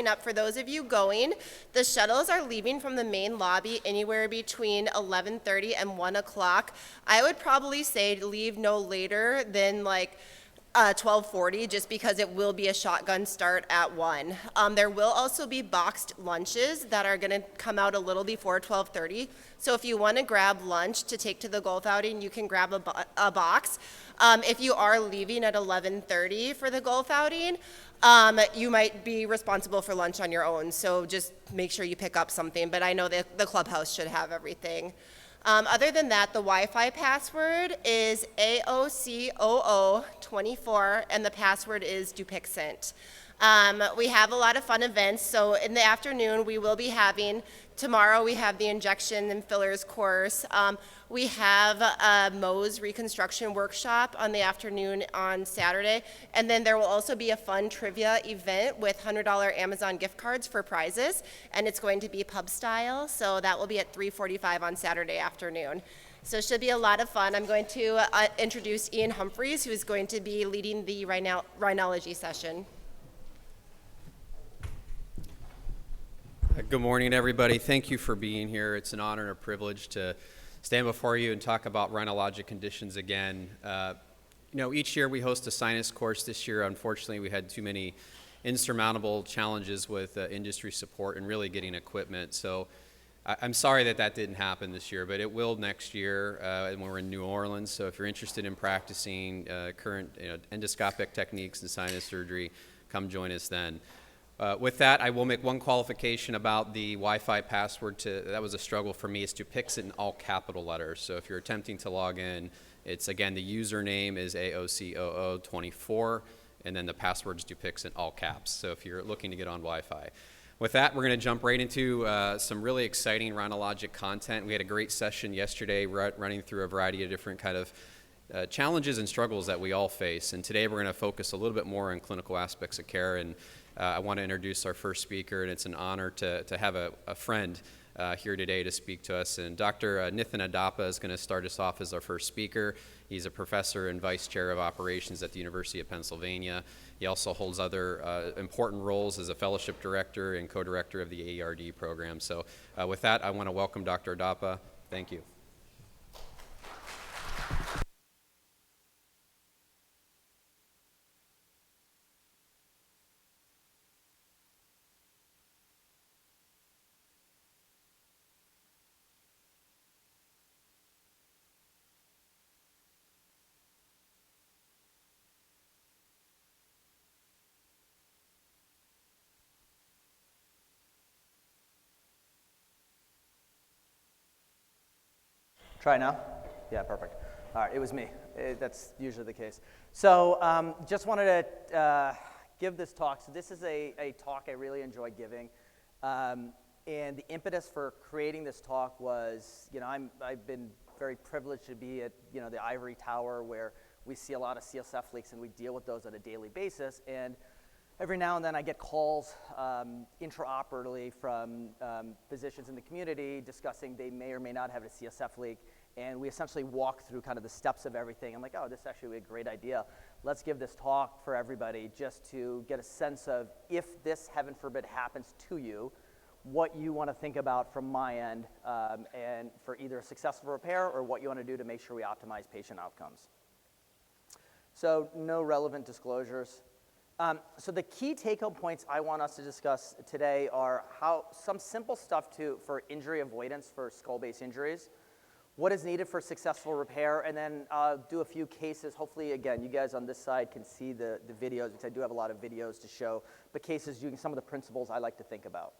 up for those of you going, the shuttles are leaving from the main lobby anywhere between 11:30 and 1 o'clock. I would probably say to leave no later than 12:40, just because it will be a shotgun start at 1. There will also be boxed lunches that are going to come out a little before 12:30. So if you want to grab lunch to take to the golf outing, you can grab a box. If you are leaving at 11:30 for the golf outing, you might be responsible for lunch on your own. So just make sure you pick up something. But I know that the clubhouse should have everything. Other than that, the Wi-Fi password is AOCOO24, and the password is Dupixent. We have a lot of fun events, so in the afternoon we will be having, tomorrow we have the injection and fillers course. We have a Mohs reconstruction workshop on the afternoon on Saturday, and then there will also be a fun trivia event with $100 Amazon gift cards for prizes, and it's going to be pub style, so that will be at 3:45 on Saturday afternoon. So it should be a lot of fun. I'm going to introduce Ian Humphreys, who is going to be leading the rhinology session. Good morning, everybody. Thank you for being here. It's an honor and a privilege to stand before you and talk about rhinologic conditions again. Each year we host a sinus course. This year, unfortunately, we had too many insurmountable challenges with industry support and really getting equipment. So I'm sorry that didn't happen this year, but it will next year when we're in New Orleans. So if you're interested in practicing current endoscopic techniques in sinus surgery, come join us then. With that, I will make one qualification about the Wi-Fi password. That was a struggle for me. It's Dupixent in all capital letters. So if you're attempting to log in, it's, again, the username is AOCOO24, and then the password is Dupixent, all caps. So if you're looking to get on Wi-Fi. With that, we're going to jump right into some really exciting rhinologic content. We had a great session yesterday running through a variety of different kind of challenges and struggles that we all face. And today we're going to focus a little bit more on clinical aspects of care. And I want to introduce our first speaker, and it's an honor to have a friend here today to speak to us. And Dr. Nithin Adapa is going to start us off as our first speaker. He's a professor and vice chair of operations at the University of Pennsylvania. He also holds other important roles as a fellowship director and co-director of the AERD program. So with that, I want to welcome Dr. Adapa. Thank you. Try now? Yeah, perfect. All right, it was me. That's usually the case. So just wanted to give this talk. So this is a talk I really enjoy giving. And the impetus for creating this talk was, I've been very privileged to be at, the ivory tower where we see a lot of CSF leaks and we deal with those on a daily basis. And every now and then I get calls intraoperatively from physicians in the community discussing they may or may not have a CSF leak, and we essentially walk through kind of the steps of everything. I'm like, oh, this is actually a great idea. Let's give this talk for everybody just to get a sense of, if this, heaven forbid, happens to you, what you want to think about from my end, and for either a successful repair or what you want to do to make sure we optimize patient outcomes. So no relevant disclosures. So the key take-home points I want us to discuss today are some simple stuff for injury avoidance for skull-base injuries, what is needed for successful repair, and then do a few cases. Hopefully, again, you guys on this side can see the videos, because I do have a lot of videos to show, but cases using some of the principles I like to think about.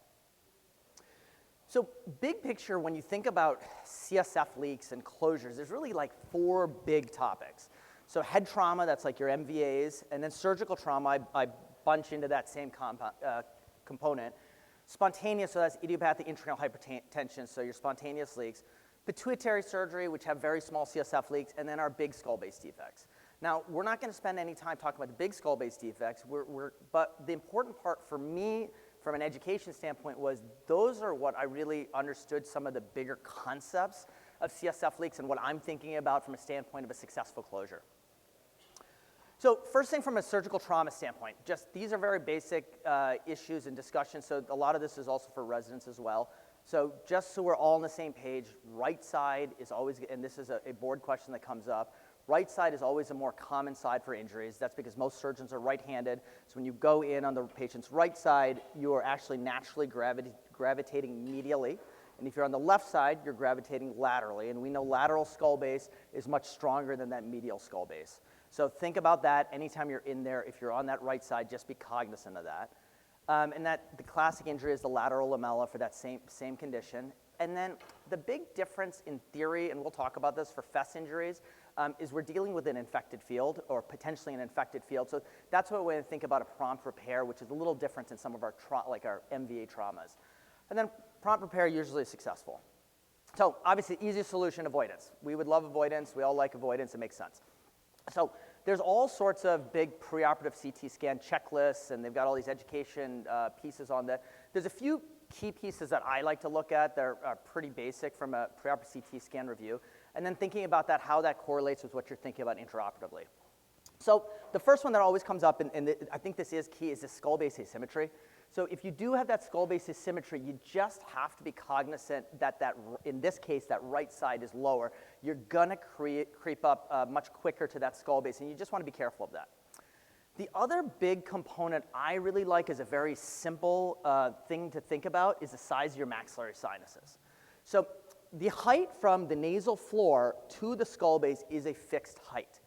So big picture, when you think about CSF leaks and closures, there's really like 4 big topics. So head trauma, that's like your MVAs, and then surgical trauma, I bunch into that same component. Spontaneous, so that's idiopathic intrarenal hypertension, so your spontaneous leaks. Pituitary surgery, which have very small CSF leaks, and then our big skull-base defects. Now, we're not going to spend any time talking about the big skull-base defects, but the important part for me from an education standpoint was those are what I really understood some of the bigger concepts of CSF leaks and what I'm thinking about from a standpoint of a successful closure. So first thing from a surgical trauma standpoint, just these are very basic issues and discussions, so a lot of this is also for residents as well. So just so we're all on the same page, right side is always, and this is a board question that comes up, right side is always a more common side for injuries. That's because most surgeons are right-handed, so when you go in on the patient's right side, you are actually naturally gravitating medially. And if you're on the left side, you're gravitating laterally, and we know lateral skull base is much stronger than that medial skull base. So think about that anytime you're in there. If you're on that right side, just be cognizant of that. And that the classic injury is the lateral lamella for that same condition. And then the big difference in theory, and we'll talk about this for FES injuries, is we're dealing with an infected field or potentially an infected field. So that's what we think about a prompt repair, which is a little different in some of our like our MVA traumas. And then prompt repair usually is successful. So obviously, easiest solution, avoidance. We would love avoidance. We all like avoidance. It makes sense. So there's all sorts of big preoperative CT scan checklists, and they've got all these education pieces on that. There's a few key pieces that I like to look at that are pretty basic from a preoperative CT scan review, and then thinking about that, how that correlates with what you're thinking about intraoperatively. So the first one that always comes up, and I think this is key, is the skull base asymmetry. So if you do have that skull base asymmetry, you just have to be cognizant that in this case, that right side is lower. You're gonna creep up much quicker to that skull base, and you just wanna be careful of that. The other big component I really like is a very simple thing to think about is the size of your maxillary sinuses. So the height from the nasal floor to the skull base is a fixed height.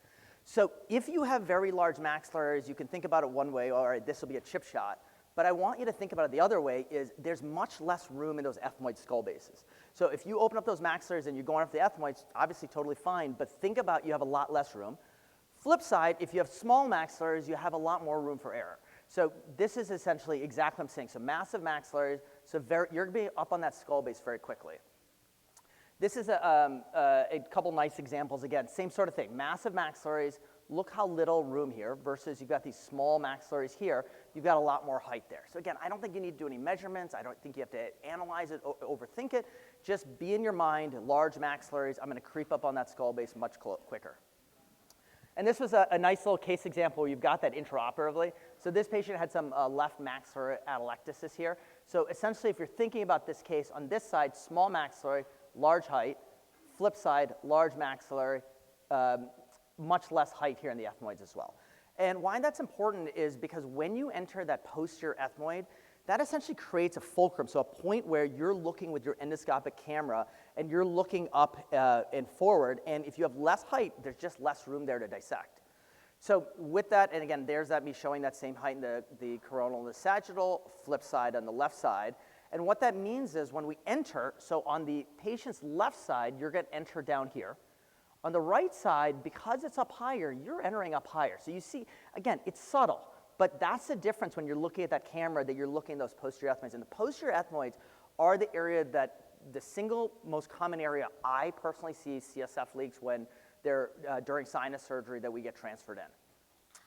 So if you have very large maxillaries, you can think about it one way, all right, this will be a chip shot. But I want you to think about it the other way is there's much less room in those ethmoid skull bases. So if you open up those maxillaries and you're going after the ethmoids, obviously totally fine, but think about you have a lot less room. Flip side, if you have small maxillaries, you have a lot more room for error. So this is essentially exactly what I'm saying. So massive maxillaries, so you're gonna be up on that skull base very quickly. This is a couple nice examples. Again, same sort of thing. Massive maxillaries, look how little room here versus you've got these small maxillaries here. You've got a lot more height there. So again, I don't think you need to do any measurements. I don't think you have to analyze it, overthink it. Just be in your mind, large maxillaries. I'm going to creep up on that skull base much quicker. And this was a nice little case example where you've got that intraoperatively. So this patient had some left maxillary atelectasis here. So essentially, if you're thinking about this case, on this side, small maxillary, large height. Flip side, large maxillary, much less height here in the ethmoids as well. And why that's important is because when you enter that posterior ethmoid, that essentially creates a fulcrum, so a point where you're looking with your endoscopic camera and you're looking up and forward, and if you have less height, there's just less room there to dissect. So with that, and again, there's me showing that same height in the coronal and the sagittal, flip side on the left side. And what that means is when we enter, so on the patient's left side, you're going to enter down here. On the right side, because it's up higher, you're entering up higher. So you see, again, it's subtle, but that's the difference when you're looking at that camera that you're looking at those posterior ethmoids. And the posterior ethmoids are the area that the single most common area I personally see CSF leaks when they're during sinus surgery that we get transferred in.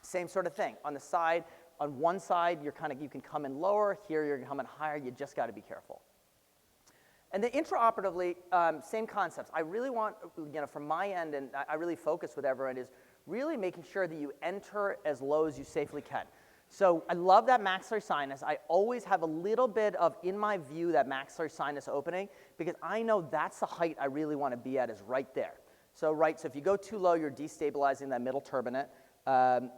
Same sort of thing. On the side, on one side, you can come in lower. Here, you're coming higher. You just got to be careful. And then intraoperatively, same concepts. I really want, from my end, and I really focus with everyone, is really making sure that you enter as low as you safely can. So I love that maxillary sinus. I always have a little bit of, in my view, that maxillary sinus opening, because I know that's the height I really want to be at is right there. So if you go too low, you're destabilizing that middle turbinate.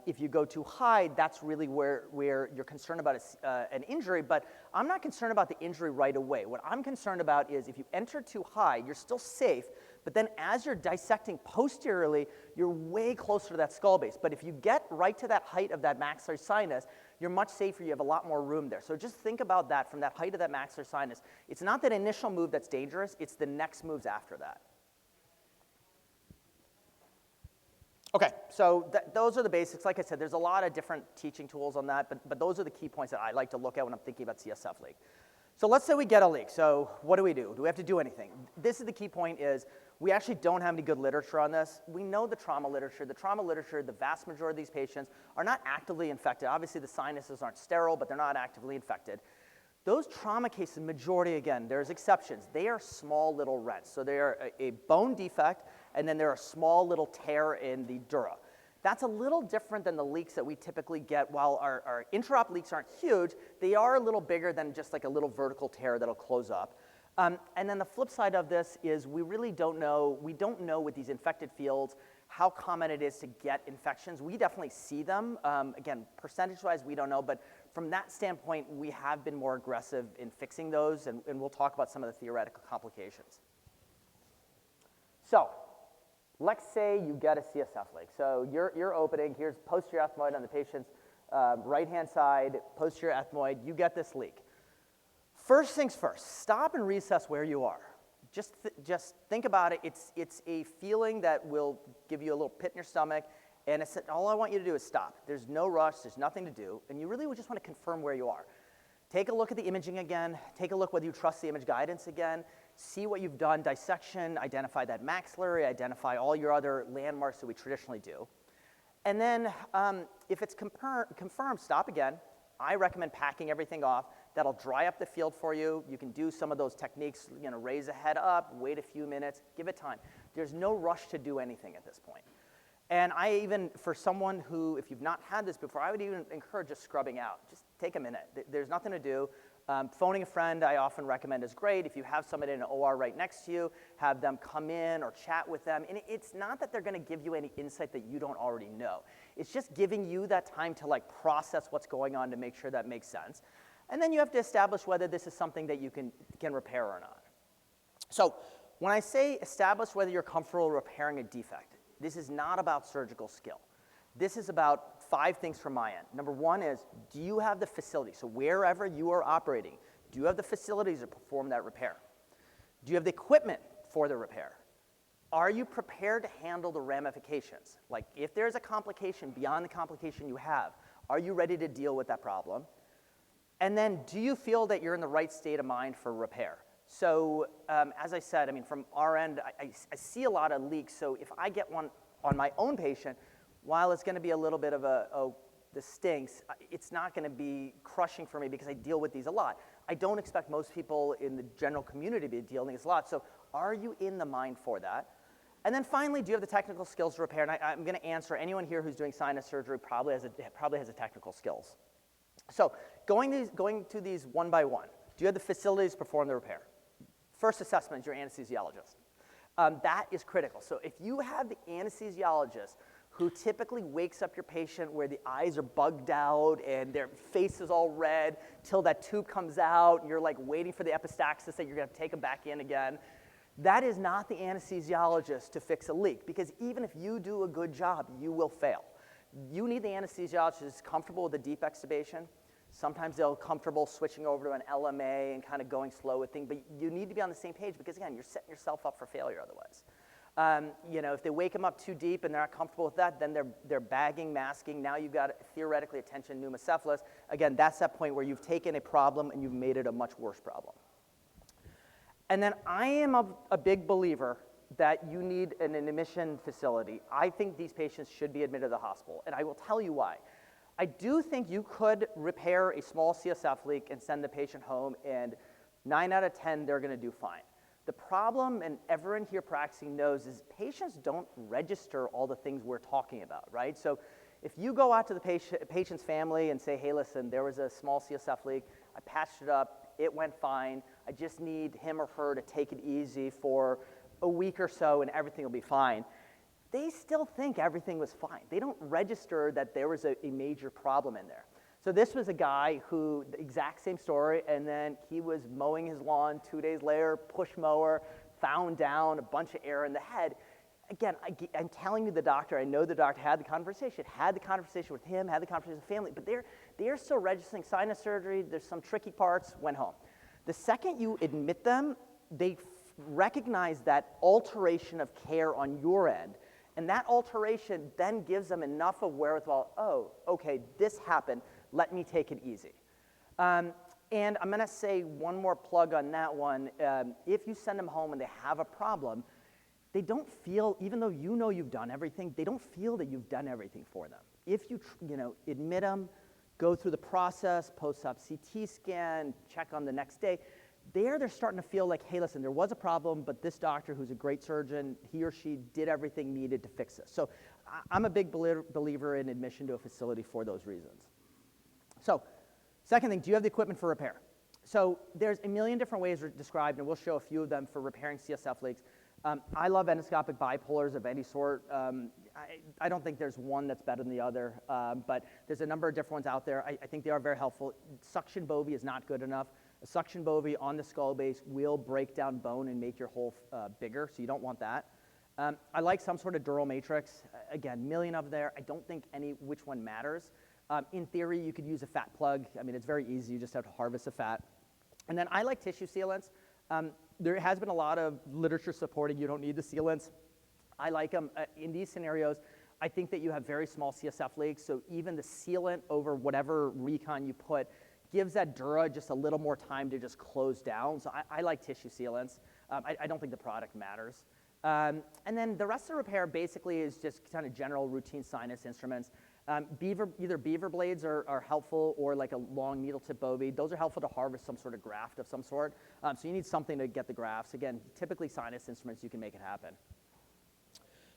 If you go too high, that's really where you're concerned about an injury, but I'm not concerned about the injury right away. What I'm concerned about is if you enter too high, you're still safe, but then as you're dissecting posteriorly, you're way closer to that skull base. But if you get right to that height of that maxillary sinus, you're much safer, you have a lot more room there. So just think about that from that height of that maxillary sinus. It's not that initial move that's dangerous, it's the next moves after that. Okay, so those are the basics. Like I said, there's a lot of different teaching tools on that, but those are the key points that I like to look at when I'm thinking about CSF leak. So let's say we get a leak. So what do we do? Do we have to do anything? This is the key point is we actually don't have any good literature on this. We know the trauma literature. The trauma literature, the vast majority of these patients are not actively infected. Obviously, the sinuses aren't sterile, but they're not actively infected. Those trauma cases, majority, again, there's exceptions. They are small little rents. So they are a bone defect, and then they're a small little tear in the dura. That's a little different than the leaks that we typically get. While our intraop leaks aren't huge, they are a little bigger than just like a little vertical tear that'll close up. And then the flip side of this is we really don't know with these infected fields how common it is to get infections. We definitely see them. Again, percentage-wise, we don't know, but from that standpoint, we have been more aggressive in fixing those, and we'll talk about some of the theoretical complications. So, let's say you get a CSF leak. So you're opening, here's posterior ethmoid on the patient's right-hand side, posterior ethmoid, you get this leak. First things first, stop and reassess where you are. Just think about it. It's a feeling that will give you a little pit in your stomach, and all I want you to do is stop. There's no rush, there's nothing to do, and you really would just want to confirm where you are. Take a look at the imaging again, take a look whether you trust the image guidance again, see what you've done, dissection, identify that maxillary, identify all your other landmarks that we traditionally do. And then if it's confirmed, stop again. I recommend packing everything off. That'll dry up the field for you. You can do some of those techniques, raise the head up, wait a few minutes, give it time. There's no rush to do anything at this point. And I even, for someone who, if you've not had this before, I would even encourage just scrubbing out. Just take a minute. There's nothing to do. Phoning a friend, I often recommend, is great. If you have somebody in an OR right next to you, have them come in or chat with them. And it's not that they're going to give you any insight that you don't already know. It's just giving you that time to process what's going on to make sure that makes sense. And then you have to establish whether this is something that you can repair or not. So when I say establish whether you're comfortable repairing a defect, this is not about surgical skill. This is about 5 things from my end. Number 1 is, do you have the facility? So wherever you are operating, do you have the facilities to perform that repair? Do you have the equipment for the repair? Are you prepared to handle the ramifications? Like if there's a complication beyond the complication you have, are you ready to deal with that problem? And then do you feel that you're in the right state of mind for repair? So as I said, from our end, I see a lot of leaks. So if I get one on my own patient, while it's going to be a little bit of this stinks, it's not going to be crushing for me because I deal with these a lot. I don't expect most people in the general community to be dealing with this a lot. So are you in the mind for that? And then finally, do you have the technical skills to repair? And I'm going to answer anyone here who's doing sinus surgery probably has the technical skills. So going to these one by one, do you have the facilities to perform the repair? First assessment is your anesthesiologist. That is critical. So if you have the anesthesiologist who typically wakes up your patient where the eyes are bugged out and their face is all red till that tube comes out and you're waiting for the epistaxis that you're going to take them back in again, that is not the anesthesiologist to fix a leak, because even if you do a good job, you will fail. You need the anesthesiologist who's comfortable with the deep extubation. Sometimes they're comfortable switching over to an LMA and kind of going slow with things, but you need to be on the same page because, again, you're setting yourself up for failure otherwise. If they wake them up too deep and they're not comfortable with that, then they're bagging, masking. Now you've got theoretically a tension pneumocephalus. Again, that's that point where you've taken a problem and you've made it a much worse problem. And then I am a big believer that you need an admission facility. I think these patients should be admitted to the hospital, and I will tell you why. I do think you could repair a small CSF leak and send the patient home, and 9 out of 10, they're going to do fine. The problem, and everyone here practicing knows, is patients don't register all the things we're talking about, right? So if you go out to the patient's family and say, hey, listen, there was a small CSF leak, I patched it up, it went fine, I just need him or her to take it easy for a week or so and everything will be fine, they still think everything was fine. They don't register that there was a major problem in there. So this was a guy who, the exact same story, and then he was mowing his lawn 2 days later, push mower, found down a bunch of air in the head. Again, I'm telling you the doctor, I know the doctor had the conversation with him, had the conversation with the family, but they're still registering sinus surgery, there's some tricky parts, went home. The second you admit them, they recognize that alteration of care on your end, and that alteration then gives them enough of wherewithal, oh, okay, this happened, let me take it easy. And I'm going to say one more plug on that one. If you send them home and they have a problem, they don't feel, even though you know you've done everything, they don't feel that you've done everything for them. If you admit them, go through the process, post-op CT scan, check on the next day, they're starting to feel like, hey, listen, there was a problem, but this doctor, who's a great surgeon, he or she did everything needed to fix this. So I'm a big believer in admission to a facility for those reasons. So second thing, do you have the equipment for repair? So there's a million different ways described, and we'll show a few of them for repairing CSF leaks. I love endoscopic bipolars of any sort. I don't think there's one that's better than the other, but there's a number of different ones out there. I think they are very helpful. Suction bovie is not good enough. A suction bovie on the skull base will break down bone and make your hole bigger, so you don't want that. I like some sort of dural matrix. Again, million of there. I don't think which one matters. In theory, you could use a fat plug. I mean, it's very easy. You just have to harvest the fat. And then I like tissue sealants. There has been a lot of literature supporting you don't need the sealants. I like them. In these scenarios, I think that you have very small CSF leaks, so even the sealant over whatever recon you put gives that dura just a little more time to just close down. So I like tissue sealants. I don't think the product matters. And then the rest of the repair basically is just kind of general routine sinus instruments. Either beaver blades are helpful, or like a long needle tip bovie. Those are helpful to harvest some sort of graft of some sort. So you need something to get the grafts. Again, typically sinus instruments, you can make it happen.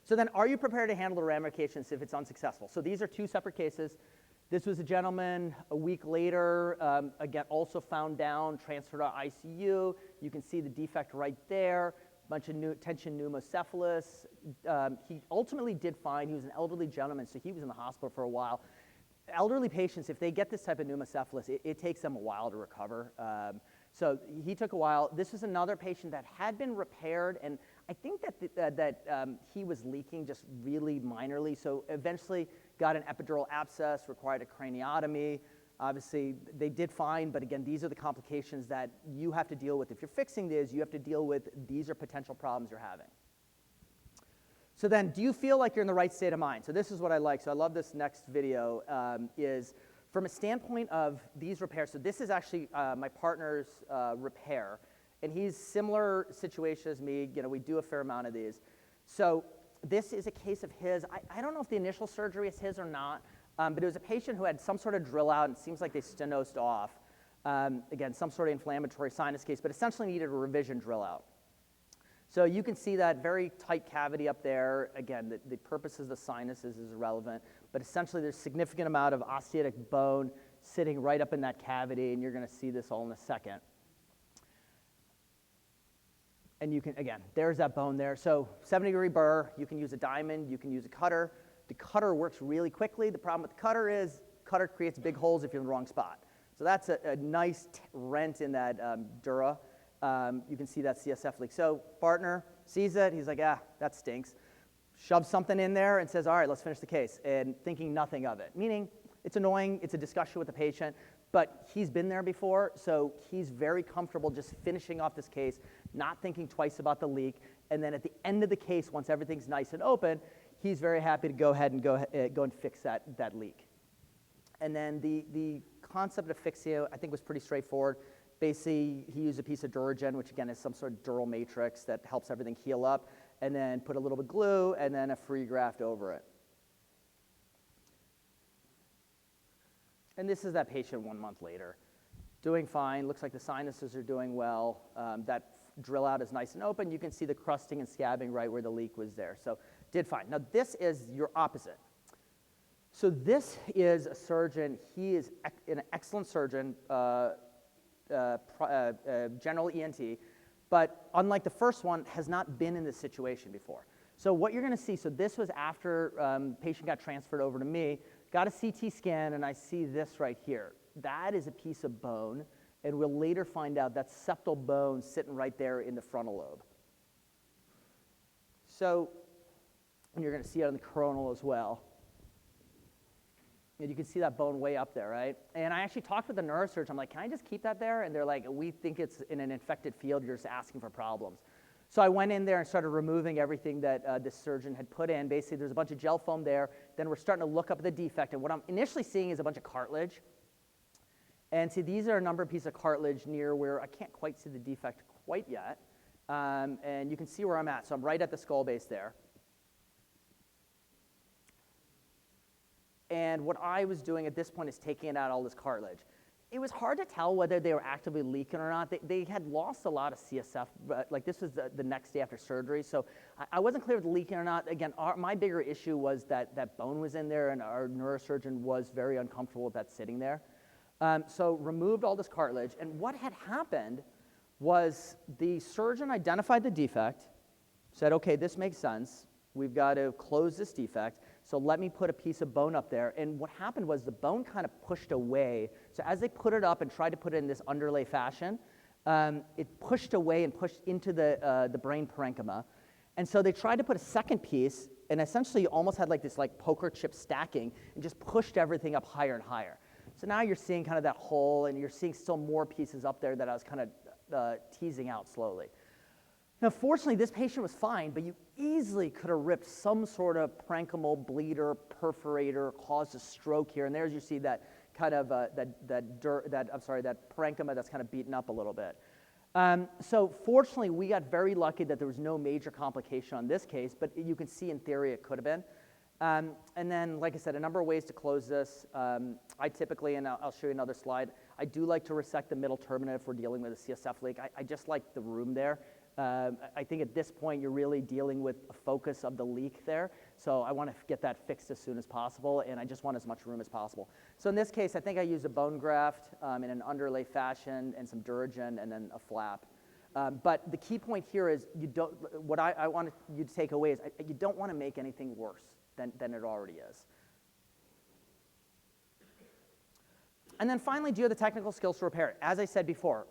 So then, are you prepared to handle the ramifications if it's unsuccessful? So these are two separate cases. This was a gentleman a week later, again, also found down, transferred to ICU. You can see the defect right there. Bunch of tension pneumocephalus. He ultimately did fine. He was an elderly gentleman, so he was in the hospital for a while. Elderly patients, if they get this type of pneumocephalus, it takes them a while to recover. So he took a while. This is another patient that had been repaired, and I think that he was leaking just really minorly, so eventually got an epidural abscess, required a craniotomy. Obviously, they did fine, but again, these are the complications that you have to deal with. If you're fixing this, you have to deal with these are potential problems you're having. So then, do you feel like you're in the right state of mind? So this is what I like. So I love this next video, is from a standpoint of these repairs. So this is actually my partner's repair, and he's similar situation as me. You know, we do a fair amount of these. So this is a case of his. I don't know if the initial surgery is his or not, but it was a patient who had some sort of drill out, and it seems like they stenosed off. Again, some sort of inflammatory sinus case, but essentially needed a revision drill out. So you can see that very tight cavity up there. Again, the purpose of the sinuses is irrelevant, but essentially there's a significant amount of osteotic bone sitting right up in that cavity, and you're going to see this all in a second. And you can, again, there's that bone there. So 70-degree burr, you can use a diamond, you can use a cutter. The cutter works really quickly. The problem with the cutter is cutter creates big holes if you're in the wrong spot. So that's a nice rent in that dura. You can see that CSF leak. So partner sees it. He's like, that stinks. Shoves something in there and says, all right, let's finish the case, and thinking nothing of it. Meaning, it's annoying. It's a discussion with the patient, but he's been there before, so he's very comfortable just finishing off this case, not thinking twice about the leak. And then at the end of the case, once everything's nice and open, he's very happy to go ahead and go and fix that leak. And then the concept of fixing it, I think, was pretty straightforward. Basically, he used a piece of Duragen, which again is some sort of dural matrix that helps everything heal up, and then put a little bit of glue and then a free graft over it. And this is that patient 1 month later. Doing fine, looks like the sinuses are doing well. That drill out is nice and open. You can see the crusting and scabbing right where the leak was there. So did fine. Now this is your opposite. So this is a surgeon. He is an excellent surgeon, general ENT, but unlike the first one, has not been in this situation before. So what you're going to see, so this was after patient got transferred over to me, got a CT scan, and I see this right here. That is a piece of bone, and we'll later find out that's septal bone sitting right there in the frontal lobe. So, and you're going to see it on the coronal as well. And you can see that bone way up there, right? And I actually talked with the neurosurgeon. I'm like, can I just keep that there? And they're like, we think it's in an infected field. You're just asking for problems. So I went in there and started removing everything that this surgeon had put in. Basically, there's a bunch of gel foam there. Then we're starting to look up at the defect. And what I'm initially seeing is a bunch of cartilage. And see, these are a number of pieces of cartilage near where I can't quite see the defect quite yet. And you can see where I'm at. So I'm right at the skull base there. And what I was doing at this point is taking out all this cartilage. it was hard to tell whether they were actively leaking or not. They had lost a lot of CSF, but like this was the next day after surgery, so I wasn't clear if leaking or not. Again, my bigger issue was that bone was in there, and our neurosurgeon was very uncomfortable with that sitting there. So removed all this cartilage, and what had happened was the surgeon identified the defect, said, okay, this makes sense. We've got to close this defect, so let me put a piece of bone up there. And what happened was the bone kind of pushed away. So as they put it up and tried to put it in this underlay fashion, it pushed away and pushed into the brain parenchyma. And so they tried to put a second piece, and essentially almost had like this like poker chip stacking, and just pushed everything up higher and higher. So now you're seeing kind of that hole, and you're seeing still more pieces up there that I was kind of teasing out slowly. Now, fortunately, this patient was fine, but you easily could have ripped some sort of parenchymal bleeder, perforator, caused a stroke here. And there's you see that kind of that parenchyma that's kind of beaten up a little bit. So fortunately, we got very lucky that there was no major complication on this case, but you can see in theory it could have been. And then, like I said, a number of ways to close this. I typically, and I'll show you another slide, I do like to resect the middle turbinate if we're dealing with a CSF leak. I just like the room there. I think at this point you're really dealing with a focus of the leak there, so I want to get that fixed as soon as possible, and I just want as much room as possible. So in this case, I think I used a bone graft in an underlay fashion and some Duragen and then a flap. But the key point here is what I want you to take away is you don't want to make anything worse than it already is. And then finally, do you have the technical skills to repair it? As I said before,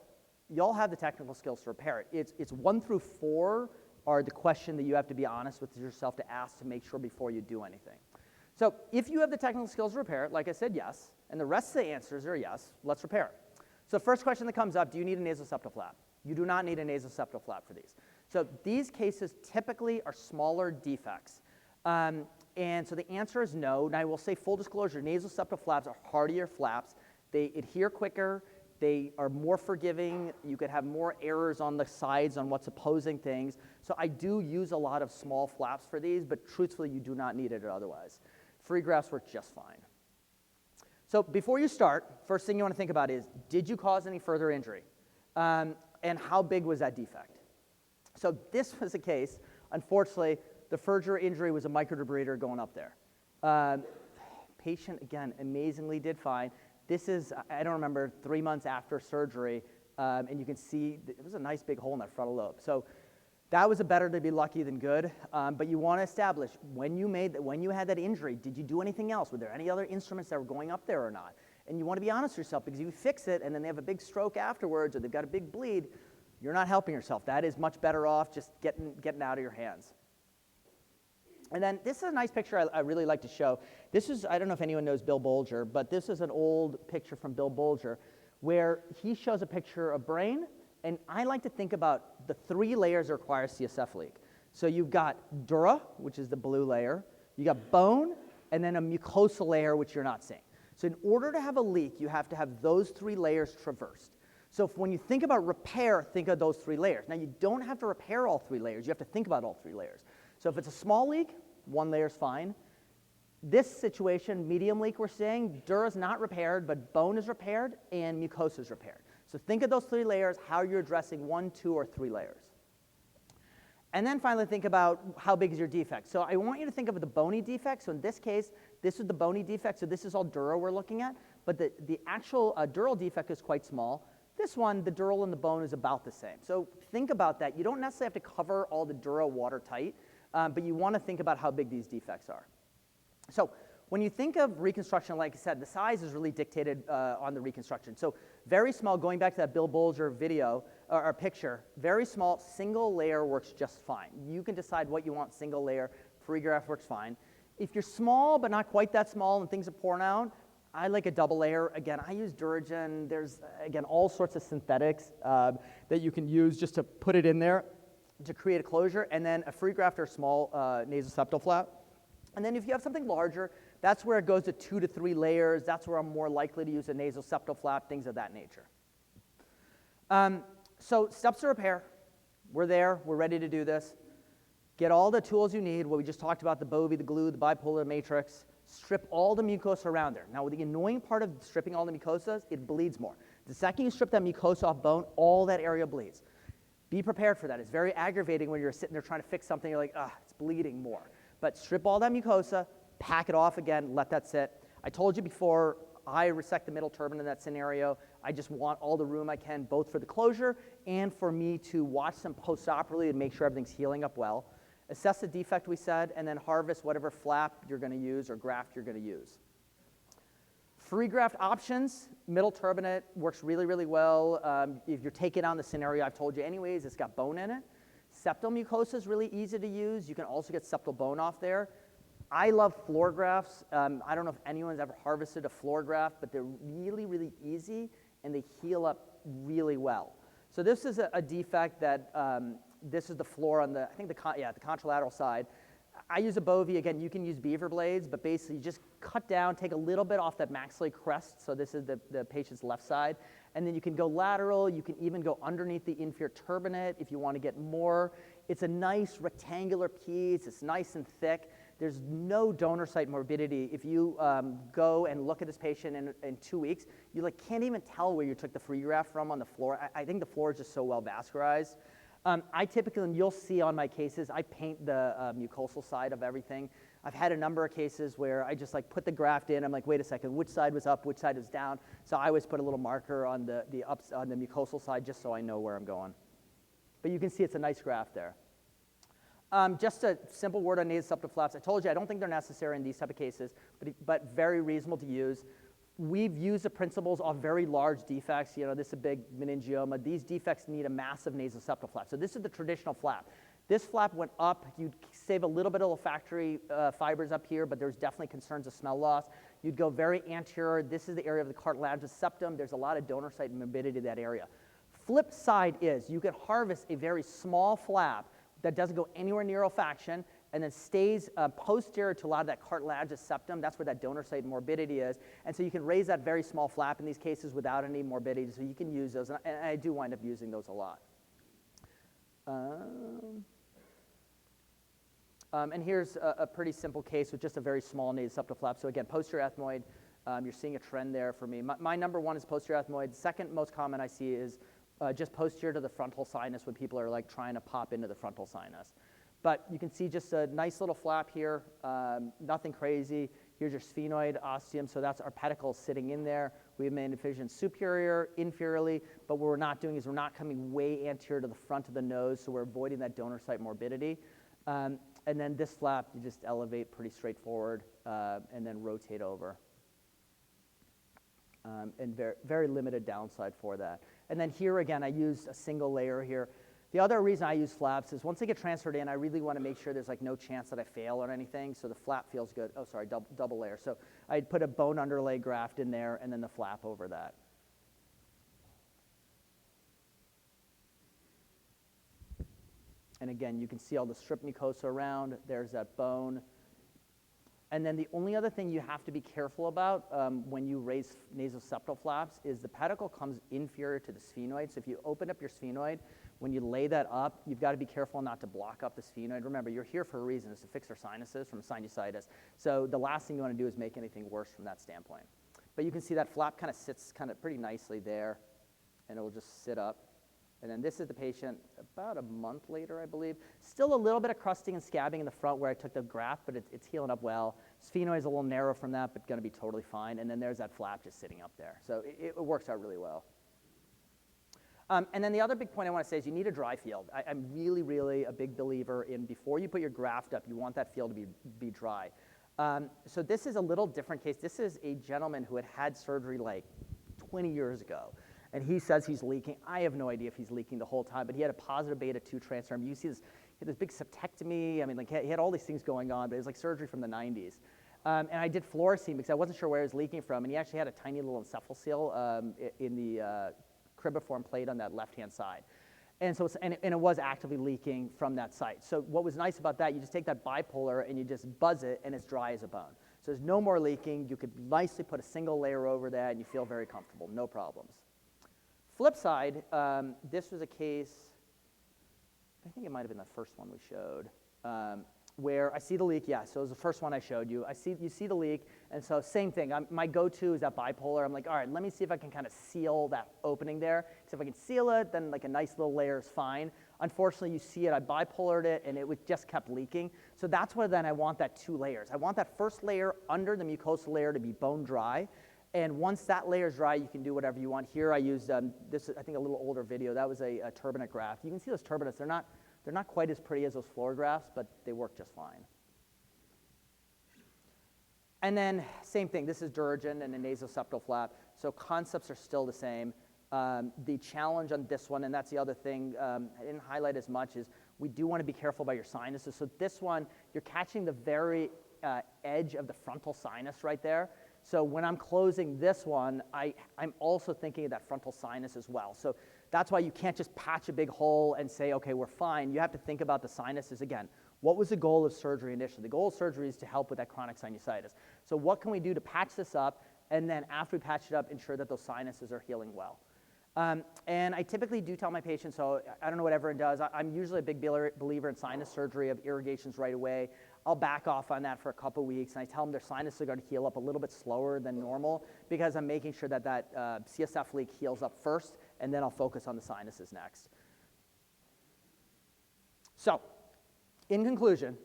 y'all have the technical skills to repair it. It's 1 through 4 are the question that you have to be honest with yourself to ask to make sure before you do anything. So if you have the technical skills to repair it, like I said, yes, and the rest of the answers are yes, let's repair it. So first question that comes up, do you need a nasoseptal flap? You do not need a nasoseptal flap for these. So these cases typically are smaller defects. And so the answer is no. Now I will say full disclosure, nasoseptal flaps are hardier flaps. They adhere quicker. They are more forgiving. You could have more errors on the sides on what's opposing things. So I do use a lot of small flaps for these, but truthfully, you do not need it otherwise. Free grafts work just fine. So before you start, first thing you want to think about is, did you cause any further injury? And how big was that defect? So this was a case, unfortunately, the further injury was a microdebrider going up there. Patient, again, amazingly did fine. This is, I don't remember, 3 months after surgery, and you can see it was a nice big hole in that frontal lobe. So that was a better to be lucky than good, but you want to establish when you had that injury, did you do anything else? Were there any other instruments that were going up there or not? And you want to be honest with yourself, because if you fix it and then they have a big stroke afterwards or they've got a big bleed, you're not helping yourself. That is much better off just getting out of your hands. And then this is a nice picture I really like to show. This is, I don't know if anyone knows Bill Bolger, but this is an old picture from Bill Bolger where he shows a picture of brain, and I like to think about the 3 layers that require CSF leak. So you've got dura, which is the blue layer, you got bone, and then a mucosal layer, which you're not seeing. So in order to have a leak, you have to have those 3 layers traversed. So when you think about repair, think of those 3 layers. Now you don't have to repair all 3 layers, you have to think about all 3 layers. So if it's a small leak, 1 layer is fine. This situation, medium leak we're seeing, dura is not repaired, but bone is repaired and mucosa is repaired. So think of those 3 layers, how you're addressing 1, 2, or 3 layers. And then finally think about how big is your defect. So I want you to think of the bony defect. So in this case, this is the bony defect. So this is all dura we're looking at, but the actual dural defect is quite small. This one, the dural and the bone is about the same. So think about that. You don't necessarily have to cover all the dura watertight. But you want to think about how big these defects are. So when you think of reconstruction, like I said, the size is really dictated on the reconstruction. So very small, going back to that Bill Bolger video or picture, very small, single layer works just fine. You can decide what you want, single layer, free graft works fine. If you're small but not quite that small and things are pouring out, I like a double layer. Again, I use Duragen. There's, again, all sorts of synthetics that you can use just to put it in there to create a closure, and then a free graft or small nasoseptal flap. And then if you have something larger, that's where it goes to 2 to 3 layers. That's where I'm more likely to use a nasoseptal flap, things of that nature. So steps to repair. We're there. We're ready to do this. Get all the tools you need. What we just talked about, the Bovie, the glue, the bipolar matrix. strip all the mucosa around there. Now, the annoying part of stripping all the mucosas, it bleeds more. The second you strip that mucosa off bone, all that area bleeds. Be prepared for that. It's very aggravating when you're sitting there trying to fix something, you're like, it's bleeding more. But strip all that mucosa, pack it off again, let that sit. I told you before, I resect the middle turbinate in that scenario. I just want all the room I can, both for the closure and for me to watch them post-operatively and make sure everything's healing up well. Assess the defect, we said, and then harvest whatever flap you're going to use or graft you're going to use. Free graft options, middle turbinate works really, really well. If you're taking on the scenario I've told you anyways, it's got bone in it. Septal mucosa is really easy to use. You can also get septal bone off there. I love floor grafts. I don't know if anyone's ever harvested a floor graft, but they're really, really easy, and they heal up really well. So this is a defect that, this is the floor on the, I think the contralateral side. I use a Bovie. Again, you can use beaver blades, but basically you just cut down, take a little bit off that maxillary crest, so this is the patient's left side, and then you can go lateral. You can even go underneath the inferior turbinate if you want to get more. It's a nice rectangular piece. It's nice and thick. There's no donor site morbidity. If you go and look at this patient in 2 weeks, you can't even tell where you took the free graft from on the floor. I think the floor is just so well vascularized. I typically, and you'll see on my cases, I paint the mucosal side of everything. I've had a number of cases where I just put the graft in. I'm like, wait a second, which side was up, which side was down? So I always put a little marker on the mucosal side just so I know where I'm going. But you can see it's a nice graft there. Just a simple word on nasal septal flaps. I told you I don't think they're necessary in these type of cases, but very reasonable to use. We've used the principles of very large defects. This is a big meningioma. These defects need a massive nasal septal flap. So this is the traditional flap. This flap went up. You'd save a little bit of olfactory fibers up here, but there's definitely concerns of smell loss. You'd go very anterior. This is the area of the cartilaginous septum. There's a lot of donor site morbidity in that area. Flip side is you could harvest a very small flap that doesn't go anywhere near olfaction and then stays posterior to a lot of that cartilaginous septum. That's where that donor site morbidity is. And so you can raise that very small flap in these cases without any morbidity, so you can use those. And I do wind up using those a lot. And here's a pretty simple case with just a very small nasal septal flap. So again, posterior ethmoid, you're seeing a trend there for me. My number one is posterior ethmoid. The second most common I see is just posterior to the frontal sinus when people are trying to pop into the frontal sinus. But you can see just a nice little flap here, nothing crazy. Here's your sphenoid ostium, so that's our pedicle sitting in there. We have mandification superior, inferiorly, but what we're not doing is we're not coming way anterior to the front of the nose, so we're avoiding that donor site morbidity. And then this flap, you just elevate pretty straightforward and then rotate over. And very, very limited downside for that. And then here again, I used a single layer here. The other reason I use flaps is once they get transferred in, I really want to make sure there's no chance that I fail or anything, so the flap feels good. Oh, sorry, double layer. So I'd put a bone underlay graft in there and then the flap over that. And again, you can see all the strip mucosa around. There's that bone. And then the only other thing you have to be careful about when you raise nasoseptal flaps is the pedicle comes inferior to the sphenoid. So if you open up your sphenoid, when you lay that up, you've got to be careful not to block up the sphenoid. Remember, you're here for a reason. It's to fix our sinuses from sinusitis. So the last thing you want to do is make anything worse from that standpoint. But you can see that flap kind of sits pretty nicely there, and it'll just sit up. And then this is the patient about a month later, I believe. Still a little bit of crusting and scabbing in the front where I took the graft, but it's healing up well. Sphenoid is a little narrow from that, but going to be totally fine. And then there's that flap just sitting up there. So it works out really well. And then the other big point I want to say is you need a dry field. I'm really, really a big believer in before you put your graft up, you want that field to be dry. So this is a little different case. This is a gentleman who had surgery 20 years ago. And he says he's leaking. I have no idea if he's leaking the whole time, but he had a positive beta 2 transfer. You see this, he had this big septectomy. I mean, he had all these things going on, but it was surgery from the 90s. And I did fluorescein because I wasn't sure where he was leaking from. And he actually had a tiny little encephalocele in the cribriform plate on that left-hand side. And so it was actively leaking from that site. So what was nice about that, you just take that bipolar and you just buzz it, and it's dry as a bone. So there's no more leaking. You could nicely put a single layer over that, and you feel very comfortable, no problems. Flip side, this was a case, I think it might have been the first one we showed. where I see the leak, yeah, so it was the first one I showed you. You see the leak, and so same thing. My go-to is that bipolar. I'm like, all right, let me see if I can kind of seal that opening there. So if I can seal it, then like a nice little layer is fine. Unfortunately, you see it, I bipolared it, and it just kept leaking. So that's where then I want that 2 layers. I want that first layer under the mucosal layer to be bone dry. And once that layer is dry, you can do whatever you want. Here I used, this is, I think, a little older video. That was a turbinate graft. You can see those turbinates. They're not quite as pretty as those floor grafts, but they work just fine. And then same thing. This is Duragen and a nasoseptal flap. So concepts are still the same. The challenge on this one, and that's the other thing I didn't highlight as much, is we do want to be careful about your sinuses. So this one, you're catching the very edge of the frontal sinus right there. So when I'm closing this one, I'm also thinking of that frontal sinus as well. So that's why you can't just patch a big hole and say, okay, we're fine. You have to think about the sinuses again. What was the goal of surgery initially? The goal of surgery is to help with that chronic sinusitis. So what can we do to patch this up, and then after we patch it up, ensure that those sinuses are healing well? And I typically do tell my patients, so I don't know what everyone does, I'm usually a big believer in sinus surgery of irrigations right away. I'll back off on that for a couple weeks, and I tell them their sinuses are going to heal up a little bit slower than normal because I'm making sure that that CSF leak heals up first, and then I'll focus on the sinuses next. So, in conclusion,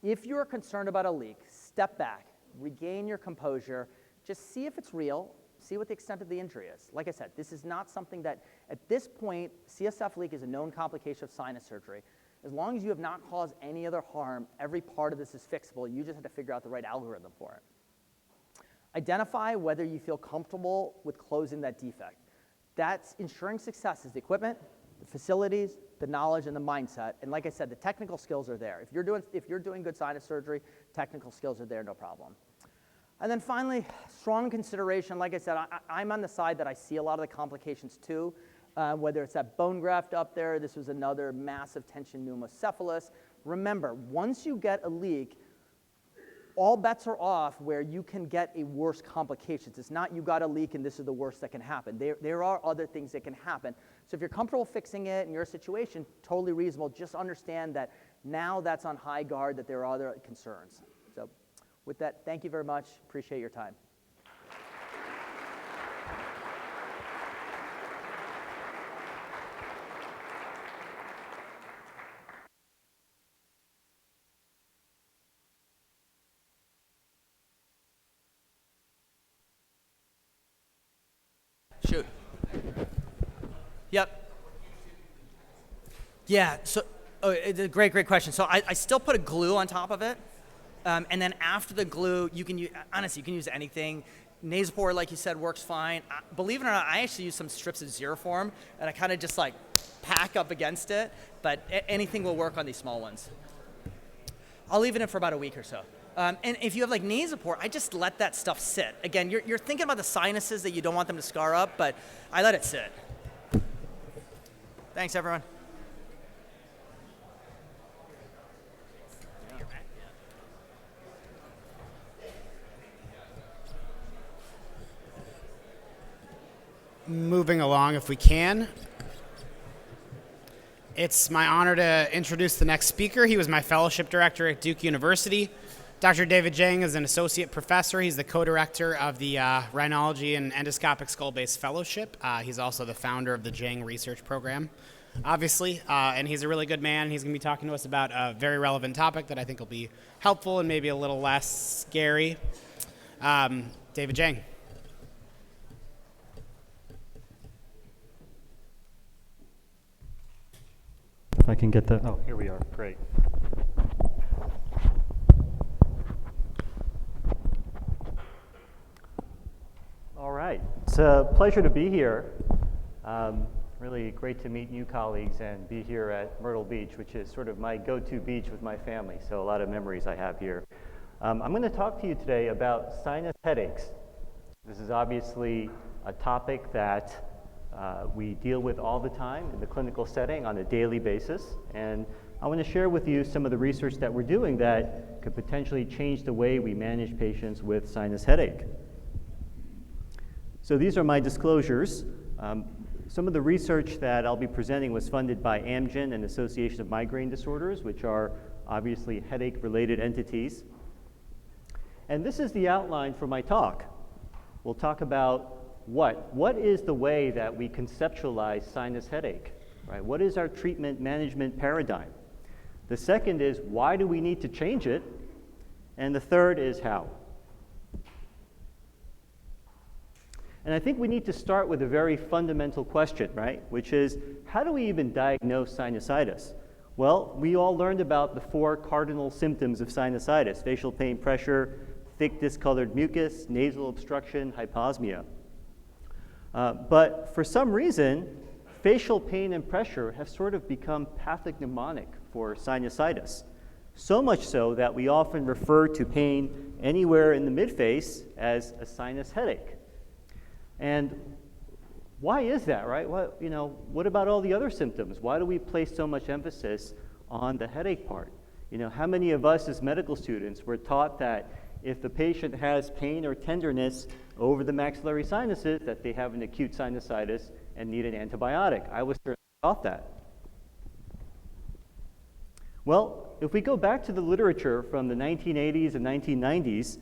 if you're concerned about a leak, step back, regain your composure, just see if it's real, see what the extent of the injury is. Like I said, this is not something that, at this point, CSF leak is a known complication of sinus surgery. As long as you have not caused any other harm, every part of this is fixable. You just have to figure out the right algorithm for it. Identify whether you feel comfortable with closing that defect. That's ensuring success is the equipment, the facilities, the knowledge, and the mindset. And like I said, the technical skills are there. If you're doing good sinus surgery, technical skills are there, no problem. And then finally, strong consideration. Like I said, I'm on the side that I see a lot of the complications too, whether it's that bone graft up there. This was another massive tension pneumocephalus. Remember, once you get a leak, all bets are off where you can get a worse complications. It's not you got a leak and this is the worst that can happen. There are other things that can happen. So if you're comfortable fixing it in your situation, totally reasonable. Just understand that now that's on high guard, that there are other concerns. So with that, thank you very much. Appreciate your time. Shoot. Yep. Yeah, so it's a great question. So I still put a glue on top of it. And then after the glue, you can use, honestly, you can use anything. Nasopore, like you said, works fine. Believe it or not, I actually use some strips of Xeroform, and I kind of just like pack up against it, but anything will work on these small ones. I'll leave it in for about a week or so. And if you have like Nasopore, I just let that stuff sit. Again, you're thinking about the sinuses that you don't want them to scar up, but I let it sit. Thanks, everyone. Moving along, if we can. It's my honor to introduce the next speaker. He was my fellowship director at Duke University. Dr. David Jang is an associate professor. He's the co-director of the Rhinology and Endoscopic Skull-Base Fellowship. He's also the founder of the Jang Research Program, obviously, and he's a really good man. He's going to be talking to us about a very relevant topic that I think will be helpful and maybe a little less scary. David Jang. If I can get the, oh, here we are, great. All right, it's a pleasure to be here. Really great to meet new colleagues and be here at Myrtle Beach, which is sort of my go-to beach with my family, so a lot of memories I have here. I'm going to talk to you today about sinus headaches. This is obviously a topic that we deal with all the time in the clinical setting on a daily basis, and I want to share with you some of the research that we're doing that could potentially change the way we manage patients with sinus headache. So these are my disclosures. Some of the research that I'll be presenting was funded by Amgen and Association of Migraine Disorders, which are obviously headache-related entities. And this is the outline for my talk. We'll talk about what is the way that we conceptualize sinus headache, right? What is our treatment management paradigm? The second is, why do we need to change it? And the third is how. And I think we need to start with a very fundamental question, right? Which is, how do we even diagnose sinusitis? Well, we all learned about the 4 cardinal symptoms of sinusitis: facial pain, pressure, thick discolored mucus, nasal obstruction, hyposmia. But for some reason, facial pain and pressure have sort of become pathognomonic for sinusitis. So much so that we often refer to pain anywhere in the midface as a sinus headache. And why is that, right? What about all the other symptoms? Why do we place so much emphasis on the headache part? How many of us as medical students were taught that if the patient has pain or tenderness over the maxillary sinuses, that they have an acute sinusitis and need an antibiotic? I was certainly taught that. Well, if we go back to the literature from the 1980s and 1990s,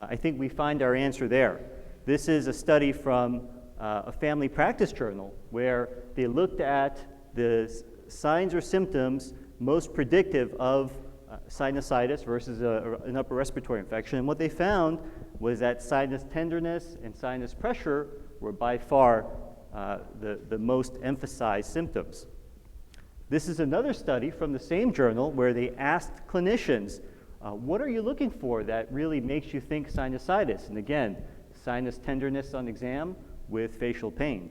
I think we find our answer there. This is a study from a family practice journal where they looked at the signs or symptoms most predictive of sinusitis versus an upper respiratory infection. And what they found was that sinus tenderness and sinus pressure were by far the most emphasized symptoms. This is another study from the same journal where they asked clinicians, what are you looking for that really makes you think sinusitis? And again, sinus tenderness on exam with facial pain.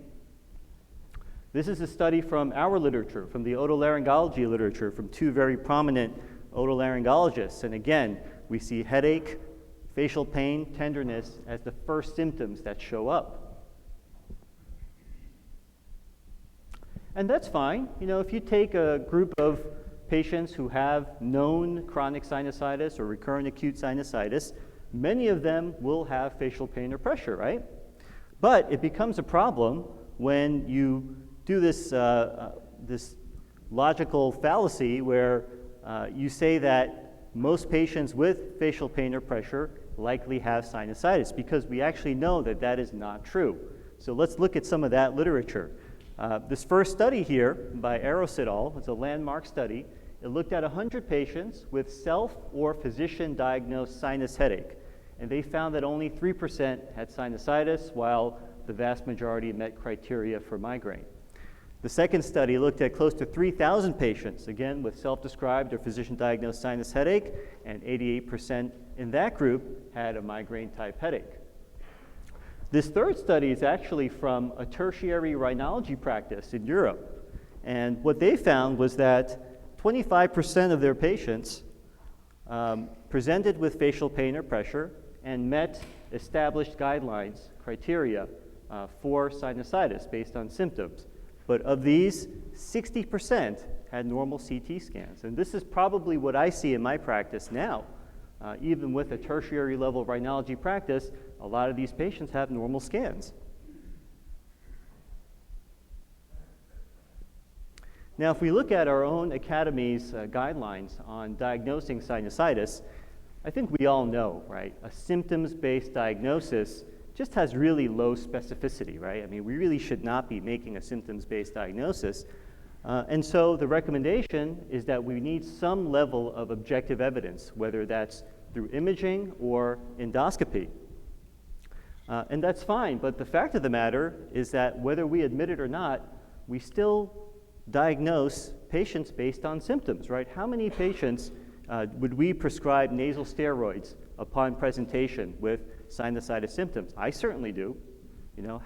This is a study from our literature, from the otolaryngology literature, from 2 very prominent otolaryngologists. And again, we see headache, facial pain, tenderness as the first symptoms that show up. And that's fine. If you take a group of patients who have known chronic sinusitis or recurrent acute sinusitis, many of them will have facial pain or pressure, right? But it becomes a problem when you do this, this logical fallacy where you say that most patients with facial pain or pressure likely have sinusitis, because we actually know that that is not true. So let's look at some of that literature. This first study here by Aros et al. It's a landmark study. It looked at 100 patients with self or physician-diagnosed sinus headache, and they found that only 3% had sinusitis, while the vast majority met criteria for migraine. The second study looked at close to 3,000 patients, again with self-described or physician-diagnosed sinus headache, and 88% in that group had a migraine-type headache. This third study is actually from a tertiary rhinology practice in Europe, and what they found was that 25% of their patients presented with facial pain or pressure and met established guidelines, criteria for sinusitis based on symptoms. But of these, 60% had normal CT scans. And this is probably what I see in my practice now. Even with a tertiary level rhinology practice, a lot of these patients have normal scans. Now, if we look at our own Academy's guidelines on diagnosing sinusitis, I think we all know, right? A symptoms-based diagnosis just has really low specificity, right? I mean, we really should not be making a symptoms-based diagnosis. And so the recommendation is that we need some level of objective evidence, whether that's through imaging or endoscopy. And that's fine, but the fact of the matter is that whether we admit it or not, we still diagnose patients based on symptoms, right? How many patients would we prescribe nasal steroids upon presentation with sinusitis symptoms? I certainly do.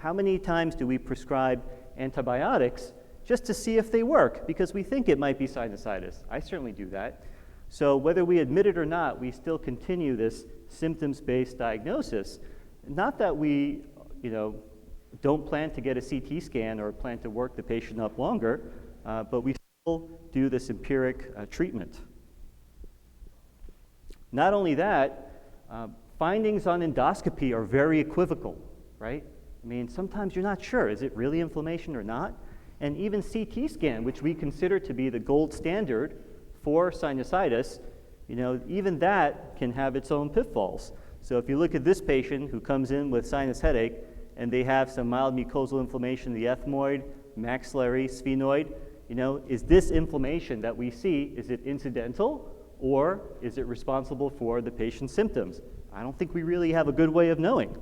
How many times do we prescribe antibiotics just to see if they work because we think it might be sinusitis? I certainly do that. So whether we admit it or not, we still continue this symptoms-based diagnosis. Not that we, don't plan to get a CT scan or plan to work the patient up longer, but we still do this empiric treatment. Not only that, findings on endoscopy are very equivocal, right? I mean, sometimes you're not sure, is it really inflammation or not? And even CT scan, which we consider to be the gold standard for sinusitis, even that can have its own pitfalls. So if you look at this patient who comes in with sinus headache and they have some mild mucosal inflammation in the ethmoid, maxillary, sphenoid, is this inflammation that we see, is it incidental or is it responsible for the patient's symptoms? I don't think we really have a good way of knowing.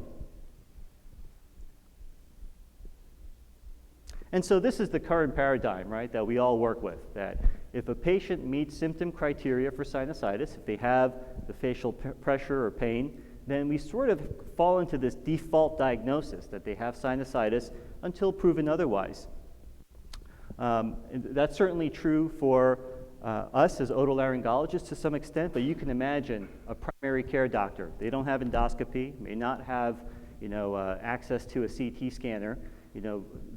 And so this is the current paradigm, right, that we all work with, that if a patient meets symptom criteria for sinusitis, if they have the facial pressure or pain, then we sort of fall into this default diagnosis that they have sinusitis until proven otherwise. And that's certainly true for us as otolaryngologists to some extent, but you can imagine a primary care doctor. They don't have endoscopy, may not have access to a CT scanner.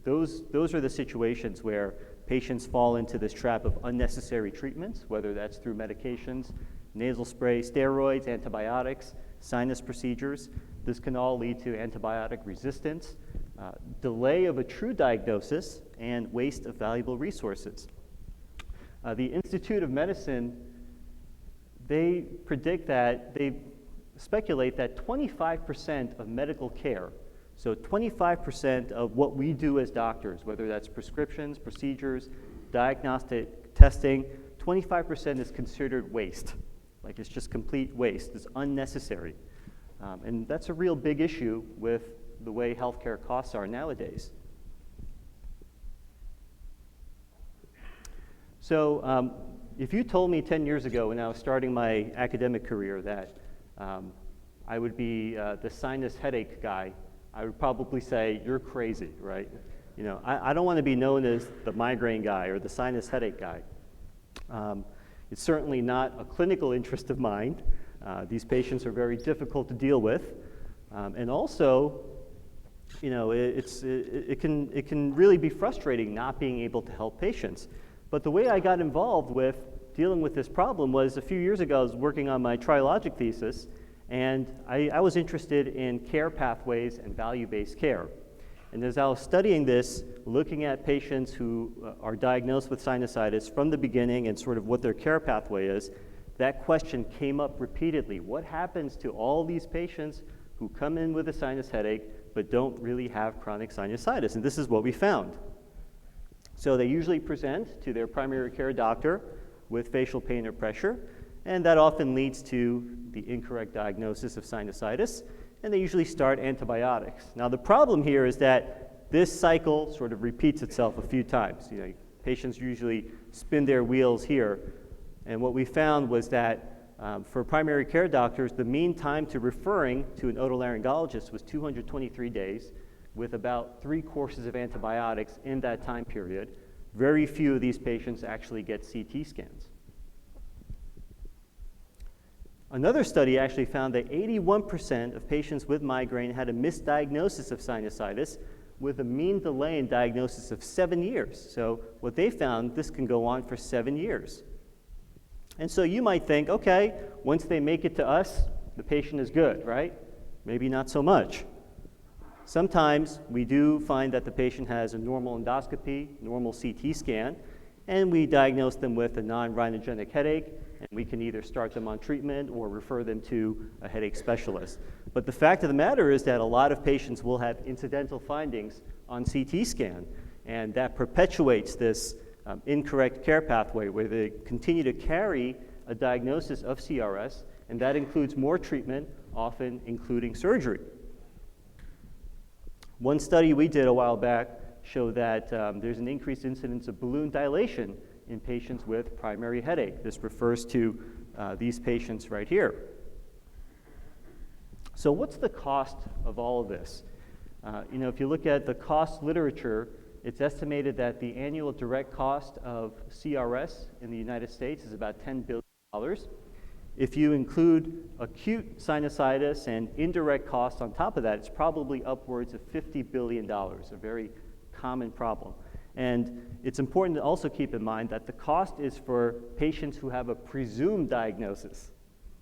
Those are the situations where patients fall into this trap of unnecessary treatments, whether that's through medications, nasal spray, steroids, antibiotics, sinus procedures. This can all lead to antibiotic resistance, delay of a true diagnosis, and waste of valuable resources. The Institute of Medicine, they speculate that 25% of medical care, so 25% of what we do as doctors, whether that's prescriptions, procedures, diagnostic testing, 25% is considered waste. Like it's just complete waste. It's unnecessary. And that's a real big issue with the way healthcare costs are nowadays. So if you told me 10 years ago when I was starting my academic career that I would be the sinus headache guy, I would probably say, you're crazy, right? I don't want to be known as the migraine guy or the sinus headache guy. It's certainly not a clinical interest of mine. These patients are very difficult to deal with. And also, it can really be frustrating not being able to help patients. But the way I got involved with dealing with this problem was a few years ago. I was working on my trilogic thesis, and I was interested in care pathways and value-based care. And as I was studying this, looking at patients who are diagnosed with sinusitis from the beginning and sort of what their care pathway is, that question came up repeatedly. What happens to all these patients who come in with a sinus headache but don't really have chronic sinusitis? And this is what we found. So they usually present to their primary care doctor with facial pain or pressure, and that often leads to the incorrect diagnosis of sinusitis, and they usually start antibiotics. Now the problem here is that this cycle sort of repeats itself a few times. Patients usually spin their wheels here, and what we found was that for primary care doctors, the mean time to referring to an otolaryngologist was 223 days, with about 3 courses of antibiotics in that time period. Very few of these patients actually get CT scans. Another study actually found that 81% of patients with migraine had a misdiagnosis of sinusitis with a mean delay in diagnosis of 7 years. So what they found, this can go on for 7 years. And so you might think, okay, once they make it to us, the patient is good, right? Maybe not so much. Sometimes we do find that the patient has a normal endoscopy, normal CT scan, and we diagnose them with a non-rhinogenic headache, and we can either start them on treatment or refer them to a headache specialist. But the fact of the matter is that a lot of patients will have incidental findings on CT scan, and that perpetuates this incorrect care pathway where they continue to carry a diagnosis of CRS, and that includes more treatment, often including surgery. One study we did a while back showed that there's an increased incidence of balloon dilation in patients with primary headache. This refers to these patients right here. So what's the cost of all of this? If you look at the cost literature, it's estimated that the annual direct cost of CRS in the United States is about $10 billion. If you include acute sinusitis and indirect costs on top of that, it's probably upwards of $50 billion, a very common problem. And it's important to also keep in mind that the cost is for patients who have a presumed diagnosis.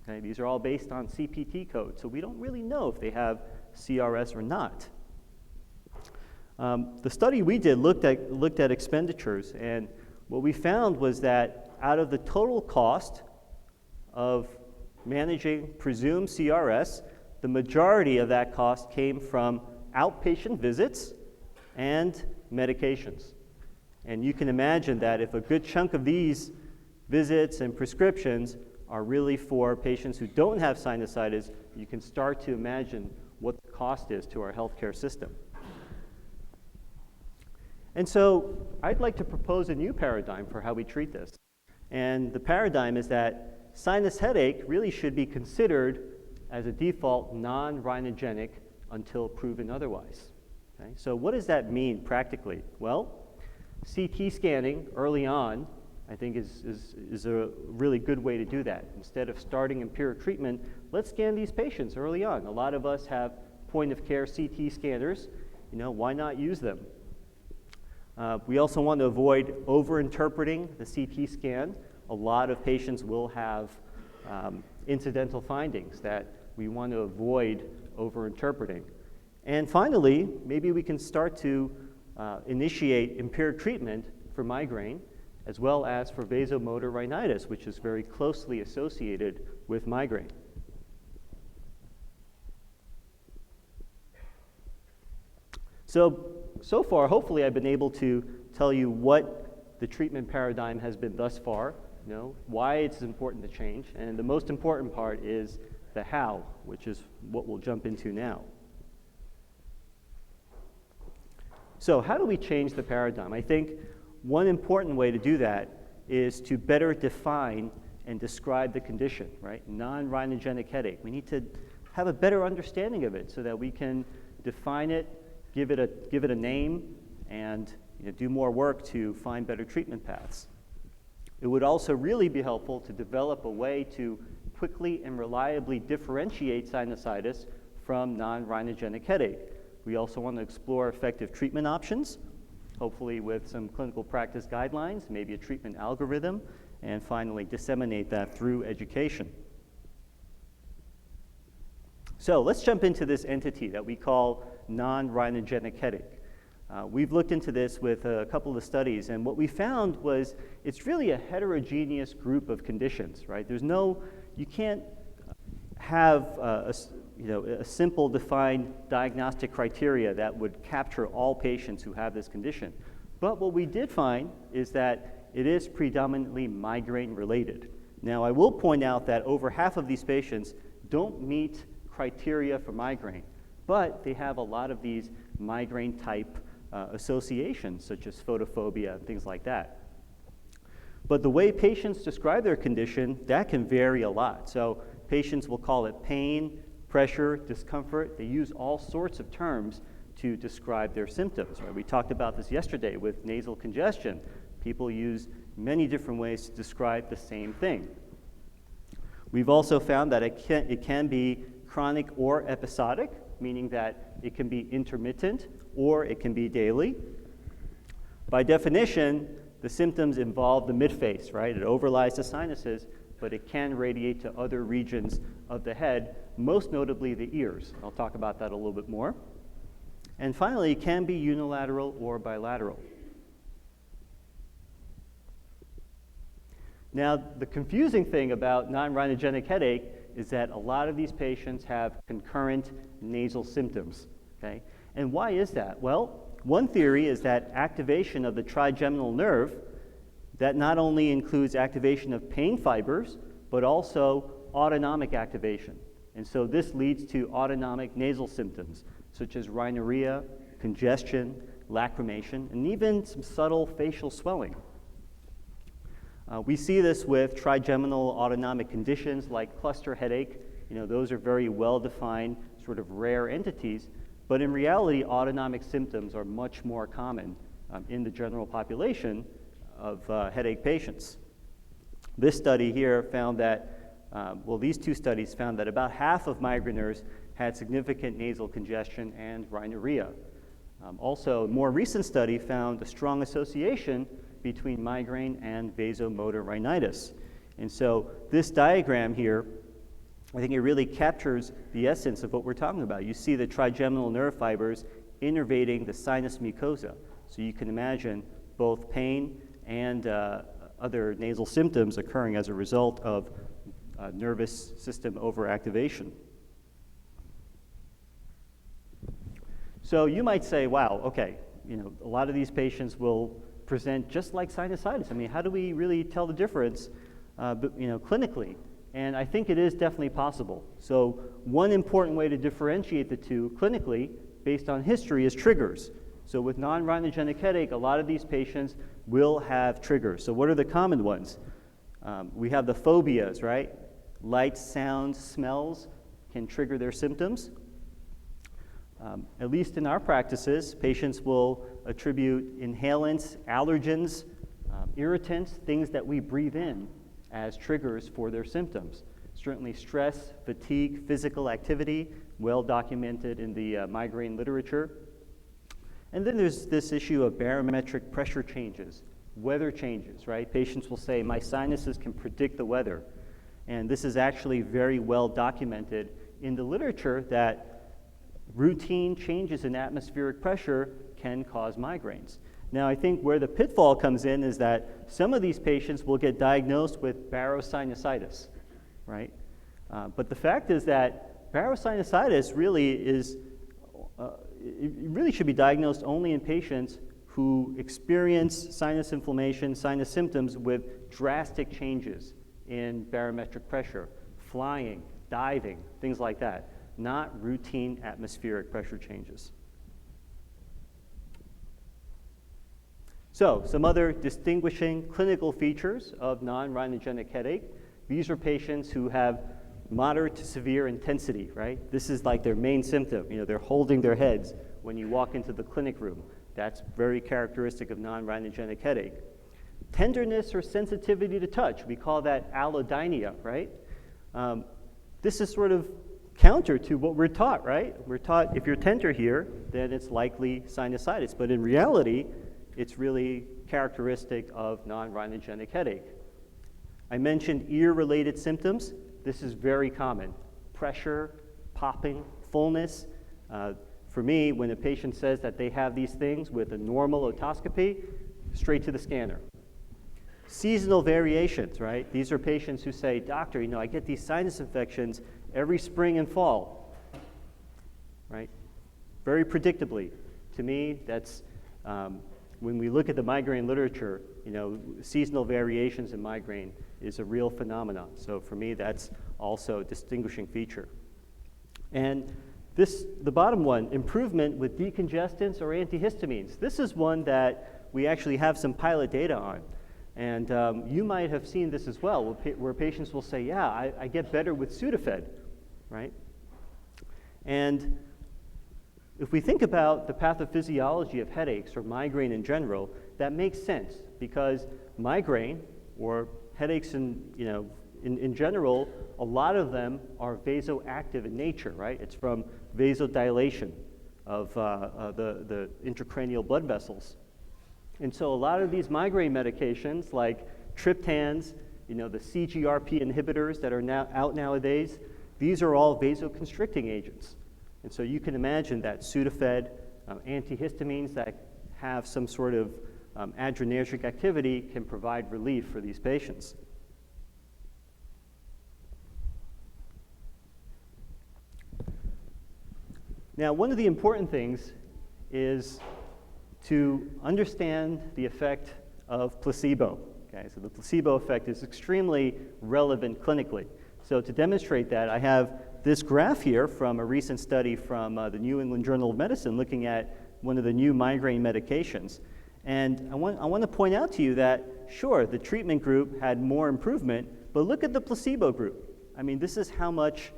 Okay? These are all based on CPT codes, so we don't really know if they have CRS or not. The study we did looked at expenditures, and what we found was that out of the total cost of managing presumed CRS, the majority of that cost came from outpatient visits and medications. And you can imagine that if a good chunk of these visits and prescriptions are really for patients who don't have sinusitis, you can start to imagine what the cost is to our healthcare system. And so I'd like to propose a new paradigm for how we treat this. And the paradigm is that sinus headache really should be considered as a default non-rhinogenic until proven otherwise. Okay? So what does that mean practically? Well, CT scanning early on, I think, is a really good way to do that. Instead of starting empiric treatment, let's scan these patients early on. A lot of us have point-of-care CT scanners. Why not use them? We also want to avoid over-interpreting the CT scan. A lot of patients will have incidental findings that we want to avoid over-interpreting. And finally, maybe we can start to initiate empiric treatment for migraine as well as for vasomotor rhinitis, which is very closely associated with migraine. So far, hopefully I've been able to tell you what the treatment paradigm has been thus far, why it's important to change, and the most important part is the how, which is what we'll jump into now. So how do we change the paradigm? I think one important way to do that is to better define and describe the condition, right? Non-rhinogenic headache. We need to have a better understanding of it so that we can define it, give it a name, and do more work to find better treatment paths. It would also really be helpful to develop a way to quickly and reliably differentiate sinusitis from non-rhinogenic headache. We also want to explore effective treatment options, hopefully with some clinical practice guidelines, maybe a treatment algorithm, and finally disseminate that through education. So let's jump into this entity that we call non-rhinogenic headache. We've looked into this with a couple of studies, and what we found was it's really a heterogeneous group of conditions, right? You can't have a simple defined diagnostic criteria that would capture all patients who have this condition. But what we did find is that it is predominantly migraine related. Now, I will point out that over half of these patients don't meet criteria for migraine, but they have a lot of these migraine type associations, such as photophobia and things like that. But the way patients describe their condition, that can vary a lot. So patients will call it pain, pressure, discomfort. They use all sorts of terms to describe their symptoms. Right? We talked about this yesterday with nasal congestion. People use many different ways to describe the same thing. We've also found that it can be chronic or episodic, meaning that it can be intermittent or it can be daily. By definition, the symptoms involve the midface, right? It overlies the sinuses, but it can radiate to other regions of the head, most notably the ears. I'll talk about that a little bit more. And finally, it can be unilateral or bilateral. Now, the confusing thing about non-rhinogenic headache is that a lot of these patients have concurrent nasal symptoms, okay? And why is that? Well, one theory is that activation of the trigeminal nerve, that not only includes activation of pain fibers, but also autonomic activation. And so this leads to autonomic nasal symptoms, such as rhinorrhea, congestion, lacrimation, and even some subtle facial swelling. We see this with trigeminal autonomic conditions like cluster headache. Those are very well-defined, sort of rare entities, but in reality, autonomic symptoms are much more common in the general population of headache patients. This study here found that, these two studies found that about half of migraineurs had significant nasal congestion and rhinorrhea. Also, a more recent study found a strong association between migraine and vasomotor rhinitis. And so this diagram here, I think it really captures the essence of what we're talking about. You see the trigeminal nerve fibers innervating the sinus mucosa. So you can imagine both pain and other nasal symptoms occurring as a result of nervous system overactivation. So you might say, wow, okay, a lot of these patients will present just like sinusitis. I mean, how do we really tell the difference, clinically? And I think it is definitely possible. So one important way to differentiate the two clinically, based on history, is triggers. So with non-rhinogenic headache, a lot of these patients will have triggers. So what are the common ones? We have the phobias, right? Lights, sounds, smells can trigger their symptoms. At least in our practices, patients will attribute inhalants, allergens, irritants, things that we breathe in as triggers for their symptoms. Certainly stress, fatigue, physical activity, well documented in the migraine literature. And then there's this issue of barometric pressure changes, weather changes, right? Patients will say, my sinuses can predict the weather. And this is actually very well documented in the literature that routine changes in atmospheric pressure can cause migraines. Now, I think where the pitfall comes in is that some of these patients will get diagnosed with barosinusitis, right? But the fact is that barosinusitis really is, it really should be diagnosed only in patients who experience sinus inflammation, sinus symptoms with drastic changes in barometric pressure, flying, diving, things like that, not routine atmospheric pressure changes. So, some other distinguishing clinical features of non-rhinogenic headache. These are patients who have moderate to severe intensity, right? This is like their main symptom. They're holding their heads when you walk into the clinic room. That's very characteristic of non-rhinogenic headache. Tenderness or sensitivity to touch, we call that allodynia, right? This is sort of counter to what we're taught, right? We're taught if you're tender here, then it's likely sinusitis. But in reality, it's really characteristic of non-rhinogenic headache. I mentioned ear-related symptoms. This is very common. Pressure, popping, fullness. For me, when a patient says that they have these things with a normal otoscopy, straight to the scanner. Seasonal variations, right? These are patients who say, doctor, I get these sinus infections every spring and fall, right? Very predictably. To me, that's, when we look at the migraine literature, seasonal variations in migraine is a real phenomenon. So for me, that's also a distinguishing feature. And the bottom one, improvement with decongestants or antihistamines. This is one that we actually have some pilot data on. And you might have seen this as well, where patients will say, yeah, I get better with Sudafed, right? And if we think about the pathophysiology of headaches or migraine in general, that makes sense because migraine or headaches in general, a lot of them are vasoactive in nature, right? It's from vasodilation of the intracranial blood vessels. And so a lot of these migraine medications like triptans, the CGRP inhibitors that are now out nowadays, these are all vasoconstricting agents. And so you can imagine that Sudafed, antihistamines that have some sort of adrenergic activity can provide relief for these patients. Now, one of the important things is to understand the effect of placebo. Okay, so the placebo effect is extremely relevant clinically. So to demonstrate that, I have this graph here from a recent study from the New England Journal of Medicine looking at one of the new migraine medications. And I want to point out to you that, sure, the treatment group had more improvement, but look at the placebo group. I mean, this is how much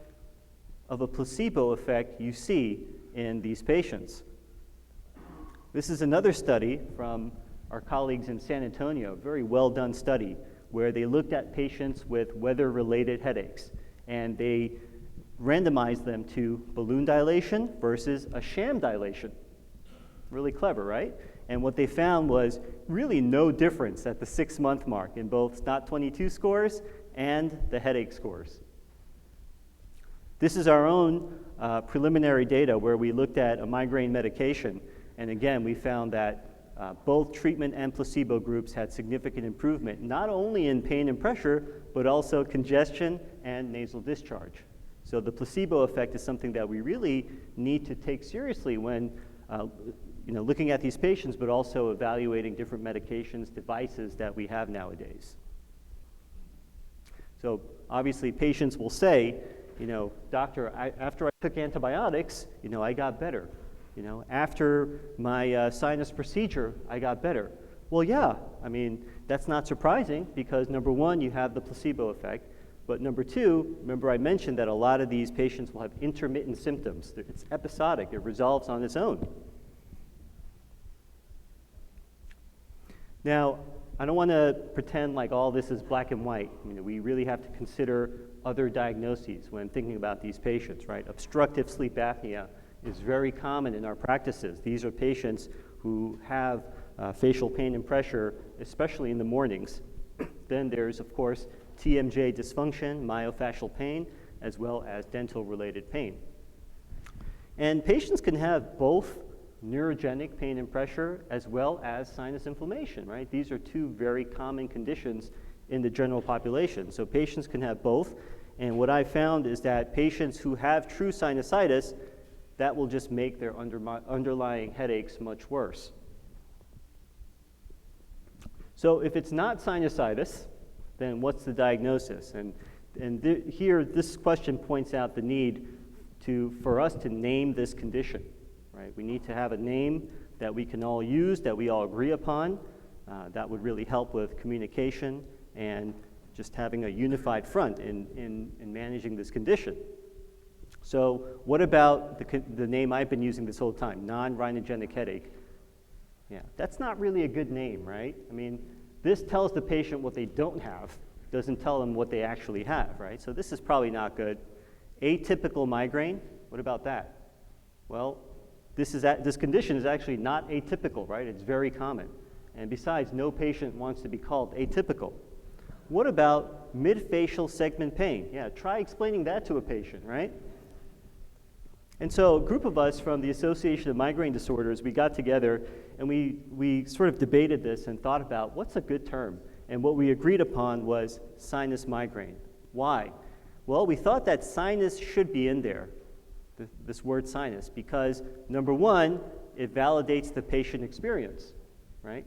of a placebo effect you see in these patients. This is another study from our colleagues in San Antonio, a very well done study, where they looked at patients with weather-related headaches, and they randomized them to balloon dilation versus a sham dilation. Really clever, right? And what they found was really no difference at the 6-month mark in both SNOT-22 scores and the headache scores. This is our own preliminary data where we looked at a migraine medication, and again, we found that Both treatment and placebo groups had significant improvement, not only in pain and pressure, but also congestion and nasal discharge. So the placebo effect is something that we really need to take seriously when looking at these patients, but also evaluating different medications, devices that we have nowadays. So obviously patients will say, doctor, after I took antibiotics, I got better. After my sinus procedure, I got better. Well, yeah, that's not surprising because number one, you have the placebo effect. But number two, remember I mentioned that a lot of these patients will have intermittent symptoms. It's episodic, it resolves on its own. Now, I don't want to pretend like all this is black and white. We really have to consider other diagnoses when thinking about these patients, right? Obstructive sleep apnea is very common in our practices. These are patients who have facial pain and pressure, especially in the mornings. Then there's, of course, TMJ dysfunction, myofascial pain, as well as dental-related pain. And patients can have both neurogenic pain and pressure as well as sinus inflammation, right? These are two very common conditions in the general population. So patients can have both. And what I found is that patients who have true sinusitis, that will just make their underlying headaches much worse. So if it's not sinusitis, then what's the diagnosis? Here, this question points out the need for us to name this condition, right? We need to have a name that we can all use, that we all agree upon. That would really help with communication and just having a unified front in managing this condition. So what about the name I've been using this whole time, non-rhinogenic headache? Yeah, that's not really a good name, right? This tells the patient what they don't have, doesn't tell them what they actually have, right? So this is probably not good. Atypical migraine, what about that? Well, this condition is actually not atypical, right? It's very common. And besides, no patient wants to be called atypical. What about midfacial segment pain? Yeah, try explaining that to a patient, right? And so a group of us from the Association of Migraine Disorders, we got together and we sort of debated this and thought about what's a good term. And what we agreed upon was sinus migraine. Why? Well, we thought that sinus should be in there, this word sinus, because number one, it validates the patient experience, right?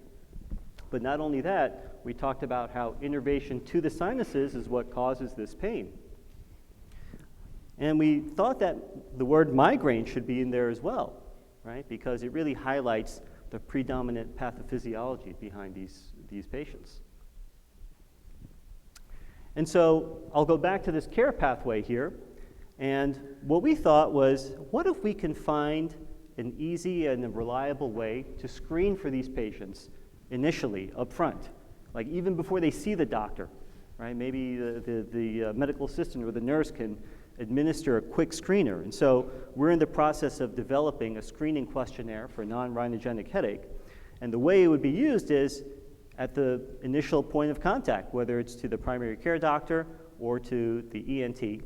But not only that, we talked about how innervation to the sinuses is what causes this pain. And we thought that the word migraine should be in there as well, right? Because it really highlights the predominant pathophysiology behind these patients. And so I'll go back to this care pathway here. And what we thought was, what if we can find an easy and a reliable way to screen for these patients initially, up front, like even before they see the doctor, right? Maybe the medical assistant or the nurse can administer a quick screener. And so we're in the process of developing a screening questionnaire for non-rhinogenic headache. And the way it would be used is at the initial point of contact, whether it's to the primary care doctor or to the ENT.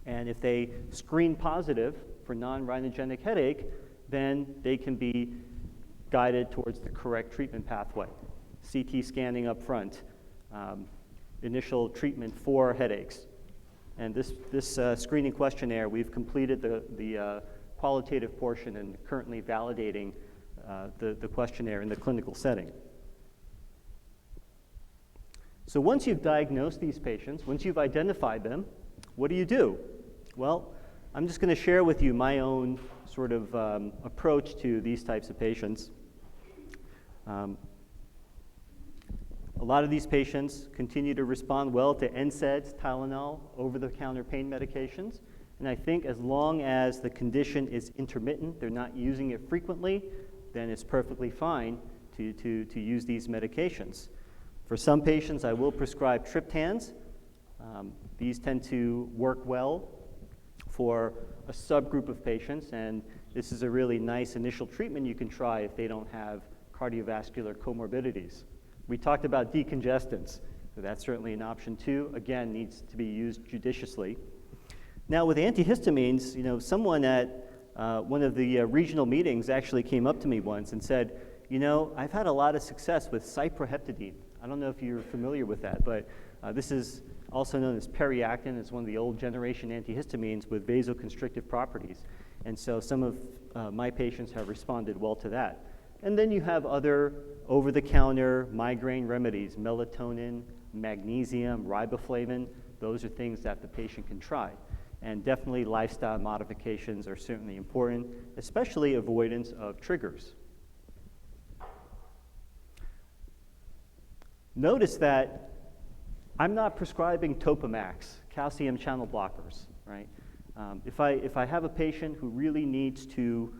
And if they screen positive for non-rhinogenic headache, then they can be guided towards the correct treatment pathway. CT scanning up front, initial treatment for headaches. And this screening questionnaire, we've completed the qualitative portion and currently validating the questionnaire in the clinical setting. So once you've diagnosed these patients, once you've identified them, what do? Well, I'm just going to share with you my own sort of approach to these types of patients. A lot of these patients continue to respond well to NSAIDs, Tylenol, over-the-counter pain medications. And I think as long as the condition is intermittent, they're not using it frequently, then it's perfectly fine to use these medications. For some patients, I will prescribe triptans. These tend to work well for a subgroup of patients, and this is a really nice initial treatment you can try if they don't have cardiovascular comorbidities. We talked about decongestants, so that's certainly an option too. Again, needs to be used judiciously. Now with antihistamines, someone at one of the regional meetings actually came up to me once and said, you know, I've had a lot of success with cyproheptadine. I don't know if you're familiar with that, but this is also known as periactin. It's one of the old generation antihistamines with vasoconstrictive properties. And so some of my patients have responded well to that. And then you have other over-the-counter migraine remedies, melatonin, magnesium, riboflavin. Those are things that the patient can try. And definitely lifestyle modifications are certainly important, especially avoidance of triggers. Notice that I'm not prescribing Topamax, calcium channel blockers, right? If I have a patient who really needs to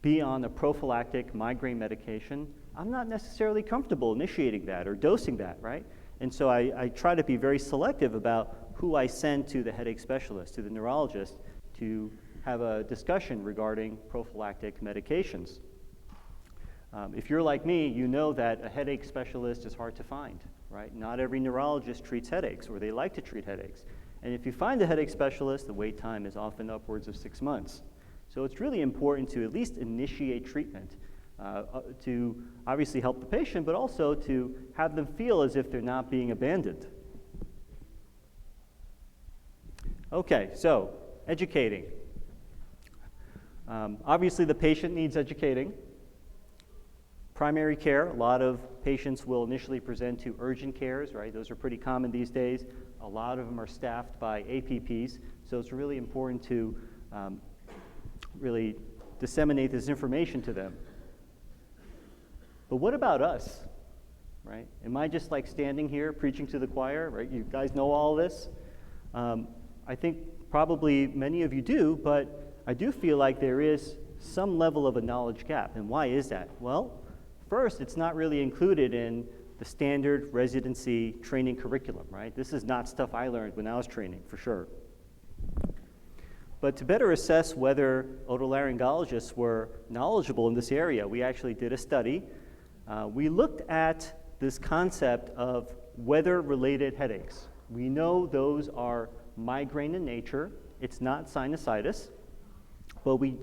be on a prophylactic migraine medication, I'm not necessarily comfortable initiating that or dosing that, right? And so I try to be very selective about who I send to the headache specialist, to the neurologist, to have a discussion regarding prophylactic medications. If you're like me, you know that a headache specialist is hard to find, right? Not every neurologist treats headaches, or they like to treat headaches. And if you find a headache specialist, the wait time is often upwards of 6 months. So it's really important to at least initiate treatment to obviously help the patient, but also to have them feel as if they're not being abandoned. Okay, so educating. Obviously, the patient needs educating. Primary care, a lot of patients will initially present to urgent cares, right? Those are pretty common these days. A lot of them are staffed by APPs, so it's really important to really disseminate this information to them. But what about us, right? Am I just like standing here preaching to the choir, right? You guys know all this? I think probably many of you do, but I do feel like there is some level of a knowledge gap. And why is that? Well, first, it's not really included in the standard residency training curriculum, right? This is not stuff I learned when I was training, for sure. But to better assess whether otolaryngologists were knowledgeable in this area, we actually did a study. We looked at this concept of weather-related headaches. We know those are migraine in nature. It's not sinusitis. But we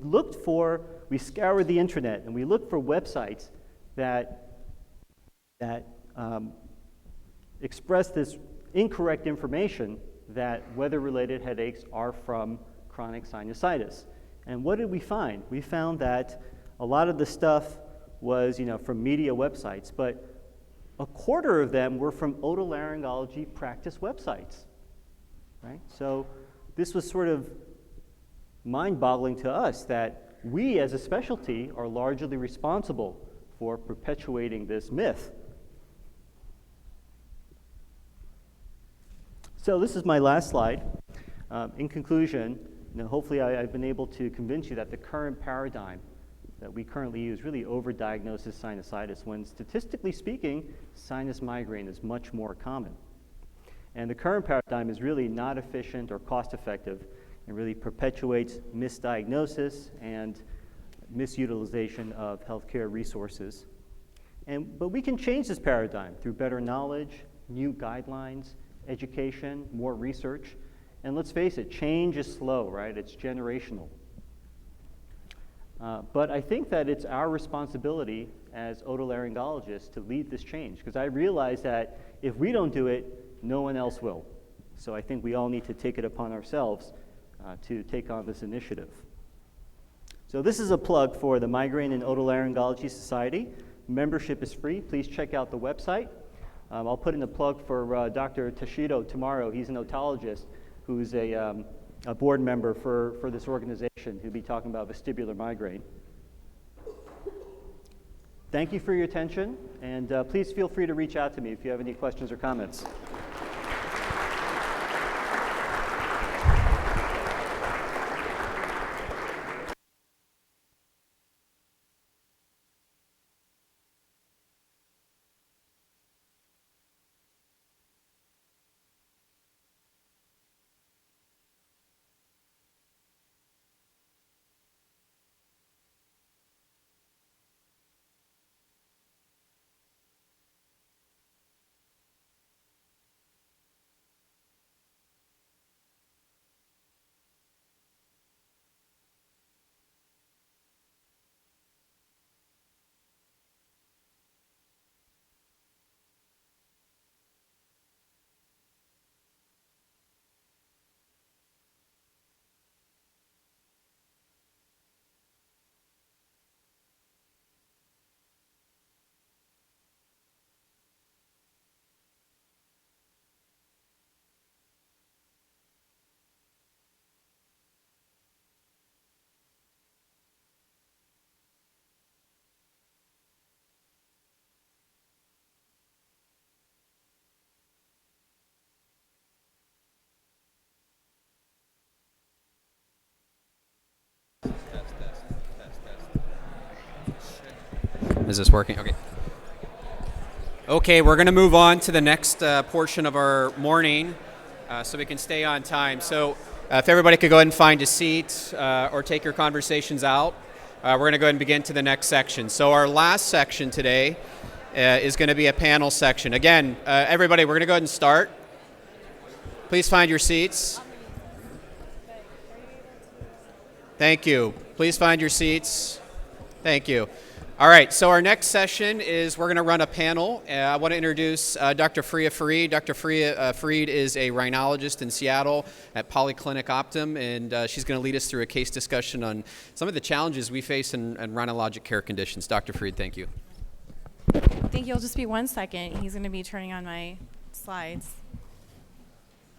scoured the internet, and we looked for websites that express this incorrect information that weather-related headaches are from chronic sinusitis. And what did we find? We found that a lot of the stuff was, from media websites, but a quarter of them were from otolaryngology practice websites, right? So this was sort of mind-boggling to us that we as a specialty are largely responsible for perpetuating this myth. So this is my last slide. In conclusion, hopefully I've been able to convince you that the current paradigm that we currently use really overdiagnoses sinusitis when statistically speaking, sinus migraine is much more common. And the current paradigm is really not efficient or cost effective and really perpetuates misdiagnosis and misutilization of healthcare resources. But we can change this paradigm through better knowledge, new guidelines, education, more research. And let's face it, change is slow, right? It's generational. But I think that it's our responsibility as otolaryngologists to lead this change, because I realize that if we don't do it, no one else will. So I think we all need to take it upon ourselves to take on this initiative. So this is a plug for the Migraine and Otolaryngology Society. Membership is free. Please check out the website. I'll put in a plug for Dr. Tashido tomorrow. He's an otologist who's a board member for this organization who'll be talking about vestibular migraine. Thank you for your attention, and please feel free to reach out to me if you have any questions or comments. Is this working? Okay. Okay, we're going to move on to the next portion of our morning so we can stay on time. So if everybody could go ahead and find a seat or take your conversations out, we're going to go ahead and begin to the next section. So our last section today is going to be a panel section. Again, everybody, we're going to go ahead and start. Please find your seats. Thank you. Please find your seats. Thank you. All right, so our next session is we're going to run a panel. I want to introduce Dr. Faria Farid. Dr. Farid is a rhinologist in Seattle at Polyclinic Optum, and she's going to lead us through a case discussion on some of the challenges we face in rhinologic care conditions. Dr. Farid, thank you. Thank you. It'll just be 1 second. He's going to be turning on my slides.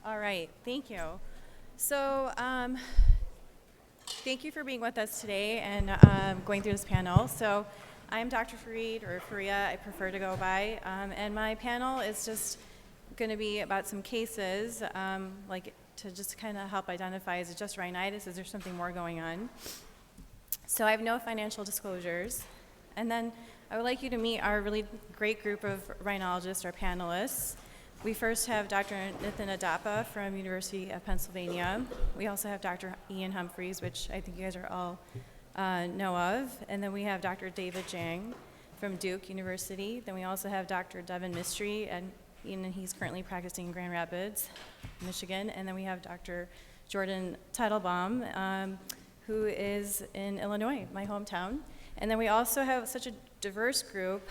All right, thank you. So, thank you for being with us today and going through this panel. So, I'm Dr. Farid, or Faria, I prefer to go by, and my panel is just going to be about some cases, like to just kind of help identify, is it just rhinitis, is there something more going on? So I have no financial disclosures. And then I would like you to meet our really great group of rhinologists, our panelists. We first have Dr. Nithin Adapa from University of Pennsylvania. We also have Dr. Ian Humphreys, which I think you guys are all know of. And then we have Dr. David Jang from Duke University. Then we also have Dr. Devin Mistry, and he's currently practicing in Grand Rapids, Michigan. And then we have Dr. Jordan Teitelbaum, who is in Illinois, my hometown. And then we also have such a diverse group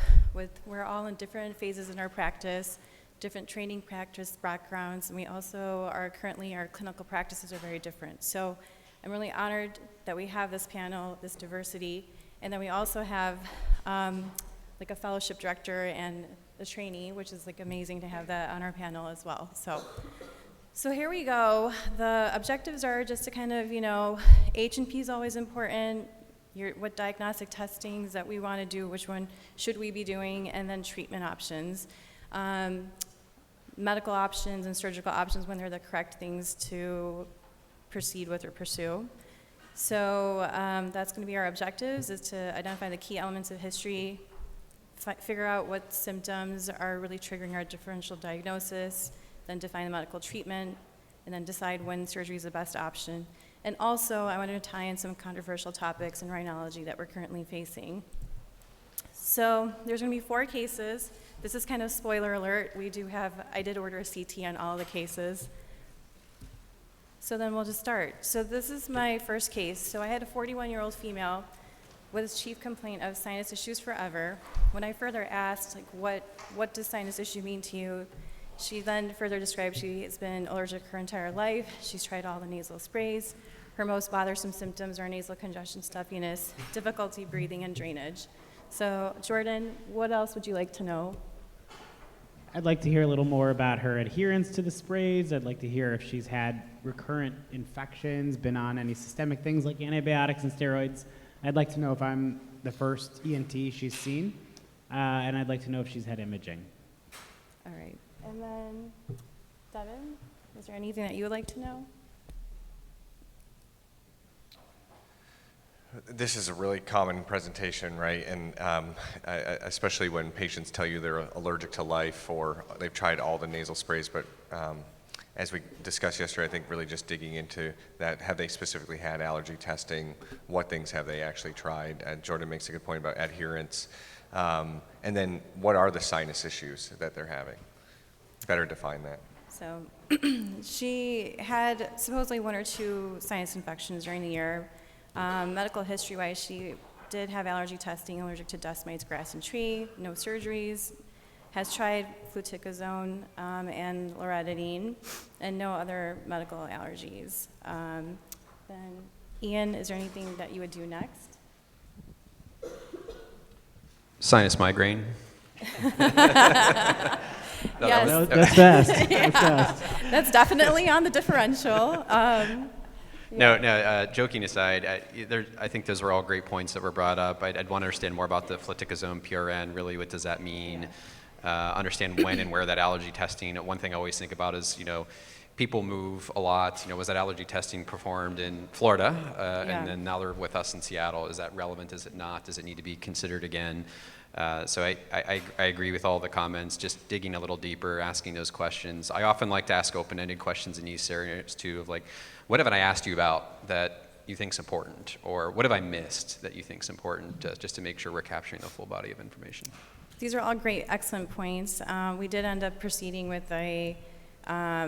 we're all in different phases in our practice, different training practice backgrounds, and we also are currently, our clinical practices are very different. So I'm really honored that we have this panel, this diversity, and then we also have like a fellowship director and a trainee, which is like amazing to have that on our panel as well. So here we go. The objectives are just to kind of, H&P is always important, what diagnostic testings that we want to do, which one should we be doing, and then treatment options. Medical options and surgical options when they're the correct things to proceed with or pursue. So that's going to be our objectives, is to identify the key elements of history, figure out what symptoms are really triggering our differential diagnosis, then define the medical treatment, and then decide when surgery is the best option. And also, I wanted to tie in some controversial topics in rhinology that we're currently facing. So there's going to be 4 cases. This is kind of spoiler alert. I did order a CT on all of the cases. So then we'll just start. So this is my first case. So I had a 41-year-old female with a chief complaint of sinus issues forever. When I further asked, what does sinus issue mean to you? She then further described she has been allergic her entire life. She's tried all the nasal sprays. Her most bothersome symptoms are nasal congestion, stuffiness, difficulty breathing, and drainage. So, Jordan, what else would you like to know? I'd like to hear a little more about her adherence to the sprays. I'd like to hear if she's had recurrent infections, been on any systemic things like antibiotics and steroids. I'd like to know if I'm the first ENT she's seen, and I'd like to know if she's had imaging. All right. And then, Devin, is there anything that you would like to know? This is a really common presentation, right? And especially when patients tell you they're allergic to life or they've tried all the nasal sprays, but as we discussed yesterday, I think really just digging into that, have they specifically had allergy testing? What things have they actually tried? Jordan makes a good point about adherence. And then what are the sinus issues that they're having? Better define that. So she had supposedly 1 or 2 sinus infections during the year. Medical history-wise, she did have allergy testing, allergic to dust mites, grass, and tree, no surgeries, has tried fluticasone and loratadine, and no other medical allergies. Then, Ian, is there anything that you would do next? Sinus migraine. No, Yes. That's fast. Yeah, That's fast. that's definitely on the differential. No, joking aside, I think those were all great points that were brought up. I'd want to understand more about the fluticasone PRN, really what does that mean, understand when and where that allergy testing. One thing I always think about is, people move a lot. Was that allergy testing performed in Florida? Yeah. And then now they're with us in Seattle. Is that relevant? Is it not? Does it need to be considered again? So I agree with all the comments, just digging a little deeper, asking those questions. I often like to ask open-ended questions in these scenarios too, of like, what haven't I asked you about that you think's important? Or what have I missed that you think's important, just to make sure we're capturing the full body of information? These are all great, excellent points. We did end up proceeding with a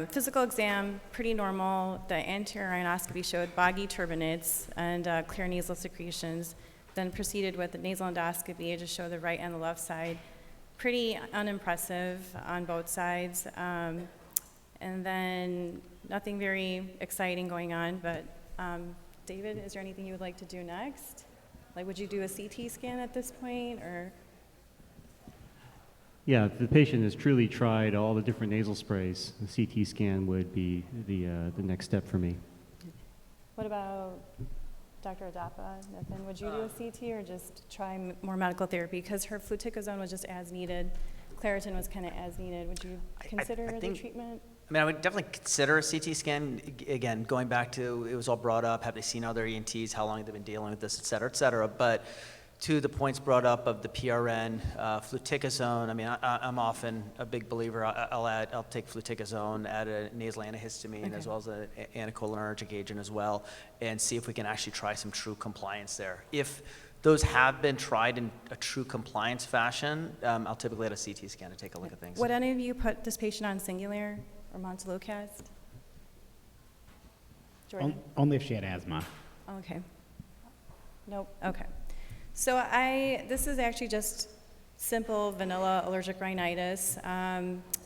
physical exam, pretty normal. The anterior rhinoscopy showed boggy turbinates and clear nasal secretions. Then proceeded with the nasal endoscopy to show the right and the left side. Pretty unimpressive on both sides. And then nothing very exciting going on, but David, is there anything you would like to do next? Like, would you do a CT scan at this point, or? Yeah, if the patient has truly tried all the different nasal sprays, the CT scan would be the next step for me. What about Dr. Adapa? Nathan, would you do a CT or just try more medical therapy? Because her fluticasone was just as needed. Claritin was kind of as needed. Would you consider the treatment? I mean, I would definitely consider a CT scan. Again, going back to, it was all brought up, have they seen other ENTs, how long have they been dealing with this, et cetera, et cetera. But to the points brought up of the PRN, fluticasone, I mean, I'm often a big believer. I'll take fluticasone, add a nasal antihistamine, as well as an anticholinergic agent as well, and see if we can actually try some true compliance there. If those have been tried in a true compliance fashion, I'll typically add a CT scan to take a look at things. Would any of you put this patient on Singulair or Montelukast? Jordan? Only if she had asthma. Okay. Nope. Okay. So this is actually just simple vanilla allergic rhinitis.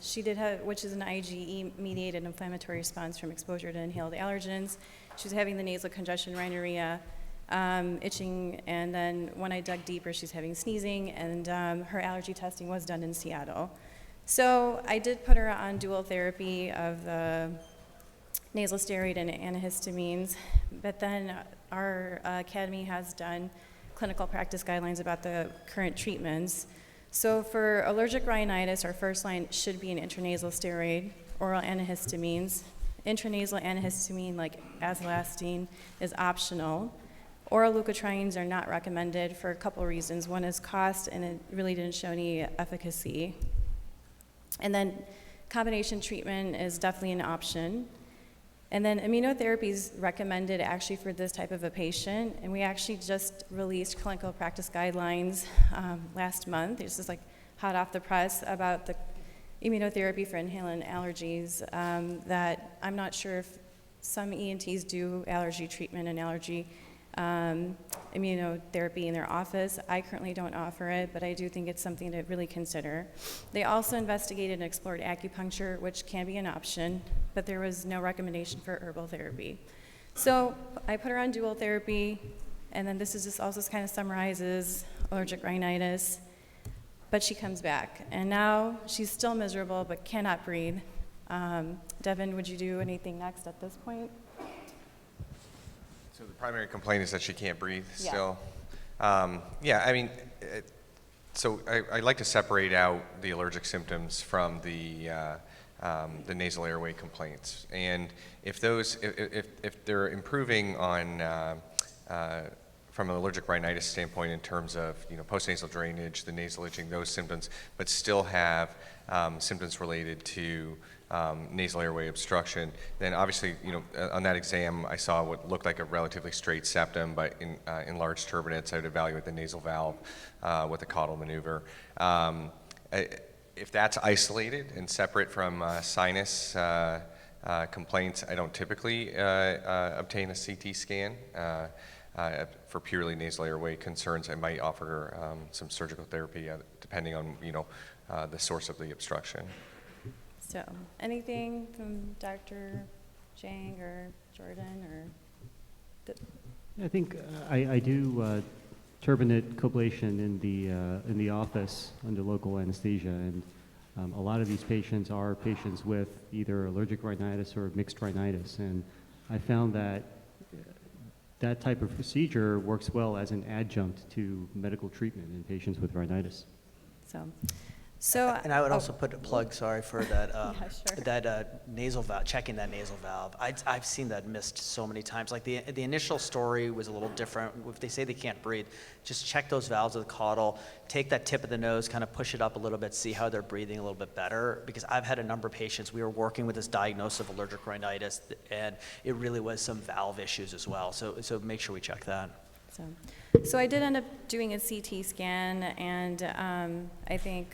She did have, which is an IgE-mediated inflammatory response from exposure to inhaled allergens. She was having the nasal congestion, rhinorrhea, itching, and then when I dug deeper, she's having sneezing, and her allergy testing was done in Seattle. So I did put her on dual therapy of the nasal steroid and antihistamines, but then our academy has done clinical practice guidelines about the current treatments. So for allergic rhinitis, our first line should be an intranasal steroid, oral antihistamines. Intranasal antihistamine like azolastine is optional. Oral leukotrienes are not recommended for a couple reasons. One is cost, and it really didn't show any efficacy. And then combination treatment is definitely an option. And then immunotherapy is recommended actually for this type of a patient. And we actually just released clinical practice guidelines last month. This is like hot off the press about the immunotherapy for inhalant allergies that I'm not sure if some ENTs do allergy treatment and allergy immunotherapy in their office. I currently don't offer it, but I do think it's something to really consider. They also investigated and explored acupuncture, which can be an option, but there was no recommendation for herbal therapy. So I put her on dual therapy, and then this is just also kind of summarizes allergic rhinitis, but she comes back. And now she's still miserable, but cannot breathe. Devin, would you do anything next at this point? So the primary complaint is that she can't breathe Yeah. still. Yeah, I mean, so I like to separate out the allergic symptoms from the nasal airway complaints, and if they're improving on from an allergic rhinitis standpoint in terms of postnasal drainage, the nasal itching, those symptoms, but still have symptoms related to nasal airway obstruction, then obviously, on that exam, I saw what looked like a relatively straight septum, but in enlarged turbinates, I would evaluate the nasal valve with a caudal maneuver. If that's isolated and separate from sinus complaints, I don't typically obtain a CT scan. For purely nasal airway concerns, I might offer some surgical therapy depending on the source of the obstruction. So anything from Dr. Jang or Jordan or? I think I do turbinate coblation in the office under local anesthesia, and a lot of these patients are patients with either allergic rhinitis or mixed rhinitis, and I found that that type of procedure works well as an adjunct to medical treatment in patients with rhinitis. So So, And I would also put a plug, sorry, for that, Yeah, sure. that nasal valve, checking that nasal valve. I've seen that missed so many times. Like the initial story was a little different. If they say they can't breathe, just check those valves with a caudal, take that tip of the nose, kind of push it up a little bit, see how they're breathing a little bit better. Because I've had a number of patients, we were working with this diagnosis of allergic rhinitis, and it really was some valve issues as well. So make sure we check that. So I did end up doing a CT scan, and I think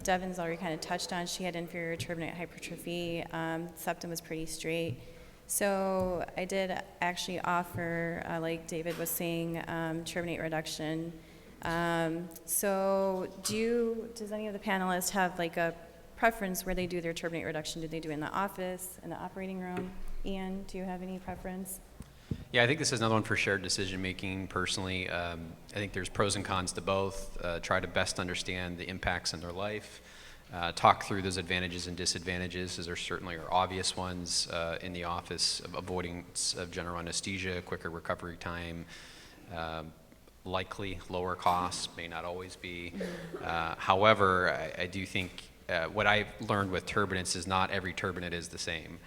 Devin's already kind of touched on, she had inferior turbinate hypertrophy. Septum was pretty straight. So I did actually offer, like David was saying, turbinate reduction. So does any of the panelists have like a preference where they do their turbinate reduction? Do they do it in the office, in the operating room? Ian, do you have any preference? Yeah, I think this is another one for shared decision-making personally. I think there's pros and cons to both. Try to best understand the impacts in their life. Talk through those advantages and disadvantages, as there certainly are obvious ones in the office, of avoidance of general anesthesia, quicker recovery time, likely lower costs, may not always be. However, I do think what I've learned with turbinates is not every turbinate is the same.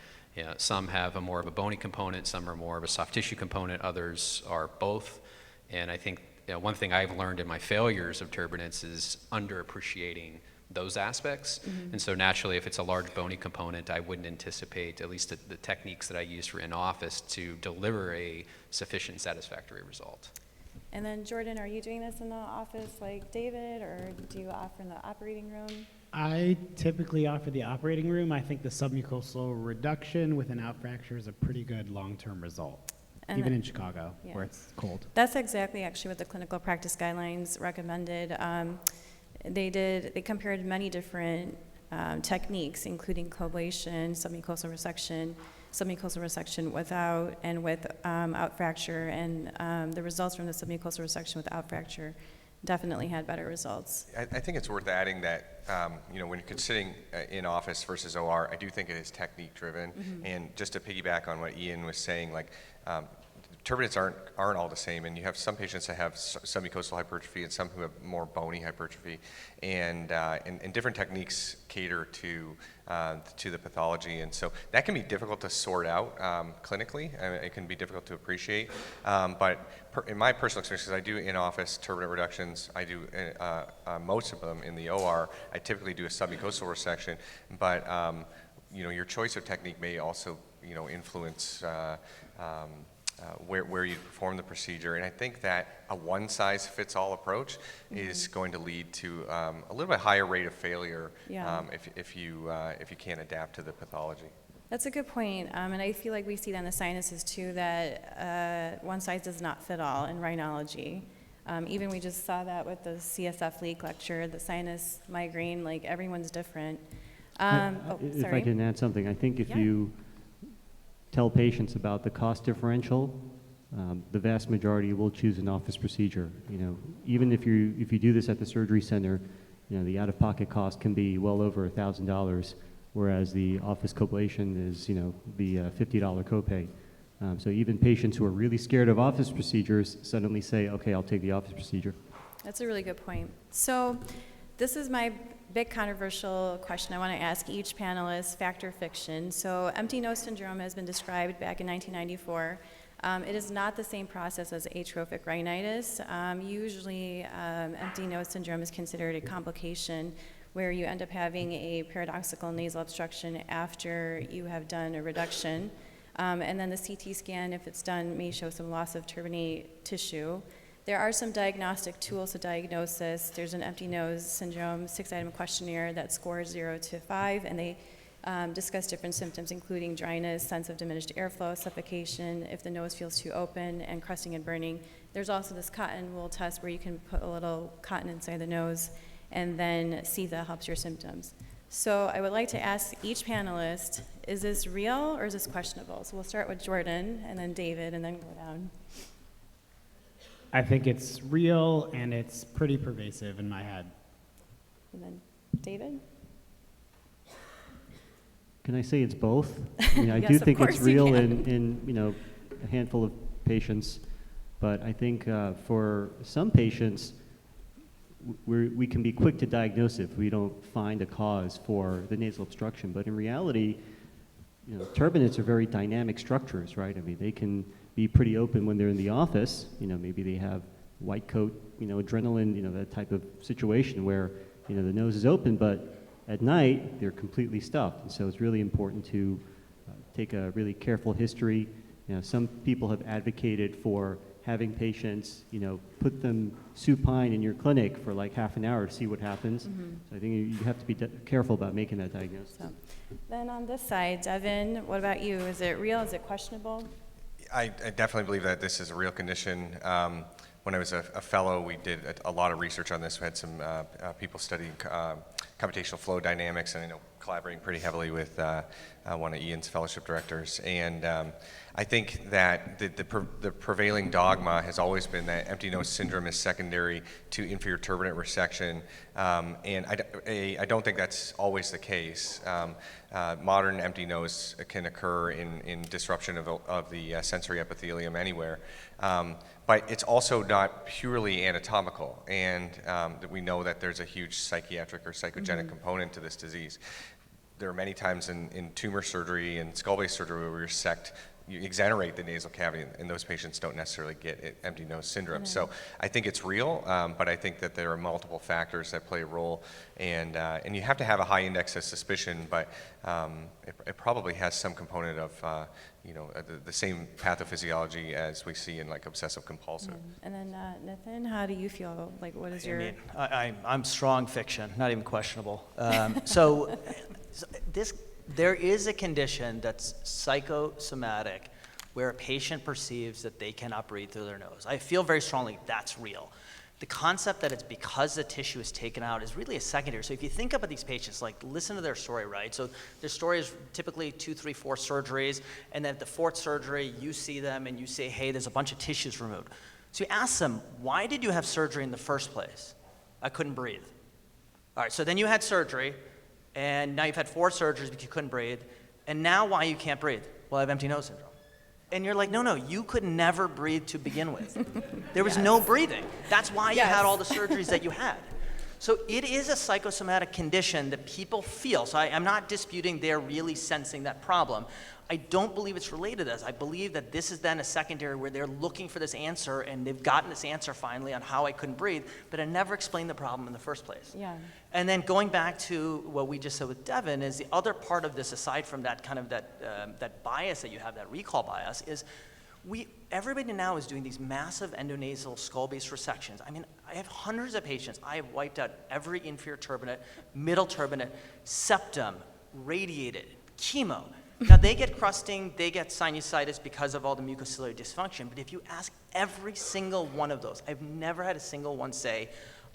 Some have more of a bony component, some are more of a soft tissue component, others are both. And I think one thing I've learned in my failures of turbinates is underappreciating those aspects. And so naturally, if it's a large bony component, I wouldn't anticipate, at least the techniques that I use for in-office, to deliver a sufficient satisfactory result. And then Jordan, are you doing this in the office like David, or do you offer in the operating room? I typically offer the operating room. I think the submucosal reduction with an out fracture is a pretty good long-term result, And even the- in Chicago, Yeah. where it's cold. That's exactly actually what the clinical practice guidelines recommended. They compared many different techniques, including coblation, submucosal resection without and with out fracture, and the results from the submucosal resection without fracture definitely had better results. I think it's worth adding that, when you're considering in office versus OR, I do think it is technique driven. And just to piggyback on what Ian was saying, like turbinates aren't all the same, and you have some patients that have submucosal hypertrophy and some who have more bony hypertrophy, and different techniques cater to the pathology, and so that can be difficult to sort out clinically. It can be difficult to appreciate, but in my personal experience, because I do in-office turbinate reductions, I do most of them in the OR. I typically do a submucosal resection, but your choice of technique may also influence where you perform the procedure. And I think that a one-size-fits-all approach is going to lead to a little bit higher rate of failure if you can't adapt to the pathology. That's a good point, and I feel like we see that in the sinuses too, that one size does not fit all in rhinology. Even we just saw that with the CSF leak lecture, the sinus migraine, like everyone's different. If I can add something, I think if you tell patients about the cost differential, the vast majority will choose an office procedure. Even if you do this at the surgery center, the out-of-pocket cost can be well over $1,000, whereas the office coblation is the $50 copay. So even patients who are really scared of office procedures suddenly say, okay, I'll take the office procedure. That's a really good point. So this is my big controversial question I want to ask each panelist, fact or fiction. So empty nose syndrome has been described back in 1994. It is not the same process as atrophic rhinitis. Usually empty nose syndrome is considered a complication where you end up having a paradoxical nasal obstruction after you have done a reduction. And then the CT scan, if it's done, may show some loss of turbinate tissue. There are some diagnostic tools to diagnose this. There's an empty nose syndrome 6-item questionnaire that scores 0 to 5, and they discuss different symptoms, including dryness, sense of diminished airflow, suffocation, if the nose feels too open, and crusting and burning. There's also this cotton wool test where you can put a little cotton inside the nose and then see if that helps your symptoms. So I would like to ask each panelist, is this real or is this questionable? So we'll start with Jordan, and then David, and then go down. I think it's real and it's pretty pervasive in my head. And then David? Can I say it's both? I mean, I Yes, do of think it's course you real can. in a handful of patients, but I think for some patients, we can be quick to diagnose if we don't find a cause for the nasal obstruction. But in reality, turbinates are very dynamic structures, right? I mean, they can be pretty open when they're in the office. Maybe they have white coat, adrenaline, that type of situation where, the nose is open, but at night they're completely stuffed. And so it's really important to take a really careful history. Some people have advocated for having patients, put them supine in your clinic for like half an hour to see what happens. So I think you have to be careful about making that diagnosis. So, then on this side, Devin, what about you? Is it real? Is it questionable? I definitely believe that this is a real condition. When I was a fellow, we did a lot of research on this. We had some people studying computational flow dynamics, and collaborating pretty heavily with one of Ian's fellowship directors. And I think that the prevailing dogma has always been that empty nose syndrome is secondary to inferior turbinate resection, and I don't think that's always the case. Modern empty nose can occur in disruption of the sensory epithelium anywhere. But it's also not purely anatomical, and we know that there's a huge psychiatric or psychogenic component to this disease. There are many times in tumor surgery and skull-base surgery where you exonerate the nasal cavity, and those patients don't necessarily get empty nose syndrome. So I think it's real, but I think that there are multiple factors that play a role, and you have to have a high index of suspicion, but it probably has some component of the same pathophysiology as we see in like obsessive compulsive. And then Nathan, how do you feel? Like, what is your? I'm strong fiction, not even questionable. There is a condition that's psychosomatic where a patient perceives that they cannot breathe through their nose. I feel very strongly that's real. The concept that it's because the tissue is taken out is really a secondary. So if you think about these patients, like listen to their story, right? So their story is typically 2, 3, 4 surgeries, and then at the 4th surgery, you see them and you say, hey, there's a bunch of tissues removed. So you ask them, why did you have surgery in the first place? I couldn't breathe. All right, so then you had surgery, and now you've had 4 surgeries because you couldn't breathe, and now why you can't breathe? Well, I have empty nose syndrome. And you're like, no, you could never breathe to begin with. There was no breathing. That's why you had all the surgeries that you had. So it is a psychosomatic condition that people feel. So I'm not disputing they're really sensing that problem. I don't believe it's related to this. I believe that this is then a secondary where they're looking for this answer, and they've gotten this answer finally on how I couldn't breathe, but I never explained the problem in the first place. Yeah. And then going back to what we just said with Devin is the other part of this, aside from that kind of that bias that you have, that recall bias, is everybody now is doing these massive endonasal skull-base resections. I mean, I have hundreds of patients. I have wiped out every inferior turbinate, middle turbinate, septum, radiated, chemo. Now, they get crusting, they get sinusitis because of all the mucociliary dysfunction, but if you ask every single one of those, I've never had a single one say,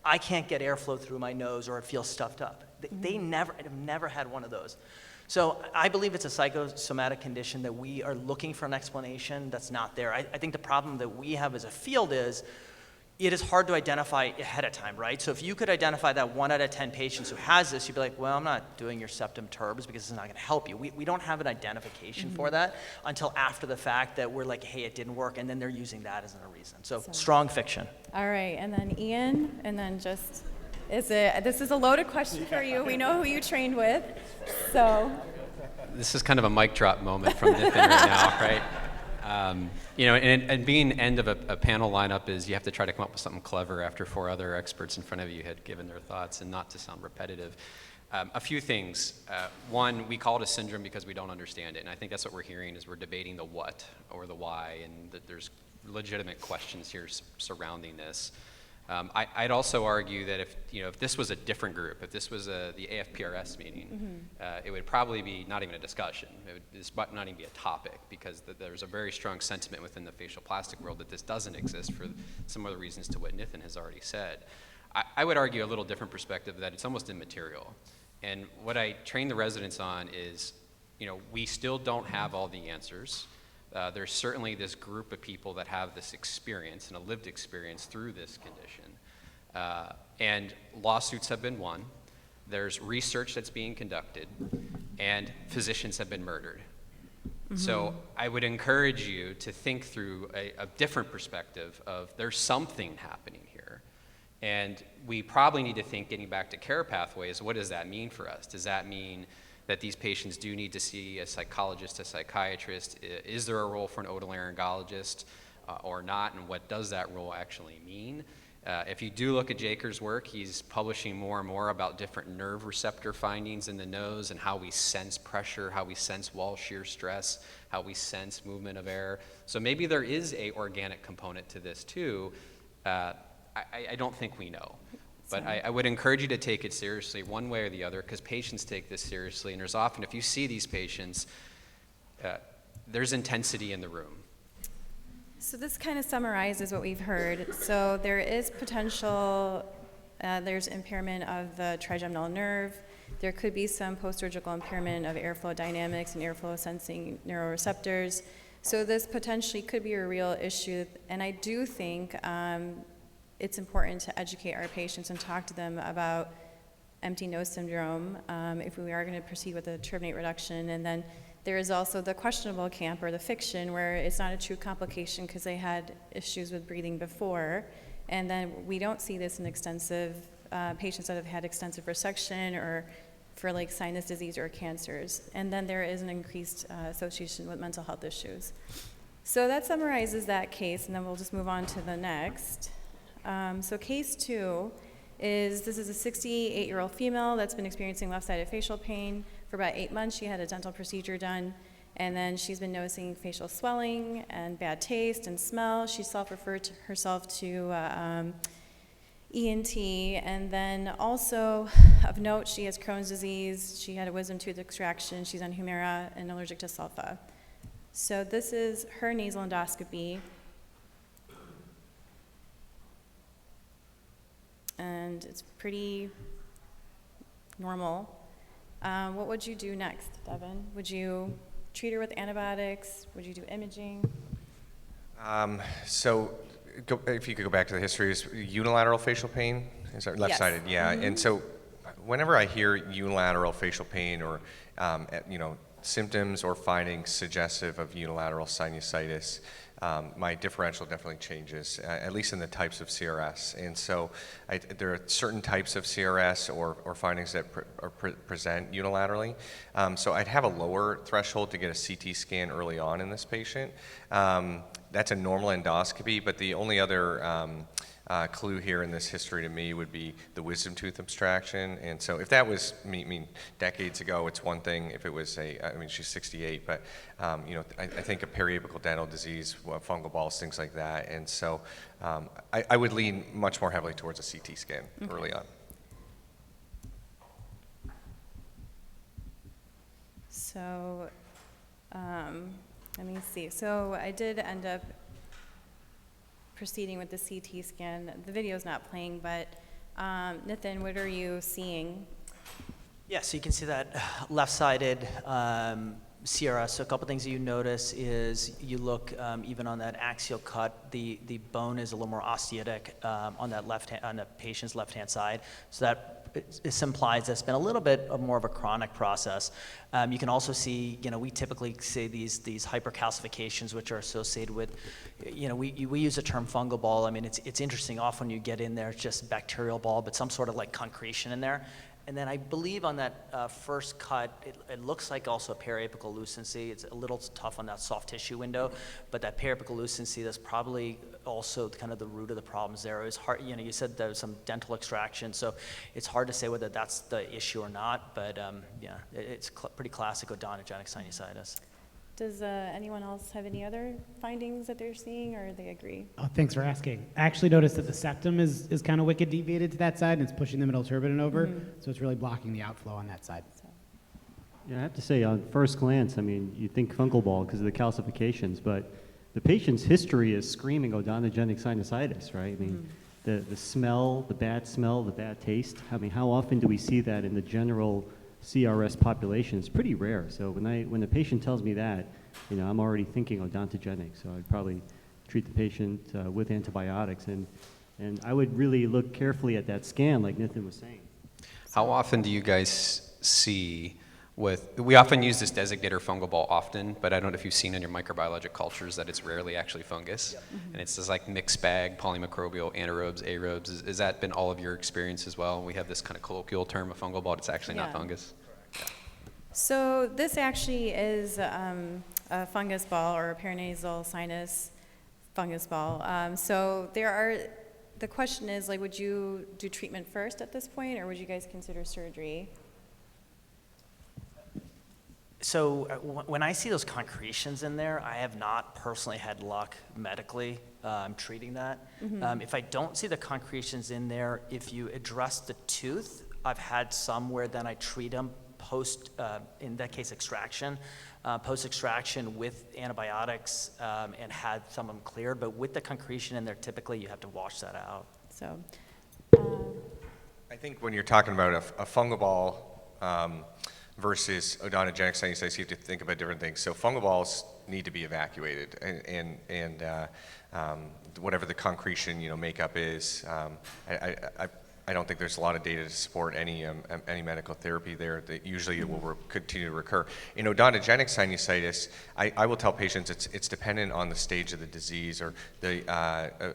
I can't get airflow through my nose or it feels stuffed up. I've never had one of those. So I believe it's a psychosomatic condition that we are looking for an explanation that's not there. I think the problem that we have as a field is it is hard to identify ahead of time, right? So if you could identify that 1 out of 10 patients who has this, you'd be like, well, I'm not doing your septum turbs because it's not going to help you. We don't have an identification for that until after the fact that we're like, hey, it didn't work, and then they're using that as a reason. So strong fiction. All right, and then Ian, and then this is a loaded question for you. We know who you trained with, so. This is kind of a mic drop moment from Nathan right now, right? And being end of a panel lineup is you have to try to come up with something clever after 4 other experts in front of you had given their thoughts, and not to sound repetitive. A few things. One, we call it a syndrome because we don't understand it, and I think that's what we're hearing is we're debating the what or the why, and that there's legitimate questions here surrounding this. I'd also argue that if this was a different group, if this was the AFPRS meeting, it would probably be not even a discussion. This might not even be a topic because there's a very strong sentiment within the facial plastic world that this doesn't exist for some of the reasons to what Nathan has already said. I would argue a little different perspective that it's almost immaterial. And what I train the residents on is, we still don't have all the answers. There's certainly this group of people that have this experience and a lived experience through this condition. And lawsuits have been won. There's research that's being conducted, and physicians have been murdered. So I would encourage you to think through a different perspective of there's something happening here. And we probably need to think, getting back to care pathways, what does that mean for us? Does that mean that these patients do need to see a psychologist, a psychiatrist? Is there a role for an otolaryngologist or not? And what does that role actually mean? If you do look at Jaker's work, he's publishing more and more about different nerve receptor findings in the nose and how we sense pressure, how we sense wall shear stress, how we sense movement of air. So maybe there is a organic component to this too. I don't think we know. But I would encourage you to take it seriously one way or the other, because patients take this seriously. And there's often, if you see these patients, there's intensity in the room. So this kind of summarizes what we've heard. So there is potential, there's impairment of the trigeminal nerve. There could be some post-surgical impairment of airflow dynamics and airflow sensing neuroreceptors. So this potentially could be a real issue. And I do think it's important to educate our patients and talk to them about empty nose syndrome if we are going to proceed with a turbinate reduction. And then there is also the questionable camp, or the fiction, where it's not a true complication because they had issues with breathing before. And then we don't see this in extensive patients that have had extensive resection or for like sinus disease or cancers. And then there is an increased association with mental health issues. So that summarizes that case, and then we'll just move on to the next. So case 2 is, this is a 68-year-old female that's been experiencing left-sided facial pain for about 8 months. She had a dental procedure done, and then she's been noticing facial swelling and bad taste and smell. She self-referred herself to ENT, and then also of note, she has Crohn's disease. She had a wisdom tooth extraction. She's on Humira and allergic to sulfa. So this is her nasal endoscopy. And it's pretty normal. What would you do next, Devin? Would you treat her with antibiotics? Would you do imaging? If you could go back to the history, is unilateral facial pain? Is that left-sided? Yes. Yeah. And so whenever I hear unilateral facial pain or symptoms or findings suggestive of unilateral sinusitis, my differential definitely changes, at least in the types of CRS. And so there are certain types of CRS or findings that present unilaterally. So I'd have a lower threshold to get a CT scan early on in this patient. That's a normal endoscopy, but the only other clue here in this history to me would be the wisdom tooth abstraction. And so if that was, decades ago, it's one thing. If it was she's 68, but I think a periapical dental disease, fungal balls, things like that. And so I would lean much more heavily towards a CT scan early on. So let me see. So I did end up proceeding with the CT scan. The video's not playing, but Nathan, what are you seeing? Yeah, so you can see that left-sided CRS. So a couple things that you notice is you look even on that axial cut, the bone is a little more osteotic on the patient's left-hand side. So that this implies that's been a little bit more of a chronic process. You can also see, we typically say these hypercalcifications, which are associated with, we use the term fungal ball. It's interesting. Often you get in there, it's just bacterial ball, but some sort of like concretion in there. And then I believe on that first cut, it looks like also a periapical lucency. It's a little tough on that soft tissue window, but that periapical lucency, that's probably also kind of the root of the problems there. It was hard, you said there was some dental extraction, so it's hard to say whether that's the issue or not, but it's pretty classic odontogenic sinusitis. Does anyone else have any other findings that they're seeing, or they agree? Oh, thanks for asking. I actually noticed that the septum is kind of wicked deviated to that side, and it's pushing the middle turbinate over, so it's really blocking the outflow on that side. Yeah, I have to say, on first glance, you think fungal ball because of the calcifications, but the patient's history is screaming odontogenic sinusitis, right? The smell, the bad taste. How often do we see that in the general CRS population? Is pretty rare. So when the patient tells me that, I'm already thinking odontogenic. So I'd probably treat the patient with antibiotics, and I would really look carefully at that scan, like Nathan was saying. How often do you guys see we often use this designator fungal ball often, but I don't know if you've seen in your microbiologic cultures that it's rarely actually fungus. And it's this like mixed bag, polymicrobial, anaerobes, aerobes. Has that been all of your experience as well? We have this kind of colloquial term of fungal ball, it's actually not Yeah. fungus. So this actually is a fungus ball or a paranasal sinus fungus ball. The question is, like, would you do treatment first at this point, or would you guys consider surgery? So when I see those concretions in there, I have not personally had luck medically treating that. If I don't see the concretions in there, if you address the tooth, I've had some where then I treat them post, in that case, extraction, post-extraction with antibiotics and had some of them cleared. But with the concretion in there, typically you have to wash that out. So, I think when you're talking about a fungal ball versus odontogenic sinusitis, you have to think about different things. So fungal balls need to be evacuated, and whatever the concretion makeup is, I don't think there's a lot of data to support any medical therapy there. That usually it will continue to recur. In odontogenic sinusitis, I will tell patients it's dependent on the stage of the disease or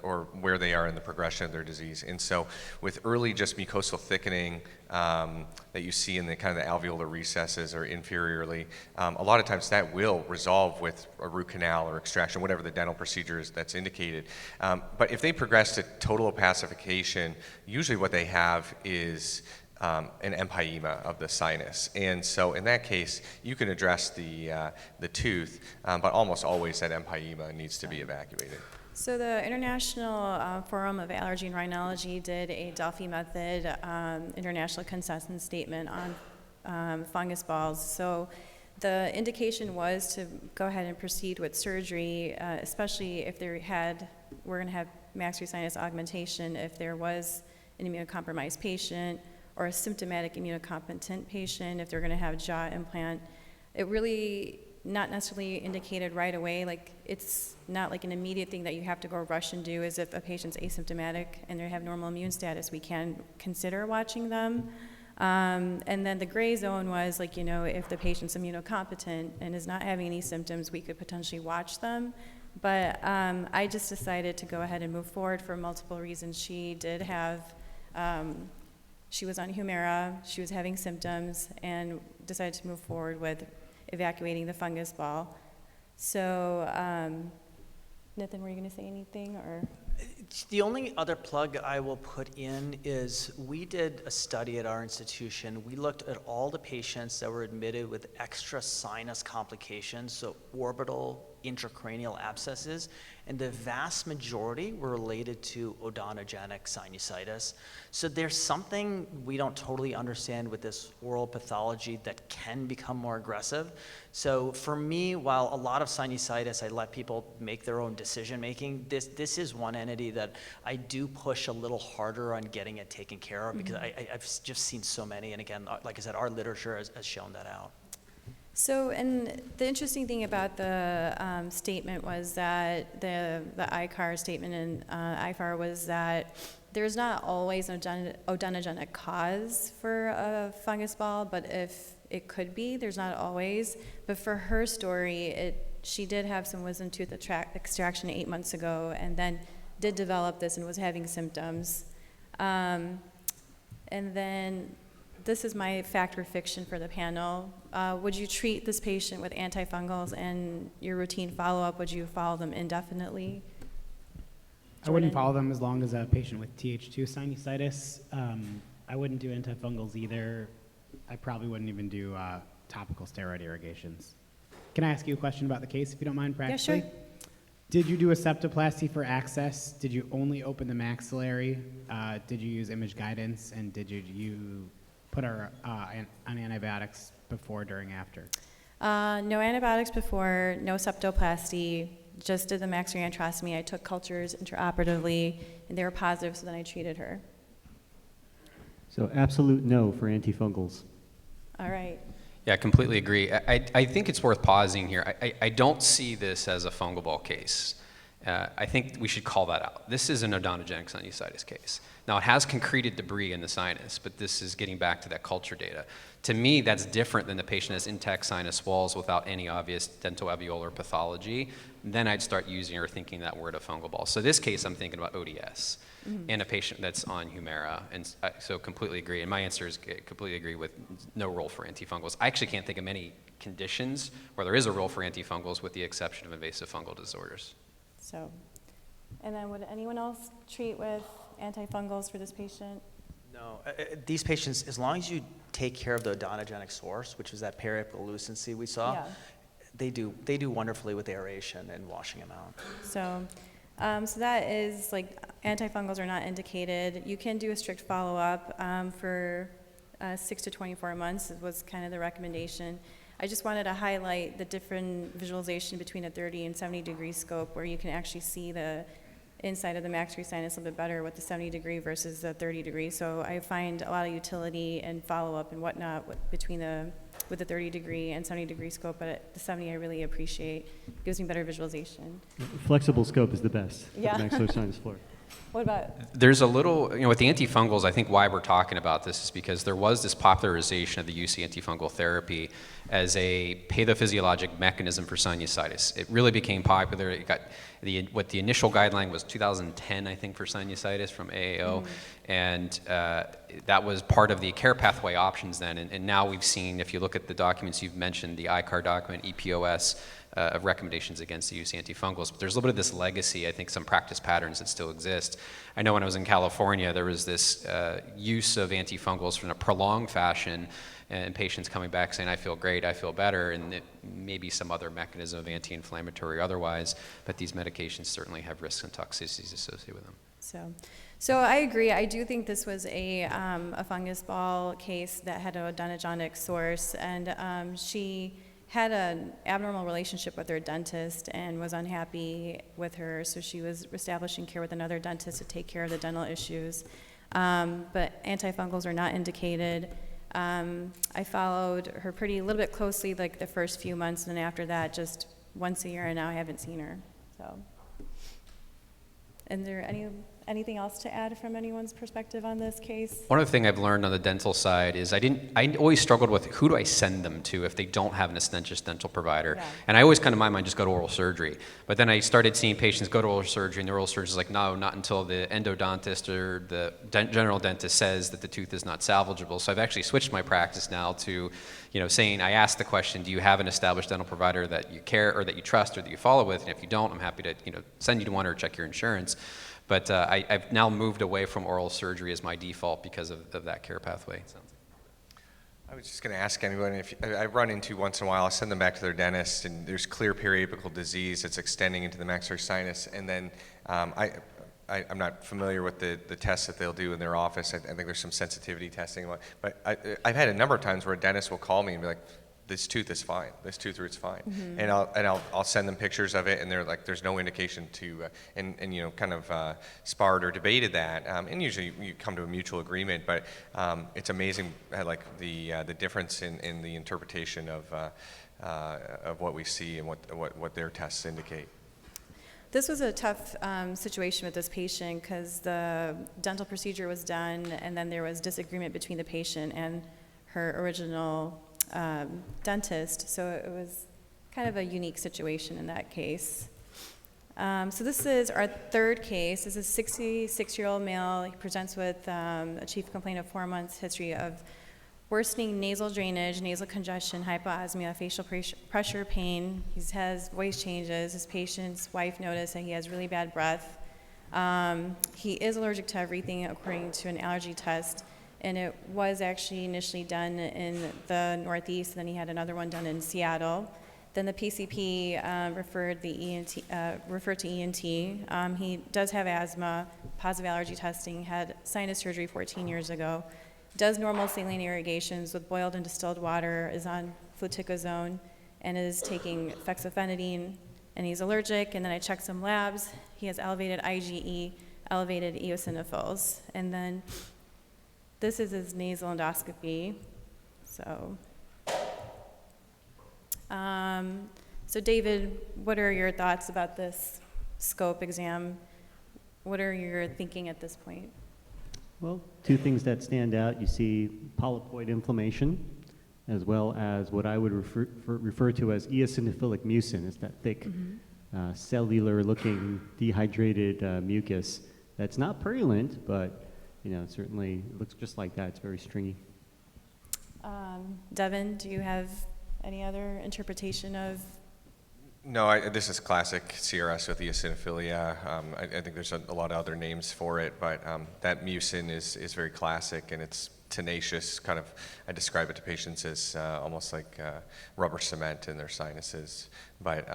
or where they are in the progression of their disease. And so with early just mucosal thickening that you see in the kind of the alveolar recesses or inferiorly, a lot of times that will resolve with a root canal or extraction, whatever the dental procedure is that's indicated. But if they progress to total opacification, usually what they have is an empyema of the sinus. And so in that case, you can address the tooth, but almost always that empyema needs to be evacuated. So the International Forum of Allergy and Rhinology did a Delphi method international consensus statement on fungus balls. So the indication was to go ahead and proceed with surgery, especially if we're going to have maxillary sinus augmentation, if there was an immunocompromised patient or a symptomatic immunocompetent patient, if they're going to have jaw implant. It really not necessarily indicated right away, like it's not like an immediate thing that you have to go rush and do. As if a patient's asymptomatic and they have normal immune status, we can consider watching them. And then the gray zone was like, if the patient's immunocompetent and is not having any symptoms, we could potentially watch them. But I just decided to go ahead and move forward for multiple reasons. She did have, she was on Humira, she was having symptoms, and decided to move forward with evacuating the fungus ball. So, Nathan, were you going to say anything, or? The only other plug I will put in is we did a study at our institution. We looked at all the patients that were admitted with extra sinus complications, so orbital intracranial abscesses, and the vast majority were related to odontogenic sinusitis. So there's something we don't totally understand with this oral pathology that can become more aggressive. So for me, while a lot of sinusitis, I let people make their own decision making, this is one entity that I do push a little harder on getting it taken care of, because I've just seen so many, and again, like I said, our literature has shown that out. So, and the interesting thing about the statement was that the ICAR statement in IFAR was that there's not always an odontogenic cause for a fungus ball, but if it could be, there's not always. But for her story, she did have some wisdom tooth extraction 8 months ago, and then did develop this and was having symptoms. And then this is my fact or fiction for the panel. Would you treat this patient with antifungals, and your routine follow-up, would you follow them indefinitely? I wouldn't follow them as long as a patient with Th2 sinusitis. I wouldn't do antifungals either. I probably wouldn't even do topical steroid irrigations. Can I ask you a question about the case, if you don't mind, practically? Yeah, sure. Did you do a septoplasty for access? Did you only open the maxillary? Did you use image guidance? And did you put her on antibiotics before, during, after? No antibiotics before, no septoplasty, just did the maxillary antrostomy. I took cultures intraoperatively, and they were positive, so then I treated her. So absolute no for antifungals. All right. Yeah, I completely agree. I think it's worth pausing here. I don't see this as a fungal ball case. I think we should call that out. This is an odontogenic sinusitis case. Now, it has concreted debris in the sinus, but this is getting back to that culture data. To me, that's different than the patient has intact sinus walls without any obvious dentoalveolar pathology. Then I'd start using or thinking that word of fungal ball. So this case, I'm thinking about ODS in a patient that's on Humira, and so completely agree. And my answer is completely agree with no role for antifungals. I actually can't think of many conditions where there is a role for antifungals with the exception of invasive fungal disorders. So, and then would anyone else treat with antifungals for this patient? No, these patients, as long as you take care of the odontogenic source, which is that periapical lucency we saw, Yeah. they do wonderfully with aeration and washing them out. So, so that is like antifungals are not indicated. You can do a strict follow-up for 6 to 24 months was kind of the recommendation. I just wanted to highlight the different visualization between a 30 and 70 degree scope where you can actually see the inside of the maxillary sinus a little bit better with the 70 degree versus the 30 degree. So I find a lot of utility and follow-up and whatnot with the 30 degree and 70 degree scope, but at the 70 I really appreciate. It gives me better visualization. Flexible scope is the best Yeah. for the maxillary sinus floor. What about? There's a little, with the antifungals, I think why we're talking about this is because there was this popularization of the use of antifungal therapy as a pathophysiologic mechanism for sinusitis. It really became popular. It got what the initial guideline was 2010, I think, for sinusitis from AAO, and that was part of the care pathway options then. And now we've seen, if you look at the documents you've mentioned, the ICAR document, EPOS, of recommendations against the use of antifungals. But there's a little bit of this legacy, I think, some practice patterns that still exist. I know when I was in California, there was this use of antifungals in a prolonged fashion, and patients coming back saying, I feel great, I feel better, and it may be some other mechanism of anti-inflammatory or otherwise, but these medications certainly have risks and toxicities associated with them. So I agree. I do think this was a fungus ball case that had an odontogenic source, and she had an abnormal relationship with her dentist and was unhappy with her, so she was establishing care with another dentist to take care of the dental issues. But antifungals are not indicated. I followed her a little bit closely, like the first few months, and then after that, just once a year, and now I haven't seen her. So, is there anything else to add from anyone's perspective on this case? One other thing I've learned on the dental side is I always struggled with who do I send them to if they don't have an esthetician dental provider. Yeah. And I always kind of in my mind just go to oral surgery. But then I started seeing patients go to oral surgery and the oral surgeon is like, no, not until the endodontist or the general dentist says that the tooth is not salvageable. So I've actually switched my practice now to, saying, I ask the question, do you have an established dental provider that you care or that you trust or that you follow with? And if you don't, I'm happy to, send you to one or check your insurance. But I've now moved away from oral surgery as my default because of that care pathway. So. I was just going to ask anyone, if I run into once in a while, I send them back to their dentist, and there's clear periapical disease that's extending into the maxillary sinus, and then I'm not familiar with the tests that they'll do in their office. I think there's some sensitivity testing, but I've had a number of times where a dentist will call me and be like, this tooth is fine. This tooth root's fine, and I'll send them pictures of it, and they're like, "There's no indication to," and kind of sparred or debated that, and usually you come to a mutual agreement. But it's amazing, like the difference in the interpretation of what we see and what their tests indicate. This was a tough situation with this patient because the dental procedure was done, and then there was disagreement between the patient and her original dentist, so it was kind of a unique situation in that case. So this is our third case. This is a 66-year-old male. He presents with a chief complaint of 4 months history of worsening nasal drainage, nasal congestion, hypoosmia, facial pressure, pain. He has voice changes. His patient's wife noticed that he has really bad breath. He is allergic to everything according to an allergy test. And it was actually initially done in the Northeast, and then he had another one done in Seattle. Then the PCP referred to ENT. He does have asthma, positive allergy testing, had sinus surgery 14 years ago, does normal saline irrigations with boiled and distilled water, is on fluticasone, and is taking fexofenadine, and he's allergic. And then I checked some labs. He has elevated IgE, elevated eosinophils, and then this is his nasal endoscopy. So, so David, what are your thoughts about this scope exam. What are your thinking at this point? Well, two things that stand out. You see polypoid inflammation, as well as what I would refer to as eosinophilic mucin. It's that thick, cellular-looking, dehydrated mucus that's not purulent, but certainly looks just like that. It's very stringy. Devin, do you have any other interpretation of? No, this is classic CRS with eosinophilia. I think there's a lot of other names for it, but that mucin is very classic, and it's tenacious. Kind of, I describe it to patients as almost like rubber cement in their sinuses. But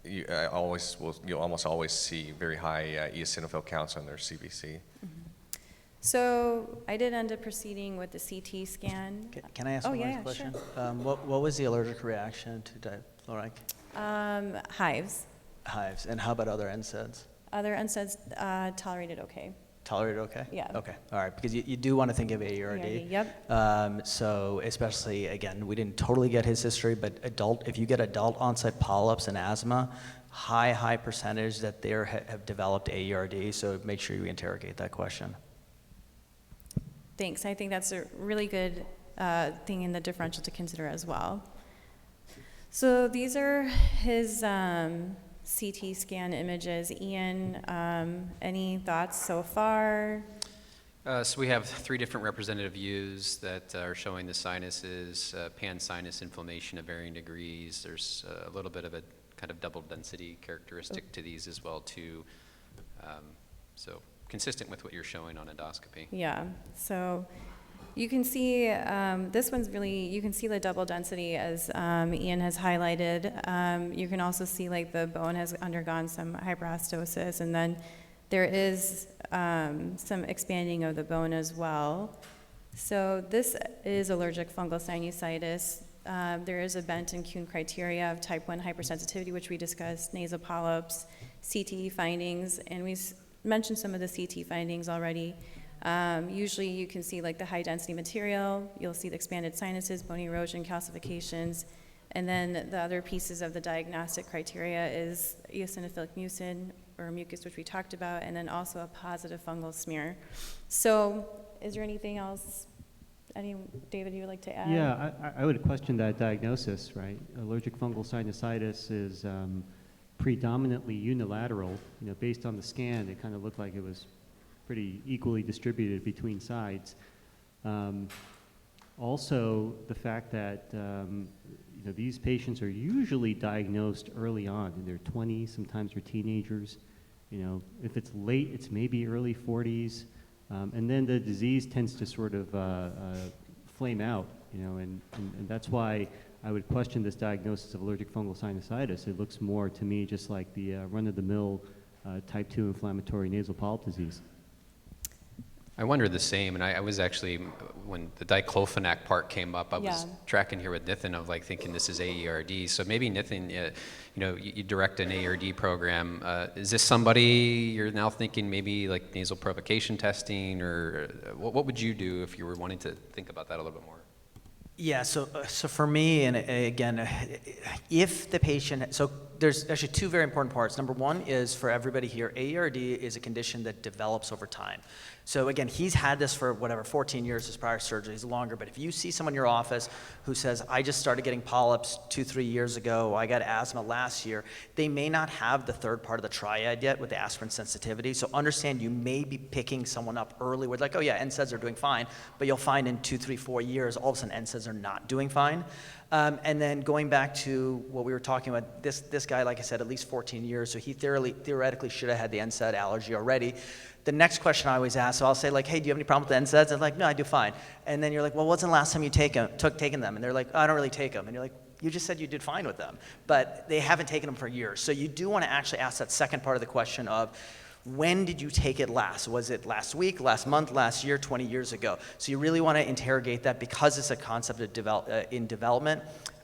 you'll almost always see very high eosinophil counts on their CBC. So I did end up proceeding with the CT scan. Can I ask one more question? Sure. What was the allergic reaction to difluoric? Hives. Hives. And how about other NSAIDs? Other NSAIDs tolerated okay. Tolerated okay? Yeah. Okay. All right. Because you do want to think of AERD. Yep. So especially, again, we didn't totally get his history, but if you get adult onset polyps and asthma, high percentage that they have developed AERD. So make sure you interrogate that question. Thanks. I think that's a really good thing in the differential to consider as well. So these are his CT scan images. Ian, any thoughts so far? So we have 3 different representative views that are showing the sinuses, pan-sinus inflammation of varying degrees. There's a little bit of a kind of double density characteristic to these as well too. So consistent with what you're showing on endoscopy. Yeah, so you can see, this one's really, you can see the double density as Ian has highlighted. You can also see like the bone has undergone some hyperostosis, and then there is some expanding of the bone as well. So this is allergic fungal sinusitis. There is a Bent and Kuhn criteria of type 1 hypersensitivity, which we discussed, nasal polyps, CTE findings, and we mentioned some of the CT findings already. Usually you can see like the high density material, you'll see the expanded sinuses, bone erosion, calcifications, and then the other pieces of the diagnostic criteria is eosinophilic mucin or mucus, which we talked about, and then also a positive fungal smear. So is there anything else, David, you would like to add? Yeah, I would question that diagnosis, right? Allergic fungal sinusitis is predominantly unilateral. Based on the scan, it kind of looked like it was pretty equally distributed between sides. Also, the fact that these patients are usually diagnosed early on in their 20s, sometimes they're teenagers. If it's late, it's maybe early 40s, and then the disease tends to sort of flame out. And that's why I would question this diagnosis of allergic fungal sinusitis. It looks more to me just like the run-of-the-mill type 2 inflammatory nasal polyp disease. I wondered the same, and I was actually, when the diclofenac part came up, I was tracking here with Nithin of like thinking this is AERD. So maybe Nithin, you direct an AERD program. Is this somebody you're now thinking maybe like nasal provocation testing, or what would you do if you were wanting to think about that a little bit more? Yeah, so for me, and again, if the patient, so there's actually 2 very important parts. Number 1 is for everybody here, AERD is a condition that develops over time. So again, he's had this for 14 years, his prior surgeries, longer, but if you see someone in your office who says, I just started getting polyps 2-3 years ago, I got asthma last year, they may not have the third part of the triad yet with the aspirin sensitivity, so understand you may be picking someone up early with like, oh yeah, NSAIDs are doing fine, but you'll find in 2, 3, 4 years, all of a sudden NSAIDs are not doing fine. And then going back to what we were talking about, this guy, like I said, at least 14 years, so he theoretically should have had the NSAID allergy already. The next question I always ask, so I'll say like, hey, do you have any problem with the NSAIDs? They're like, no, I do fine. And then you're like, well, what's the last time you taken them? And they're like, oh, I don't really take them. And you're like, you just said you did fine with them. But they haven't taken them for years. So you do want to actually ask that second part of the question of, when did you take it last? Was it last week, last month, last year, 20 years ago? So you really want to interrogate that because it's a concept in development.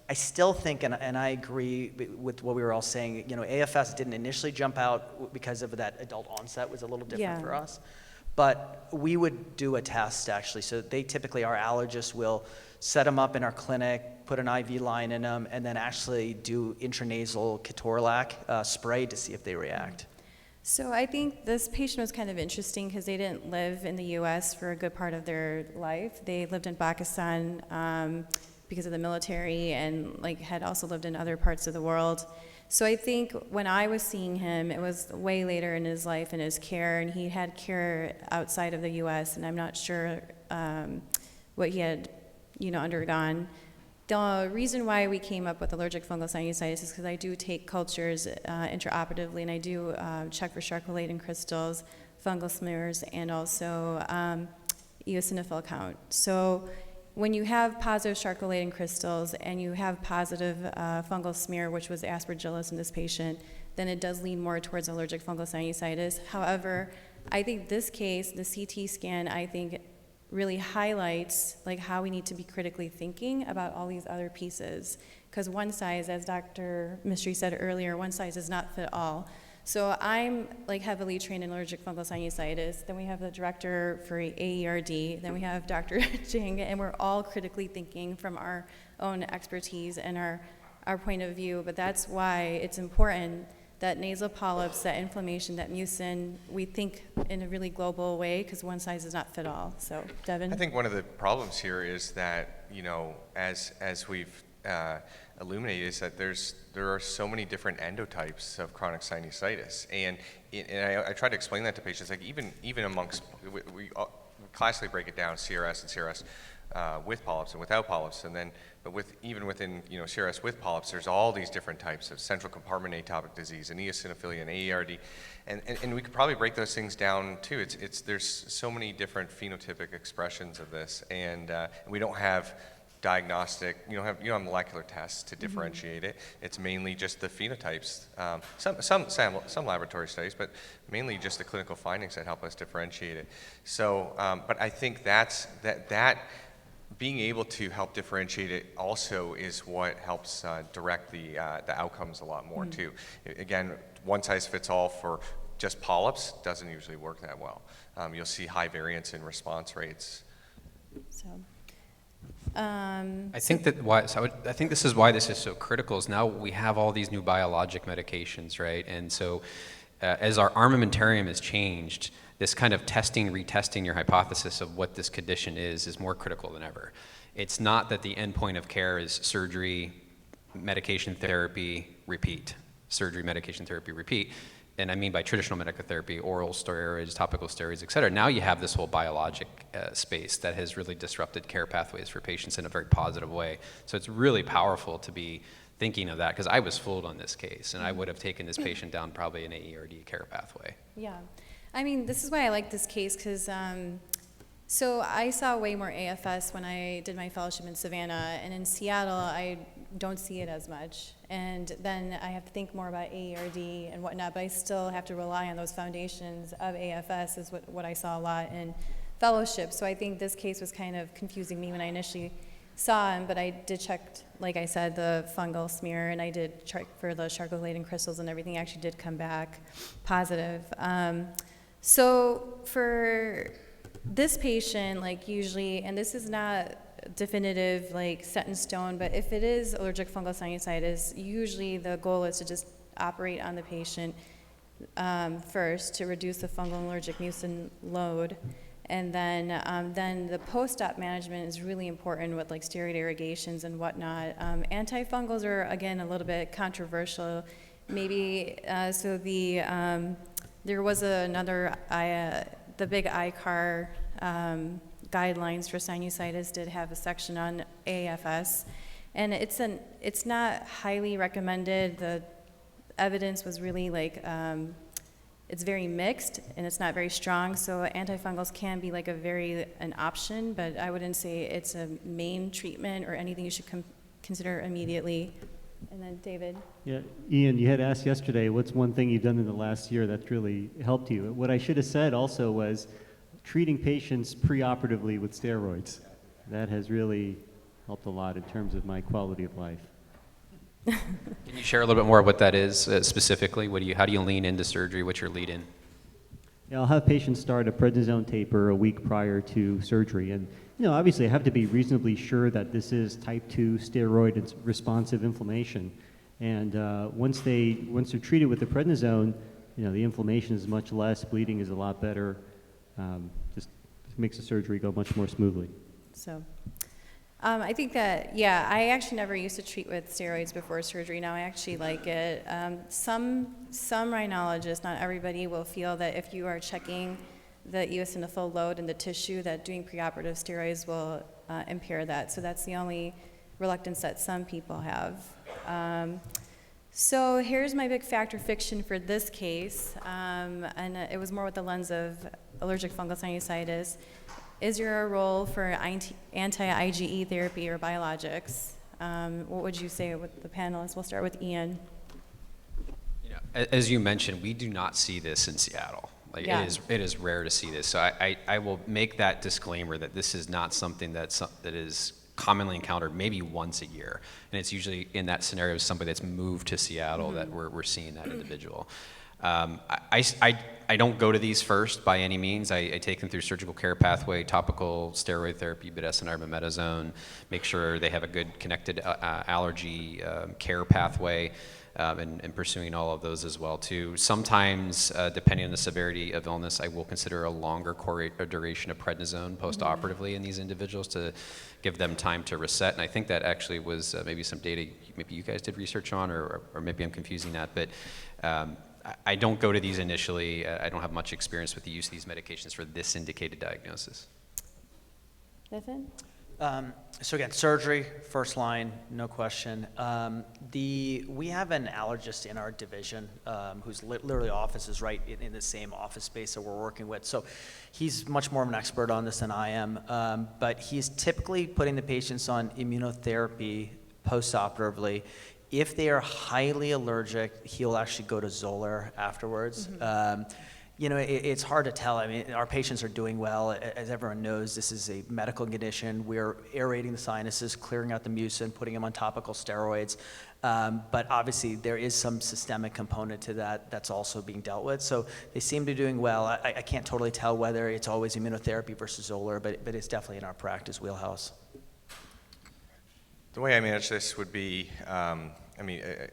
I still think, and I agree with what we were all saying, AFS didn't initially jump out because of that adult onset was a little different for us. But we would do a test, actually. So they typically, our allergists will set them up in our clinic, put an IV line in them, and then actually do intranasal ketorolac spray to see if they react. So I think this patient was kind of interesting because they didn't live in the U.S. for a good part of their life. They lived in Pakistan because of the military, and like had also lived in other parts of the world. So I think when I was seeing him, it was way later in his life and his care, and he had care outside of the U.S., and I'm not sure what he had, undergone. The reason why we came up with allergic fungal sinusitis is because I do take cultures intraoperatively, and I do check for Charcot-Leyden crystals, fungal smears, and also eosinophil count. So when you have positive Charcot-Leyden crystals and you have positive fungal smear, which was aspergillus in this patient, then it does lean more towards allergic fungal sinusitis. However, I think this case, the CT scan, I think really highlights like how we need to be critically thinking about all these other pieces. Because one size, as Dr. Mistry said earlier, one size does not fit all. So I'm like heavily trained in allergic fungal sinusitis. Then we have the director for AERD. Then we have Dr. Jing, and we're all critically thinking from our own expertise and our point of view. But that's why it's important that nasal polyps, that inflammation, that mucin, we think in a really global way because one size does not fit all. So, Devin? I think one of the problems here is that, as we've illuminated, is that there are so many different endotypes of chronic sinusitis. And I try to explain that to patients, like even amongst, we classically break it down, CRS and CRS with polyps and without polyps, but even within CRS with polyps, there's all these different types of central compartment atopic disease and eosinophilia and AERD, and we could probably break those things down too. There's so many different phenotypic expressions of this, and we don't have diagnostic, you don't have molecular tests to differentiate it. It's mainly just the phenotypes, some laboratory studies, but mainly just the clinical findings that help us differentiate it. So, but I think that being able to help differentiate it also is what helps direct the outcomes a lot more too. Again, one size fits all for just polyps doesn't usually work that well. You'll see high variance in response rates. So, I think I think this is why this is so critical. Is now we have all these new biologic medications, right? And so, as our armamentarium has changed, this kind of retesting your hypothesis of what this condition is more critical than ever. It's not that the endpoint of care is surgery, medication therapy, repeat. Surgery, medication therapy, repeat. And I mean by traditional medical therapy, oral steroids, topical steroids, et cetera. Now you have this whole biologic space that has really disrupted care pathways for patients in a very positive way. So it's really powerful to be thinking of that, because I was fooled on this case, and I would have taken this patient down probably an AERD care pathway. yeah. I mean, this is why I like this case, because so I saw way more AFS when I did my fellowship in Savannah, and in Seattle, I don't see it as much. And then I have to think more about AERD and whatnot, but I still have to rely on those foundations of AFS is what I saw a lot in fellowship. So I think this case was kind of confusing me when I initially saw him, but I did check, like I said, the fungal smear, and I did check for the Charcot-Leyden crystals, and everything actually did come back positive. So for this patient, like usually, and this is not definitive, like set in stone, but if it is allergic fungal sinusitis, usually the goal is to just operate on the patient first to reduce the fungal and allergic mucin load. And then the post-op management is really important with like steroid irrigations and whatnot. Antifungals are, again, a little bit controversial. Maybe, there was another, the big ICAR guidelines for sinusitis did have a section on AFS, and it's not highly recommended. The evidence was really like, it's very mixed and it's not very strong, so antifungals can be like an option, but I wouldn't say it's a main treatment or anything you should consider immediately. And then David. Yeah, Ian, you had asked yesterday, what's one thing you've done in the last year that's really helped you? What I should have said also was treating patients preoperatively with steroids. That has really helped a lot in terms of my quality of life. Can you share a little bit more of what that is specifically? How do you lean into surgery? What's your lead in? I'll have patients start a prednisone taper a week prior to surgery. And, obviously I have to be reasonably sure that this is type 2 steroid responsive inflammation. And once they're treated with the prednisone, the inflammation is much less, bleeding is a lot better, just makes the surgery go much more smoothly. So I think that, yeah, I actually never used to treat with steroids before surgery. Now I actually like it. Some rhinologists, not everybody, will feel that if you are checking the eosinophil load in the tissue, that doing preoperative steroids will impair that. So that's the only reluctance that some people have. So here's my big fact or fiction for this case, and it was more with the lens of allergic fungal sinusitis. Is there a role for anti-IgE therapy or biologics? What would you say with the panelists? We'll start with Ian. As you mentioned, we do not see this in Seattle. Yeah. It is rare to see this. So I will make that disclaimer that this is not something that is commonly encountered maybe once a year. And it's usually in that scenario of somebody that's moved to Seattle that we're seeing that individual. I don't go to these first by any means. I take them through surgical care pathway, topical steroid therapy, budesonide, mometasone, make sure they have a good connected allergy care pathway, and pursuing all of those as well too. Sometimes, depending on the severity of illness, I will consider a longer duration of prednisone post-operatively in these individuals to give them time to reset. And I think that actually was maybe some data maybe you guys did research on, or maybe I'm confusing that. But I don't go to these initially. I don't have much experience with the use of these medications for this indicated diagnosis. Nathan? So again, surgery, first line, no question. We have an allergist in our division whose literally office is right in the same office space that we're working with. So he's much more of an expert on this than I am. But he's typically putting the patients on immunotherapy post-operatively. If they are highly allergic, he'll actually go to Xolair afterwards. It's hard to tell. I mean, our patients are doing well. As everyone knows, this is a medical condition. We're aerating the sinuses, clearing out the mucin, putting them on topical steroids. But obviously, there is some systemic component to that that's also being dealt with. So they seem to be doing well. I can't totally tell whether it's always immunotherapy versus Xolair, but it's definitely in our practice wheelhouse. The way I manage this would be,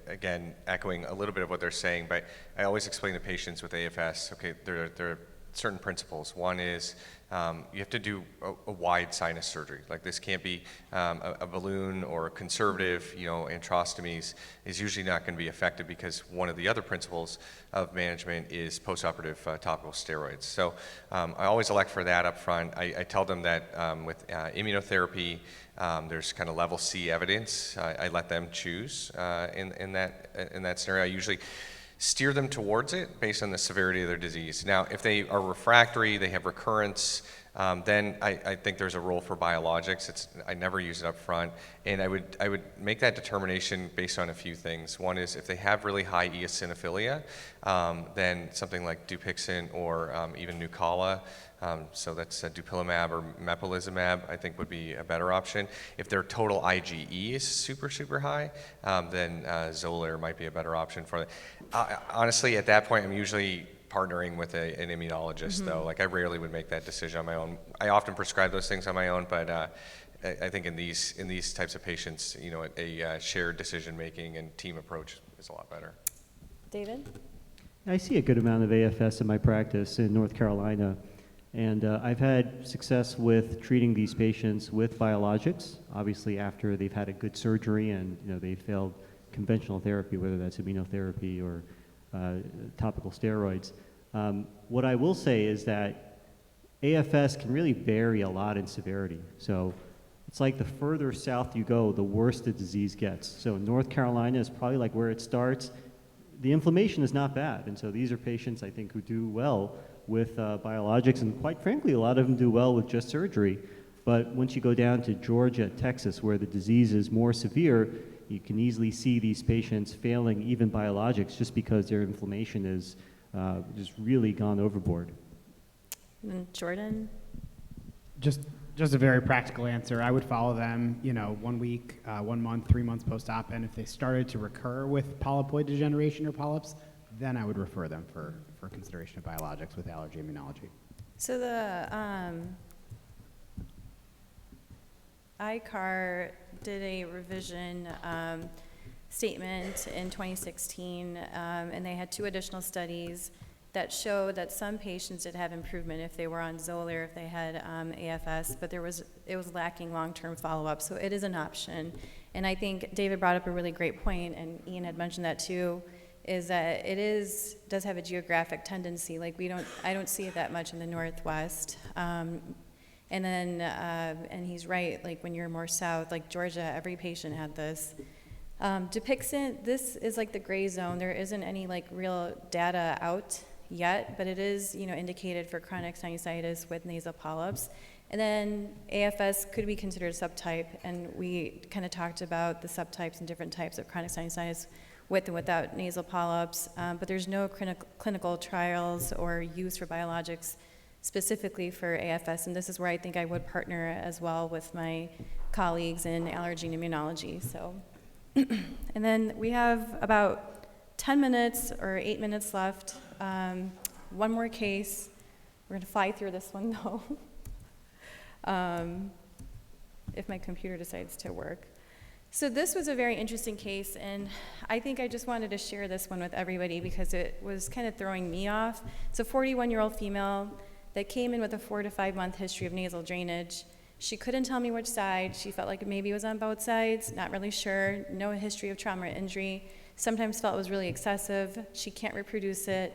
again, echoing a little bit of what they're saying, but I always explain to patients with AFS, okay, there are certain principles. One is you have to do a wide sinus surgery. Like this can't be a balloon or a conservative, antrostomies is usually not going to be effective because one of the other principles of management is postoperative topical steroids. So I always elect for that up front. I tell them that with immunotherapy, there's kind of level C evidence. I let them choose in that scenario. I usually steer them towards it based on the severity of their disease. Now, if they are refractory, they have recurrence, then I think there's a role for biologics. I never use it up front, and I would make that determination based on a few things. One is if they have really high eosinophilia, then something like Dupixent or even Nucala, so that's dupilumab or mepolizumab, I think would be a better option. If their total IgE is super, super high, then Xolair might be a better option for them. Honestly, at that point, I'm usually partnering with an immunologist, though. Like I rarely would make that decision on my own. I often prescribe those things on my own, but I think in these types of patients, a shared decision making and team approach is a lot better. David? I see a good amount of AFS in my practice in North Carolina, and I've had success with treating these patients with biologics, obviously after they've had a good surgery and they failed conventional therapy, whether that's immunotherapy or topical steroids. What I will say is that AFS can really vary a lot in severity. So it's like the further south you go, the worse the disease gets. So North Carolina is probably like where it starts. The inflammation is not bad, and so these are patients I think who do well with biologics, and quite frankly, a lot of them do well with just surgery. But once you go down to Georgia, Texas, where the disease is more severe, you can easily see these patients failing even biologics just because their inflammation is just really gone overboard. Jordan? Just a very practical answer. I would follow them, 1 week, 1 month, 3 months post-op, and if they started to recur with polypoid degeneration or polyps, then I would refer them for for consideration of biologics with allergy immunology? So the ICAR did a revision statement in 2016, and they had 2 additional studies that showed that some patients did have improvement if they were on Xolair, if they had AFS, but it was lacking long-term follow-up, so it is an option. And I think David brought up a really great point, and Ian had mentioned that too, is that does have a geographic tendency. Like I don't see it that much in the Northwest. And then, and he's right, like when you're more south, like Georgia, every patient had this. Dupixent, this is like the gray zone. There isn't any like real data out yet, but it is, indicated for chronic sinusitis with nasal polyps. And then AFS could be considered a subtype, and we kind of talked about the subtypes and different types of chronic sinusitis with and without nasal polyps, but there's no clinical trials or use for biologics specifically for AFS, and this is where I think I would partner as well with my colleagues in allergy and immunology. So, and then we have about 10 minutes or 8 minutes left. One more case. We're going to fly through this one though, if my computer decides to work. So this was a very interesting case, and I think I just wanted to share this one with everybody because it was kind of throwing me off. It's a 41-year-old female that came in with a 4 to 5 month history of nasal drainage. She couldn't tell me which side. She felt like maybe it was on both sides, not really sure. No history of trauma or injury. Sometimes felt it was really excessive. She can't reproduce it.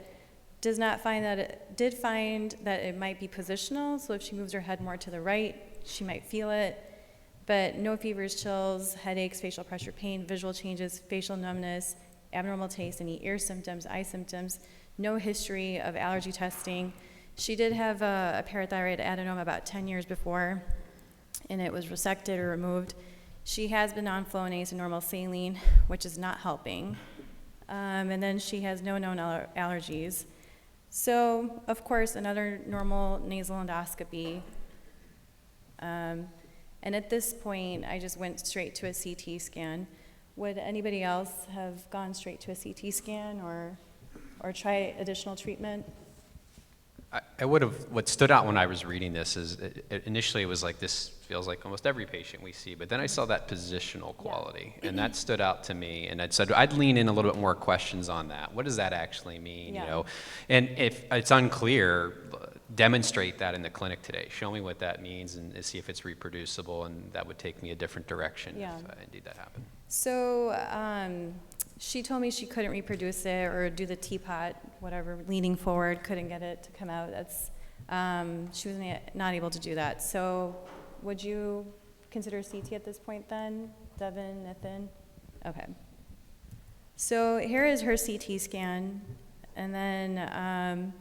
Did find that it might be positional, so if she moves her head more to the right, she might feel it. But no fevers, chills, headaches, facial pressure, pain, visual changes, facial numbness, abnormal taste, any ear symptoms, eye symptoms, no history of allergy testing. She did have a parathyroid adenoma about 10 years before, and it was resected or removed. She has been on Flonase and normal saline, which is not helping. And then she has no known allergies. So, of course, another normal nasal endoscopy. And at this point, I just went straight to a CT scan. Would anybody else have gone straight to a CT scan or try additional treatment? I would have, what stood out when I was reading this is initially it was like, this feels like almost every patient we see, but then I saw that positional quality, and that stood out to me, and I said I'd lean in a little bit more questions on that. What does that actually mean, And if it's unclear, demonstrate that in the clinic today. Show me what that means and see if it's reproducible, and that would take me a different direction if indeed that happened. So she told me she couldn't reproduce it or do the teapot, whatever, leaning forward, couldn't get it to come out. That's she was not able to do that. So would you consider CT at this point then, Devin, Nathan? Okay. So here is her CT scan, and then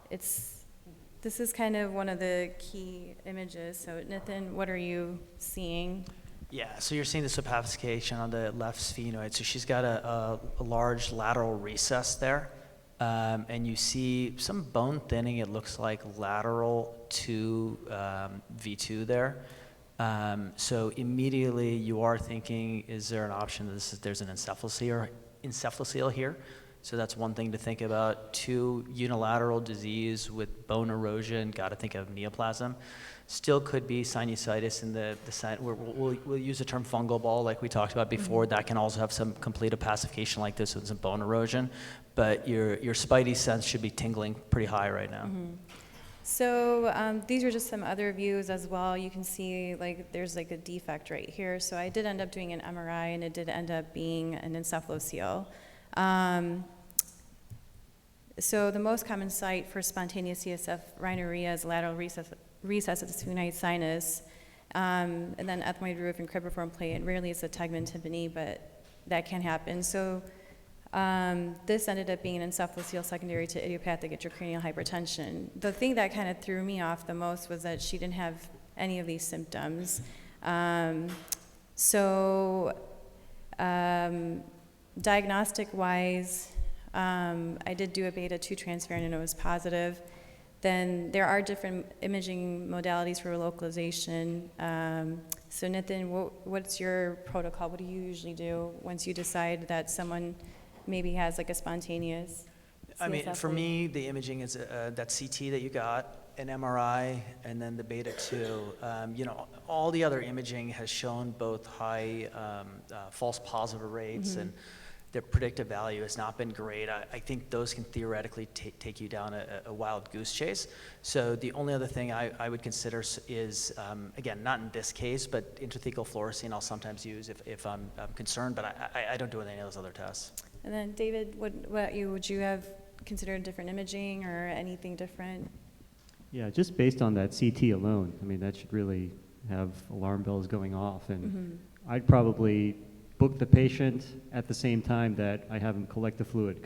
this is kind of one of the key images. So Nathan, what are you seeing? Yeah, so you're seeing the subapplication on the left sphenoid. So she's got a large lateral recess there, and you see some bone thinning. It looks like lateral to V2 there. So immediately you are thinking, is there an option that there's an encephalocele here? So that's one thing to think about. 2, unilateral disease with bone erosion, got to think of neoplasm. Still could be sinusitis in the side. We'll use the term fungal ball like we talked about before. Mm-hmm. That can also have some complete opacification like this with some bone erosion. But your spidey sense should be tingling pretty high right now. Mm-hmm. So these are just some other views as well. You can see like there's like a defect right here. So I did end up doing an MRI, and it did end up being an encephalocele. So the most common site for spontaneous CSF rhinorrhea is lateral recess of the sphenoid sinus, and then ethmoid roof and cribriform plate. And rarely it's a tegment tympani, but that can happen. So this ended up being an encephalocele secondary to idiopathic intracranial hypertension. The thing that kind of threw me off the most was that she didn't have any of these symptoms. Diagnostic-wise, I did do a beta-2 transferrin, and it was positive. Then there are different imaging modalities for localization. So Nathan, what's your protocol? What do you usually do once you decide that someone maybe has like a spontaneous? I mean, CSF for leak? me, the imaging is that CT that you got, an MRI, and then the beta 2. All the other imaging has shown both high false positive rates, and their predictive value has not been great. I think those can theoretically take you down a wild goose chase. So the only other thing I would consider is, again, not in this case, but intrathecal fluorescein I'll sometimes use if I'm concerned, but I don't do any of those other tests. And then David, would you have considered different imaging or anything different? Yeah, just based on that CT alone, I mean, that should really have alarm bells going off. And I'd probably book the patient at the same time that I have them collect the fluid,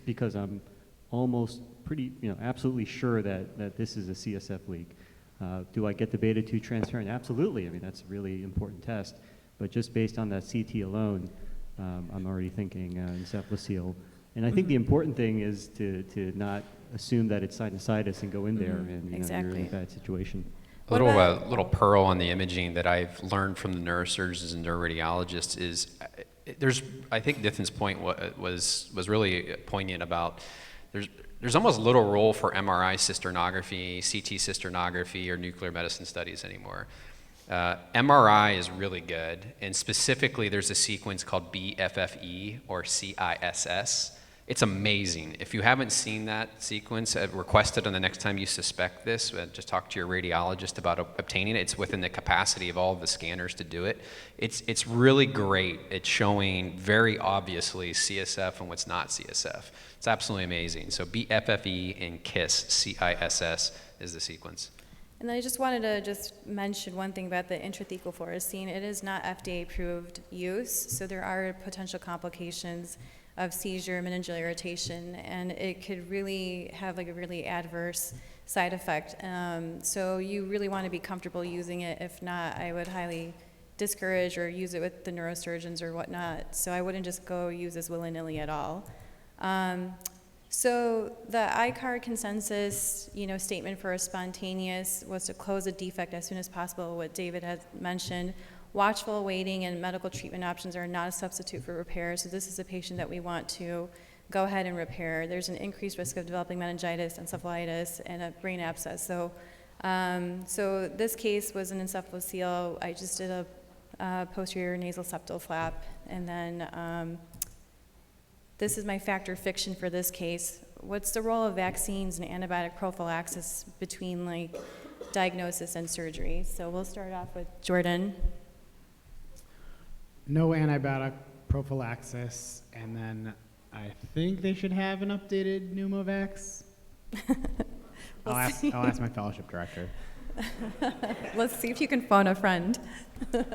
because I'm almost pretty, absolutely sure that this is a CSF leak. Do I get the beta 2 transferrin? Absolutely. I mean, that's a really important test. But just based on that CT alone, I'm already thinking encephalocele. And I think the important thing is to not assume that it's sinusitis and go in there and you're in a bad situation. A little pearl on the imaging that I've learned from the neurosurgeons and neuroradiologists is I think Dithan's point was really poignant about there's almost little role for MRI cysternography, CT cysternography, or nuclear medicine studies anymore. MRI is really good, and specifically there's a sequence called BFFE or CISS. It's amazing. If you haven't seen that sequence, request it on the next time you suspect this. Just talk to your radiologist about obtaining it. It's within the capacity of all of the scanners to do it. It's really great. It's showing very obviously CSF and what's not CSF. It's absolutely amazing. So BFFE and CISS is the sequence. And then I just wanted to mention one thing about the intrathecal fluorescein. It is not FDA approved use, so there are potential complications of seizure, meningeal irritation, and it could really have like a really adverse side effect. So you really want to be comfortable using it. If not, I would highly discourage or use it with the neurosurgeons or whatnot. So I wouldn't just go use this willy-nilly at all. So the ICAR consensus, statement for a spontaneous was to close a defect as soon as possible, what David had mentioned. Watchful waiting and medical treatment options are not a substitute for repair, so this is a patient that we want to go ahead and repair. There's an increased risk of developing meningitis, encephalitis, and a brain abscess. So this case was an encephalocele. I just did a posterior nasal septal flap, and then this is my factor fiction for this case. What's the role of vaccines and antibiotic prophylaxis between diagnosis and surgery? So we'll start off with Jordan. No antibiotic prophylaxis, and then I think they should have an updated Pneumovax. I'll ask my fellowship director. Let's see if you can phone a friend.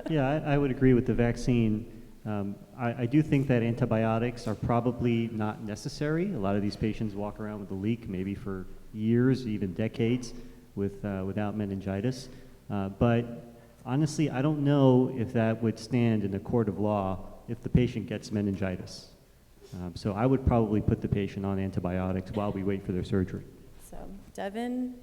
Yeah, I would agree with the vaccine. I do think that antibiotics are probably not necessary. A lot of these patients walk around with a leak maybe for years, even decades, without meningitis. But honestly, I don't know if that would stand in a court of law if the patient gets meningitis. So I would probably put the patient on antibiotics while we wait for their surgery. So, Devin?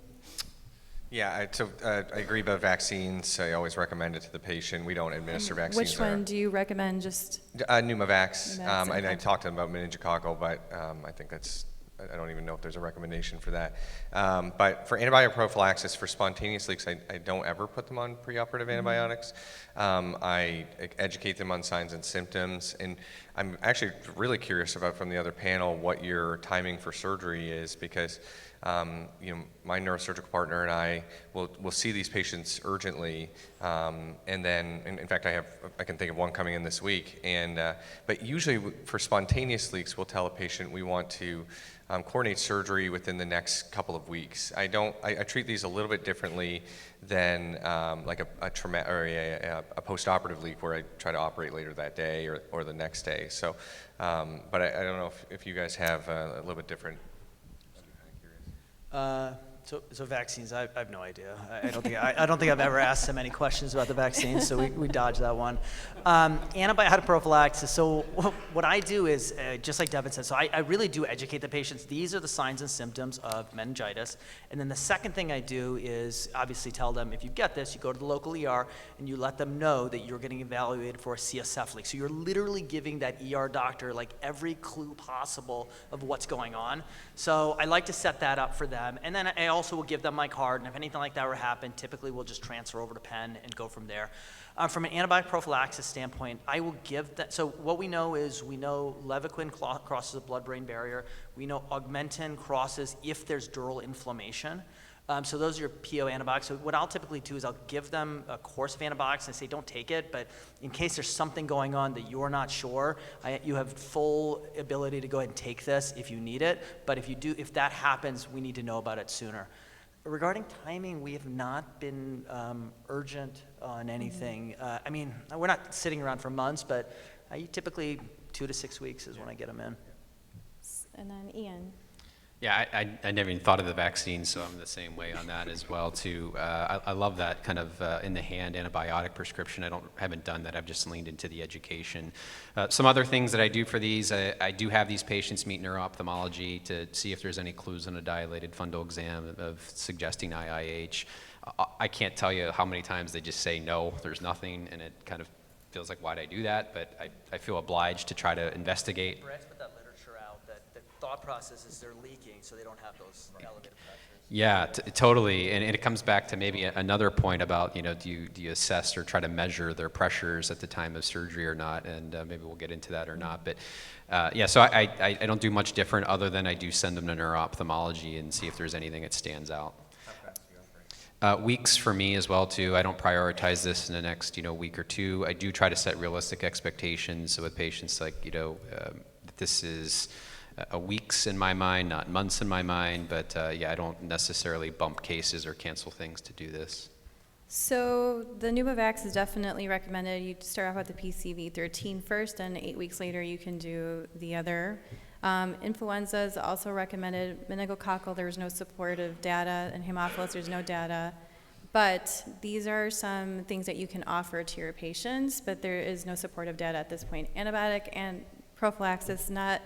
Yeah, I agree about vaccines. I always recommend it to the patient. We don't administer vaccines. Which one do you recommend? Just Pneumovax. Pneumovax, And I okay. talked to them about meningococcal, but I think I don't even know if there's a recommendation for that. But for antibiotic prophylaxis for spontaneous leaks, I don't ever put them on preoperative antibiotics. I educate them on signs and symptoms, and I'm actually really curious about from the other panel what your timing for surgery is, because my neurosurgical partner and I will see these patients urgently, and then, in fact, I can think of one coming in this week. But usually for spontaneous leaks, we'll tell a patient we want to coordinate surgery within the next couple of weeks. I treat these a little bit differently than like a trauma or a post-operative leak where I try to operate later that day or the next day. So, but I don't know if you guys have a little bit different. So vaccines, I have no idea. I don't think I've ever asked so many questions about the vaccines, so we dodged that one. Antibiotic prophylaxis. So what I do is, just like Devin said, so I really do educate the patients. These are the signs and symptoms of meningitis. And then the second thing I do is obviously tell them, if you get this, you go to the local ER and you let them know that you're getting evaluated for a CSF leak. So you're literally giving that ER doctor like every clue possible of what's going on. So I like to set that up for them. And then I also will give them my card, and if anything like that were to happen, typically we'll just transfer over to Penn and go from there. From an antibiotic prophylaxis standpoint, I will give that. So what we know is Levaquin crosses the blood-brain barrier. We know Augmentin crosses if there's dural inflammation. So those are your PO antibiotics. So what I'll typically do is I'll give them a course of antibiotics and say, don't take it, but in case there's something going on that you're not sure, you have full ability to go ahead and take this if you need it. But if that happens, we need to know about it sooner. Regarding timing, we have not been urgent on anything. I mean, we're not sitting around for months, but typically 2 to 6 weeks is when I get them in. And then Ian. Yeah, I never even thought of the vaccine, so I'm the same way on that as well too. I love that kind of in the hand antibiotic prescription. I haven't done that. I've just leaned into the education. Some other things that I do for these, I do have these patients meet neuro-ophthalmology to see if there's any clues on a dilated fundal exam of suggesting IIH. I can't tell you how many times they just say no, there's nothing, and it kind of feels like, why'd I do that? But I feel obliged to try to investigate. Brett's put that literature out that the thought process is they're leaking, so they don't have those elevated pressures. Yeah, totally. And it comes back to maybe another point about, do you assess or try to measure their pressures at the time of surgery or not? And maybe we'll get into that or not. But yeah, so I don't do much different other than I do send them to neuro-ophthalmology and see if there's anything that stands out. Weeks for me as well too. I don't prioritize this in the next week or two. I do try to set realistic expectations with patients, like this is weeks in my mind, not months in my mind. But yeah, I don't necessarily bump cases or cancel things to do this. So the Pneumovax is definitely recommended. You start off with the PCV13 first, and 8 weeks later you can do the other. Influenza is also recommended. Meningococcal, there's no supportive data, and Haemophilus, there's no data. But these are some things that you can offer to your patients, but there is no supportive data at this point. Antibiotic and prophylaxis not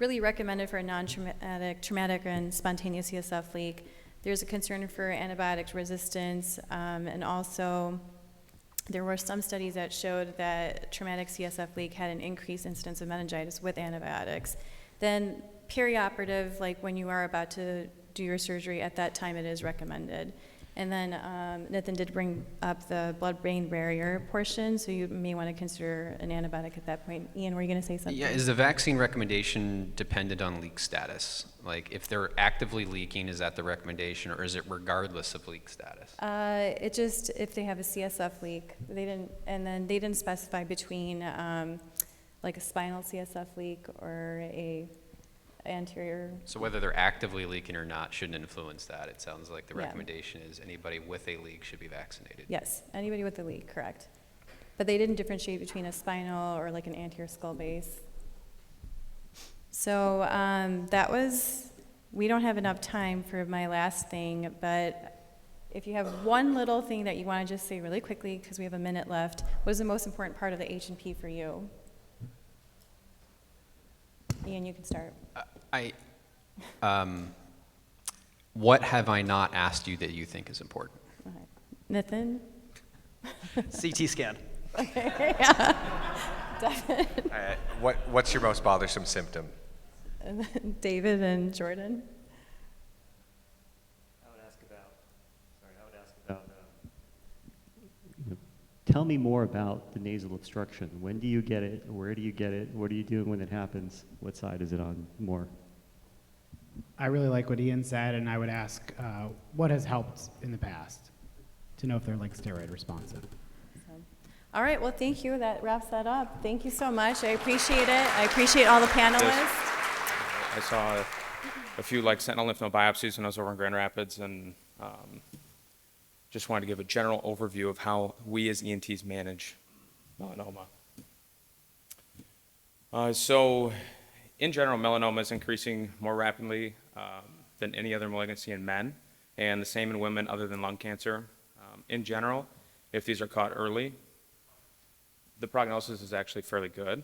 really recommended for a non-traumatic, traumatic, and spontaneous CSF leak. There's a concern for antibiotic resistance, and also there were some studies that showed that traumatic CSF leak had an increased incidence of meningitis with antibiotics. Then perioperative, like when you are about to do your surgery, at that time it is recommended. And then Nathan did bring up the blood-brain barrier portion, so you may want to consider an antibiotic at that point. Ian, were you going to say something? Yeah, is the vaccine recommendation dependent on leak status? Like, if they're actively leaking, is that the recommendation, or is it regardless of leak status? It just, if they have a CSF leak, they didn't specify between like a spinal CSF leak or a anterior. So whether they're actively leaking or not shouldn't influence that. It sounds like the Yeah. recommendation is anybody with a leak should be vaccinated. Yes, anybody with a leak, correct. But they didn't differentiate between a spinal or like an anterior skull base. So we don't have enough time for my last thing, but if you have one little thing that you want to just say really quickly, because we have a minute left, what is the most important part of the H&P for you? Ian, you can start. What have I not asked you that you think is important? Okay. Nathan? CT scan. Okay, yeah. Devin. What's your most bothersome symptom? And then David and Jordan. I would ask about, tell me more about the nasal obstruction. When do you get it? Where do you get it? What are you doing when it happens? What side is it on more? I really like what Ian said, and I would ask what has helped in the past to know if they're like steroid responsive. All right, well, thank you. That wraps that up. Thank you so much. I appreciate it. I appreciate all the panelists. I saw a few sentinel lymph node biopsies when I was over in Grand Rapids, and just wanted to give a general overview of how we as ENTs manage melanoma. So in general, melanoma is increasing more rapidly than any other malignancy in men. and the same in women other than lung cancer. In general, if these are caught early, the prognosis is actually fairly good.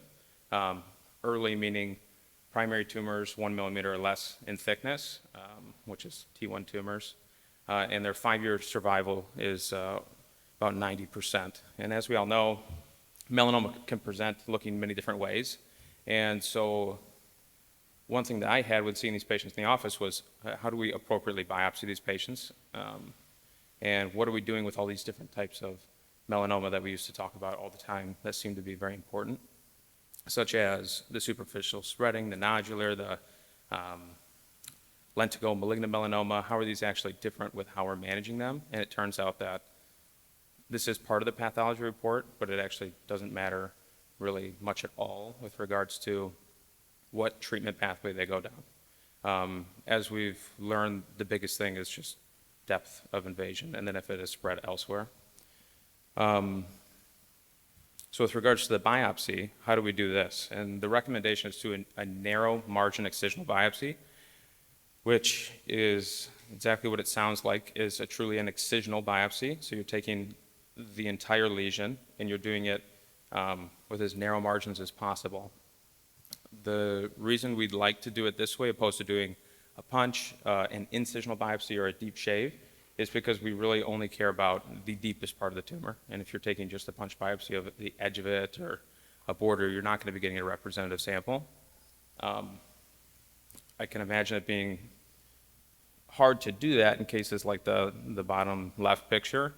Early meaning primary tumors 1 millimeter or less in thickness, which is T1 tumors, and their 5-year survival is about 90%. And as we all know, melanoma can present looking many different ways. And so one thing that I had with seeing these patients in the office was how do we appropriately biopsy these patients? And what are we doing with all these different types of melanoma that we used to talk about all the time that seem to be very important, such as the superficial spreading, the nodular, the lentigo malignant melanoma. How are these actually different with how we're managing them? And it turns out that this is part of the pathology report, but it actually doesn't matter really much at all with regards to what treatment pathway they go down. As we've learned, the biggest thing is just depth of invasion, and then if it is spread elsewhere. So with regards to the biopsy, how do we do this? And the recommendation is to do a narrow margin excisional biopsy, which is exactly what it sounds like, is truly an excisional biopsy. So you're taking the entire lesion and you're doing it with as narrow margins as possible. The reason we'd like to do it this way opposed to doing a punch, an incisional biopsy, or a deep shave is because we really only care about the deepest part of the tumor. And if you're taking just a punch biopsy of the edge of it or a border, you're not going to be getting a representative sample. I can imagine it being hard to do that in cases like the bottom left picture.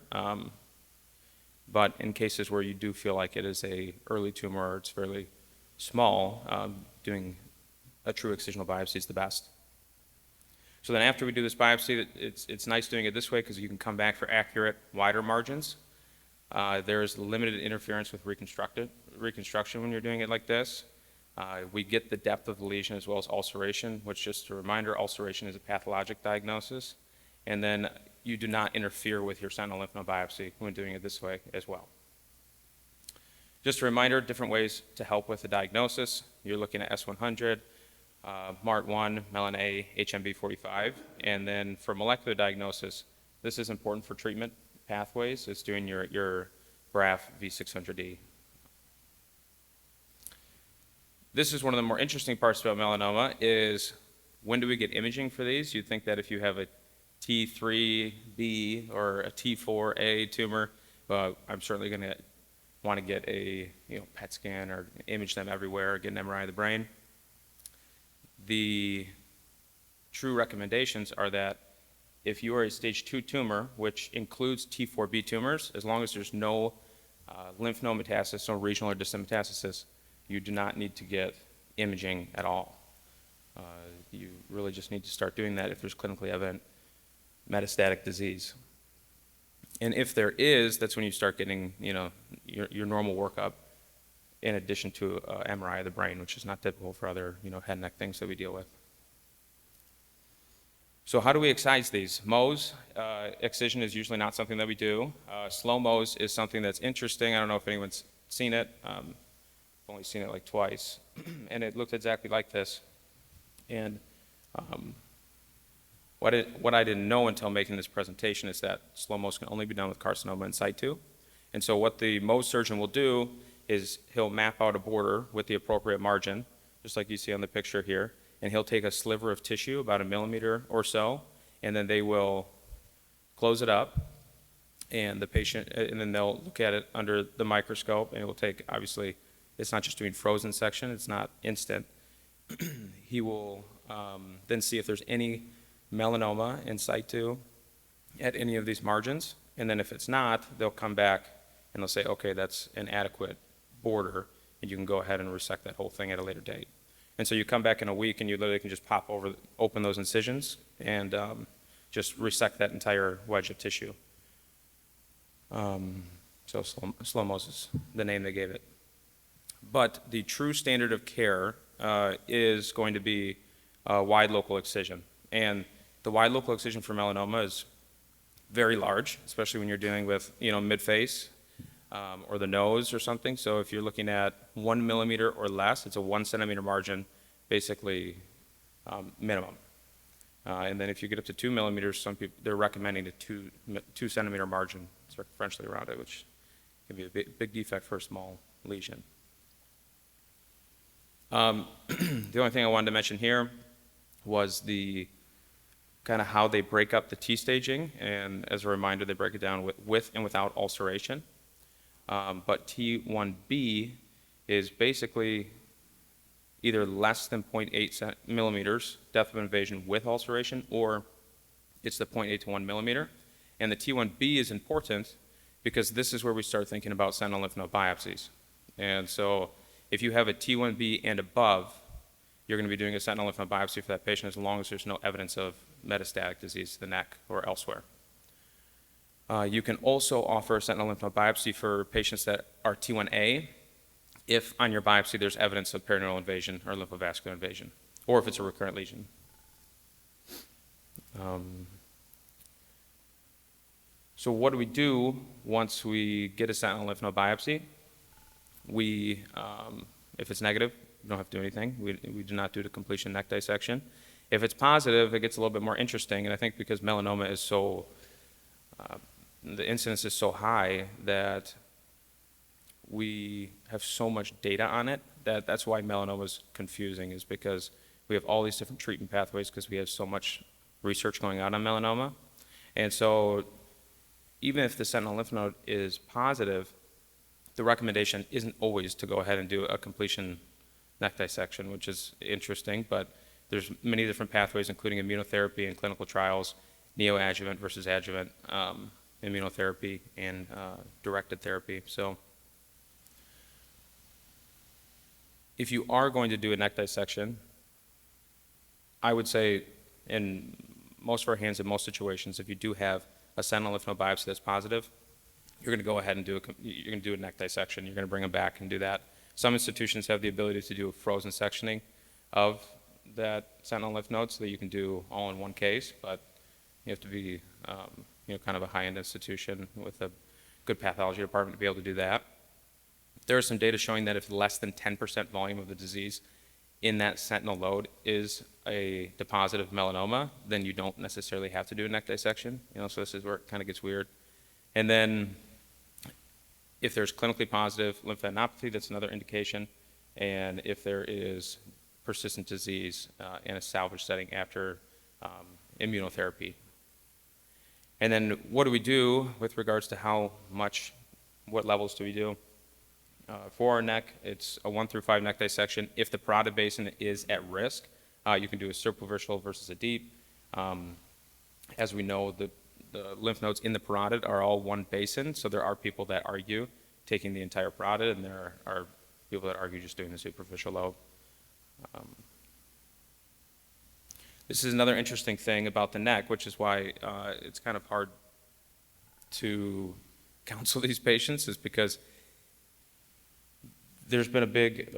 But in cases where you do feel like it is a early tumor or it's fairly small, doing a true excisional biopsy is the best. So then after we do this biopsy, it's nice doing it this way because you can come back for accurate, wider margins. There's limited interference with reconstruction when you're doing it like this. We get the depth of the lesion as well as ulceration, which, just a reminder, ulceration is a pathologic diagnosis. And then you do not interfere with your sentinel lymph node biopsy when doing it this way as well. Just a reminder, different ways to help with the diagnosis. You're looking at S100, MART1, Melon A, HMB45, and then for molecular diagnosis, this is important for treatment pathways. It's doing your BRAF V600E. This is one of the more interesting parts about melanoma is when do we get imaging for these? You'd think that if you have a T3B or a T4A tumor, I'm certainly going to want to get a PET scan or image them everywhere, get an MRI of the brain. The true recommendations are that if you are a stage 2 tumor, which includes T4B tumors, as long as there's no lymph node metastasis, no regional or distant metastasis, you do not need to get imaging at all. You really just need to start doing that if there's clinically evident metastatic disease. And if there is, that's when you start getting your normal workup in addition to MRI of the brain, which is not typical for other head and neck things that we deal with. So how do we excise these? Mohs, excision is usually not something that we do. Slow Mohs is something that's interesting. I don't know if anyone's seen it. I've only seen it like twice. And it looked exactly like this. And what I didn't know until making this presentation is that slow Mohs can only be done with carcinoma in situ. And so what the Mohs surgeon will do is he'll map out a border with the appropriate margin, just like you see on the picture here, and he'll take a sliver of tissue, about 1 millimeter or so, and then they will close it up, and then they'll look at it under the microscope, and it will take, obviously, it's not just doing frozen section, it's not instant. He will then see if there's any melanoma in situ at any of these margins, and then if it's not, they'll come back and they'll say, okay, that's an adequate border, and you can go ahead and resect that whole thing at a later date. And so you come back in a week and you literally can just open those incisions and just resect that entire wedge of tissue. So slow Mohs is the name they gave it. But the true standard of care is going to be wide local excision. And the wide local excision for melanoma is very large, especially when you're dealing with mid-face or the nose or something. So if you're looking at 1 millimeter or less, it's a 1 centimeter margin, basically minimum. And then if you get up to 2 millimeters, some people, they're recommending a 2 centimeter margin circumferentially around it, which can be a big defect for a small lesion. The only thing I wanted to mention here was the kind of how they break up the T staging, and as a reminder, they break it down with and without ulceration. But T1B is basically either less than 0.8 millimeters depth of invasion with ulceration, or it's the 0.8 to 1 millimeter. And the T1B is important because this is where we start thinking about sentinel lymph node biopsies. And so if you have a T1B and above, you're going to be doing a sentinel lymph node biopsy for that patient as long as there's no evidence of metastatic disease to the neck or elsewhere. You can also offer a sentinel lymph node biopsy for patients that are T1A if on your biopsy there's evidence of perineural invasion or lymphovascular invasion, or if it's a recurrent lesion. So what do we do once we get a sentinel lymph node biopsy? We, if it's negative, we don't have to do anything. We do not do the completion neck dissection. If it's positive, it gets a little bit more interesting, and I think because melanoma is so, the incidence is so high that we have so much data on it that's why melanoma is confusing, is because we have all these different treatment pathways because we have so much research going on melanoma. And so even if the sentinel lymph node is positive, the recommendation isn't always to go ahead and do a completion neck dissection, which is interesting, but there's many different pathways, including immunotherapy and clinical trials, neoadjuvant versus adjuvant immunotherapy, and directed therapy. So if you are going to do a neck dissection, I would say in most of our hands, in most situations, if you do have a sentinel lymph node biopsy that's positive, you're going to go ahead and you're going to do a neck dissection. You're going to bring them back and do that. Some institutions have the ability to do a frozen sectioning of that sentinel lymph node so that you can do all in one case, but you have to be kind of a high-end institution with a good pathology department to be able to do that. There is some data showing that if less than 10% volume of the disease in that sentinel node is a deposit of melanoma, then you don't necessarily have to do a neck dissection. So this is where it kind of gets weird. And then if there's clinically positive lymphadenopathy, that's another indication. And if there is persistent disease in a salvage setting after immunotherapy. And then what do we do with regards to what levels do we do? For our neck, it's a 1 through 5 neck dissection. If the parotid basin is at risk, you can do a superficial versus a deep. As we know, the lymph nodes in the parotid are all one basin, so there are people that argue taking the entire parotid, and there are people that argue just doing the superficial lobe. This is another interesting thing about the neck, which is why it's kind of hard to counsel these patients, is because there's been a big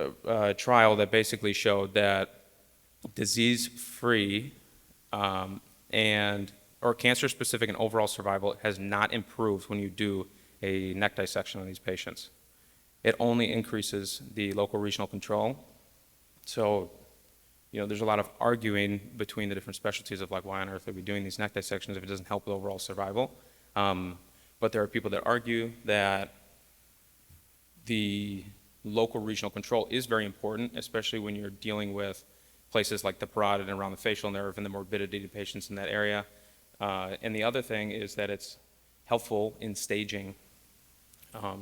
trial that basically showed that disease-free or cancer-specific and overall survival has not improved when you do a neck dissection on these patients. It only increases the local regional control. So, there's a lot of arguing between the different specialties of like, why on earth are we doing these neck dissections if it doesn't help with overall survival? But there are people that argue that the local regional control is very important, especially when you're dealing with places like the parotid and around the facial nerve and the morbidity of patients in that area. And the other thing is that it's helpful in staging, a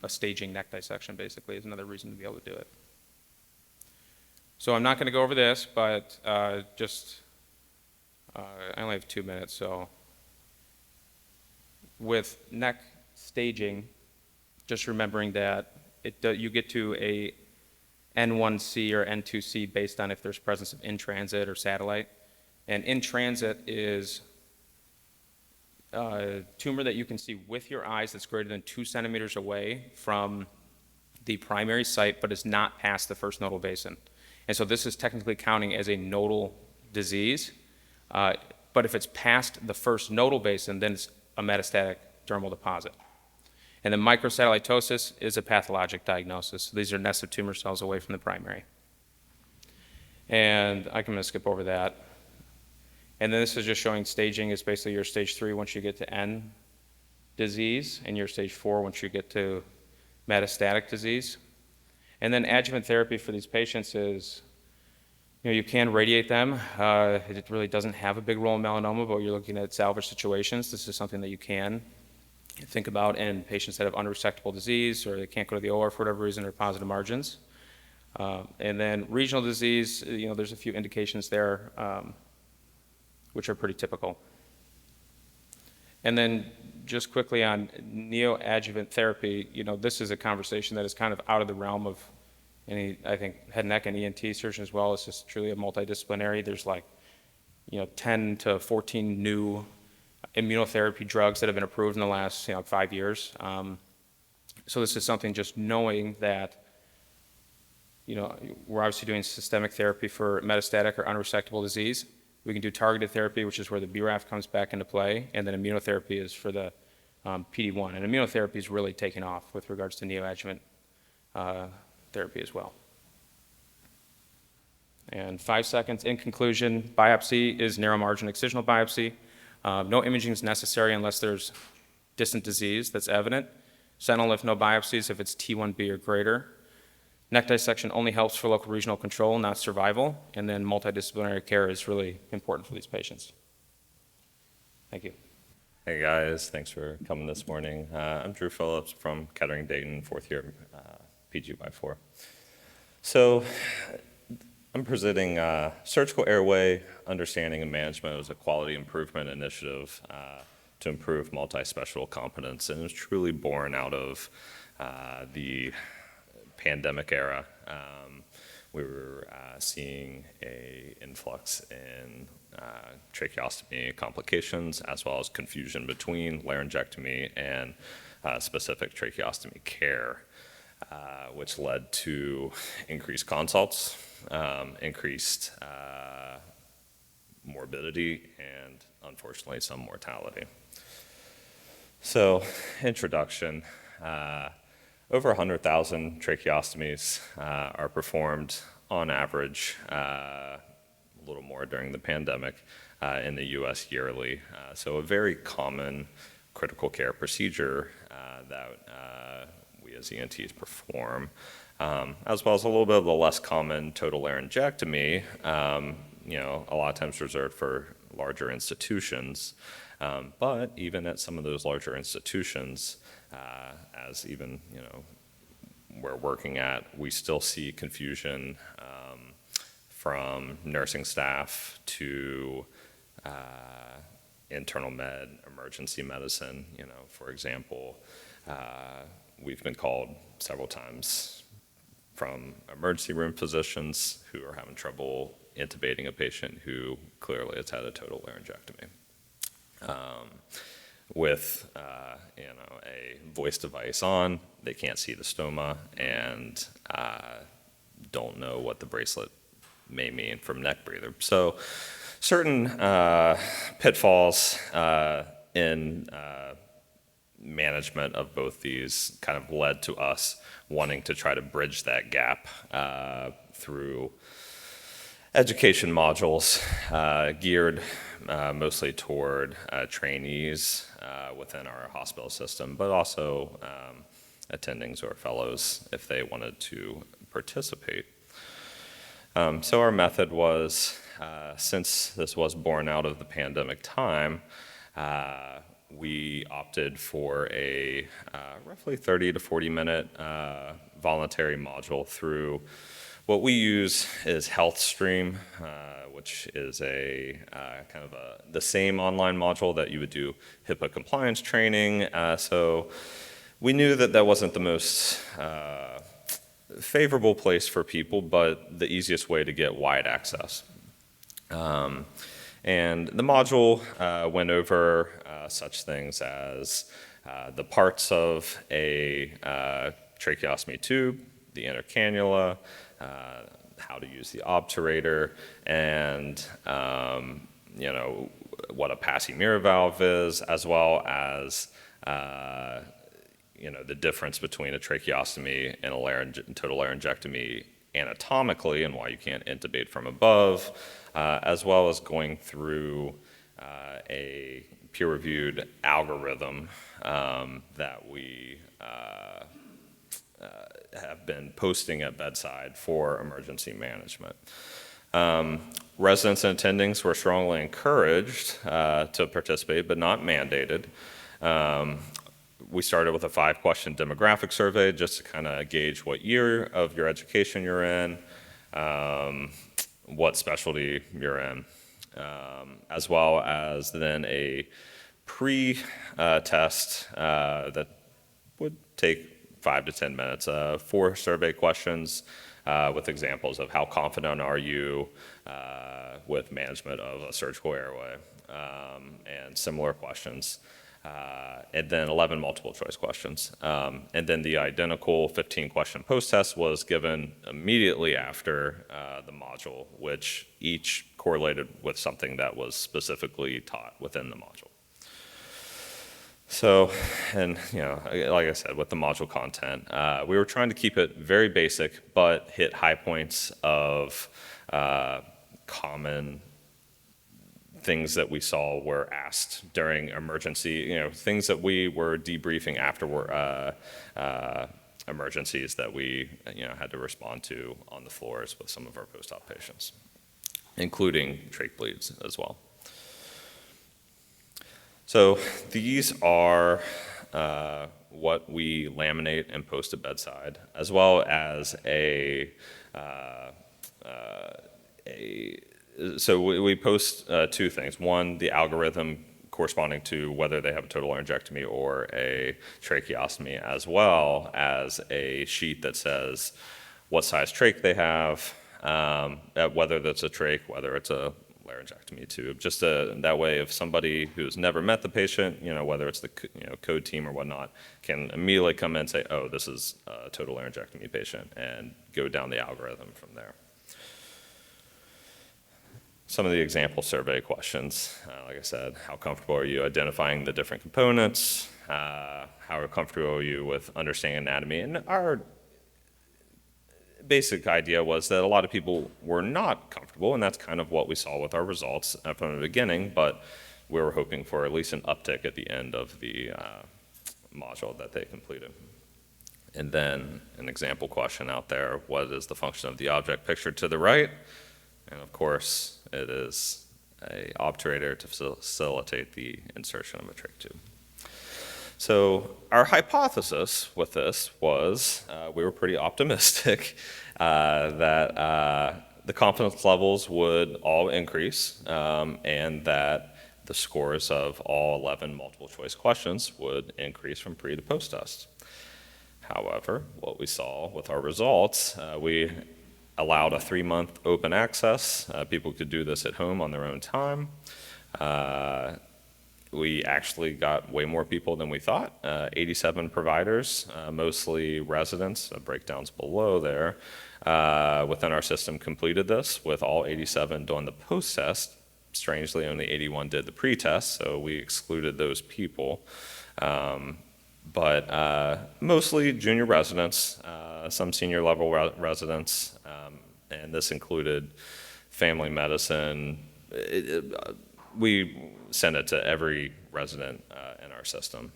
staging neck dissection basically is another reason to be able to do it. So I'm not going to go over this, but I only have 2 minutes, so with neck staging, just remembering that you get to a N1C or N2C based on if there's presence of in-transit or satellite. And in-transit is a tumor that you can see with your eyes that's greater than 2 centimeters away from the primary site, but is not past the first nodal basin. And so this is technically counting as a nodal disease, but if it's past the first nodal basin, then it's a metastatic dermal deposit. And then microsatellitosis is a pathologic diagnosis. So these are nests of tumor cells away from the primary. And I'm going to skip over that. And then this is just showing staging is basically your stage 3 once you get to end disease, and your stage 4 once you get to metastatic disease. And then adjuvant therapy for these patients is, you can radiate them. It really doesn't have a big role in melanoma, but you're looking at salvage situations. This is something that you can think about in patients that have unresectable disease or they can't go to the OR for whatever reason or positive margins. And then regional disease, there's a few indications there which are pretty typical. And then just quickly on neoadjuvant therapy, this is a conversation that is kind of out of the realm of any, I think, head, neck, and ENT surgeon as well. It's just truly a multidisciplinary. There's 10 to 14 new immunotherapy drugs that have been approved in the last 5 years. So this is something just knowing that we're obviously doing systemic therapy for metastatic or unresectable disease. We can do targeted therapy, which is where the BRAF comes back into play, and then immunotherapy is for the PD-1. And immunotherapy is really taking off with regards to neoadjuvant therapy as well. And 5 seconds. In conclusion, biopsy is narrow margin excisional biopsy. No imaging is necessary unless there's distant disease that's evident. Sentinel lymph node biopsies if it's T1b or greater. Neck dissection only helps for local regional control, not survival. And then multidisciplinary care is really important for these patients. Thank you. Hey guys, thanks for coming this morning. I'm Drew Phillips from Kettering-Dayton, 4th year PGY4. So I'm presenting surgical airway understanding and management as a quality improvement initiative to improve multi-special competence, and it was truly born out of the pandemic era. We were seeing an influx in tracheostomy complications, as well as confusion between laryngectomy and specific tracheostomy care, which led to increased consults, increased morbidity, and unfortunately some mortality. So, introduction. Over 100,000 tracheostomies are performed on average, a little more during the pandemic, in the US yearly. So a very common critical care procedure that we as ENTs perform, as well as a little bit of the less common total laryngectomy, a lot of times reserved for larger institutions. But even at some of those larger institutions, as even, we're working at, we still see confusion from nursing staff to internal med, emergency medicine. For example, we've been called several times from emergency room physicians who are having trouble intubating a patient who clearly has had a total laryngectomy. With a voice device on, they can't see the stoma and don't know what the bracelet may mean from neck breather. So certain pitfalls in management of both these kind of led to us wanting to try to bridge that gap through education modules geared mostly toward trainees within our hospital system, but also attendings or fellows if they wanted to participate. So our method was, since this was born out of the pandemic time, we opted for a roughly 30 to 40 minute voluntary module through what we use is HealthStream, which is a kind of the same online module that you would do HIPAA compliance training. So we knew that that wasn't the most favorable place for people, but the easiest way to get wide access. And the module went over such things as the parts of a tracheostomy tube, the inner cannula, how to use the obturator, and what a passing-mirror valve is, as well as the difference between a tracheostomy and a total laryngectomy anatomically and why you can't intubate from above, as well as going through a peer-reviewed algorithm that we have been posting at bedside for emergency management. Residents and attendings were strongly encouraged to participate, but not mandated. We started with a 5-question demographic survey just to kind of gauge what year of your education you're in, what specialty you're in, as well as then a pre-test that would take 5 to 10 minutes, 4 survey questions with examples of how confident are you with management of a surgical airway, and similar questions. And then 11 multiple choice questions. And then the identical 15-question post-test was given immediately after the module, which each correlated with something that was specifically taught within the module. So, and like I said, with the module content, we were trying to keep it very basic, but hit high points of common things that we saw were asked during emergency, things that we were debriefing after emergencies that we had to respond to on the floors with some of our post-op patients, including trach bleeds as well. So these are what we laminate and post at bedside, as well as so we post 2 things. One, the algorithm corresponding to whether they have a total laryngectomy or a tracheostomy, as well as a sheet that says what size trach they have, whether that's a trach, whether it's a laryngectomy tube. Just that way, if somebody who's never met the patient, whether it's the code team or whatnot, can immediately come in and say, oh, this is a total laryngectomy patient, and go down the algorithm from there. Some of the example survey questions, like I said, how comfortable are you identifying the different components? How comfortable are you with understanding anatomy? And our basic idea was that a lot of people were not comfortable, and that's kind of what we saw with our results from the beginning, but we were hoping for at least an uptick at the end of the module that they completed. And then an example question out there, what is the function of the object pictured to the right? And of course, it is an obturator to facilitate the insertion of a trach tube. So our hypothesis with this was we were pretty optimistic that the confidence levels would all increase and that the scores of all 11 multiple choice questions would increase from pre to post test. However, what we saw with our results, we allowed a 3-month open access. People could do this at home on their own time. We actually got way more people than we thought. 87 providers, mostly residents, breakdowns below there, within our system completed this, with all 87 doing the post-test. Strangely, only 81 did the pre-test, so we excluded those people. But mostly junior residents, some senior level residents, and this included family medicine. We send it to every resident in our system.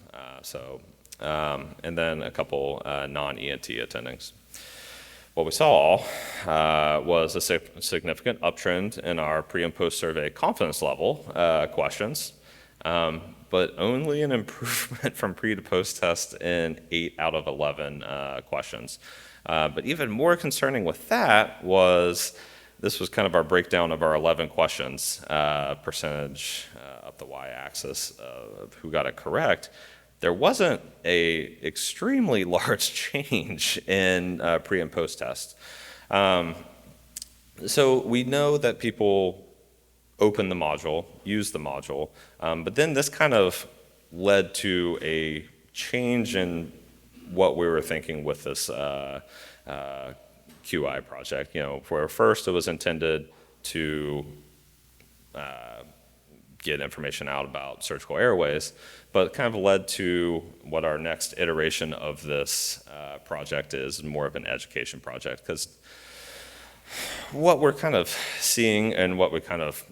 And then a couple non-ENT attendings. What we saw was a significant uptrend in our pre and post survey confidence level questions, but only an improvement from pre to post test in 8 out of 11 questions. But even more concerning with that was, this was kind of our breakdown of our 11 questions, percentage up the y-axis of who got it correct. There wasn't a extremely large change in pre and post test. So we know that people open the module, use the module, but then this kind of led to a change in what we were thinking with this QI project. For first it was intended to get information out about surgical airways, but kind of led to what our next iteration of this project is, more of an education project, because what we're kind of seeing and what we kind of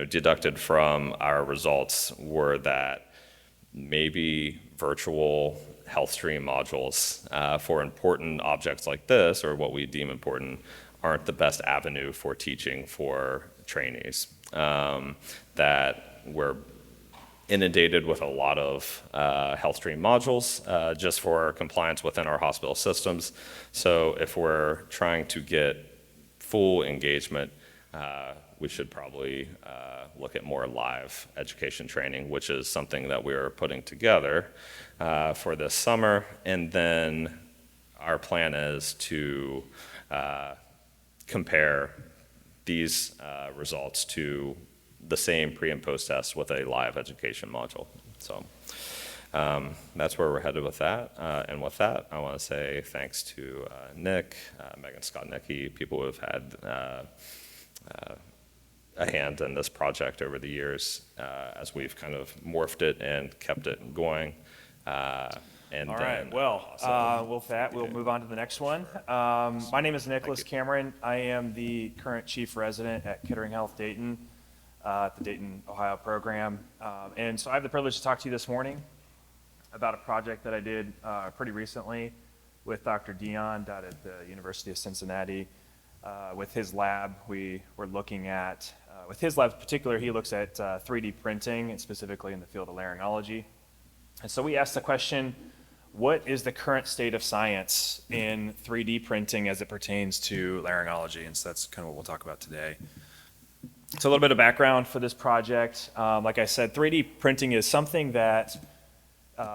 deducted from our results were that maybe virtual health stream modules for important objects like this, or what we deem important, aren't the best avenue for teaching for trainees. That we're inundated with a lot of health stream modules just for compliance within our hospital systems. So if we're trying to get full engagement, we should probably look at more live education training, which is something that we're putting together for this summer. And then our plan is to compare these results to the same pre and post tests with a live education module. So that's where we're headed with that. And with that, I want to say thanks to Nick, Megan Scott-Nicky, people who have had a hand in this project over the years as we've kind of morphed it and kept it going. All right, well, with that, we'll move on to the next one. My name is Nicholas Cameron. I am the current chief resident at Kettering Health Dayton, at the Dayton, Ohio program. And so I have the privilege to talk to you this morning about a project that I did pretty recently with Dr. Dion down at the University of Cincinnati. With his lab, we were looking at, with his lab in particular, he looks at 3D printing, and specifically in the field of laryngology. And so we asked the question, what is the current state of science in 3D printing as it pertains to laryngology? And so that's kind of what we'll talk about today. So a little bit of background for this project. Like I said, 3D printing is something that,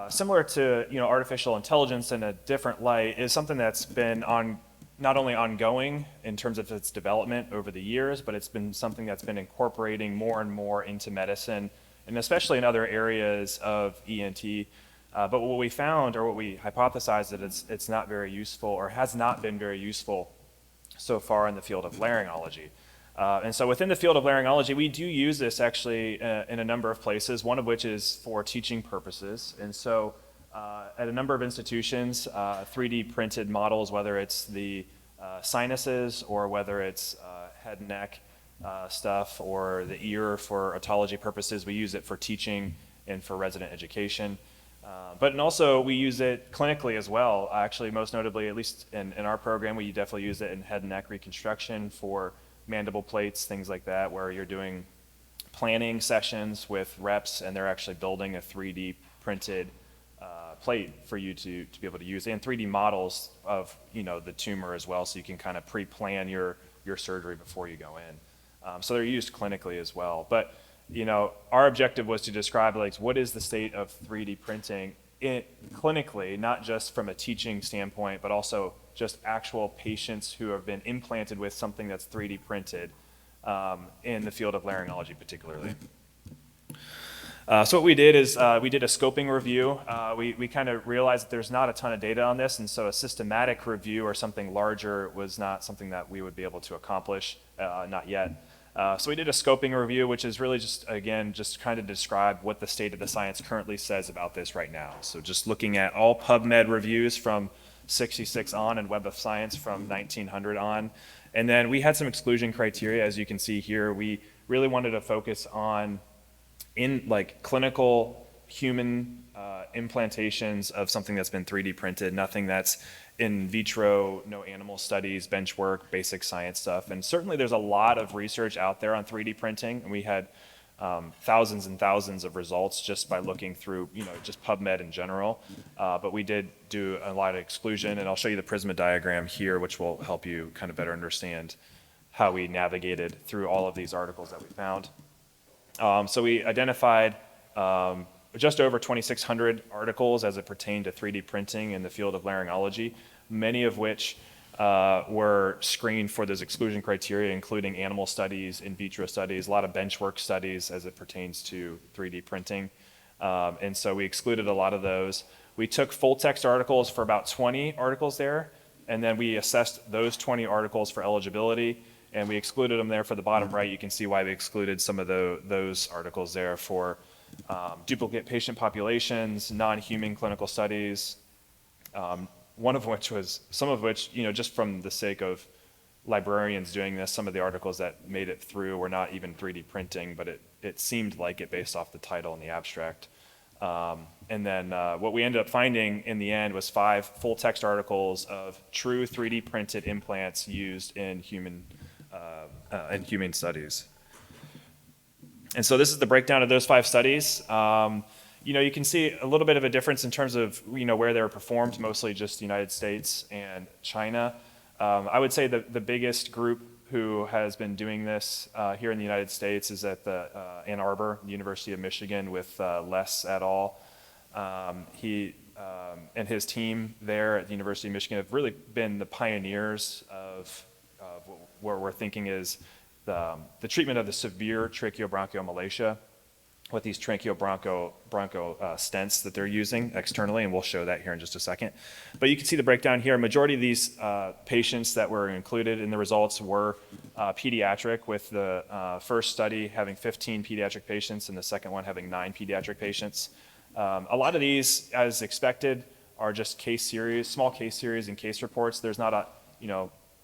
similar to artificial intelligence in a different light, is something that's been not only ongoing in terms of its development over the years, but it's been something that's been incorporating more and more into medicine, and especially in other areas of ENT. But what we found, or what we hypothesized, that it's not very useful, or has not been very useful so far in the field of laryngology. And so within the field of laryngology, we do use this actually in a number of places, one of which is for teaching purposes. And so at a number of institutions, 3D printed models, whether it's the sinuses or whether it's head and neck stuff, or the ear for otology purposes, we use it for teaching and for resident education. But also we use it clinically as well. Actually, most notably, at least in our program, we definitely use it in head and neck reconstruction for mandible plates, things like that, where you're doing planning sessions with reps and they're actually building a 3D printed plate for you to be able to use, and 3D models of the tumor as well, so you can kind of pre-plan your surgery before you go in. So they're used clinically as well. But our objective was to describe what is the state of 3D printing clinically, not just from a teaching standpoint, but also just actual patients who have been implanted with something that's 3D printed in the field of laryngology particularly. So what we did is we did a scoping review. We kind of realized that there's not a ton of data on this, and so a systematic review or something larger was not something that we would be able to accomplish, not yet. So we did a scoping review, which is really just, again, just trying to describe what the state of the science currently says about this right now. So just looking at all PubMed reviews from 66 on and Web of Science from 1900 on. And then we had some exclusion criteria, as you can see here. We really wanted to focus on clinical human implantations of something that's been 3D printed, nothing that's in vitro, no animal studies, bench work, basic science stuff. And certainly there's a lot of research out there on 3D printing, and we had thousands and thousands of results just by looking through, just PubMed in general. But we did do a lot of exclusion, and I'll show you the Prisma diagram here, which will help you kind of better understand how we navigated through all of these articles that we found. So we identified just over 2,600 articles as it pertained to 3D printing in the field of laryngology, many of which were screened for those exclusion criteria, including animal studies, in vitro studies, a lot of bench work studies as it pertains to 3D printing. And so we excluded a lot of those. We took full text articles for about 20 articles there, and then we assessed those 20 articles for eligibility, and we excluded them there. For the bottom right, you can see why we excluded some of those articles there for duplicate patient populations, non-human clinical studies, some of which, just from the sake of librarians doing this. Some of the articles that made it through were not even 3D printing, but it seemed like it based off the title and the abstract. And then what we ended up finding in the end was 5 full text articles of true 3D printed implants used in human studies. And so this is the breakdown of those 5 studies. You can see a little bit of a difference in terms of where they were performed, mostly just the United States and China. I would say the biggest group who has been doing this here in the United States is at the Ann Arbor, the University of Michigan, with Les et al. He and his team there at the University of Michigan have really been the pioneers of what we're thinking is the treatment of the severe tracheobronchial malacia with these tracheobroncho stents that they're using externally, and we'll show that here in just a second. But you can see the breakdown here. A majority of these patients that were included in the results were pediatric, with the first study having 15 pediatric patients and the second one having 9 pediatric patients. A lot of these, as expected, are just case series, small case series and case reports. There's not a,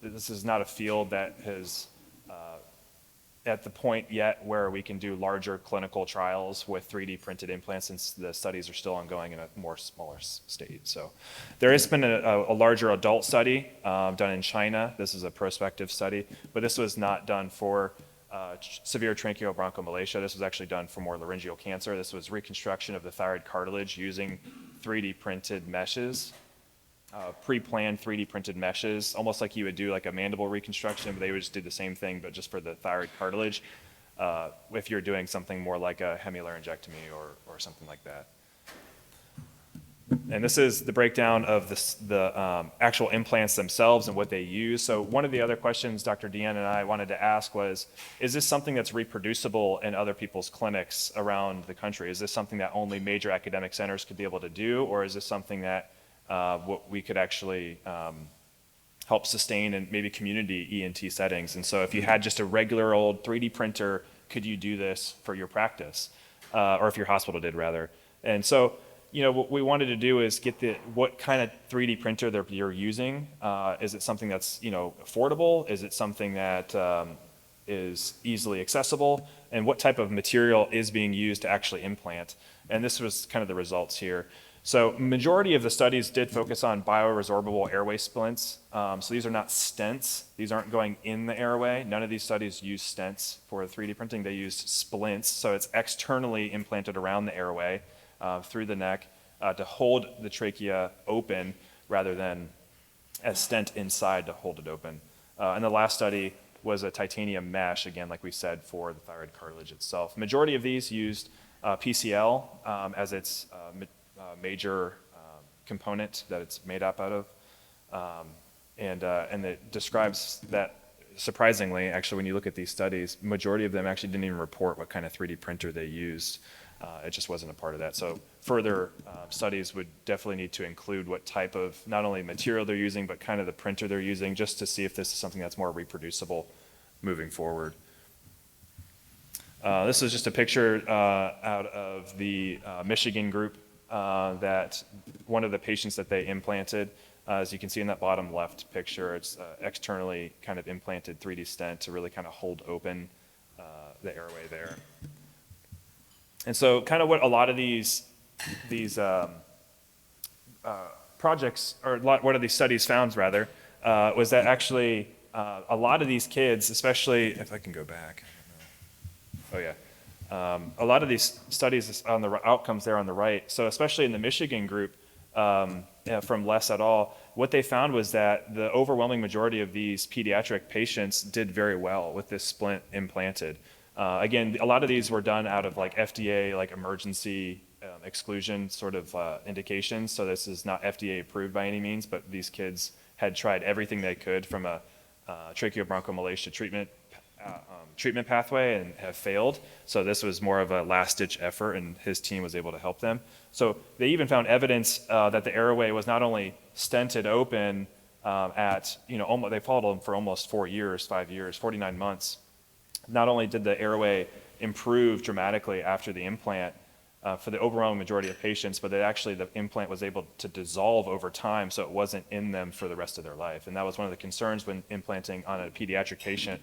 this is not a field that has at the point yet where we can do larger clinical trials with 3D printed implants, since the studies are still ongoing in a more smaller state. So there has been a larger adult study done in China. This is a prospective study, but this was not done for severe tracheobronchial malacia. This was actually done for more laryngeal cancer. This was reconstruction of the thyroid cartilage using 3D printed meshes. Pre-planned 3D printed meshes, almost like you would do like a mandible reconstruction, but they would just do the same thing, but just for the thyroid cartilage, if you're doing something more like a hemilaryngectomy or something like that. And this is the breakdown of the actual implants themselves and what they use. So one of the other questions Dr. Deanne and I wanted to ask was, is this something that's reproducible in other people's clinics around the country? Is this something that only major academic centers could be able to do, or is this something that what we could actually help sustain in maybe community ENT settings? And so if you had just a regular old 3D printer, could you do this for your practice? Or if your hospital did, rather. And so, what we wanted to do is get what kind of 3D printer you're using. Is it something that's, affordable? Is it something that is easily accessible? And what type of material is being used to actually implant? And this was kind of the results here. So majority of the studies did focus on bioresorbable airway splints. So these are not stents. These aren't going in the airway. None of these studies use stents for 3D printing. They used splints. So it's externally implanted around the airway through the neck to hold the trachea open rather than a stent inside to hold it open. And the last study was a titanium mesh, again, like we said, for the thyroid cartilage itself. Majority of these used PCL as its major component that it's made up out of. And it describes that, surprisingly, actually, when you look at these studies, majority of them actually didn't even report what kind of 3D printer they used. It just wasn't a part of that. So further studies would definitely need to include what type of, not only material they're using, but kind of the printer they're using, just to see if this is something that's more reproducible moving forward. This is just a picture out of the Michigan group that one of the patients that they implanted, as you can see in that bottom left picture, it's externally kind of implanted 3D stent to really kind of hold open the airway there. And so kind of what a lot of these projects, or what of these studies found rather, was that actually a lot of these kids, especially, if I can go back, oh yeah. A lot of these studies on the outcomes there on the right, so especially in the Michigan group from Les et al., what they found was that the overwhelming majority of these pediatric patients did very well with this splint implanted. Again, a lot of these were done out of like FDA, like emergency exclusion sort of indications, so this is not FDA approved by any means, but these kids had tried everything they could from a tracheobronchial malacia treatment pathway and have failed. So this was more of a last-ditch effort, and his team was able to help them. So they even found evidence that the airway was not only stented open at, they followed them for almost 5 years, 49 months. Not only did the airway improve dramatically after the implant, for the overwhelming majority of patients, but that actually the implant was able to dissolve over time, so it wasn't in them for the rest of their life. And that was one of the concerns when implanting on a pediatric patient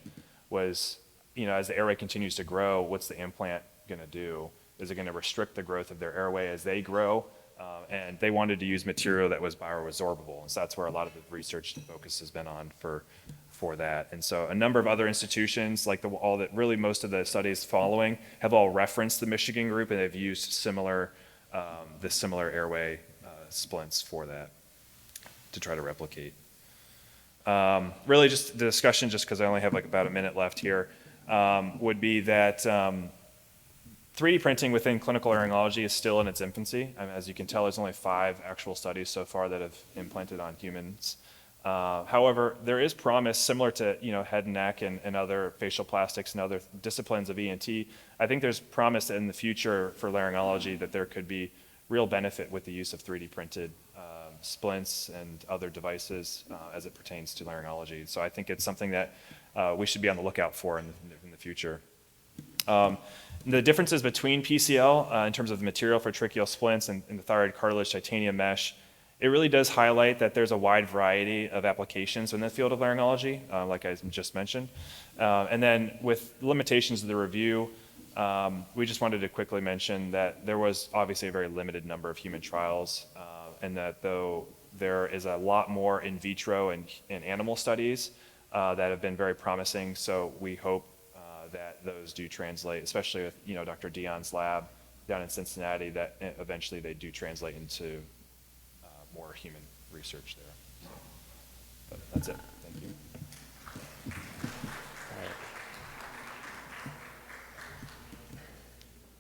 was, as the airway continues to grow, what's the implant going to do? Is it going to restrict the growth of their airway as they grow? And they wanted to use material that was bioresorbable. And so that's where a lot of the research focus has been on for that. And so a number of other institutions, like most of the studies following, have all referenced the Michigan group, and they've used similar airway splints for that to try to replicate. Really just the discussion, just because I only have like about a minute left here, would be that 3D printing within clinical laryngology is still in its infancy. As you can tell, there's only 5 actual studies so far that have implanted on humans. However, there is promise similar to head and neck and other facial plastics and other disciplines of ENT. I think there's promise in the future for laryngology that there could be real benefit with the use of 3D printed splints and other devices as it pertains to laryngology. So I think it's something that we should be on the lookout for in the future. The differences between PCL in terms of the material for tracheal splints and the thyroid cartilage titanium mesh, it really does highlight that there's a wide variety of applications in the field of laryngology, like I just mentioned. And then with limitations of the review, we just wanted to quickly mention that there was obviously a very limited number of human trials, and that though there is a lot more in vitro and animal studies that have been very promising, so we hope that those do translate, especially with Dr. Dion's lab down in Cincinnati, that eventually they do translate into more human research there. So, but that's it. Thank you.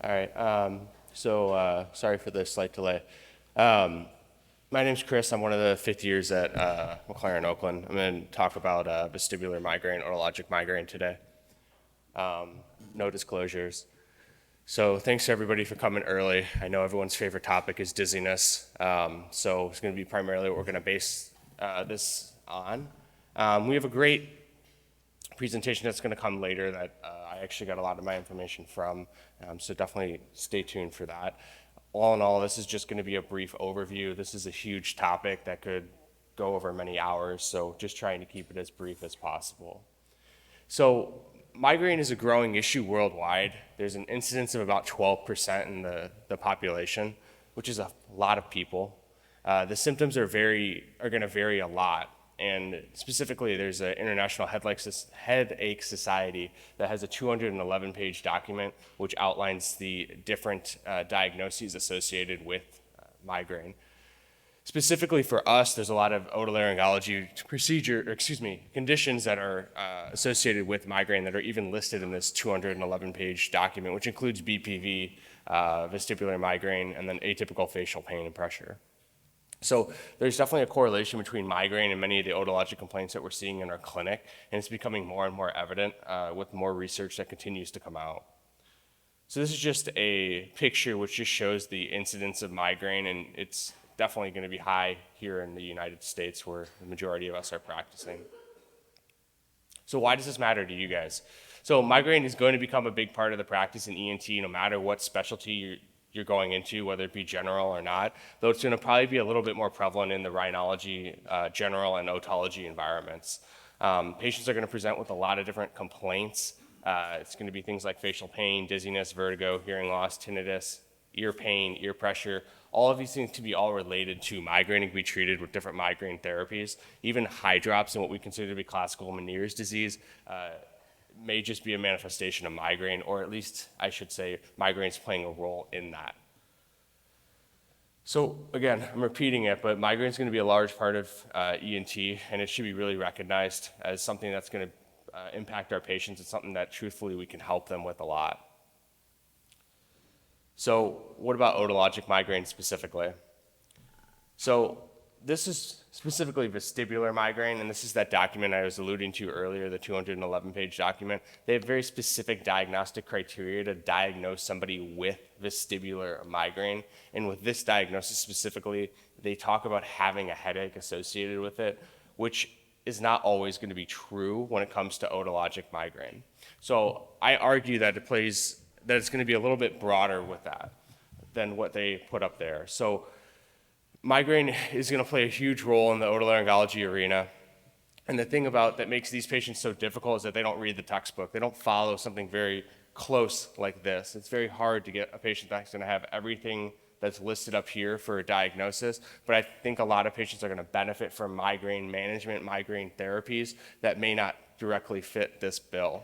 All right. Sorry for the slight delay. My name's Chris. I'm one of the 5th years at McLaren, Oakland. I'm going to talk about vestibular migraine, otologic migraine today. No disclosures. So thanks to everybody for coming early. I know everyone's favorite topic is dizziness. So it's going to be primarily what we're going to base this on. We have a great presentation that's going to come later that I actually got a lot of my information from. So definitely stay tuned for that. All in all, this is just going to be a brief overview. This is a huge topic that could go over many hours. So just trying to keep it as brief as possible. So migraine is a growing issue worldwide. There's an incidence of about 12% in the population, which is a lot of people. The symptoms are going to vary a lot. And specifically, there's an International Headache Society that has a 211-page document which outlines the different diagnoses associated with migraine. Specifically for us, there's a lot of otolaryngology conditions that are associated with migraine that are even listed in this 211-page document, which includes BPV, vestibular migraine, and then atypical facial pain and pressure. So there's definitely a correlation between migraine and many of the otologic complaints that we're seeing in our clinic, and it's becoming more and more evident with more research that continues to come out. So this is just a picture which just shows the incidence of migraine, and it's definitely going to be high here in the United States where the majority of us are practicing. So why does this matter to you guys? So migraine is going to become a big part of the practice in ENT no matter what specialty you're going into, whether it be general or not, though it's going to probably be a little bit more prevalent in the rhinology, general, and otology environments. Patients are going to present with a lot of different complaints. It's going to be things like facial pain, dizziness, vertigo, hearing loss, tinnitus, ear pain, ear pressure. All of these things can be all related to migraine and can be treated with different migraine therapies. Even high drops in what we consider to be classical Meniere's disease may just be a manifestation of migraine, or at least I should say migraine's playing a role in that. So again, I'm repeating it, but migraine is going to be a large part of ENT, and it should be really recognized as something that's going to impact our patients. It's something that truthfully we can help them with a lot. So what about otologic migraine specifically? So this is specifically vestibular migraine, and this is that document I was alluding to earlier, the 211-page document. They have very specific diagnostic criteria to diagnose somebody with vestibular migraine. And with this diagnosis specifically, they talk about having a headache associated with it, which is not always going to be true when it comes to otologic migraine. So I argue that it's going to be a little bit broader with that. than what they put up there. So migraine is going to play a huge role in the otolaryngology arena. And the thing about that makes these patients so difficult is that they don't read the textbook. They don't follow something very close like this. It's very hard to get a patient that's going to have everything that's listed up here for a diagnosis, but I think a lot of patients are going to benefit from migraine management, migraine therapies that may not directly fit this bill.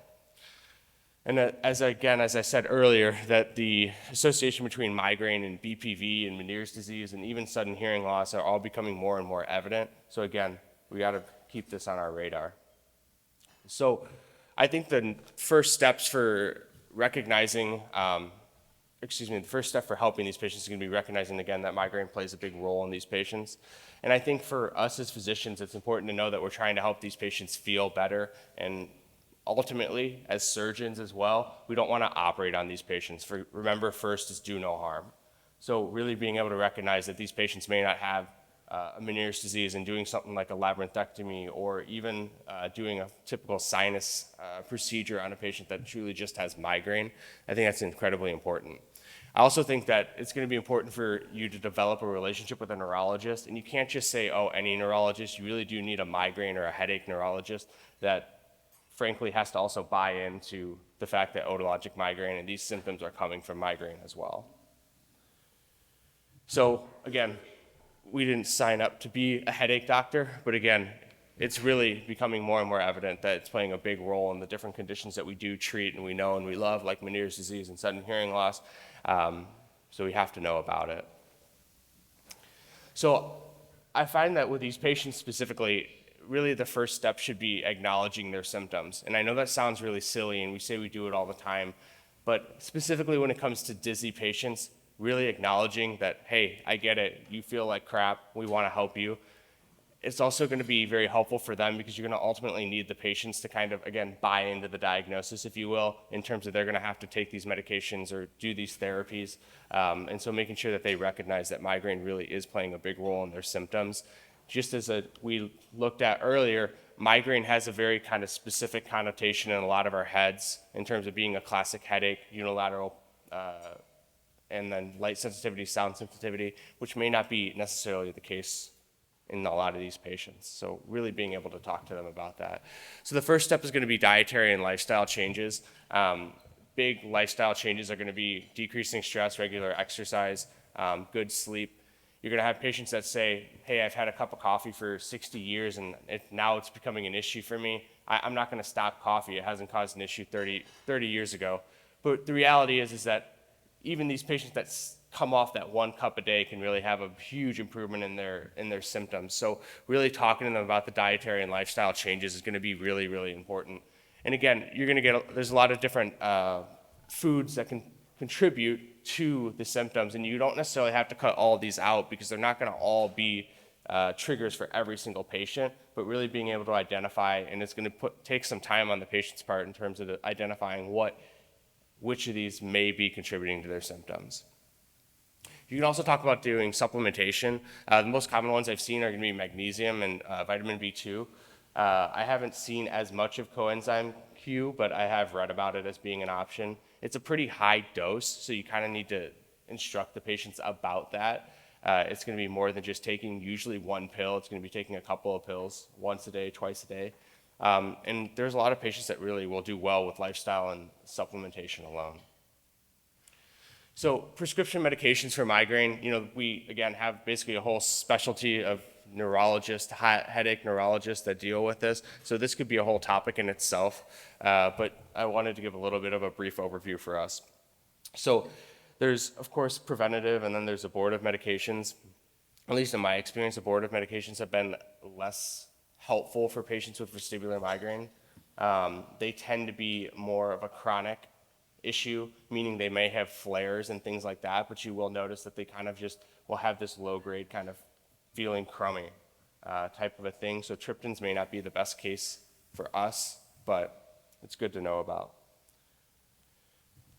And as I said earlier, that the association between migraine and BPV and Meniere's disease and even sudden hearing loss are all becoming more and more evident. So again, we got to keep this on our radar. So I think the first steps for recognizing, the first step for helping these patients is going to be recognizing, again, that migraine plays a big role in these patients. And I think for us as physicians, it's important to know that we're trying to help these patients feel better. And ultimately, as surgeons as well, we don't want to operate on these patients. Remember, first is do no harm. So really being able to recognize that these patients may not have a Meniere's disease and doing something like a labyrinthectomy or even doing a typical sinus procedure on a patient that truly just has migraine, I think that's incredibly important. I also think that it's going to be important for you to develop a relationship with a neurologist, and you can't just say, oh, any neurologist. You really do need a migraine or a headache neurologist that frankly has to also buy into the fact that otologic migraine and these symptoms are coming from migraine as well. So again, we didn't sign up to be a headache doctor, but again, it's really becoming more and more evident that it's playing a big role in the different conditions that we do treat and we know and we love, like Meniere's disease and sudden hearing loss. So we have to know about it. So I find that with these patients specifically, really the first step should be acknowledging their symptoms. And I know that sounds really silly and we say we do it all the time, but specifically when it comes to dizzy patients, really acknowledging that, hey, I get it, you feel like crap, we want to help you. It's also going to be very helpful for them because you're going to ultimately need the patients to kind of, again, buy into the diagnosis, if you will, in terms of they're going to have to take these medications or do these therapies. And so making sure that they recognize that migraine really is playing a big role in their symptoms. Just as we looked at earlier, migraine has a very kind of specific connotation in a lot of our heads in terms of being a classic headache, unilateral, and then light sensitivity, sound sensitivity, which may not be necessarily the case in a lot of these patients. So really being able to talk to them about that. So the first step is going to be dietary and lifestyle changes. Big lifestyle changes are going to be decreasing stress, regular exercise, good sleep. You're going to have patients that say, hey, I've had a cup of coffee for 60 years and now it's becoming an issue for me. I'm not going to stop coffee. It hasn't caused an issue 30 years ago. But the reality is that even these patients that come off that 1 cup a day can really have a huge improvement in their symptoms. So really talking to them about the dietary and lifestyle changes is going to be really, really important. And again, you're going to there's a lot of different foods that can contribute to the symptoms, and you don't necessarily have to cut all of these out because they're not going to all be triggers for every single patient, but really being able to identify, and it's going to take some time on the patient's part in terms of identifying which of these may be contributing to their symptoms. You can also talk about doing supplementation. The most common ones I've seen are going to be magnesium and vitamin B2. I haven't seen as much of coenzyme Q, but I have read about it as being an option. It's a pretty high dose, so you kind of need to instruct the patients about that. It's going to be more than just taking usually 1 pill. It's going to be taking a couple of pills once a day, twice a day. And there's a lot of patients that really will do well with lifestyle and supplementation alone. So prescription medications for migraine, we, again, have basically a whole specialty of neurologists, headache neurologists that deal with this. So this could be a whole topic in itself, but I wanted to give a little bit of a brief overview for us. So there's, of course, preventative, and then there's abortive medications. At least in my experience, abortive medications have been less helpful for patients with vestibular migraine. They tend to be more of a chronic issue, meaning they may have flares and things like that, but you will notice that they kind of just will have this low-grade kind of feeling crummy type of a thing. So triptans may not be the best case for us, but it's good to know about.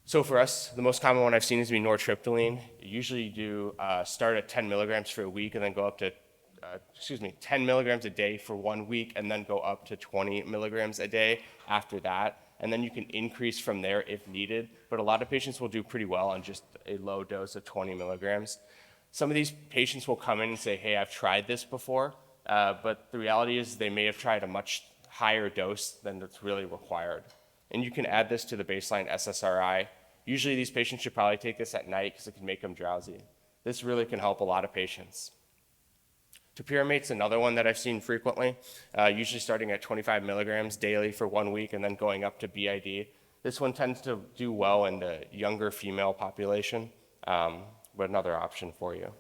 So for us, the most common one I've seen is to be nortriptyline. Usually you do start at 10 milligrams for a week and then go up to 10 milligrams a day for 1 week and then go up to 20 milligrams a day after that. and then you can increase from there if needed. But a lot of patients will do pretty well on just a low dose of 20 milligrams. Some of these patients will come in and say, hey, I've tried this before, but the reality is they may have tried a much higher dose than that's really required. And you can add this to the baseline SSRI. Usually these patients should probably take this at night because it can make them drowsy. This really can help a lot of patients. Topiramate's another one that I've seen frequently, usually starting at 25 milligrams daily for 1 week and then going up to BID. This one tends to do well in the younger female population, but another option for you.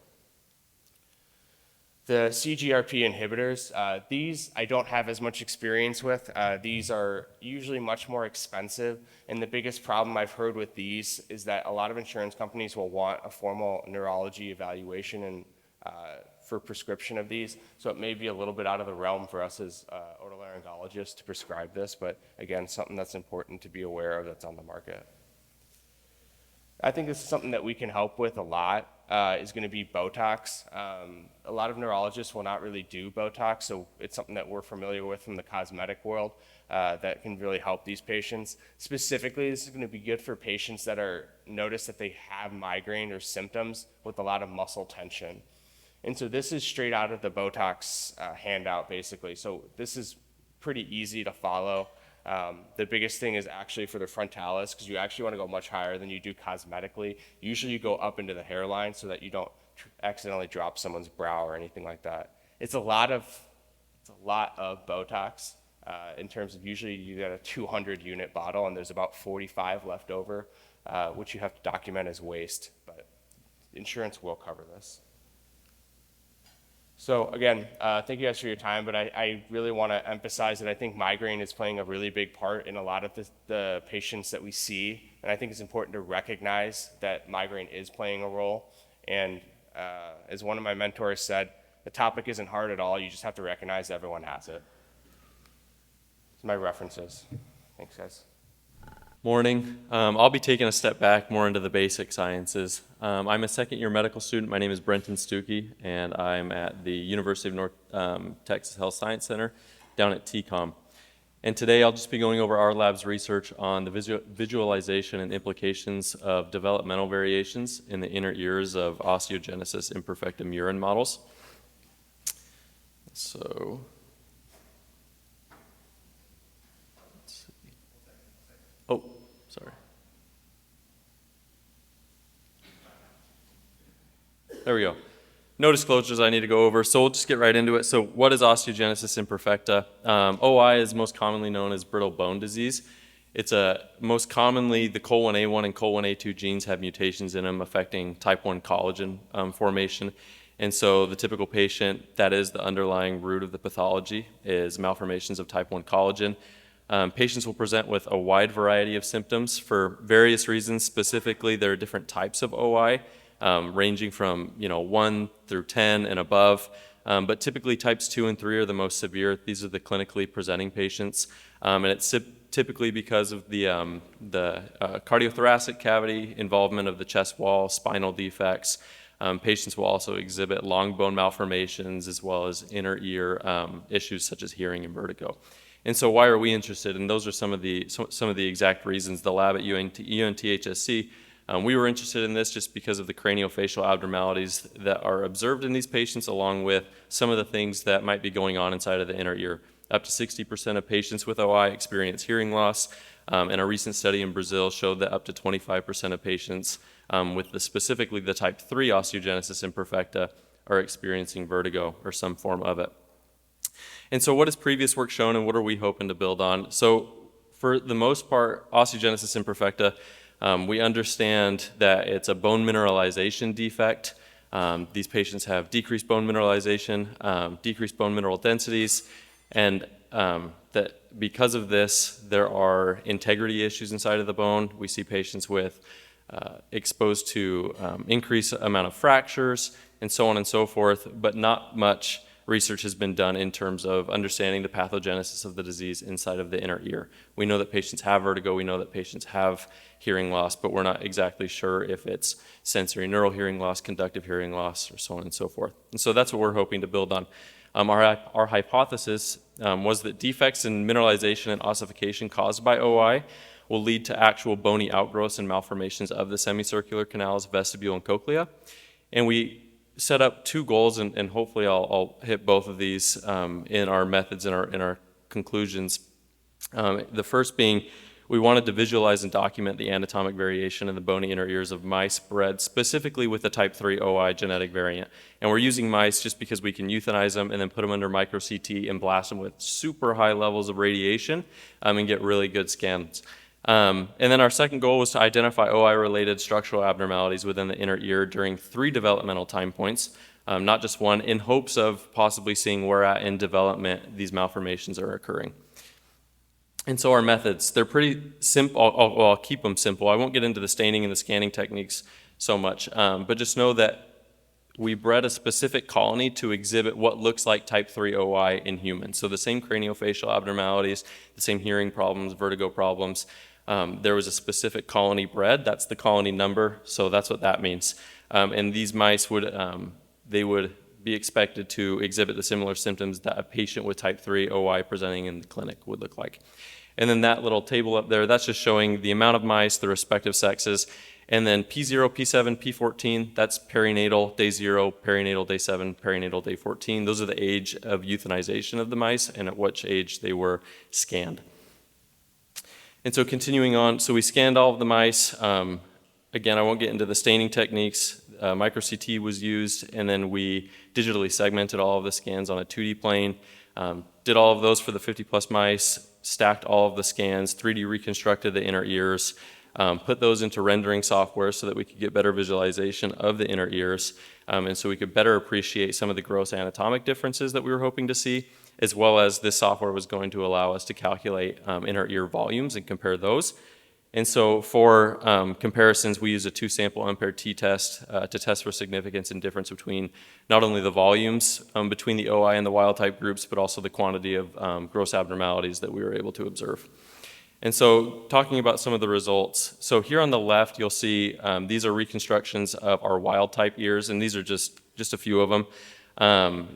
The CGRP inhibitors, these I don't have as much experience with. These are usually much more expensive, and the biggest problem I've heard with these is that a lot of insurance companies will want a formal neurology evaluation and for prescription of these, so it may be a little bit out of the realm for us as otolaryngologists to prescribe this, but again, something that's important to be aware of that's on the market. I think this is something that we can help with a lot, is going to be Botox. A lot of neurologists will not really do Botox, so it's something that we're familiar with from the cosmetic world that can really help these patients. Specifically, this is going to be good for patients that notice that they have migraine or symptoms with a lot of muscle tension. And so this is straight out of the Botox handout, basically. So this is pretty easy to follow. The biggest thing is actually for the frontalis, because you actually want to go much higher than you do cosmetically. Usually you go up into the hairline so that you don't accidentally drop someone's brow or anything like that. It's a lot of Botox in terms of usually you get a 200 unit bottle and there's about 45 left over, which you have to document as waste, but insurance will cover this. So again, thank you guys for your time, but I really want to emphasize that I think migraine is playing a really big part in a lot of the patients that we see, and I think it's important to recognize that migraine is playing a role. And as one of my mentors said, the topic isn't hard at all, you just have to recognize everyone has it. It's my references. Thanks, guys. Morning. I'll be taking a step back more into the basic sciences. I'm a second-year medical student. My name is Brenton Stuckey, and I'm at the University of North Texas Health Science Center down at TCOM. And today I'll just be going over our lab's research on the visualization and implications of developmental variations in the inner ears of osteogenesis imperfecta murine models. So, oh, sorry. There we go. No disclosures I need to go over, so we'll just get right into it. So what is osteogenesis imperfecta? OI is most commonly known as brittle bone disease. It's most commonly the COL1A1 and COL1A2 genes have mutations in them affecting type 1 collagen formation. And so the typical patient, that is the underlying root of the pathology, is malformations of type 1 collagen. Patients will present with a wide variety of symptoms for various reasons. Specifically, there are different types of OI, ranging from 1 through 10 and above. But typically types 2 and 3 are the most severe. These are the clinically presenting patients. And it's typically because of the cardiothoracic cavity, involvement of the chest wall, spinal defects. Patients will also exhibit long bone malformations as well as inner ear issues such as hearing and vertigo. And so why are we interested? And those are some of the exact reasons. The lab at UNTHSC, we were interested in this just because of the craniofacial abnormalities that are observed in these patients, along with some of the things that might be going on inside of the inner ear. Up to 60% of patients with OI experience hearing loss, and a recent study in Brazil showed that up to 25% of patients with specifically the type 3 osteogenesis imperfecta are experiencing vertigo or some form of it. And so what has previous work shown, and what are we hoping to build on? So for the most part, osteogenesis imperfecta, we understand that it's a bone mineralization defect. These patients have decreased bone mineralization, decreased bone mineral densities, and that because of this, there are integrity issues inside of the bone. We see patients with exposed to increased amount of fractures and so on and so forth, but not much research has been done in terms of understanding the pathogenesis of the disease inside of the inner ear. We know that patients have vertigo, we know that patients have hearing loss, but we're not exactly sure if it's sensory neural hearing loss, conductive hearing loss, or so on and so forth. And so that's what we're hoping to build on. Our hypothesis was that defects in mineralization and ossification caused by OI will lead to actual bony outgrowths and malformations of the semicircular canals, vestibule, and cochlea. And we set up 2 goals, and hopefully I'll hit both of these in our methods, in our conclusions. The first being, we wanted to visualize and document the anatomic variation in the bony inner ears of mice bred specifically with the type 3 OI genetic variant. And we're using mice just because we can euthanize them and then put them under micro CT and blast them with super high levels of radiation and get really good scans. And then our second goal was to identify OI-related structural abnormalities within the inner ear during 3 developmental time points, not just 1, in hopes of possibly seeing where at in development these malformations are occurring. And so our methods, they're pretty simple. I'll keep them simple. I won't get into the staining and the scanning techniques so much, but just know that we bred a specific colony to exhibit what looks like type 3 OI in humans. So the same craniofacial abnormalities, the same hearing problems, vertigo problems. There was a specific colony bred. That's the colony number, so that's what that means. And these mice would be expected to exhibit the similar symptoms that a patient with type 3 OI presenting in the clinic would look like. And then that little table up there, that's just showing the amount of mice, the respective sexes. And then P0, P7, P14, that's perinatal, day 0, perinatal, day 7, perinatal, day 14. Those are the age of euthanization of the mice and at which age they were scanned. And so continuing on, so we scanned all of the mice. Again, I won't get into the staining techniques. Micro CT was used, and then we digitally segmented all of the scans on a 2D plane. Did all of those for the 50 plus mice, stacked all of the scans, 3D reconstructed the inner ears, put those into rendering software so that we could get better visualization of the inner ears, and so we could better appreciate some of the gross anatomic differences that we were hoping to see, as well as this software was going to allow us to calculate inner ear volumes and compare those. And so for comparisons, we use a 2-sample unpaired t-test to test for significance and difference between not only the volumes between the OI and the wild type groups, but also the quantity of gross abnormalities that we were able to observe. And so talking about some of the results, so here on the left, you'll see these are reconstructions of our wild type ears, and these are just a few of them.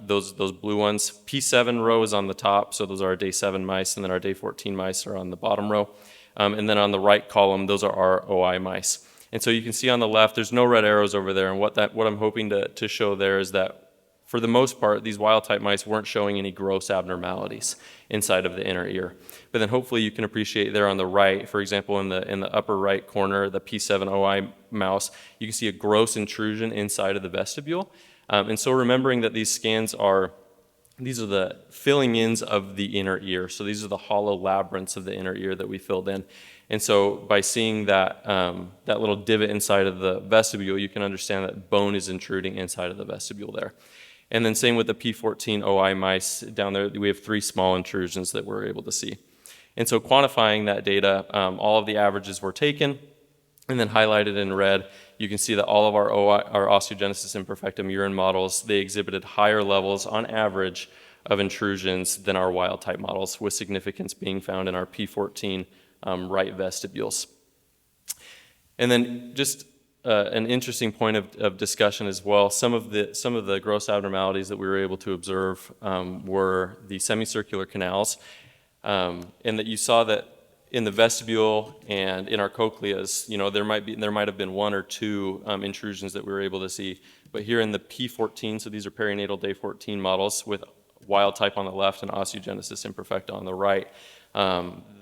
Those blue ones. P7 row is on the top, so those are our day 7 mice, and then our day 14 mice are on the bottom row. And then on the right column, those are our OI mice. And so you can see on the left, there's no red arrows over there, and what I'm hoping to show there is that for the most part, these wild type mice weren't showing any gross abnormalities inside of the inner ear. But then hopefully you can appreciate there on the right, for example, in the upper right corner, the P7 OI mouse, you can see a gross intrusion inside of the vestibule. And so remembering that these scans these are the filling ins of the inner ear. So these are the hollow labyrinths of the inner ear that we filled in. And so by seeing that little divot inside of the vestibule, you can understand that bone is intruding inside of the vestibule there. And then same with the P14 OI mice down there, we have 3 small intrusions that we're able to see. And so quantifying that data, all of the averages were taken and then highlighted in red. You can see that all of our osteogenesis imperfecta urine models, they exhibited higher levels on average of intrusions than our wild type models, with significance being found in our P14 right vestibules. And then just an interesting point of discussion as well, some of the gross abnormalities that we were able to observe were the semicircular canals, and that you saw that in the vestibule and in our cochleas, there might have been 1 or 2 intrusions that we were able to see. But here in the P14, so these are perinatal day 14 models with wild type on the left and osteogenesis imperfecta on the right,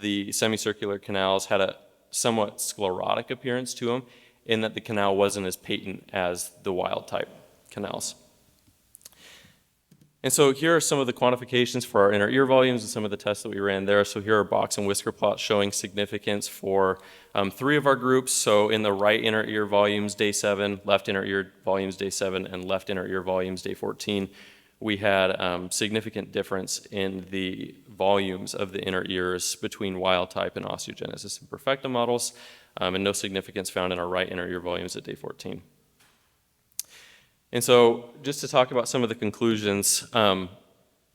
the semicircular canals had a somewhat sclerotic appearance to them in that the canal wasn't as patent as the wild type canals. And so here are some of the quantifications for our inner ear volumes and some of the tests that we ran there. So here are box and whisker plots showing significance for 3 of our groups. So in the right inner ear volumes, day 7, left inner ear volumes, day 7, and left inner ear volumes, day 14, we had significant difference in the volumes of the inner ears between wild type and osteogenesis imperfecta models, and no significance found in our right inner ear volumes at day 14. And so just to talk about some of the conclusions,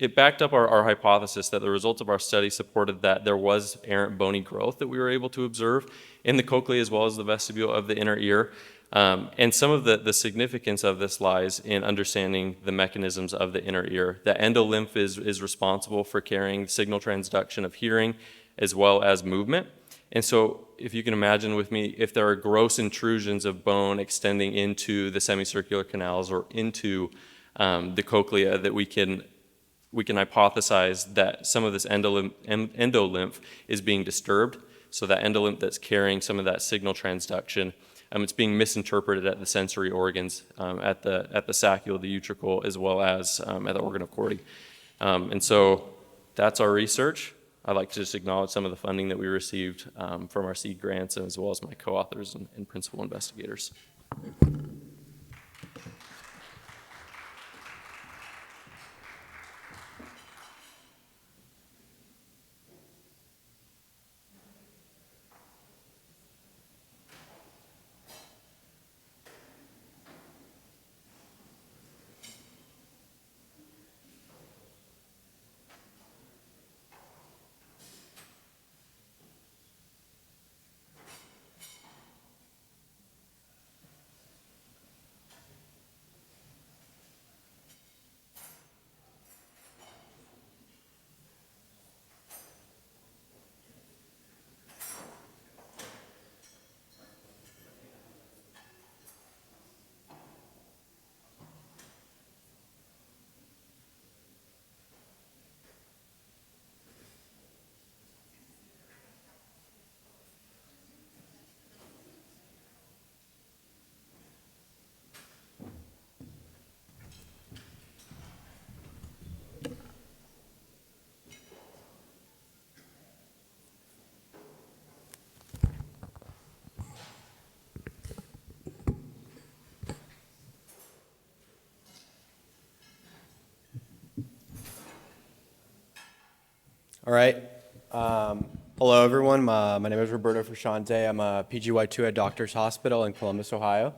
it backed up our hypothesis that the results of our study supported that there was errant bony growth that we were able to observe in the cochlea as well as the vestibule of the inner ear. And some of the significance of this lies in understanding the mechanisms of the inner ear. The endolymph is responsible for carrying signal transduction of hearing as well as movement. And so if you can imagine with me, if there are gross intrusions of bone extending into the semicircular canals or into the cochlea, that we can hypothesize that some of this endolymph is being disturbed. So that endolymph that's carrying some of that signal transduction, it's being misinterpreted at the sensory organs, at the saccule, the utricle, as well as at the organ of Corti. And so that's our research. I'd like to just acknowledge some of the funding that we received from our seed grants, as well as my co-authors and principal investigators. All right. Hello, everyone. My name is Roberto Frusciante. I'm a PGY2 at Doctors Hospital in Columbus, Ohio.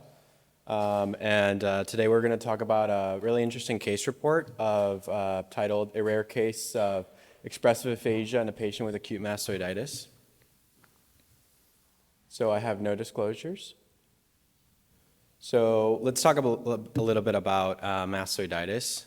Today we're going to talk about a really interesting case report titled A Rare Case of Expressive Aphasia in a Patient with Acute Mastoiditis. So I have no disclosures. So let's talk a little bit about mastoiditis.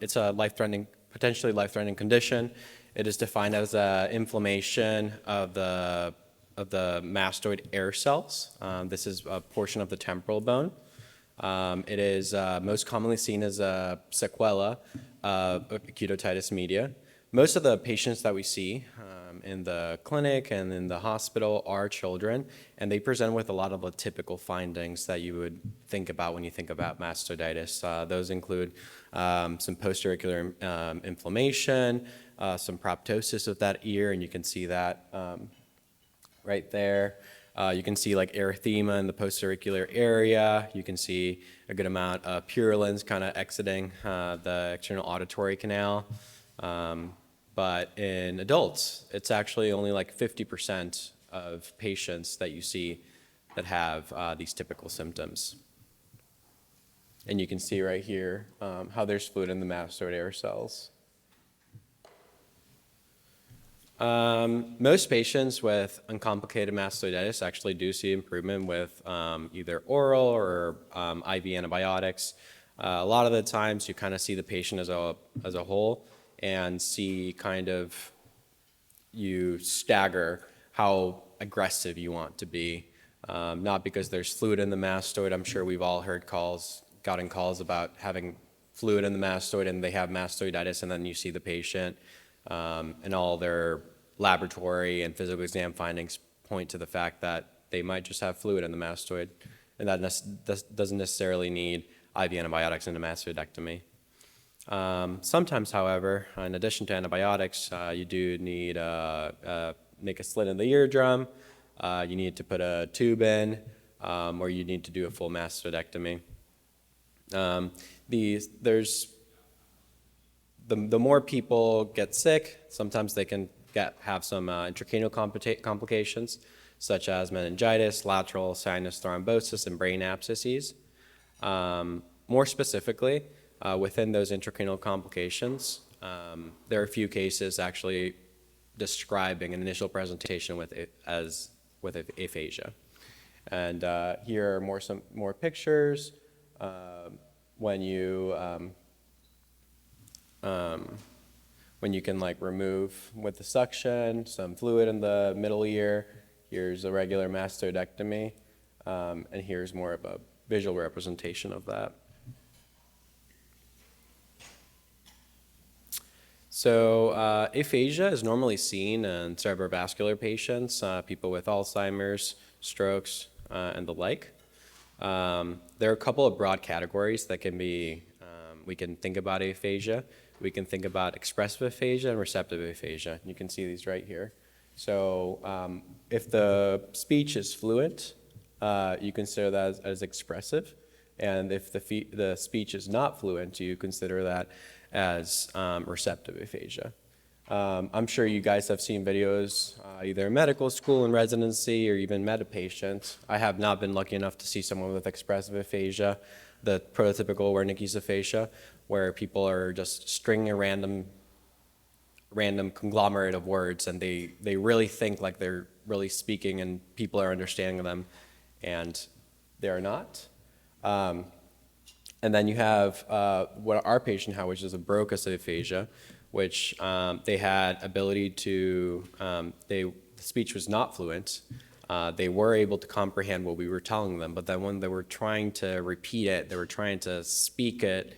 It's a potentially life-threatening condition. It is defined as inflammation of the mastoid air cells. This is a portion of the temporal bone. It is most commonly seen as a sequela of acute otitis media. Most of the patients that we see in the clinic and in the hospital are children, and they present with a lot of the typical findings that you would think about when you think about mastoiditis. Those include some post-auricular inflammation, some proptosis of that ear, and you can see that right there. You can see like erythema in the post-auricular area. You can see a good amount of purulence kind of exiting the external auditory canal. But in adults, it's actually only like 50% of patients that you see that have these typical symptoms. And you can see right here how there's fluid in the mastoid air cells. Most patients with uncomplicated mastoiditis actually do see improvement with either oral or IV antibiotics. A lot of the times you kind of see the patient as a whole and see you stagger how aggressive you want to be. Not because there's fluid in the mastoid. I'm sure we've all gotten calls about having fluid in the mastoid and they have mastoiditis, and then you see the patient and all their laboratory and physical exam findings point to the fact that they might just have fluid in the mastoid, and that doesn't necessarily need IV antibiotics and a mastoidectomy. Sometimes, however, in addition to antibiotics, you do need make a slit in the eardrum, you need to put a tube in, or you need to do a full mastoidectomy. The more people get sick, sometimes they can have some intracranial complications, such as meningitis, lateral sinus thrombosis, and brain abscesses. More specifically, within those intracranial complications, there are a few cases actually describing an initial presentation with aphasia. And here are some more pictures when you can like remove with the suction some fluid in the middle ear. Here's a regular mastoidectomy, and here's more of a visual representation of that. So aphasia is normally seen in cerebrovascular patients, people with Alzheimer's, strokes, and the like. There are a couple of broad categories that can be, we can think about aphasia. We can think about expressive aphasia and receptive aphasia. You can see these right here. So if the speech is fluent, you consider that as expressive. And if the speech is not fluent, you consider that as receptive aphasia. I'm sure you guys have seen videos either in medical school and residency or even met a patient. I have not been lucky enough to see someone with expressive aphasia, the prototypical Wernicke's aphasia, where people are just stringing a random conglomerate of words, and they really think like they're really speaking and people are understanding them, and they are not. And then you have what our patient had, which is a Broca's aphasia, which they had ability to, the speech was not fluent. They were able to comprehend what we were telling them, but then when they were trying to repeat it, they were trying to speak it,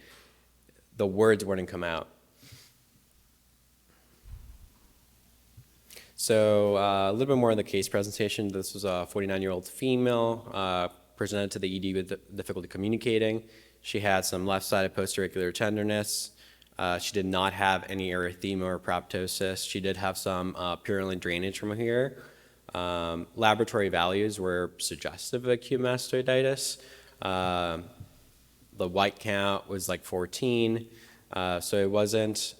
the words wouldn't come out. So a little bit more on the case presentation. This was a 49-year-old female, presented to the ED with difficulty communicating. She had some left-sided postauricular tenderness. She did not have any erythema or proptosis. She did have some purulent drainage from here. Laboratory values were suggestive of acute mastoiditis. The white count was like 14, so it wasn't.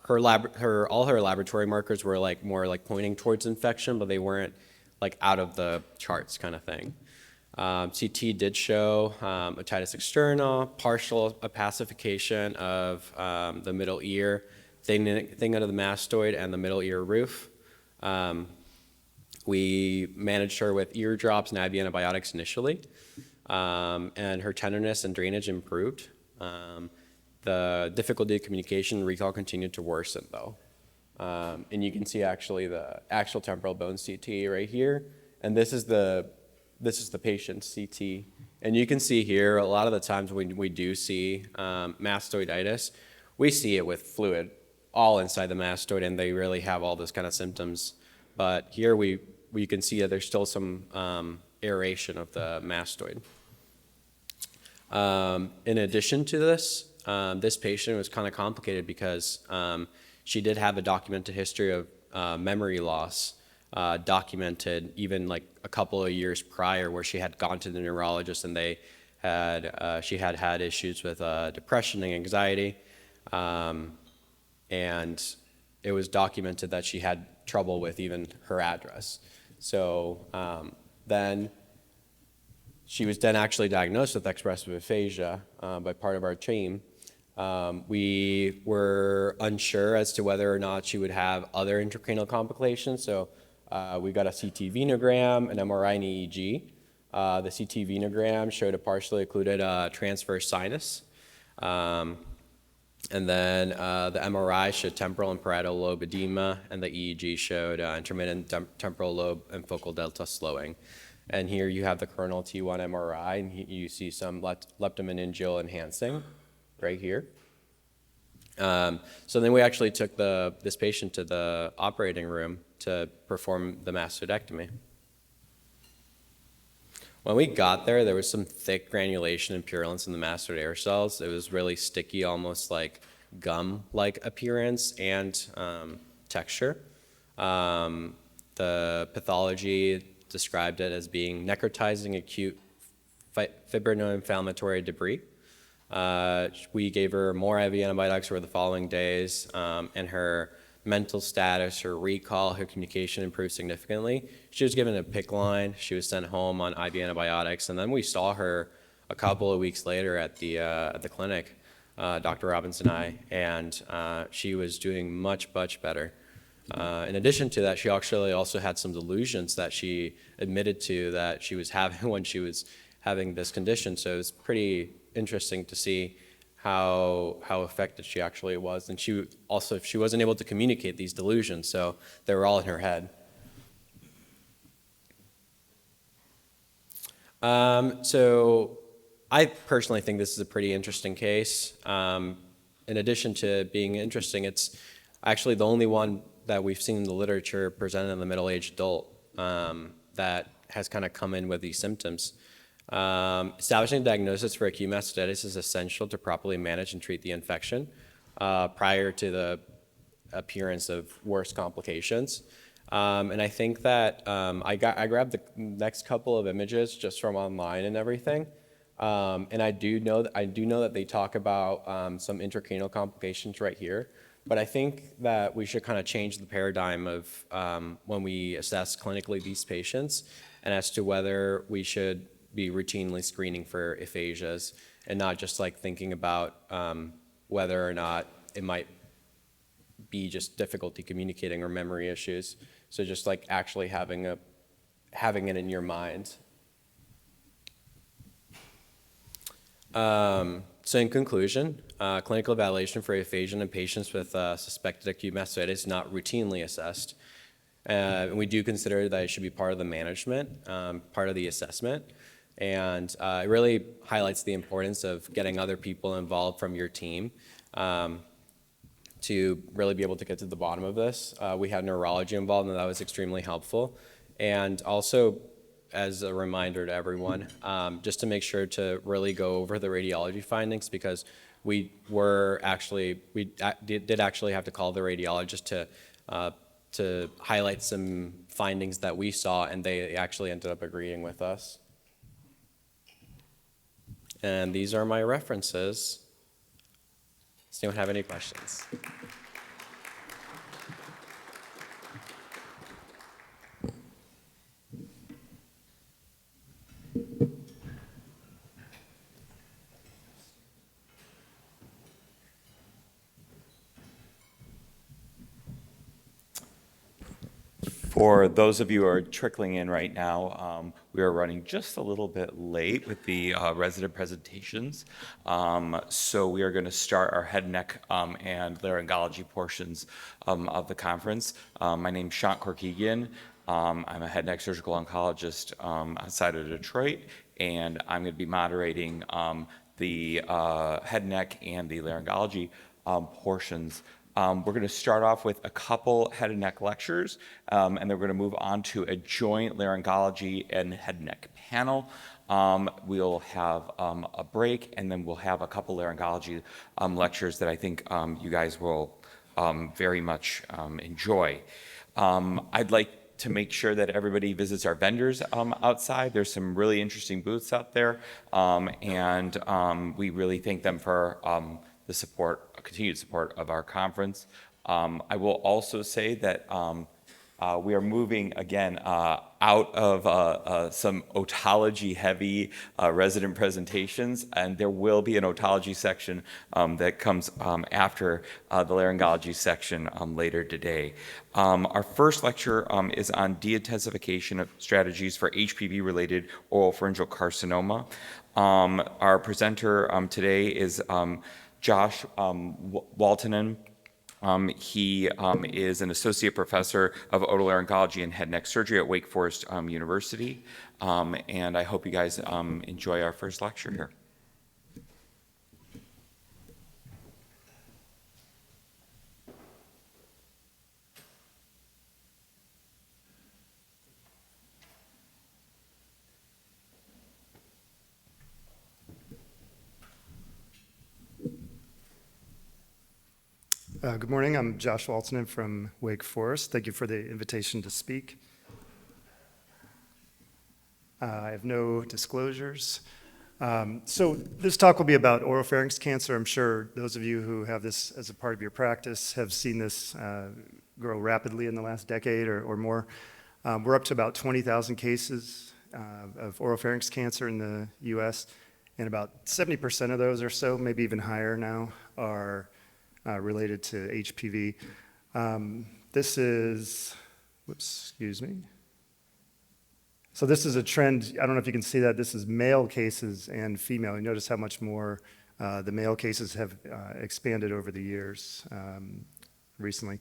All her laboratory markers were like more like pointing towards infection, but they weren't like out of the charts kind of thing. CT did show otitis externa, partial opacification of the middle ear, thickening of the mastoid and the middle ear roof. We managed her with ear drops and IV antibiotics initially, and her tenderness and drainage improved. The difficulty of communication recall continued to worsen though. And you can see actually the axial temporal bone CT right here, and this is the patient's CT. And you can see here, a lot of the times when we do see mastoiditis, we see it with fluid all inside the mastoid, and they really have all those kind of symptoms. But here we can see that there's still some aeration of the mastoid. In addition to this, this patient was kind of complicated because she did have a documented history of memory loss, documented even like a couple of years prior, where she had gone to the neurologist and she had issues with depression and anxiety, and it was documented that she had trouble with even her address. So then she was then actually diagnosed with expressive aphasia by part of our team. We were unsure as to whether or not she would have other intracranial complications, so we got a CT venogram, an MRI, and EEG. The CT venogram showed a partially occluded transverse sinus, and then the MRI showed temporal and parietal lobe edema, and the EEG showed intermittent temporal lobe and focal delta slowing. And here you have the coronal T1 MRI, and you see some leptomeningeal enhancing right here. So then we actually took this patient to the operating room to perform the mastoidectomy. When we got there, there was some thick granulation and purulence in the mastoid air cells. It was really sticky, almost like gum-like appearance and texture. The pathology described it as being necrotizing acute fibrinoinflammatory debris. We gave her more IV antibiotics over the following days, and her mental status, her recall, her communication improved significantly. She was given a PICC line. She was sent home on IV antibiotics, and then we saw her a couple of weeks later at the clinic. Dr. Robbins and I, and she was doing much, much better. In addition to that, she actually also had some delusions that she admitted to that she was having when she was having this condition. So it was pretty interesting to see how affected she actually was. And she wasn't able to communicate these delusions, so they were all in her head. So I personally think this is a pretty interesting case. In addition to being interesting, it's actually the only one that we've seen in the literature presented in the middle-aged adult that has kind of come in with these symptoms. Establishing diagnosis for acute mastitis is essential to properly manage and treat the infection prior to the appearance of worse complications. And I think that I grabbed the next couple of images just from online and everything. And I do know that they talk about some intracranial complications right here. But I think that we should kind of change the paradigm of when we assess clinically these patients and as to whether we should be routinely screening for aphasias and not just like thinking about whether or not it might be just difficulty communicating or memory issues. So just like actually having it in your mind. So in conclusion, clinical evaluation for aphasia in patients with suspected acute mastitis is not routinely assessed. And we do consider that it should be part of the management, part of the assessment. And it really highlights the importance of getting other people involved from your team to really be able to get to the bottom of this. We had neurology involved, and that was extremely helpful. And also, as a reminder to everyone, just to make sure to really go over the radiology findings, because we did actually have to call the radiologist to highlight some findings that we saw, and they actually ended up agreeing with us. And these are my references. Does anyone have any questions? For those of you who are trickling in right now, we are running just a little bit late with the resident presentations. So we are going to start our head, neck, and laryngology portions of the conference. My name is Sean Korkegian. I'm a head, neck surgical oncologist outside of Detroit, and I'm going to be moderating the head, neck, and the laryngology portions. We're going to start off with a couple head and neck lectures, and then we're going to move on to a joint laryngology and head and neck panel. We'll have a break, and then we'll have a couple laryngology lectures that I think you guys will very much enjoy. I'd like to make sure that everybody visits our vendors outside. There's some really interesting booths out there, and we really thank them for the support, continued support of our conference. I will also say that we are moving again out of some otology-heavy resident presentations, and there will be an otology section that comes after the laryngology section later today. Our first lecture is on de-intensification of strategies for HPV-related oropharyngeal carcinoma. Our presenter today is Josh Waltonen. He is an associate professor of otolaryngology and head neck surgery at Wake Forest University. And I hope you guys enjoy our first lecture here. Good morning. I'm Josh Waltonen from Wake Forest. Thank you for the invitation to speak. I have no disclosures. So this talk will be about oropharynx cancer. I'm sure those of you who have this as a part of your practice have seen this grow rapidly in the last decade or more. We're up to about 20,000 cases of oropharynx cancer in the U.S., and about 70% of those or so, maybe even higher now, are related to HPV. This is, whoops, excuse me. So this is a trend. I don't know if you can see that. This is male cases and female. You notice how much more the male cases have expanded over the years recently.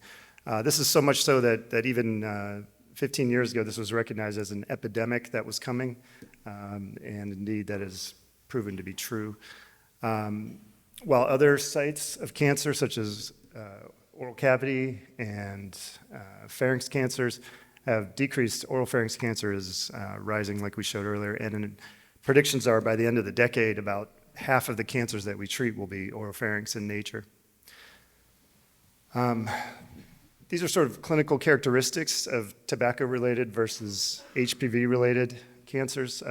This is so much so that even 15 years ago, this was recognized as an epidemic that was coming, and indeed that has proven to be true. While other sites of cancer, such as oral cavity and pharynx cancers, have decreased, oropharynx cancer is rising, like we showed earlier, and predictions are by the end of the decade, about half of the cancers that we treat will be oropharynx in nature. These are sort of clinical characteristics of tobacco-related versus HPV-related cancers.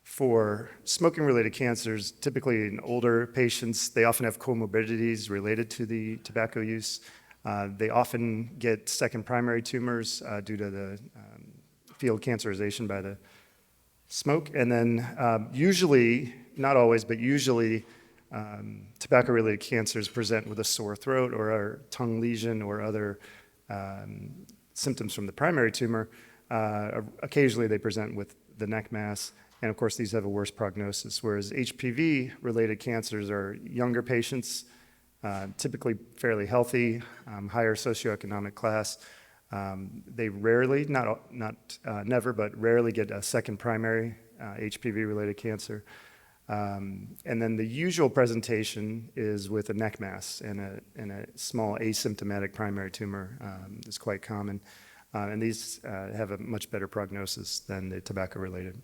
For smoking-related cancers, typically in older patients, they often have comorbidities related to the tobacco use. They often get second primary tumors due to the field cancerization by the smoke. And then usually, not always, but usually, tobacco-related cancers present with a sore throat or a tongue lesion or other symptoms from the primary tumor. Occasionally, they present with the neck mass. And of course, these have a worse prognosis, whereas HPV-related cancers are younger patients, typically fairly healthy, higher socioeconomic class. They rarely, never, but rarely get a second primary HPV-related cancer. And then the usual presentation is with a neck mass and a small asymptomatic primary tumor is quite common. And these have a much better prognosis than the tobacco-related.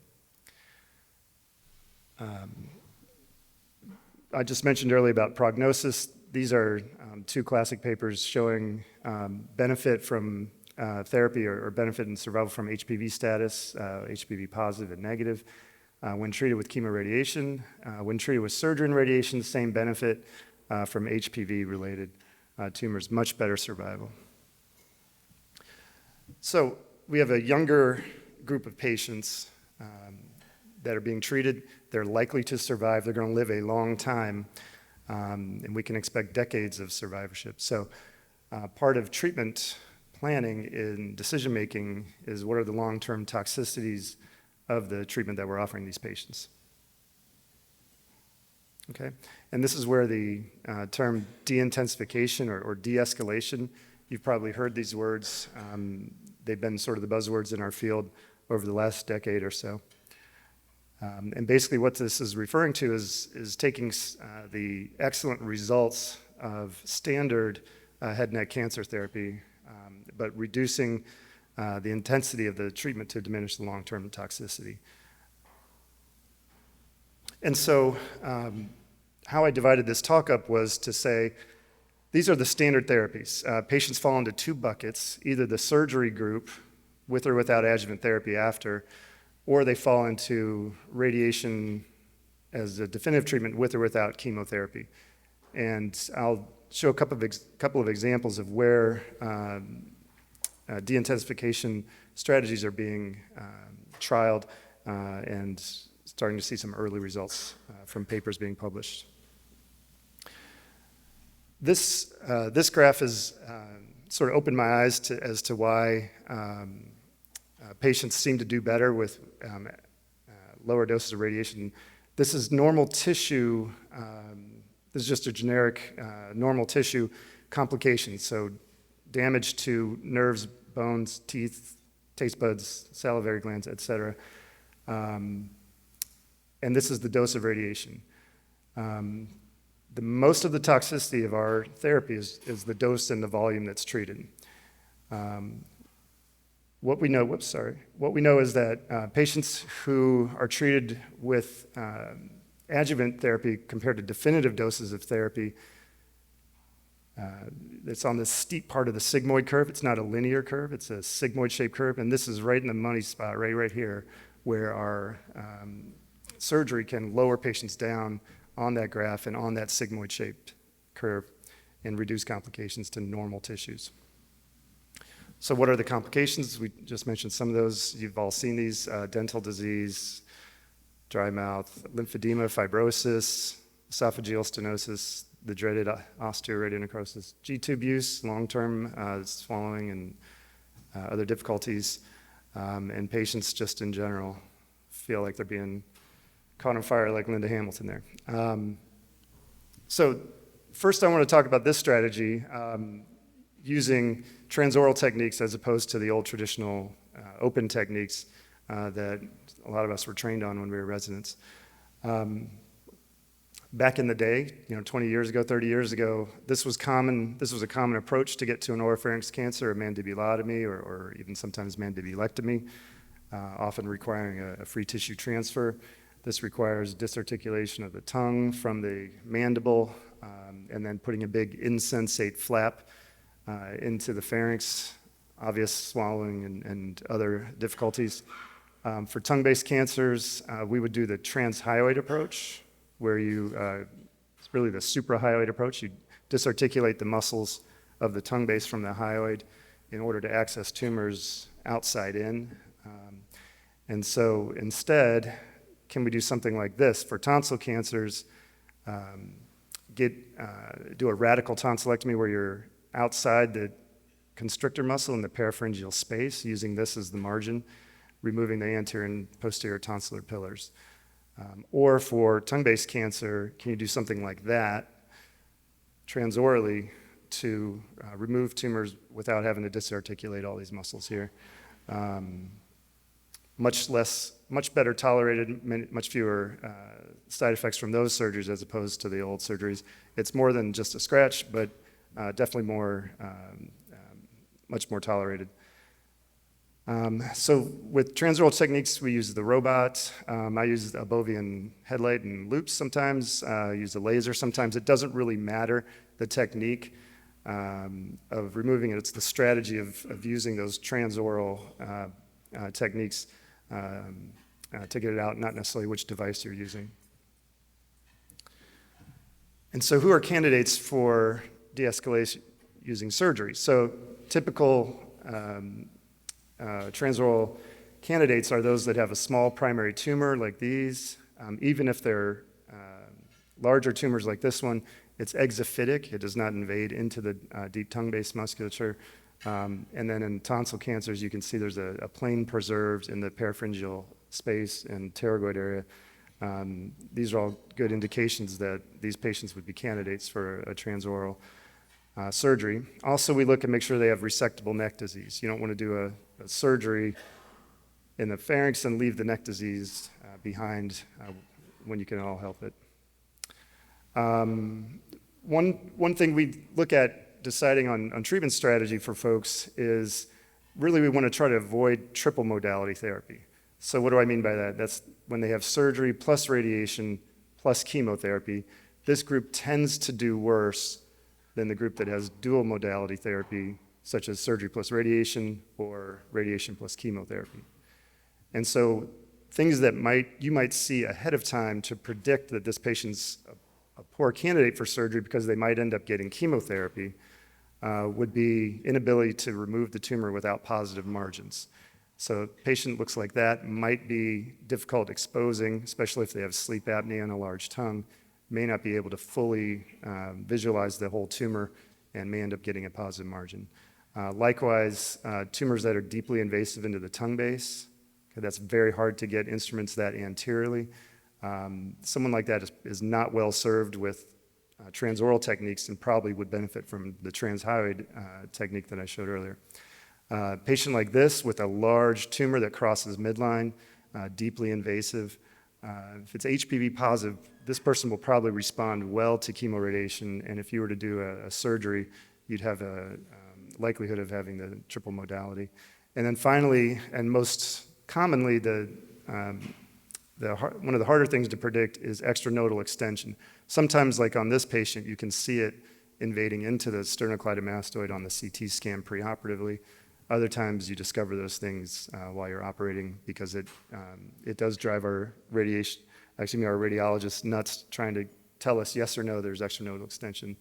I just mentioned earlier about prognosis. These are two classic papers showing benefit from therapy or benefit and survival from HPV status, HPV positive and negative. When treated with chemoradiation, when treated with surgery and radiation, same benefit from HPV-related tumors, much better survival. So we have a younger group of patients that are being treated. They're likely to survive. They're going to live a long time, and we can expect decades of survivorship. So part of treatment planning in decision-making is what are the long-term toxicities of the treatment that we're offering these patients. Okay, and this is where the term de-intensification or de-escalation, you've probably heard these words. They've been sort of the buzzwords in our field over the last decade or so. And basically what this is referring to is taking the excellent results of standard head and neck cancer therapy, but reducing the intensity of the treatment to diminish the long-term toxicity. And so how I divided this talk up was to say, these are the standard therapies. Patients fall into two buckets, either the surgery group with or without adjuvant therapy after, or they fall into radiation as a definitive treatment with or without chemotherapy. And I'll show a couple of examples of where de-intensification strategies are being trialed and starting to see some early results from papers being published. This graph has sort of opened my eyes as to why patients seem to do better with lower doses of radiation. This is normal tissue. This is just a generic normal tissue complication. So damage to nerves, bones, teeth, taste buds, salivary glands, et cetera. And this is the dose of radiation. Most of the toxicity of our therapy is the dose and the volume that's treated. What we know is that patients who are treated with adjuvant therapy compared to definitive doses of therapy, it's on this steep part of the sigmoid curve. It's not a linear curve, it's a sigmoid-shaped curve, and this is right in the money spot, right here, where our surgery can lower patients down on that graph and on that sigmoid-shaped curve and reduce complications to normal tissues. So what are the complications? We just mentioned some of those. You've all seen these: dental disease, dry mouth, lymphedema, fibrosis, esophageal stenosis, the dreaded osteoradionecrosis, G-tube use, long-term swallowing and other difficulties, and patients just in general feel like they're being caught on fire like Linda Hamilton there. So first I want to talk about this strategy, using transoral techniques as opposed to the old traditional open techniques that a lot of us were trained on when we were residents. Back in the day, 20 years ago, 30 years ago, this was common. This was a common approach to get to an oropharynx cancer, a mandibulotomy, or even sometimes mandibulectomy, often requiring a free tissue transfer. This requires disarticulation of the tongue from the mandible, and then putting a big insensate flap into the pharynx, obvious swallowing and other difficulties. For tongue-based cancers, we would do the transhyoid approach, where it's really the suprahyoid approach. You disarticulate the muscles of the tongue base from the hyoid in order to access tumors outside in. And so instead, can we do something like this? For tonsil cancers, do a radical tonsillectomy where you're outside the constrictor muscle in the parapharyngeal space, using this as the margin, removing the anterior and posterior tonsillar pillars. Or for tongue-based cancer, can you do something like that transorally to remove tumors without having to disarticulate all these muscles here? Much better tolerated, much fewer side effects from those surgeries as opposed to the old surgeries. It's more than just a scratch, but definitely much more tolerated. So with transoral techniques, we use the robot. I use a Bovian headlight and loops sometimes. I use a laser sometimes. It doesn't really matter the technique of removing it. It's the strategy of using those transoral techniques to get it out, not necessarily which device you're using. And so who are candidates for de-escalation using surgery? So typical transoral candidates are those that have a small primary tumor like these. Even if they're larger tumors like this one, it's exophytic. It does not invade into the deep tongue-based musculature. And then in tonsil cancers, you can see there's a plane preserved in the parapharyngeal space and pterygoid area. These are all good indications that these patients would be candidates for a transoral surgery. Also, we look and make sure they have resectable neck disease. You don't want to do a surgery in the pharynx and leave the neck disease behind when you can all help it. One thing we look at deciding on treatment strategy for folks is really we want to try to avoid triple modality therapy. So what do I mean by that? That's when they have surgery plus radiation plus chemotherapy. This group tends to do worse than the group that has dual modality therapy, such as surgery plus radiation or radiation plus chemotherapy. And so things that you might see ahead of time to predict that this patient's a poor candidate for surgery because they might end up getting chemotherapy would be inability to remove the tumor without positive margins. So a patient looks like that, might be difficult exposing, especially if they have sleep apnea and a large tongue, may not be able to fully visualize the whole tumor and may end up getting a positive margin. Likewise, tumors that are deeply invasive into the tongue base, that's very hard to get instruments that anteriorly. Someone like that is not well served with transoral techniques and probably would benefit from the transhyoid technique that I showed earlier. Patient like this with a large tumor that crosses midline, deeply invasive, if it's HPV positive, this person will probably respond well to chemoradiation, and if you were to do a surgery, you'd have a likelihood of having the triple modality. And then finally, and most commonly, one of the harder things to predict is extranodal extension. Sometimes, like on this patient, you can see it invading into the sternocleidomastoid on the CT scan preoperatively. Other times you discover those things while you're operating because it does drive our radiologists nuts trying to tell us yes or no there's extranodal extension.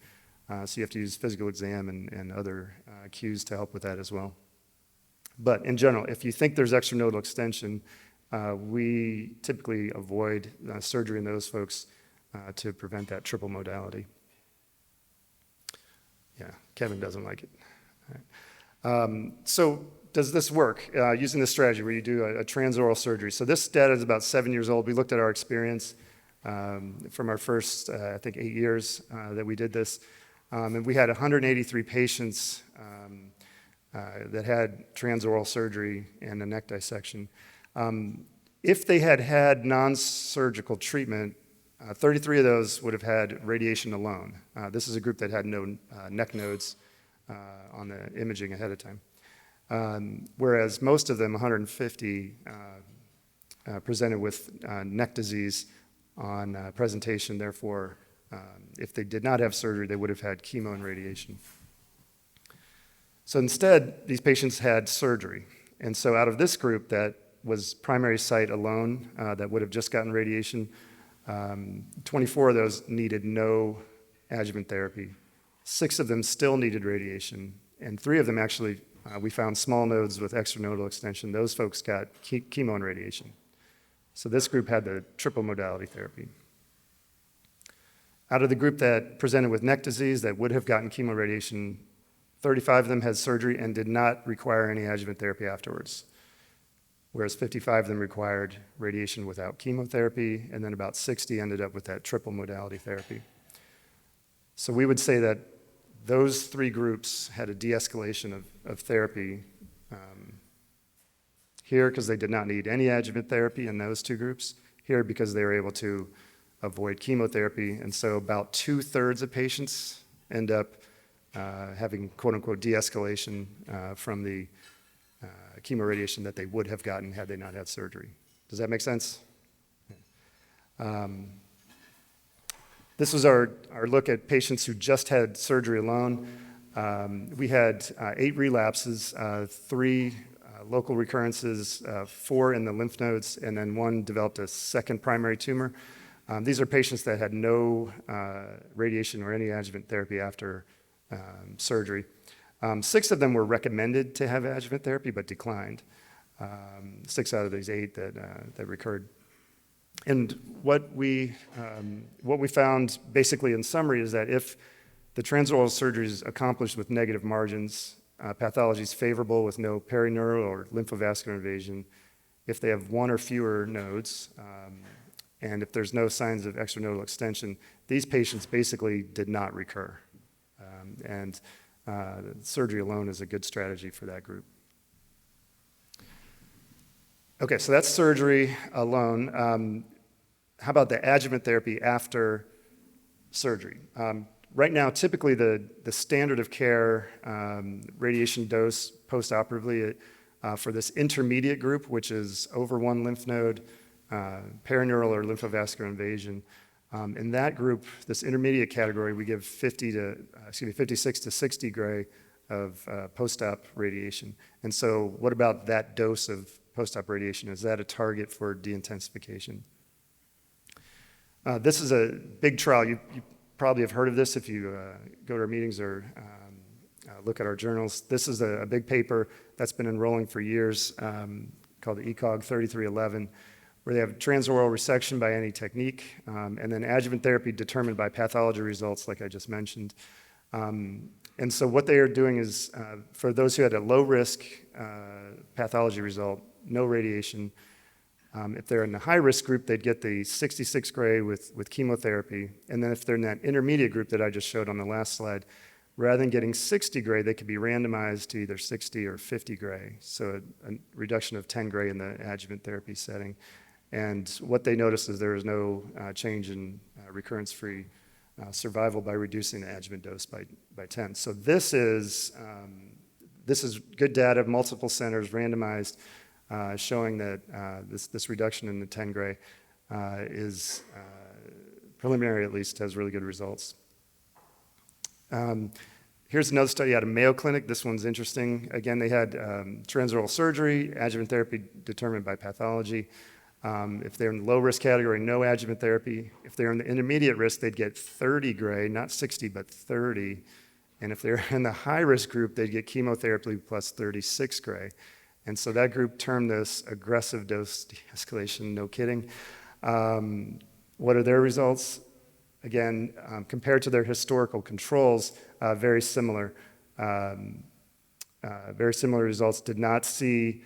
So you have to use physical exam and other cues to help with that as well. But in general, if you think there's extranodal extension, we typically avoid surgery in those folks to prevent that triple modality. Yeah, Kevin doesn't like it. All right. So does this work using this strategy where you do a transoral surgery? So this data is about 7 years old. We looked at our experience from our first, I think, 8 years that we did this. And we had 183 patients that had transoral surgery and a neck dissection. If they had had non-surgical treatment, 33 of those would have had radiation alone. This is a group that had no neck nodes on the imaging ahead of time. Whereas most of them, 150, presented with neck disease on presentation. Therefore, if they did not have surgery, they would have had chemo and radiation. So instead, these patients had surgery. And so out of this group that was primary site alone, that would have just gotten radiation, 24 of those needed no adjuvant therapy. 6 of them still needed radiation. And 3 of them actually, we found small nodes with extranodal extension. Those folks got chemo and radiation. So this group had the triple modality therapy. Out of the group that presented with neck disease that would have gotten chemo radiation, 35 of them had surgery and did not require any adjuvant therapy afterwards, whereas 55 of them required radiation without chemotherapy, and then about 60 ended up with that triple modality therapy. So we would say that those 3 groups had a de-escalation of therapy here because they did not need any adjuvant therapy in those 2 groups, here because they were able to avoid chemotherapy, and so about 2/3 of patients end up having quote-unquote de-escalation from the chemoradiation that they would have gotten had they not had surgery. Does that make sense? This was our look at patients who just had surgery alone. We had 8 relapses, 3 local recurrences, 4 in the lymph nodes, and then 1 developed a second primary tumor. These are patients that had no radiation or any adjuvant therapy after surgery. 6 of them were recommended to have adjuvant therapy but declined. 6 out of these 8 that recurred. And what we found basically in summary is that if the transoral surgery is accomplished with negative margins, pathology is favorable with no perineural or lymphovascular invasion, if they have 1 or fewer nodes, and if there's no signs of extranodal extension, these patients basically did not recur. And surgery alone is a good strategy for that group. Okay, so that's surgery alone. How about the adjuvant therapy after surgery? Right now, typically the standard of care radiation dose postoperatively for this intermediate group, which is over 1 lymph node, perineural or lymphovascular invasion. In that group, this intermediate category, we give 56 to 60 gray of post-op radiation. And so what about that dose of post-op radiation? Is that a target for de-intensification? This is a big trial. You probably have heard of this if you go to our meetings or look at our journals. This is a big paper that's been enrolling for years called the ECOG 3311, where they have transoral resection by any technique, and then adjuvant therapy determined by pathology results, like I just mentioned. And so what they are doing is, for those who had a low-risk pathology result, no radiation, if they're in the high-risk group, they'd get the 66 gray with chemotherapy. And then if they're in that intermediate group that I just showed on the last slide, rather than getting 60 gray, they could be randomized to either 60 or 50 gray. So a reduction of 10 gray in the adjuvant therapy setting. And what they noticed is there was no change in recurrence-free survival by reducing the adjuvant dose by 10. So this is good data, multiple centers, randomized, showing that this reduction in the 10 gray is, preliminary at least, has really good results. Here's another study out of Mayo Clinic. This one's interesting. Again, they had transoral surgery, adjuvant therapy determined by pathology. If they're in the low-risk category, no adjuvant therapy. If they're in the intermediate risk, they'd get 30 gray, not 60, but 30. And if they're in the high-risk group, they'd get chemotherapy plus 36 gray. And so that group termed this aggressive dose de-escalation, no kidding. What are their results? Again, compared to their historical controls, very similar. Very similar results. Did not see,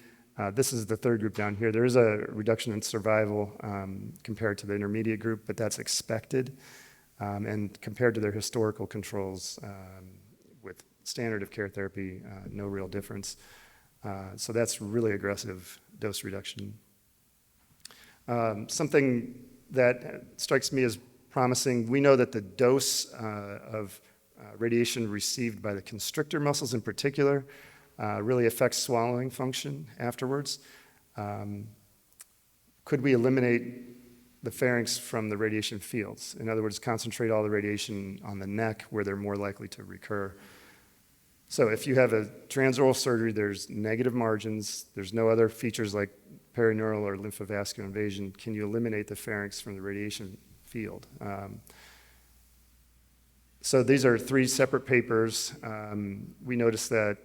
this is the third group down here. There is a reduction in survival compared to the intermediate group, but that's expected. And compared to their historical controls with standard of care therapy, no real difference. So that's really aggressive dose reduction. Something that strikes me as promising, we know that the dose of radiation received by the constrictor muscles in particular really affects swallowing function afterwards. Could we eliminate the pharynx from the radiation fields? In other words, concentrate all the radiation on the neck where they're more likely to recur. So if you have a transoral surgery, there's negative margins, there's no other features like perineural or lymphovascular invasion. Can you eliminate the pharynx from the radiation field? So these are 3 separate papers. We noticed that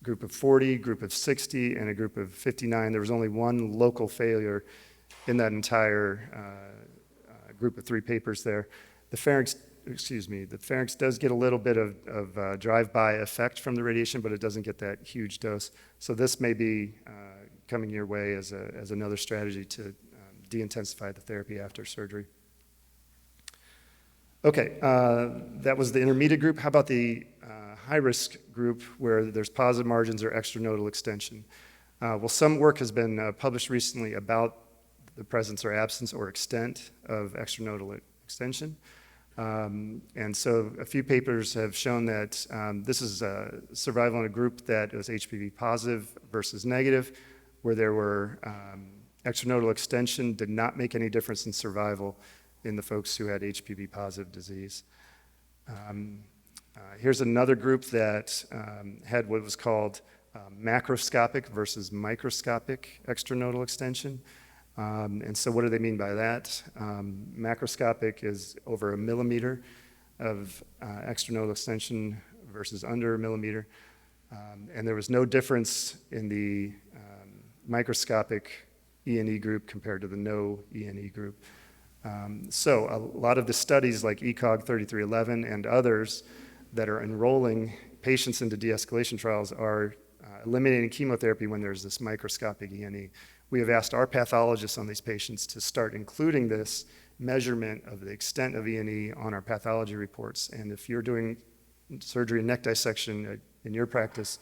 group of 40, group of 60, and a group of 59, there was only one local failure in that entire group of 3 papers there. The pharynx does get a little bit of drive-by effect from the radiation, but it doesn't get that huge dose. So this may be coming your way as another strategy to de-intensify the therapy after surgery. Okay, that was the intermediate group. How about the high-risk group where there's positive margins or extranodal extension? Well, some work has been published recently about the presence or absence or extent of extranodal extension. And so a few papers have shown that this is survival in a group that was HPV positive versus negative, where there were extranodal extension did not make any difference in survival in the folks who had HPV positive disease. Here's another group that had what was called macroscopic versus microscopic extranodal extension. And so what do they mean by that? Macroscopic is over 1 millimeter of extranodal extension versus under 1 millimeter. And there was no difference in the microscopic E&E group compared to the no E&E group. So a lot of the studies like ECOG 3311 and others that are enrolling patients into de-escalation trials are eliminating chemotherapy when there's this microscopic E&E. We have asked our pathologists on these patients to start including this measurement of the extent of E&E on our pathology reports. And if you're doing surgery and neck dissection in your practice,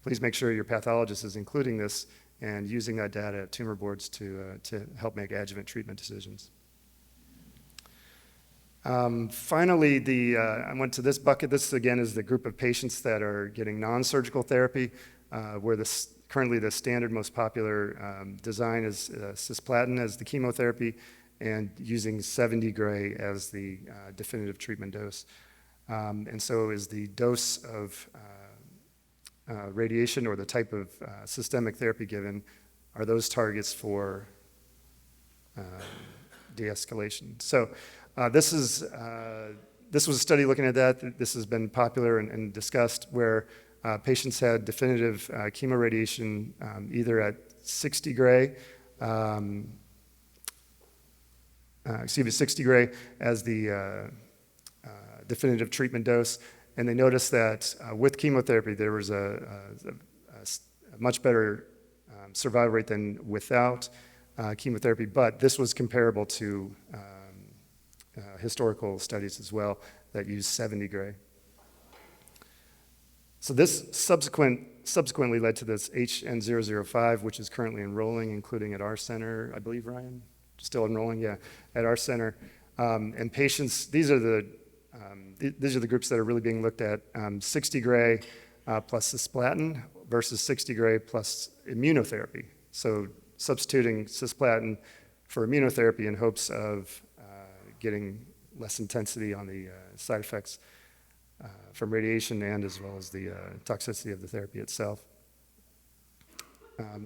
please make sure your pathologist is including this and using that data at tumor boards to help make adjuvant treatment decisions. Finally, I went to this bucket. This, again, is the group of patients that are getting non-surgical therapy, where currently the standard most popular design is cisplatin as the chemotherapy and using 70 gray as the definitive treatment dose. And so is the dose of radiation or the type of systemic therapy given, are those targets for de-escalation? So this was a study looking at that. This has been popular and discussed where patients had definitive chemoradiation either at 60 gray, 60 gray as the definitive treatment dose. And they noticed that with chemotherapy, there was a much better survival rate than without chemotherapy, but this was comparable to historical studies as well that use 70 gray. So this subsequently led to this HN005, which is currently enrolling, including at our center, I believe, Ryan? Still enrolling, yeah, at our center. And patients, these are the groups that are really being looked at, 60 gray plus cisplatin versus 60 gray plus immunotherapy. So substituting cisplatin for immunotherapy in hopes of getting less intensity on the side effects from radiation and as well as the toxicity of the therapy itself.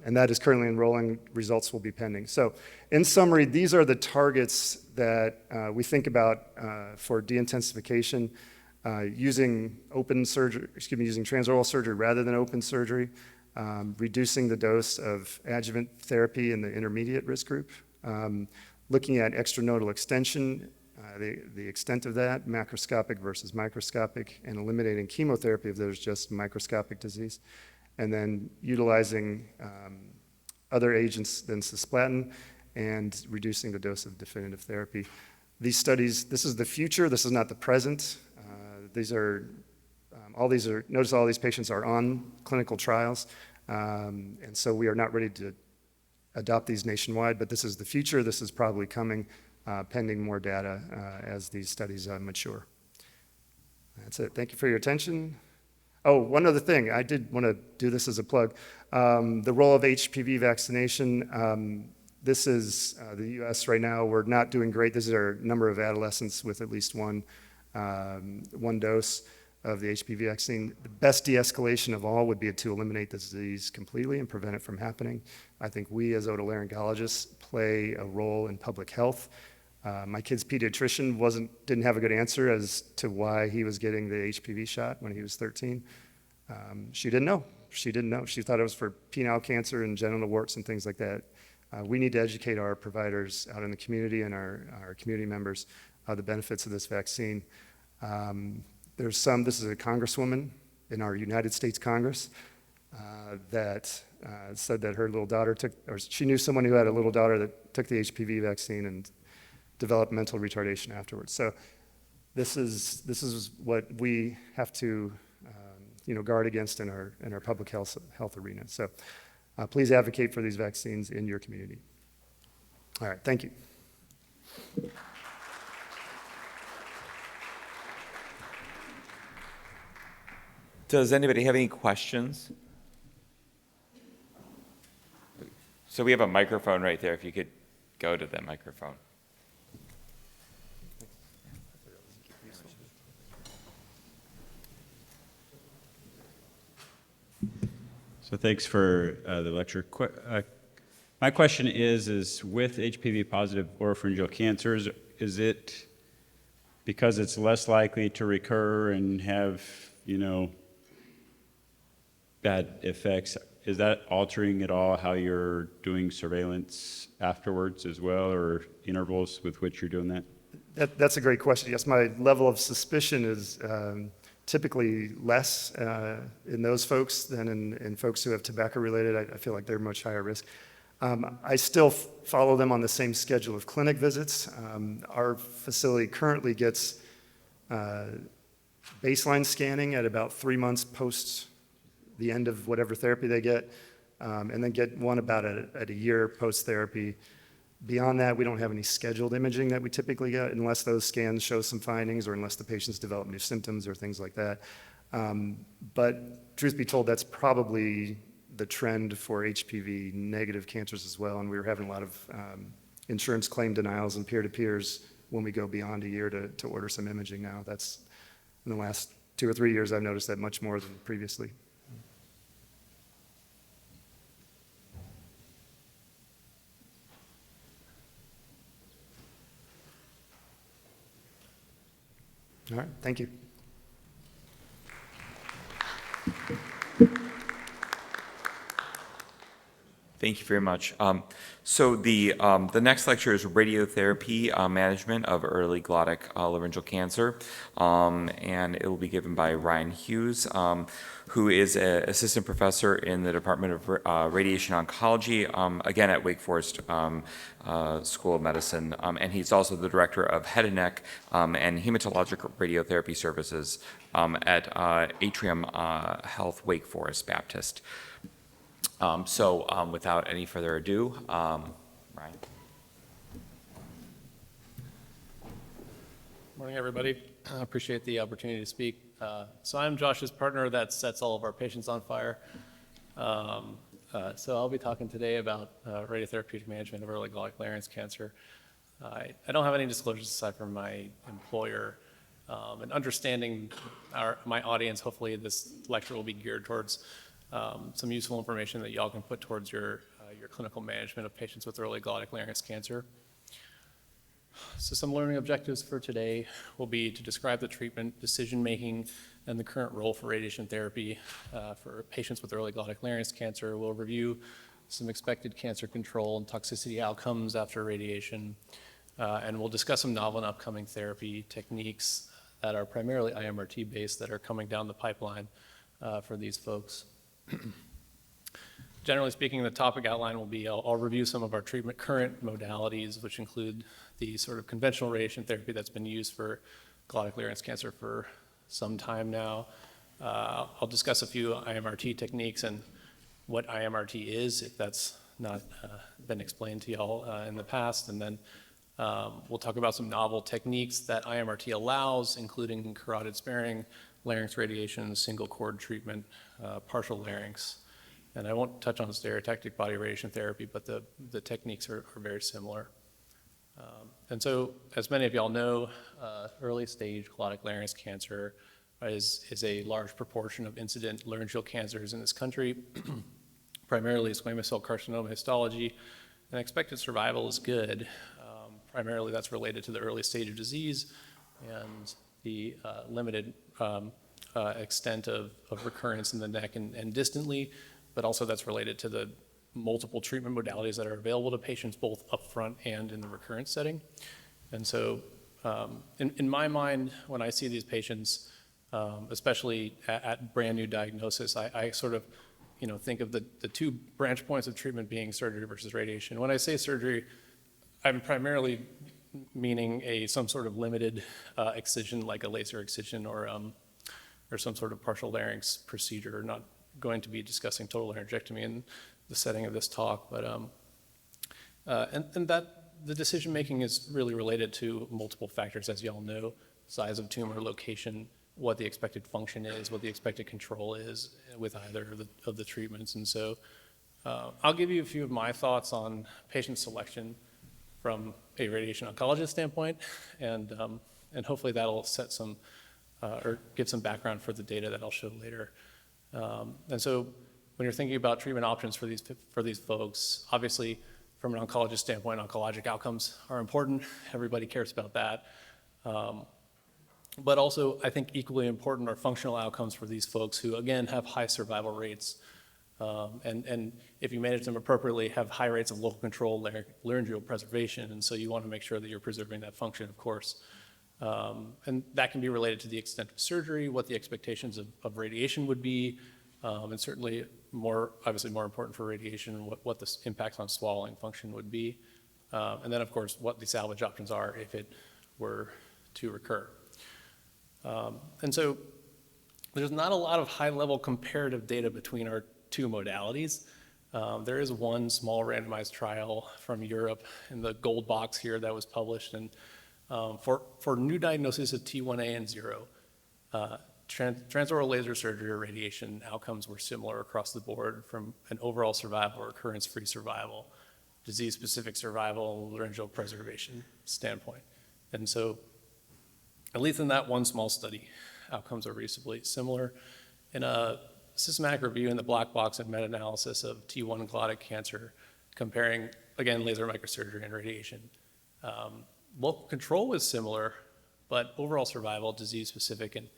And that is currently enrolling. Results will be pending. So in summary, these are the targets that we think about for de-intensification using open surgery, using transoral surgery rather than open surgery. reducing the dose of adjuvant therapy in the intermediate risk group, looking at extranodal extension, the extent of that, macroscopic versus microscopic, and eliminating chemotherapy if there's just microscopic disease, and then utilizing other agents than cisplatin and reducing the dose of definitive therapy. These studies, this is the future, this is not the present. Notice all these patients are on clinical trials, and so we are not ready to adopt these nationwide, but this is the future, this is probably coming, pending more data as these studies mature. That's it, thank you for your attention. Oh, one other thing, I did want to do this as a plug. The role of HPV vaccination, this is the US right now, we're not doing great. This is our number of adolescents with at least one dose of the HPV vaccine. The best de-escalation of all would be to eliminate the disease completely and prevent it from happening. I think we as otolaryngologists play a role in public health. My kid's pediatrician didn't have a good answer as to why he was getting the HPV shot when he was 13. She didn't know. She didn't know. She thought it was for penile cancer and genital warts and things like that. We need to educate our providers out in the community and our community members the benefits of this vaccine. This is a congresswoman in our United States Congress that said that her little daughter she knew someone who had a little daughter that took the HPV vaccine and developed mental retardation afterwards. So this is what we have to guard against in our public health arena. So please advocate for these vaccines in your community. All right, thank you. Does anybody have any questions? So we have a microphone right there, if you could go to that microphone. So thanks for the lecture. My question is with HPV positive oropharyngeal cancers, is it because it's less likely to recur and have, bad effects, is that altering at all how you're doing surveillance afterwards as well, or intervals with which you're doing that? That's a great question. Yes, my level of suspicion is typically less in those folks than in folks who have tobacco-related. I feel like they're much higher risk. I still follow them on the same schedule of clinic visits. Our facility currently gets baseline scanning at about 3 months post the end of whatever therapy they get, and then get one about at a year post-therapy. Beyond that, we don't have any scheduled imaging that we typically get unless those scans show some findings or unless the patients develop new symptoms or things like that. But truth be told, that's probably the trend for HPV negative cancers as well, and we were having a lot of insurance claim denials and peer-to-peers when we go beyond a year to order some imaging now. That's in the last 2 or 3 years, I've noticed that much more than previously. All right, thank you. Thank you very much. So the next lecture is radiotherapy management of early glottic laryngeal cancer, and it will be given by Ryan Hughes, who is an assistant professor in the Department of Radiation Oncology, again at Wake Forest School of Medicine, and he's also the director of head and neck and hematologic radiotherapy services at Atrium Health Wake Forest Baptist. Without any further ado, Ryan. Morning, everybody. I appreciate the opportunity to speak. So I'm Josh's partner that sets all of our patients on fire. So I'll be talking today about radiotherapeutic management of early glottic larynx cancer. I don't have any disclosures aside from my employer. And understanding my audience, hopefully this lecture will be geared towards some useful information that y'all can put towards your clinical management of patients with early glottic larynx cancer. So some learning objectives for today will be to describe the treatment decision-making and the current role for radiation therapy for patients with early glottic larynx cancer. We'll review some expected cancer control and toxicity outcomes after radiation, and we'll discuss some novel and upcoming therapy techniques that are primarily IMRT based that are coming down the pipeline for these folks. Generally speaking, the topic outline will be, I'll review some of our treatment current modalities, which include the sort of conventional radiation therapy that's been used for glottic larynx cancer for some time now. I'll discuss a few IMRT techniques and what IMRT is, if that's not been explained to y'all in the past, and then we'll talk about some novel techniques that IMRT allows, including carotid sparing, larynx radiation, single cord treatment, partial larynx. And I won't touch on stereotactic body radiation therapy, but the techniques are very similar. And so, as many of y'all know, early stage glottic larynx cancer is a large proportion of incident laryngeal cancers in this country, primarily squamous cell carcinoma histology, and expected survival is good. Primarily that's related to the early stage of disease and the limited extent of recurrence in the neck and distantly, but also that's related to the multiple treatment modalities that are available to patients both upfront and in the recurrence setting. And so in my mind, when I see these patients, especially at brand new diagnosis, I sort of think of the two branch points of treatment being surgery versus radiation. When I say surgery, I'm primarily meaning some sort of limited excision, like a laser excision or some sort of partial larynx procedure. Not going to be discussing total laryngectomy in the setting of this talk, but and that the decision making is really related to multiple factors, as y'all know: size of tumor, location, what the expected function is, what the expected control is with either of the treatments. And so I'll give you a few of my thoughts on patient selection from a radiation oncologist standpoint, and hopefully that'll set some or give some background for the data that I'll show later. And so when you're thinking about treatment options for these folks, obviously from an oncologist standpoint, oncologic outcomes are important. Everybody cares about that. But also, I think equally important are functional outcomes for these folks who, again, have high survival rates. And if you manage them appropriately, have high rates of local control, laryngeal preservation. And so you want to make sure that you're preserving that function, of course. And that can be related to the extent of surgery, what the expectations of radiation would be, and certainly obviously more important for radiation, what the impacts on swallowing function would be. And then, of course, what the salvage options are if it were to recur. And so there's not a lot of high-level comparative data between our two modalities. There is one small randomized trial from Europe in the gold box here that was published. And for new diagnosis of T1A and 0, transoral laser surgery or radiation outcomes were similar across the board from an overall survival or recurrence-free survival, disease-specific survival, laryngeal preservation standpoint. And so, at least in that one small study, outcomes are reasonably similar. In a systematic review in the black box and meta-analysis of T1 glottic cancer, comparing, again, laser microsurgery and radiation, local control was similar, but overall survival, disease-specific, and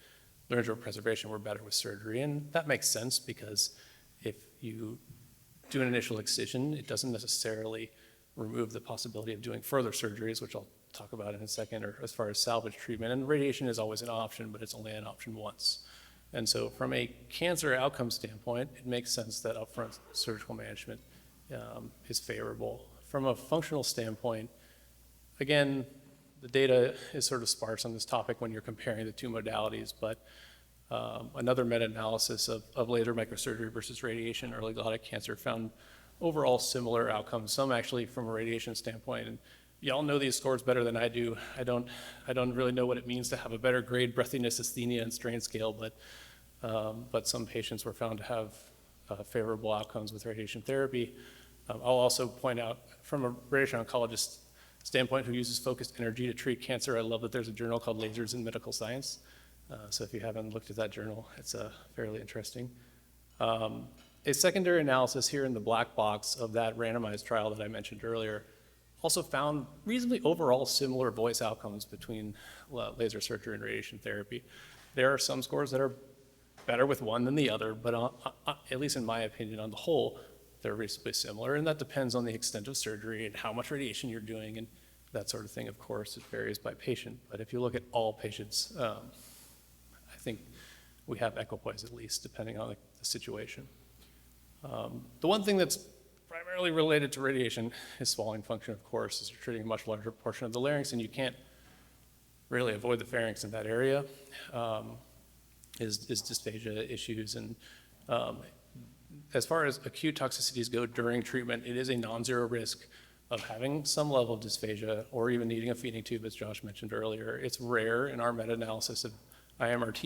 laryngeal preservation were better with surgery. And that makes sense because if you do an initial excision, it doesn't necessarily remove the possibility of doing further surgeries, which I'll talk about in a second, or as far as salvage treatment. And radiation is always an option, but it's only an option once. And so from a cancer outcome standpoint, it makes sense that upfront surgical management is favorable. From a functional standpoint, again, the data is sort of sparse on this topic when you're comparing the two modalities, but another meta-analysis of laser microsurgery versus radiation early glottic cancer found overall similar outcomes, some actually from a radiation standpoint. And y'all know these scores better than I do. I don't really know what it means to have a better grade breathiness, asthenia, and strain scale, but some patients were found to have favorable outcomes with radiation therapy. I'll also point out from a radiation oncologist standpoint who uses focused energy to treat cancer, I love that there's a journal called Lasers in Medical Science. So if you haven't looked at that journal, it's fairly interesting. A secondary analysis here in the black box of that randomized trial that I mentioned earlier also found reasonably overall similar voice outcomes between laser surgery and radiation therapy. there are some scores that are better with one than the other, but at least in my opinion, on the whole, they're reasonably similar, and that depends on the extent of surgery and how much radiation you're doing and that sort of thing. Of course, it varies by patient, but if you look at all patients, I think we have equipoise at least, depending on the situation. The one thing that's primarily related to radiation is swallowing function, of course, as you're treating a much larger portion of the larynx, and you can't really avoid the pharynx in that area, is dysphagia issues. And as far as acute toxicities go during treatment, it is a non-zero risk of having some level of dysphagia or even needing a feeding tube, as Josh mentioned earlier. It's rare. In our meta-analysis of IMRT,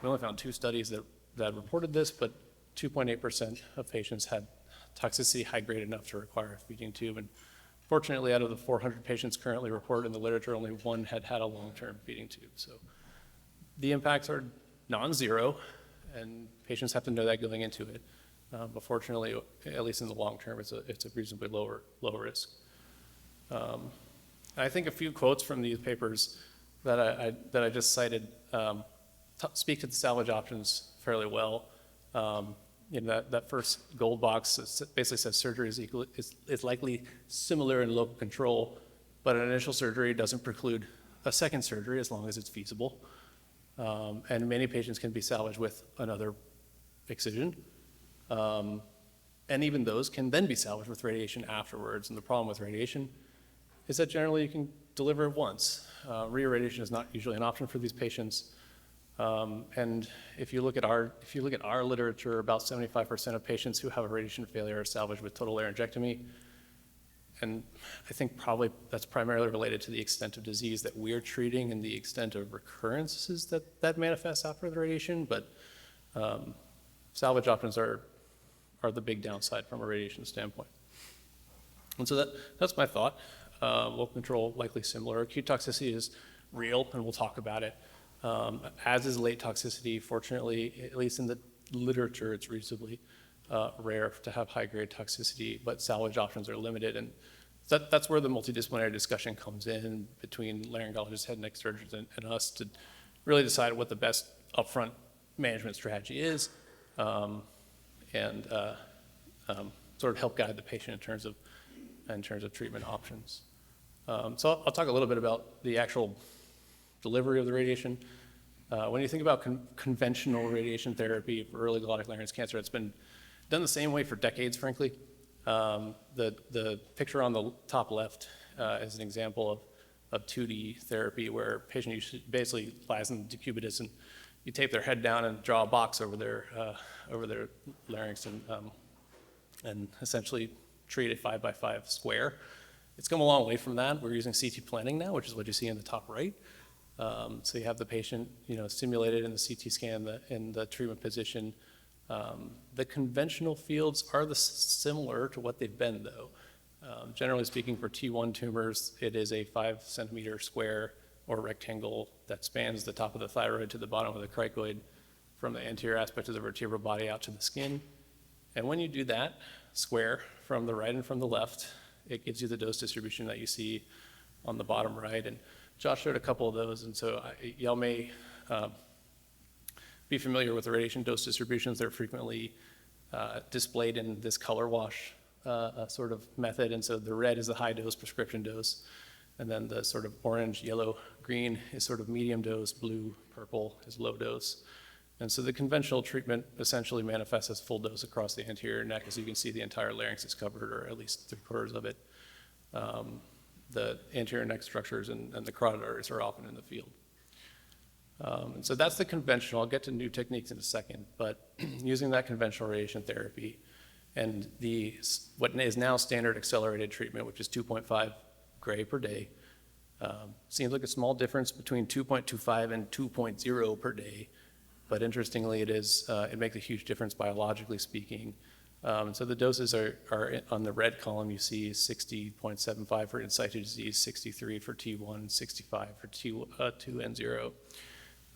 we only found 2 studies that reported this, but 2.8% of patients had toxicity high grade enough to require a feeding tube. And fortunately, out of the 400 patients currently reported in the literature, only 1 had had a long-term feeding tube. So the impacts are non-zero, and patients have to know that going into it. But fortunately, at least in the long term, it's a reasonably low risk. I think a few quotes from these papers that I just cited speak to the salvage options fairly well. That first gold box basically says surgery is likely similar in local control, but an initial surgery doesn't preclude a second surgery as long as it's feasible. And many patients can be salvaged with another excision. And even those can then be salvaged with radiation afterwards. And the problem with radiation is that generally you can deliver it once. Reirradiation is not usually an option for these patients. And if you look at our literature, about 75% of patients who have a radiation failure are salvaged with total laryngectomy. And I think probably that's primarily related to the extent of disease that we're treating and the extent of recurrences that manifests after the radiation. But salvage options are the big downside from a radiation standpoint. And so that's my thought. Local control, likely similar. Acute toxicity is real, and we'll talk about it. As is late toxicity. Fortunately, at least in the literature, it's reasonably rare to have high-grade toxicity, but salvage options are limited. And that's where the multidisciplinary discussion comes in between laryngologists, head and neck surgeons, and us to really decide what the best upfront management strategy is, and sort of help guide the patient in terms of treatment options. So I'll talk a little bit about the actual delivery of the radiation. When you think about conventional radiation therapy for early glottic larynx cancer, it's been done the same way for decades, frankly. The picture on the top left is an example of 2D therapy where a patient basically lies in decubitus, and you tape their head down and draw a box over their larynx and essentially treat a 5x5 square. It's come a long way from that. We're using CT planning now, which is what you see in the top right. So you have the patient, simulated in the CT scan in the treatment position. The conventional fields are similar to what they've been, though. Generally speaking, for T1 tumors, it is a 5-centimeter square or rectangle that spans the top of the thyroid to the bottom of the cricoid from the anterior aspect of the vertebral body out to the skin. And when you do that square from the right and from the left, it gives you the dose distribution that you see on the bottom right. And Josh showed a couple of those, and so y'all may be familiar with the radiation dose distributions. They're frequently displayed in this color wash sort of method. And so the red is the high dose prescription dose, and then the sort of orange, yellow, green is sort of medium dose, blue, purple is low dose. And so the conventional treatment essentially manifests as full dose across the anterior neck. As you can see, the entire larynx is covered, or at least 3/4 of it. The anterior neck structures and the carotid arteries are often in the field. And so that's the conventional. I'll get to new techniques in a second, but using that conventional radiation therapy and what is now standard accelerated treatment, which is 2.5 gray per day, seems like a small difference between 2.25 and 2.0 per day. But interestingly, it makes a huge difference biologically speaking. So the doses are on the red column. You see 60.75 for in-situ disease, 63 for T1, 65 for T2 and 0.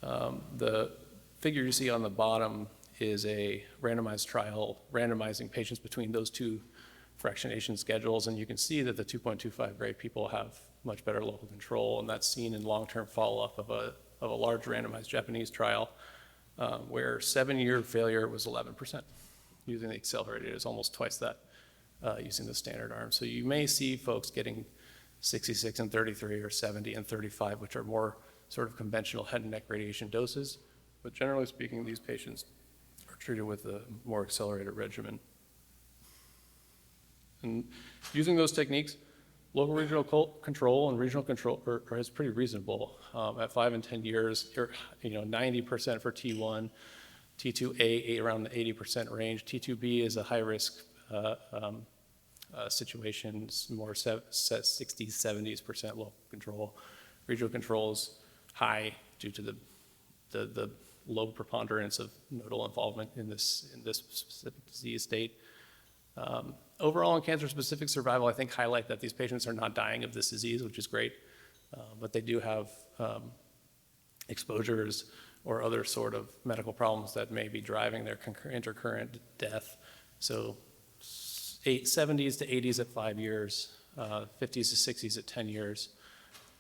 The figure you see on the bottom is a randomized trial randomizing patients between those two fractionation schedules, and you can see that the 2.25 gray people have much better local control, and that's seen in long-term follow-up of of a large randomized Japanese trial where 7-year failure was 11%. Using the accelerated is almost twice that using the standard arm. So you may see folks getting 66 and 33 or 70 and 35, which are more sort of conventional head and neck radiation doses. But generally speaking, these patients are treated with a more accelerated regimen. And using those techniques, local regional control and regional control is pretty reasonable. At 5 and 10 years, 90% for T1, T2A around the 80% range. T2B is a high risk situation, it's more 60s, 70% local control. Regional control is high due to the low preponderance of nodal involvement in this specific disease state. Overall, in cancer-specific survival, I think highlight that these patients are not dying of this disease, which is great, but they do have exposures or other sort of medical problems that may be driving their intercurrent death. So 70s to 80s at 5 years, 50s to 60s at 10 years.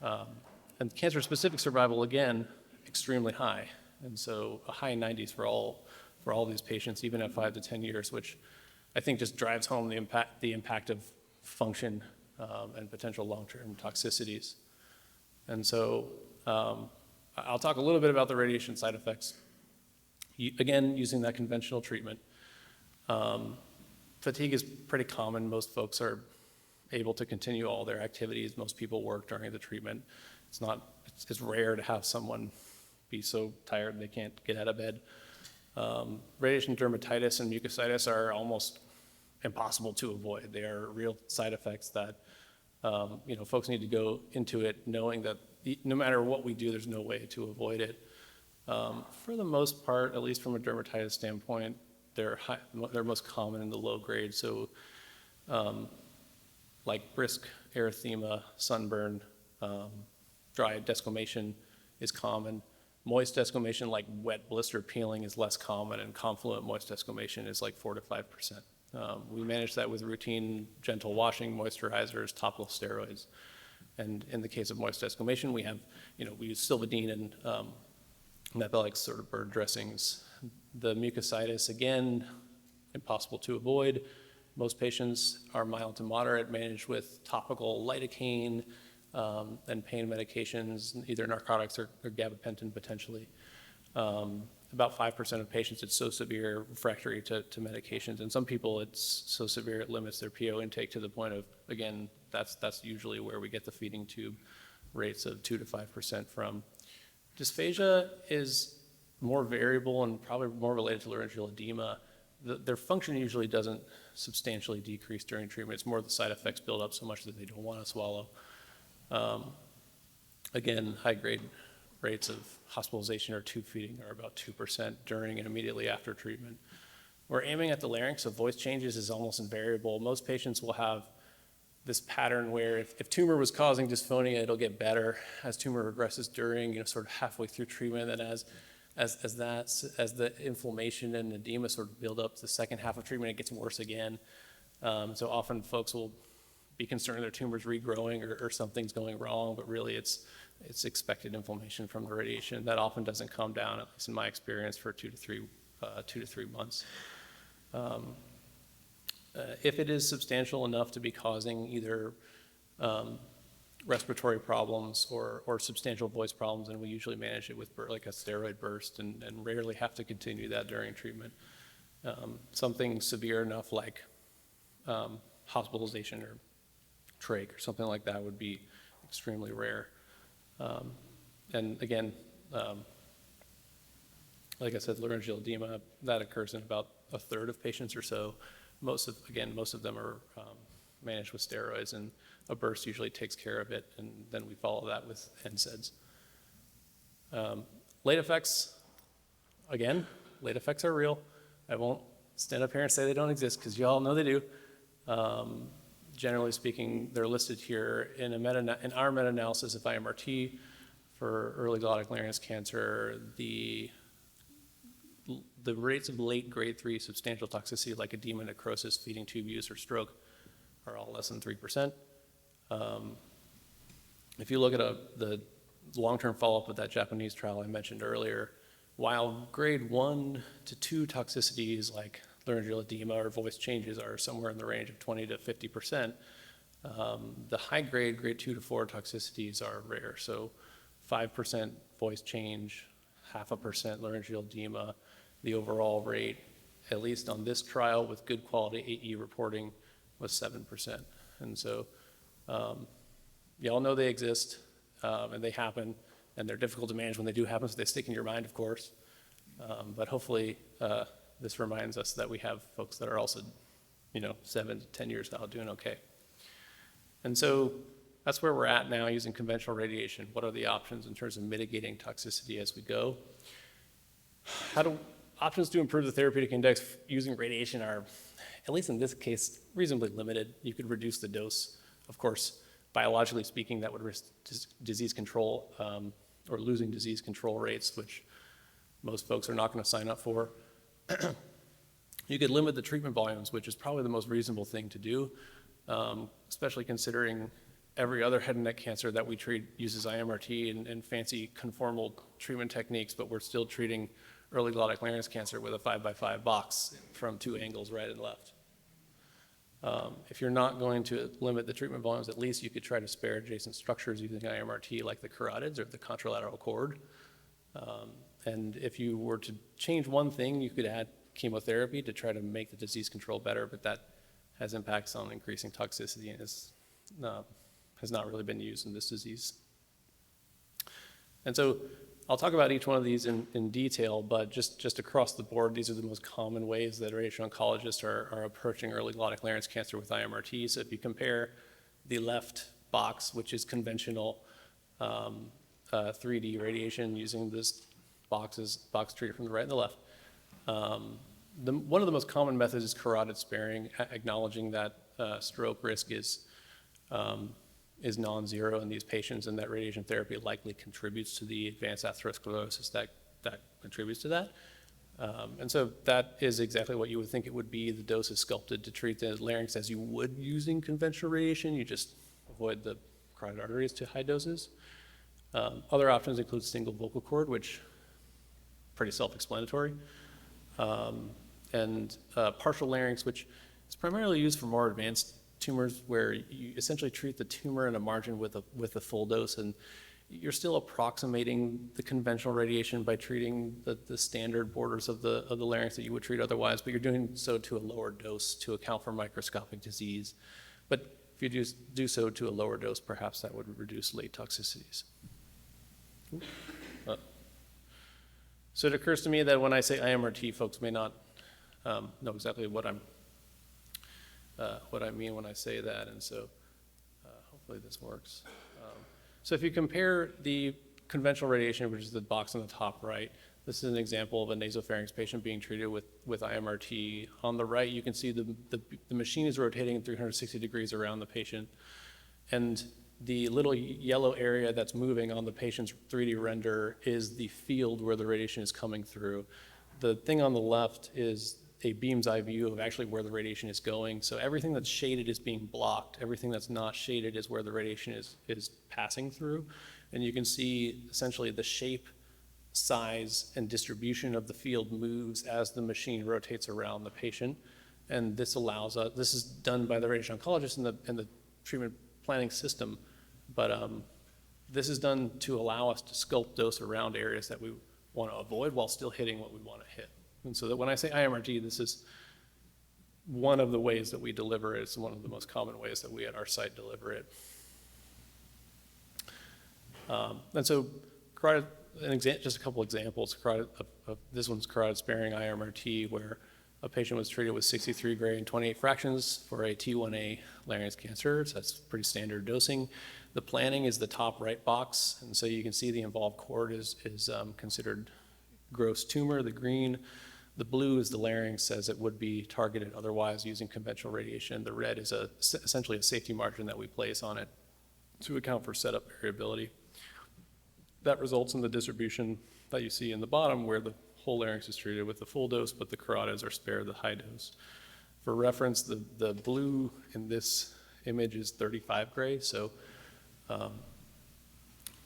And cancer-specific survival, again, extremely high. And so a high 90s for all these patients, even at 5 to 10 years, which I think just drives home the impact of function and potential long-term toxicities. And so I'll talk a little bit about the radiation side effects. Again, using that conventional treatment. Fatigue is pretty common. Most folks are able to continue all their activities. Most people work during the treatment. It's rare to have someone be so tired they can't get out of bed. Radiation dermatitis and mucositis are almost impossible to avoid. They are real side effects that folks need to go into it knowing that no matter what we do, there's no way to avoid it. For the most part, at least from a dermatitis standpoint, they're most common in the low grade. So like brisk erythema, sunburn, dry desquamation is common. Moist desquamation, like wet blister peeling, is less common, and confluent moist desquamation is like 4 to 5%. We manage that with routine gentle washing, moisturizers, topical steroids. And in the case of moist desquamation, we use Silvadene and Methylix sort of bird dressings. The mucositis, again, impossible to avoid. Most patients are mild to moderate, managed with topical lidocaine and pain medications, either narcotics or gabapentin potentially. About 5% of patients, it's so severe, refractory to medications. And some people, it's so severe it limits their PO intake to the point of, again, that's usually where we get the feeding tube rates of 2 to 5% from. Dysphagia is more variable and probably more related to laryngeal edema. Their function usually doesn't substantially decrease during treatment. It's more the side effects build up so much that they don't want to swallow. Again, high-grade rates of hospitalization or tube feeding are about 2% during and immediately after treatment. We're aiming at the larynx, so voice changes is almost invariable. Most patients will have this pattern where if tumor was causing dysphonia, it'll get better as tumor regresses during, sort of halfway through treatment. And as the inflammation and edema sort of build up the second half of treatment, it gets worse again. So often folks will be concerned their tumor's regrowing or something's going wrong, but really it's expected inflammation from the radiation. That often doesn't calm down, at least in my experience, for 2 to 3 months. If it is substantial enough to be causing either respiratory problems or substantial voice problems, then we usually manage it with like a steroid burst and rarely have to continue that during treatment. Something severe enough like hospitalization or trach or something like that would be extremely rare. And again, like I said, laryngeal edema, that occurs in about a third of patients or so. Most of them are managed with steroids, and a burst usually takes care of it, and then we follow that with NSAIDs. Late effects, again, late effects are real. I won't stand up here and say they don't exist, because you all know they do. Generally speaking, they're listed here in our meta-analysis of IMRT for early glottic larynx cancer. The rates of late grade 3 substantial toxicity like edema, necrosis, feeding tube use, or stroke are all less than 3%. If you look at the long-term follow-up of that Japanese trial I mentioned earlier, while grade 1 to 2 toxicities like laryngeal edema or voice changes are somewhere in the range of 20 to 50%, the high grade, grade 2 to 4 toxicities are rare. So 5% voice change, 0.5% laryngeal edema, the overall rate, at least on this trial with good quality AE reporting, was 7%. And so you all know they exist, and they happen, and they're difficult to manage when they do happen, so they stick in your mind, of course. But hopefully this reminds us that we have folks that are also, 7 to 10 years out doing okay. And so that's where we're at now using conventional radiation. What are the options in terms of mitigating toxicity as we go? Options to improve the therapeutic index using radiation are, at least in this case, reasonably limited. You could reduce the dose. Of course, biologically speaking, that would risk disease control or losing disease control rates, which most folks are not going to sign up for. You could limit the treatment volumes, which is probably the most reasonable thing to do, especially considering every other head and neck cancer that we treat uses IMRT and fancy conformal treatment techniques, but we're still treating early glottic larynx cancer with a 5x5 box from 2 angles, right and left. If you're not going to limit the treatment volumes, at least you could try to spare adjacent structures using IMRT like the carotids or the contralateral cord. And if you were to change one thing, you could add chemotherapy to try to make the disease control better, but that has impacts on increasing toxicity and has not really been used in this disease. And so I'll talk about each one of these in detail, but just across the board, these are the most common ways that radiation oncologists are approaching early glottic larynx cancer with IMRT. So if you compare the left box, which is conventional 3D radiation using this box treated from the right and the left, one of the most common methods is carotid sparing, acknowledging that stroke risk is non-zero in these patients, and that radiation therapy likely contributes to the advanced atherosclerosis that contributes to that. And so that is exactly what you would think it would be. The dose is sculpted to treat the larynx as you would using conventional radiation. You just avoid the carotid arteries to high doses. Other options include single vocal cord, which pretty self-explanatory, and partial larynx, which is primarily used for more advanced tumors where you essentially treat the tumor in a margin with a full dose, and you're still approximating the conventional radiation by treating the standard borders of the larynx that you would treat otherwise, but you're doing so to a lower dose to account for microscopic disease. But if you do so to a lower dose, perhaps that would reduce late toxicities. So it occurs to me that when I say IMRT, folks may not know exactly what I mean when I say that, and so hopefully this works. So if you compare the conventional radiation, which is the box on the top right, this is an example of a nasopharynx patient being treated with IMRT. On the right, you can see the machine is rotating 360 degrees around the patient, and the little yellow area that's moving on the patient's 3D render is the field where the radiation is coming through. The thing on the left is a beam's eye view of actually where the radiation is going. So everything that's shaded is being blocked. Everything that's not shaded is where the radiation is passing through. And you can see essentially the shape, size, and distribution of the field moves as the machine rotates around the patient. And this allows us, this is done by the radiation oncologist in the treatment planning system, but this is done to allow us to sculpt dose around areas that we want to avoid while still hitting what we want to hit. And so that when I say IMRT, this is one of the ways that we deliver it. It's one of the most common ways that we at our site deliver it. And so just a couple examples. This one's carotid sparing IMRT, where a patient was treated with 63 gray and 28 fractions for a T1A larynx cancer. So that's pretty standard dosing. The planning is the top right box, and so you can see the involved cord is considered gross tumor, the green. The blue is the larynx as it would be targeted otherwise using conventional radiation. The red is essentially a safety margin that we place on it to account for setup variability. That results in the distribution that you see in the bottom, where the whole larynx is treated with the full dose, but the carotids are spared the high dose. For reference, the blue in this image is 35 gray, so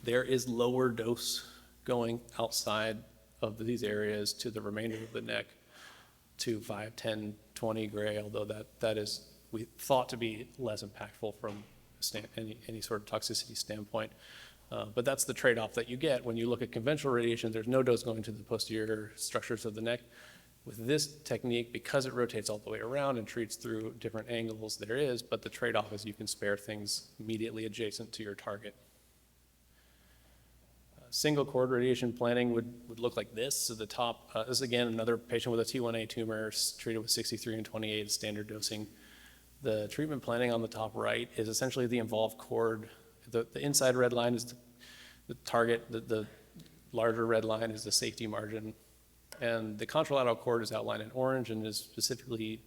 there is lower dose going outside of these areas to the remainder of the neck to 5, 10, 20 gray, although that is we thought to be less impactful from any sort of toxicity standpoint. But that's the trade-off that you get when you look at conventional radiation. There's no dose going to the posterior structures of the neck. With this technique, because it rotates all the way around and treats through different angles, there is, but the trade-off is you can spare things immediately adjacent to your target. Single cord radiation planning would look like this. So the top, this is again another patient with a T1A tumor treated with 63 and 28 standard dosing. The treatment planning on the top right is essentially the involved cord. The inside red line is the target, the larger red line is the safety margin. And the contralateral cord is outlined in orange and is specifically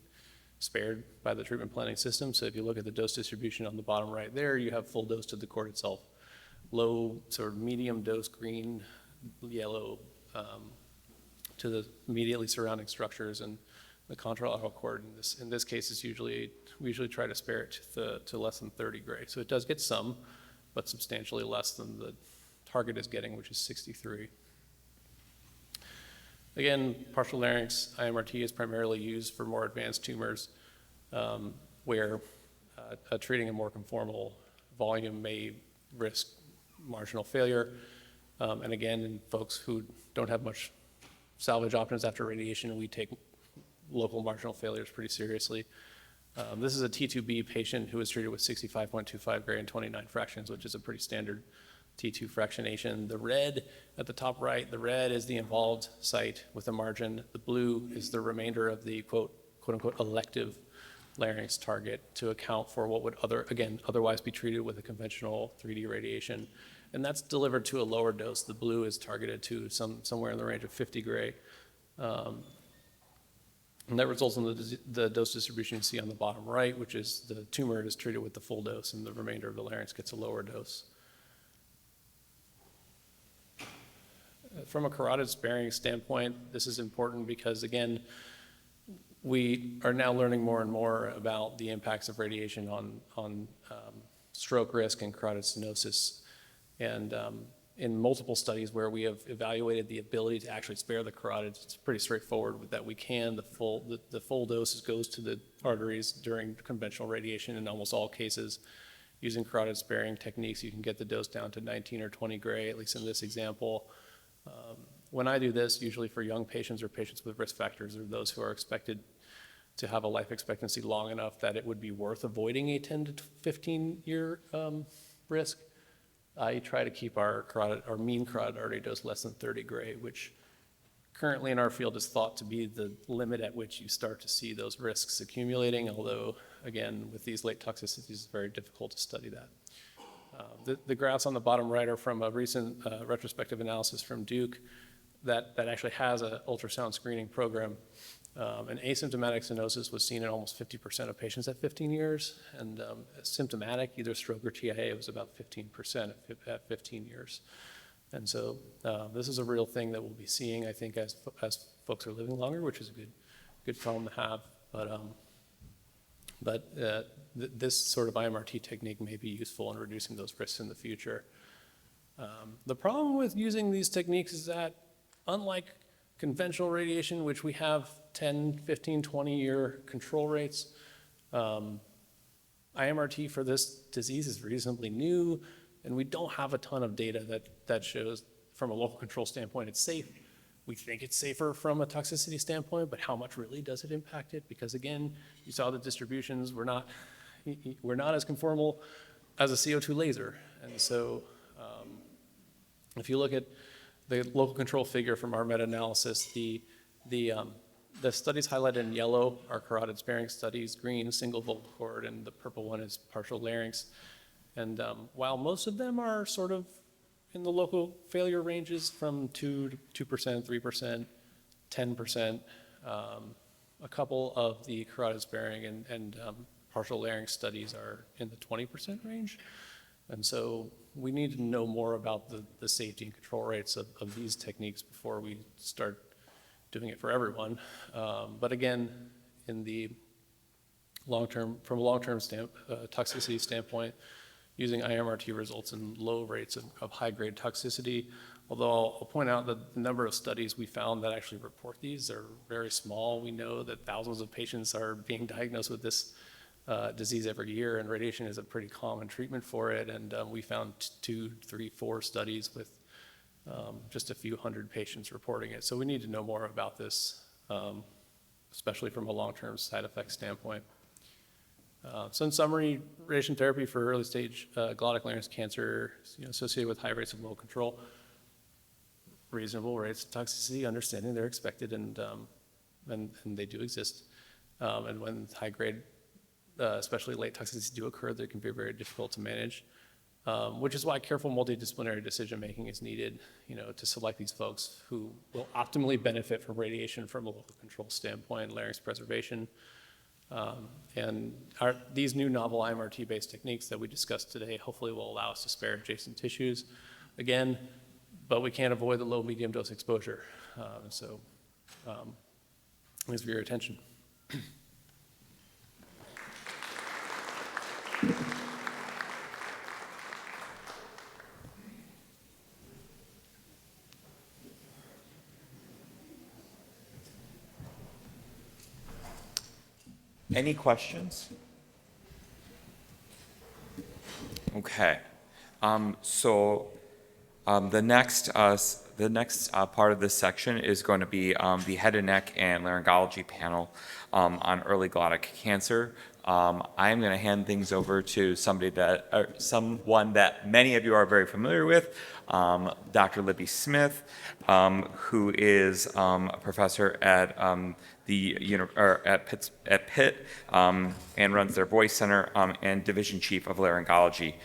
spared by the treatment planning system. So if you look at the dose distribution on the bottom right there, you have full dose to the cord itself. Low, sort of medium dose green, yellow to the immediately surrounding structures, and the contralateral cord in this case is we usually try to spare it to less than 30 gray. So it does get some, but substantially less than the target is getting, which is 63. Again, partial larynx IMRT is primarily used for more advanced tumors where treating a more conformal volume may risk marginal failure. And again, in folks who don't have much salvage options after radiation, we take local marginal failures pretty seriously. This is a T2B patient who was treated with 65.25 gray and 29 fractions, which is a pretty standard T2 fractionation. The red at the top right, the red is the involved site with a margin. The blue is the remainder of the quote unquote elective larynx target to account for what would otherwise be treated with a conventional 3D radiation. And that's delivered to a lower dose. The blue is targeted to somewhere in the range of 50 gray. And that results in the dose distribution you see on the bottom right, which is the tumor is treated with the full dose and the remainder of the larynx gets a lower dose. From a carotid sparing standpoint, this is important because, again, we are now learning more and more about the impacts of radiation on stroke risk and carotid stenosis. And in multiple studies where we have evaluated the ability to actually spare the carotids, it's pretty straightforward with that we can. The full dose goes to the arteries during conventional radiation in almost all cases. Using carotid sparing techniques, you can get the dose down to 19 or 20 gray, at least in this example. When I do this, usually for young patients or patients with risk factors or those who are expected to have a life expectancy long enough that it would be worth avoiding a 10 to 15 year risk, I try to keep our mean carotid artery dose less than 30 gray, which currently in our field is thought to be the limit at which you start to see those risks accumulating, although, again, with these late toxicities, it's very difficult to study that. The graphs on the bottom right are from a recent retrospective analysis from Duke that actually has an ultrasound screening program. And asymptomatic stenosis was seen in almost 50% of patients at 15 years, and symptomatic, either stroke or TIA, was about 15% at 15 years. And so this is a real thing that we'll be seeing, I think, as folks are living longer, which is a good problem to have. But this sort of IMRT technique may be useful in reducing those risks in the future. The problem with using these techniques is that, unlike conventional radiation, which we have 10, 15, 20-year control rates, IMRT for this disease is reasonably new, and we don't have a ton of data that shows from a local control standpoint it's safe. We think it's safer from a toxicity standpoint, but how much really does it impact it? Because again, you saw the distributions were not as conformal as a CO2 laser. And so if you look at the local control figure from our meta-analysis, the studies highlighted in yellow are carotid sparing studies, green single vocal cord, and the purple one is partial larynx. And while most of them are sort of in the local failure ranges from 2%, 3%, 10%, a couple of the carotid sparing and partial larynx studies are in the 20% range. And so we need to know more about the safety and control rates of these techniques before we start doing it for everyone. But again, in the long-term, from a long-term toxicity standpoint, using IMRT results in low rates of high-grade toxicity. Although I'll point out that the number of studies we found that actually report these are very small. We know that thousands of patients are being diagnosed with this disease every year, and radiation is a pretty common treatment for it. And we found 2, 3, 4 studies with just a few hundred patients reporting it. So we need to know more about this, especially from a long-term side effect standpoint. So in summary, radiation therapy for early stage glottic larynx cancer associated with high rates of low control, reasonable rates of toxicity, understanding they're expected, and they do exist. And when high grade, especially late toxicities do occur, they can be very difficult to manage, which is why careful multidisciplinary decision making is needed, to select these folks who will optimally benefit from radiation from a local control standpoint, larynx preservation. And these new novel IMRT-based techniques that we discussed today hopefully will allow us to spare adjacent tissues. Again, but we can't avoid the low medium dose exposure. Thanks for your attention. Any questions? Okay. The next part of this section is going to be the head and neck and laryngology panel on early glottic cancer. I am going to hand things over to someone that many of you are very familiar with, Dr. Libby Smith, who is a professor at Pitt and runs their voice center and division chief of laryngology.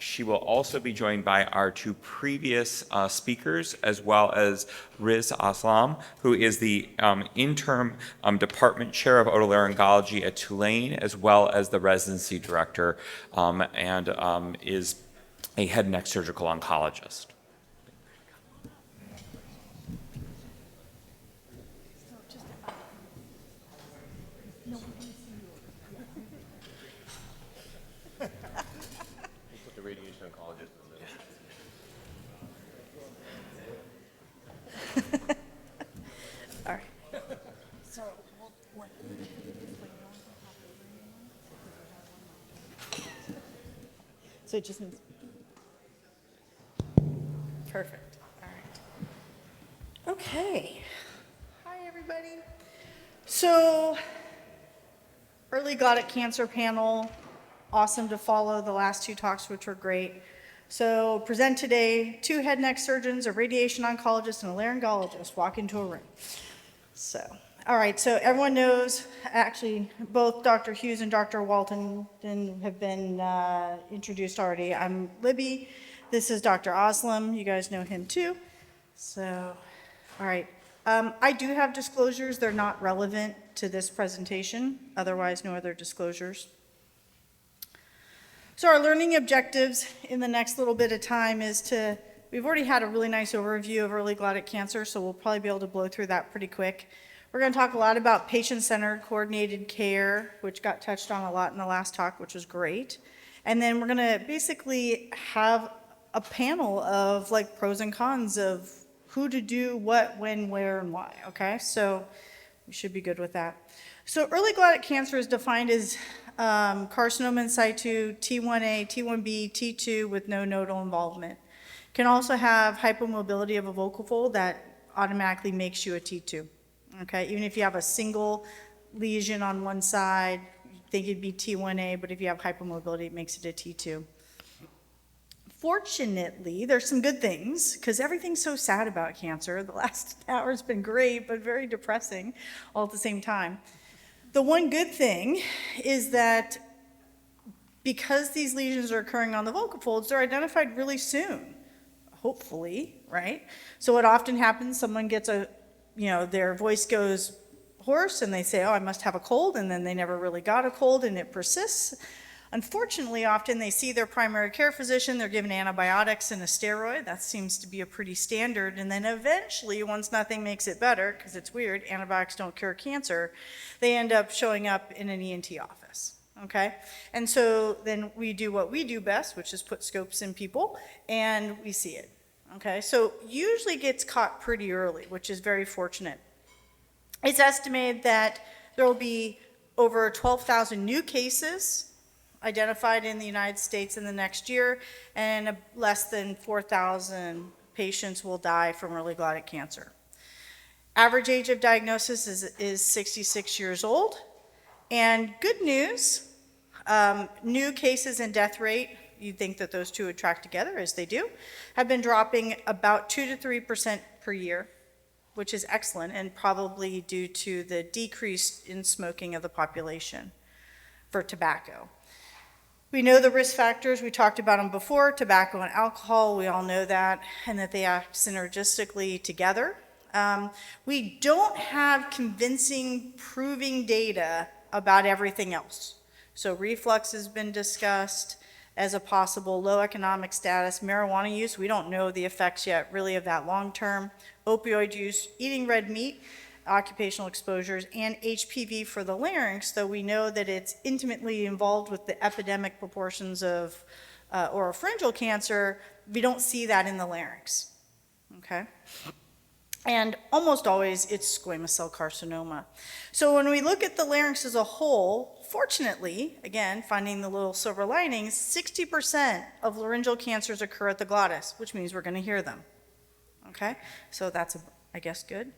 She will also be joined by our 2 previous speakers, as well as Riz Aslam, who is the interim department chair of otolaryngology at Tulane, as well as the residency director, and is a head and neck surgical oncologist. All right. So it just means. Perfect. All right. Okay. Hi, everybody. So, early glottic cancer panel. Awesome to follow the last 2 talks, which were great. So present today, 2 head and neck surgeons, a radiation oncologist, and a laryngologist walk into a room. So, all right, so everyone knows, actually, both Dr. Hughes and Dr. Walton have been introduced already. I'm Libby. This is Dr. Aslam. You guys know him too. So, all right. I do have disclosures. They're not relevant to this presentation. Otherwise, no other disclosures. So our learning objectives in the next little bit of time is we've already had a really nice overview of early glottic cancer, so we'll probably be able to blow through that pretty quick. We're going to talk a lot about patient-centered coordinated care, which got touched on a lot in the last talk, which was great. And then we're going to basically have a panel of pros and cons of who to do what, when, where, and why, okay? So we should be good with that. So early glottic cancer is defined as carcinoma in situ, T1A, T1B, T2 with no nodal involvement. Can also have hypomobility of a vocal fold that automatically makes you a T2. Okay, even if you have a single lesion on one side, you think it'd be T1A, but if you have hypomobility, it makes it a T2. Fortunately, there's some good things, because everything's so sad about cancer. The last hour's been great, but very depressing all at the same time. The one good thing is that because these lesions are occurring on the vocal folds, they're identified really soon, hopefully, right? So what often happens, someone gets their voice goes hoarse and they say, oh, I must have a cold, and then they never really got a cold and it persists. Unfortunately, often they see their primary care physician, they're given antibiotics and a steroid. That seems to be a pretty standard. And then eventually, once nothing makes it better, because it's weird, antibiotics don't cure cancer, they end up showing up in an ENT office. okay? And so then we do what we do best, which is put scopes in people, and we see it, okay? So usually gets caught pretty early, which is very fortunate. It's estimated that there will be over 12,000 new cases identified in the United States in the next year, and less than 4,000 patients will die from early glottic cancer. Average age of diagnosis is 66 years old. And good news, new cases and death rate, you'd think that those two would track together, as they do, have been dropping about 2 to 3% per year, which is excellent, and probably due to the decrease in smoking of the population for tobacco. We know the risk factors, we talked about them before, tobacco and alcohol, we all know that, and that they act synergistically together. We don't have convincing, proving data about everything else. So reflux has been discussed as a possible low economic status. Marijuana use, we don't know the effects yet really of that long term. Opioid use, eating red meat, occupational exposures, and HPV for the larynx, though we know that it's intimately involved with the epidemic proportions of oropharyngeal cancer, we don't see that in the larynx, okay? And almost always it's squamous cell carcinoma. So when we look at the larynx as a whole, fortunately, again, finding the little silver linings, 60% of laryngeal cancers occur at the glottis, which means we're gonna hear them, okay? So that's, I guess, good.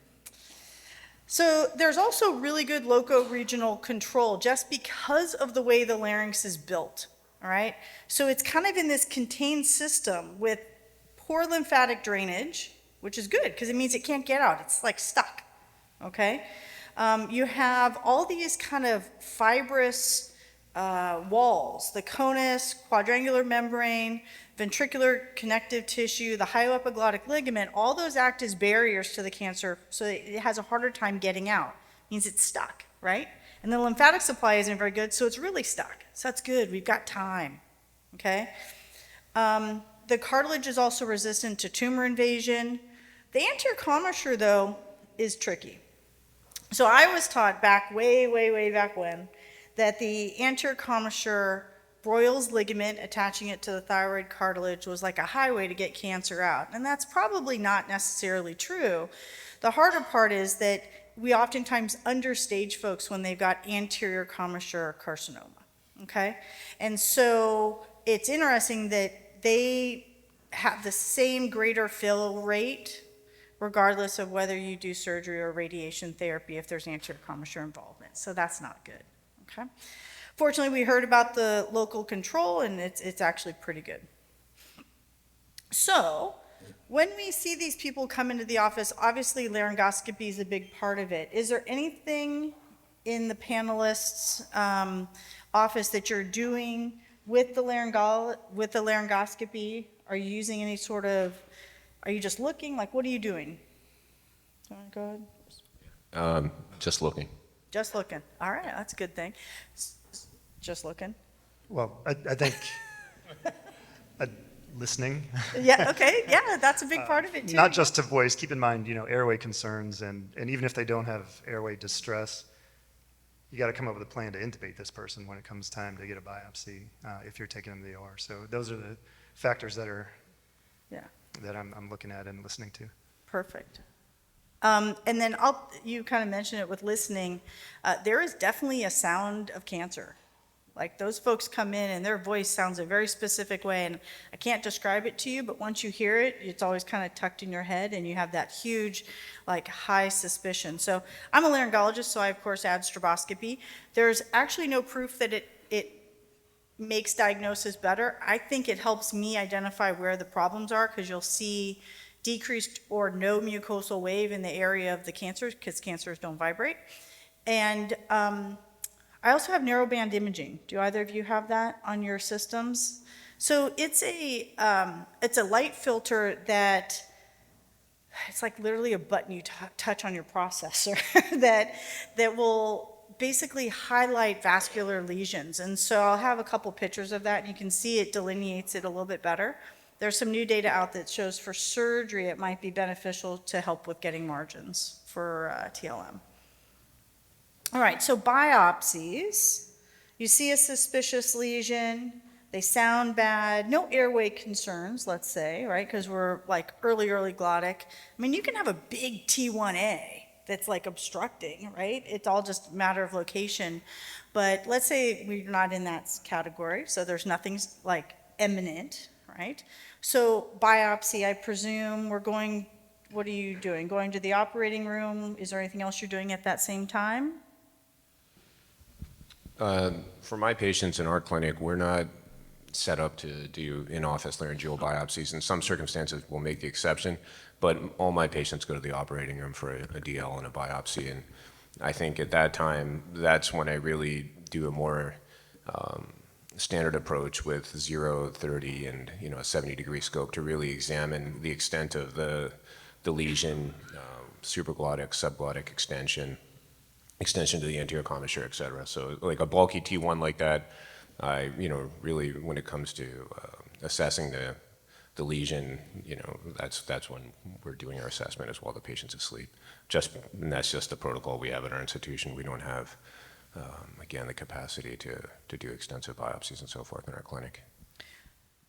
So there's also really good loco-regional control just because of the way the larynx is built, all right? So it's kind of in this contained system with poor lymphatic drainage, which is good because it means it can't get out. It's like stuck, okay? You have all these kind of fibrous walls, the conus, quadrangular membrane, ventricular connective tissue, the hyoepiglottic ligament, all those act as barriers to the cancer so that it has a harder time getting out. It means it's stuck, right? And the lymphatic supply isn't very good, so it's really stuck. So that's good, we've got time, okay? The cartilage is also resistant to tumor invasion. The anterior commissure, though, is tricky. So I was taught back way back when that the anterior commissure Broyles ligament attaching it to the thyroid cartilage was like a highway to get cancer out. And that's probably not necessarily true. The harder part is that we oftentimes understage folks when they've got anterior commissure carcinoma, okay? And so it's interesting that they have the same greater fill rate regardless of whether you do surgery or radiation therapy if there's anterior commissure involvement. So that's not good, okay? Fortunately, we heard about the local control, and it's actually pretty good. So when we see these people come into the office, obviously laryngoscopy is a big part of it. Is there anything in the panelists' office that you're doing with the laryngoscopy? Are you using any sort of, are you just looking? Like, what are you doing? Do you want to go ahead? Just looking. Just looking. All right, that's a good thing. Just looking. Well, I think listening. Yeah, okay, yeah, that's a big part of it too. Not just to voice, keep in mind, airway concerns, and even if they don't have airway distress, you got to come up with a plan to intubate this person when it comes time to get a biopsy, if you're taking them to the OR. So those are the factors that are, that I'm looking at and listening to. Perfect. And then you kind of mentioned it with listening. There is definitely a sound of cancer. Like those folks come in and their voice sounds a very specific way, and I can't describe it to you, but once you hear it, it's always kind of tucked in your head and you have that huge, like high suspicion. So I'm a laryngologist, so I of course add stroboscopy. There's actually no proof that it makes diagnosis better. I think it helps me identify where the problems are because you'll see decreased or no mucosal wave in the area of the cancers because cancers don't vibrate. And I also have narrowband imaging. Do either of you have that on your systems? So it's a light filter that, it's like literally a button you touch on your processor that will basically highlight vascular lesions. And so I'll have a couple pictures of that and you can see it delineates it a little bit better. There's some new data out that shows for surgery it might be beneficial to help with getting margins for TLM. All right, so biopsies. You see a suspicious lesion, they sound bad, no airway concerns, let's say, right? Because we're like early glottic. I mean, you can have a big T1A that's like obstructing, right? It's all just a matter of location. But let's say we're not in that category, so there's nothing like imminent, right? So biopsy, I presume we're going, what are you doing? Going to the operating room? Is there anything else you're doing at that same time? For my patients in our clinic, we're not set up to do in-office laryngeal biopsies. In some circumstances, we'll make the exception, but all my patients go to the operating room for a DL and a biopsy. And I think at that time, that's when I really do a more standard approach with 0, 30, and a 70-degree scope to really examine the extent of the lesion, supraglottic, subglottic extension to the anterior commissure, et cetera. So like a bulky T1 like that, really when it comes to assessing the lesion, that's when we're doing our assessment as while the patient's asleep. And that's just the protocol we have at our institution. We don't have, again, the capacity to do extensive biopsies and so forth in our clinic.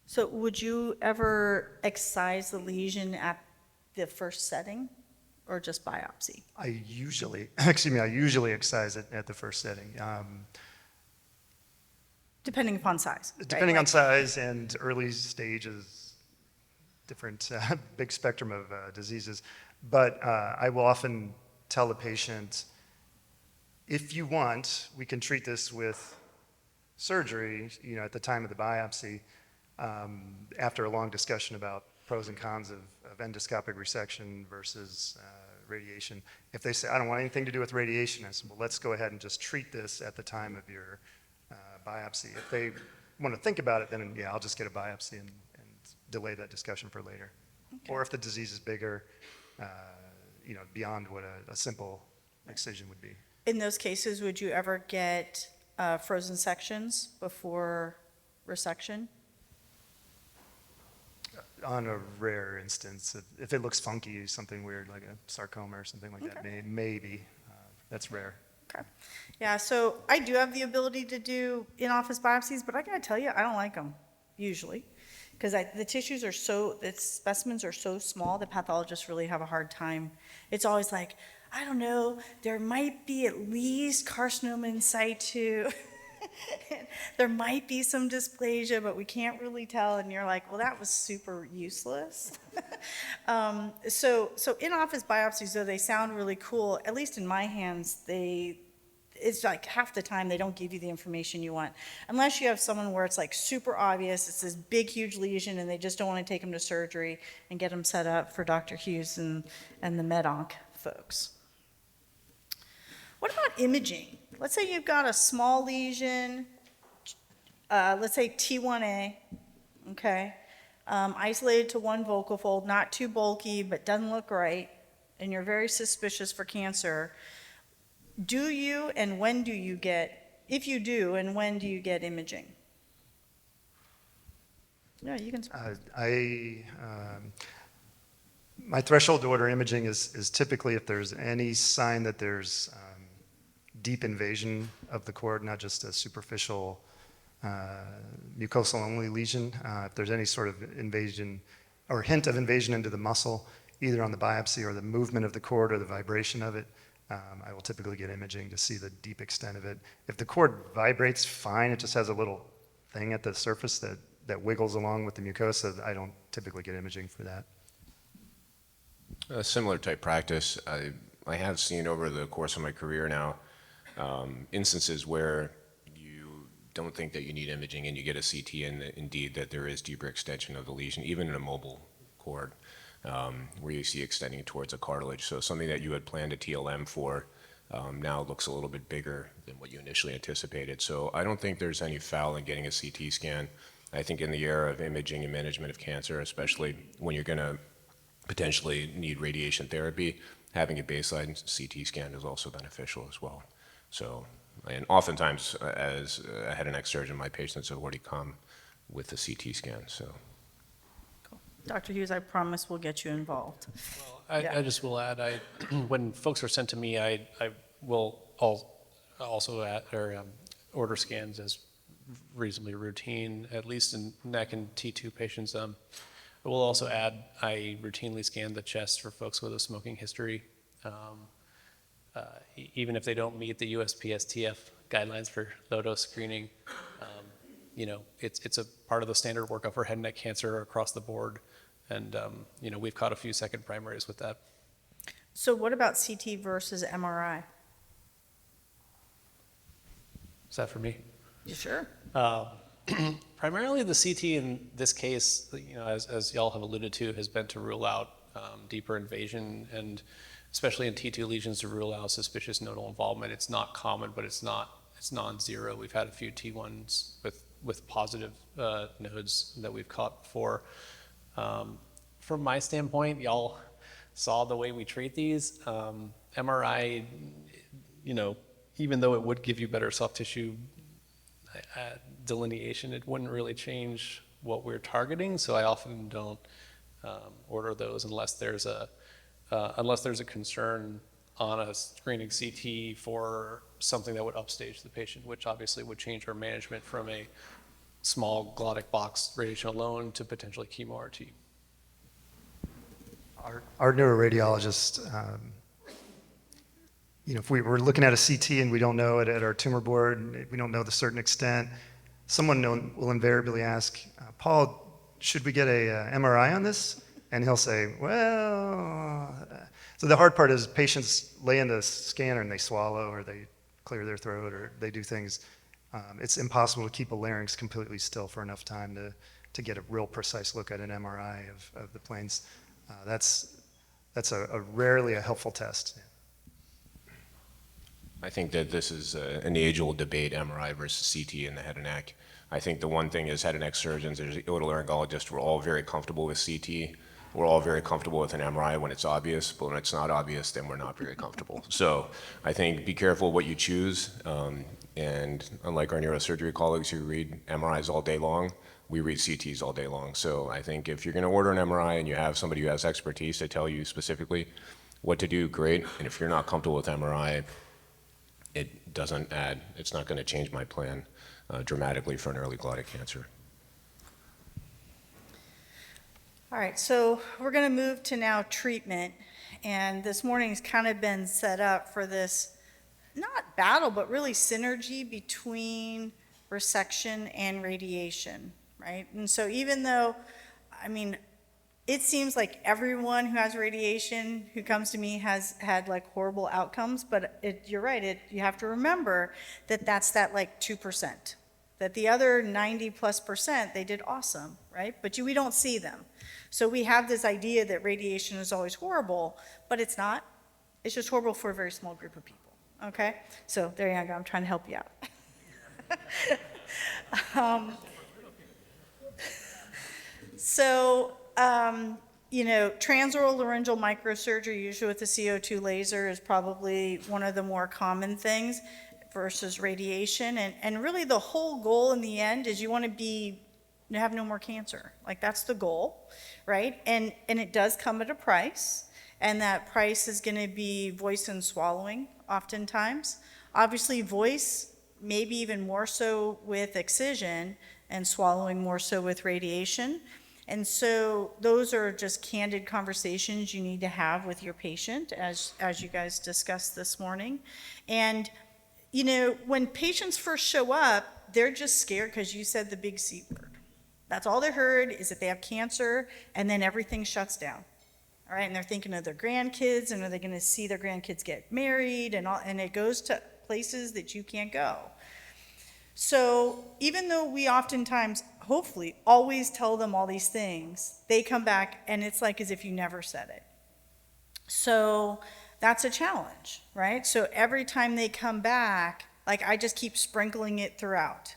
So would you ever excise the lesion at the first setting or just biopsy? I usually excise it at the first setting. Depending upon size. Depending on size and early stages, different big spectrum of diseases. But I will often tell the patient, if you want, we can treat this with surgery, at the time of the biopsy, after a long discussion about pros and cons of endoscopic resection versus radiation. If they say, I don't want anything to do with radiation, I said, well, let's go ahead and just treat this at the time of your biopsy. If they want to think about it, then I'll just get a biopsy and delay that discussion for later. Okay. Or if the disease is bigger, beyond what a simple excision would be. In those cases, would you ever get frozen sections before resection? On a rare instance, if it looks funky, something weird like a sarcoma or something like that, maybe. That's rare. Okay. Yeah, so I do have the ability to do in-office biopsies, but I gotta tell you, I don't like them, usually. Because the tissues are the specimens are so small that pathologists really have a hard time. It's always like, I don't know, there might be at least carcinoma in situ. There might be some dysplasia, but we can't really tell. And you're like, well, that was super useless. So in-office biopsies, though they sound really cool, at least in my hands, it's like half the time they don't give you the information you want. Unless you have someone where it's like super obvious, it's this big, huge lesion, and they just don't want to take them to surgery and get them set up for Dr. Hughes and the med-onc folks. What about imaging? Let's say you've got a small lesion, let's say T1A, okay, isolated to one vocal fold, not too bulky, but doesn't look right, and you're very suspicious for cancer. Do you and when do you get, if you do, and when do you get imaging? Yeah, you can start. My threshold to order imaging is typically if there's any sign that there's deep invasion of the cord, not just a superficial mucosal only lesion. If there's any sort of invasion or hint of invasion into the muscle, either on the biopsy or the movement of the cord or the vibration of it, I will typically get imaging to see the deep extent of it. If the cord vibrates fine, it just has a little thing at the surface that wiggles along with the mucosa, I don't typically get imaging for that. A similar type practice. I have seen over the course of my career now instances where you don't think that you need imaging and you get a CT and indeed that there is deeper extension of the lesion, even in a mobile cord, where you see extending towards a cartilage. So something that you had planned a TLM for now looks a little bit bigger than what you initially anticipated. So I don't think there's any foul in getting a CT scan. I think in the era of imaging and management of cancer, especially when you're going to potentially need radiation therapy, having a baseline CT scan is also beneficial as well. So, and oftentimes as a head and neck surgeon, my patients have already come with the CT scan, so. Cool. Dr. Hughes, I promise we'll get you involved. Well, I just will add, when folks are sent to me, I will also order scans as reasonably routine, at least in neck and T2 patients. We'll also add, I routinely scan the chest for folks with a smoking history. Even if they don't meet the USPSTF guidelines for low-dose screening, you know, it's a part of the standard workup for head and neck cancer across the board. And, you know, we've caught a few second primaries with that. So what about CT versus MRI? Is that for me? You sure? Primarily the CT in this case, you know, as y'all have alluded to, has been to rule out deeper invasion, and especially in T2 lesions to rule out suspicious nodal involvement. It's not common, but it's non-zero. We've had a few T1s with positive nodes that we've caught before. From my standpoint, y'all saw the way we treat these. MRI, you know, even though it would give you better soft tissue delineation, it wouldn't really change what we're targeting. So I often don't order those unless there's a concern on a screening CT for something that would upstage the patient, which obviously would change our management from a small glottic box radiation alone to potentially chemo RT. Our neuroradiologist, you know, if we were looking at a CT and we don't know it at our tumor board, we don't know the certain extent, someone will invariably ask, Paul, should we get a MRI on this? And he'll say, well, so the hard part is patients lay in the scanner and they swallow or they clear their throat or they do things. It's impossible to keep a larynx completely still for enough time to get a real precise look at an MRI of the planes. That's rarely a helpful test. I think that this is an age-old debate, MRI versus CT in the head and neck. I think the one thing is head and neck surgeons, there's otolaryngologists, we're all very comfortable with CT. We're all very comfortable with an MRI when it's obvious, but when it's not obvious, then we're not very comfortable. So I think be careful what you choose. And unlike our neurosurgery colleagues who read MRIs all day long, we read CTs all day long. So I think if you're going to order an MRI and you have somebody who has expertise to tell you specifically what to do, great. And if you're not comfortable with MRI, it's not going to change my plan dramatically for an early glottic cancer. All right, so we're going to move to now treatment. And this morning's kind of been set up for this, not battle, but really synergy between resection and radiation, right? And so even though, I mean, it seems like everyone who has radiation who comes to me has had like horrible outcomes, but you're right, you have to remember that that's that like 2%. That the other 90+%, they did awesome, right? But we don't see them. So we have this idea that radiation is always horrible, but it's not. It's just horrible for a very small group of people, okay? So there you go, I'm trying to help you out. You know, transoral laryngeal microsurgery, usually with the CO2 laser, is probably one of the more common things versus radiation. And really the whole goal in the end is you want to have no more cancer. Like that's the goal, right? And it does come at a price, and that price is going to be voice and swallowing oftentimes. Obviously voice, maybe even more so with excision, and swallowing more so with radiation. And so those are just candid conversations you need to have with your patient as you guys discussed this morning. And you know, when patients first show up, they're just scared because you said the big C word. That's all they heard is that they have cancer, and then everything shuts down. All right, and they're thinking of their grandkids, and are they going to see their grandkids get married, and it goes to places that you can't go. So even though we oftentimes, hopefully, always tell them all these things, they come back, and it's like as if you never said it. So that's a challenge, right? So every time they come back, like I just keep sprinkling it throughout.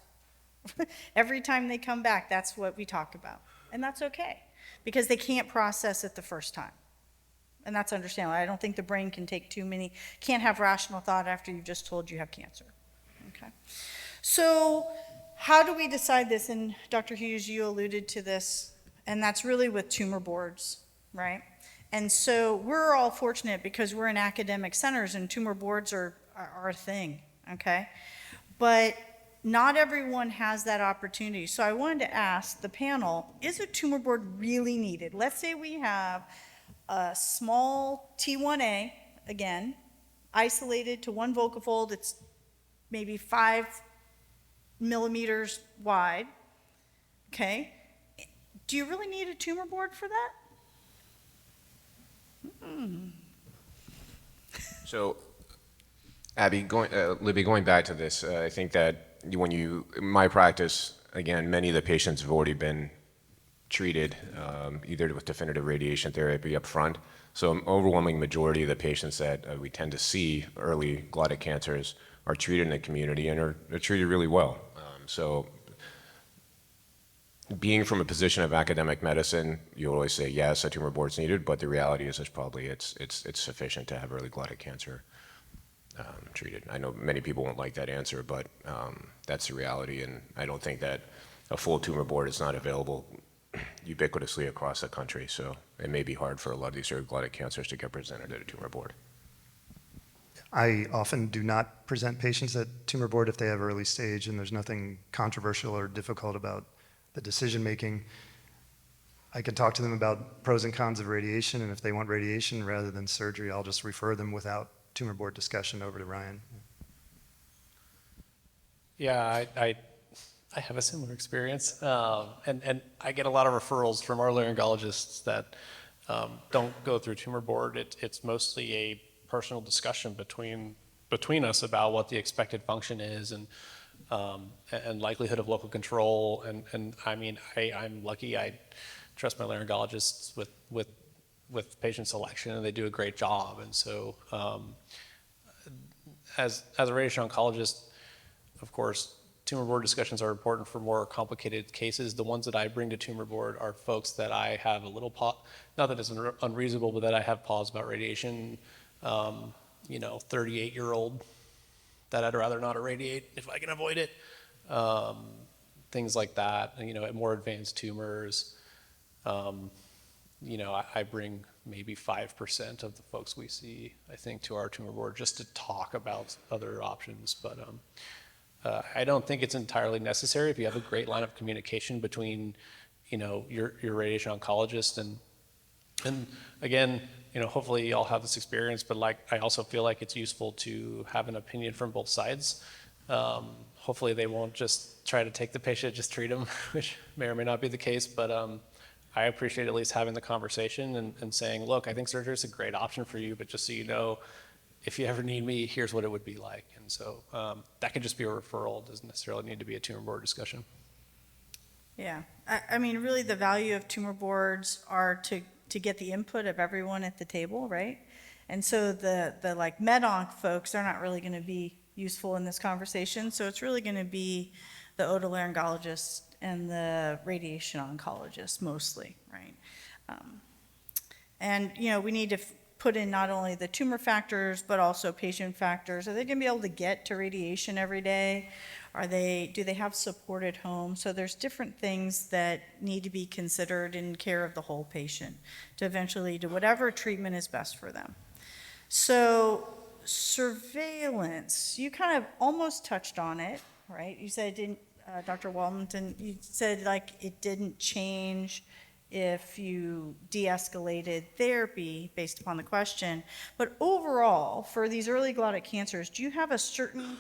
Every time they come back, that's what we talk about. And that's okay, because they can't process it the first time. And that's understandable. I don't think the brain can take can't have rational thought after you've just told you have cancer. Okay. So how do we decide this? And Dr. Hughes, you alluded to this, and that's really with tumor boards, right? And so we're all fortunate because we're in academic centers and tumor boards are a thing, okay? But not everyone has that opportunity. So I wanted to ask the panel, is a tumor board really needed? Let's say we have a small T1A, again, isolated to one vocal fold. It's maybe 5 millimeters wide. Okay. Do you really need a tumor board for that? So, Abby, Libby, going back to this, I think that in my practice, again, many of the patients have already been treated either with definitive radiation therapy up front. So an overwhelming majority of the patients that we tend to see early glottic cancers are treated in the community and are treated really well. So being from a position of academic medicine, you always say, yes, a tumor board's needed, but the reality is it's sufficient to have early glottic cancer treated. I know many people won't like that answer, but that's the reality, and I don't think that a full tumor board is not available ubiquitously across the country, so it may be hard for a lot of these early glottic cancers to get presented at a tumor board. I often do not present patients at tumor board if they have early stage and there's nothing controversial or difficult about the decision making. I can talk to them about pros and cons of radiation, and if they want radiation rather than surgery, I'll just refer them without tumor board discussion over to Ryan. Yeah, I have a similar experience, and I get a lot of referrals from our laryngologists that don't go through tumor board. It's mostly a personal discussion between us about what the expected function is and likelihood of local control. And I mean, I'm lucky. I trust my laryngologists with patient selection, and they do a great job. And so, as a radiation oncologist, of course, tumor board discussions are important for more complicated cases. The ones that I bring to tumor board are folks that I have a little not that it's unreasonable, but that I have pause about radiation. 38-year-old that I'd rather not irradiate if I can avoid it. Things like that, more advanced tumors. I bring maybe 5% of the folks we see, I think, to our tumor board just to talk about other options. But I don't think it's entirely necessary if you have a great line of communication between, your radiation oncologist and again, hopefully y'all have this experience, but I also feel like it's useful to have an opinion from both sides. Hopefully they won't just try to take the patient, just treat them, which may or may not be the case, but I appreciate at least having the conversation and saying, look, I think surgery is a great option for you, but just so you know, if you ever need me, here's what it would be like. And so that could just be a referral. It doesn't necessarily need to be a tumor board discussion. Yeah, I mean, really the value of tumor boards are to get the input of everyone at the table, right? And so the med-onc folks, they're not really going to be useful in this conversation. So it's really going to be the otolaryngologist and the radiation oncologist mostly, right? And we need to put in not only the tumor factors, but also patient factors. Are they going to be able to get to radiation every day? Do they have supported home? So there's different things that need to be considered in care of the whole patient to eventually do whatever treatment is best for them. So surveillance, you kind of almost touched on it, right? You said it didn't, Dr. Walton, you said it didn't change if you de-escalated therapy based upon the question. But overall, for these early glottic cancers, do you have a certain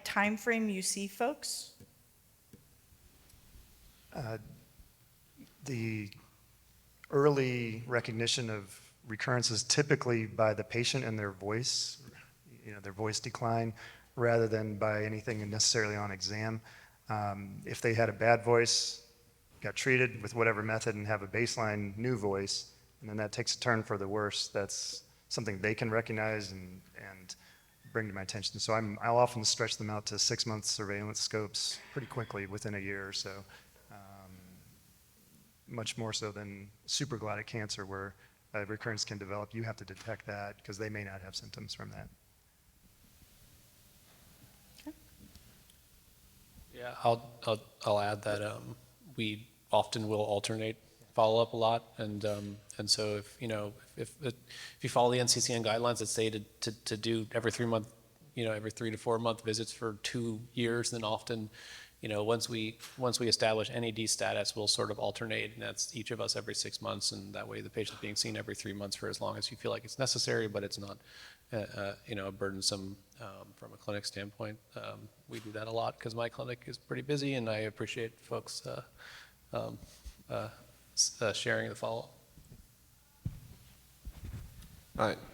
time frame you see folks? The early recognition of recurrences typically by the patient and their voice, their voice decline, rather than by anything necessarily on exam. If they had a bad voice, got treated with whatever method and have a baseline new voice, and then that takes a turn for the worse, that's something they can recognize and bring to my attention. So I'll often stretch them out to 6-month surveillance scopes pretty quickly within a year or so. Much more so than supraglottic cancer where a recurrence can develop. You have to detect that because they may not have symptoms from that. Yeah, I'll add that we often will alternate follow-up a lot, and so if you follow the NCCN guidelines that say to do every 3-month every 3 to 4 month visits for 2 years. Then often, once we establish NAD status, we'll sort of alternate, and that's each of us every 6 months, and that way the patient's being seen every 3 months for as long as you feel like it's necessary, but it's not, burdensome from a clinic standpoint. We do that a lot because my clinic is pretty busy, and I appreciate folks sharing the follow-up.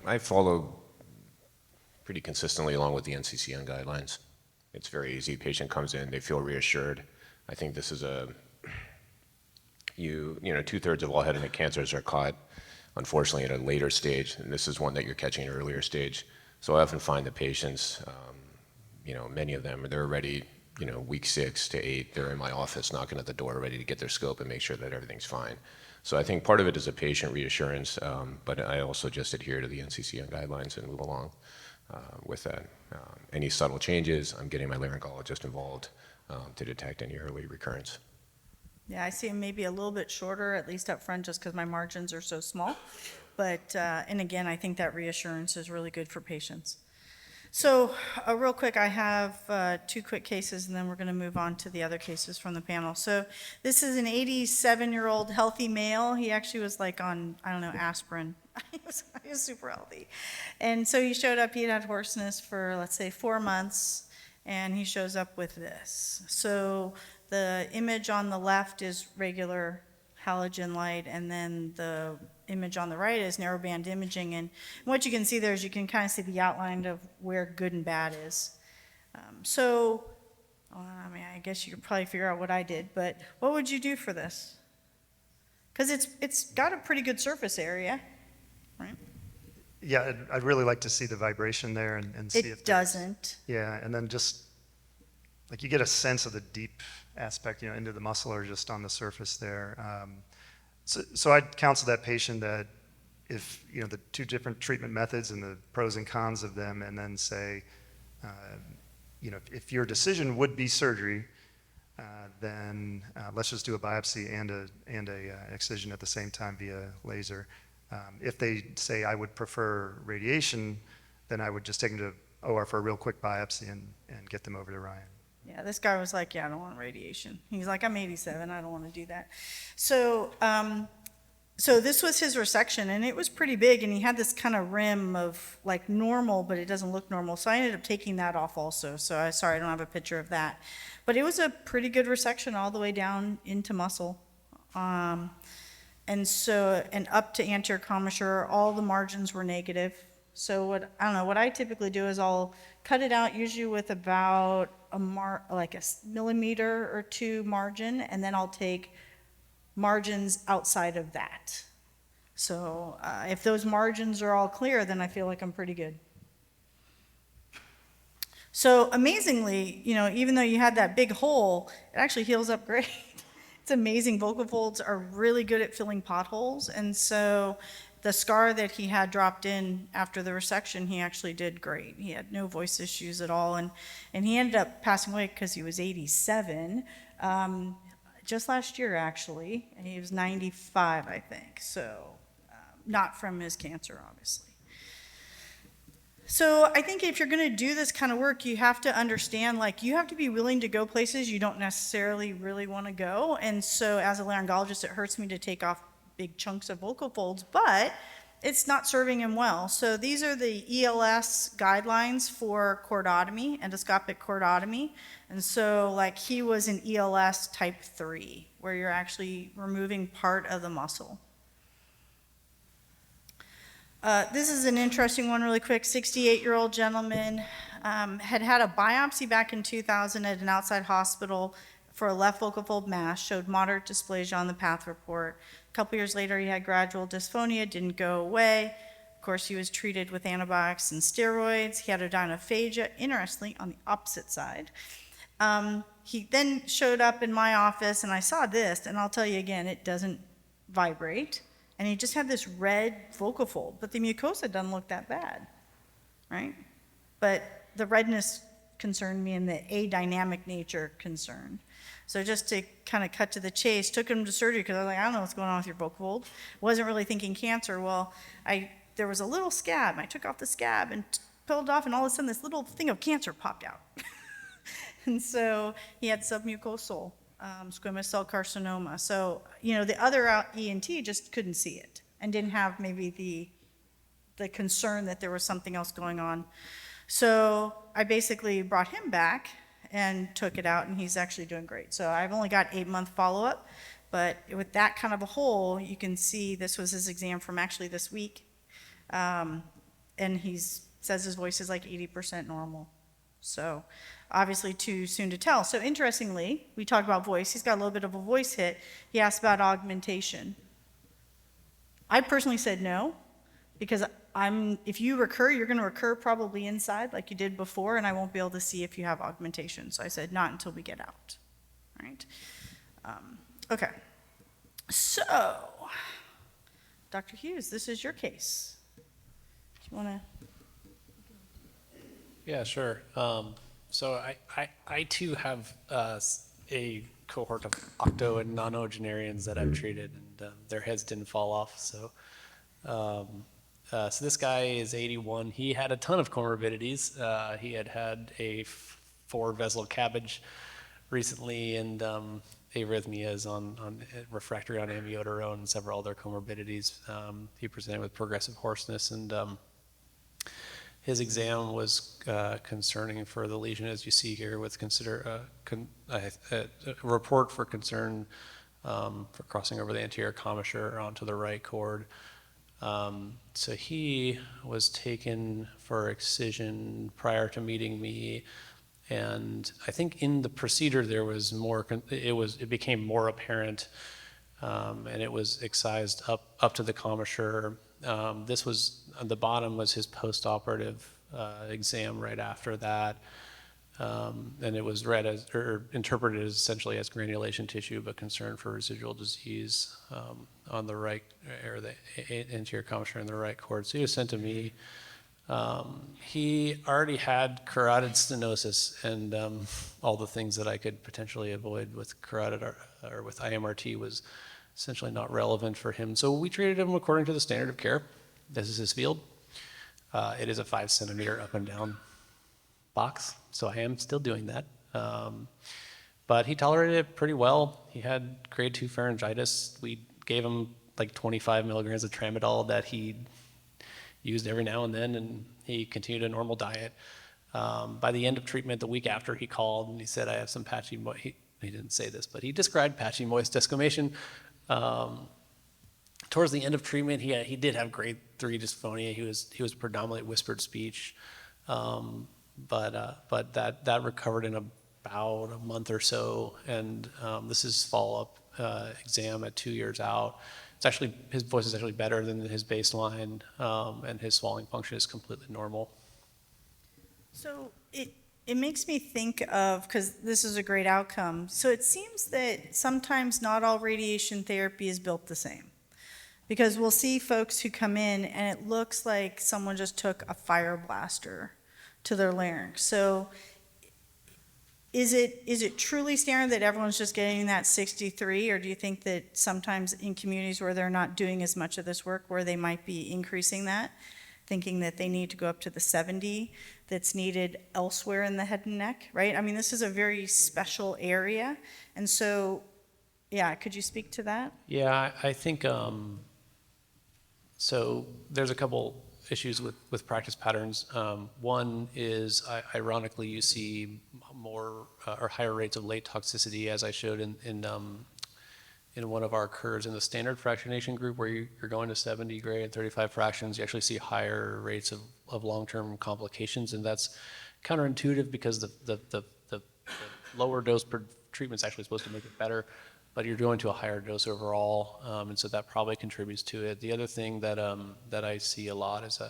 I follow pretty consistently along with the NCCN guidelines. It's very easy. Patient comes in, they feel reassured. I think this is two-thirds of all head and neck cancers are caught, unfortunately, at a later stage, and this is one that you're catching at an earlier stage. So I often find the patients, many of them, they're already, week 6 to 8, they're in my office knocking at the door, ready to get their scope and make sure that everything's fine. So I think part of it is a patient reassurance, but I also just adhere to the NCCN guidelines and move along with that. Any subtle changes, I'm getting my laryngologist involved to detect any early recurrence. Yeah, I see him maybe a little bit shorter, at least up front, just because my margins are so small. But, and again, I think that reassurance is really good for patients. So real quick, I have 2 quick cases, and then we're going to move on to the other cases from the panel. So this is an 87-year-old healthy male. He actually was like on, aspirin. he was super healthy. And so he showed up, he had hoarseness for, let's say, 4 months, and he shows up with this. So the image on the left is regular halogen light, and then the image on the right is narrowband imaging. And what you can see there is you can kind of see the outline of where good and bad is. I guess you could probably figure out what I did, but what would you do for this? Because it's got a pretty good surface area, right? Yeah, I'd really like to see the vibration there and see if it doesn't. Yeah, and then just like you get a sense of the deep aspect, into the muscle or just on the surface there. So I'd counsel that patient that if, the 2 different treatment methods and the pros and cons of them, and then say, if your decision would be surgery, then let's just do a biopsy and a excision at the same time via laser. If they say I would prefer radiation, then I would just take them to OR for a real quick biopsy and get them over to Ryan. Yeah, this guy was like, I don't want radiation. He's like, I'm 87, I don't want to do that. So this was his resection, and it was pretty big, and he had this kind of rim of like normal, but it doesn't look normal. So I ended up taking that off also. So sorry, I don't have a picture of that. But it was a pretty good resection all the way down into muscle. And up to anterior commissure, all the margins were negative. So what I typically do is I'll cut it out usually with about like a millimeter or 2 margin, and then I'll take margins outside of that. So if those margins are all clear, then I feel like I'm pretty good. So amazingly, even though you had that big hole, it actually heals up great. It's amazing. Vocal folds are really good at filling potholes, and so the scar that he had dropped in after the resection, he actually did great. He had no voice issues at all, and he ended up passing away because he was 87, just last year actually, and he was 95, I think, so not from his cancer, obviously. So I think if you're going to do this kind of work, you have to understand, you have to be willing to go places you don't necessarily really want to go, and so as a laryngologist, it hurts me to take off big chunks of vocal folds, but it's not serving him well. So these are the ELS guidelines for chordotomy, endoscopic chordotomy. And so he was an ELS type 3, where you're actually removing part of the muscle. This is an interesting one really quick. 68-year-old gentleman had a biopsy back in 2000 at an outside hospital for a left vocal fold mass, showed moderate dysplasia on the path report. A couple years later, he had gradual dysphonia, didn't go away. Of course, he was treated with antibiotics and steroids. He had odonophagia, interestingly, on the opposite side. He then showed up in my office, and I saw this, and I'll tell you again, it doesn't vibrate. And he just had this red vocal fold, but the mucosa doesn't look that bad, right? But the redness concerned me, and the adynamic nature concerned. So just to kind of cut to the chase, took him to surgery because I was like, I don't know what's going on with your vocal fold. Wasn't really thinking cancer. Well, there was a little scab. I took off the scab and peeled off, and all of a sudden this little thing of cancer popped out. And so he had submucosal squamous cell carcinoma. So, the other ENT just couldn't see it and didn't have maybe the concern that there was something else going on. So I basically brought him back and took it out, and he's actually doing great. So I've only got 8-month follow-up, but with that kind of a hole, you can see this was his exam from actually this week. And he says his voice is like 80% normal. So obviously too soon to tell. So interestingly, we talked about voice. He's got a little bit of a voice hit. He asked about augmentation. I personally said no, because if you recur, you're going to recur probably inside like you did before, and I won't be able to see if you have augmentation. So I said not until we get out. All right. Okay. So, Dr. Hughes, this is your case. Do you want to? Yeah, sure. So I too have a cohort of octo and nonogenarians that I've treated, and their heads didn't fall off. So this guy is 81. He had a ton of comorbidities. He had a 4-vessel cabbage recently, and arrhythmias on refractory on amiodarone and several other comorbidities. He presented with progressive hoarseness, and his exam was concerning for the lesion, as you see here, with a report for concern for crossing over the anterior commissure onto the right cord. So he was taken for excision prior to meeting me, and I think in the procedure there was more. It became more apparent, and it was excised up to the commissure. This was, on the bottom was his post-operative exam right after that. And it was read as, or interpreted as essentially as granulation tissue, but concern for residual disease on the right, or the anterior commissure in the right cord. So he was sent to me. He already had carotid stenosis, and all the things that I could potentially avoid with carotid or with IMRT was essentially not relevant for him. So we treated him according to the standard of care. This is his field. It is a 5-centimeter up and down box, so I am still doing that. But he tolerated it pretty well. He had grade 2 pharyngitis. We gave him like 25 milligrams of tramadol that he used every now and then, and he continued a normal diet. By the end of treatment, the week after, he called and he said, I have some patchy, he didn't say this, but he described patchy moist desquamation. Towards the end of treatment, he did have grade 3 dysphonia. He was predominantly whispered speech, but that recovered in about a month or so, and this is follow-up exam at 2 years out. It's actually, his voice is actually better than his baseline, and his swallowing function is completely normal. So it makes me think of, because this is a great outcome, so it seems that sometimes not all radiation therapy is built the same. Because we'll see folks who come in and it looks like someone just took a fire blaster to their larynx. So is it truly standard that everyone's just getting that 63, or do you think that sometimes in communities where they're not doing as much of this work, where they might be increasing that, thinking that they need to go up to the 70 that's needed elsewhere in the head and neck, right? I mean, this is a very special area. And so, yeah, could you speak to that? Yeah, I think, so there's a couple issues with practice patterns. One is, ironically, you see more or higher rates of late toxicity, as I showed in one of our curves in the standard fractionation group, where you're going to 70 gray and 35 fractions. You actually see higher rates of long-term complications, and that's counterintuitive because the lower dose per treatment is actually supposed to make it better, but you're going to a higher dose overall, and so that probably contributes to it. The other thing that I see a lot is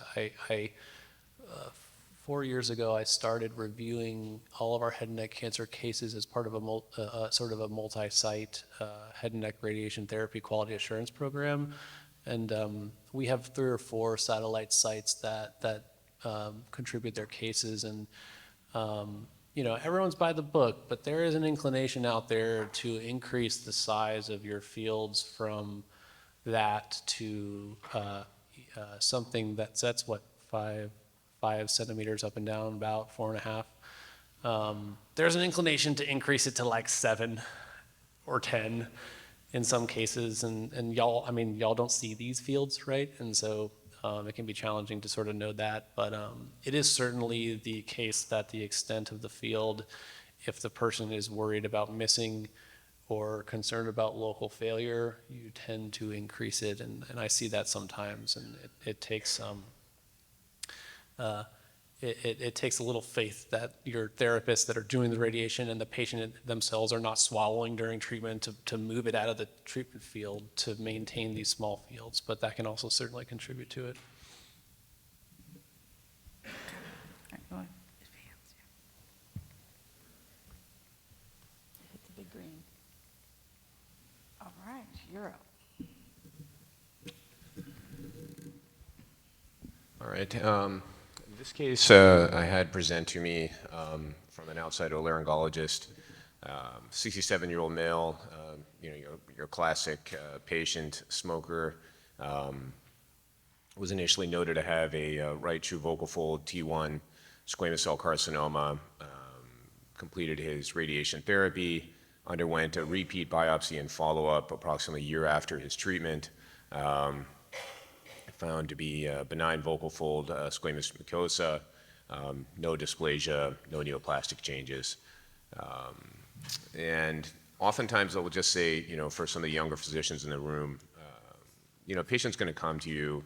4 years ago, I started reviewing all of our head and neck cancer cases as part of a sort of a multi-site head and neck radiation therapy quality assurance program, and we have 3 or 4 satellite sites that contribute their cases, and you know, everyone's by the book, but there is an inclination out there to increase the size of your fields from that to something that's what, 5 5 centimeters up and down, about 4.5. There's an inclination to increase it to like 7 or 10 in some cases, and y'all, I mean, y'all don't see these fields, right? And so it can be challenging to sort of know that, but it is certainly the case that the extent of the field, if the person is worried about missing or concerned about local failure, you tend to increase it, and I see that sometimes, and it takes it takes a little faith that your therapists that are doing the radiation and the patient themselves are not swallowing during treatment to move it out of the treatment field to maintain these small fields, but that can also certainly contribute to it. Hit the big green. All right, you're up. All right. In this case, I had present to me from an outside otolaryngologist, 67-year-old male, you know, your classic patient, smoker, was initially noted to have a right true vocal fold T1 squamous cell carcinoma, completed his radiation therapy, underwent a repeat biopsy and follow-up approximately a year after his treatment. Found to be benign vocal fold squamous mucosa, no dysplasia, no neoplastic changes. And oftentimes I will just say, you know, for some of the younger physicians in the room, you know, a patient's going to come to you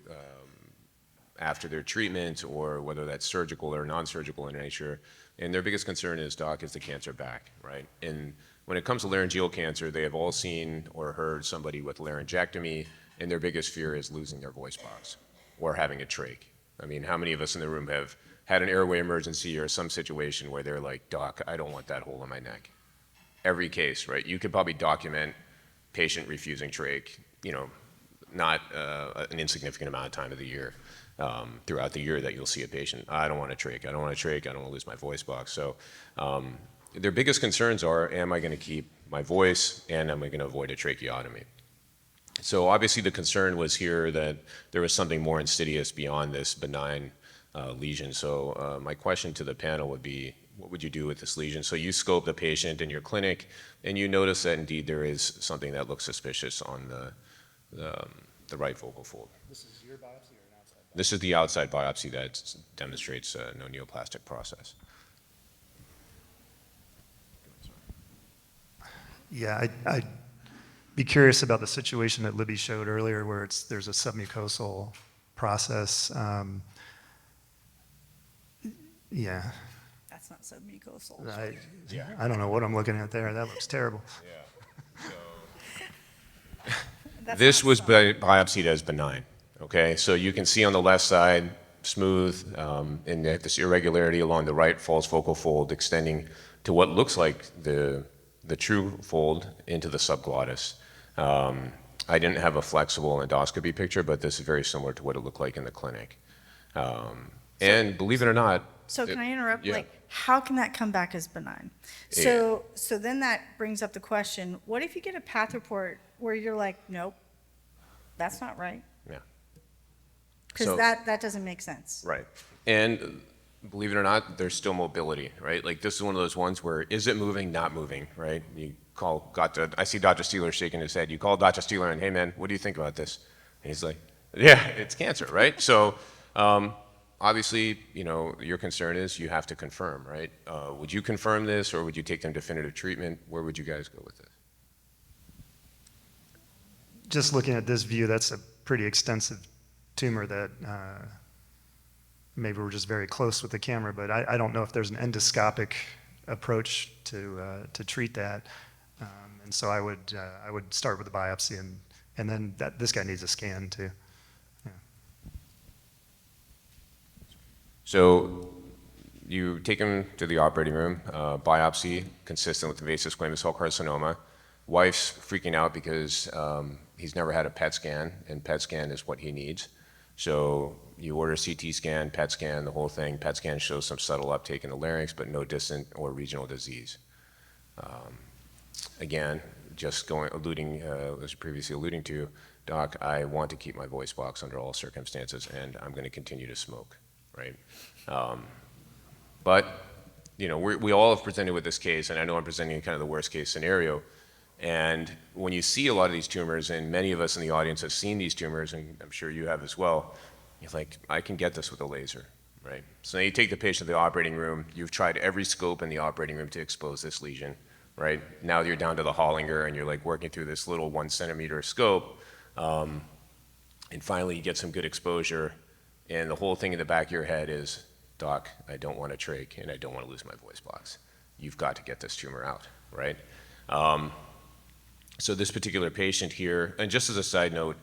after their treatment, or whether that's surgical or non-surgical in nature, and their biggest concern is, doc, is the cancer back, right? And when it comes to laryngeal cancer, they have all seen or heard somebody with laryngectomy, and their biggest fear is losing their voice box or having a trach. I mean, how many of us in the room have had an airway emergency or some situation where they're like, doc, I don't want that hole in my neck? Every case, right? You could probably document patient refusing trach, you know, not an insignificant amount of time of the year, throughout the year that you'll see a patient. I don't want a trach, I don't want a trach, I don't want to lose my voice box. So their biggest concerns are, am I going to keep my voice, and am I going to avoid a tracheotomy? So obviously the concern was here that there was something more insidious beyond this benign lesion. So my question to the panel would be, what would you do with this lesion? So you scope the patient in your clinic, and you notice that indeed there is something that looks suspicious on the right vocal fold. This is your biopsy or an outside biopsy? This is the outside biopsy that demonstrates no neoplastic process. Yeah, I'd be curious about the situation that Libby showed earlier where there's a submucosal process. Yeah. That's not submucosal. I don't know what I'm looking at there. That looks terrible. Yeah. This was biopsied as benign, okay? So you can see on the left side, smooth, and this irregularity along the right false vocal fold extending to what looks like the true fold into the subglottis. I didn't have a flexible endoscopy picture, but this is very similar to what it looked like in the clinic. And believe it or not. So can I interrupt? Yeah. Like, how can that come back as benign? So then that brings up the question, what if you get a path report where you're like, nope, that's not right? Yeah. Because that doesn't make sense. Right. And believe it or not, there's still mobility, right? Like this is one of those ones where is it moving, not moving, right? You call, I see Dr. Steeler shaking his head. You call Dr. Steeler and, hey man, what do you think about this? And he's like, yeah, it's cancer, right? So obviously, you know, your concern is you have to confirm, right? Would you confirm this, or would you take them definitive treatment? Where would you guys go with this? Just looking at this view, that's a pretty extensive tumor that maybe we're just very close with the camera, but I don't know if there's an endoscopic approach to treat that. And so I would start with a biopsy, and then this guy needs a scan too. Yeah. So you take him to the operating room, biopsy consistent with invasive squamous cell carcinoma. Wife's freaking out because he's never had a PET scan, and PET scan is what he needs. So you order CT scan, PET scan, the whole thing. PET scan shows some subtle uptake in the larynx, but no distant or regional disease. Again, just alluding, as previously alluding to, doc, I want to keep my voice box under all circumstances, and I'm going to continue to smoke, right? But, you know, we all have presented with this case, and I know I'm presenting kind of the worst case scenario. And when you see a lot of these tumors, and many of us in the audience have seen these tumors, and I'm sure you have as well, you're like, I can get this with a laser, right? So now you take the patient to the operating room, you've tried every scope in the operating room to expose this lesion, right? Now you're down to the Hollinger, and you're like working through this little 1 centimeter scope, and finally you get some good exposure, and the whole thing in the back of your head is, Doc, I don't want a trach, and I don't want to lose my voice box. You've got to get this tumor out, right? So this particular patient here, and just as a side note,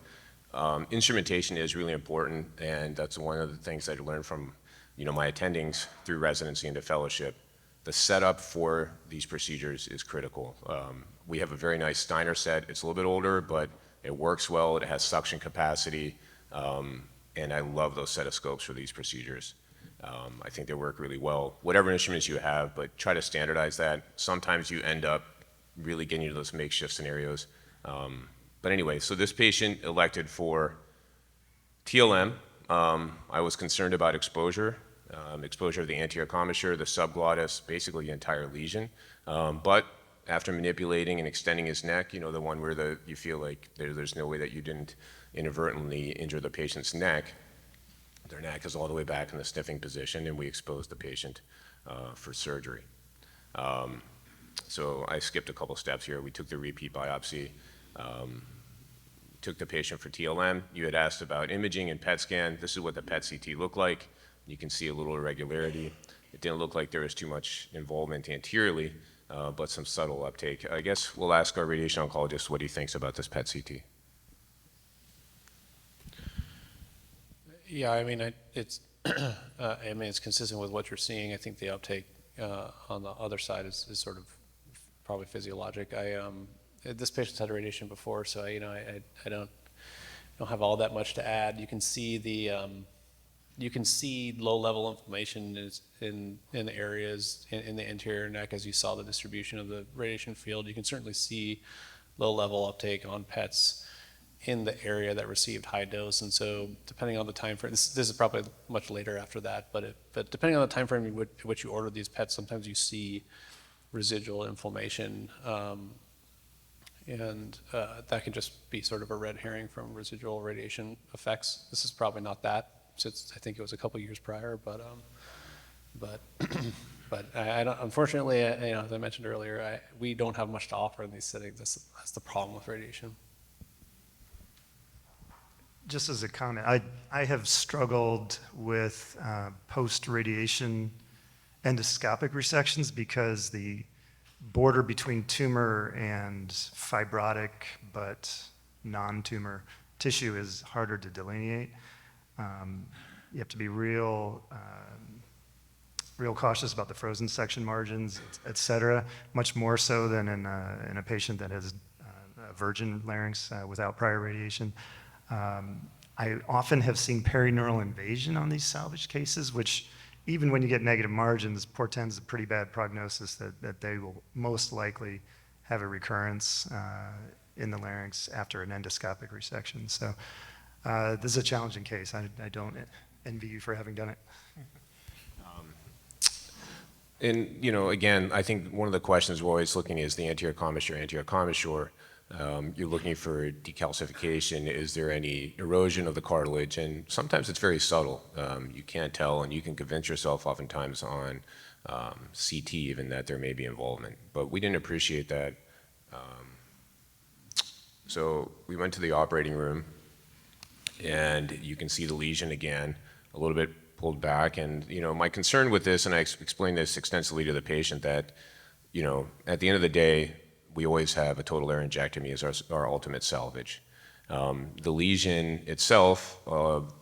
instrumentation is really important, and that's one of the things I learned from, you know, my attendings through residency into fellowship. The setup for these procedures is critical. We have a very nice Steiner set. It's a little bit older, but it works well. It has suction capacity, and I love those stethoscopes for these procedures. I think they work really well. Whatever instruments you have, but try to standardize that. Sometimes you end up really getting into those makeshift scenarios. But anyway, so this patient elected for TLM. I was concerned about exposure of the anterior commissure, the subglottis, basically the entire lesion. But after manipulating and extending his neck, you know, the one where you feel like there's no way that you didn't inadvertently injure the patient's neck, their neck is all the way back in the sniffing position, and we exposed the patient for surgery. So I skipped a couple steps here. We took the repeat biopsy, took the patient for TLM. You had asked about imaging and PET scan. This is what the PET CT looked like. You can see a little irregularity. It didn't look like there was too much involvement anteriorly, but some subtle uptake. I guess we'll ask our radiation oncologist what he thinks about this PET CT. Yeah, I mean, it's it's consistent with what you're seeing. I think the uptake on the other side is sort of probably physiologic. This patient's had radiation before, so I don't have all that much to add. You can see low-level inflammation in the areas in the anterior neck as you saw the distribution of the radiation field. You can certainly see low-level uptake on PETs in the area that received high dose, and so depending on the time frame, this is probably much later after that, but depending on the time frame in which you order these PETs, sometimes you see residual inflammation, and that can just be sort of a red herring from residual radiation effects. This is probably not that, since I think it was a couple years prior, but I don't, unfortunately, as I mentioned earlier, we don't have much to offer in these settings. That's the problem with radiation. Just as a comment, I have struggled with post-radiation endoscopic resections because the border between tumor and fibrotic but non-tumor tissue is harder to delineate. You have to be real cautious about the frozen section margins, et cetera, much more so than in a patient that has a virgin larynx without prior radiation. I often have seen perineural invasion on these salvage cases, which even when you get negative margins, portends a pretty bad prognosis that they will most likely have a recurrence in the larynx after an endoscopic resection. So this is a challenging case. I don't envy you for having done it. And, again, I think one of the questions we're always looking is the anterior commissure. You're looking for decalcification. Is there any erosion of the cartilage? And sometimes it's very subtle. You can't tell, and you can convince yourself oftentimes on CT even that there may be involvement. But we didn't appreciate that. So we went to the operating room, and you can see the lesion again, a little bit pulled back. And, my concern with this, and I explained this extensively to the patient, that, at the end of the day, we always have a total laryngectomy as our ultimate salvage. The lesion itself,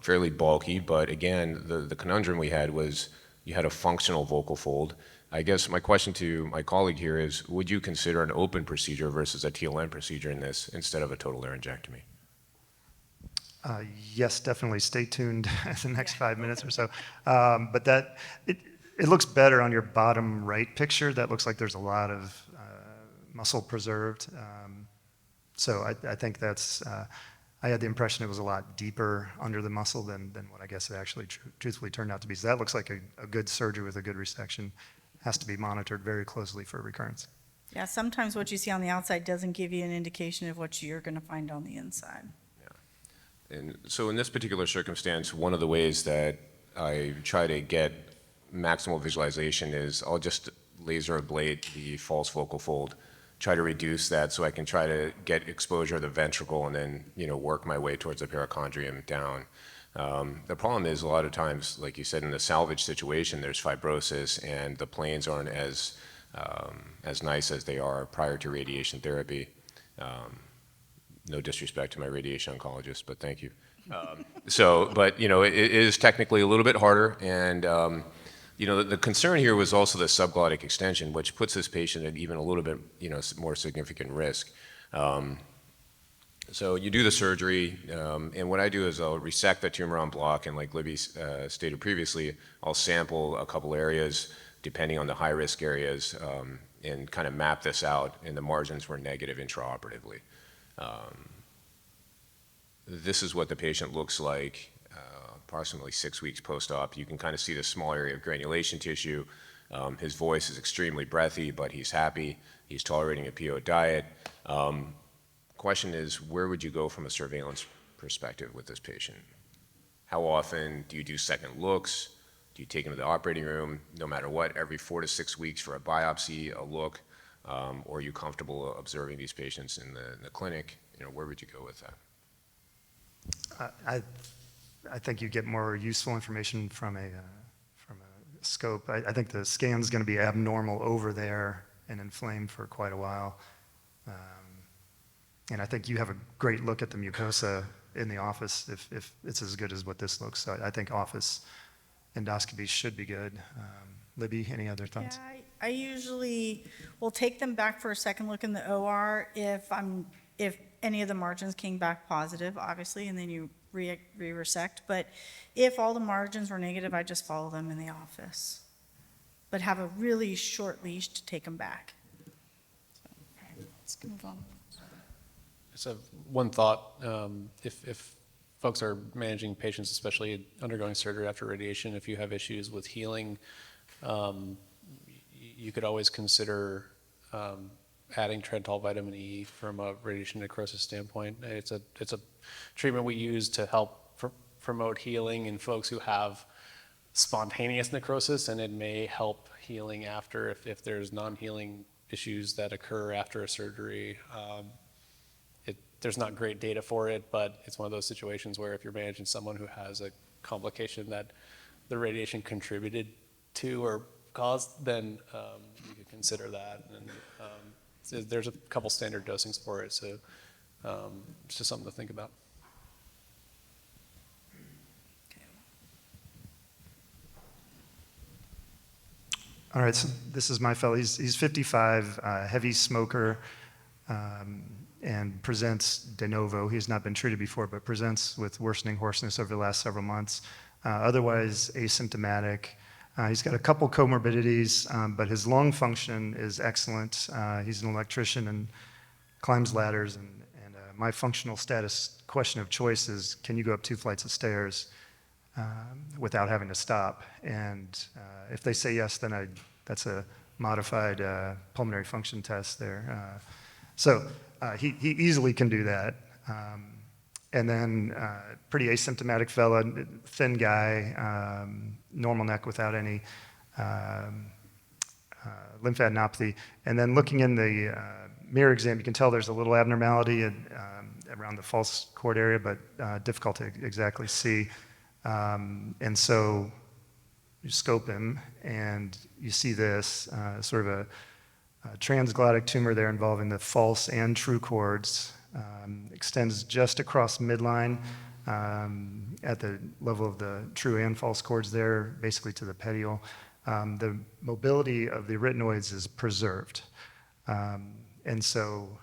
fairly bulky, but again, the conundrum we had was you had a functional vocal fold. I guess my question to my colleague here is, would you consider an open procedure versus a TLM procedure in this instead of a total laryngectomy? Yes, definitely. Stay tuned the next 5 minutes or so. But it looks better on your bottom right picture. That looks like there's a lot of muscle preserved. So I think that's, I had the impression it was a lot deeper under the muscle than what I guess it actually truthfully turned out to be. So that looks like a good surgery with a good resection. Has to be monitored very closely for recurrence. Yeah, sometimes what you see on the outside doesn't give you an indication of what you're going to find on the inside. And so in this particular circumstance, one of the ways that I try to get maximal visualization is I'll just laser ablate the false focal fold, try to reduce that so I can try to get exposure of the ventricle and then, work my way towards the perichondrium down. The problem is a lot of times, like you said, in the salvage situation, there's fibrosis and the planes aren't as nice as they are prior to radiation therapy. No disrespect to my radiation oncologist, but thank you. But it is technically a little bit harder, and the concern here was also the subglottic extension, which puts this patient at even a little bit more significant risk. So you do the surgery, and what I do is I'll resect the tumor en bloc, and like Libby stated previously, I'll sample a couple areas depending on the high-risk areas, and kind of map this out, and the margins were negative intraoperatively. This is what the patient looks like approximately 6 weeks post-op. You can kind of see the small area of granulation tissue. His voice is extremely breathy, but he's happy. He's tolerating a PO diet. Question is, where would you go from a surveillance perspective with this patient? How often do you do second looks? Do you take him to the operating room no matter what, every 4 to 6 weeks for a biopsy, a look? Or are you comfortable observing these patients in the clinic? Where would you go with that? I think you get more useful information from a scope. I think the scan's going to be abnormal over there and inflamed for quite a while. And I think you have a great look at the mucosa in the office if it's as good as what this looks. So I think office endoscopy should be good. Libby, any other thoughts? Yeah, I usually will take them back for a second look in the OR if any of the margins came back positive, obviously, and then you re-resect. But if all the margins were negative, I just follow them in the office, but have a really short leash to take them back. So, okay, let's move on. So one thought, if folks are managing patients, especially undergoing surgery after radiation, if you have issues with healing, you could always consider adding Trental vitamin E from a radiation necrosis standpoint. It's a treatment we use to help promote healing in folks who have spontaneous necrosis, and it may help healing after if there's non-healing issues that occur after a surgery. There's not great data for it, but it's one of those situations where if you're managing someone who has a complication that the radiation contributed to or caused, then you could consider that. And so there's a couple standard dosings for it, so it's just something to think about. All right, so this is my fellow. He's 55, heavy smoker, and presents de novo. He's not been treated before, but presents with worsening hoarseness over the last several months. Otherwise asymptomatic. He's got a couple comorbidities, but his lung function is excellent. He's an electrician and climbs ladders. And my functional status question of choice is, can you go up 2 flights of stairs without having to stop? And if they say yes, then that's a modified pulmonary function test there. So he easily can do that. And then pretty asymptomatic fella, thin guy, normal neck without any lymphadenopathy. And then looking in the mirror exam, you can tell there's a little abnormality around the false chord area, but difficult to exactly see. And so you scope him, and you see this sort of a transglottic tumor there involving the false and true chords. Extends just across midline at the level of the true and false chords there, basically to the petiole. The mobility of the arytenoids is preserved. And so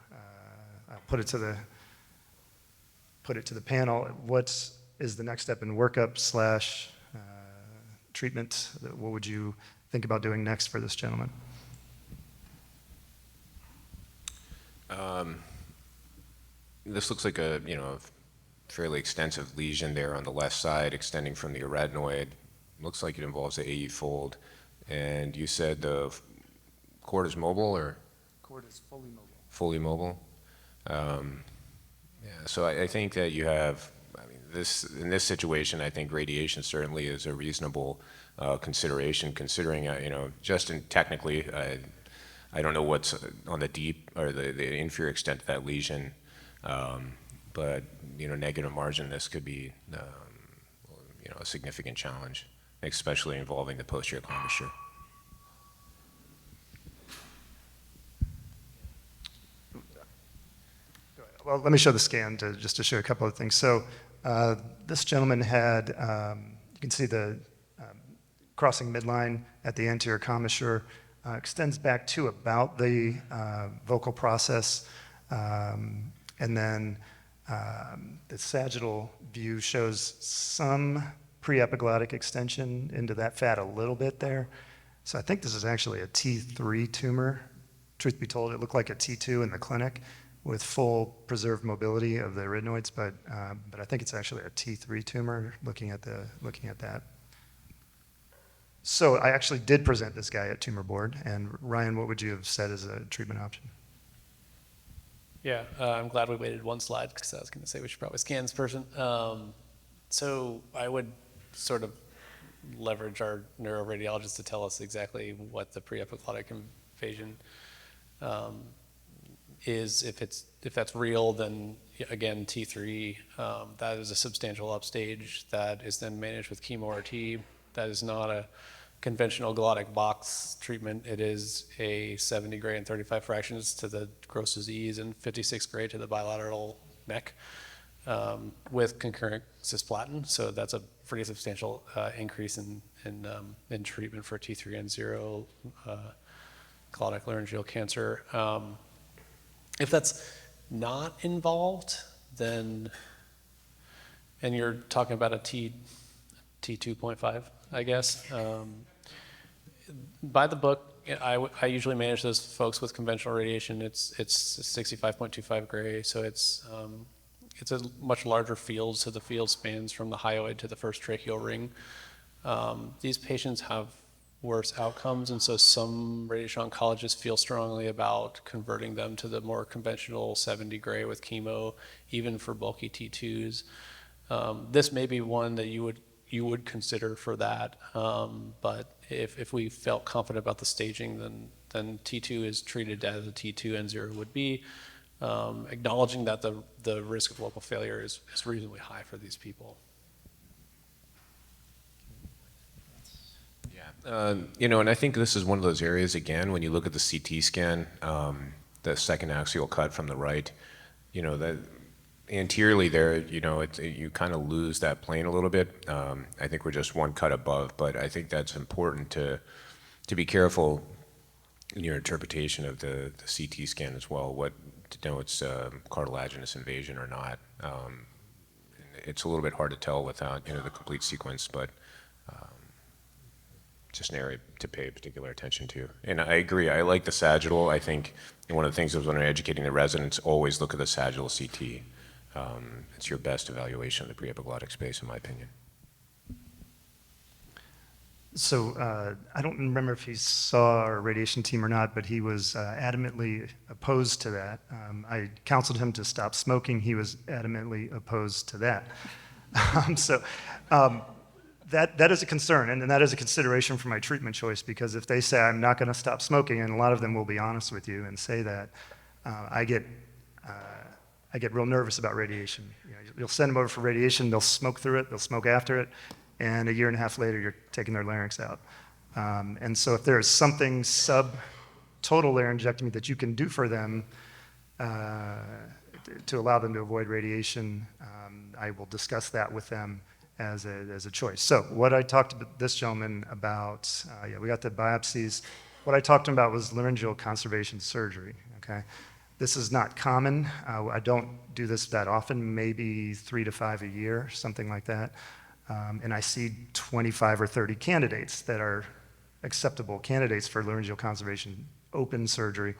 I'll put it to the panel. What is the next step in workup / treatment? What would you think about doing next for this gentleman? This looks like a fairly extensive lesion there on the left side extending from the arytenoid. Looks like it involves the AE fold. And you said the cord is mobile, or? Cord is fully mobile. Fully mobile. Yeah, so I think that you have, I mean, in this situation, I think radiation certainly is a reasonable consideration, considering, just in technically, I don't know what's on the deep or the inferior extent of that lesion, but, negative margin, this could be, a significant challenge, especially involving the posterior commissure. Well, let me show the scan just to show a couple of things. So this gentleman had, you can see the crossing midline at the anterior commissure, extends back to about the vocal process, and then the sagittal view shows some pre-epiglottic extension into that fat a little bit there. So I think this is actually a T3 tumor. Truth be told, it looked like a T2 in the clinic with full preserved mobility of the arytenoids, but I think it's actually a T3 tumor looking at that. So I actually did present this guy at tumor board, and Ryan, what would you have said as a treatment option? Yeah, I'm glad we waited one slide because I was going to say we should probably scan this person. So I would sort of leverage our neuroradiologist to tell us exactly what the pre-epiglottic invasion is. If that's real, then again, T3, that is a substantial upstage that is then managed with chemo RT. That is not a conventional glottic box treatment. It is a 70 gray and 35 fractions to the gross disease and 56 gray to the bilateral neck with concurrent cisplatin. So that's a pretty substantial increase in treatment for T3N0 glottic laryngeal cancer. If that's not involved, then, and you're talking about a T2.5, I guess. By the book, I usually manage those folks with conventional radiation. It's 65.25 gray, so it's a much larger field, so the field spans from the hyoid to the first tracheal ring. These patients have worse outcomes, and so some radiation oncologists feel strongly about converting them to the more conventional 70 gray with chemo, even for bulky T2s. This may be one that you would consider for that, but if we felt confident about the staging, then T2 is treated as a T2N0 would be, acknowledging that the risk of local failure is reasonably high for these people. And I think this is one of those areas, again, when you look at the CT scan, the second axial cut from the right, that anteriorly there, you kind of lose that plane a little bit. I think we're just one cut above, but I think that's important to be careful in your interpretation of the CT scan as well, what to know it's cartilaginous invasion or not. It's a little bit hard to tell without the complete sequence, but just an area to pay particular attention to. And I agree, I like the sagittal. I think one of the things is when I'm educating the residents, always look at the sagittal CT. It's your best evaluation of the pre-epiglottic space, in my opinion. So I don't remember if he saw our radiation team or not, but he was adamantly opposed to that. I counseled him to stop smoking. He was adamantly opposed to that. That is a concern, and that is a consideration for my treatment choice, because if they say I'm not going to stop smoking, and a lot of them will be honest with you and say that, I get real nervous about radiation. You'll send them over for radiation, they'll smoke through it, they'll smoke after it, and a year and a half later, you're taking their larynx out. And so if there is something sub-total laryngectomy that you can do for them to allow them to avoid radiation, I will discuss that with them as a choice. So what I talked to this gentleman about, we got the biopsies. What I talked to him about was laryngeal conservation surgery, okay? This is not common. I don't do this that often, maybe 3 to 5 a year, something like that. And I see 25 or 30 candidates that are acceptable candidates for laryngeal conservation open surgery,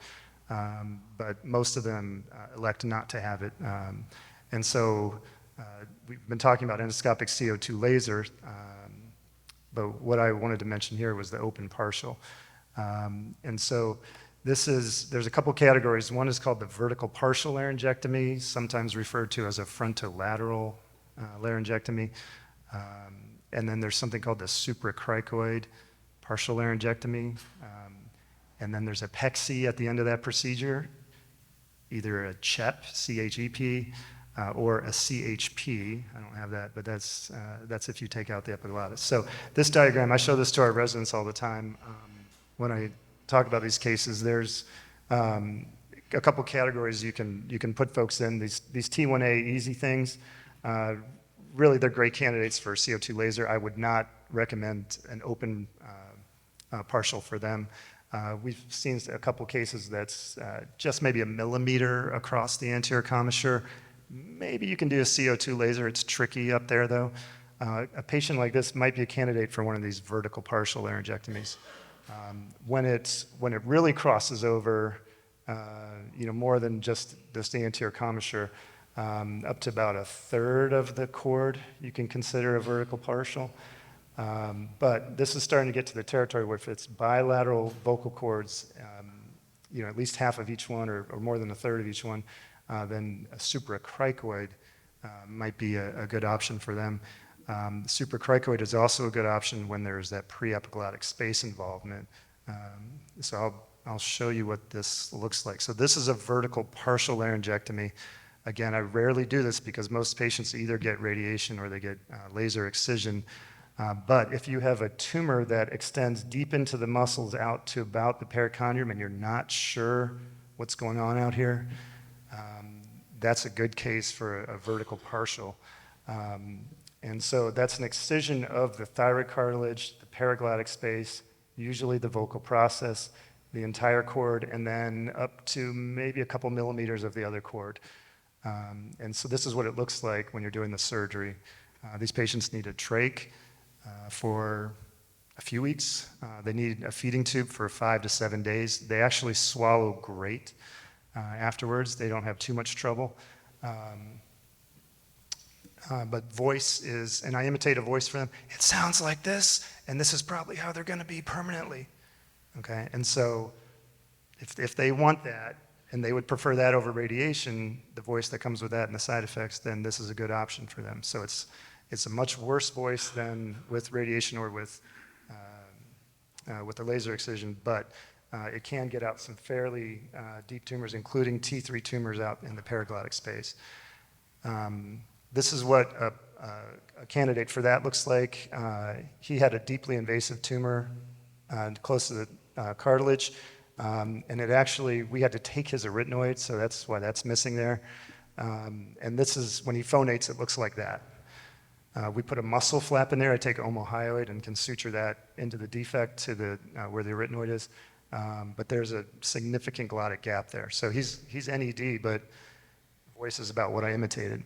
but most of them elect not to have it. And so we've been talking about endoscopic CO2 laser, but what I wanted to mention here was the open partial. And so there's a couple categories. One is called the vertical partial laryngectomy, sometimes referred to as a frontolateral laryngectomy. And then there's something called the supracricoid partial laryngectomy. And then there's a PECC at the end of that procedure, either a CHEP, C-H-E-P, or a CHP. I don't have that, but that's if you take out the epiglottis. So this diagram, I show this to our residents all the time. When I talk about these cases, there's a couple categories you can put folks in. These T1A easy things, really they're great candidates for CO2 laser. I would not recommend an open partial for them. We've seen a couple cases that's just maybe a millimeter across the anterior commissure. Maybe you can do a CO2 laser. It's tricky up there, though. A patient like this might be a candidate for one of these vertical partial laryngectomies. When it really crosses over, more than just the anterior commissure, up to about a third of the cord, you can consider a vertical partial. But this is starting to get to the territory where if it's bilateral vocal cords, at least half of each one or more than a third of each one, then a supracricoid might be a good option for them. Supracricoid is also a good option when there's that pre-epiglottic space involvement. So I'll show you what this looks like. So this is a vertical partial laryngectomy. Again, I rarely do this because most patients either get radiation or they get laser excision. But if you have a tumor that extends deep into the muscles out to about the perichondrium and you're not sure what's going on out here, that's a good case for a vertical partial. And so that's an excision of the thyroid cartilage, the paraglottic space, usually the vocal process, the entire cord, and then up to maybe a couple millimeters of the other cord. And so this is what it looks like when you're doing the surgery. These patients need a trach for a few weeks. They need a feeding tube for 5 to 7 days. They actually swallow great afterwards. They don't have too much trouble. But voice is, and I imitate a voice for them, it sounds like this, and this is probably how they're going to be permanently. Okay, and so if they want that, and they would prefer that over radiation, the voice that comes with that and the side effects, then this is a good option for them. So it's a much worse voice than with radiation or with the laser excision, but it can get out some fairly deep tumors, including T3 tumors out in the paraglottic space. This is what a candidate for that looks like. He had a deeply invasive tumor close to the cartilage, and it actually, we had to take his arytenoid, so that's why that's missing there. And this is, when he phonates, it looks like that. We put a muscle flap in there. I take omohyoid and can suture that into the defect to the where the arytenoid is. But there's a significant glottic gap there. So he's NED, but voice is about what I imitated.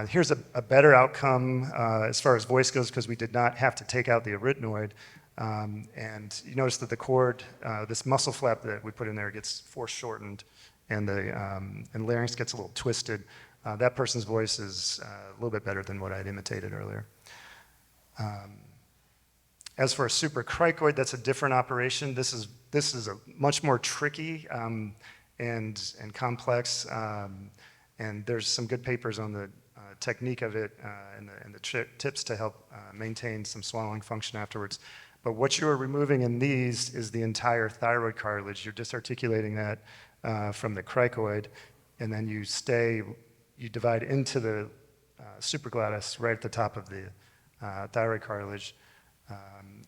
Here's a better outcome as far as voice goes because we did not have to take out the arytenoid. And you notice that the cord, this muscle flap that we put in there gets foreshortened and the larynx gets a little twisted. That person's voice is a little bit better than what I'd imitated earlier. As for a supracricoid, that's a different operation. This is a much more tricky and complex, and there's some good papers on the technique of it and the tips to help maintain some swallowing function afterwards. But what you're removing in these is the entire thyroid cartilage. You're disarticulating that from the cricoid, and then you divide into the supraglottis right at the top of the thyroid cartilage.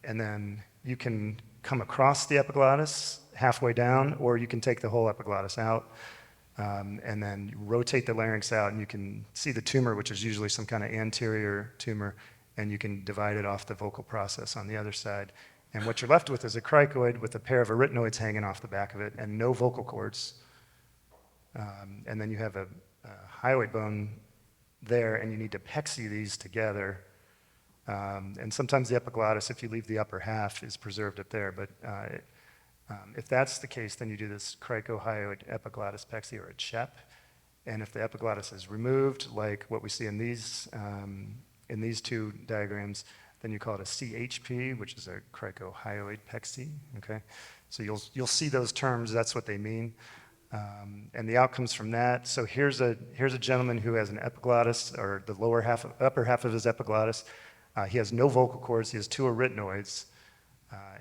And then you can come across the epiglottis halfway down, or you can take the whole epiglottis out. And then you rotate the larynx out, and you can see the tumor, which is usually some kind of anterior tumor, and you can divide it off the vocal process on the other side. And what you're left with is a cricoid with a pair of arytenoids hanging off the back of it and no vocal cords. And then you have a hyoid bone there, and you need to PECC these together. And sometimes the epiglottis, if you leave the upper half, is preserved up there. But if that's the case, then you do this cricohyoid epiglottis PECC or a CHEP. And if the epiglottis is removed, like what we see in these two diagrams, then you call it a CHP, which is a cricohyoid pexy, okay? So you'll see those terms, that's what they mean. And the outcomes from that, so here's a gentleman who has an epiglottis, or the upper half of his epiglottis. He has no vocal cords, he has two arytenoids,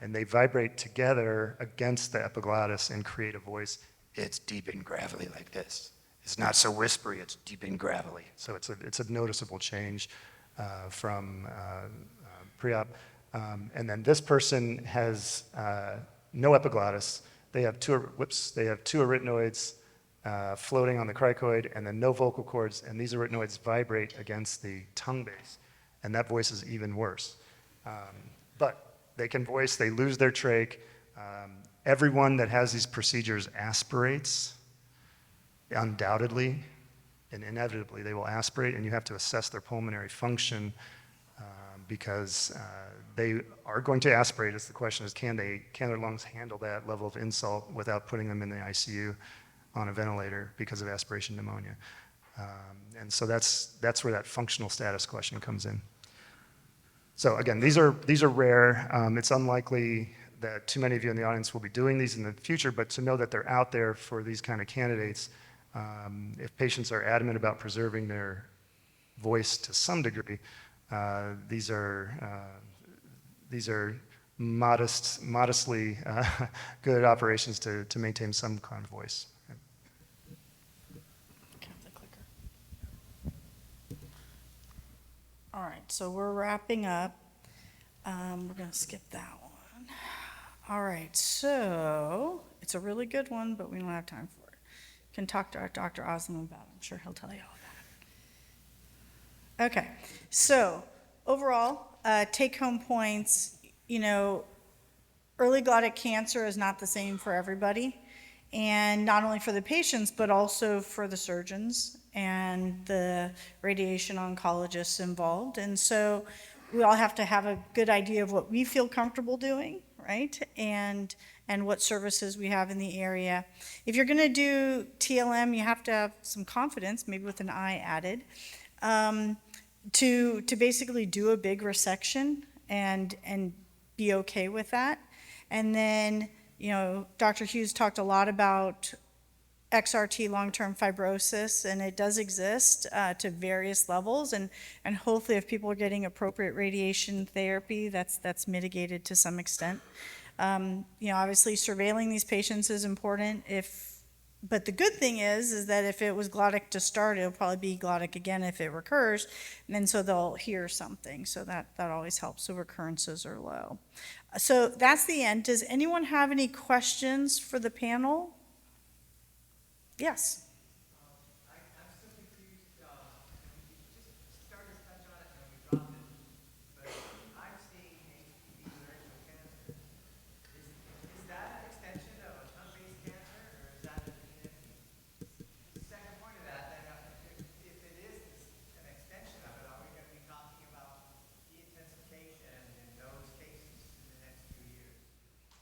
and they vibrate together against the epiglottis and create a voice. It's deep and gravelly like this. It's not so whispery, it's deep and gravelly. So it's a noticeable change from pre-op. And then this person has no epiglottis. They have two arytenoids floating on the cricoid, and then no vocal cords, and these arytenoids vibrate against the tongue base, and that voice is even worse. But they can voice, they lose their trach. Everyone that has these procedures aspirates, undoubtedly, and inevitably they will aspirate, and you have to assess their pulmonary function because they are going to aspirate. It's the question is, can their lungs handle that level of insult without putting them in the ICU on a ventilator because of aspiration pneumonia? And so that's where that functional status question comes in. So again, these are rare. It's unlikely that too many of you in the audience will be doing these in the future, but to know that they're out there for these kind of candidates, if patients are adamant about preserving their voice to some degree, these are modestly good operations to maintain some kind of voice. All right, so we're wrapping up. We're going to skip that one. All right, so it's a really good one, but we don't have time for it. You can talk to Dr. Osmond about it. I'm sure he'll tell you all about it. Okay, so overall, take-home points, early glottic cancer is not the same for everybody, and not only for the patients, but also for the surgeons and the radiation oncologists involved. And so we all have to have a good idea of what we feel comfortable doing, right? And what services we have in the area. If you're gonna do TLM, you have to have some confidence, maybe with an I added, to basically do a big resection and be okay with that. And then, Dr. Hughes talked a lot about XRT long-term fibrosis, and it does exist to various levels, and hopefully if people are getting appropriate radiation therapy, that's mitigated to some extent. Obviously surveilling these patients is important, but the good thing is that if it was glottic to start, it'll probably be glottic again if it recurs, and then so they'll hear something, so that always helps, so recurrences are low. So that's the end. Does anyone have any questions for the panel? Yes.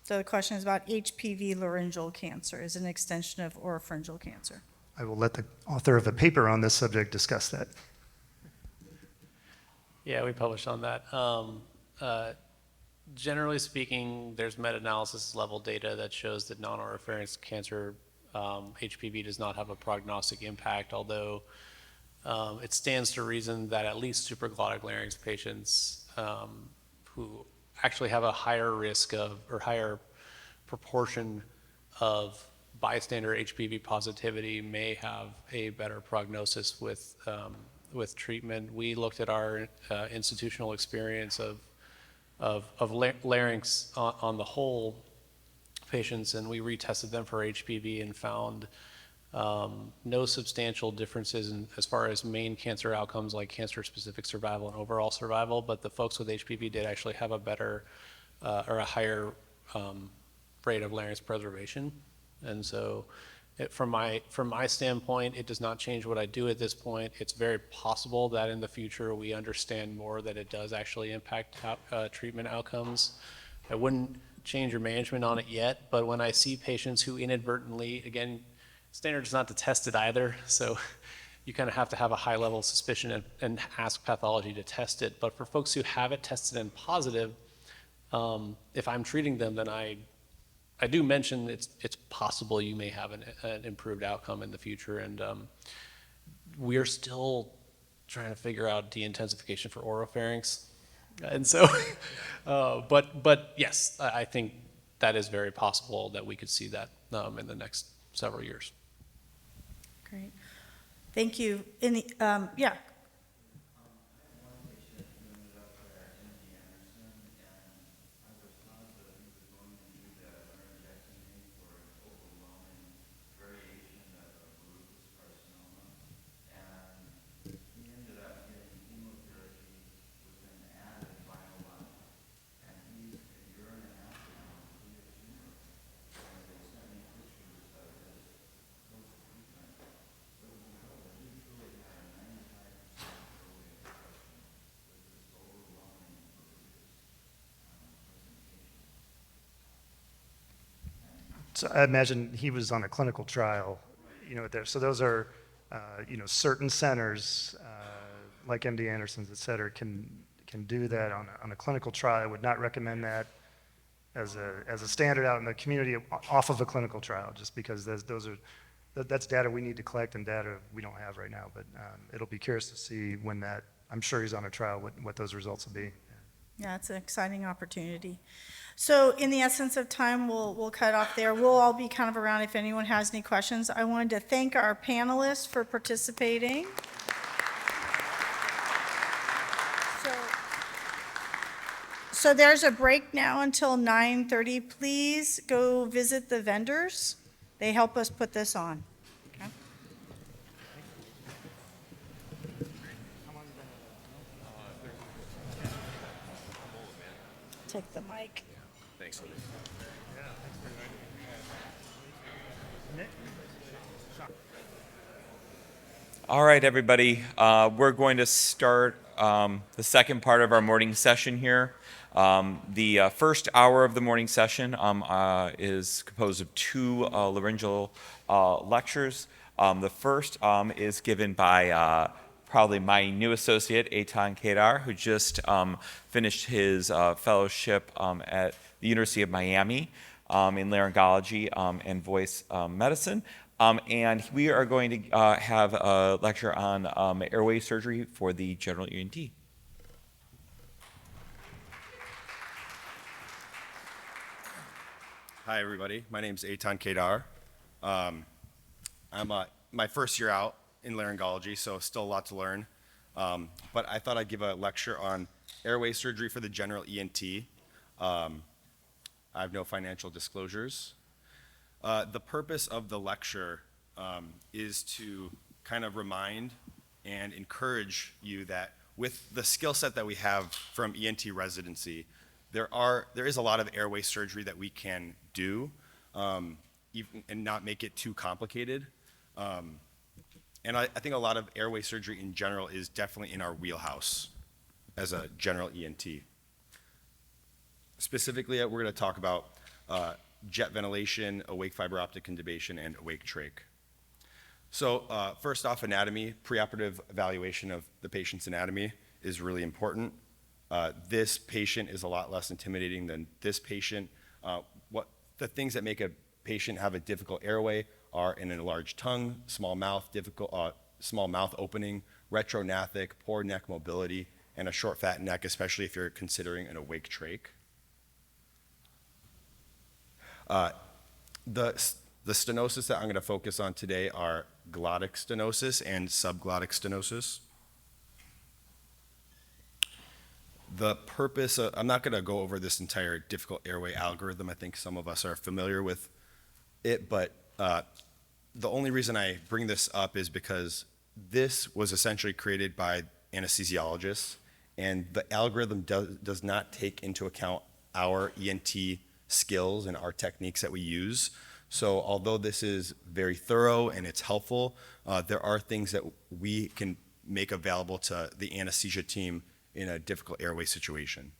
So the question is about HPV laryngeal cancer. Is it an extension of oropharyngeal cancer? I will let the author of a paper on this subject discuss that. Yeah, we published on that. Generally speaking, there's meta-analysis level data that shows that non-oropharynx cancer, HPV, does not have a prognostic impact, although it stands to reason that at least supraglottic larynx patients who actually have a higher risk of, or higher proportion of bystander HPV positivity may have a better prognosis with treatment. We looked at our institutional experience of larynx on the whole patients, and we retested them for HPV and found no substantial differences as far as main cancer outcomes like cancer-specific survival and overall survival, but the folks with HPV did actually have a better or a higher rate of larynx preservation. And so from my standpoint, it does not change what I do at this point. It's very possible that in the future we understand more that it does actually impact treatment outcomes. I wouldn't change your management on it yet, but when I see patients who inadvertently, again, standard is not to test it either, so you kind of have to have a high level of suspicion and ask pathology to test it. But for folks who have it tested and positive, if I'm treating them, then I do mention it's possible you may have an improved outcome in the future, and we're still trying to figure out de-intensification for oropharynx, and so, but yes, I think that is very possible that we could see that in the next several years. Great. Thank you. In the, yeah. So I imagine he was on a clinical trial, there. So those are, certain centers, like MD Anderson's, et cetera, can do that on a clinical trial. I would not recommend that as a standard out in the community off of a clinical trial, just because that's data we need to collect and data we don't have right now. But it'll be curious to see when that, I'm sure he's on a trial, what those results will be. Yeah, it's an exciting opportunity. So in the essence of time, we'll cut off there. We'll all be kind of around if anyone has any questions. I wanted to thank our panelists for participating. So there's a break now until 9:30. Please go visit the vendors. They help us put this on. Okay. Take the mic. Thanks. All right, everybody. We're going to start the second part of our morning session here. The first hour of the morning session is composed of two laryngeal lectures. The first is given by probably my new associate, Eitan Kedar, who just finished his fellowship at the University of Miami in laryngology and voice medicine. And we are going to have a lecture on airway surgery for the general ENT. Hi, everybody. My name is Eitan Kedar. I'm my first year out in laryngology, so still a lot to learn. But I thought I'd give a lecture on airway surgery for the general ENT. I have no financial disclosures. The purpose of the lecture is to kind of remind and encourage you that with the skill set that we have from ENT residency, there is a lot of airway surgery that we can do and not make it too complicated. And I think a lot of airway surgery in general is definitely in our wheelhouse as a general ENT. Specifically, we're going to talk about jet ventilation, awake fiber optic intubation, and awake trach. So first off, anatomy. Preoperative evaluation of the patient's anatomy is really important. This patient is a lot less intimidating than this patient. The things that make a patient have a difficult airway are an enlarged tongue, small mouth opening, retrognathic, poor neck mobility, and a short fat neck, especially if you're considering an awake trach. The stenosis that I'm going to focus on today are glottic stenosis and subglottic stenosis. The purpose I'm not going to go over this entire difficult airway algorithm. I think some of us are familiar with it, but the only reason I bring this up is because this was essentially created by anesthesiologists, and the algorithm does not take into account our ENT skills and our techniques that we use. So although this is very thorough and it's helpful, there are things that we can make available to the anesthesia team in a difficult airway situation.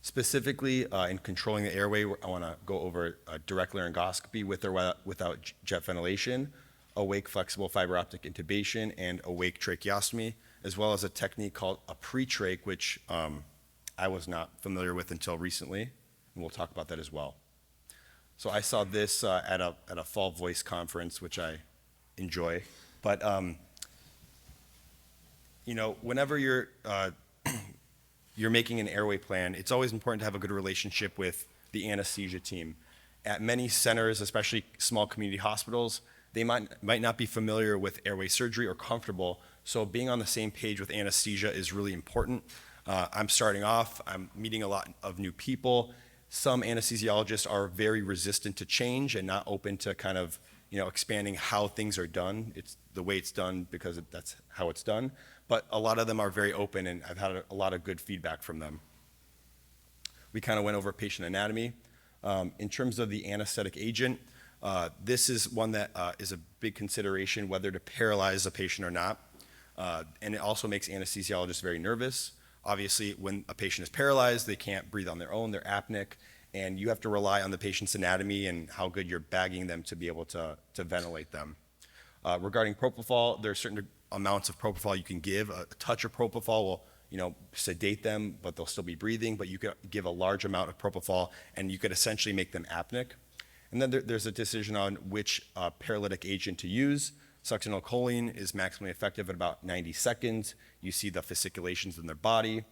Specifically, in controlling the airway, I want to go over direct laryngoscopy with or without jet ventilation, awake flexible fiber optic intubation, and awake tracheostomy, as well as a technique called a pre-trach, which I was not familiar with until recently, and we'll talk about that as well. So I saw this at a fall voice conference, which I enjoy. But whenever you're making an airway plan, it's always important to have a good relationship with the anesthesia team. At many centers, especially small community hospitals, they might not be familiar with airway surgery or comfortable, so being on the same page with anesthesia is really important. I'm starting off, I'm meeting a lot of new people. Some anesthesiologists are very resistant to change and not open to kind of expanding how things are done. It's the way it's done because that's how it's done. But a lot of them are very open, and I've had a lot of good feedback from them. We kind of went over patient anatomy. In terms of the anesthetic agent, this is one that is a big consideration, whether to paralyze a patient or not. And it also makes anesthesiologists very nervous. Obviously, when a patient is paralyzed, they can't breathe on their own, they're apneic, and you have to rely on the patient's anatomy and how good you're bagging them to be able to ventilate them. Regarding propofol, there are certain amounts of propofol you can give. A touch of propofol will sedate them, but they'll still be breathing, but you could give a large amount of propofol, and you could essentially make them apneic. And then there's a decision on which paralytic agent to use. Succinylcholine is maximally effective at about 90 seconds. You see the fasciculations in their body,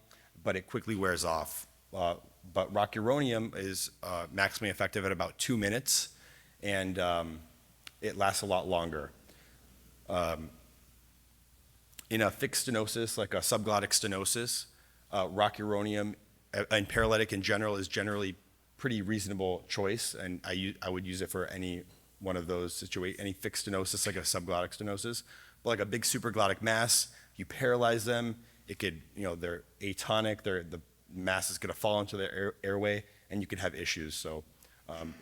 but it quickly wears off. But rocuronium is maximally effective at about 2 minutes, and it lasts a lot longer. In a fixed stenosis, like a subglottic stenosis, rocuronium and paralytic in general is generally pretty reasonable choice, and I would use it for any one of those situations, any fixed stenosis like a subglottic stenosis. But like a big supraglottic mass, you paralyze them, it could, they're atonic, the mass is gonna fall into their airway, and you could have issues. So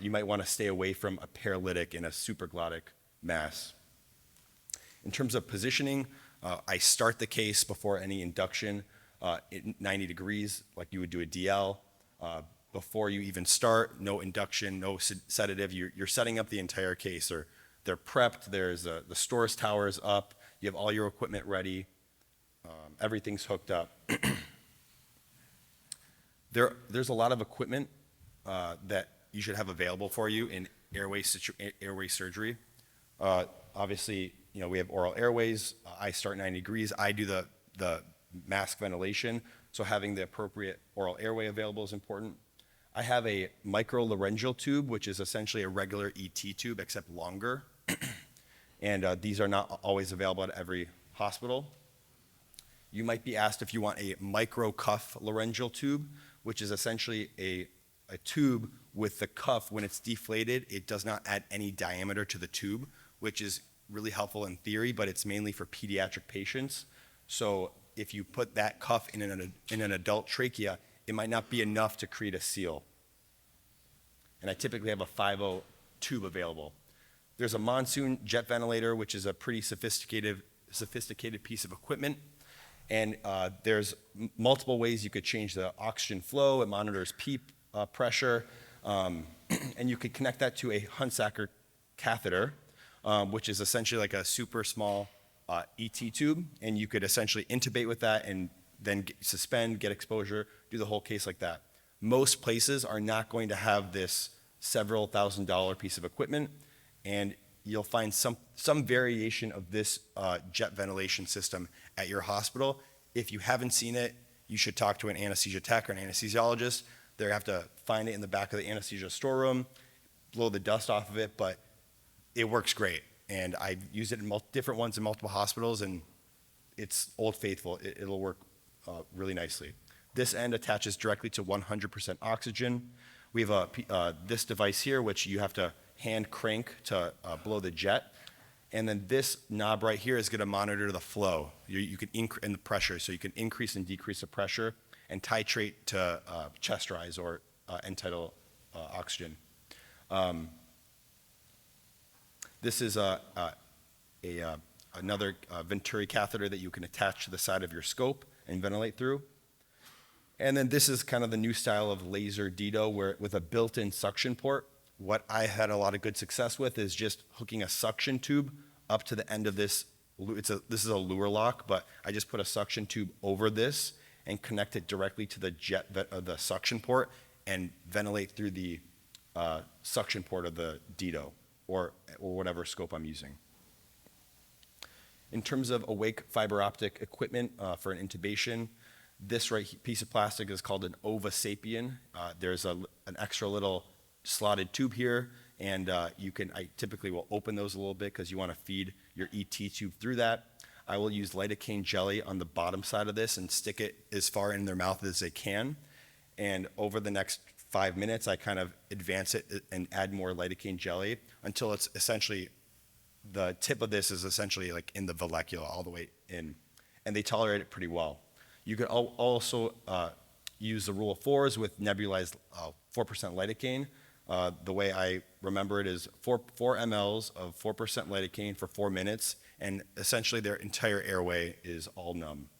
you might wanna stay away from a paralytic in a supraglottic mass. In terms of positioning, I start the case before any induction at 90 degrees, like you would do a DL. Before you even start, no induction, no sedative. You're setting up the entire case. They're prepped. There's the Storrs tower is up. You have all your equipment ready. Everything's hooked up. There's a lot of equipment that you should have available for you in airway surgery. Obviously, we have oral airways. I start 90 degrees. I do the mask ventilation, so having the appropriate oral airway available is important. I have a microlaryngeal tube, which is essentially a regular ET tube, except longer. And these are not always available at every hospital. You might be asked if you want a micro-cuff laryngeal tube, which is essentially a tube with the cuff. When it's deflated, it does not add any diameter to the tube, which is really helpful in theory, but it's mainly for pediatric patients. So if you put that cuff in an adult trachea, it might not be enough to create a seal. And I typically have a 5.0 tube available. There's a monsoon jet ventilator, which is a pretty sophisticated piece of equipment. And there's multiple ways you could change the oxygen flow. It monitors PEEP pressure. And you could connect that to a Hunsaker catheter, which is essentially like a super small ET tube. And you could essentially intubate with that and then suspend, get exposure, do the whole case like that. Most places are not going to have this several $1,000 piece of equipment, and you'll find some variation of this jet ventilation system at your hospital. If you haven't seen it, you should talk to an anesthesia tech or an anesthesiologist. They have to find it in the back of the anesthesia storeroom, blow the dust off of it, but it works great. And I've used it in different ones in multiple hospitals, and it's Old Faithful. It'll work really nicely. This end attaches directly to 100% oxygen. We have this device here, which you have to hand crank to blow the jet. And then this knob right here is going to monitor the flow. You can increase the pressure, so you can increase and decrease the pressure and titrate to chest rise or end-tidal oxygen. This is another Venturi catheter that you can attach to the side of your scope and ventilate through. And then this is kind of the new style of laser DIDO where with a built-in suction port. What I had a lot of good success with is just hooking a suction tube up to the end of this. This is a lure lock, but I just put a suction tube over this and connect it directly to the suction port and ventilate through the suction port of the DIDO or whatever scope I'm using. In terms of awake fiber optic equipment for an intubation, this piece of plastic is called an Ova Sapien. There's an extra little slotted tube here, and I typically will open those a little bit because you want to feed your ET tube through that. I will use lidocaine jelly on the bottom side of this and stick it as far in their mouth as they can. And over the next 5 minutes, I kind of advance it and add more lidocaine jelly until it's essentially, the tip of this is essentially like in the vallecula all the way in. And they tolerate it pretty well. You could also use the rule of fours with nebulized 4% lidocaine. The way I remember it is 4 mLs of 4% lidocaine for 4 minutes, and essentially their entire airway is all numb.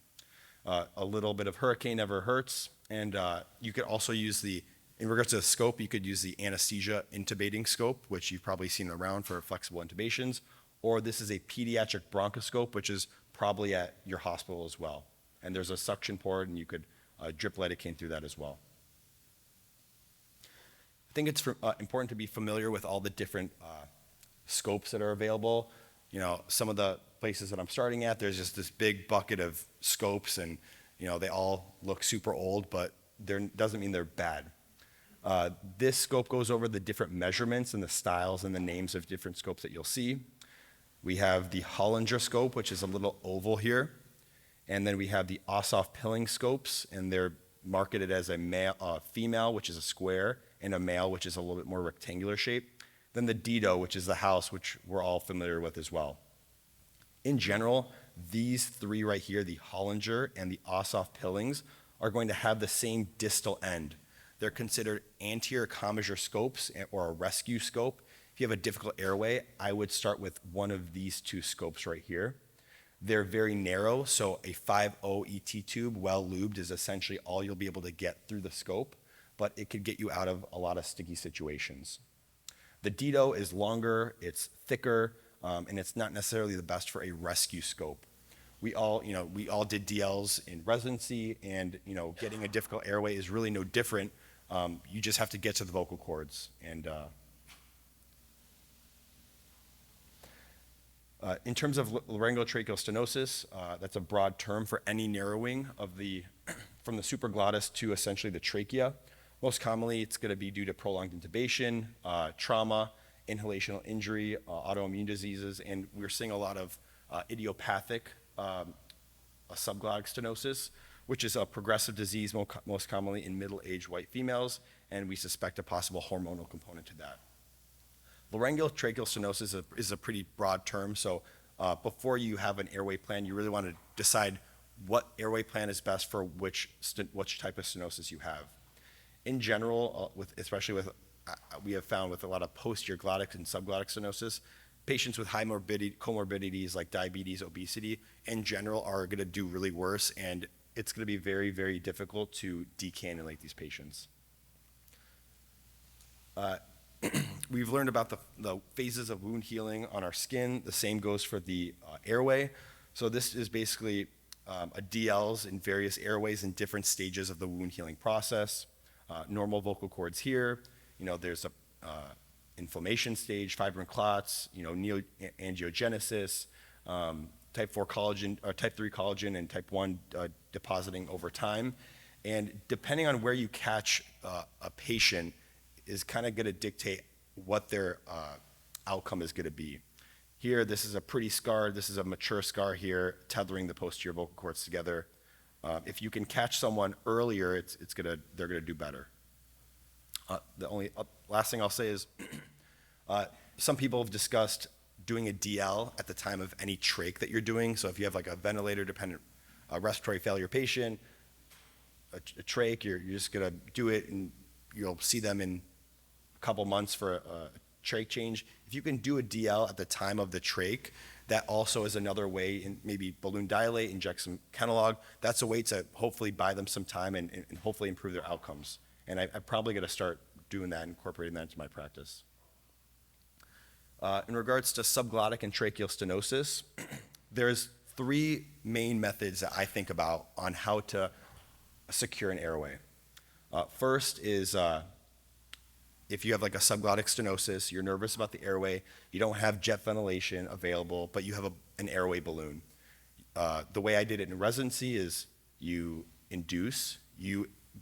A little bit of hurricane never hurts, and you could also use in regards to the scope, you could use the anesthesia intubating scope, which you've probably seen around for flexible intubations, or this is a pediatric bronchoscope, which is probably at your hospital as well. And there's a suction port, and you could drip lidocaine through that as well. I think it's important to be familiar with all the different scopes that are available. You know, some of the places that I'm starting at, there's just this big bucket of scopes, and you know, they all look super old, but doesn't mean they're bad. This scope goes over the different measurements and the styles and the names of different scopes that you'll see. We have the Hollinger scope, which is a little oval here. And then we have the Ossoff Pilling scopes, and they're marketed as a female, which is a square, and a male, which is a little bit more rectangular shape. Then the DIDO, which is the house, which we're all familiar with as well. In general, these three right here, the Hollinger and the Ossoff Pillings, are going to have the same distal end. They're considered anterior commissure scopes or a rescue scope. If you have a difficult airway, I would start with one of these two scopes right here. They're very narrow, so a 5.0 ET tube, well lubed, is essentially all you'll be able to get through the scope, but it could get you out of a lot of sticky situations. The DIDO is longer, it's thicker, and it's not necessarily the best for a rescue scope. We all did DLs in residency, and getting a difficult airway is really no different. You just have to get to the vocal cords. And in terms of laryngotracheal stenosis, that's a broad term for any narrowing of from the supraglottis to essentially the trachea. Most commonly, it's going to be due to prolonged intubation, trauma, inhalational injury, autoimmune diseases, and we're seeing a lot of idiopathic subglottic stenosis, which is a progressive disease most commonly in middle-aged white females, and we suspect a possible hormonal component to that. Laryngotracheal stenosis is a pretty broad term, so before you have an airway plan, you really want to decide what airway plan is best for which type of stenosis you have. In general, we have found with a lot of posterior glottic and subglottic stenosis, patients with high comorbidities like diabetes, obesity, in general are going to do really worse, and it's going to be very, very difficult to decannulate these patients. We've learned about the phases of wound healing on our skin. The same goes for the airway. So this is basically a DLs in various airways in different stages of the wound healing process. Normal vocal cords here. There's a inflammation stage, fibrin clots, neoangiogenesis, type 4 collagen, or type 3 collagen, and type 1 depositing over time. And depending on where you catch a patient is kind of going to dictate what their outcome is going to be. Here, this is a pretty scar. This is a mature scar here, tethering the posterior vocal cords together. If you can catch someone earlier, they're going to do better. The only last thing I'll say is some people have discussed doing a DL at the time of any trach that you're doing. So if you have like a ventilator-dependent respiratory failure patient, a trach, you're just going to do it, and you'll see them in a couple months for a trach change. If you can do a DL at the time of the trach, That also is another way, in maybe balloon dilate, inject some Kenalog. That's a way to hopefully buy them some time and hopefully improve their outcomes. And I'm probably going to start doing that, incorporating that into my practice. In regards to subglottic and tracheal stenosis, there's 3 main methods that I think about on how to secure an airway. First is if you have like a subglottic stenosis, you're nervous about the airway, you don't have jet ventilation available, but you have an airway balloon. The way I did it in residency is you induce,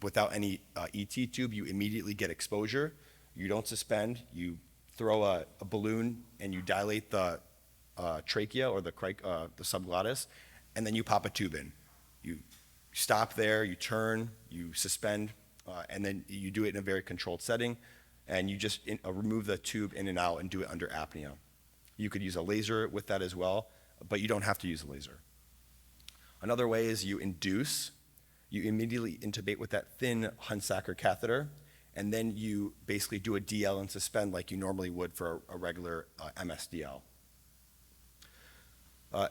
without any ET tube, you immediately get exposure, you don't suspend, you throw a balloon and you dilate the trachea or the subglottis, and then you pop a tube in. You stop there, you turn, you suspend, and then you do it in a very controlled setting, and you just remove the tube in and out and do it under apnea. You could use a laser with that as well, but you don't have to use a laser. Another way is you induce, you immediately intubate with that thin Hunsaker catheter, and then you basically do a DL and suspend like you normally would for a regular MSDL.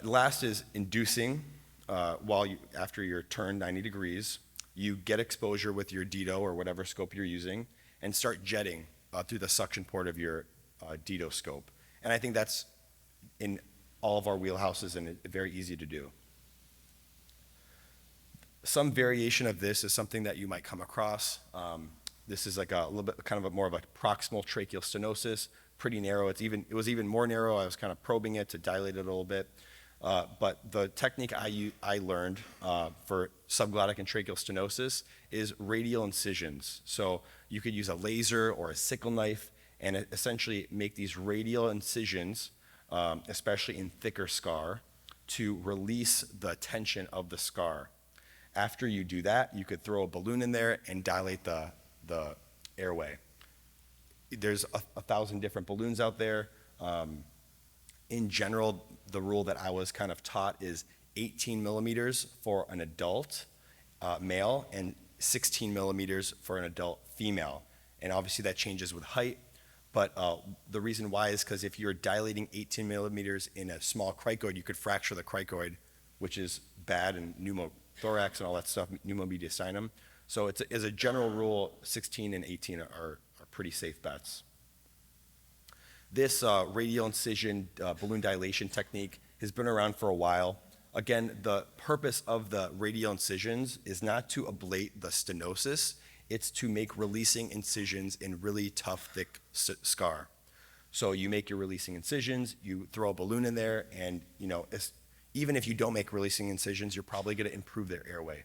Last is inducing, after you're turned 90 degrees, you get exposure with your DITO or whatever scope you're using and start jetting through the suction port of your DITO scope. And I think that's in all of our wheelhouses and very easy to do. Some variation of this is something that you might come across. This is like a little bit kind of more of a proximal tracheal stenosis, pretty narrow. It was even more narrow. I was kind of probing it to dilate it a little bit. But the technique I learned for subglottic and tracheal stenosis is radial incisions. So you could use a laser or a sickle knife and essentially make these radial incisions, especially in thicker scar, to release the tension of the scar. After you do that, you could throw a balloon in there and dilate the airway. There's 1,000 different balloons out there. In general, the rule that I was kind of taught is 18 millimeters for an adult male and 16 millimeters for an adult female. And obviously that changes with height, but the reason why is because if you're dilating 18 millimeters in a small cricoid, you could fracture the cricoid, which is bad, and pneumothorax and all that stuff, pneumomediastinum. So as a general rule, 16 and 18 are pretty safe bets. This radial incision balloon dilation technique has been around for a while. Again, the purpose of the radial incisions is not to ablate the stenosis, it's to make releasing incisions in really tough, thick scar. So you make your releasing incisions, you throw a balloon in there, and even if you don't make releasing incisions, you're probably going to improve their airway.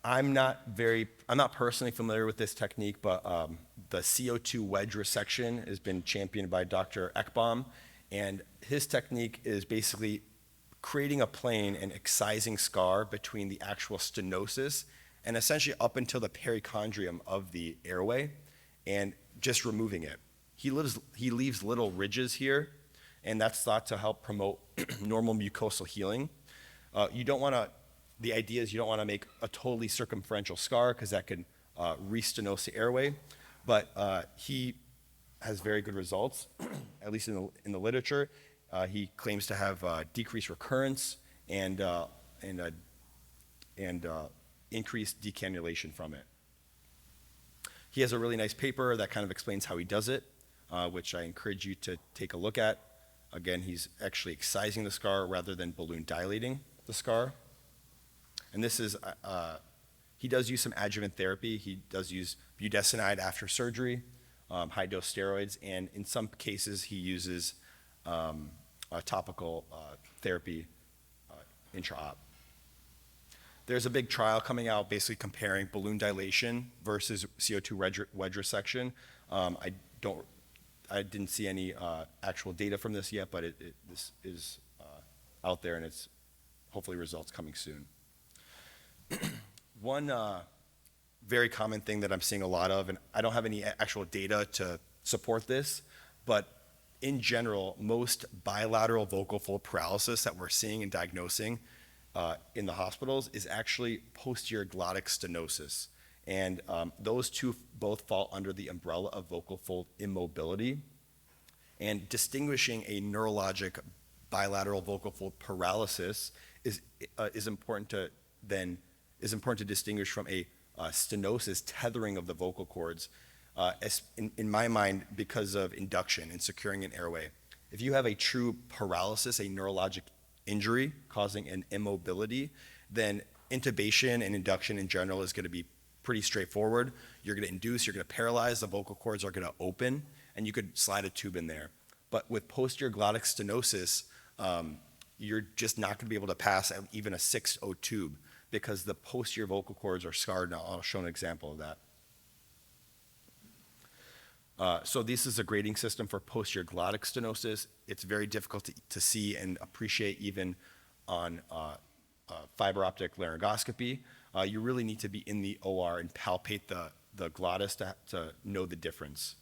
I'm not personally familiar with this technique, but the CO2 wedge resection has been championed by Dr. Ekbom, and his technique is basically creating a plane and excising scar between the actual stenosis and essentially up until the perichondrium of the airway and just removing it. He leaves little ridges here, and that's thought to help promote normal mucosal healing. The idea is you don't want to make a totally circumferential scar because that could restenose the airway, but he has very good results, at least in the literature. He claims to have decreased recurrence and increased decannulation from it. He has a really nice paper that kind of explains how he does it, which I encourage you to take a look at. Again, he's actually excising the scar rather than balloon dilating the scar. And this is, he does use some adjuvant therapy. He does use budesonide after surgery, high-dose steroids, and in some cases he uses a topical therapy intra-op. There's a big trial coming out basically comparing balloon dilation versus CO2 wedge resection. I didn't see any actual data from this yet, but this is out there, and it's hopefully results coming soon. One very common thing that I'm seeing a lot of, and I don't have any actual data to support this, but in general, most bilateral vocal fold paralysis that we're seeing and diagnosing in the hospitals is actually posterior glottic stenosis. And those two both fall under the umbrella of vocal fold immobility. And distinguishing a neurologic bilateral vocal fold paralysis is important to distinguish from a stenosis, tethering of the vocal cords, in my mind, because of induction and securing an airway. If you have a true paralysis, a neurologic injury causing an immobility, then intubation and induction in general is going to be pretty straightforward. You're going to induce, you're going to paralyze, the vocal cords are going to open, and you could slide a tube in there. But with posterior glottic stenosis, you're just not going to be able to pass even a 6-0 tube because the posterior vocal cords are scarred, and I'll show an example of that. So this is a grading system for posterior glottic stenosis. It's very difficult to see and appreciate even on fiber optic laryngoscopy. You really need to be in the OR and palpate the glottis to know the difference.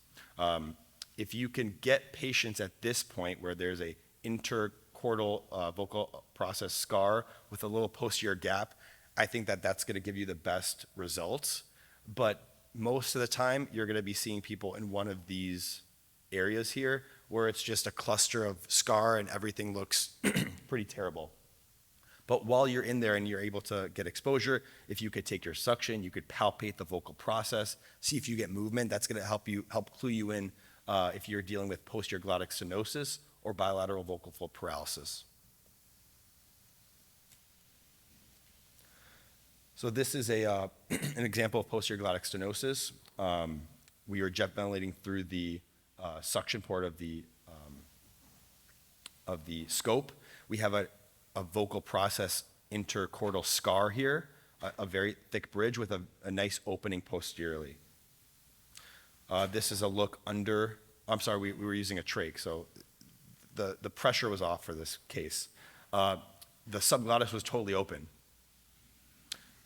If you can get patients at this point where there's a intercordal vocal process scar with a little posterior gap, I think that's going to give you the best results. But most of the time, you're going to be seeing people in one of these areas here where it's just a cluster of scar and everything looks pretty terrible. But while you're in there and you're able to get exposure, if you could take your suction, you could palpate the vocal process, see if you get movement. That's going to help clue you in if you're dealing with posterior glottic stenosis or bilateral vocal fold paralysis. So this is an example of posterior glottic stenosis. We are jet ventilating through the suction port of the scope. We have a vocal process intercordal scar here, a very thick bridge with a nice opening posteriorly. This is a look under, I'm sorry, we were using a trach, so the pressure was off for this case. The subglottis was totally open.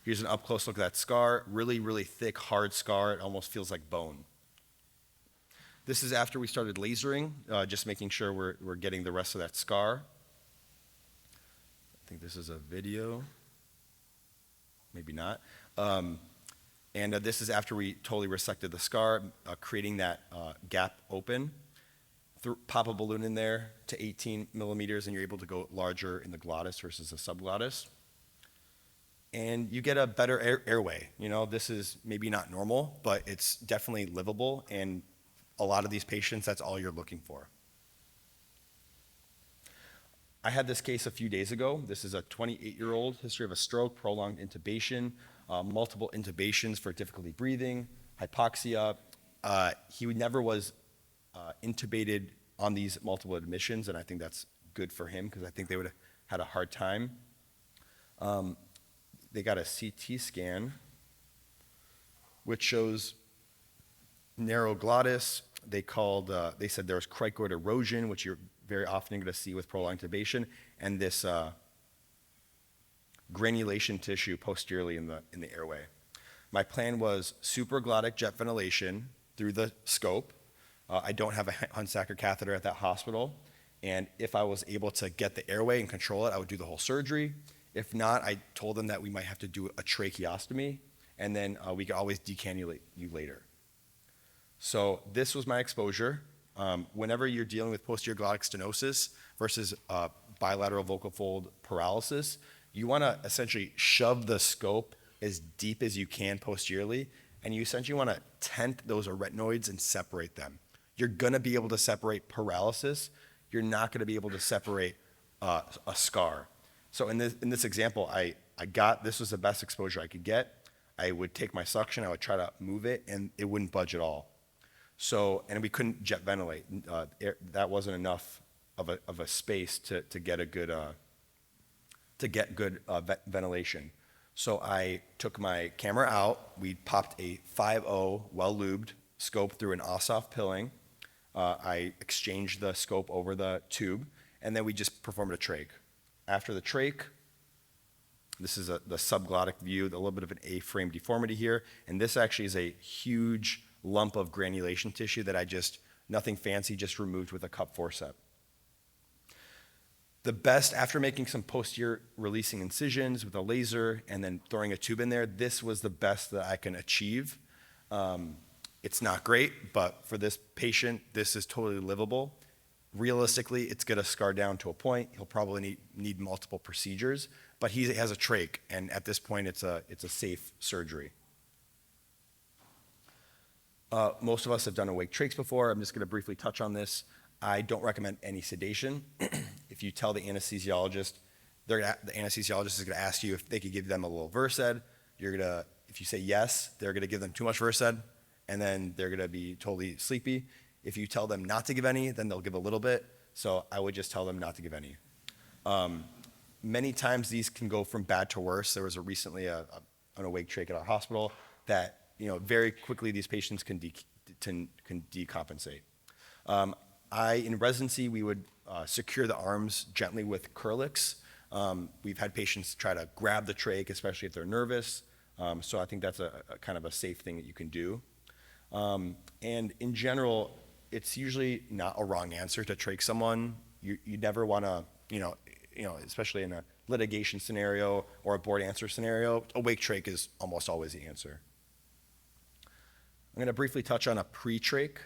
Here's an up-close look at that scar, really, really thick, hard scar. It almost feels like bone. This is after we started lasering, just making sure we're getting the rest of that scar. I think this is a video, maybe not. And this is after we totally resected the scar, creating that gap open. Pop a balloon in there to 18 millimeters, and you're able to go larger in the glottis versus the subglottis. And you get a better airway. You know, this is maybe not normal, but it's definitely livable, and a lot of these patients, that's all you're looking for. I had this case a few days ago. This is a 28-year-old, history of a stroke, prolonged intubation, multiple intubations for difficulty breathing, hypoxia. He never was intubated on these multiple admissions, and I think that's good for him because I think they would have had a hard time. They got a CT scan, which shows narrow glottis. They said there was cricoid erosion, which you're very often going to see with prolonged intubation, and this granulation tissue posteriorly in the airway. My plan was supraglottic jet ventilation through the scope. I don't have a Hunsaker catheter at that hospital, and if I was able to get the airway and control it, I would do the whole surgery. If not, I told them that we might have to do a tracheostomy, and then we could always decannulate you later. So this was my exposure. Whenever you're dealing with posterior glottic stenosis versus bilateral vocal fold paralysis, you want to essentially shove the scope as deep as you can posteriorly, and you essentially want to tent those arytenoids and separate them. You're going to be able to separate paralysis. You're not going to be able to separate a scar. So in this example, this was the best exposure I could get. I would take my suction, I would try to move it, and it wouldn't budge at all. So, and we couldn't jet ventilate. That wasn't enough of a space to get good ventilation. So I took my camera out. We popped a 5.0 well-lubed scope through an Ossoff pilling. I exchanged the scope over the tube, and then we just performed a trach. After the trach, this is the subglottic view, a little bit of an A-frame deformity here, and this actually is a huge lump of granulation tissue that nothing fancy, just removed with a cup forceps. The best, after making some posterior releasing incisions with a laser and then throwing a tube in there, this was the best that I can achieve. It's not great, but for this patient, this is totally livable. realistically, it's going to scar down to a point. He'll probably need multiple procedures, but he has a trach, and at this point, it's a safe surgery. Most of us have done awake trachs before. I'm just going to briefly touch on this. I don't recommend any sedation. If you tell the anesthesiologist, the anesthesiologist is going to ask you if they could give them a little Versed. If you say yes, they're going to give them too much Versed, and then they're going to be totally sleepy. If you tell them not to give any, then they'll give a little bit. So I would just tell them not to give any. Many times these can go from bad to worse. There was recently an awake trach at our hospital that very quickly these patients can decompensate. In residency, we would secure the arms gently with Curlix. We've had patients try to grab the trach, especially if they're nervous. So I think that's a kind of a safe thing that you can do. And in general, it's usually not a wrong answer to trach someone. You never want to, especially in a litigation scenario or a board answer scenario, awake trach is almost always the answer. I'm going to briefly touch on a pre-trach,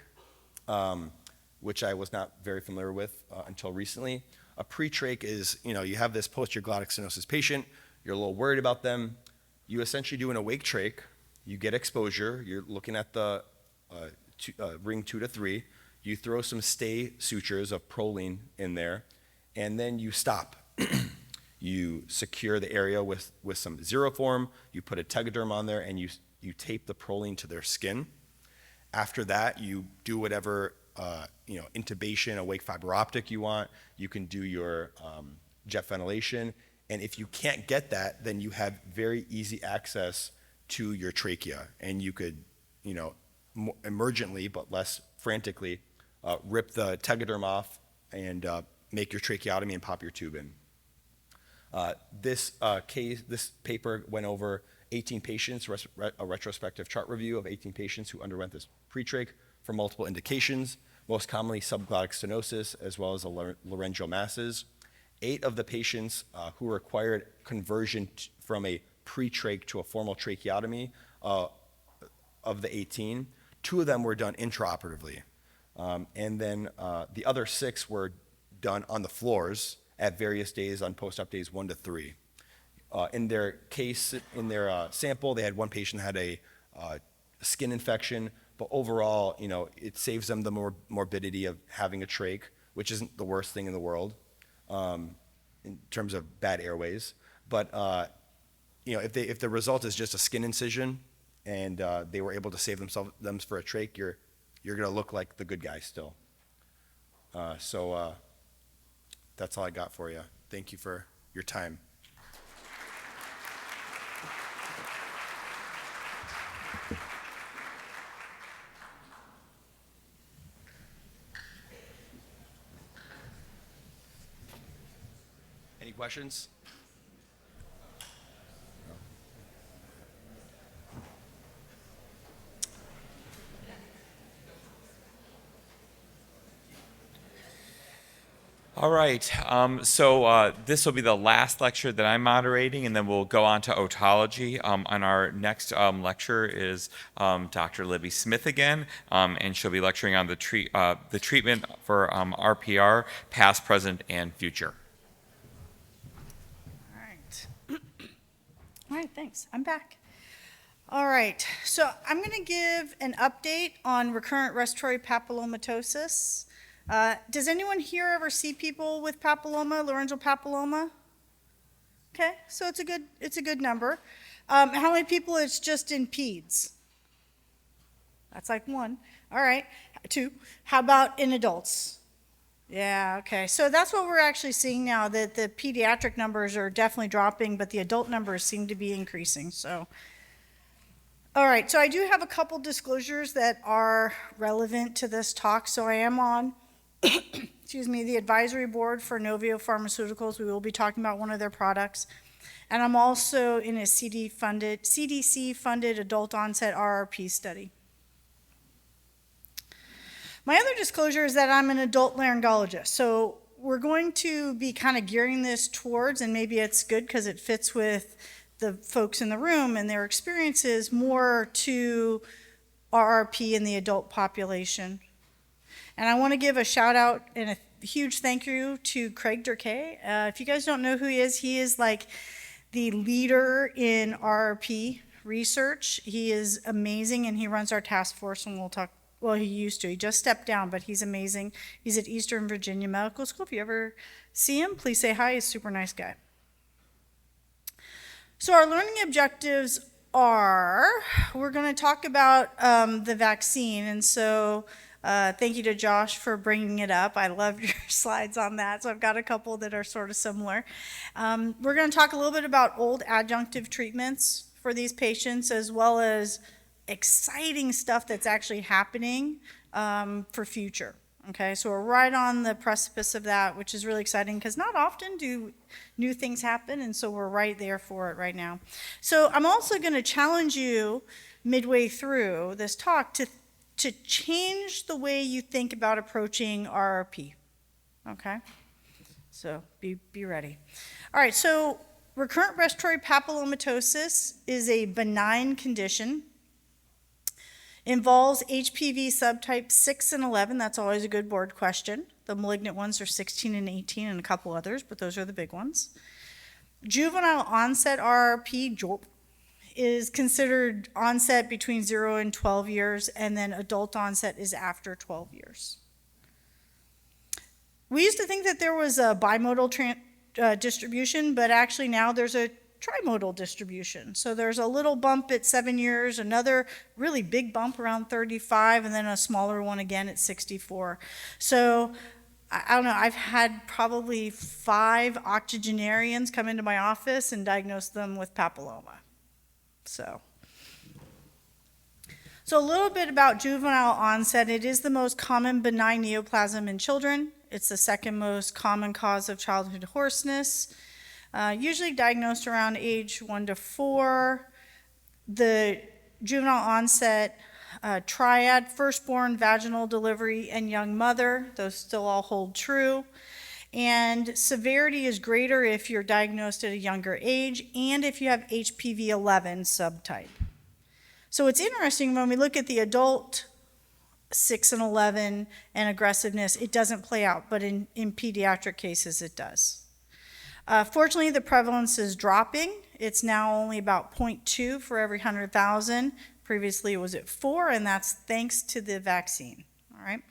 which I was not very familiar with until recently. A pre-trach is, you have this posterior glottic stenosis patient, you're a little worried about them. You essentially do an awake trach, you get exposure, you're looking at the ring 2 to 3, you throw some stay sutures of proline in there, and then you stop. You secure the area with some Zeroform, you put a tegaderm on there, and you tape the proline to their skin. After that, you do whatever intubation, awake fiber optic you want. You can do your jet ventilation. And if you can't get that, then you have very easy access to your trachea. And you could, emergently, but less frantically, rip the tegaderm off and make your tracheotomy and pop your tube in. This paper went over 18 patients, a retrospective chart review of 18 patients who underwent this pre-trach for multiple indications, most commonly subglottic stenosis, as well as laryngeal masses. 8 of the patients who required conversion from a pre-trach to a formal tracheotomy, of the 18, 2 of them were done intraoperatively. And then the other 6 were done on the floors at various days on post-op days 1 to 3. In their sample, they had one patient had a skin infection, but overall, it saves them the morbidity of having a trach, which isn't the worst thing in the world in terms of bad airways. But if the result is just a skin incision and they were able to save themselves for a trach, you're going to look like the good guy still. So that's all I got for you. Thank you for your time. Any questions? All right, so this will be the last lecture that I'm moderating, and then we'll go on to otology. And our next lecture is Dr. Libby Smith again, and she'll be lecturing on the treatment for RPR, past, present, and future. All right, thanks. I'm back. All right, so I'm going to give an update on recurrent respiratory papillomatosis. Does anyone here ever see people with papilloma, laryngeal papilloma? Okay, so it's a good number. How many people it's just in peds? That's like 1. All right, 2. How about in adults? Yeah, okay. So that's what we're actually seeing now, that the pediatric numbers are definitely dropping, but the adult numbers seem to be increasing. So, all right, so I do have a couple disclosures that are relevant to this talk. So I am on, excuse me, the advisory board for Novio Pharmaceuticals. We will be talking about one of their products. And I'm also in a CDC-funded adult onset RRP study. My other disclosure is that I'm an adult laryngologist. So we're going to be kind of gearing this towards, and maybe it's good because it fits with the folks in the room and their experiences, more to RRP in the adult population. And I want to give a shout out and a huge thank you to Craig Durkay. If you guys don't know who he is like the leader in RRP research. He is amazing, and he runs our task force, and we'll talk. Well, he used to. He just stepped down, but he's amazing. He's at Eastern Virginia Medical School. If you ever see him, please say hi. He's a super nice guy. So our learning objectives are, we're going to talk about the vaccine. And so thank you to Josh for bringing it up. I love your slides on that. So I've got a couple that are sort of similar. We're going to talk a little bit about old adjunctive treatments for these patients, as well as exciting stuff that's actually happening for future. Okay, so we're right on the precipice of that, which is really exciting because not often do new things happen, and so we're right there for it right now. So I'm also going to challenge you midway through this talk to change the way you think about approaching RRP. Okay, so be ready. All right, so recurrent respiratory papillomatosis is a benign condition. Involves HPV subtype 6 and 11. That's always a good board question. The malignant ones are 16 and 18 and a couple others, but those are the big ones. Juvenile onset RRP is considered onset between 0 and 12 years, and then adult onset is after 12 years. We used to think that there was a bimodal distribution, but actually now there's a trimodal distribution. So there's a little bump at 7 years, another really big bump around 35, and then a smaller one again at 64. So I don't know, I've had probably 5 octogenarians come into my office and diagnose them with papilloma. So a little bit about juvenile onset. It is the most common benign neoplasm in children. It's the second most common cause of childhood hoarseness. Usually diagnosed around age 1 to 4. The juvenile onset triad, firstborn, vaginal delivery, and young mother, those still all hold true. And severity is greater if you're diagnosed at a younger age and if you have HPV 11 subtype. So it's interesting when we look at the adult 6 and 11 and aggressiveness, it doesn't play out, but in pediatric cases it does. Fortunately, the prevalence is dropping. It's now only about 0.2 for every 100,000. Previously, it was at 4, and that's thanks to the vaccine. All right.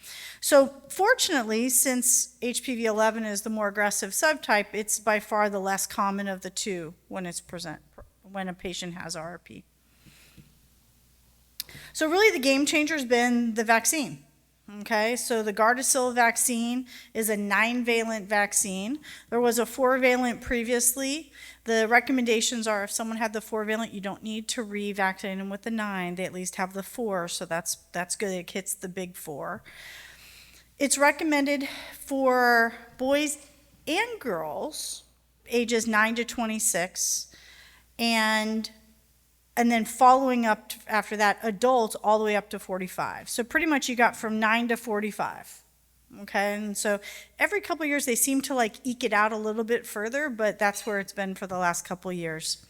So fortunately, since HPV 11 is the more aggressive subtype, it's by far the less common of the two when a patient has RRP. So really, the game changer has been the vaccine. Okay, so the Gardasil vaccine is a 9-valent vaccine. There was a 4-valent previously. The recommendations are if someone had the 4-valent, you don't need to revaccinate them with the 9. They at least have the 4, so that's good. It hits the big 4. It's recommended for boys and girls ages 9 to 26, and then following up after that, adults all the way up to 45. So pretty much you got from 9 to 45. Okay, and so every couple of years they seem to like eke it out a little bit further, but that's where it's been for the last couple of years.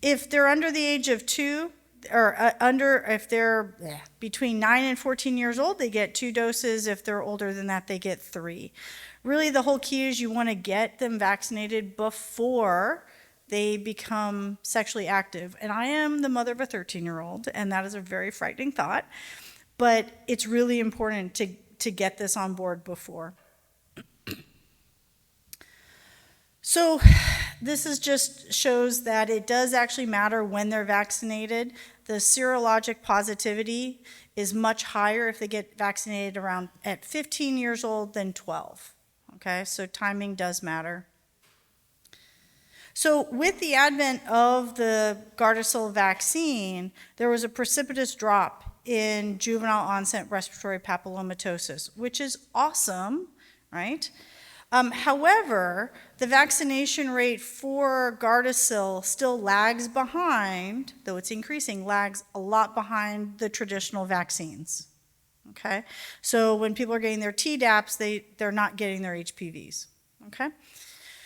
If they're under the age of 2, or if they're between 9 and 14 years old, they get 2 doses. If they're older than that, they get 3. Really, the whole key is you want to get them vaccinated before they become sexually active. And I am the mother of a 13-year-old, and that is a very frightening thought. But it's really important to get this on board before. So this is just shows that it does actually matter when they're vaccinated. The serologic positivity is much higher if they get vaccinated around at 15 years old than 12. Okay, so timing does matter. So with the advent of the Gardasil vaccine, there was a precipitous drop in juvenile onset respiratory papillomatosis, which is awesome, right? However, the vaccination rate for Gardasil still lags behind, though it's increasing, lags a lot behind the traditional vaccines, okay? So when people are getting their Tdaps, they're not getting their HPVs, okay?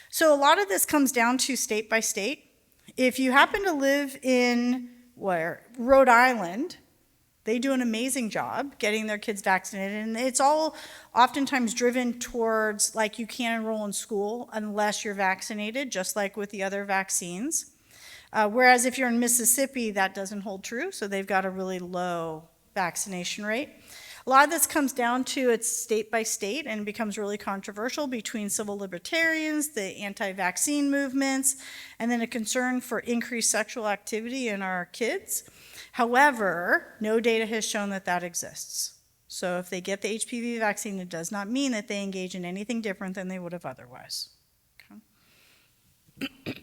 So a lot of this comes down to state by state. If you happen to live in Rhode Island, They do an amazing job getting their kids vaccinated, and it's all oftentimes driven towards, like, you can't enroll in school unless you're vaccinated, just like with the other vaccines. Whereas if you're in Mississippi, that doesn't hold true, so they've got a really low vaccination rate. A lot of this comes down to it's state by state and becomes really controversial between civil libertarians, the anti-vaccine movements, and then a concern for increased sexual activity in our kids. However, no data has shown that that exists. So if they get the HPV vaccine, it does not mean that they engage in anything different than they would have otherwise. Okay.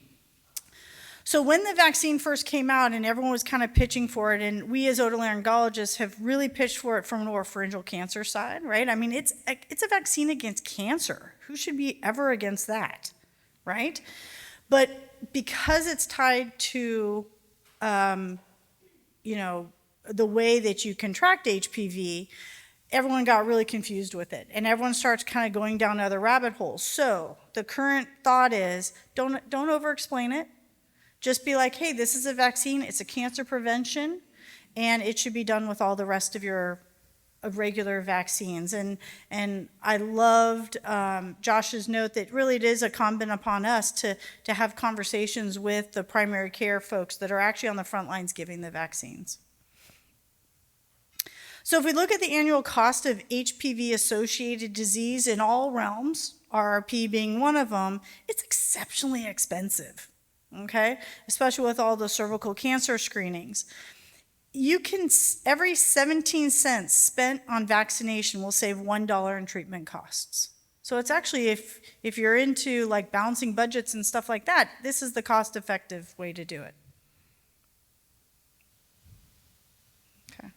So when the vaccine first came out and everyone was kind of pitching for it, and we as otolaryngologists have really pitched for it from an oropharyngeal cancer side, right? I mean, it's a vaccine against cancer. Who should be ever against that, right? But because it's tied to, you know, the way that you contract HPV, everyone got really confused with it, and everyone starts kind of going down other rabbit holes. So the current thought is, don't over-explain it. Just be like, hey, this is a vaccine, it's a cancer prevention, and it should be done with all the rest of your regular vaccines. And I loved Josh's note that really it is incumbent upon us to have conversations with the primary care folks that are actually on the front lines giving the vaccines. So if we look at the annual cost of HPV-associated disease in all realms, RRP being one of them, it's exceptionally expensive. Okay, especially with all the cervical cancer screenings. You can, every 17 cents spent on vaccination will save $1 in treatment costs. So it's actually, if you're into like balancing budgets and stuff like that, this is the cost-effective way to do it. Okay.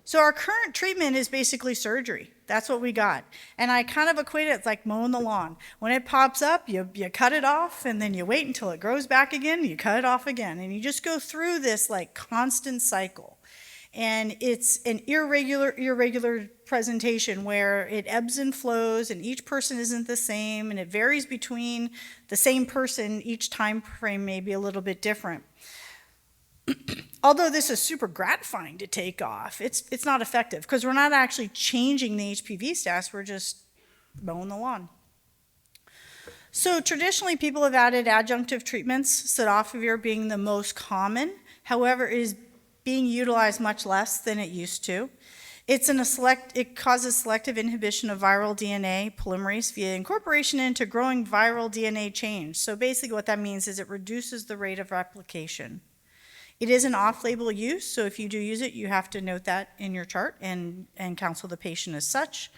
So our current treatment is basically surgery. That's what we got. And I kind of equate it like mowing the lawn. When it pops up, you cut it off, and then you wait until it grows back again, you cut it off again. And you just go through this like constant cycle. And it's an irregular presentation where it ebbs and flows, and each person isn't the same, and it varies between the same person. Each time frame may be a little bit different. Although this is super gratifying to take off, it's not effective because we're not actually changing the HPV status, we're just mowing the lawn. So traditionally, people have added adjunctive treatments, cidofovir being the most common. However, it is being utilized much less than it used to. It causes selective inhibition of viral DNA polymerase via incorporation into growing viral DNA change. So basically what that means is it reduces the rate of replication. It is an off-label use, so if you do use it, you have to note that in your chart and counsel the patient as such.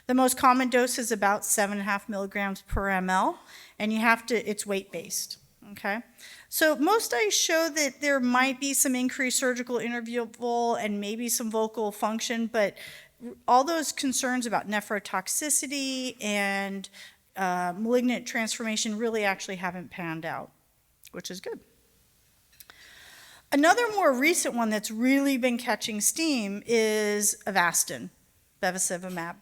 The most common dose is about 7.5 milligrams per ml, and it's weight-based, okay? So most studies show that there might be some increased surgical interval and maybe some vocal function, but all those concerns about nephrotoxicity and malignant transformation really actually haven't panned out, which is good. Another more recent one that's really been catching steam is Avastin, bevacizumab.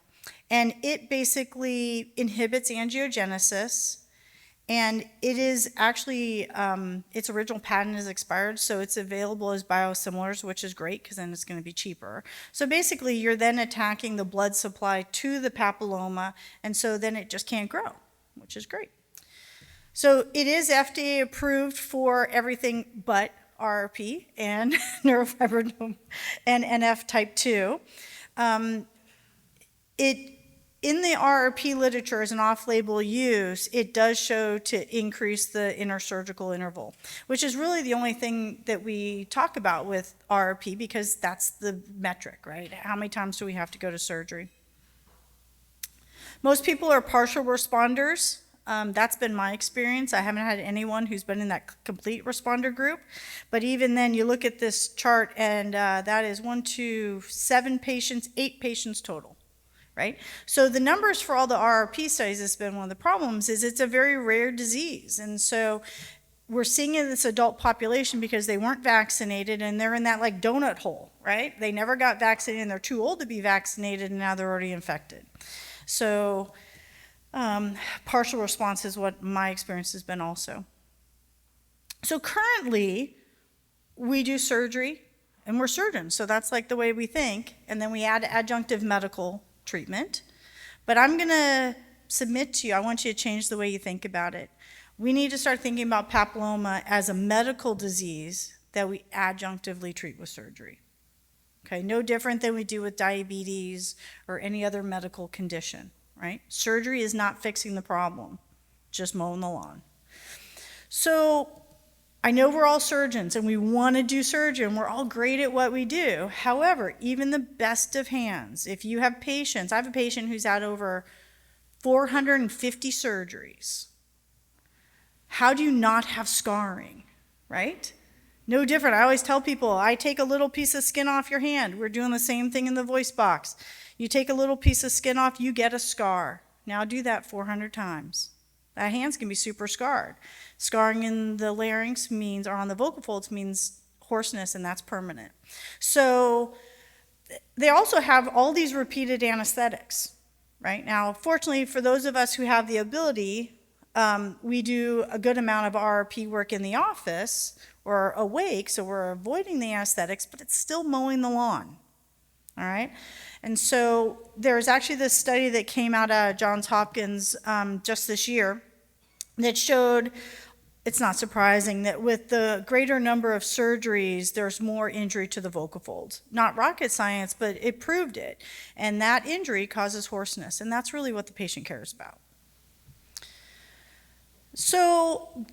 And it basically inhibits angiogenesis, and it is actually, its original patent is expired, so it's available as biosimilars, which is great because then it's going to be cheaper. So basically, you're then attacking the blood supply to the papilloma, and so then it just can't grow, which is great. So it is FDA approved for everything but RRP and neurofibromatosis and NF type 2. In the RRP literature as an off-label use, it does show to increase the intersurgical interval, which is really the only thing that we talk about with RRP because that's the metric, right? How many times do we have to go to surgery? Most people are partial responders. That's been my experience. I haven't had anyone who's been in that complete responder group. But even then, you look at this chart, and that is 1, 2, 7 patients, 8 patients total, right? So the numbers for all the RRP studies has been one of the problems is it's a very rare disease. And so we're seeing in this adult population because they weren't vaccinated, and they're in that like donut hole, right? They never got vaccinated, and they're too old to be vaccinated, and now they're already infected. So partial response is what my experience has been also. So currently, we do surgery. And we're surgeons, so that's like the way we think. And then we add adjunctive medical treatment. But I'm going to submit to you, I want you to change the way you think about it. We need to start thinking about papilloma as a medical disease that we adjunctively treat with surgery. Okay, no different than we do with diabetes or any other medical condition, right? Surgery is not fixing the problem, just mowing the lawn. So I know we're all surgeons and we want to do surgery and we're all great at what we do. However, even the best of hands, if you have patients, I have a patient who's had over 450 surgeries. How do you not have scarring, right? No different. I always tell people, I take a little piece of skin off your hand. We're doing the same thing in the voice box. You take a little piece of skin off, you get a scar. Now do that 400 times. That hand's gonna be super scarred. Scarring in the larynx means, or on the vocal folds, means hoarseness, and that's permanent. So they also have all these repeated anesthetics, right? Now, fortunately, for those of us who have the ability, we do a good amount of RRP work in the office or awake, so we're avoiding the anesthetics, but it's still mowing the lawn, all right? And so there's actually this study that came out of Johns Hopkins just this year that showed, it's not surprising, that with the greater number of surgeries, there's more injury to the vocal folds. Not rocket science, but it proved it. And that injury causes hoarseness, and that's really what the patient cares about. So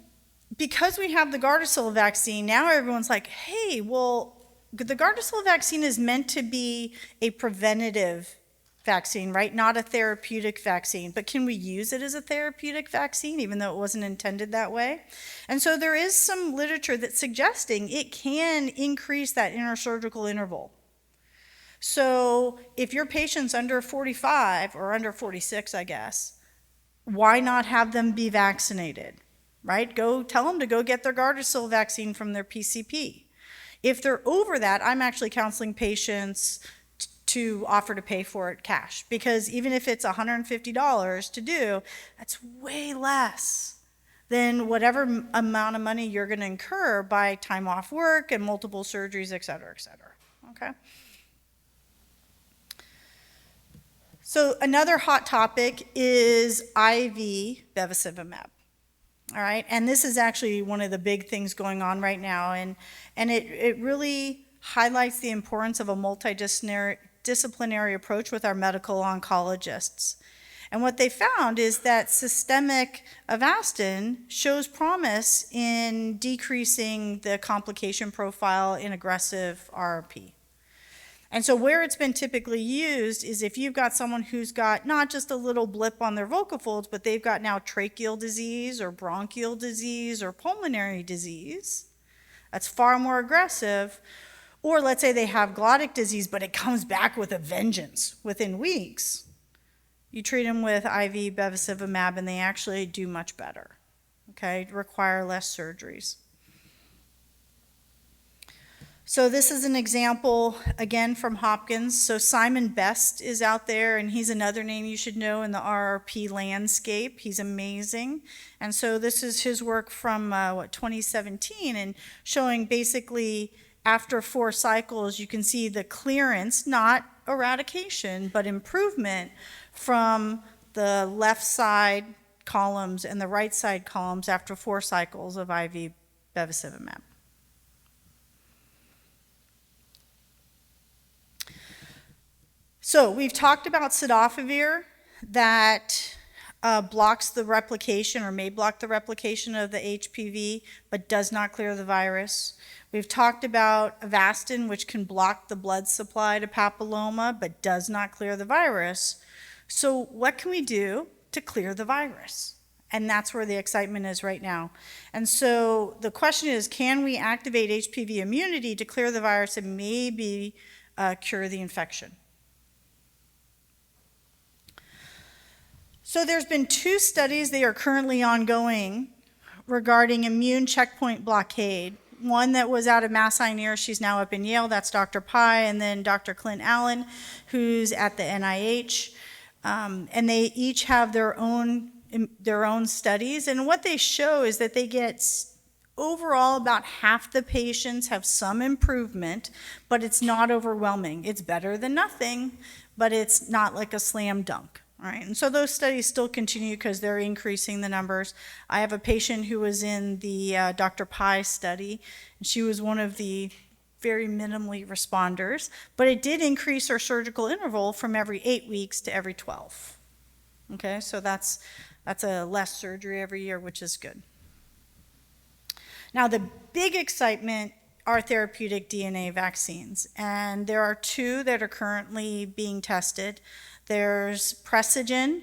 because we have the Gardasil vaccine, now everyone's like, hey, well, the Gardasil vaccine is meant to be a preventative vaccine, right? Not a therapeutic vaccine. But can we use it as a therapeutic vaccine, even though it wasn't intended that way? And so there is some literature that's suggesting it can increase that intersurgical interval. So if your patient's under 45 or under 46, I guess, why not have them be vaccinated, right? Go tell them to go get their Gardasil vaccine from their PCP. If they're over that, I'm actually counseling patients to offer to pay for it cash, because even if it's $150 to do, that's way less than whatever amount of money you're going to incur by time off work and multiple surgeries, et cetera, okay? So another hot topic is IV bevacizumab. All right, and this is actually one of the big things going on right now, and it really highlights the importance of a multidisciplinary approach with our medical oncologists. And what they found is that systemic Avastin shows promise in decreasing the complication profile in aggressive RRP. And so where it's been typically used is if you've got someone who's got not just a little blip on their vocal folds, but they've got now tracheal disease or bronchial disease or pulmonary disease. That's far more aggressive. Or let's say they have glottic disease, but it comes back with a vengeance within weeks. You treat them with IV bevacizumab and they actually do much better, okay? Require less surgeries. So this is an example, again, from Hopkins. So Simon Best is out there, and he's another name you should know in the RRP landscape. He's amazing. And so this is his work from, 2017, and showing basically after 4 cycles, you can see the clearance, not eradication, but improvement from the left side columns and the right side columns after 4 cycles of IV bevacizumab. So we've talked about cidofovir that blocks the replication or may block the replication of the HPV, but does not clear the virus. We've talked about Avastin, which can block the blood supply to papilloma, but does not clear the virus. So what can we do to clear the virus? And that's where the excitement is right now. And so the question is, can we activate HPV immunity to clear the virus and maybe cure the infection? So there's been 2 studies that are currently ongoing regarding immune checkpoint blockade. One that was out of Mass Sinai, she's now up in Yale, that's Dr. Pai, and then Dr. Clint Allen, who's at the NIH. And they each have their own studies, and what they show is that they get overall, about half the patients have some improvement, but it's not overwhelming. It's better than nothing, but it's not like a slam dunk. All right, and so those studies still continue because they're increasing the numbers. I have a patient who was in the Dr. Pai study, and she was one of the very minimally responders, but it did increase her surgical interval from every 8 weeks to every 12. Okay, so that's a less surgery every year, which is good. Now, the big excitement are therapeutic DNA vaccines, and there are 2 that are currently being tested. There's Precigen,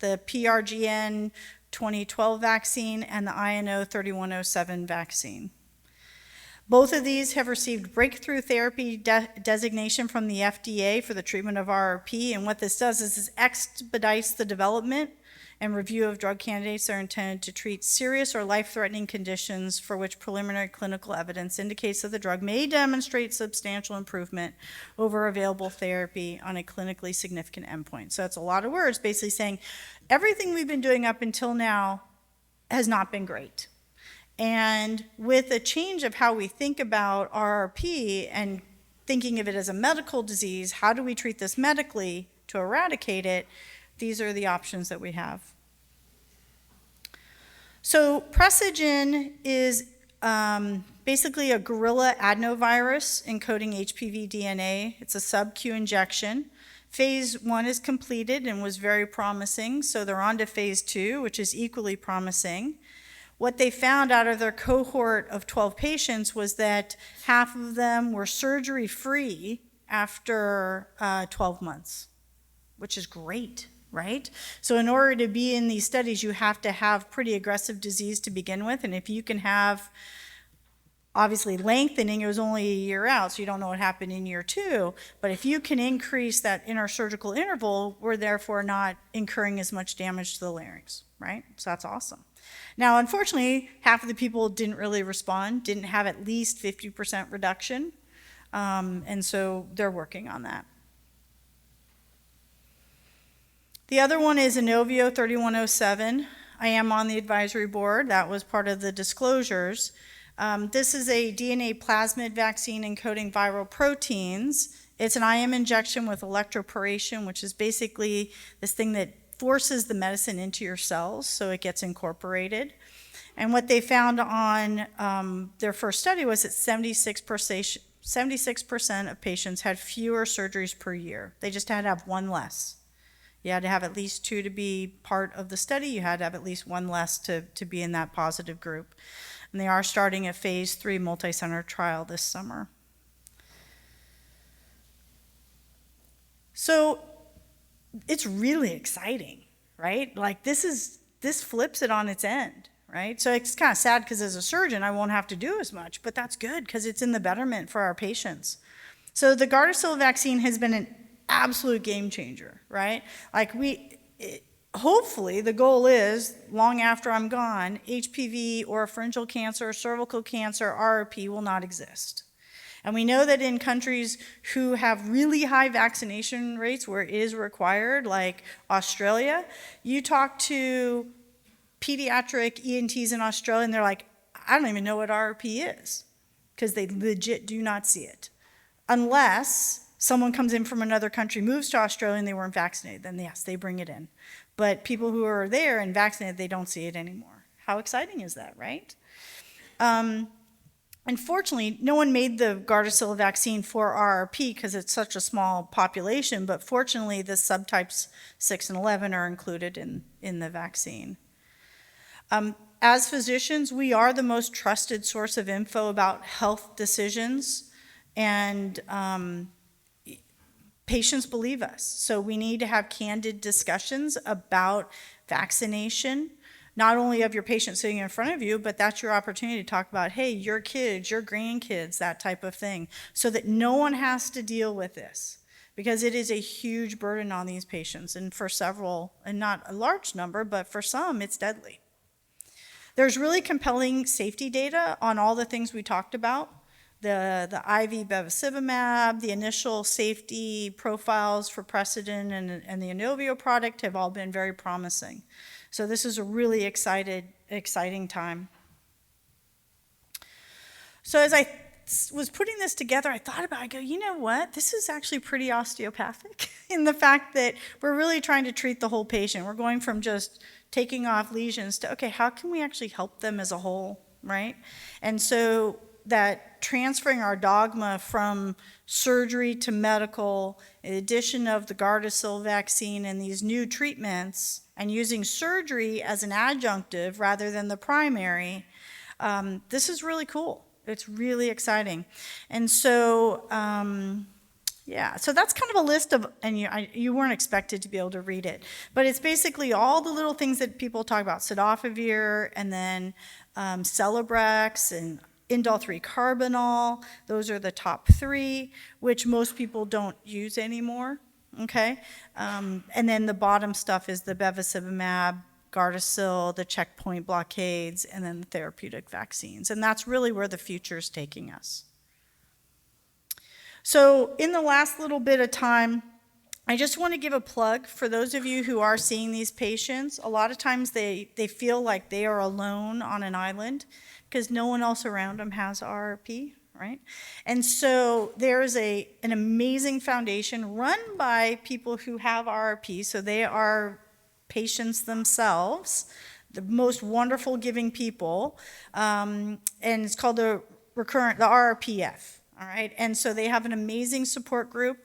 the PRGN 2012 vaccine, and the INO 3107 vaccine. Both of these have received breakthrough therapy designation from the FDA for the treatment of RRP, and what this does is it expedites the development and review of drug candidates that are intended to treat serious or life-threatening conditions for which preliminary clinical evidence indicates that the drug may demonstrate substantial improvement over available therapy on a clinically significant endpoint. So it's a lot of words basically saying everything we've been doing up until now has not been great. And with a change of how we think about RRP and thinking of it as a medical disease, how do we treat this medically to eradicate it? These are the options that we have. So Precigen is basically a gorilla adenovirus encoding HPV DNA. It's a sub-Q injection. Phase 1 is completed and was very promising, so they're on to phase 2, which is equally promising. What they found out of their cohort of 12 patients was that half of them were surgery-free after 12 months, which is great, right? So in order to be in these studies, you have to have pretty aggressive disease to begin with, and if you can have, obviously lengthening, it was only a year out, so you don't know what happened in year 2, but if you can increase that intersurgical interval, we're therefore not incurring as much damage to the larynx, right? So that's awesome. Now, unfortunately, half of the people didn't really respond, didn't have at least 50% reduction, and so they're working on that. The other one is Inovio 3107. I am on the advisory board. That was part of the disclosures. This is a DNA plasmid vaccine encoding viral proteins. It's an IM injection with electroporation, which is basically this thing that forces the medicine into your cells so it gets incorporated. And what they found on their first study was that 76% of patients had fewer surgeries per year. They just had to have one less. You had to have at least 2 to be part of the study. You had to have at least 1 less to be in that positive group. And they are starting a phase 3 multi-center trial this summer. So it's really exciting, right? Like this flips it on its end, right? So it's kind of sad because as a surgeon, I won't have to do as much, but that's good because it's in the betterment for our patients. So the Gardasil vaccine has been an absolute game changer, right? Like hopefully the goal is, long after I'm gone, HPV, oropharyngeal cancer, cervical cancer, RRP will not exist. And we know that in countries who have really high vaccination rates where it is required, like Australia, you talk to pediatric ENTs in Australia and they're like, I don't even know what RRP is, because they legit do not see it. Unless someone comes in from another country, moves to Australia and they weren't vaccinated, then yes, they bring it in. But people who are there and vaccinated, they don't see it anymore. How exciting is that, right? Unfortunately, no one made the Gardasil vaccine for RRP because it's such a small population, but fortunately the subtypes 6 and 11 are included in the vaccine. As physicians, we are the most trusted source of info about health decisions, and patients believe us. So we need to have candid discussions about vaccination, not only of your patient sitting in front of you, but that's your opportunity to talk about, hey, your kids, your grandkids, that type of thing, so that no one has to deal with this, because it is a huge burden on these patients, and for several, and not a large number, but for some, it's deadly. There's really compelling safety data on all the things we talked about. The IV bevacizumab, the initial safety profiles for Precigen and the Inovio product have all been very promising. So this is a really exciting time. So as I was putting this together, I thought about it. I go, you know what? This is actually pretty osteopathic in the fact that we're really trying to treat the whole patient. We're going from just taking off lesions to, okay, how can we actually help them as a whole, right? And so that transferring our dogma from surgery to medical, in addition of the Gardasil vaccine and these new treatments, and using surgery as an adjunctive rather than the primary, this is really cool. It's really exciting. And so, yeah, so that's kind of a list of, and you weren't expected to be able to read it, but it's basically all the little things that people talk about, cidofovir, and then Celebrex, and indole 3-carbinol. Those are the top 3, which most people don't use anymore, okay? And then the bottom stuff is the bevacizumab, Gardasil, the checkpoint blockades, and then the therapeutic vaccines. And that's really where the future is taking us. So in the last little bit of time, I just want to give a plug for those of you who are seeing these patients. A lot of times they feel like they are alone on an island because no one else around them has RRP, right? And so there is an amazing foundation run by people who have RRP, so they are patients themselves, the most wonderful giving people, and it's called the RRPF, all right? And so they have an amazing support group.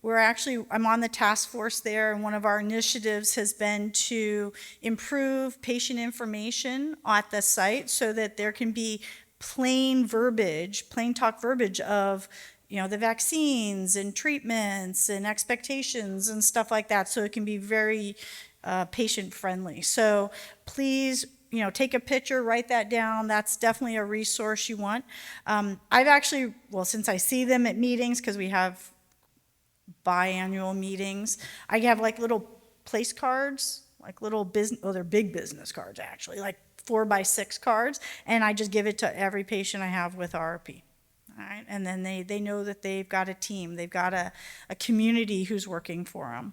I'm on the task force there, and one of our initiatives has been to improve patient information at the site so that there can be plain talk verbiage of the vaccines and treatments and expectations and stuff like that, so it can be very patient-friendly. So please, take a picture, write that down. That's definitely a resource you want. I've actually, since I see them at meetings, because we have biannual meetings, I have like little place cards, like little business, they're big business cards actually, like 4x6 cards, and I just give it to every patient I have with RRP. All right, and then they know that they've got a team, they've got a community who's working for them.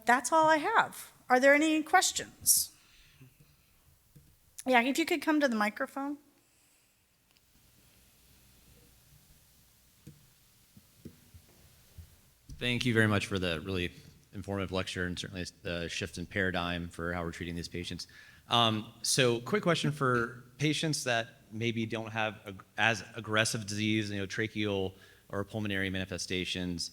That's all I have. Are there any questions? Yeah, if you could come to the microphone. Thank you very much for the really informative lecture and certainly the shift in paradigm for how we're treating these patients. So quick question for patients that maybe don't have as aggressive disease, tracheal or pulmonary manifestations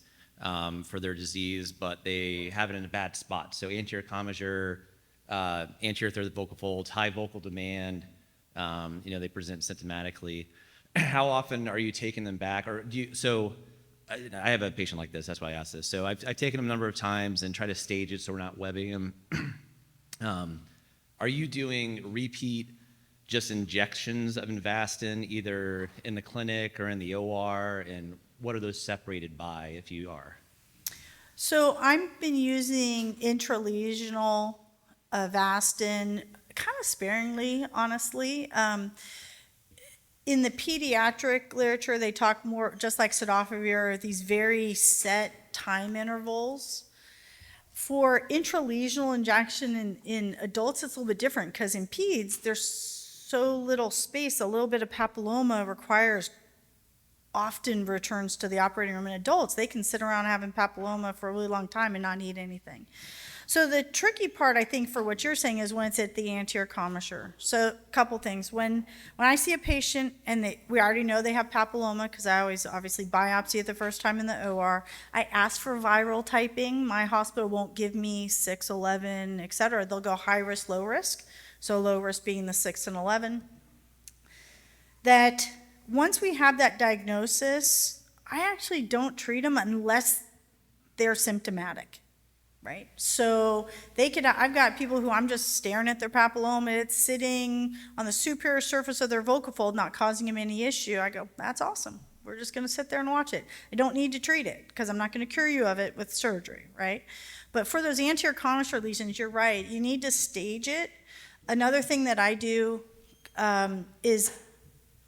for their disease, but they have it in a bad spot. So anterior commissure, anterior third vocal folds, high vocal demand, they present symptomatically. How often are you taking them back? Or I have a patient like this, that's why I asked this. So I've taken them a number of times and try to stage it so we're not webbing them. Are you doing repeat just injections of Avastin either in the clinic or in the OR, and what are those separated by if you are? So I've been using intralesional Avastin kind of sparingly, honestly. In the pediatric literature, they talk more, just like cidofovir, these very set time intervals. For intralesional injection in adults, it's a little bit different because in peds, there's so little space. A little bit of papilloma often returns to the operating room. In adults, they can sit around having papilloma for a really long time and not need anything. So the tricky part, I think, for what you're saying is when it's at the anterior commissure. So a couple things. When I see a patient and we already know they have papilloma, because I always obviously biopsy it the first time in the OR, I ask for viral typing. My hospital won't give me 6, 11, et cetera. They'll go high risk, low risk. So low risk being the 6 and 11. That once we have that diagnosis, I actually don't treat them unless they're symptomatic. Right? So I've got people who I'm just staring at their papilloma, it's sitting on the superior surface of their vocal fold, not causing them any issue. I go, that's awesome. We're just gonna sit there and watch it. I don't need to treat it because I'm not gonna cure you of it with surgery, right? But for those anterior commissure lesions, you're right, you need to stage it. Another thing that I do is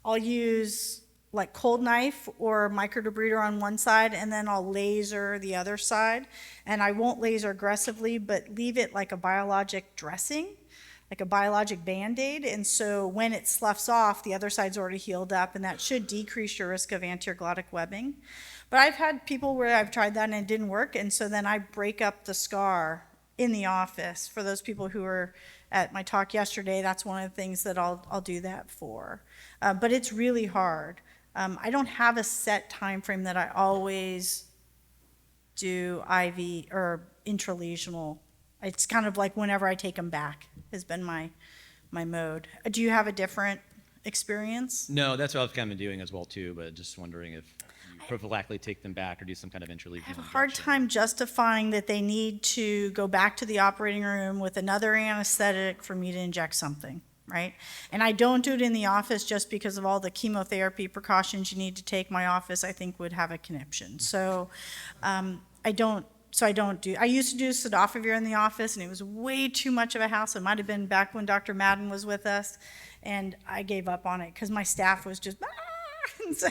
I'll use like cold knife or microdebrider on one side, and then I'll laser the other side. And I won't laser aggressively, but leave it like a biologic dressing. like a biologic Band-Aid. And so when it sloughs off, the other side's already healed up, and that should decrease your risk of anterior glottic webbing. But I've had people where I've tried that and it didn't work, and so then I break up the scar in the office. For those people who were at my talk yesterday, that's one of the things that I'll do that for. But it's really hard. I don't have a set time frame that I always do IV or intralesional. It's kind of like whenever I take them back has been my mode. Do you have a different experience? No, that's what I was kind of doing as well too, but just wondering if you prophylactically take them back or do some kind of intralesional I have a hard time justifying that they need to go back to the operating room with another anesthetic for me to inject something, right? And I don't do it in the office just because of all the chemotherapy precautions you need to take. My office, I think, would have a conniption. So I don't do. I used to do cidofovir in the office, and it was way too much of a hassle. It might have been back when Dr. Madden was with us, and I gave up on it because my staff was just, and so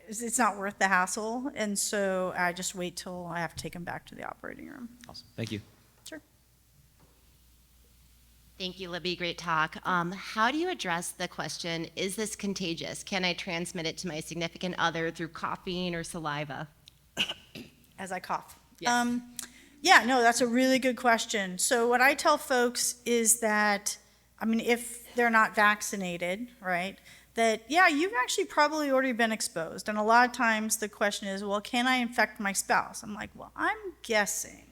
it's not worth the hassle. And so I just wait till I have to take them back to the operating room. Awesome. Thank you. Sure. Thank you, Libby. Great talk. How do you address the question, is this contagious? Can I transmit it to my significant other through coughing or saliva? As I cough. Yes. Yeah, no, that's a really good question. So what I tell folks is that, I mean, if they're not vaccinated, right, that, yeah, you've actually probably already been exposed. And a lot of times the question is, well, can I infect my spouse? I'm like, well, I'm guessing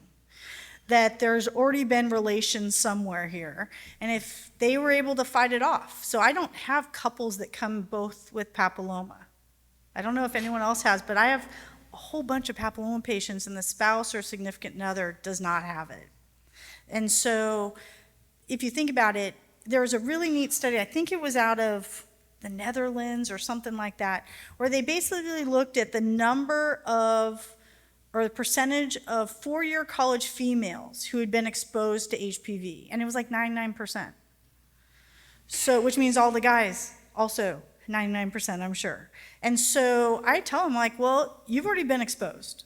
that there's already been relations somewhere here. And if they were able to fight it off. So I don't have couples that come both with papilloma. I don't know if anyone else has, but I have a whole bunch of papilloma patients, and the spouse or significant other does not have it. And so if you think about it, there was a really neat study, I think it was out of the Netherlands or something like that, where they basically looked at the number of, or the percentage of four-year college females who had been exposed to HPV, and it was like 99%. So, which means all the guys also 99%, I'm sure. And so I tell them, like, well, you've already been exposed.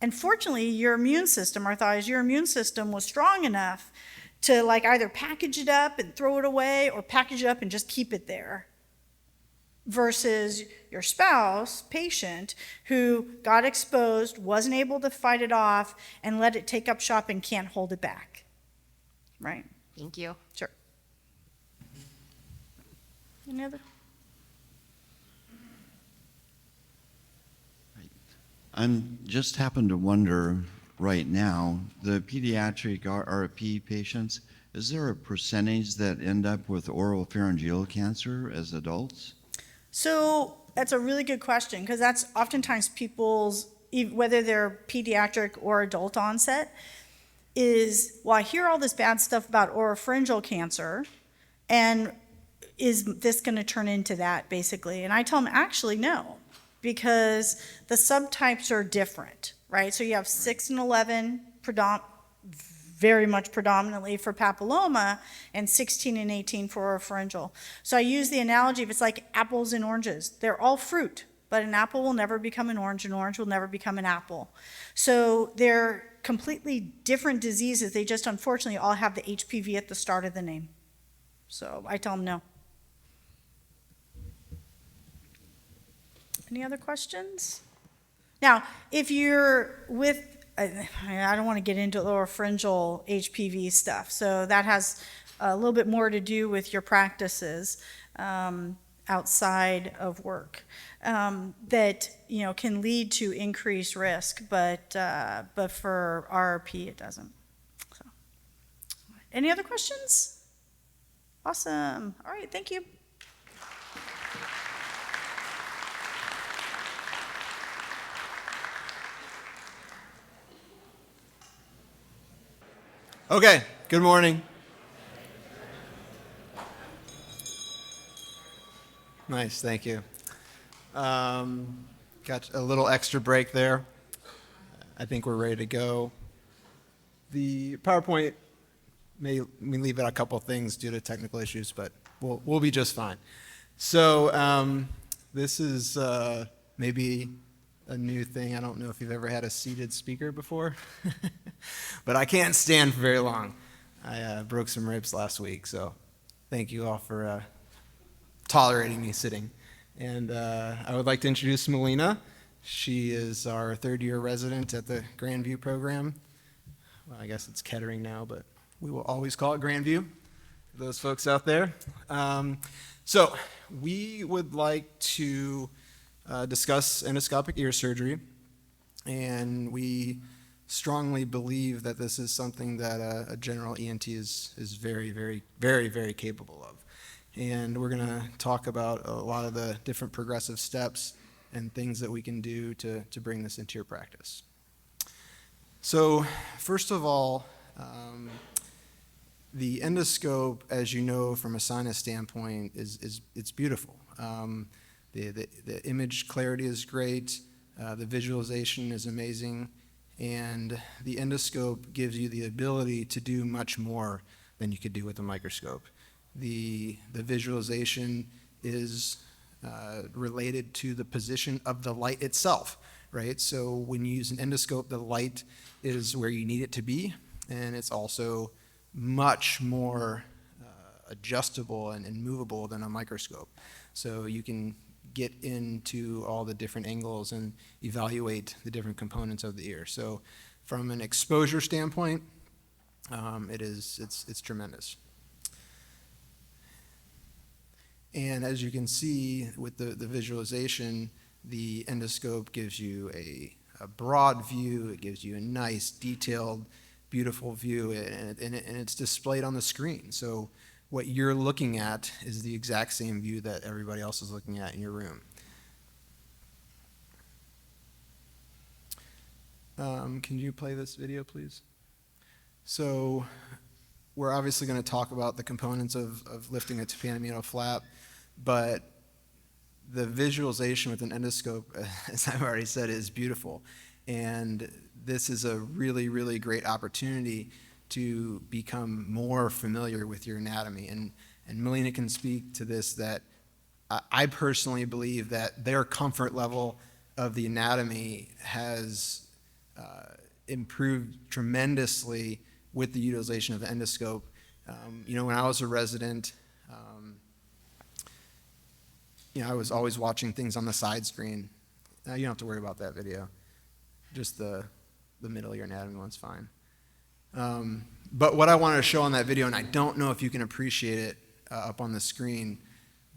And fortunately, your immune system, our thought is your immune system was strong enough to like either package it up and throw it away or package it up and just keep it there. Versus your spouse, patient, who got exposed, wasn't able to fight it off, and let it take up shop and can't hold it back. Right? Thank you. Sure. Any other? I'm just happen to wonder right now, the pediatric RRP patients, is there a percentage that end up with oropharyngeal cancer as adults? So that's a really good question, because that's oftentimes people's, whether they're pediatric or adult onset, is, well, I hear all this bad stuff about oropharyngeal cancer, and is this going to turn into that, basically? And I tell them, actually, no, because the subtypes are different, right? So you have 6 and 11 very much predominantly for papilloma, and 16 and 18 for oropharyngeal. So I use the analogy of it's like apples and oranges. They're all fruit, but an apple will never become an orange will never become an apple. So they're completely different diseases. They just unfortunately all have the HPV at the start of the name. So I tell them no. Any other questions? Now, if you're with, I don't want to get into the oropharyngeal HPV stuff, so that has a little bit more to do with your practices outside of work that can lead to increased risk, but for RRP it doesn't. So, any other questions? Awesome. All right, thank you. Okay, good morning. Nice, thank you. Got a little extra break there. I think we're ready to go. The PowerPoint may leave out a couple things due to technical issues, but we'll be just fine. So this is maybe a new thing. I don't know if you've ever had a seated speaker before, but I can't stand for very long. I broke some ribs last week, so thank you all for tolerating me sitting. And I would like to introduce Melina. She is our third-year resident at the Grandview program. Well, I guess it's Kettering now, but we will always call it Grandview for those folks out there. So we would like to discuss endoscopic ear surgery, and we strongly believe that this is something that a general ENT is very, very, very, very capable of. And we're going to talk about a lot of the different progressive steps and things that we can do to bring this into your practice. So first of all, the endoscope, as you know from a sinus standpoint, it's beautiful. The image clarity is great, the visualization is amazing, and the endoscope gives you the ability to do much more than you could do with a microscope. The visualization is related to the position of the light itself, right? So when you use an endoscope, the light is where you need it to be, and it's also much more adjustable and movable than a microscope. So you can get into all the different angles and evaluate the different components of the ear. So from an exposure standpoint, it's tremendous. And as you can see with the visualization, the endoscope gives you a broad view. It gives you a nice, detailed, beautiful view, and it's displayed on the screen. So what you're looking at is the exact same view that everybody else is looking at in your room. Can you play this video, please? So we're obviously going to talk about the components of lifting a tympanomeatal flap, but the visualization with an endoscope, as I've already said, is beautiful. And this is a really, really great opportunity to become more familiar with your anatomy. And Melina can speak to this, that I personally believe that their comfort level of the anatomy has improved tremendously with the utilization of the endoscope. When I was a resident, I was always watching things on the side screen. You don't have to worry about that video. Just the middle of your anatomy one's fine. But what I wanted to show on that video, and I don't know if you can appreciate it up on the screen,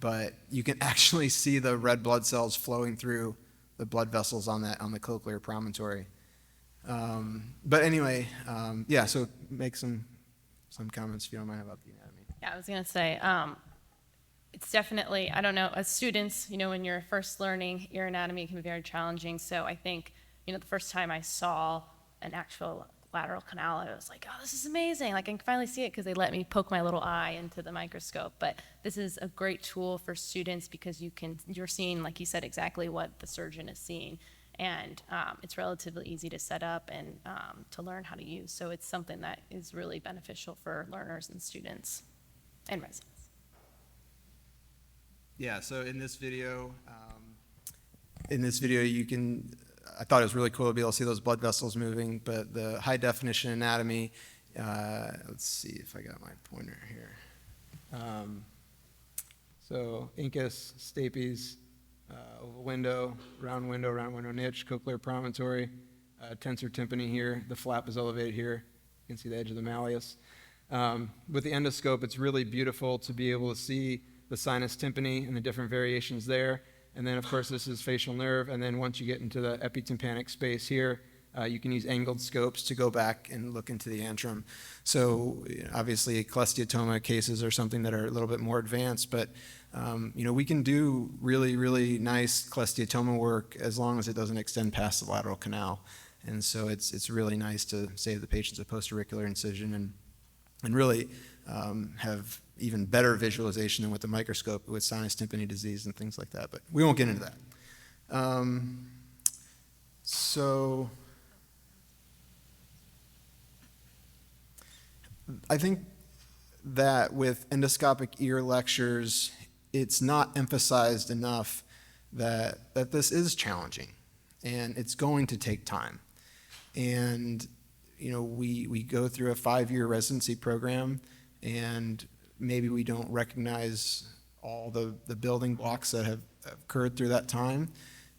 but you can actually see the red blood cells flowing through the blood vessels on the cochlear promontory. But anyway, so make some comments if you don't mind about the anatomy. Yeah, I was going to say, it's definitely, I don't know, as students, when you're first learning your anatomy, it can be very challenging. So I think, the first time I saw an actual lateral canal, I was like, oh, this is amazing. Like, I can finally see it because they let me poke my little eye into the microscope. But this is a great tool for students because you're seeing, like you said, exactly what the surgeon is seeing. And it's relatively easy to set up and to learn how to use. So it's something that is really beneficial for learners and students and residents. Yeah, so in this video, I thought it was really cool to be able to see those blood vessels moving, but the high definition anatomy, let's see if I got my pointer here. So incus, stapes, oval window, round window niche, cochlear promontory, tensor tympani here. The flap is elevated here. You can see the edge of the malleus. With the endoscope, it's really beautiful to be able to see the sinus tympani and the different variations there. And then, of course, this is facial nerve. And then once you get into the epitympanic space here, you can use angled scopes to go back and look into the antrum. So obviously, cholesteatoma cases are something that are a little bit more advanced, but we can do really, really nice cholesteatoma work as long as it doesn't extend past the lateral canal. And so it's really nice to save the patients a post-auricular incision and really have even better visualization than with the microscope with sinus tympani disease and things like that. But we won't get into that. So I think that with endoscopic ear lectures, it's not emphasized enough that this is challenging and it's going to take time. And we go through a 5-year residency program, and maybe we don't recognize all the building blocks that have occurred through that time,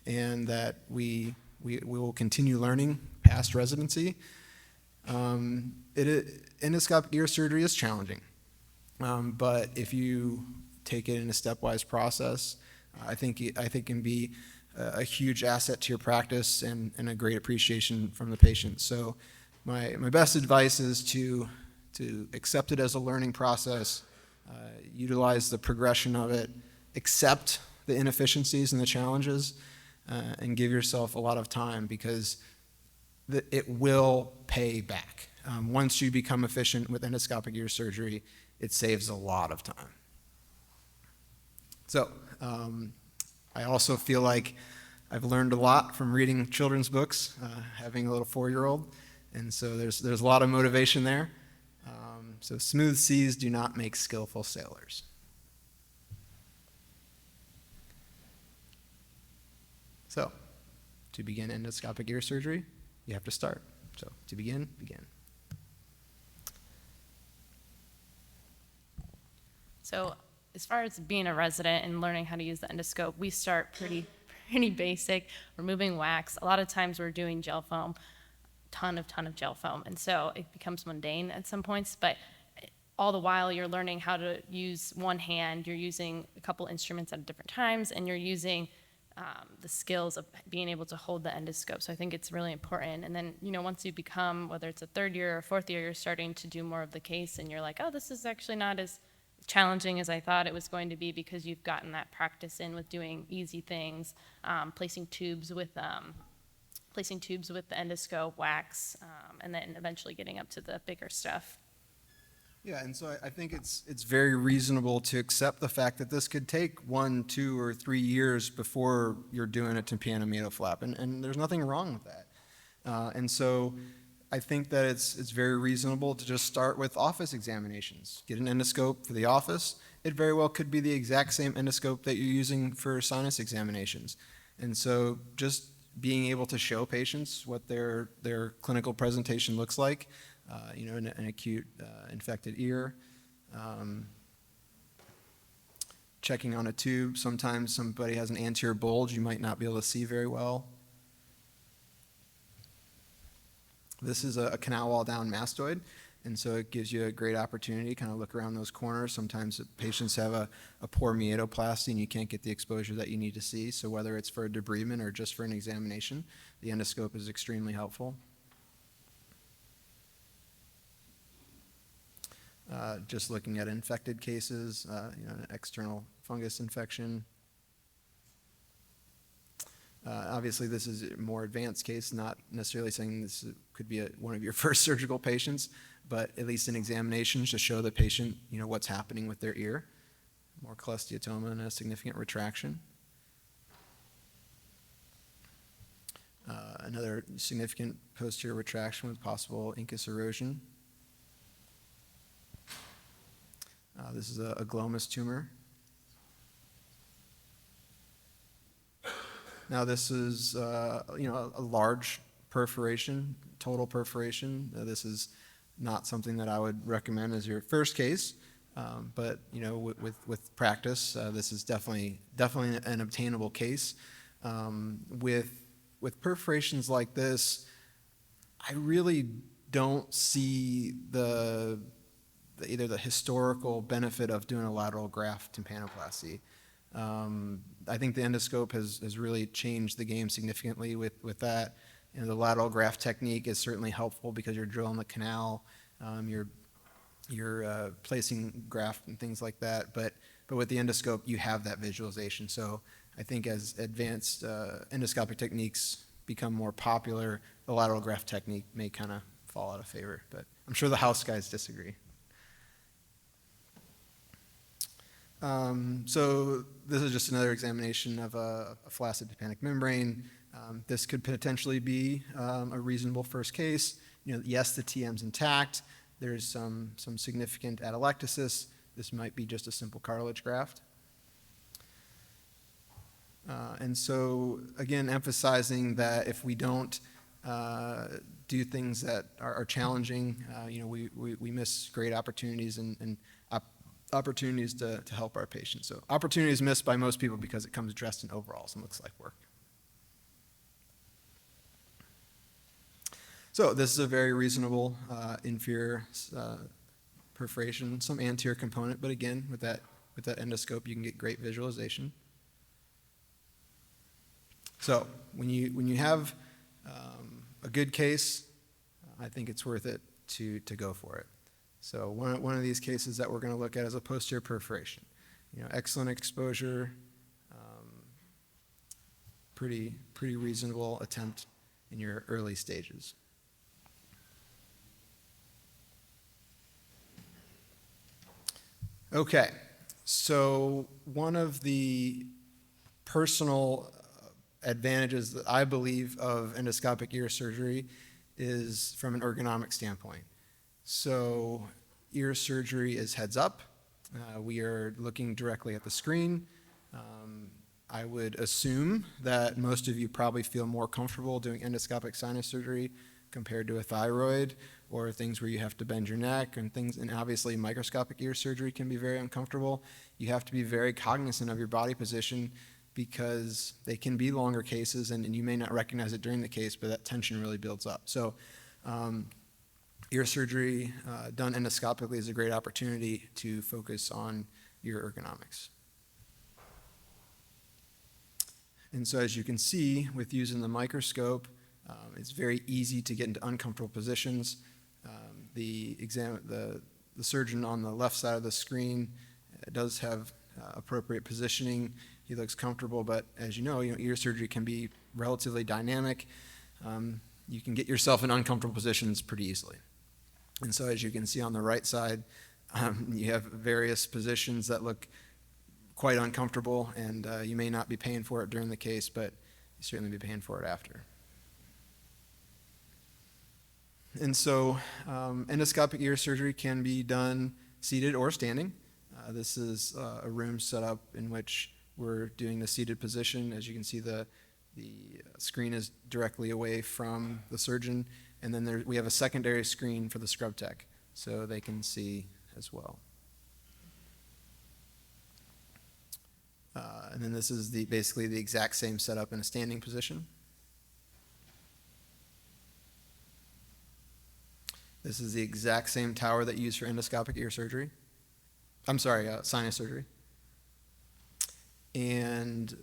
and that we will continue learning past residency. Endoscopic ear surgery is challenging, but if you take it in a stepwise process, I think it can be a huge asset to your practice and a great appreciation from the patient. So my best advice is to accept it as a learning process, utilize the progression of it, accept the inefficiencies and the challenges, and give yourself a lot of time, because it will pay back. Once you become efficient with endoscopic ear surgery, it saves a lot of time. So I also feel like I've learned a lot from reading children's books, having a little 4-year-old, and so there's a lot of motivation there. So smooth seas do not make skillful sailors. So to begin endoscopic ear surgery, you have to start. So to begin. So as far as being a resident and learning how to use the endoscope, we start pretty basic, removing wax. A lot of times we're doing gel foam, ton of gel foam, and so it becomes mundane at some points, but all the while you're learning how to use one hand, you're using a couple instruments at different times, and you're using the skills of being able to hold the endoscope. So I think it's really important. And then, once you become, whether it's a 3rd year or 4th year, you're starting to do more of the case, and you're like, oh, this is actually not as challenging as I thought it was going to be, because you've gotten that practice in with doing easy things, placing tubes with the endoscope, wax, and then eventually getting up to the bigger stuff. Yeah, and so I think it's very reasonable to accept the fact that this could take 1, 2, or 3 years before you're doing a tympanomeatal flap, and there's nothing wrong with that. And so I think that it's very reasonable to just start with office examinations. Get an endoscope for the office. It very well could be the exact same endoscope that you're using for sinus examinations. And so just being able to show patients what their clinical presentation looks like, an acute infected ear, checking on a tube. Sometimes somebody has an anterior bulge you might not be able to see very well. This is a canal wall down mastoid, and so it gives you a great opportunity to kind of look around those corners. Sometimes patients have a poor meatoplasty and you can't get the exposure that you need to see. So whether it's for a debridement or just for an examination, the endoscope is extremely helpful. Just looking at infected cases, an external fungus infection. Obviously, this is a more advanced case, not necessarily saying this could be one of your first surgical patients, but at least in examinations to show the patient, what's happening with their ear. More cholesteatoma and a significant retraction. Another significant posterior retraction with possible incus erosion. This is a glomus tumor. Now this is, a large perforation, total perforation. This is not something that I would recommend as your first case, but with practice, this is definitely an obtainable case. With perforations like this, I really don't see either the historical benefit of doing a lateral graft tympanoplasty. I think the endoscope has really changed the game significantly with that. The lateral graft technique is certainly helpful because you're drilling the canal, you're placing graft and things like that. But with the endoscope, you have that visualization. So I think as advanced endoscopic techniques become more popular, the lateral graft technique may kind of fall out of favor. But I'm sure the house guys disagree. So this is just another examination of a flaccid tympanic membrane. This could potentially be a reasonable first case. Yes, the TM's intact. There's some significant atelectasis. This might be just a simple cartilage graft. And so, again, emphasizing that if we don't do things that are challenging. We miss great opportunities and opportunities to help our patients. So opportunities missed by most people because it comes dressed in overalls and looks like work. So this is a very reasonable inferior perforation, some anterior component, but again, with that endoscope, you can get great visualization. So when you have a good case, I think it's worth it to go for it. So one of these cases that we're going to look at is a posterior perforation. Excellent exposure, pretty reasonable attempt in your early stages. Okay, so one of the personal advantages that I believe of endoscopic ear surgery is from an ergonomic standpoint. So ear surgery is heads up. We are looking directly at the screen. I would assume that most of you probably feel more comfortable doing endoscopic sinus surgery compared to a thyroid or things where you have to bend your neck and things, and obviously microscopic ear surgery can be very uncomfortable. You have to be very cognizant of your body position because they can be longer cases and you may not recognize it during the case, but that tension really builds up. So ear surgery done endoscopically is a great opportunity to focus on your ergonomics. And so as you can see, with using the microscope, it's very easy to get into uncomfortable positions. The surgeon on the left side of the screen does have appropriate positioning. He looks comfortable, but as you know, ear surgery can be relatively dynamic. You can get yourself in uncomfortable positions pretty easily. And so as you can see on the right side, you have various positions that look quite uncomfortable, and you may not be paying for it during the case, but you certainly be paying for it after. And so endoscopic ear surgery can be done seated or standing. This is a room set up in which we're doing the seated position. As you can see, the screen is directly away from the surgeon, and then we have a secondary screen for the scrub tech, so they can see as well. And then this is basically the exact same setup in a standing position. This is the exact same tower that you use for endoscopic ear surgery. I'm sorry, sinus surgery. And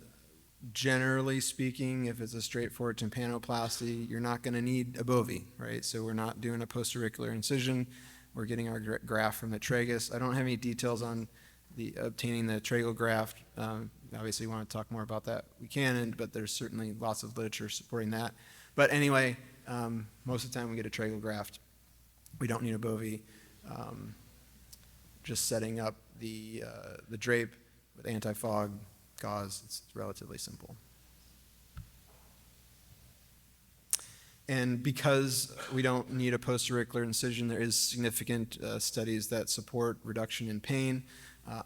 generally speaking, if it's a straightforward tympanoplasty, you're not going to need a bovie, right? So we're not doing a postauricular incision. We're getting our graft from the tragus. I don't have any details on obtaining the tragal graft. Obviously, you want to talk more about that, we can, but there's certainly lots of literature supporting that. But anyway, most of the time we get a tragal graft. We don't need a bovie. Just setting up the drape with anti-fog gauze, it's relatively simple. And because we don't need a postauricular incision, there is significant studies that support reduction in pain.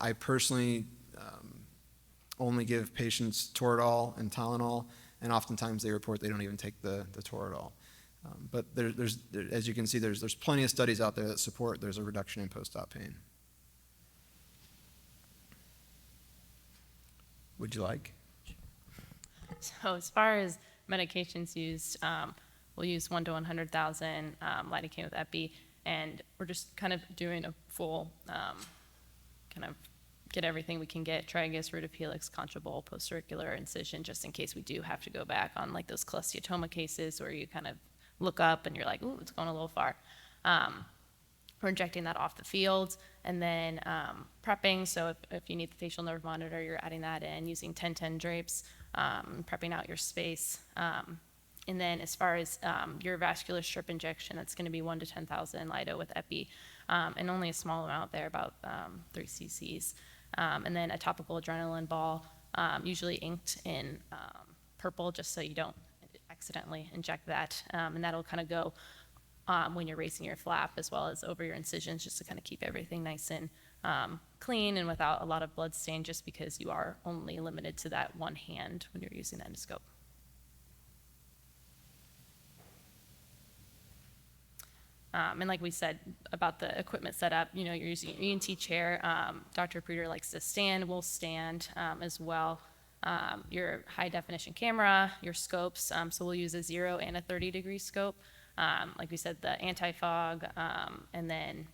I personally only give patients Toradol and Tylenol, and oftentimes they report they don't even take the Toradol. But as you can see, there's plenty of studies out there that support there's a reduction in post-op pain. Would you like? So as far as medications used, we'll use 1 to 100,000 lidocaine with epi, and we're just kind of doing a full kind of get everything we can get, tragus, root of helix, contrabole, postauricular incision, just in case we do have to go back on like those cholesteatoma cases where you kind of look up and you're like, ooh, it's going a little far. We're injecting that off the field, and then prepping. So if you need the facial nerve monitor, you're adding that in using 1010 drapes, prepping out your space. And then as far as your vascular strip injection, that's going to be 1 to 10,000 lido with epi, and only a small amount there, about 3 cc's. And then a topical adrenaline ball, usually inked in purple, just so you don't accidentally inject that. And that'll kind of go when you're raising your flap as well as over your incisions, just to kind of keep everything nice and clean and without a lot of blood stain, just because you are only limited to that one hand when you're using the endoscope. And like we said about the equipment setup, you're using your ENT chair. Dr. Pruder likes to stand. We'll stand as well. Your high definition camera, your scopes. So we'll use a 0 and a 30-degree scope. Like we said, the anti-fog, and then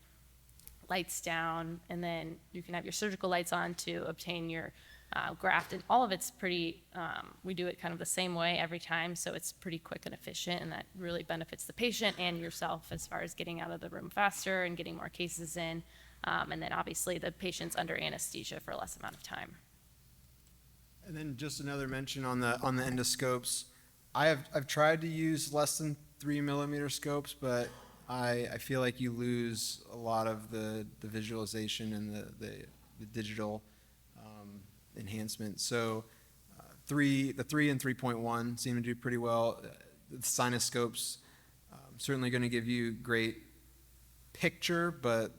lights down, and then you can have your surgical lights on to obtain your graft. And all of it's pretty, we do it kind of the same way every time, so it's pretty quick and efficient, and that really benefits the patient and yourself as far as getting out of the room faster and getting more cases in. And then obviously the patient's under anesthesia for a less amount of time. And then just another mention on the endoscopes. I've tried to use less than 3 millimeter scopes, but I feel like you lose a lot of the visualization and the digital enhancement. So the 3 and 3.1 seem to do pretty well. The sinuscopes certainly going to give you great picture, but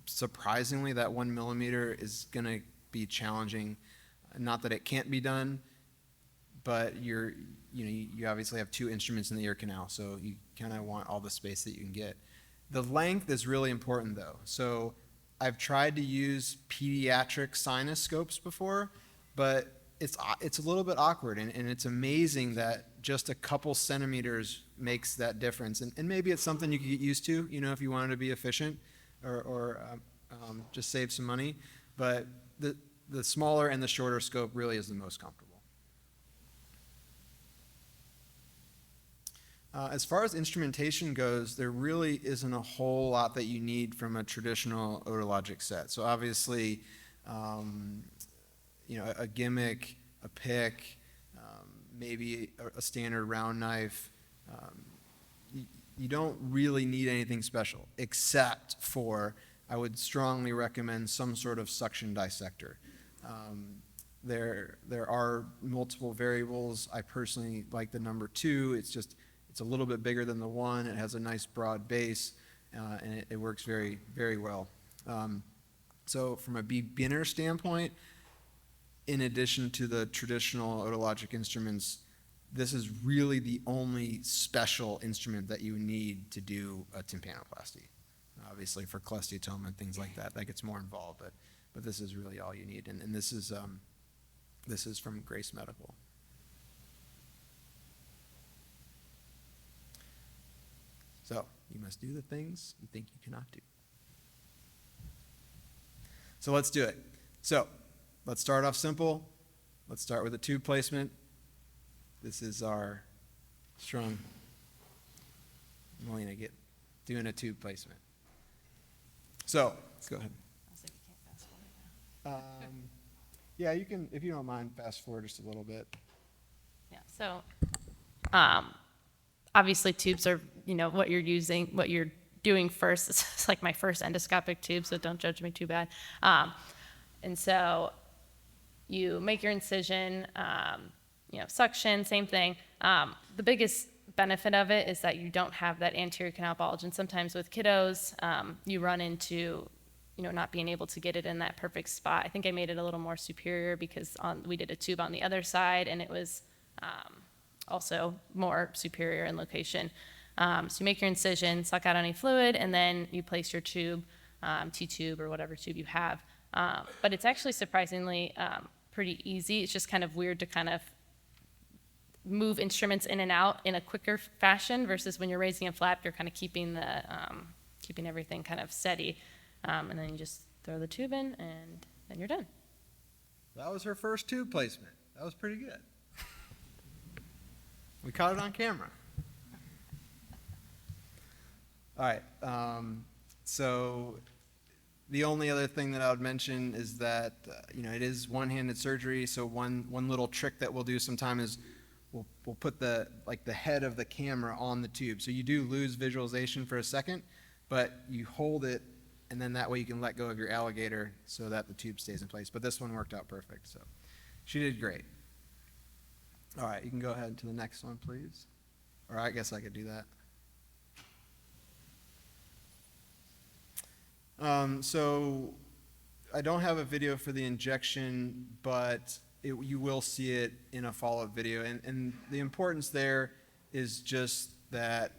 surprisingly that 1 millimeter is going to be challenging. Not that it can't be done, but you obviously have 2 instruments in the ear canal, so you kind of want all the space that you can get. The length is really important though. So I've tried to use pediatric sinus scopes before, but it's a little bit awkward, and it's amazing that just a couple centimeters makes that difference. And maybe it's something you could get used to, if you wanted to be efficient or just save some money. But the smaller and the shorter scope really is the most comfortable. As far as instrumentation goes, there really isn't a whole lot that you need from a traditional otologic set. So obviously, a gimmick, a pick, maybe a standard round knife. You don't really need anything special, except for, I would strongly recommend some sort of suction dissector. There are multiple variables. I personally like the number 2. It's a little bit bigger than the 1. It has a nice broad base, and it works very, very well. So from a beginner standpoint, in addition to the traditional otologic instruments, this is really the only special instrument that you need to do a tympanoplasty. Obviously for cholesteatoma and things like that gets more involved, but this is really all you need. And this is from Grace Medical. So you must do the things you think you cannot do. So let's do it. So let's start off simple. Let's start with a tube placement. This is our strong Melina doing a tube placement. So let's go ahead. Yeah, you can, if you don't mind, fast forward just a little bit. Yeah, so obviously tubes are, what you're using, what you're doing first. It's like my first endoscopic tube, so don't judge me too bad. And so you make your incision, suction, same thing. The biggest benefit of it is that you don't have that anterior canal bulge. And sometimes with kiddos, you run into, not being able to get it in that perfect spot. I think I made it a little more superior because we did a tube on the other side, and it was also more superior in location. So you make your incision, suck out any fluid, and then you place your tube, T-tube or whatever tube you have. But it's actually surprisingly pretty easy. It's just kind of weird to kind of move instruments in and out in a quicker fashion versus when you're raising a flap, you're kind of keeping everything kind of steady. And then you just throw the tube in, and then you're done. That was her first tube placement. That was pretty good. We caught it on camera. All right. So the only other thing that I would mention is that it is one-handed surgery. So one little trick that we'll do sometime is we'll put the head of the camera on the tube. So you do lose visualization for a second, but you hold it, and then that way you can let go of your alligator so that the tube stays in place. But this one worked out perfect, so she did great. All right, you can go ahead to the next one, please. Or I guess I could do that. So I don't have a video for the injection, but you will see it in a follow-up video. And the importance there is just that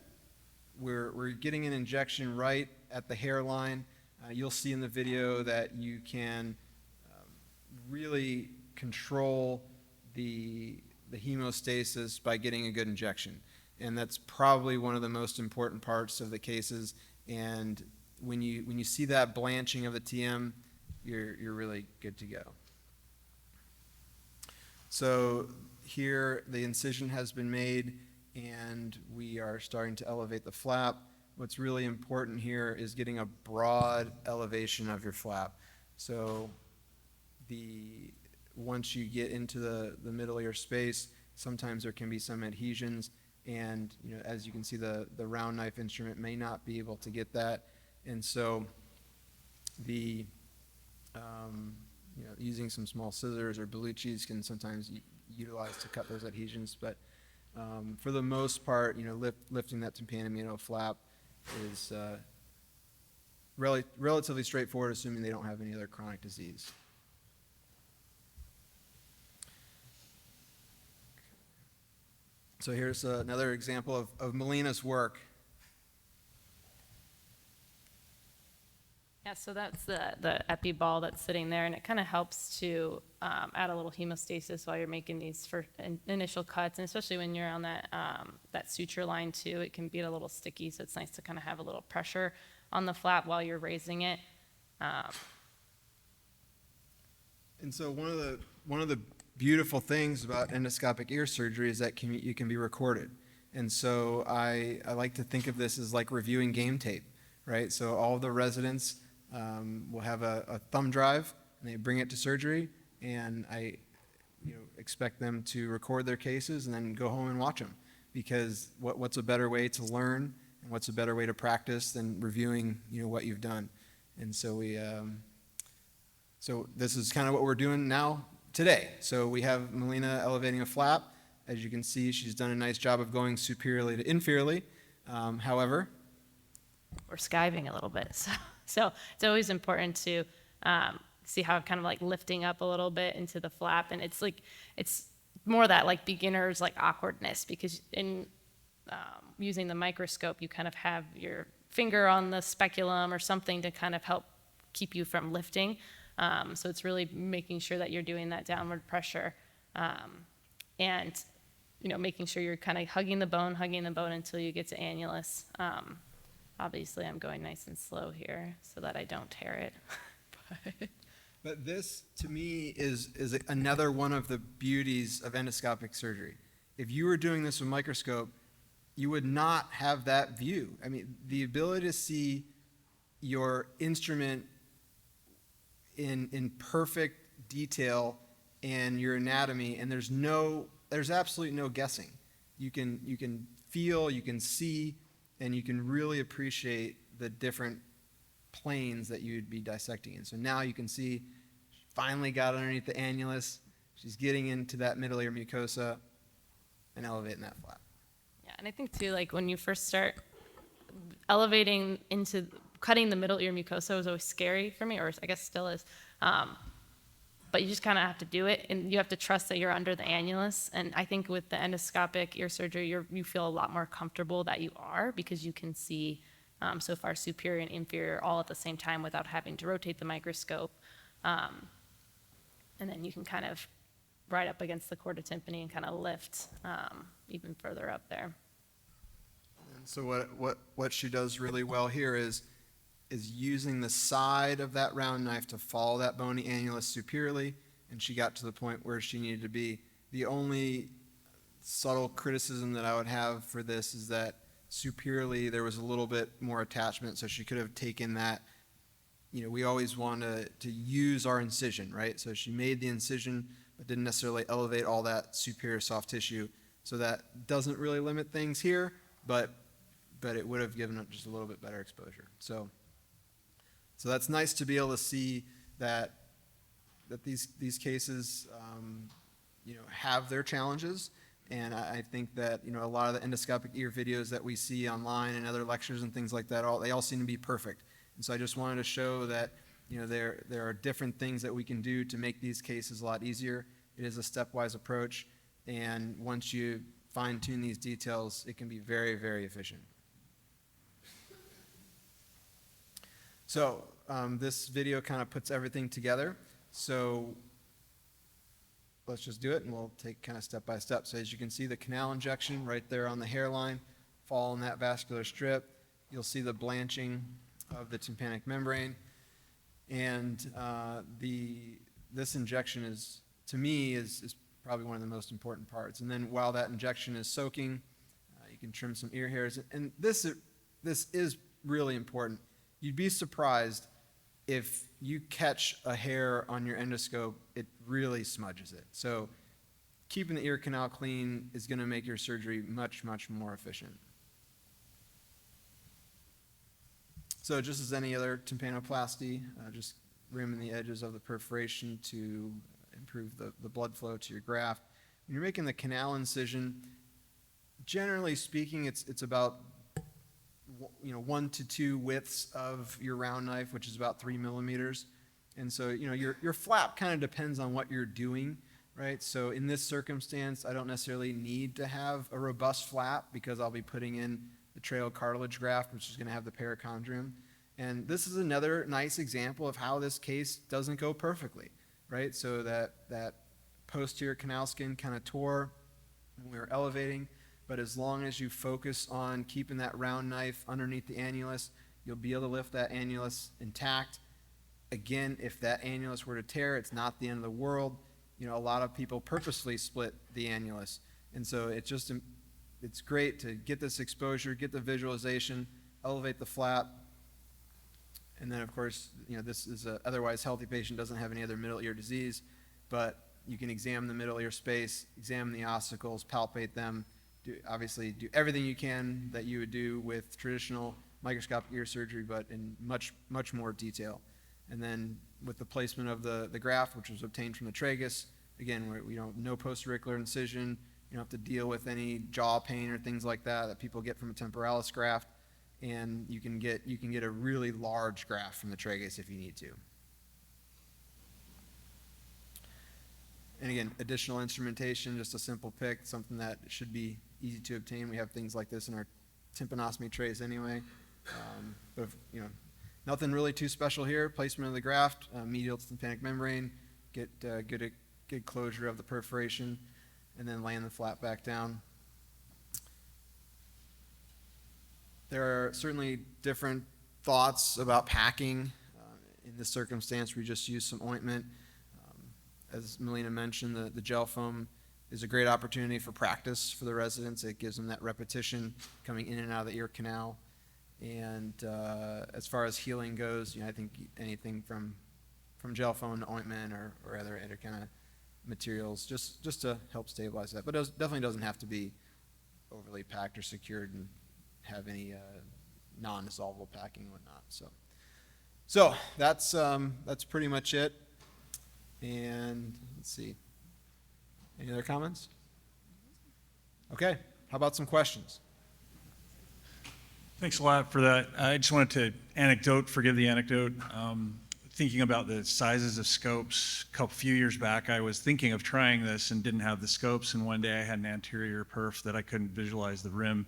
we're getting an injection right at the hairline. You'll see in the video that you can really control the hemostasis by getting a good injection. And that's probably one of the most important parts of the cases. And when you see that blanching of the TM, you're really good to go. So here the incision has been made and we are starting to elevate the flap. What's really important here is getting a broad elevation of your flap. So once you get into the middle ear space, sometimes there can be some adhesions, and as you can see, the round knife instrument may not be able to get that, and so using some small scissors or Bellucci's can sometimes utilize to cut those adhesions, but for the most part, lifting that tympanomeatal flap is relatively straightforward, assuming they don't have any other chronic disease. So here's another example of Melina's work. Yeah, so that's the epi ball that's sitting there, and it kind of helps to add a little hemostasis while you're making these initial cuts, and especially when you're on that suture line too, it can be a little sticky, so it's nice to kind of have a little pressure on the flap while you're raising it. And so one of the beautiful things about endoscopic ear surgery is that you can be recorded. And so I like to think of this as like reviewing game tape, right? So all the residents will have a thumb drive, and they bring it to surgery, and I expect them to record their cases and then go home and watch them, because what's a better way to learn and what's a better way to practice than reviewing what you've done. And so so this is kind of what we're doing now today. So we have Melina elevating a flap. As you can see, she's done a nice job of going superiorly to inferiorly. However, we're skiving a little bit, so it's always important to see how kind of like lifting up a little bit into the flap, and it's more that like beginner's like awkwardness, because in using the microscope, you kind of have your finger on the speculum or something to kind of help keep you from lifting. So it's really making sure that you're doing that downward pressure, and making sure you're kind of hugging the bone until you get to annulus. Obviously, I'm going nice and slow here so that I don't tear it. But this, to me, is another one of the beauties of endoscopic surgery. If you were doing this with a microscope, you would not have that view. I mean, the ability to see your instrument in perfect detail and your anatomy, and there's absolutely no guessing. You can feel, you can see, and you can really appreciate the different planes that you'd be dissecting in. So now you can see she finally got underneath the annulus. She's getting into that middle ear mucosa and elevating that flap. Yeah, and I think too, like when you first start elevating into cutting the middle ear mucosa was always scary for me, or I guess still is. But you just kind of have to do it, and you have to trust that you're under the annulus. And I think with the endoscopic ear surgery, you feel a lot more comfortable that you are, because you can see so far superior and inferior all at the same time without having to rotate the microscope. And then you can kind of right up against the chorda tympani and kind of lift even further up there. And so what she does really well here is using the side of that round knife to follow that bony annulus superiorly, and she got to the point where she needed to be. The only subtle criticism that I would have for this is that superiorly there was a little bit more attachment, so she could have taken that. We always want to use our incision, right? So she made the incision, but didn't necessarily elevate all that superior soft tissue. So that doesn't really limit things here, but it would have given it just a little bit better exposure. So that's nice to be able to see that these cases, have their challenges. And I think that, a lot of the endoscopic ear videos that we see online and other lectures and things like that, they all seem to be perfect. And so I just wanted to show that, there are different things that we can do to make these cases a lot easier. It is a stepwise approach. And once you fine tune these details, it can be very, very efficient. So this video kind of puts everything together. So let's just do it, and we'll take kind of step by step. So as you can see, the canal injection right there on the hairline, fall in that vascular strip. You'll see the blanching of the tympanic membrane. And this injection is, to me, is probably one of the most important parts. And then while that injection is soaking, you can trim some ear hairs. And this is really important. You'd be surprised if you catch a hair on your endoscope, it really smudges it. So keeping the ear canal clean is going to make your surgery much, much more efficient. So just as any other tympanoplasty, just rimming the edges of the perforation to improve the blood flow to your graft. When you're making the canal incision, generally speaking, it's about 1 to 2 widths of your round knife, which is about 3 millimeters. And so, your flap kind of depends on what you're doing, right? So in this circumstance, I don't necessarily need to have a robust flap because I'll be putting in the trail cartilage graft, which is going to have the perichondrium. And this is another nice example of how this case doesn't go perfectly, right? So that posterior canal skin kind of tore when we were elevating. But as long as you focus on keeping that round knife underneath the annulus, you'll be able to lift that annulus intact. Again, if that annulus were to tear, it's not the end of the world. A lot of people purposely split the annulus. And so it's great to get this exposure, get the visualization, elevate the flap. And then, of course, this is an otherwise healthy patient, doesn't have any other middle ear disease, but you can examine the middle ear space, examine the ossicles, palpate them, obviously do everything you can that you would do with traditional microscopic ear surgery, but in much, much more detail. And then with the placement of the graft, which was obtained from the tragus, again, no post-auricular incision, you don't have to deal with any jaw pain or things like that people get from a temporalis graft, and you can get a really large graft from the tragus if you need to. And again, additional instrumentation, just a simple pick, something that should be easy to obtain. We have things like this in our tympanostomy trays anyway. But nothing really too special here. Placement of the graft, medial to tympanic membrane, get good closure of the perforation, and then laying the flap back down. There are certainly different thoughts about packing. In this circumstance, we just use some ointment. As Melina mentioned, the gel foam is a great opportunity for practice for the residents. It gives them that repetition coming in and out of the ear canal. And as far as healing goes, I think anything from gel foam to ointment or other kind of materials, just to help stabilize that. But it definitely doesn't have to be overly packed or secured and have any non-dissolvable packing and whatnot. So that's pretty much it. And let's see. Any other comments? Okay. How about some questions? Thanks a lot for that. I just wanted to forgive the anecdote. Thinking about the sizes of scopes, a few years back, I was thinking of trying this and didn't have the scopes. And one day I had an anterior perf that I couldn't visualize the rim.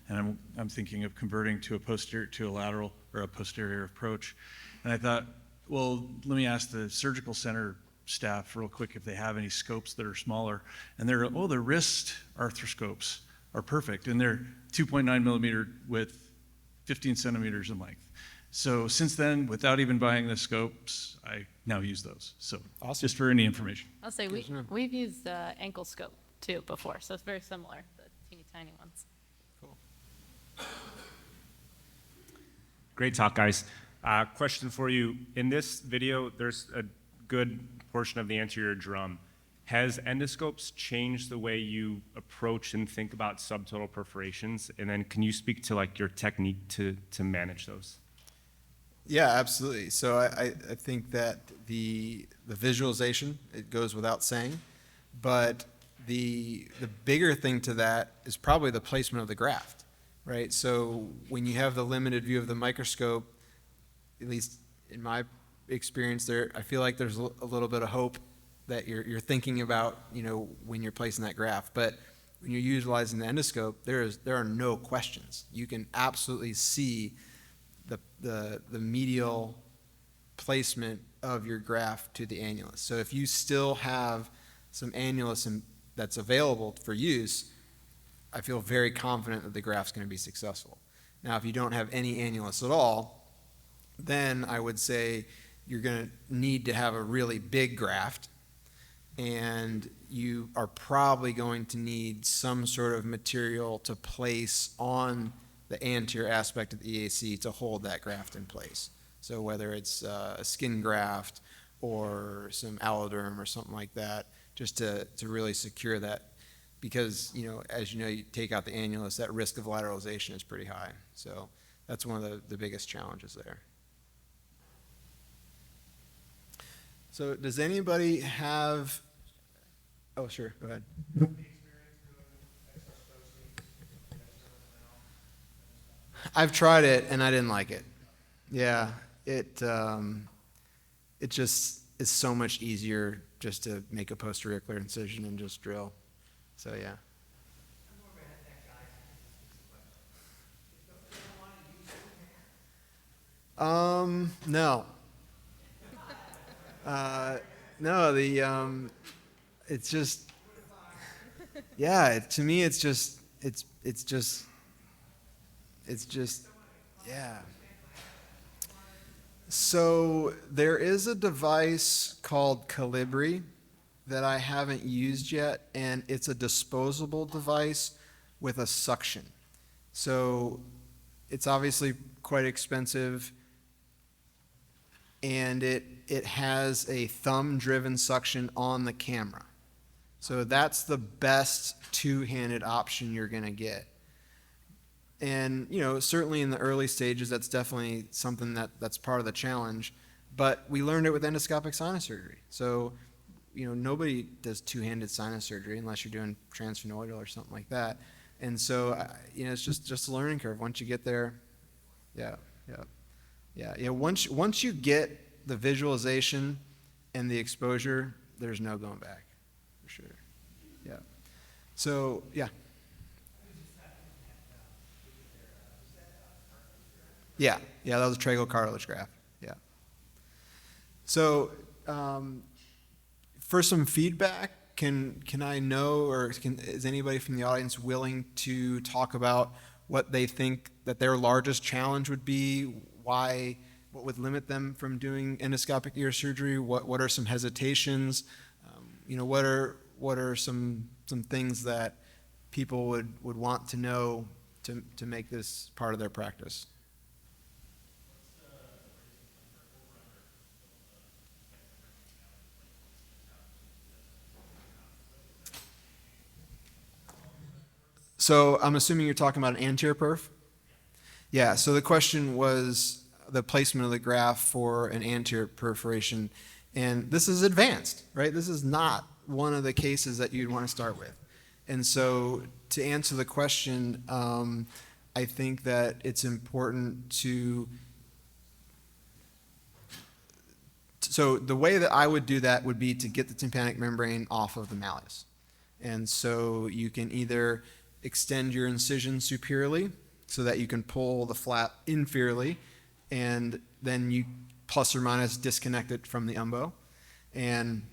And I'm thinking of converting to a lateral or a posterior approach. And I thought, well, let me ask the surgical center staff real quick if they have any scopes that are smaller. And the wrist arthroscopes are perfect. And they're 2.9 millimeter width, 15 centimeters in length. So since then, without even buying the scopes, I now use those. So awesome. Just for any information. I'll say we've used ankle scope too before, so it's very similar, the teeny tiny ones. Great talk, guys. Question for you. In this video, there's a good portion of the anterior drum. Has endoscopes changed the way you approach and think about subtotal perforations? And then can you speak to your technique to manage those? Yeah, absolutely. So I think that the visualization, it goes without saying, but the bigger thing to that is probably the placement of the graft, right? So when you have the limited view of the microscope, at least in my experience there, I feel like there's a little bit of hope that you're thinking about, when you're placing that graft. But when you're utilizing the endoscope, there are no questions. You can absolutely see the medial placement of your graft to the annulus. So if you still have some annulus that's available for use, I feel very confident that the graft's going to be successful. Now, if you don't have any annulus at all, then I would say you're going to need to have a really big graft, and you are probably going to need some sort of material to place on the anterior aspect of the EAC to hold that graft in place. So whether it's a skin graft or some alloderm or something like that, just to really secure that. Because, as you know, you take out the annulus, that risk of lateralization is pretty high. So that's one of the biggest challenges there. So does anybody have, oh, sure, go ahead. I've tried it and I didn't like it. Yeah, it just is so much easier just to make a post-auricular incision and just drill. So yeah. No. No, it's just, yeah, to me it's just, yeah. So there is a device called Calibri that I haven't used yet, and it's a disposable device with a suction. So it's obviously quite expensive, and it has a thumb-driven suction on the camera. So that's the best two-handed option you're going to get. And, certainly in the early stages, that's definitely something that's part of the challenge. But we learned it with endoscopic sinus surgery. So, nobody does two-handed sinus surgery unless you're doing transsphenoidal or something like that. And so, it's just a learning curve. Once you get there, yeah. Once you get the visualization and the exposure, there's no going back, for sure. Yeah. So, yeah. Yeah, that was a tracheal cartilage graft. Yeah. So, for some feedback, can I know, or is anybody from the audience willing to talk about what they think that their largest challenge would be? What would limit them from doing endoscopic ear surgery? What are some hesitations? What are some things that people would want to know to make this part of their practice? So I'm assuming you're talking about an anterior perf? Yeah, so the question was the placement of the graft for an anterior perforation. And this is advanced, right? This is not one of the cases that you'd want to start with. And so to answer the question, I think that it's important so the way that I would do that would be to get the tympanic membrane off of the malleus. And so you can either extend your incision superiorly so that you can pull the flap inferiorly, and then you plus or minus disconnect it from the umbo. And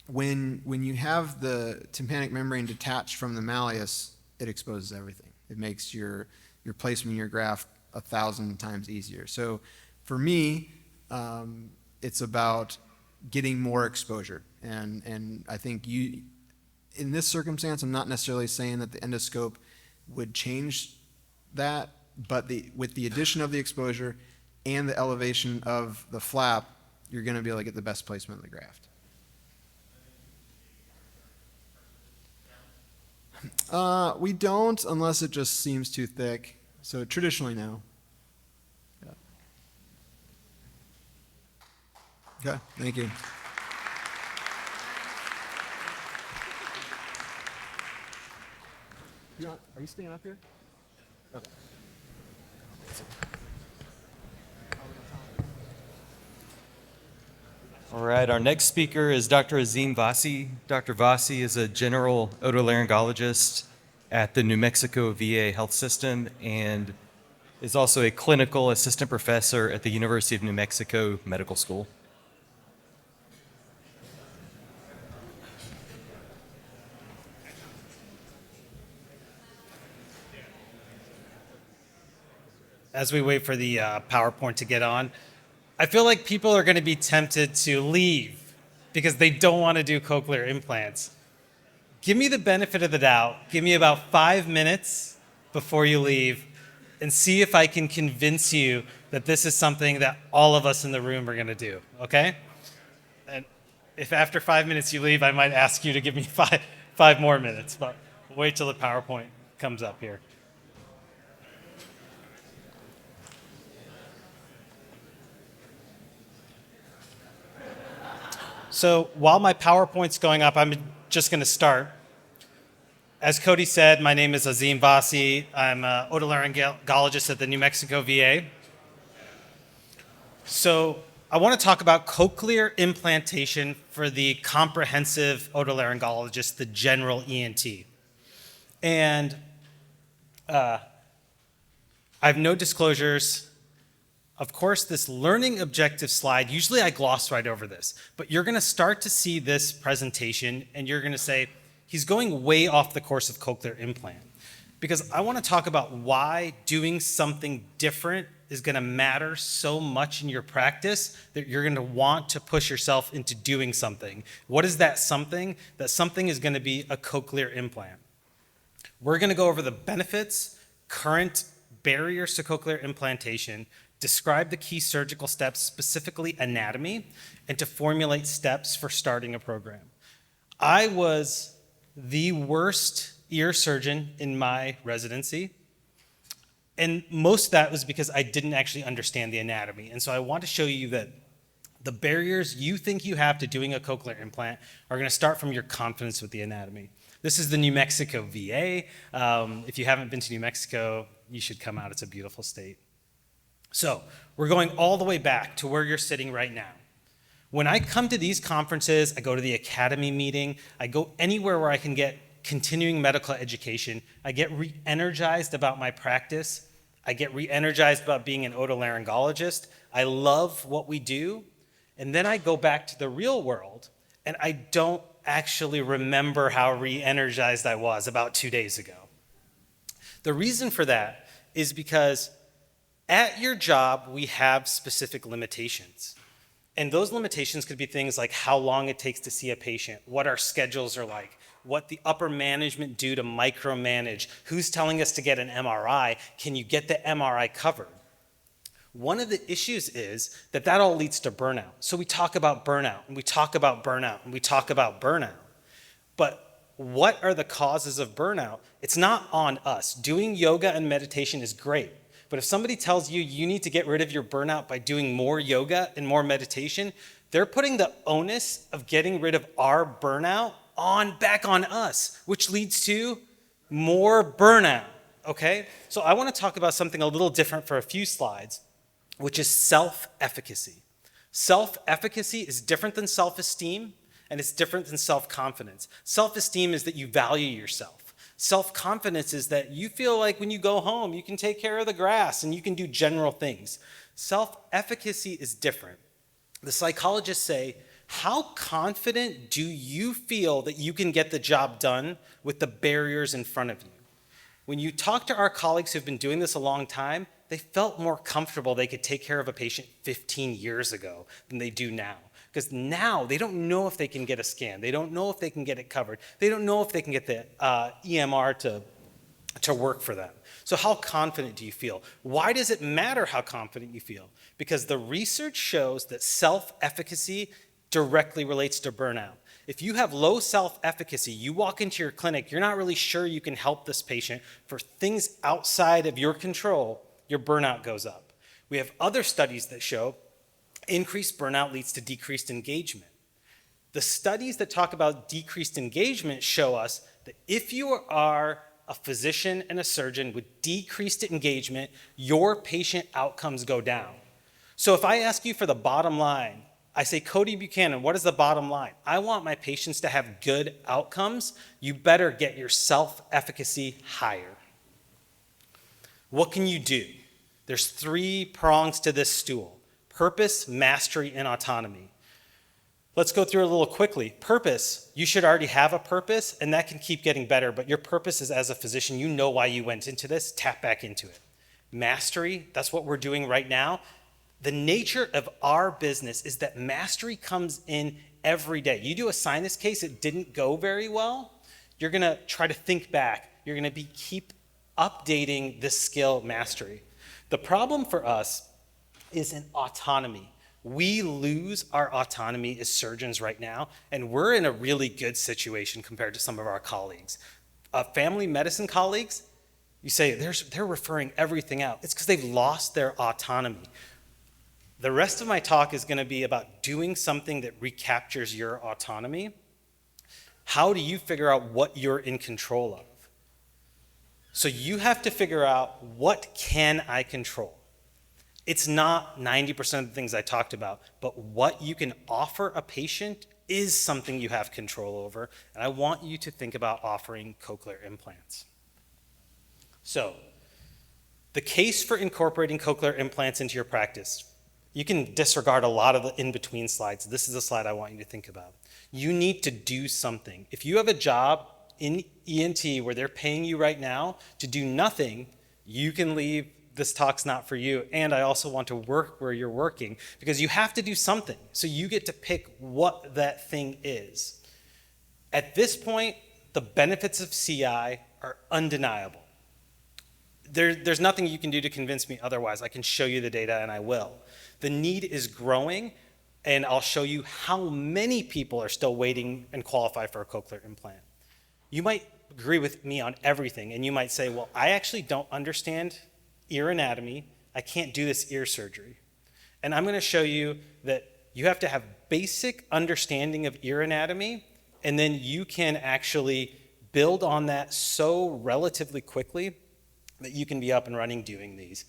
when you have the tympanic membrane detached from the malleus, it exposes everything. It makes your placement of your graft 1,000 times easier. So for me, it's about getting more exposure. And I think in this circumstance, I'm not necessarily saying that the endoscope would change that, but with the addition of the exposure and the elevation of the flap, you're going to be able to get the best placement of the graft. We don't, unless it just seems too thick. So traditionally, no. Yeah. Okay, thank you. Are you staying up here? Okay. All right, our next speaker is Dr. Azim Vasi. Dr. Vasi is a general otolaryngologist at the New Mexico VA Health System, and is also a clinical assistant professor at the University of New Mexico Medical School. As we wait for the PowerPoint to get on, I feel like people are going to be tempted to leave because they don't want to do cochlear implants. Give me the benefit of the doubt. Give me about 5 minutes before you leave and see if I can convince you that this is something that all of us in the room are going to do, okay? And if after 5 minutes you leave, I might ask you to give me five more minutes, but wait till the PowerPoint comes up here. So while my PowerPoint's going up, I'm just going to start. As Cody said, my name is Azim Vasi. I'm an otolaryngologist at the New Mexico VA. So I want to talk about cochlear implantation for the comprehensive otolaryngologist, the general ENT. And I have no disclosures. Of course, this learning objective slide, usually I gloss right over this, but you're going to start to see this presentation and you're going to say, he's going way off the course of cochlear implant. Because I want to talk about why doing something different is going to matter so much in your practice that you're going to want to push yourself into doing something. What is that something? That something is going to be a cochlear implant. We're going to go over the benefits, current barriers to cochlear implantation, describe the key surgical steps, specifically anatomy, and to formulate steps for starting a program. I was the worst ear surgeon in my residency, and most of that was because I didn't actually understand the anatomy. And so I want to show you that the barriers you think you have to doing a cochlear implant are going to start from your confidence with the anatomy. This is the New Mexico VA. If you haven't been to New Mexico, you should come out. It's a beautiful state. So we're going all the way back to where you're sitting right now. When I come to these conferences, I go to the academy meeting, I go anywhere where I can get continuing medical education, I get re-energized about my practice, I get re-energized about being an otolaryngologist, I love what we do, and then I go back to the real world, and I don't actually remember how re-energized I was about 2 days ago. The reason for that is because at your job, we have specific limitations. And those limitations could be things like how long it takes to see a patient, what our schedules are like, what the upper management do to micromanage, who's telling us to get an MRI, can you get the MRI covered? One of the issues is that all leads to burnout. So we talk about burnout, and we talk about burnout, and we talk about burnout. But what are the causes of burnout? It's not on us. Doing yoga and meditation is great. But if somebody tells you you need to get rid of your burnout by doing more yoga and more meditation, they're putting the onus of getting rid of our burnout back on us, which leads to more burnout, okay? So I want to talk about something a little different for a few slides, which is self-efficacy. Self-efficacy is different than self-esteem, and it's different than self-confidence. Self-esteem is that you value yourself. Self-confidence is that you feel like when you go home, you can take care of the grass and you can do general things. Self-efficacy is different. The psychologists say, how confident do you feel that you can get the job done with the barriers in front of you? When you talk to our colleagues who've been doing this a long time, they felt more comfortable they could take care of a patient 15 years ago than they do now. Because now they don't know if they can get a scan. They don't know if they can get it covered. They don't know if they can get the EMR to work for them. So how confident do you feel? Why does it matter how confident you feel? Because the research shows that self-efficacy directly relates to burnout. If you have low self-efficacy, you walk into your clinic, you're not really sure you can help this patient for things outside of your control, your burnout goes up. We have other studies that show increased burnout leads to decreased engagement. The studies that talk about decreased engagement show us that if you are a physician and a surgeon with decreased engagement, your patient outcomes go down. So if I ask you for the bottom line, I say, Cody Buchanan, what is the bottom line? I want my patients to have good outcomes. You better get your self-efficacy higher. What can you do? There's 3 prongs to this stool: purpose, mastery, and autonomy. Let's go through it a little quickly. Purpose, you should already have a purpose, and that can keep getting better, but your purpose is, as a physician, you know why you went into this, tap back into it. Mastery, that's what we're doing right now. The nature of our business is that mastery comes in every day. You do a sinus case, it didn't go very well, you're gonna try to think back. You're gonna keep updating this skill, mastery. The problem for us is in autonomy. We lose our autonomy as surgeons right now, and we're in a really good situation compared to some of our colleagues. Family medicine colleagues, you say they're referring everything out. It's because they've lost their autonomy. The rest of my talk is going to be about doing something that recaptures your autonomy. How do you figure out what you're in control of? So you have to figure out, what can I control? It's not 90% of the things I talked about, but what you can offer a patient is something you have control over, and I want you to think about offering cochlear implants. So, the case for incorporating cochlear implants into your practice. You can disregard a lot of the in-between slides. This is a slide I want you to think about. You need to do something. If you have a job in ENT where they're paying you right now to do nothing, you can leave. This talk's not for you. And I also want to work where you're working, because you have to do something. So you get to pick what that thing is. At this point, the benefits of CI are undeniable. There's nothing you can do to convince me otherwise. I can show you the data, and I will. The need is growing, and I'll show you how many people are still waiting and qualify for a cochlear implant. You might agree with me on everything, and you might say, well, I actually don't understand ear anatomy. I can't do this ear surgery. And I'm going to show you that you have to have basic understanding of ear anatomy, and then you can actually build on that so relatively quickly that you can be up and running doing these.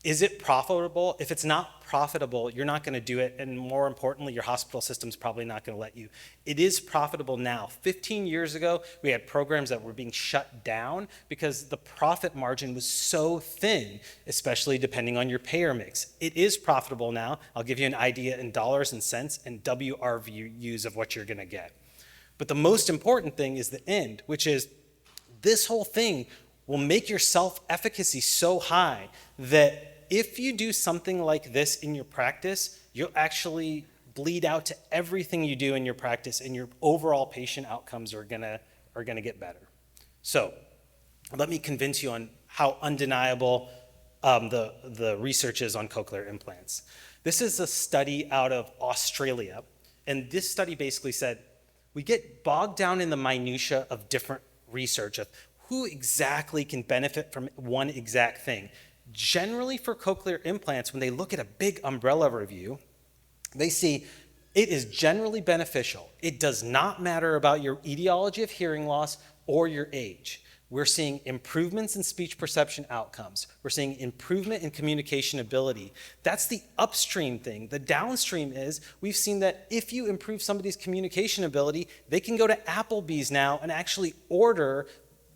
Is it profitable? If it's not profitable, you're not going to do it, and more importantly, your hospital system's probably not going to let you. It is profitable now. 15 years ago, we had programs that were being shut down because the profit margin was so thin, especially depending on your payer mix. It is profitable now. I'll give you an idea in dollars and cents and WRVUs of what you're going to get. But the most important thing is the end, which is this whole thing will make your self-efficacy so high that if you do something like this in your practice, you'll actually bleed out to everything you do in your practice, and your overall patient outcomes are gonna get better. So let me convince you on how undeniable the research is on cochlear implants. This is a study out of Australia, and this study basically said, we get bogged down in the minutia of different research of who exactly can benefit from one exact thing. Generally for cochlear implants, when they look at a big umbrella review, they see it is generally beneficial. It does not matter about your etiology of hearing loss or your age. We're seeing improvements in speech perception outcomes. We're seeing improvement in communication ability. That's the upstream thing. The downstream is we've seen that if you improve somebody's communication ability, they can go to Applebee's now and actually order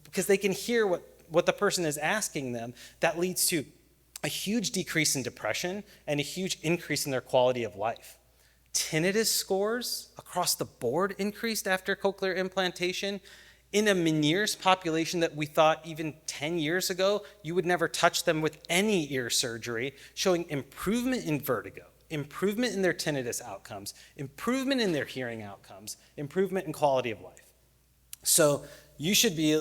because they can hear what the person is asking them. That leads to a huge decrease in depression and a huge increase in their quality of life. Tinnitus scores across the board increased after cochlear implantation. In a Meniere's population that we thought even 10 years ago, you would never touch them with any ear surgery, showing improvement in vertigo, improvement in their tinnitus outcomes, improvement in their hearing outcomes, improvement in quality of life. So you should be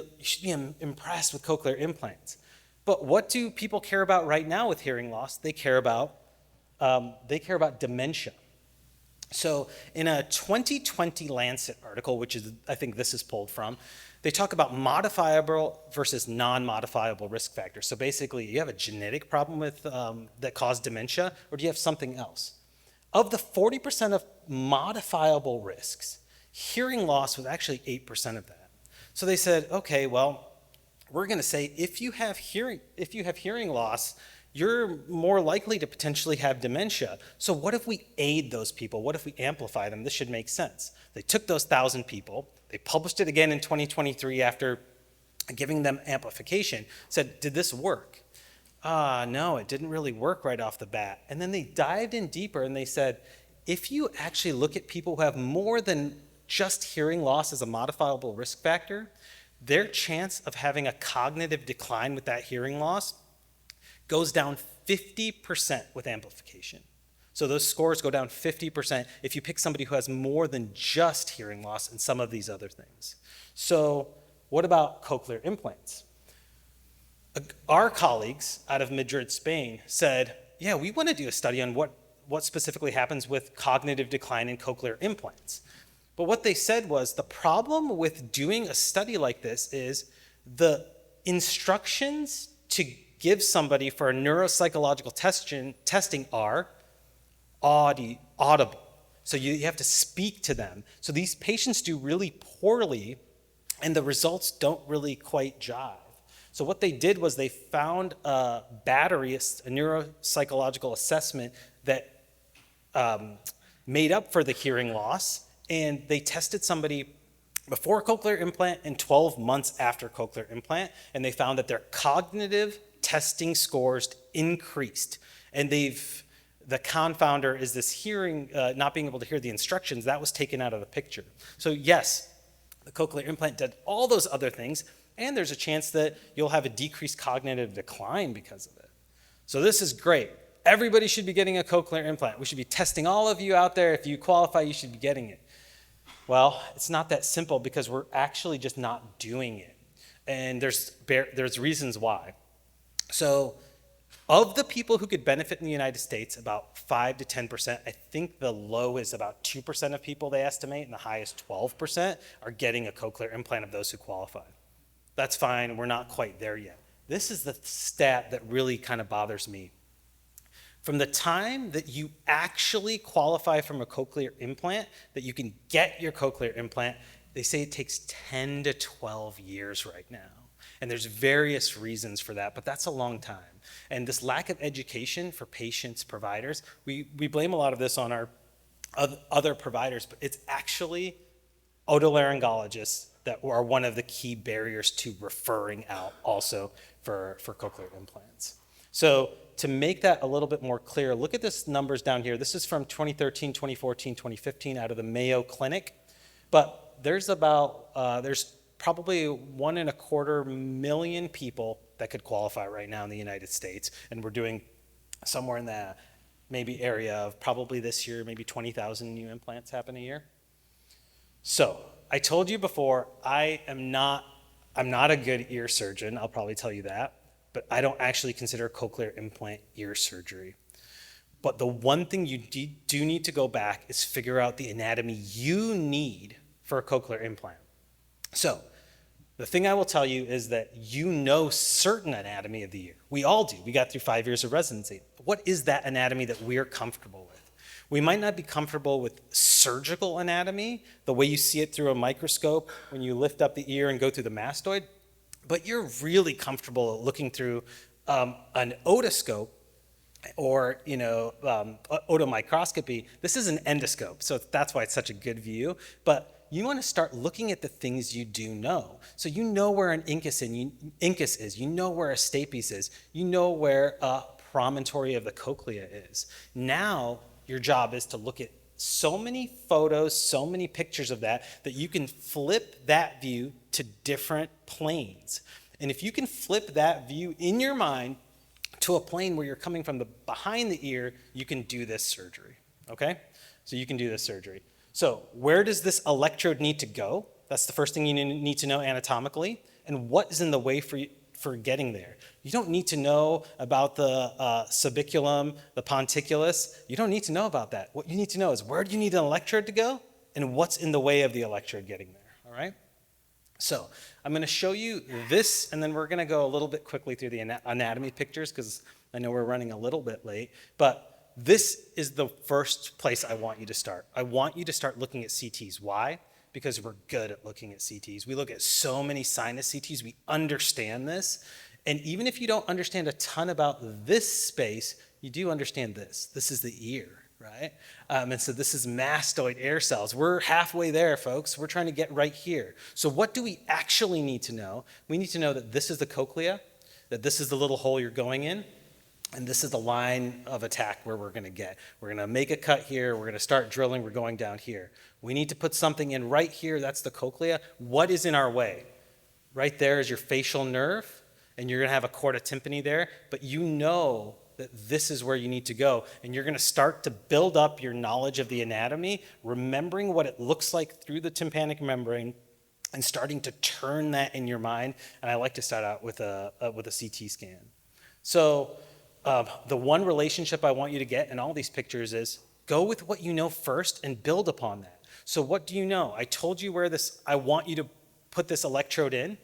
impressed with cochlear implants. But what do people care about right now with hearing loss? They care about dementia. So in a 2020 Lancet article, which is, I think this is pulled from, they talk about modifiable versus non-modifiable risk factors. So basically, you have a genetic problem with that caused dementia, or do you have something else? Of the 40% of modifiable risks, hearing loss was actually 8% of that. So they said, okay, well, we're going to say if you have hearing loss, you're more likely to potentially have dementia. So what if we aid those people? What if we amplify them? This should make sense. They took those 1,000 people, they published it again in 2023 after giving them amplification, said, did this work? no, it didn't really work right off the bat. And then they dived in deeper and they said, if you actually look at people who have more than just hearing loss as a modifiable risk factor, their chance of having a cognitive decline with that hearing loss goes down 50% with amplification. So those scores go down 50% if you pick somebody who has more than just hearing loss and some of these other things. So what about cochlear implants? Our colleagues out of Madrid, Spain said, yeah, we want to do a study on what specifically happens with cognitive decline in cochlear implants. But what they said was the problem with doing a study like this is the instructions to give somebody for a neuropsychological testing are audible. So you have to speak to them. So these patients do really poorly and the results don't really quite jive. So what they did was they found a battery, a neuropsychological assessment that made up for the hearing loss, and they tested somebody before cochlear implant and 12 months after cochlear implant, and they found that their cognitive testing scores increased. And the confounder is this hearing, not being able to hear the instructions, that was taken out of the picture. So yes, the cochlear implant did all those other things, and there's a chance that you'll have a decreased cognitive decline because of it. So this is great. Everybody should be getting a cochlear implant. We should be testing all of you out there. If you qualify, you should be getting it. Well, it's not that simple because we're actually just not doing it. And there's reasons why. So of the people who could benefit in the United States, about 5 to 10%, I think the low is about 2% of people they estimate, and the high is 12%, are getting a cochlear implant of those who qualify. That's fine, we're not quite there yet. This is the stat that really kind of bothers me. From the time that you actually qualify from a cochlear implant, that you can get your cochlear implant, they say it takes 10 to 12 years right now. And there's various reasons for that, but that's a long time. And this lack of education for patients, providers, we blame a lot of this on our other providers, but it's actually otolaryngologists that are one of the key barriers to referring out also for cochlear implants. So to make that a little bit more clear, look at this numbers down here. This is from 2013, 2014, 2015 out of the Mayo Clinic. But there's there's probably 1.25 million people that could qualify right now in the United States. And we're doing somewhere in the maybe area of probably this year, maybe 20,000 new implants happen a year. So I told you before, I'm not a good ear surgeon. I'll probably tell you that. But I don't actually consider cochlear implant ear surgery. But the one thing you do need to go back is figure out the anatomy you need for a cochlear implant. So the thing I will tell you is that you know certain anatomy of the ear. We all do. We got through 5 years of residency. What is that anatomy that we're comfortable with? We might not be comfortable with surgical anatomy, the way you see it through a microscope when you lift up the ear and go through the mastoid, but you're really comfortable looking through an otoscope or otomicroscopy. This is an endoscope, so that's why it's such a good view. But you want to start looking at the things you do know. So you know where an incus is, you know where a stapes is, you know where a promontory of the cochlea is. Now your job is to look at so many photos, so many pictures of that you can flip that view to different planes. And if you can flip that view in your mind to a plane where you're coming from behind the ear, you can do this surgery, okay? So you can do this surgery. So where does this electrode need to go? That's the first thing you need to know anatomically. And what is in the way for getting there? You don't need to know about the subiculum, the ponticulus. You don't need to know about that. What you need to know is where do you need an electrode to go and what's in the way of the electrode getting there, all right? So I'm going to show you this, and then we're going to go a little bit quickly through the anatomy pictures because I know we're running a little bit late. But this is the first place I want you to start. I want you to start looking at CTs. Why? Because we're good at looking at CTs. We look at so many sinus CTs. We understand this. And even if you don't understand a ton about this space, you do understand this. This is the ear, right? And so this is mastoid air cells. We're halfway there, folks. We're trying to get right here. So what do we actually need to know? We need to know that this is the cochlea. that this is the little hole you're going in, and this is the line of attack where we're going to get. We're going to make a cut here. We're going to start drilling. We're going down here. We need to put something in right here. That's the cochlea. What is in our way? Right there is your facial nerve, and you're going to have a chorda tympani there, but you know that this is where you need to go, and you're going to start to build up your knowledge of the anatomy, remembering what it looks like through the tympanic membrane, and starting to turn that in your mind. And I like to start out with a CT scan. So the one relationship I want you to get in all these pictures is go with what you know first and build upon that. So what do you know? I told you where I want you to put this electrode in.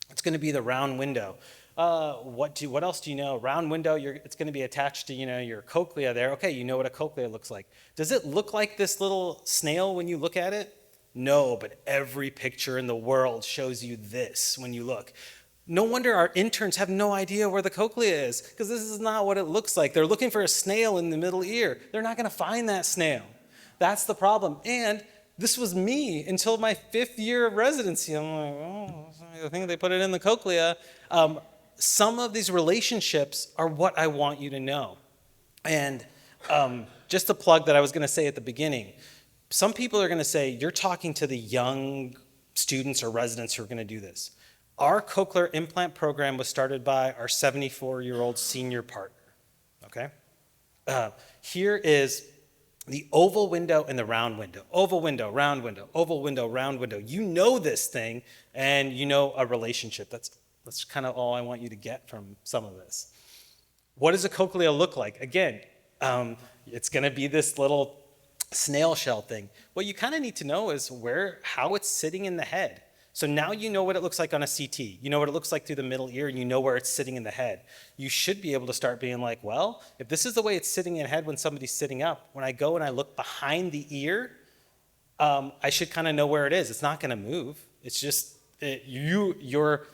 It's going to be the round window. What else do you know? Round window, it's going to be attached to your cochlea there. Okay, you know what a cochlea looks like. Does it look like this little snail when you look at it? No, but every picture in the world shows you this when you look. No wonder our interns have no idea where the cochlea is, because this is not what it looks like. They're looking for a snail in the middle ear. They're not going to find that snail. That's the problem. And this was me until my 5th year of residency. I'm like, oh, I think they put it in the cochlea. Some of these relationships are what I want you to know. And just a plug that I was going to say at the beginning, some people are going to say, you're talking to the young students or residents who are going to do this. Our cochlear implant program was started by our 74-year-old senior partner, okay? Here is the oval window and the round window. Oval window, round window, oval window, round window. You know this thing, and you know a relationship. That's kind of all I want you to get from some of this. What does a cochlea look like? Again, it's going to be this little snail shell thing. What you kind of need to know is how it's sitting in the head. So now you know what it looks like on a CT. You know what it looks like through the middle ear, and you know where it's sitting in the head. You should be able to start being like, well, if this is the way it's sitting in the head when somebody's sitting up, when I go and I look behind the ear, I should kind of know where it is. It's not going to move. It's just your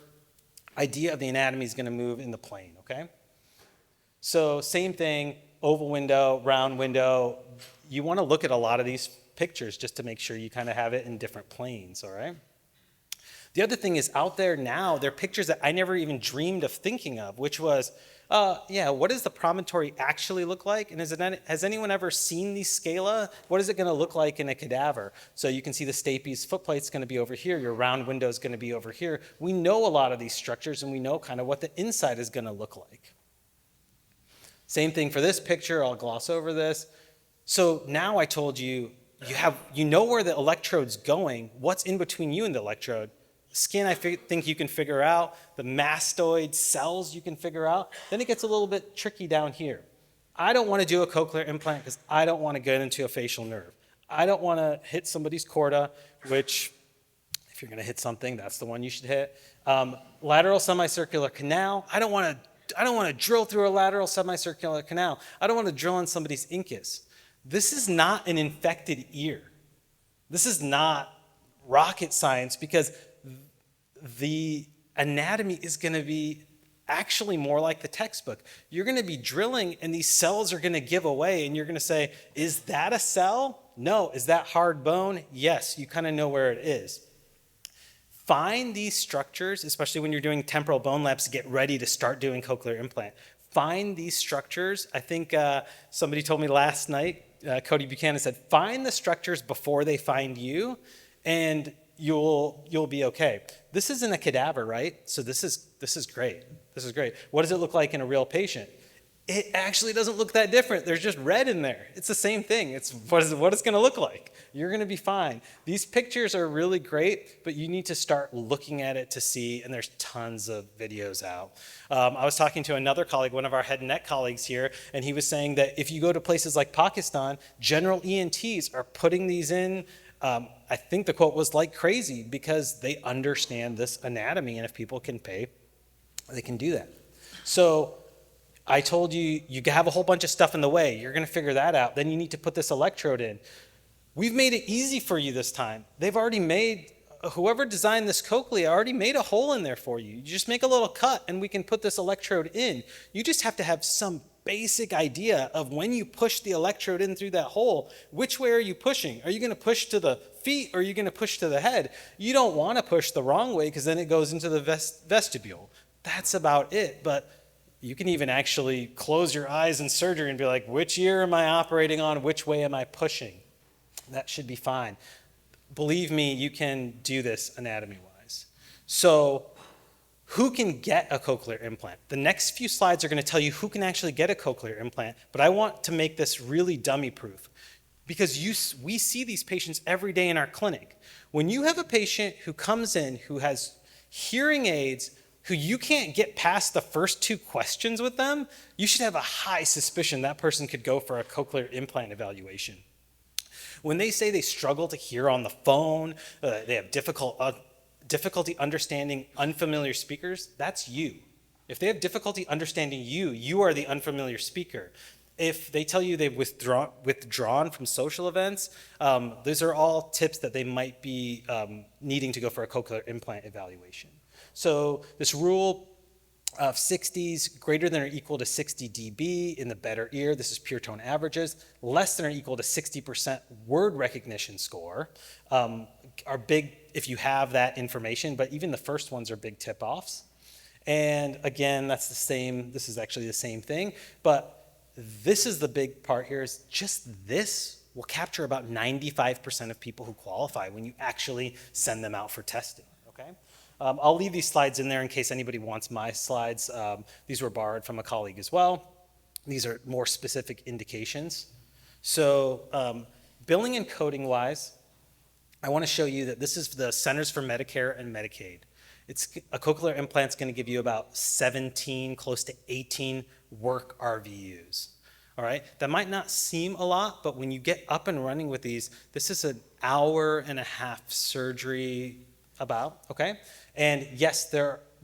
idea of the anatomy is going to move in the plane, okay? So same thing, oval window, round window. You want to look at a lot of these pictures just to make sure you kind of have it in different planes, all right? The other thing is out there now, there are pictures that I never even dreamed of thinking of, which was, what does the promontory actually look like? And has anyone ever seen these scala? What is it going to look like in a cadaver? So you can see the stapes footplate's going to be over here. Your round window is going to be over here. We know a lot of these structures, and we know kind of what the inside is going to look like. Same thing for this picture. I'll gloss over this. So now I told you, you know where the electrode's going. What's in between you and the electrode? Skin, I think you can figure out. The mastoid cells you can figure out. Then it gets a little bit tricky down here. I don't want to do a cochlear implant because I don't want to get into a facial nerve. I don't want to hit somebody's chorda, which, if you're going to hit something, that's the one you should hit. Lateral semicircular canal. I don't want to drill through a lateral semicircular canal. I don't want to drill in somebody's incus. This is not an infected ear. This is not rocket science, because the anatomy is going to be actually more like the textbook. You're going to be drilling, and these cells are going to give away, and you're going to say, is that a cell? No. Is that hard bone? Yes. You kind of know where it is. Find these structures, especially when you're doing temporal bone labs to get ready to start doing cochlear implant. Find these structures. I think somebody told me last night, Cody Buchanan said, find the structures before they find you, and you'll be okay. This isn't a cadaver, right? So this is great. This is great. What does it look like in a real patient? It actually doesn't look that different. There's just red in there. It's the same thing. It's what it's going to look like. You're going to be fine. These pictures are really great, but you need to start looking at it to see, and there's tons of videos out. I was talking to another colleague, one of our head and neck colleagues here, and he was saying that if you go to places like Pakistan, general ENTs are putting these in. I think the quote was like crazy, because they understand this anatomy, and if people can pay, they can do that. So I told you, you have a whole bunch of stuff in the way. You're going to figure that out. Then you need to put this electrode in. We've made it easy for you this time. They've already made, whoever designed this cochlea already made a hole in there for you. You just make a little cut, and we can put this electrode in. You just have to have some basic idea of when you push the electrode in through that hole, which way are you pushing? Are you going to push to the feet, or are you going to push to the head? You don't want to push the wrong way, because then it goes into the vestibule. that's about it. But you can even actually close your eyes in surgery and be like, which ear am I operating on? Which way am I pushing? That should be fine. Believe me, you can do this anatomy-wise. So who can get a cochlear implant? The next few slides are going to tell you who can actually get a cochlear implant, but I want to make this really dummy-proof because we see these patients every day in our clinic. When you have a patient who comes in who has hearing aids, who you can't get past the first 2 questions with them, you should have a high suspicion that person could go for a cochlear implant evaluation. When they say they struggle to hear on the phone, they have difficulty understanding unfamiliar speakers, that's you. If they have difficulty understanding you, you are the unfamiliar speaker. If they tell you they've withdrawn from social events, those are all tips that they might be needing to go for a cochlear implant evaluation. So this rule of 60s, greater than or equal to 60 dB in the better ear, this is pure tone averages, less than or equal to 60% word recognition score are big if you have that information, but even the first ones are big tip-offs. And again, that's the same, this is actually the same thing, but this is the big part here is just this will capture about 95% of people who qualify when you actually send them out for testing, okay? I'll leave these slides in there in case anybody wants my slides. These were borrowed from a colleague as well. These are more specific indications. So billing and coding wise, I want to show you that this is the Centers for Medicare and Medicaid. A cochlear implant's going to give you about 17, close to 18 work RVUs. All right, that might not seem a lot, but when you get up and running with these, this is an hour-and-a-half surgery about, okay? And yes,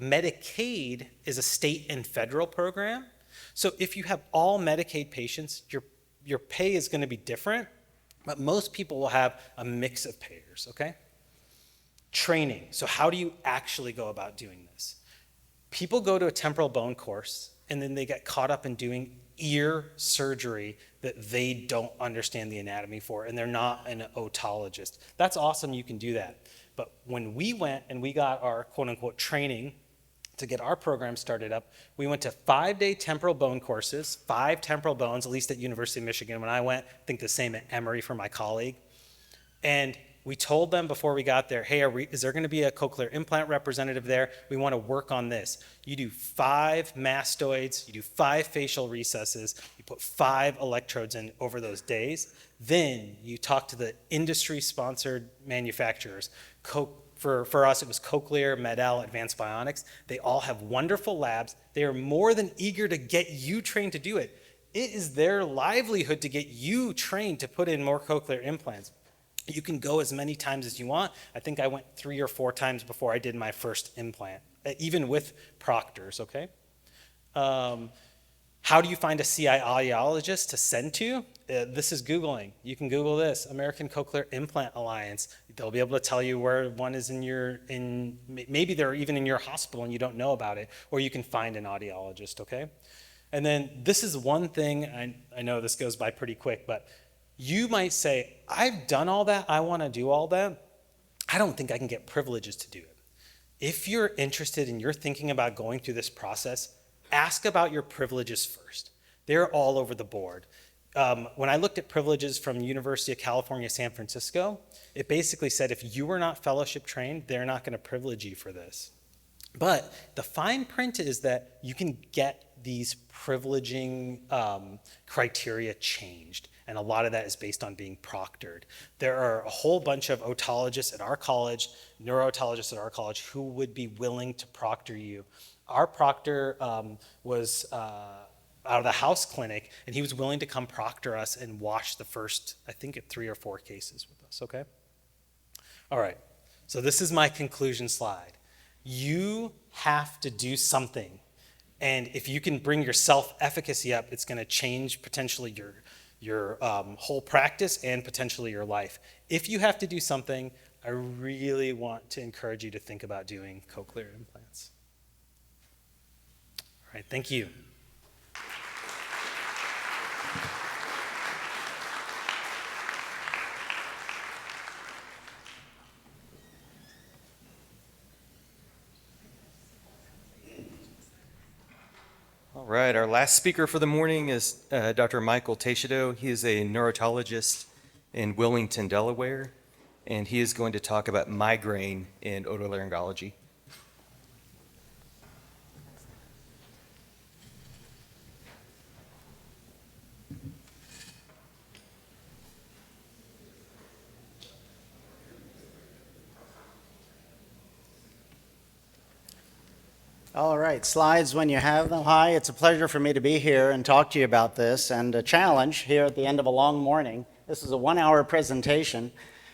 Medicaid is a state and federal program. So if you have all Medicaid patients, your pay is going to be different, but most people will have a mix of payers, okay? Training. So how do you actually go about doing this? People go to a temporal bone course, and then they get caught up in doing ear surgery that they don't understand the anatomy for, and they're not an otologist. That's awesome, you can do that. But when we went and we got our quote-unquote training to get our program started up, we went to 5-day temporal bone courses, 5 temporal bones, at least at University of Michigan. When I went, I think the same at Emory for my colleague. And we told them before we got there, hey, is there going to be a cochlear implant representative there? We want to work on this. You do 5 mastoids, you do 5 facial recesses, you put 5 electrodes in over those days. Then you talk to the industry-sponsored manufacturers. For us, it was Cochlear, Medel, Advanced Bionics. They all have wonderful labs. They are more than eager to get you trained to do it. It is their livelihood to get you trained to put in more cochlear implants. You can go as many times as you want. I think I went 3 or 4 times before I did my first implant, even with proctors, okay? How do you find a CI audiologist to send to? This is Googling. You can Google this, American Cochlear Implant Alliance. They'll be able to tell you where one is maybe they're even in your hospital and you don't know about it, or you can find an audiologist, okay? And then this is one thing, I know this goes by pretty quick, but you might say, I've done all that, I want to do all that. I don't think I can get privileges to do it. If you're interested and you're thinking about going through this process, ask about your privileges first. They're all over the board. When I looked at privileges from University of California, San Francisco, it basically said if you were not fellowship trained, they're not going to privilege you for this. But the fine print is that you can get these privileging criteria changed. And a lot of that is based on being proctored. There are a whole bunch of otologists at our college, neurootologists at our college, who would be willing to proctor you. Our proctor was out of the house clinic, and he was willing to come proctor us and wash the first, I think, 3 or 4 cases with us, okay? All right, so this is my conclusion slide. You have to do something. And if you can bring your self-efficacy up, it's gonna change potentially your whole practice and potentially your life. If you have to do something, I really want to encourage you to think about doing cochlear implants. All right, thank you. All right, our last speaker for the morning is Dr. Michael Teixedo. He is a neurologist in Wilmington, Delaware, and he is going to talk about migraine in otolaryngology. All right, slides when you have them. Hi, it's a pleasure for me to be here and talk to you about this, and a challenge here at the end of a long morning. This is a 1-hour presentation,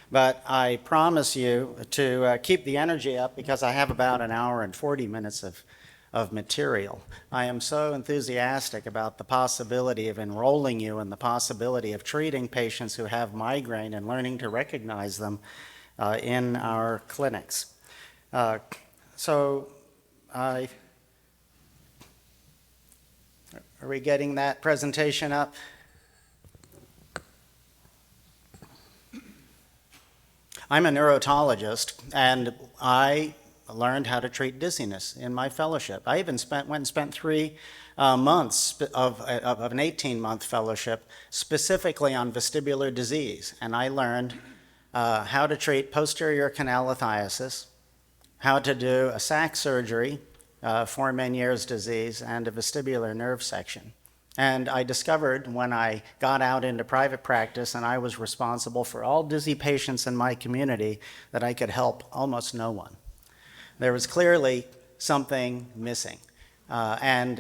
but I promise you to keep the energy up because I have about an hour and 40 minutes of material. I am so enthusiastic about the possibility of enrolling you in the possibility of treating patients who have migraine and learning to recognize them in our clinics. Are we getting that presentation up? I'm a neurotologist, and I learned how to treat dizziness in my fellowship. I even went and spent 3 months of an 18-month fellowship specifically on vestibular disease, and I learned how to treat posterior canal lithiasis, how to do a sac surgery for Meniere's disease and a vestibular nerve section. And I discovered when I got out into private practice and I was responsible for all dizzy patients in my community that I could help almost no one. There was clearly something missing. I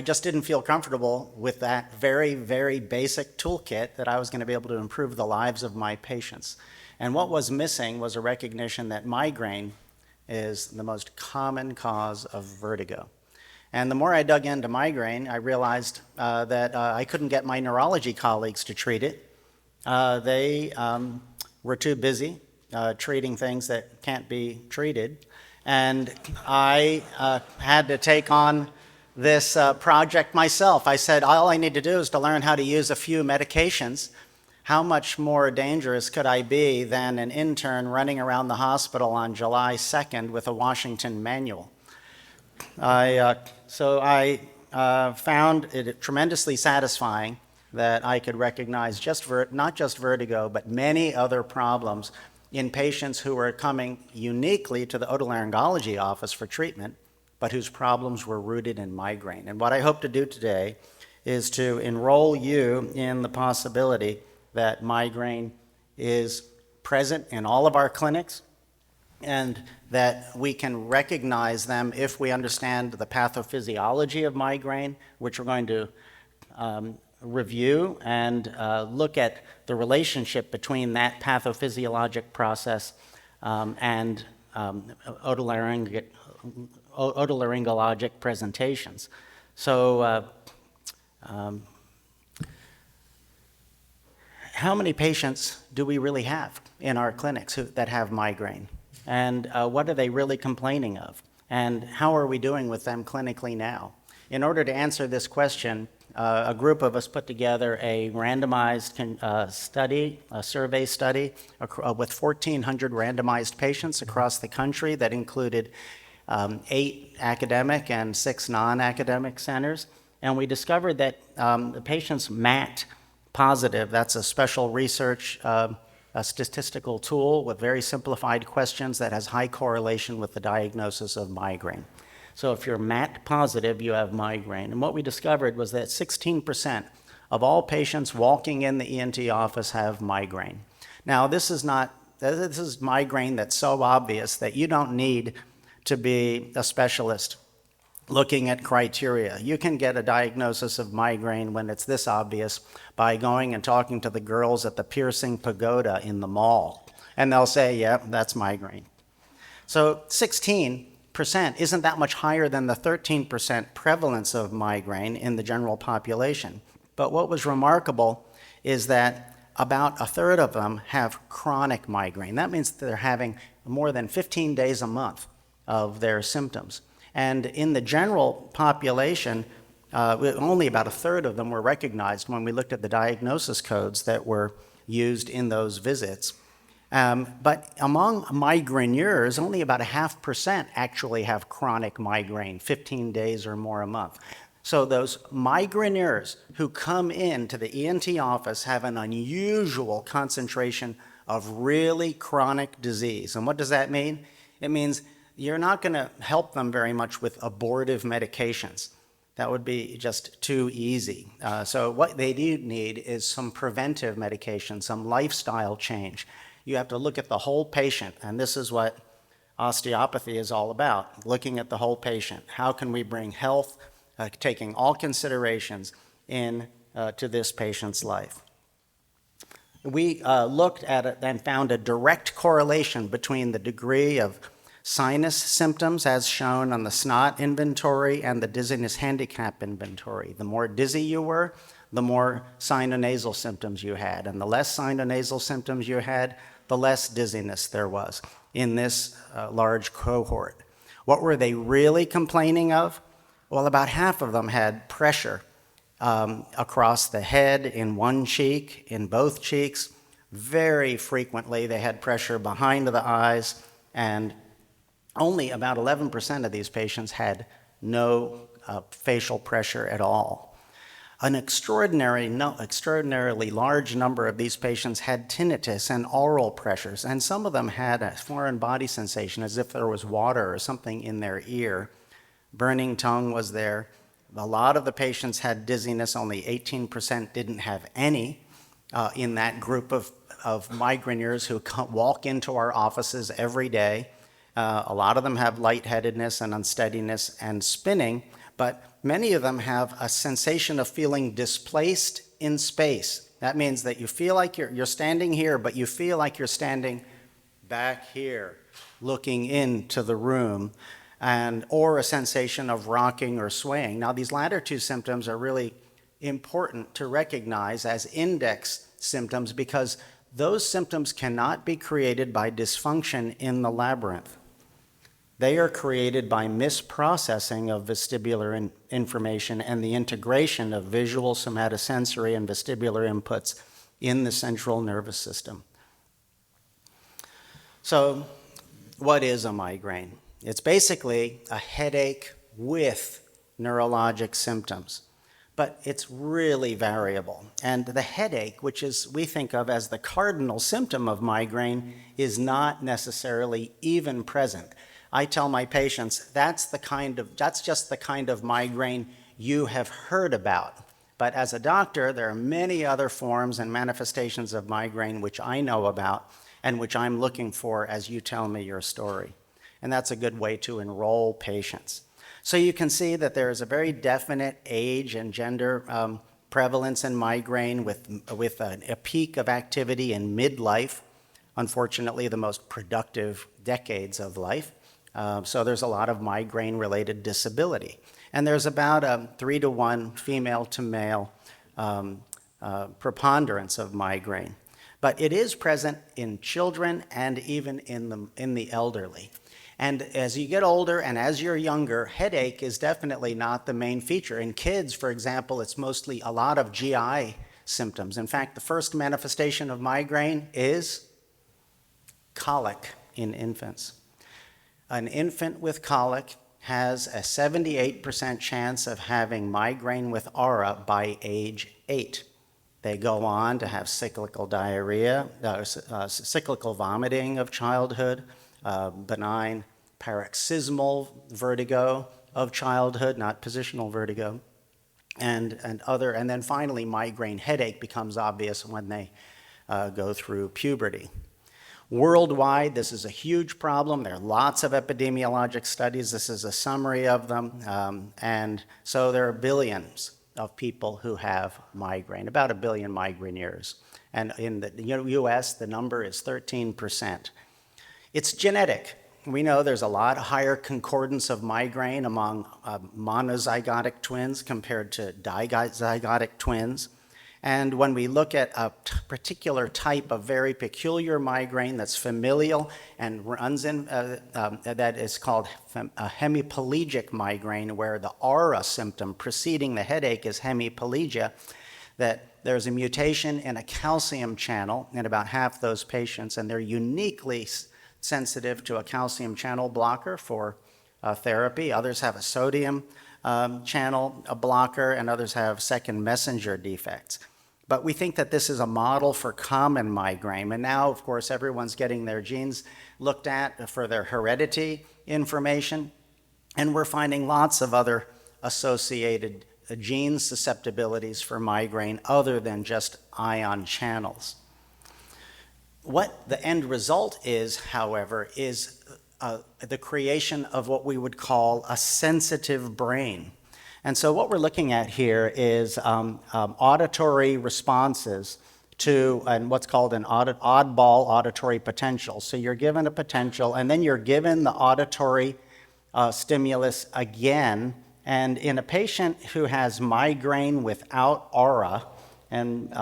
just didn't feel comfortable with that very, very basic toolkit that I was going to be able to improve the lives of my patients. And what was missing was a recognition that migraine is the most common cause of vertigo. And the more I dug into migraine, I realized that I couldn't get my neurology colleagues to treat it. They were too busy treating things that can't be treated. And I had to take on this project myself. I said, all I need to do is to learn how to use a few medications. How much more dangerous could I be than an intern running around the hospital on July 2nd with a Washington manual? So I found it tremendously satisfying that I could recognize not just vertigo, but many other problems in patients who were coming uniquely to the otolaryngology office for treatment, but whose problems were rooted in migraine. And what I hope to do today is to enroll you in the possibility that migraine is present in all of our clinics and that we can recognize them if we understand the pathophysiology of migraine, which we're going to review and look at the relationship between that pathophysiologic process and otolaryngologic presentations. So how many patients do we really have in our clinics that have migraine? And what are they really complaining of? And how are we doing with them clinically now? In order to answer this question, a group of us put together a randomized study, a survey study with 1,400 randomized patients across the country that included 8 academic and 6 non-academic centers. And we discovered that the patients MAT positive, that's a special research a statistical tool with very simplified questions that has high correlation with the diagnosis of migraine. So if you're MAT positive, you have migraine. And what we discovered was that 16% of all patients walking in the ENT office have migraine. Now, this is migraine that's so obvious that you don't need to be a specialist looking at criteria. You can get a diagnosis of migraine when it's this obvious by going and talking to the girls at the Piercing Pagoda in the mall. And they'll say, yeah, that's migraine. So 16% isn't that much higher than the 13% prevalence of migraine in the general population. But what was remarkable is that about a third of them have chronic migraine. That means that they're having more than 15 days a month of their symptoms. And in the general population, only about a third of them were recognized when we looked at the diagnosis codes that were used in those visits. But among migraineurs, only about 0.5% actually have chronic migraine, 15 days or more a month. So those migraineurs who come into the ENT office have an unusual concentration of really chronic disease. And what does that mean? It means you're not going to help them very much with abortive medications. That would be just too easy. So what they do need is some preventive medication, some lifestyle change. You have to look at the whole patient, and this is what osteopathy is all about, looking at the whole patient. How can we bring health, taking all considerations in to this patient's life? We looked at it and found a direct correlation between the degree of sinus symptoms as shown on the SNOT inventory and the dizziness handicap inventory. The more dizzy you were, the more sinonasal symptoms you had. And the less sinonasal symptoms you had, the less dizziness there was in this large cohort. What were they really complaining of? Well, about half of them had pressure across the head, in one cheek, in both cheeks. Very frequently, they had pressure behind the eyes, and only about 11% of these patients had no facial pressure at all. An extraordinarily large number of these patients had tinnitus and aural pressures, and some of them had a foreign body sensation as if there was water or something in their ear. Burning tongue was there. A lot of the patients had dizziness, only 18% didn't have any in that group of migraineurs who walk into our offices every day. A lot of them have lightheadedness and unsteadiness and spinning, but many of them have a sensation of feeling displaced in space. That means that you feel like you're standing here, but you feel like you're standing back here, looking into the room, or a sensation of rocking or swaying. Now, these latter two symptoms are really important to recognize as index symptoms because those symptoms cannot be created by dysfunction in the labyrinth. They are created by misprocessing of vestibular information and the integration of visual, somatosensory, and vestibular inputs in the central nervous system. So, what is a migraine? It's basically a headache with neurologic symptoms, but it's really variable. And the headache, which is we think of as the cardinal symptom of migraine, is not necessarily even present. I tell my patients that's just the kind of migraine you have heard about. But as a doctor, there are many other forms and manifestations of migraine which I know about and which I'm looking for as you tell me your story. And that's a good way to enroll patients. So you can see that there is a very definite age and gender prevalence in migraine with a peak of activity in midlife, unfortunately the most productive decades of life. So there's a lot of migraine-related disability. And there's about a 3-to-1 female to male preponderance of migraine. But it is present in children and even in the elderly. And as you get older and as you're younger, headache is definitely not the main feature. In kids, for example, it's mostly a lot of GI symptoms. In fact, the first manifestation of migraine is colic in infants. An infant with colic has a 78% chance of having migraine with aura by age 8. They go on to have cyclical diarrhea, cyclical vomiting of childhood, benign paroxysmal vertigo of childhood, not positional vertigo, and then finally migraine headache becomes obvious when they go through puberty. Worldwide, this is a huge problem. There are lots of epidemiologic studies. This is a summary of them. And so there are billions of people who have migraine, about 1 billion migraineurs. And in the US, the number is 13%. It's genetic. We know there's a lot higher concordance of migraine among monozygotic twins compared to dizygotic twins. And when we look at a particular type of very peculiar migraine that's familial and runs in, that is called a hemiplegic migraine, where the aura symptom preceding the headache is hemiplegia, that there's a mutation in a calcium channel in about half those patients, and they're uniquely sensitive to a calcium channel blocker for therapy. Others have a sodium channel blocker, and others have second messenger defects. But we think that this is a model for common migraine. And now, of course, everyone's getting their genes looked at for their heredity information. And we're finding lots of other associated gene susceptibilities for migraine other than just ion channels. What the end result is, however, is the creation of what we would call a sensitive brain. And so what we're looking at here is auditory responses to what's called an oddball auditory potential. So you're given a potential, and then you're given the auditory stimulus again. And in a patient who has migraine without aura and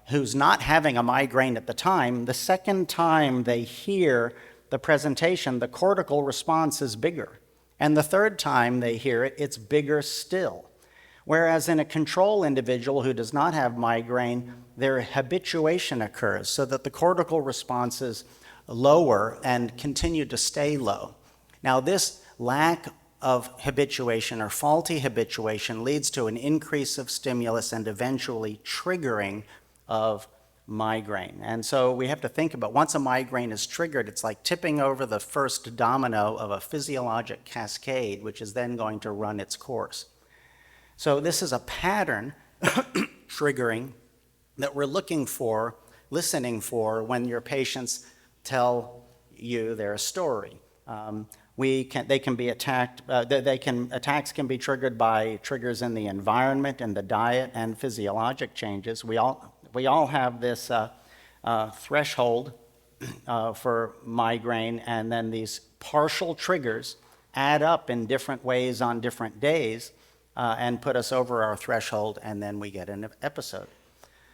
who's not having a migraine at the time, the second time they hear the presentation, the cortical response is bigger. And the third time they hear it, it's bigger still. Whereas in a control individual who does not have migraine, their habituation occurs so that the cortical response is lower and continue to stay low. Now, this lack of habituation or faulty habituation leads to an increase of stimulus and eventually triggering of migraine. And so we have to think about, once a migraine is triggered, it's like tipping over the first domino of a physiologic cascade, which is then going to run its course. So this is a pattern triggering that we're looking for, listening for when your patients tell you their story. Attacks can be triggered by triggers in the environment and the diet and physiologic changes. We all have this threshold for migraine, and then these partial triggers add up in different ways on different days and put us over our threshold, and then we get an episode.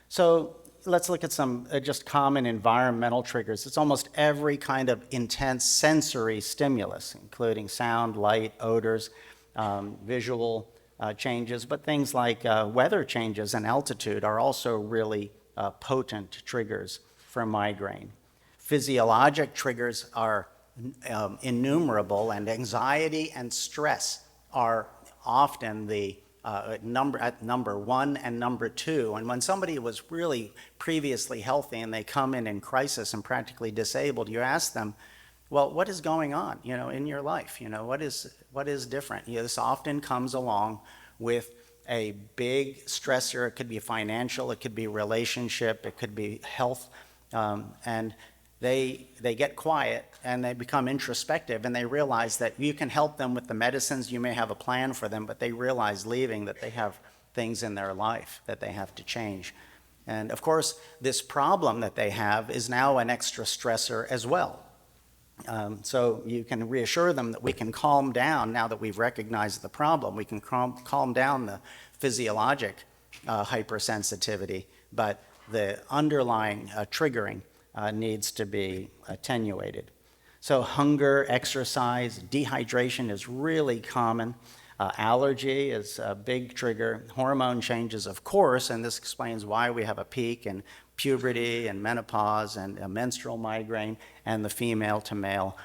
So let's look at some just common environmental triggers. It's almost every kind of intense sensory stimulus, including sound, light, odors, visual changes, but things like weather changes and altitude are also really potent triggers for migraine. Physiologic triggers are innumerable, and anxiety and stress are often the number one and number two. And when somebody was really previously healthy and they come in crisis and practically disabled, you ask them, well, what is going on, in your life? What is different? This often comes along with a big stressor. It could be financial, it could be relationship, it could be health, and they get quiet and they become introspective, and they realize that you can help them with the medicines, you may have a plan for them, but they realize leaving that they have things in their life that they have to change. And of course, this problem that they have is now an extra stressor as well. So you can reassure them that we can calm down now that we've recognized the problem. We can calm down the physiologic hypersensitivity, but the underlying triggering needs to be attenuated. So hunger, exercise, dehydration is really common. Allergy is a big trigger. Hormone changes, of course, and this explains why we have a peak in puberty and menopause and a menstrual migraine and the female to male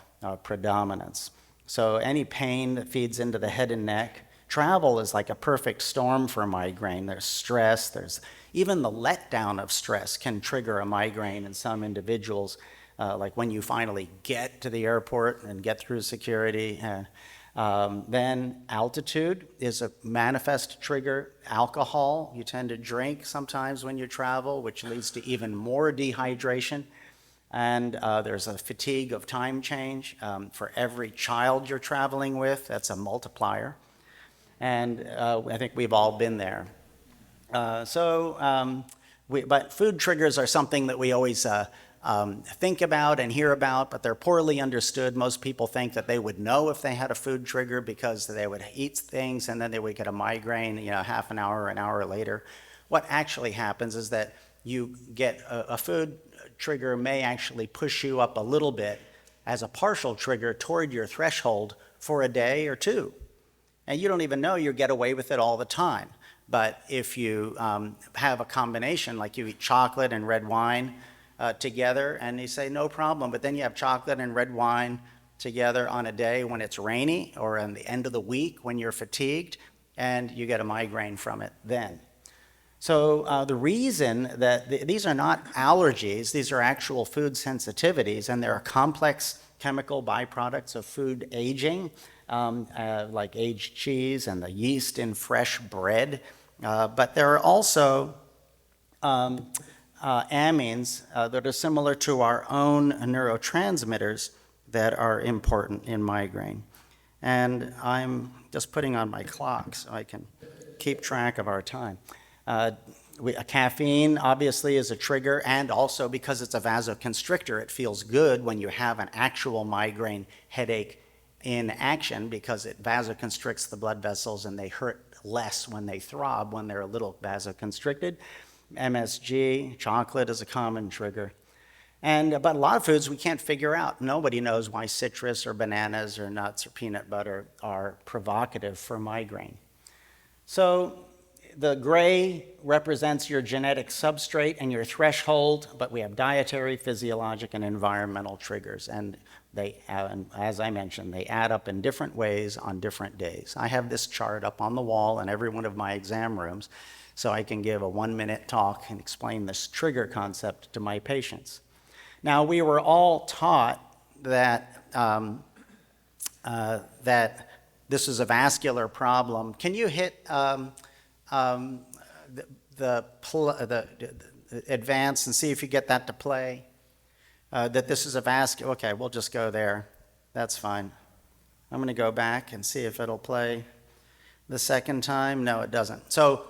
predominance. So any pain that feeds into the head and neck. Travel is like a perfect storm for migraine. There's stress, there's even the letdown of stress can trigger a migraine in some individuals, like when you finally get to the airport and get through security. Then altitude is a manifest trigger. Alcohol, you tend to drink sometimes when you travel, which leads to even more dehydration. And there's a fatigue of time change. For every child you're traveling with, that's a multiplier. And I think we've all been there. But food triggers are something that we always think about and hear about, but they're poorly understood. Most people think that they would know if they had a food trigger because they would eat things and then they would get a migraine, half an hour later. What actually happens is that you get a food trigger may actually push you up a little bit as a partial trigger toward your threshold for a day or two. And you don't even know you get away with it all the time. But if you have a combination, like you eat chocolate and red wine together, and you say no problem, but then you have chocolate and red wine together on a day when it's rainy or on the end of the week when you're fatigued, and you get a migraine from it then. So the reason that these are not allergies, these are actual food sensitivities, and there are complex chemical byproducts of food aging, like aged cheese and the yeast in fresh bread. But there are also amines that are similar to our own neurotransmitters that are important in migraine. And I'm just putting on my clock so I can keep track of our time. Caffeine obviously is a trigger, and also because it's a vasoconstrictor, it feels good when you have an actual migraine headache in action because it vasoconstricts the blood vessels and they hurt less when they throb when they're a little vasoconstricted. MSG, chocolate is a common trigger. But a lot of foods we can't figure out. Nobody knows why citrus or bananas or nuts or peanut butter are provocative for migraine. So the gray represents your genetic substrate and your threshold, but we have dietary, physiologic, and environmental triggers. And they, as I mentioned, they add up in different ways on different days. I have this chart up on the wall in every one of my exam rooms, so I can give a 1-minute talk and explain this trigger concept to my patients. Now, we were all taught that, that this is a vascular problem. Can you hit the advance and see if you get that to play? That this is a vascular, okay, we'll just go there. That's fine. I'm gonna go back and see if it'll play the second time. No, it doesn't. So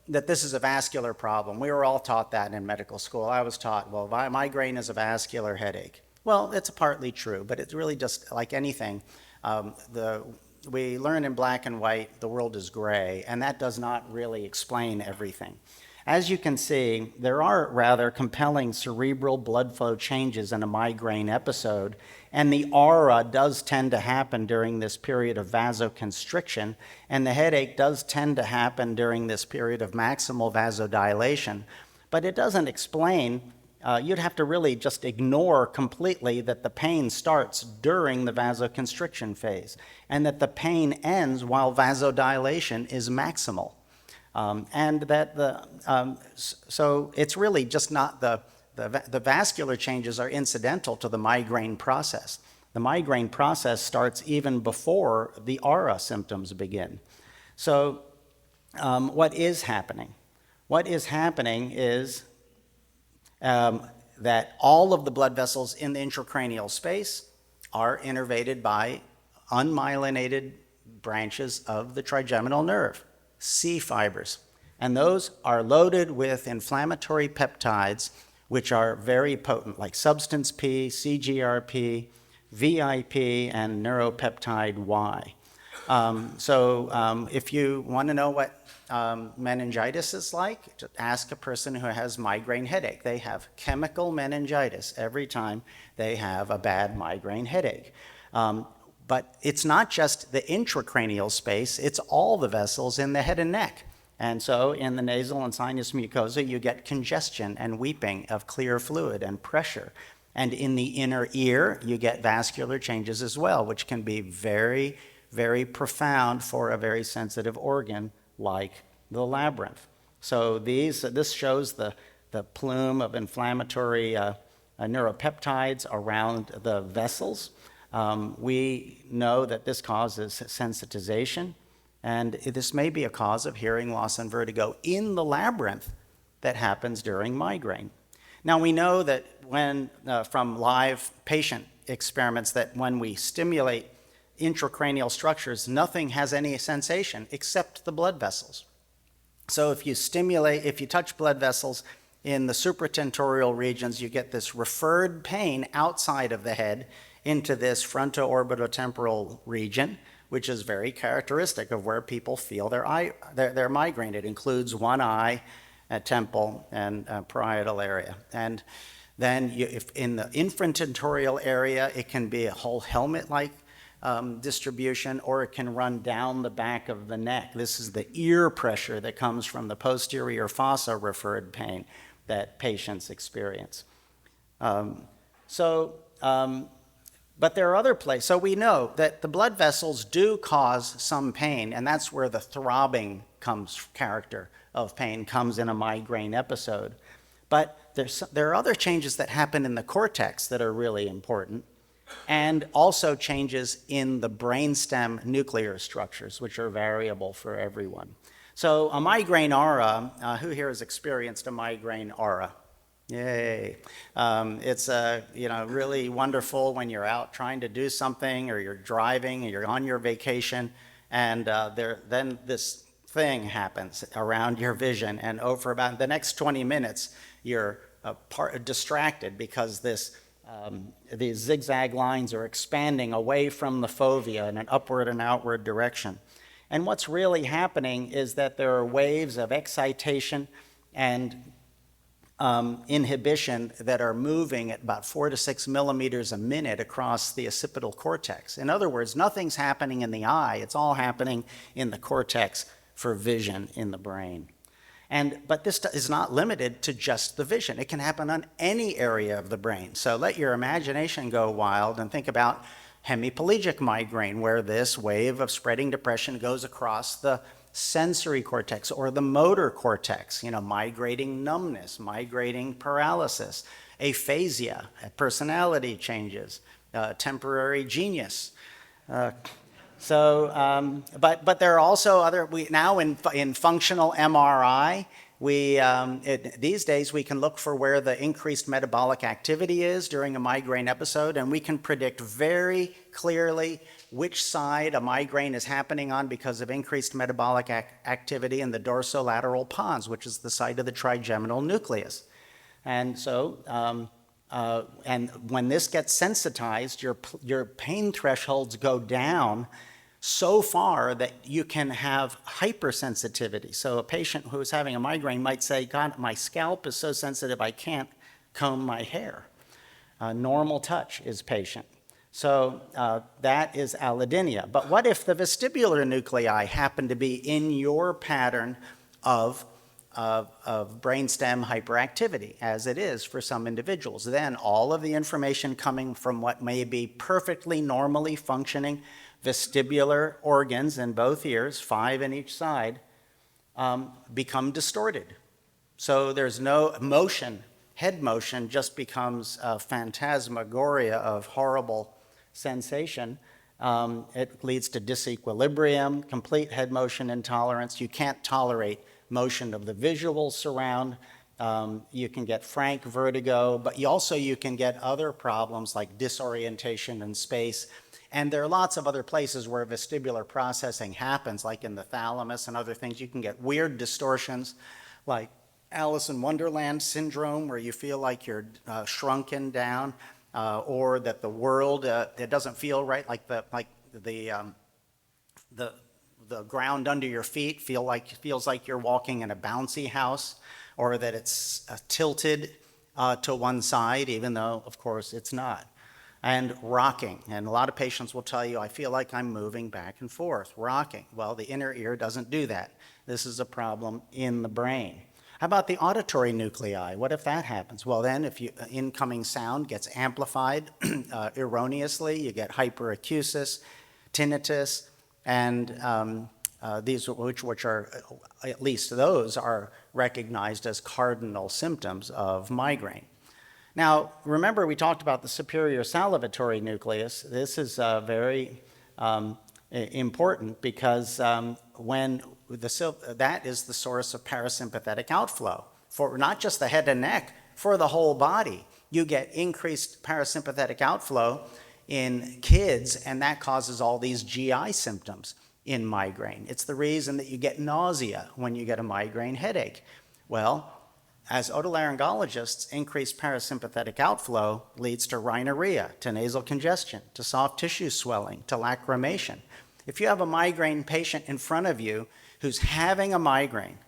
that this is a vascular problem. We were all taught that in medical school. I was taught, well, migraine is a vascular headache. Well, it's partly true, but it's really just like anything. We learn in black and white, the world is gray, and that does not really explain everything. As you can see, there are rather compelling cerebral blood flow changes in a migraine episode, and the aura does tend to happen during this period of vasoconstriction, and the headache does tend to happen during this period of maximal vasodilation. But it doesn't explain, you'd have to really just ignore completely that the pain starts during the vasoconstriction phase, and that the pain ends while vasodilation is maximal. So it's really just not the vascular changes are incidental to the migraine process. The migraine process starts even before the aura symptoms begin. So what is happening? What is happening is that all of the blood vessels in the intracranial space are innervated by unmyelinated branches of the trigeminal nerve, C fibers. And those are loaded with inflammatory peptides, which are very potent, like substance P, CGRP, VIP, and neuropeptide Y. If you want to know what meningitis is like, just ask a person who has migraine headache. They have chemical meningitis every time they have a bad migraine headache. But it's not just the intracranial space, it's all the vessels in the head and neck. And so in the nasal and sinus mucosa, you get congestion and weeping of clear fluid and pressure. And in the inner ear, you get vascular changes as well, which can be very, very profound for a very sensitive organ like the labyrinth. So this shows the plume of inflammatory neuropeptides around the vessels. We know that this causes sensitization, and this may be a cause of hearing loss and vertigo in the labyrinth that happens during migraine. Now we know that from live patient experiments that when we stimulate intracranial structures, nothing has any sensation except the blood vessels. So if you touch blood vessels in the supratentorial regions, you get this referred pain outside of the head into this fronto-orbitotemporal region, which is very characteristic of where people feel their migraine. It includes one eye, temple, and parietal area. And then if in the infratentorial area, it can be a whole helmet-like distribution, or it can run down the back of the neck. This is the ear pressure that comes from the posterior fossa referred pain that patients experience. But there are other places. So we know that the blood vessels do cause some pain, and that's where the throbbing character of pain comes in a migraine episode. But there are other changes that happen in the cortex that are really important, and also changes in the brainstem nuclear structures, which are variable for everyone. So a migraine aura, who here has experienced a migraine aura? Yay. It's really wonderful when you're out trying to do something, or you're driving, or you're on your vacation, and then this thing happens around your vision, and over about the next 20 minutes, you're distracted because these zigzag lines are expanding away from the fovea in an upward and outward direction. And what's really happening is that there are waves of excitation and inhibition that are moving at about 4 to 6 millimeters a minute across the occipital cortex. In other words, nothing's happening in the eye, it's all happening in the cortex for vision in the brain. But this is not limited to just the vision. It can happen on any area of the brain. So let your imagination go wild and think about hemiplegic migraine, where this wave of spreading depression goes across the sensory cortex or the motor cortex, migrating numbness, migrating paralysis, aphasia, personality changes, temporary genius. But there are also other, now in functional MRI, these days we can look for where the increased metabolic activity is during a migraine episode, and we can predict very clearly which side a migraine is happening on because of increased metabolic activity in the dorsolateral pons, which is the site of the trigeminal nucleus. And so, and when this gets sensitized, your pain thresholds go down so far that you can have hypersensitivity. So a patient who is having a migraine might say, God, my scalp is so sensitive I can't comb my hair. Normal touch is patient. So that is allodynia. But what if the vestibular nuclei happen to be in your pattern of brainstem hyperactivity, as it is for some individuals? Then all of the information coming from what may be perfectly normally functioning vestibular organs in both ears, 5 in each side, become distorted. So there's no motion. Head motion just becomes a phantasmagoria of horrible sensation. It leads to disequilibrium, complete head motion intolerance. You can't tolerate motion of the visual surround. You can get frank vertigo, but you can get other problems like disorientation in space. And there are lots of other places where vestibular processing happens, like in the thalamus and other things. You can get weird distortions like Alice in Wonderland syndrome, where you feel like you're shrunken down, or that the world, it doesn't feel right, like the ground under your feet feels like you're walking in a bouncy house, or that it's tilted to one side, even though, of course, it's not. And rocking, and a lot of patients will tell you, I feel like I'm moving back and forth, rocking. Well, the inner ear doesn't do that. This is a problem in the brain. How about the auditory nuclei? What if that happens? Well, then if incoming sound gets amplified erroneously, you get hyperacusis, tinnitus, and these which are, at least those are recognized as cardinal symptoms of migraine. Now, remember we talked about the superior salivatory nucleus. This is very important because that is the source of parasympathetic outflow for not just the head and neck, for the whole body. You get increased parasympathetic outflow in kids, and that causes all these GI symptoms in migraine. It's the reason that you get nausea when you get a migraine headache. Well, as otolaryngologists, increased parasympathetic outflow leads to rhinorrhea, to nasal congestion, to soft tissue swelling, to lacrimation. If you have a migraine patient in front of you who's having a migraine,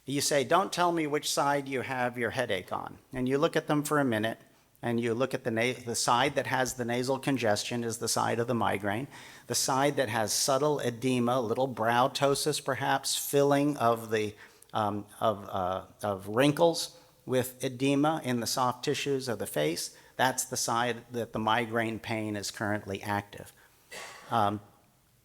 you say, don't tell me which side you have your headache on. And you look at them for a minute, and you look at the side that has the nasal congestion is the side of the migraine. The side that has subtle edema, little brow ptosis perhaps, filling of the of wrinkles with edema in the soft tissues of the face, that's the side that the migraine pain is currently active.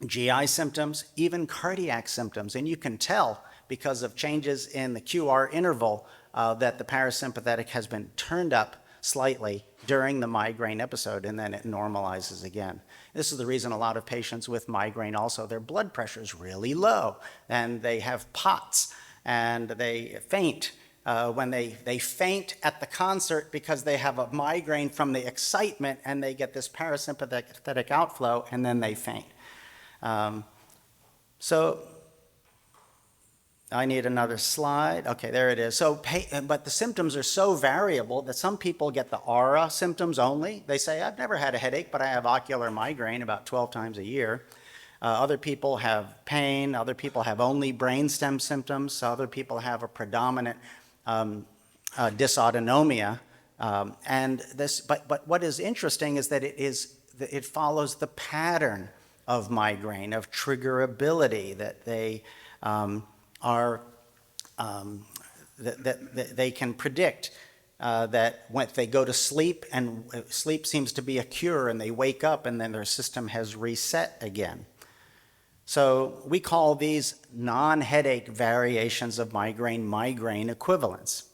GI symptoms, even cardiac symptoms, and you can tell because of changes in the QR interval that the parasympathetic has been turned up slightly during the migraine episode, and then it normalizes again. This is the reason a lot of patients with migraine also, their blood pressure is really low, and they have POTS, and they faint. When they faint at the concert because they have a migraine from the excitement, and they get this parasympathetic outflow, and then they faint. So I need another slide. Okay, there it is. So, but the symptoms are so variable that some people get the aura symptoms only. They say, I've never had a headache, but I have ocular migraine about 12 times a year. Other people have pain. Other people have only brainstem symptoms. Other people have a predominant dysautonomia. But what is interesting is that it follows the pattern of migraine, of triggerability, that they that they can predict that when they go to sleep, and sleep seems to be a cure, and they wake up and then their system has reset again. So we call these non-headache variations of migraine equivalents.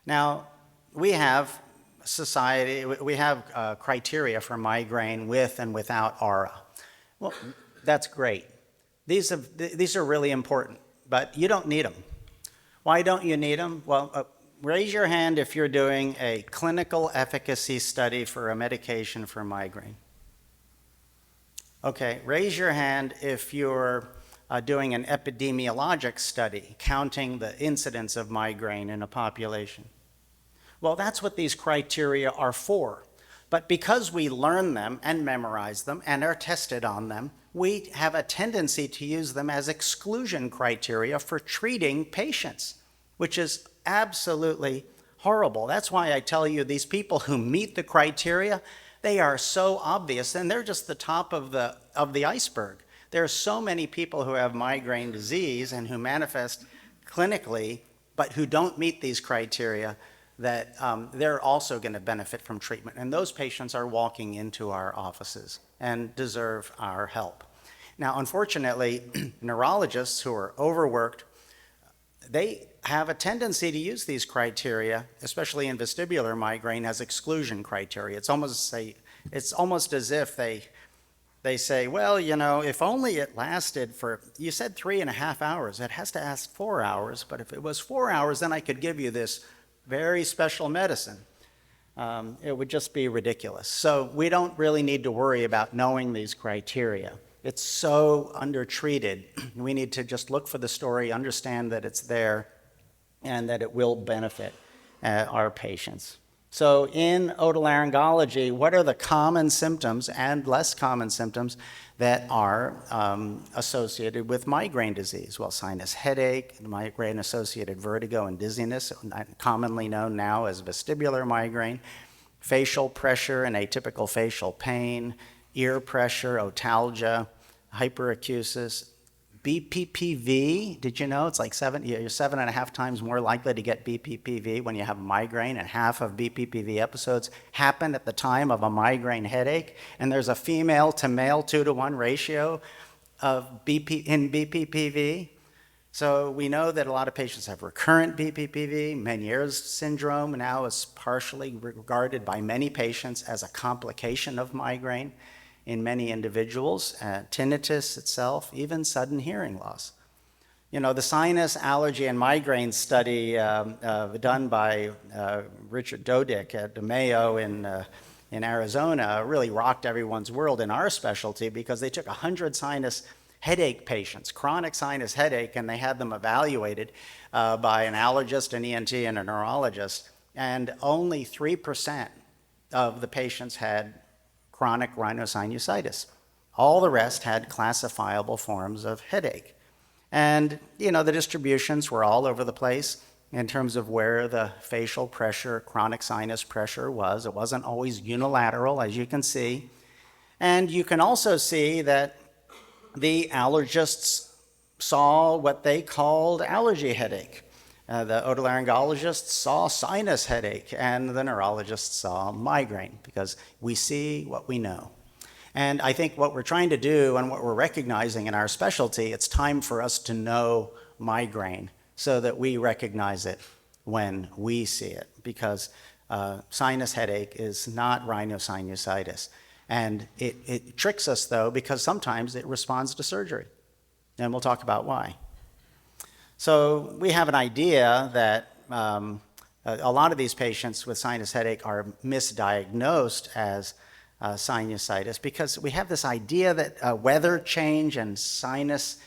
Now, we have criteria for migraine with and without aura. Well, that's great. These are really important, but you don't need them. Why don't you need them? Well, raise your hand if you're doing a clinical efficacy study for a medication for migraine. Okay, raise your hand if you're doing an epidemiologic study, counting the incidence of migraine in a population. Well, that's what these criteria are for. But because we learn them and memorize them and are tested on them, we have a tendency to use them as exclusion criteria for treating patients, which is absolutely horrible. That's why I tell you these people who meet the criteria, they are so obvious, and they're just the top of the iceberg. There are so many people who have migraine disease and who manifest clinically, but who don't meet these criteria, that they're also going to benefit from treatment. And those patients are walking into our offices and deserve our help. Now, unfortunately, neurologists who are overworked, they have a tendency to use these criteria, especially in vestibular migraine, as exclusion criteria. It's almost as if they say, well, you know, if only it lasted for, you said 3.5 hours, it has to last 4 hours, but if it was 4 hours, then I could give you this very special medicine. It would just be ridiculous. So we don't really need to worry about knowing these criteria. It's so undertreated. We need to just look for the story, understand that it's there, and that it will benefit our patients. So in otolaryngology, what are the common symptoms and less common symptoms that are associated with migraine disease? Well, sinus headache, migraine-associated vertigo and dizziness, commonly known now as vestibular migraine, facial pressure and atypical facial pain, ear pressure, otalgia, hyperacusis, BPPV. Did you know it's like you're 7.5 times more likely to get BPPV when you have migraine, and half of BPPV episodes happen at the time of a migraine headache, and there's a female to male 2-to-1 ratio of in BPPV. So we know that a lot of patients have recurrent BPPV. Meniere's syndrome now is partially regarded by many patients as a complication of migraine in many individuals, tinnitus itself, even sudden hearing loss. You know, the sinus, allergy, and migraine study done by Richard Dodick at the Mayo in Arizona really rocked everyone's world in our specialty, because they took 100 sinus headache patients, chronic sinus headache, and they had them evaluated by an allergist, an ENT, and a neurologist, and only 3% of the patients had chronic rhinosinusitis. All the rest had classifiable forms of headache. And, you know, the distributions were all over the place. in terms of where the facial pressure, chronic sinus pressure was. It wasn't always unilateral, as you can see. And you can also see that the allergists saw what they called allergy headache. The otolaryngologists saw sinus headache, and the neurologists saw migraine, because we see what we know. And I think what we're trying to do and what we're recognizing in our specialty, it's time for us to know migraine so that we recognize it when we see it, because sinus headache is not rhinosinusitis. And it tricks us, though, because sometimes it responds to surgery. And we'll talk about why. So we have an idea that a lot of these patients with sinus headache are misdiagnosed as sinusitis, because we have this idea that weather change and sinus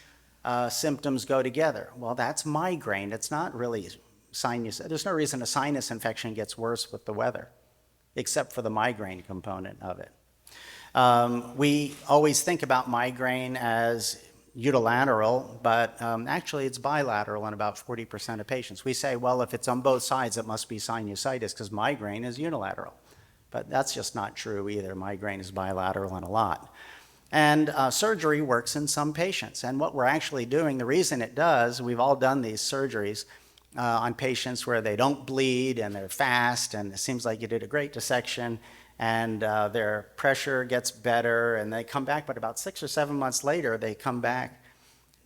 symptoms go together. Well, that's migraine. It's not really sinus. There's no reason a sinus infection gets worse with the weather, except for the migraine component of it. We always think about migraine as unilateral, but actually it's bilateral in about 40% of patients. We say, well, if it's on both sides, it must be sinusitis, because migraine is unilateral. But that's just not true either. Migraine is bilateral in a lot. And surgery works in some patients. And what we're actually doing, the reason it does, we've all done these surgeries on patients where they don't bleed and they're fast, and it seems like you did a great dissection, and their pressure gets better, and they come back, but about 6 or 7 months later, they come back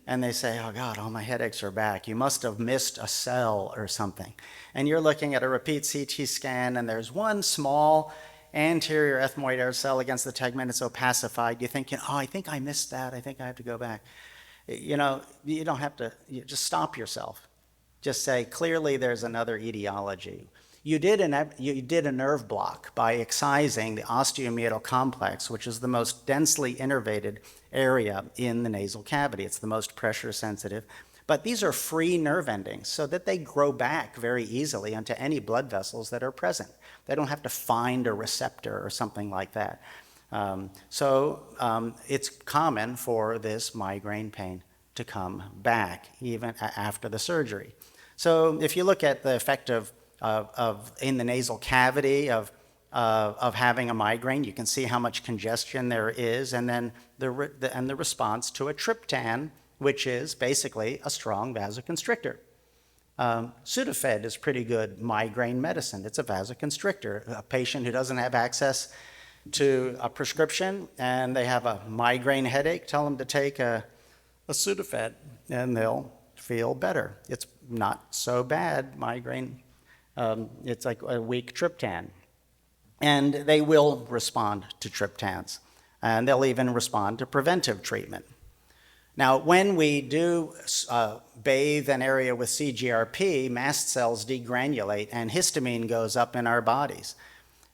and they say, oh God, all my headaches are back. You must have missed a cell or something. And you're looking at a repeat CT scan, and there's one small anterior ethmoid air cell against the tegment. It's opacified. You're thinking, oh, I think I missed that. I think I have to go back. You know, you don't have to, you just stop yourself. Just say, clearly there's another etiology. You did a nerve block by excising the osteomeatal complex, which is the most densely innervated area in the nasal cavity. It's the most pressure sensitive. But these are free nerve endings so that they grow back very easily onto any blood vessels that are present. They don't have to find a receptor or something like that. It's common for this migraine pain to come back even after the surgery. So if you look at the effect of in the nasal cavity of having a migraine, you can see how much congestion there is, and then the response to a triptan, which is basically a strong vasoconstrictor. Sudafed is pretty good migraine medicine. It's a vasoconstrictor. A patient who doesn't have access to a prescription and they have a migraine headache, tell them to take a Sudafed and they'll feel better. It's not so bad, migraine. It's like a weak triptan. And they will respond to triptans. And they'll even respond to preventive treatment. Now, when we do bathe an area with CGRP, mast cells degranulate and histamine goes up in our bodies.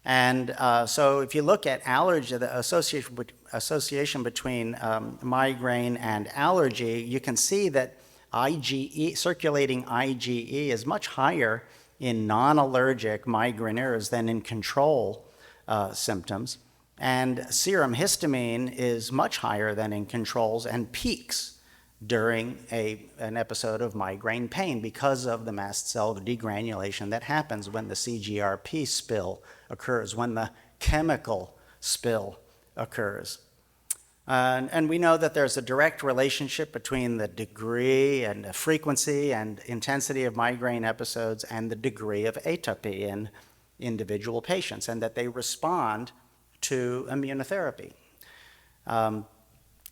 And so if you look at allergy, the association between migraine and allergy, you can see that IgE, circulating IgE, is much higher in non-allergic migraineurs than in control symptoms. And serum histamine is much higher than in controls and peaks during an episode of migraine pain because of the mast cell degranulation that happens when the CGRP spill occurs, when the chemical spill occurs. And we know that there's a direct relationship between the degree and the frequency and intensity of migraine episodes and the degree of atopy in individual patients, and that they respond to immunotherapy.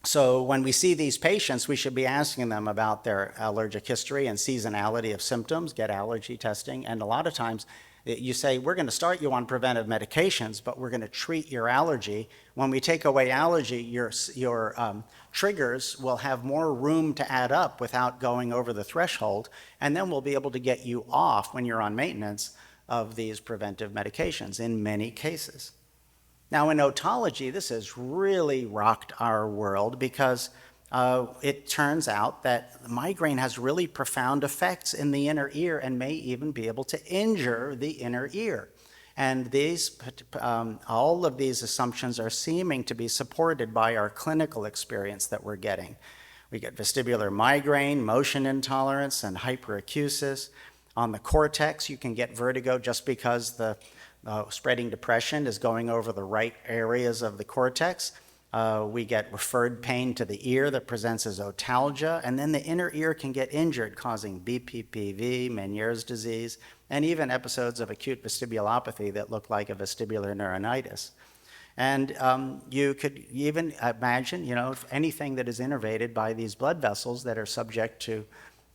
So when we see these patients, we should be asking them about their allergic history and seasonality of symptoms, get allergy testing, and a lot of times you say, we're going to start you on preventive medications, but we're going to treat your allergy. When we take away allergy, your triggers will have more room to add up without going over the threshold, and then we'll be able to get you off when you're on maintenance of these preventive medications in many cases. Now in otology, this has really rocked our world because it turns out that migraine has really profound effects in the inner ear and may even be able to injure the inner ear. And all of these assumptions are seeming to be supported by our clinical experience that we're getting. We get vestibular migraine, motion intolerance, and hyperacusis. On the cortex, you can get vertigo just because the spreading depression is going over the right areas of the cortex. We get referred pain to the ear that presents as otalgia, and then the inner ear can get injured, causing BPPV, Meniere's disease, and even episodes of acute vestibulopathy that look like a vestibular neuronitis. And you could even imagine, if anything that is innervated by these blood vessels that are subject to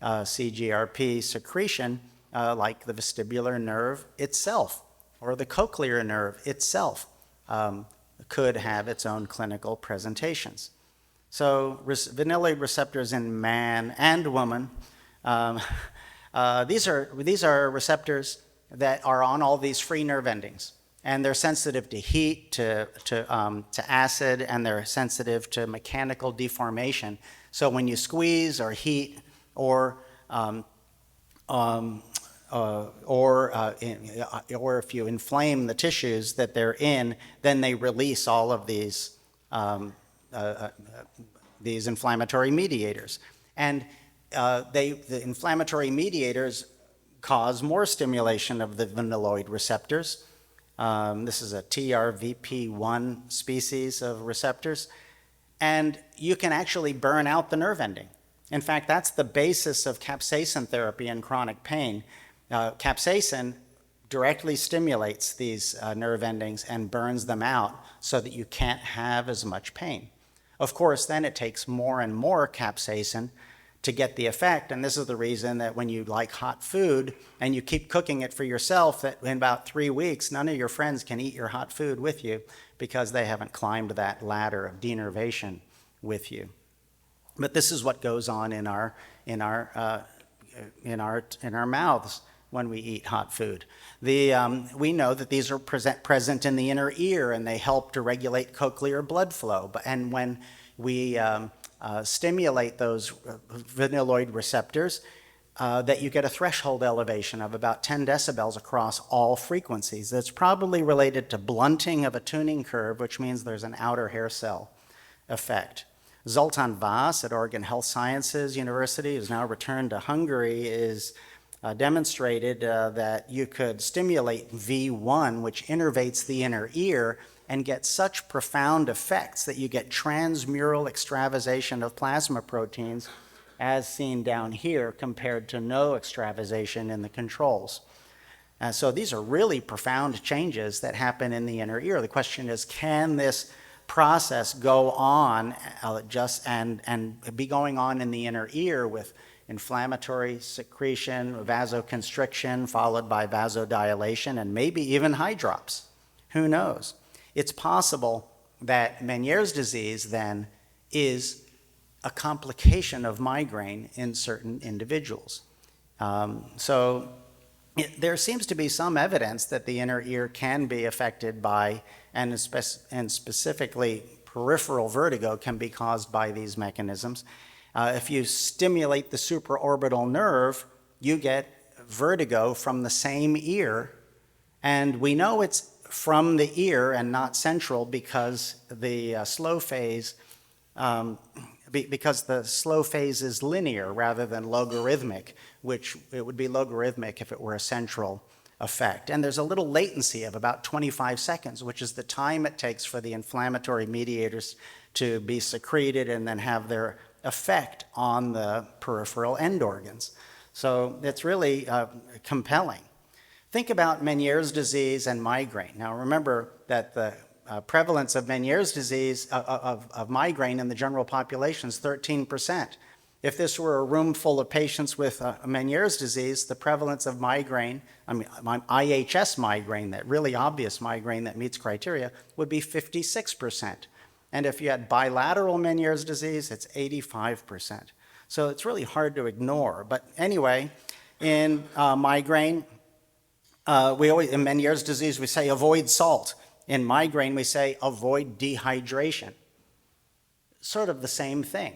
CGRP secretion, like the vestibular nerve itself or the cochlear nerve itself, could have its own clinical presentations. So vanilloid receptors in man and woman, these are receptors that are on all these free nerve endings. And they're sensitive to heat, to acid, and they're sensitive to mechanical deformation. So when you squeeze or heat or if you inflame the tissues that they're in, then they release all of these inflammatory mediators. And the inflammatory mediators cause more stimulation of the vanilloid receptors. This is a TRVP1 species of receptors. And you can actually burn out the nerve ending. In fact, that's the basis of capsaicin therapy in chronic pain. Capsaicin directly stimulates these nerve endings and burns them out so that you can't have as much pain. Of course, then it takes more and more capsaicin to get the effect, and this is the reason that when you like hot food and you keep cooking it for yourself, that in about 3 weeks, none of your friends can eat your hot food with you because they haven't climbed that ladder of denervation with you. But this is what goes on in our mouths when we eat hot food. We know that these are present in the inner ear, and they help to regulate cochlear blood flow. And when we stimulate those vanilloid receptors, that you get a threshold elevation of about 10 decibels across all frequencies. That's probably related to blunting of a tuning curve, which means there's an outer hair cell effect. Zoltán Vaz at Oregon Health Sciences University, who's now returned to Hungary, is demonstrated that you could stimulate V1, which innervates the inner ear, and get such profound effects that you get transmural extravasation of plasma proteins, as seen down here, compared to no extravasation in the controls. So these are really profound changes that happen in the inner ear. The question is, can this process go on and be going on in the inner ear with inflammatory secretion, vasoconstriction, followed by vasodilation, and maybe even eye drops? Who knows? It's possible that Meniere's disease then is a complication of migraine in certain individuals. There seems to be some evidence that the inner ear can be affected by, and specifically peripheral vertigo can be caused by these mechanisms. If you stimulate the supraorbital nerve, you get vertigo from the same ear, and we know it's from the ear and not central because the slow phase is linear rather than logarithmic, which it would be logarithmic if it were a central effect. And there's a little latency of about 25 seconds, which is the time it takes for the inflammatory mediators to be secreted and then have their effect on the peripheral end organs. So it's really compelling. Think about Meniere's disease and migraine. Now remember that the prevalence of Meniere's disease, of migraine in the general population is 13%. If this were a room full of patients with Meniere's disease, the prevalence of migraine, IHS migraine, that really obvious migraine that meets criteria, would be 56%. And if you had bilateral Meniere's disease, it's 85%. So it's really hard to ignore. But anyway, in migraine, in Meniere's disease, we say avoid salt. In migraine, we say avoid dehydration. Sort of the same thing.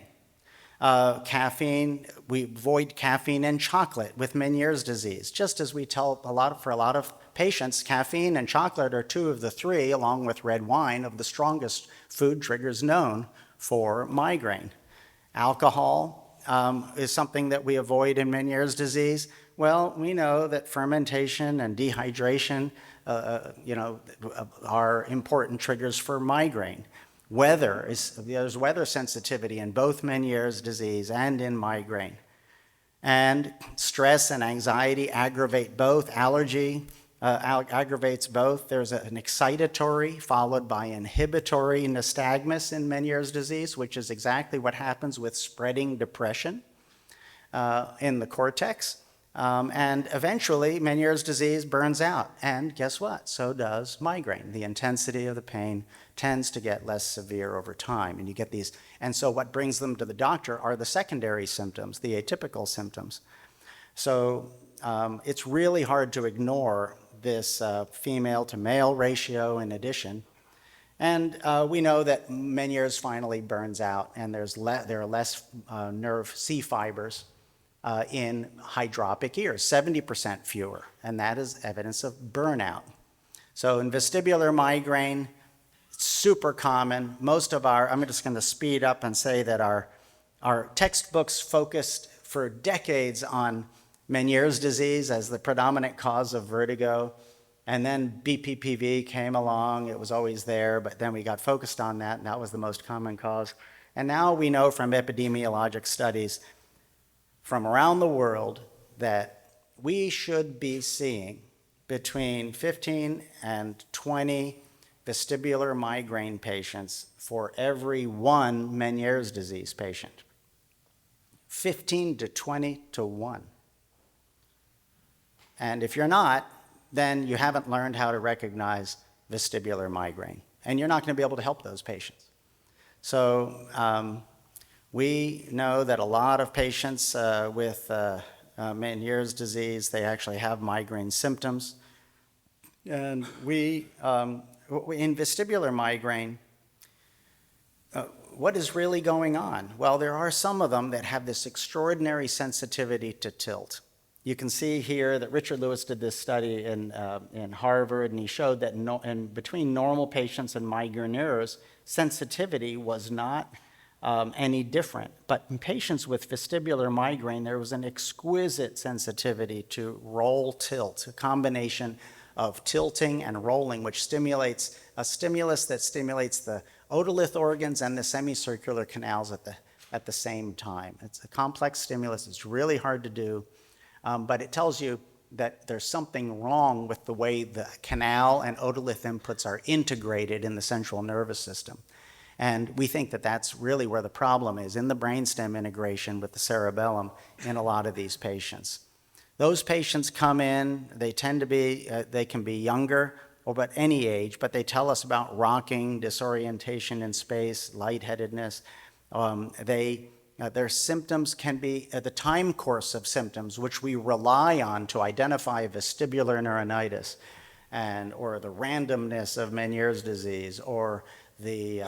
Caffeine, we avoid caffeine and chocolate with Meniere's disease. Just as we tell for a lot of patients, caffeine and chocolate are two of the three, along with red wine, of the strongest food triggers known for migraine. Alcohol is something that we avoid in Meniere's disease. Well, we know that fermentation and dehydration, are important triggers for migraine. There's weather sensitivity in both Meniere's disease and in migraine. And stress and anxiety aggravate both. Allergy aggravates both. There's an excitatory followed by inhibitory nystagmus in Meniere's disease, which is exactly what happens with spreading depression in the cortex. And eventually, Meniere's disease burns out. And guess what? So does migraine. The intensity of the pain tends to get less severe over time. And you get these. And so what brings them to the doctor are the secondary symptoms, the atypical symptoms. So it's really hard to ignore this female to male ratio in addition. And we know that Meniere's finally burns out, and there are less nerve C fibers in hydropic ears, 70% fewer, and that is evidence of burnout. So in vestibular migraine, super common. Most of I'm just going to speed up and say that our textbooks focused for decades on Meniere's disease as the predominant cause of vertigo, and then BPPV came along. It was always there, but then we got focused on that, and that was the most common cause. And now we know from epidemiologic studies from around the world that we should be seeing between 15 and 20 vestibular migraine patients for every one Meniere's disease patient. 15 to 20 to 1. And if you're not, then you haven't learned how to recognize vestibular migraine, and you're not going to be able to help those patients. So we know that a lot of patients with Meniere's disease, they actually have migraine symptoms. And in vestibular migraine, what is really going on? Well, there are some of them that have this extraordinary sensitivity to tilt. You can see here that Richard Lewis did this study in Harvard, and he showed that between normal patients and migraineurs, sensitivity was not any different. But in patients with vestibular migraine, there was an exquisite sensitivity to roll tilt, a combination of tilting and rolling, which stimulates a stimulus that stimulates the otolith organs and the semicircular canals at the same time. It's a complex stimulus. It's really hard to do, but it tells you that there's something wrong with the way the canal and otolith inputs are integrated in the central nervous system. And we think that that's really where the problem is, in the brainstem integration with the cerebellum in a lot of these patients. Those patients come in, they tend to be, they can be younger or about any age, but they tell us about rocking, disorientation in space, lightheadedness. Their symptoms can be the time course of symptoms, which we rely on to identify vestibular neuronitis, or the randomness of Meniere's disease, or the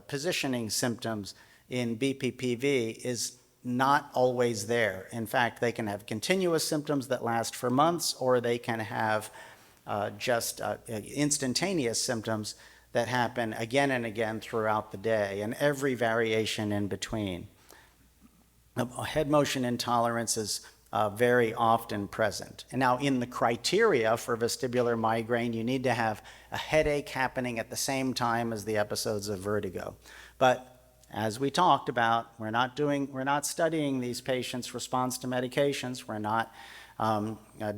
positioning symptoms in BPPV is not always there. In fact, they can have continuous symptoms that last for months, or they can have just instantaneous symptoms that happen again and again throughout the day, and every variation in between. Head motion intolerance is very often present. And now in the criteria for vestibular migraine, you need to have a headache happening at the same time as the episodes of vertigo. But as we talked about, we're not studying these patients' response to medications. We're not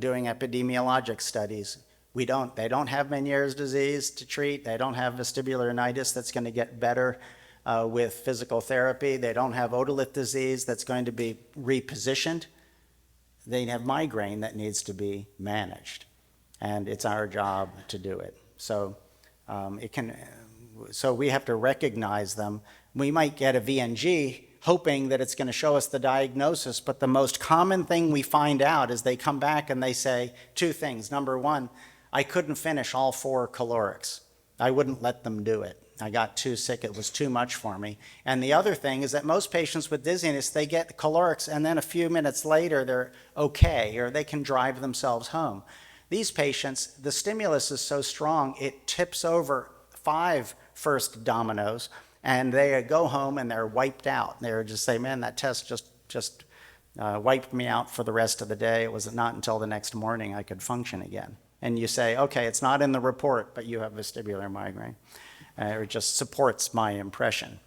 doing epidemiologic studies. They don't have Meniere's disease to treat. They don't have vestibular neuritis that's going to get better with physical therapy. They don't have otolith disease that's going to be repositioned. They have migraine that needs to be managed, and it's our job to do it. So so we have to recognize them. We might get a VNG hoping that it's going to show us the diagnosis, but the most common thing we find out is they come back and they say two things. Number one, I couldn't finish all 4 calorics. I wouldn't let them do it. I got too sick, it was too much for me. And the other thing is that most patients with dizziness, they get calorics and then a few minutes later they're okay, or they can drive themselves home. These patients, the stimulus is so strong, it tips over 5 first dominoes, and they go home and they're wiped out. They're just say, man, that test just wiped me out for the rest of the day. It was not until the next morning I could function again. And you say, okay, it's not in the report, but you have vestibular migraine. It just supports my impression.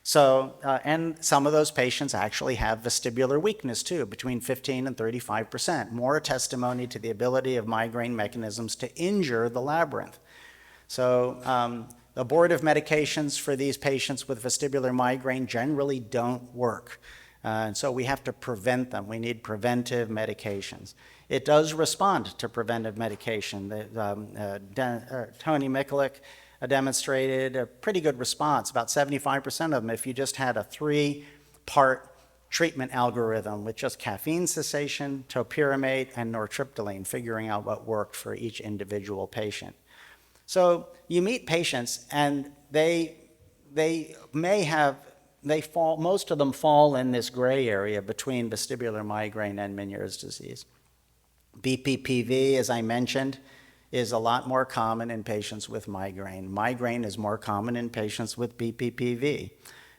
So, and some of those patients actually have vestibular weakness too, between 15 and 35%, more testimony to the ability of migraine mechanisms to injure the labyrinth. So, abortive medications for these patients with vestibular migraine generally don't work. And so we have to prevent them. We need preventive medications. It does respond to preventive medication. Tony Mikulik demonstrated a pretty good response, about 75% of them, if you just had a 3-part treatment algorithm with just caffeine cessation, topiramate, and nortriptyline, figuring out what worked for each individual patient. So you meet patients and most of them fall in this gray area between vestibular migraine and Meniere's disease. BPPV, as I mentioned, is a lot more common in patients with migraine. Migraine is more common in patients with BPPV.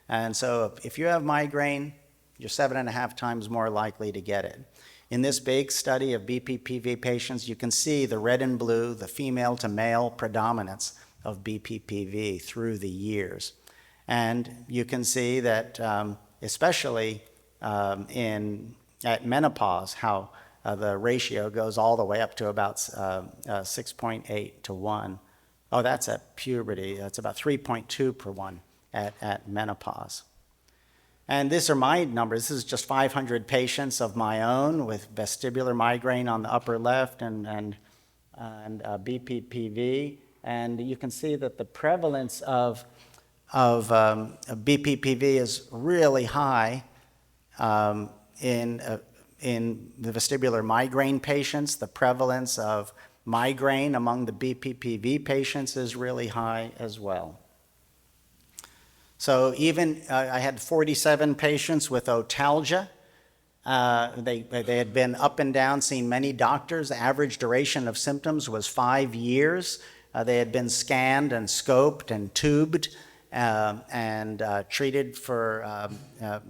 And so if you have migraine, you're 7.5 times more likely to get it. In this big study of BPPV patients, you can see the red and blue, the female to male predominance of BPPV through the years. And you can see that especially at menopause, how the ratio goes all the way up to about 6.8 to 1. Oh, that's at puberty. That's about 3.2 per 1 at menopause. And these are my numbers. This is just 500 patients of my own with vestibular migraine on the upper left and BPPV. And you can see that the prevalence of BPPV is really high in the vestibular migraine patients. The prevalence of migraine among the BPPV patients is really high as well. So even I had 47 patients with otalgia. They had been up and down, seen many doctors. The average duration of symptoms was 5 years. They had been scanned and scoped and tubed and treated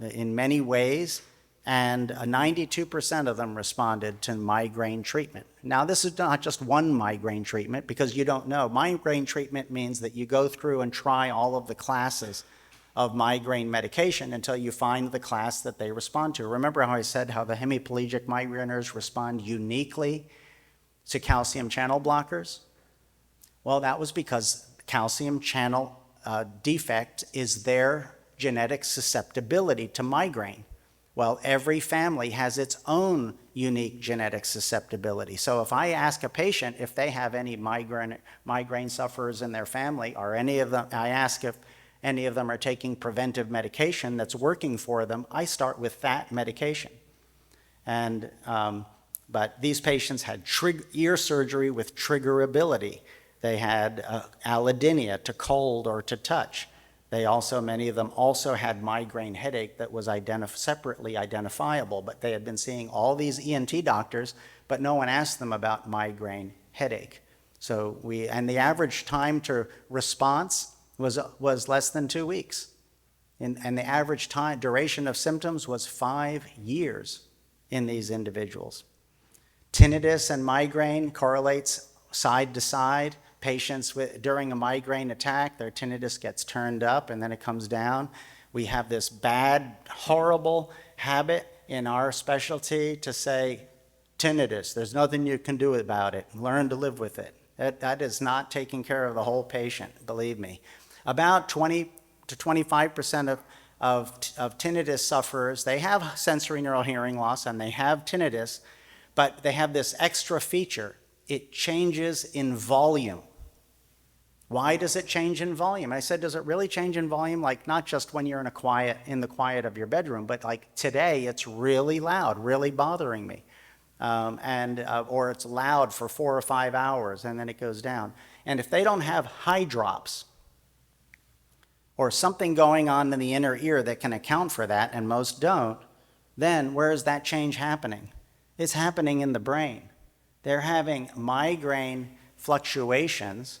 in many ways. And 92% of them responded to migraine treatment. Now, this is not just one migraine treatment because you don't know. Migraine treatment means that you go through and try all of the classes of migraine medication until you find the class that they respond to. Remember how I said how the hemiplegic migraineurs respond uniquely to calcium channel blockers? Well, that was because calcium channel defect is their genetic susceptibility to migraine. Well, every family has its own unique genetic susceptibility. So if I ask a patient if they have any migraine sufferers in their family, or any of them, I ask if any of them are taking preventive medication that's working for them, I start with that medication. And, but these patients had ear surgery with triggerability. They had allodynia to cold or to touch. They also, many of them also had migraine headache that was separately identifiable, but they had been seeing all these ENT doctors, but no one asked them about migraine headache. So and the average time to response was less than 2 weeks. And the average duration of symptoms was 5 years in these individuals. Tinnitus and migraine correlates side to side. Patients during a migraine attack, their tinnitus gets turned up and then it comes down. We have this bad, horrible habit in our specialty to say, tinnitus, there's nothing you can do about it. Learn to live with it. That is not taking care of the whole patient, believe me. About 20 to 25% of tinnitus sufferers, they have sensorineural hearing loss and they have tinnitus, but they have this extra feature. It changes in volume. Why does it change in volume? I said, does it really change in volume? Like not just when you're in the quiet of your bedroom, but like today it's really loud, really bothering me. Or it's loud for 4 or 5 hours and then it goes down. And if they don't have high drops or something going on in the inner ear that can account for that, and most don't, then where is that change happening? It's happening in the brain. They're having migraine fluctuations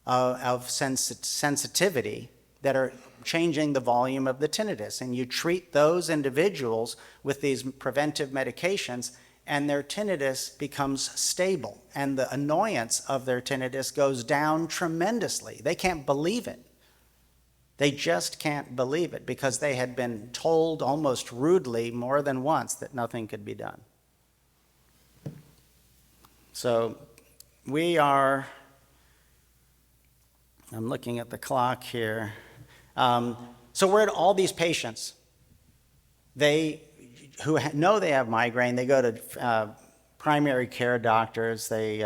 of sensitivity that are changing the volume of the tinnitus. And you treat those individuals with these preventive medications, and their tinnitus becomes stable. And the annoyance of their tinnitus goes down tremendously. They can't believe it. They just can't believe it because they had been told almost rudely more than once that nothing could be done. So we are, I'm looking at the clock here. So we're at all these patients. Who know they have migraine, they go to primary care doctors, they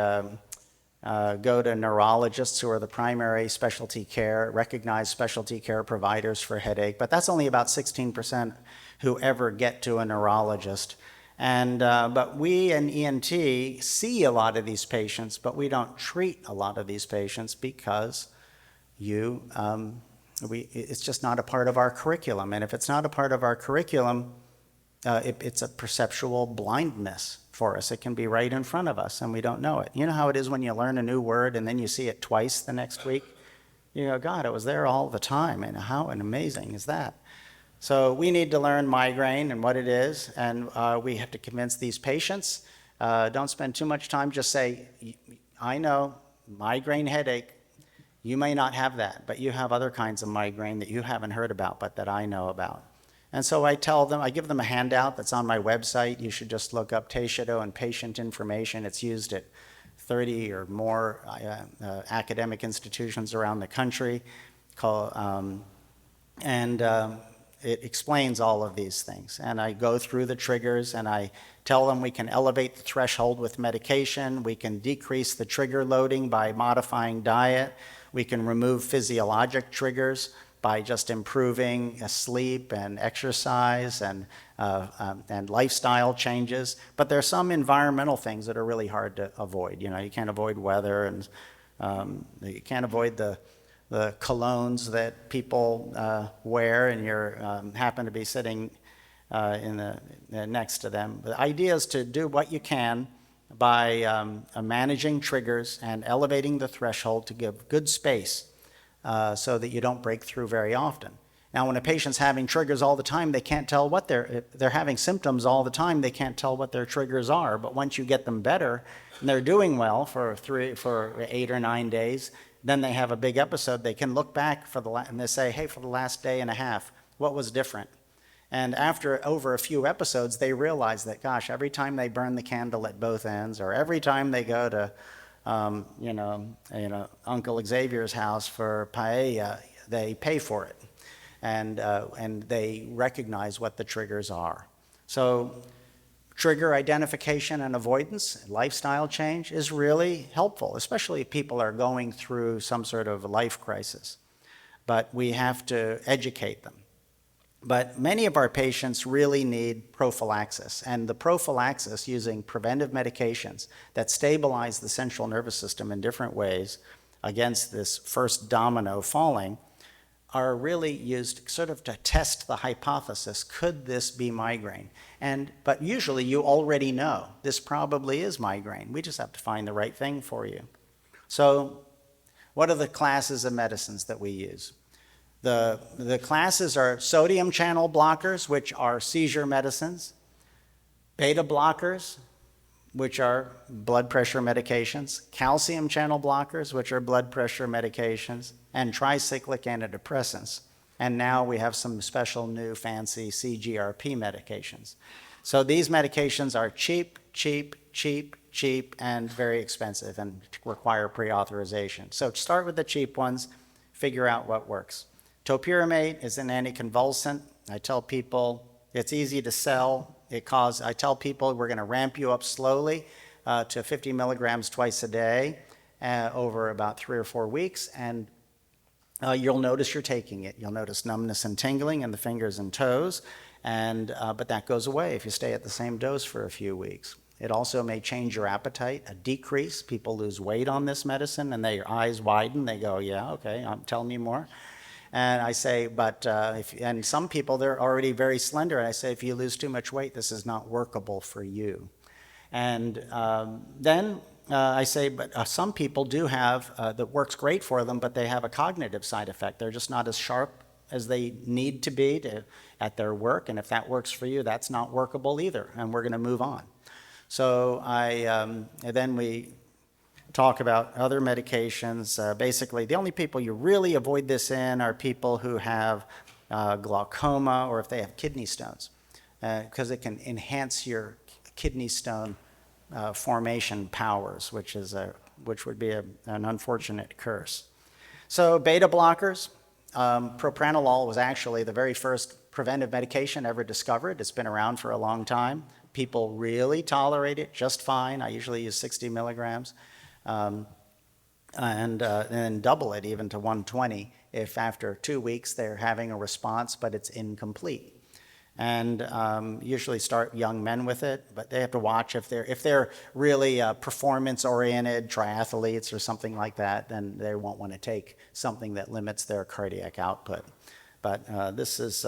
go to neurologists who are the primary specialty care, recognized specialty care providers for headache, but that's only about 16% who ever get to a neurologist. And, but we in ENT see a lot of these patients, but we don't treat a lot of these patients because it's just not a part of our curriculum. And if it's not a part of our curriculum, it's a perceptual blindness for us. It can be right in front of us and we don't know it. You know how it is when you learn a new word and then you see it twice the next week? You go, God, it was there all the time. And how amazing is that? So we need to learn migraine and what it is, and we have to convince these patients. Don't spend too much time, just say, I know, migraine headache, you may not have that, but you have other kinds of migraine that you haven't heard about, but that I know about. And so I tell them, I give them a handout that's on my website. You should just look up Teichido and patient information. It's used at 30 or more academic institutions around the country. It explains all of these things. And I go through the triggers and I tell them we can elevate the threshold with medication. We can decrease the trigger loading by modifying diet. We can remove physiologic triggers by just improving sleep and exercise and lifestyle changes. But there are some environmental things that are really hard to avoid. You know, you can't avoid weather, and you can't avoid the colognes that people wear, and you happen to be sitting next to them. The idea is to do what you can by managing triggers and elevating the threshold to give good space so that you don't break through very often. Now, when a patient's having triggers all the time, they can't tell what they're having symptoms all the time, they can't tell what their triggers are. But once you get them better and they're doing well for 8 or 9 days, then they have a big episode. They can look back and they say, hey, for the last day and a half, what was different? And after over a few episodes, they realize that, gosh, every time they burn the candle at both ends, or every time they go to, Uncle Xavier's house for paella, they pay for it, and they recognize what the triggers are. So trigger identification and avoidance, lifestyle change is really helpful, especially if people are going through some sort of life crisis. But we have to educate them. But many of our patients really need prophylaxis, and the prophylaxis using preventive medications that stabilize the central nervous system in different ways against this first domino falling are really used sort of to test the hypothesis, could this be migraine? But usually you already know this probably is migraine. We just have to find the right thing for you. So what are the classes of medicines that we use? The classes are sodium channel blockers, which are seizure medicines, beta blockers, which are blood pressure medications, calcium channel blockers, which are blood pressure medications, and tricyclic antidepressants. And now we have some special new fancy CGRP medications. So these medications are cheap, and very expensive and require pre-authorization. So start with the cheap ones, figure out what works. Topiramate is an anticonvulsant. I tell people it's easy to sell. I tell people we're going to ramp you up slowly to 50 milligrams twice a day over about 3 or 4 weeks, and you'll notice you're taking it. You'll notice numbness and tingling in the fingers and toes, but that goes away if you stay at the same dose for a few weeks. It also may change your appetite, a decrease. People lose weight on this medicine, and their eyes widen. They go, yeah, okay, tell me more. And I say, and some people, they're already very slender, and I say, if you lose too much weight, this is not workable for you. And then I say, but some people do have, that works great for them, but they have a cognitive side effect. They're just not as sharp as they need to be at their work, and if that works for you, that's not workable either, and we're going to move on. So then we talk about other medications. Basically, the only people you really avoid this in are people who have glaucoma or if they have kidney stones, because it can enhance your kidney stone formation powers, which would be an unfortunate curse. So beta blockers, propranolol was actually the very first preventive medication ever discovered. It's been around for a long time. People really tolerate it just fine. I usually use 60 milligrams. And then double it even to 120 if after 2 weeks they're having a response, but it's incomplete. And usually start young men with it, but they have to watch if they're really performance-oriented triathletes or something like that, then they won't want to take something that limits their cardiac output. But this is,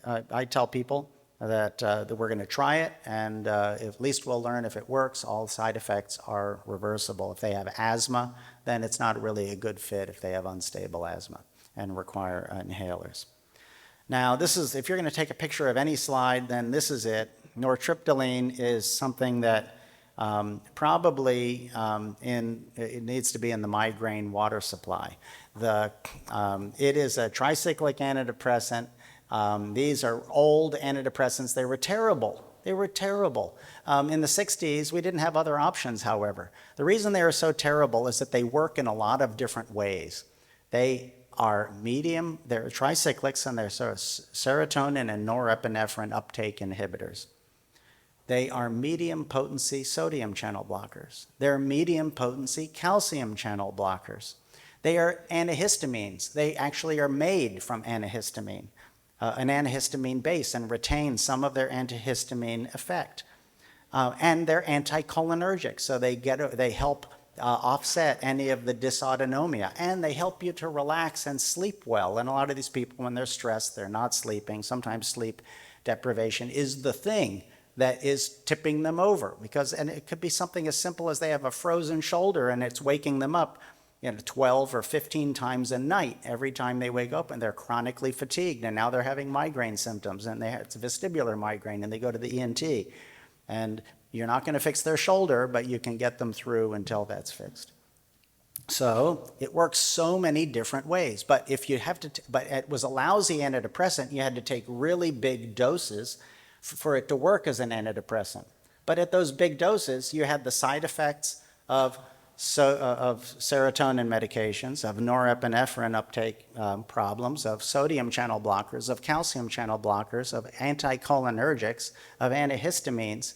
I tell people that we're going to try it, and at least we'll learn if it works. All side effects are reversible. If they have asthma, then it's not really a good fit if they have unstable asthma and require inhalers. Now, this is, if you're going to take a picture of any slide, then this is it. Nortriptyline is something that probably it needs to be in the migraine water supply. It is a tricyclic antidepressant. These are old antidepressants. They were terrible. They were terrible. In the 60s, we didn't have other options, however. The reason they are so terrible is that they work in a lot of different ways. They are medium, they're tricyclics, and they're serotonin and norepinephrine uptake inhibitors. They are medium potency sodium channel blockers. They're medium potency calcium channel blockers. They are antihistamines. They actually are made from antihistamine, an antihistamine base, and retain some of their antihistamine effect. And they're anticholinergic, so they help offset any of the dysautonomia, and they help you to relax and sleep well. And a lot of these people, when they're stressed, they're not sleeping. Sometimes sleep deprivation is the thing that is tipping them over, and it could be something as simple as they have a frozen shoulder and it's waking them up 12 or 15 times a night every time they wake up, and they're chronically fatigued, and now they're having migraine symptoms, and it's a vestibular migraine, and they go to the ENT. And you're not going to fix their shoulder, but you can get them through until that's fixed. So it works so many different ways. But if you have to, but it was a lousy antidepressant, you had to take really big doses for it to work as an antidepressant. But at those big doses, you had the side effects of serotonin medications, of norepinephrine uptake problems, of sodium channel blockers, of calcium channel blockers, of anticholinergics, of antihistamines.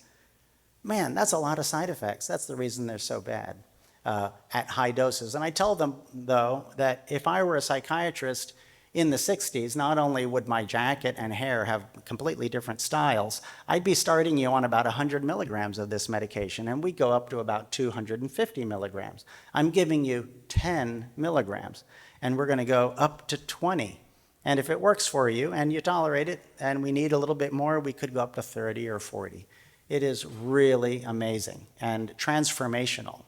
Man, that's a lot of side effects. That's the reason they're so bad at high doses. And I tell them, though, that if I were a psychiatrist in the 60s, not only would my jacket and hair have completely different styles, I'd be starting you on about 100 milligrams of this medication, and we'd go up to about 250 milligrams. I'm giving you 10 milligrams, and we're going to go up to 20. And if it works for you and you tolerate it, and we need a little bit more, we could go up to 30 or 40. It is really amazing and transformational.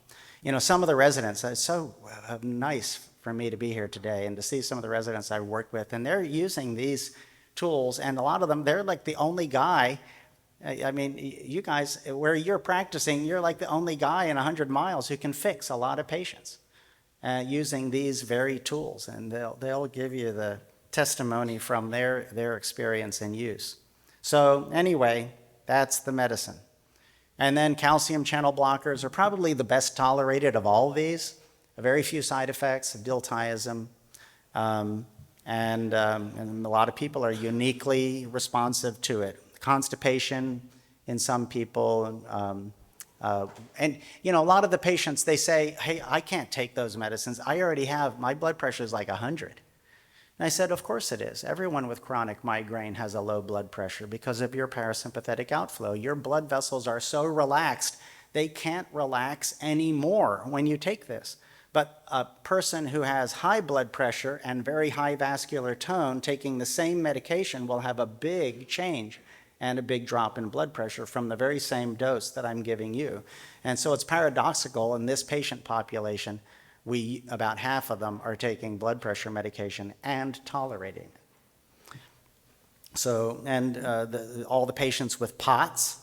Some of the residents, it's so nice for me to be here today and to see some of the residents I work with, and they're using these tools, and a lot of them, they're like the only guy. I mean, you guys, where you're practicing, you're like the only guy in 100 miles who can fix a lot of patients using these very tools, and they'll give you the testimony from their experience and use. So anyway, that's the medicine. And then calcium channel blockers are probably the best tolerated of all of these. Very few side effects, diltiazem, and a lot of people are uniquely responsive to it. Constipation in some people, and a lot of the patients, they say, hey, I can't take those medicines. I already have, my blood pressure is like 100. And I said, of course it is. Everyone with chronic migraine has a low blood pressure because of your parasympathetic outflow. Your blood vessels are so relaxed, they can't relax anymore when you take this. But a person who has high blood pressure and very high vascular tone taking the same medication will have a big change and a big drop in blood pressure from the very same dose that I'm giving you. And so it's paradoxical in this patient population, about half of them are taking blood pressure medication and tolerating it. So, and all the patients with POTS,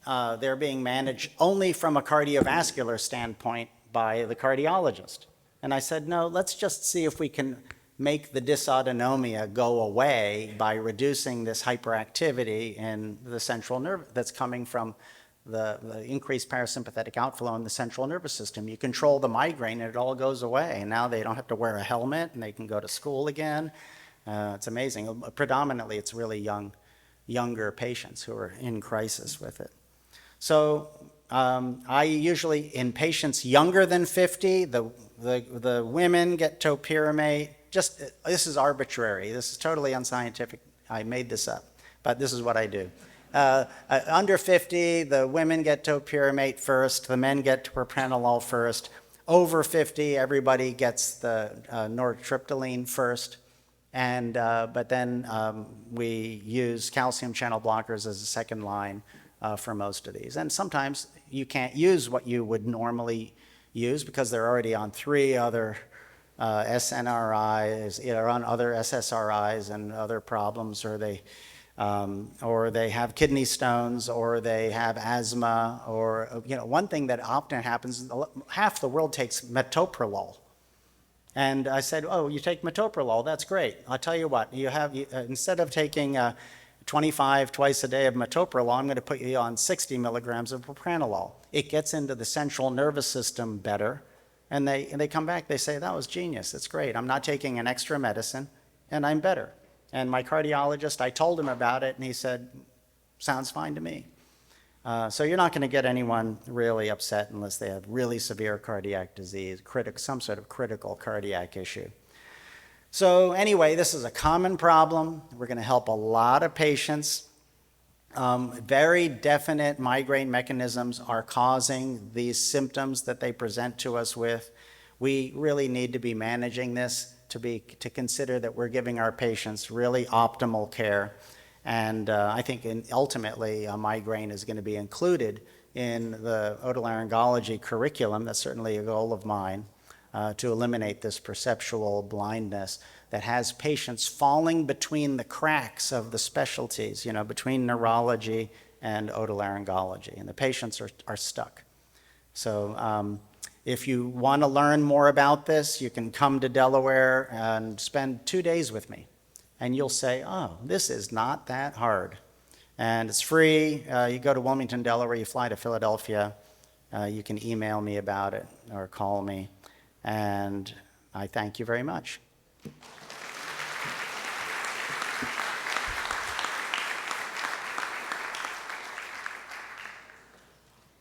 they're being managed only from a cardiovascular standpoint by the cardiologist. And I said, no, let's just see if we can make the dysautonomia go away by reducing this hyperactivity in the central nerve that's coming from the increased parasympathetic outflow in the central nervous system. You control the migraine and it all goes away. And now they don't have to wear a helmet and they can go to school again. It's amazing. Predominantly, it's really younger patients who are in crisis with it. So I usually, in patients younger than 50, the women get topiramate. This is arbitrary. This is totally unscientific. I made this up, but this is what I do. Under 50, the women get topiramate first. The men get propranolol first. Over 50, everybody gets the nortriptyline first. And, but then we use calcium channel blockers as a second line for most of these. And sometimes you can't use what you would normally use because they're already on 3 other SNRIs, or on other SSRIs and other problems, or they have kidney stones, or they have asthma, or, one thing that often happens, half the world takes metoprolol. And I said, oh, you take metoprolol, that's great. I'll tell you what, instead of taking 25 twice a day of metoprolol, I'm going to put you on 60 milligrams of propranolol. It gets into the central nervous system better. And they come back, they say, that was genius, it's great. I'm not taking an extra medicine, and I'm better. And my cardiologist, I told him about it, and he said, sounds fine to me. So you're not going to get anyone really upset unless they have really severe cardiac disease, some sort of critical cardiac issue. So anyway, this is a common problem. We're going to help a lot of patients. Very definite migraine mechanisms are causing these symptoms that they present to us with. We really need to be managing this to consider that we're giving our patients really optimal care. And I think ultimately a migraine is going to be included in the otolaryngology curriculum. That's certainly a goal of mine, to eliminate this perceptual blindness that has patients falling between the cracks of the specialties, between neurology and otolaryngology, and the patients are stuck. So if you want to learn more about this, you can come to Delaware and spend 2 days with me, and you'll say, oh, this is not that hard. And it's free. You go to Wilmington, Delaware, you fly to Philadelphia, you can email me about it or call me, and I thank you very much.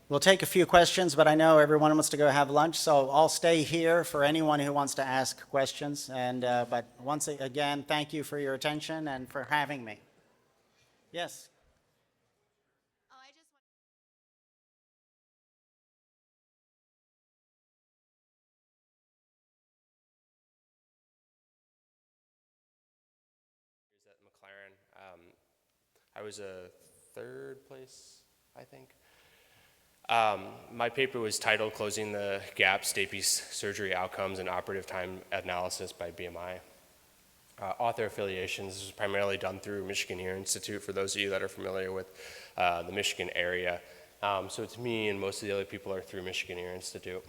We'll take a few questions, but I know everyone wants to go have lunch, so I'll stay here for anyone who wants to ask questions. And but once again, thank you for your attention and for having me. Yes. At McLaren, I was a 3rd place, I think. My paper was titled Closing the Gap, Stapes Surgery Outcomes and Operative Time Analysis by BMI. Author affiliations, this was primarily done through Michigan Ear Institute, for those of you that are familiar with the Michigan area. So it's me, and most of the other people are through Michigan Ear Institute.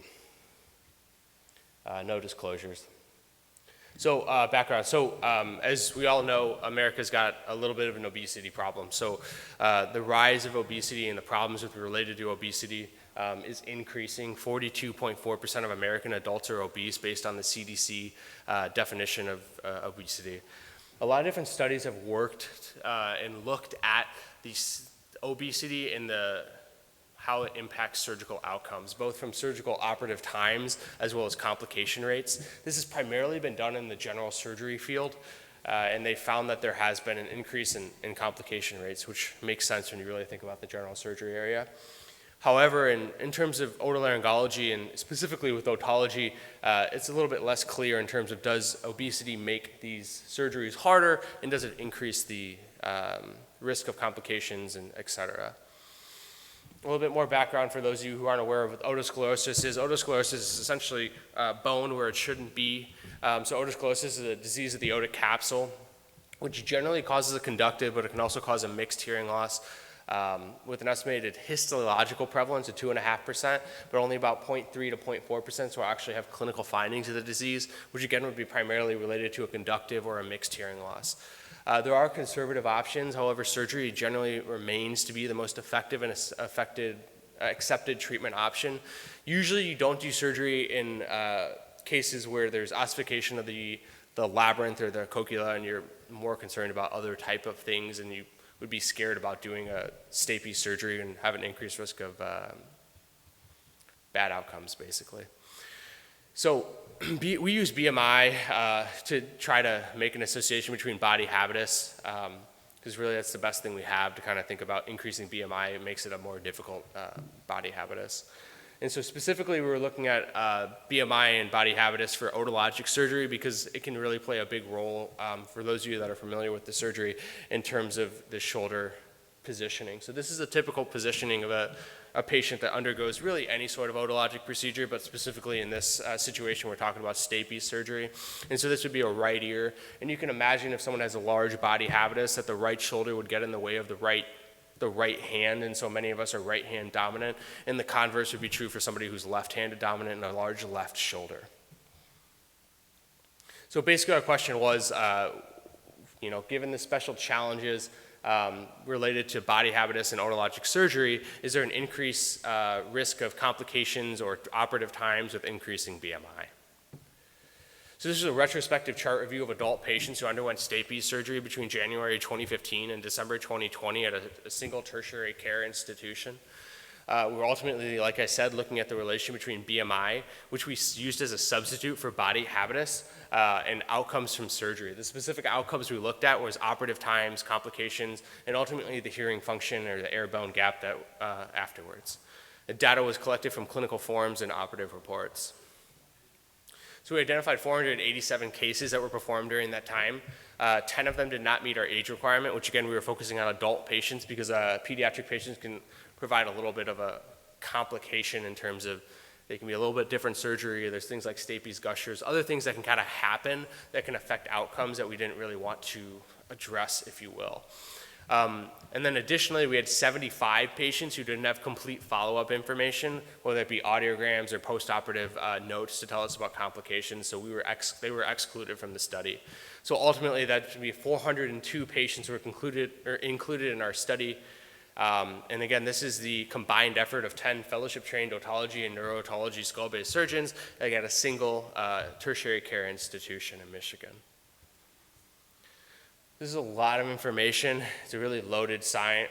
No disclosures. So background. So as we all know, America's got a little bit of an obesity problem. So the rise of obesity and the problems related to obesity is increasing. 42.4% of American adults are obese based on the CDC definition of obesity. A lot of different studies have worked and looked at the obesity and how it impacts surgical outcomes, both from surgical operative times as well as complication rates. This has primarily been done in the general surgery field, and they found that there has been an increase in complication rates, which makes sense when you really think about the general surgery area. However, in terms of otolaryngology, and specifically with otology, it's a little bit less clear in terms of, does obesity make these surgeries harder, and does it increase the risk of complications, and et cetera. A little bit more background for those of you who aren't aware of what otosclerosis is. Otosclerosis is essentially bone where it shouldn't be. So otosclerosis is a disease of the otic capsule, which generally causes a conductive, but it can also cause a mixed hearing loss with an estimated histological prevalence of 2.5%, but only about 0.3 to 0.4%, so I actually have clinical findings of the disease, which again would be primarily related to a conductive or a mixed hearing loss. There are conservative options, however, surgery generally remains to be the most effective and accepted treatment option. Usually you don't do surgery in cases where there's ossification of the labyrinth or the cochlea and you're more concerned about other type of things and you would be scared about doing a stapes surgery and have an increased risk of bad outcomes, basically. So we use BMI to try to make an association between body habitus, because really that's the best thing we have to kind of think about increasing BMI. It makes it a more difficult body habitus. And so specifically we were looking at BMI and body habitus for otologic surgery because it can really play a big role for those of you that are familiar with the surgery in terms of the shoulder positioning. So this is a typical positioning of a patient that undergoes really any sort of otologic procedure, but specifically in this situation, we're talking about stapes surgery. And so this would be a right ear. And you can imagine if someone has a large body habitus that the right shoulder would get in the way of the right hand, and so many of us are right hand dominant, and the converse would be true for somebody who's left-handed dominant and a large left shoulder. So basically our question was, given the special challenges related to body habitus and otologic surgery, is there an increased risk of complications or operative times with increasing BMI? So this is a retrospective chart review of adult patients who underwent stapes surgery between January 2015 and December 2020 at a single tertiary care institution. We're ultimately, like I said, looking at the relation between BMI, which we used as a substitute for body habitus, and outcomes from surgery. The specific outcomes we looked at was operative times, complications, and ultimately the hearing function or the air-bone gap that afterwards. The data was collected from clinical forms and operative reports. So we identified 487 cases that were performed during that time. 10 of them did not meet our age requirement, which again, we were focusing on adult patients because pediatric patients can provide a little bit of a complication in terms of they can be a little bit different surgery. There's things like stapes, gushers, other things that can kind of happen that can affect outcomes that we didn't really want to address, if you will. And then additionally, we had 75 patients who didn't have complete follow-up information, whether it be audiograms or post-operative notes to tell us about complications, so they were excluded from the study. So ultimately, that should be 402 patients who were included in our study. And again, this is the combined effort of 10 fellowship-trained otology and neuro-otology skull-based surgeons at a single tertiary care institution in Michigan. This is a lot of information. It's a really loaded slide,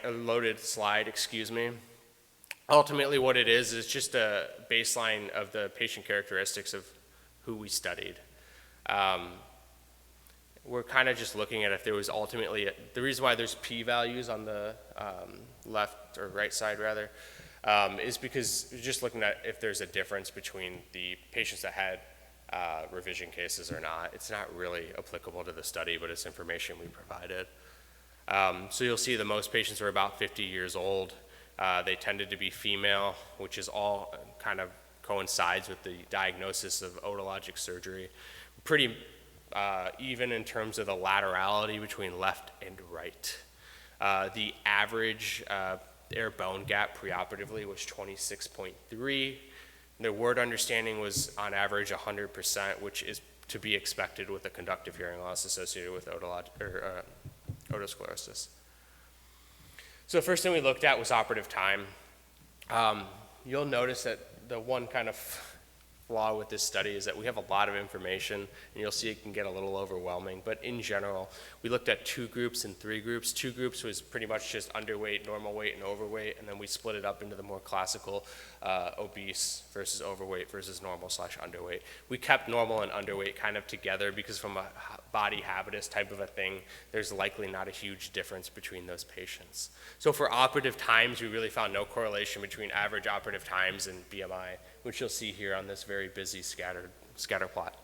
Ultimately, what it is just a baseline of the patient characteristics of who we studied. We're kind of just looking at if there was ultimately, the reason why there's p-values on the left or right side rather, is because we're just looking at if there's a difference between the patients that had revision cases or not. It's not really applicable to the study, but it's information we provided. So you'll see the most patients were about 50 years old. They tended to be female, which is all kind of coincides with the diagnosis of otologic surgery. Pretty even in terms of the laterality between left and right. The average air bone gap preoperatively was 26.3. Their word understanding was on average 100%, which is to be expected with a conductive hearing loss associated with otosclerosis. So the first thing we looked at was operative time. You'll notice that the one kind of flaw with this study is that we have a lot of information, and you'll see it can get a little overwhelming, but in general, we looked at 2 groups and 3 groups. 2 groups was pretty much just underweight, normal weight, and overweight, and then we split it up into the more classical obese versus overweight versus normal/underweight. We kept normal and underweight kind of together because from a body habitus type of a thing, there's likely not a huge difference between those patients. So for operative times, we really found no correlation between average operative times and BMI, which you'll see here on this very busy scatter plot.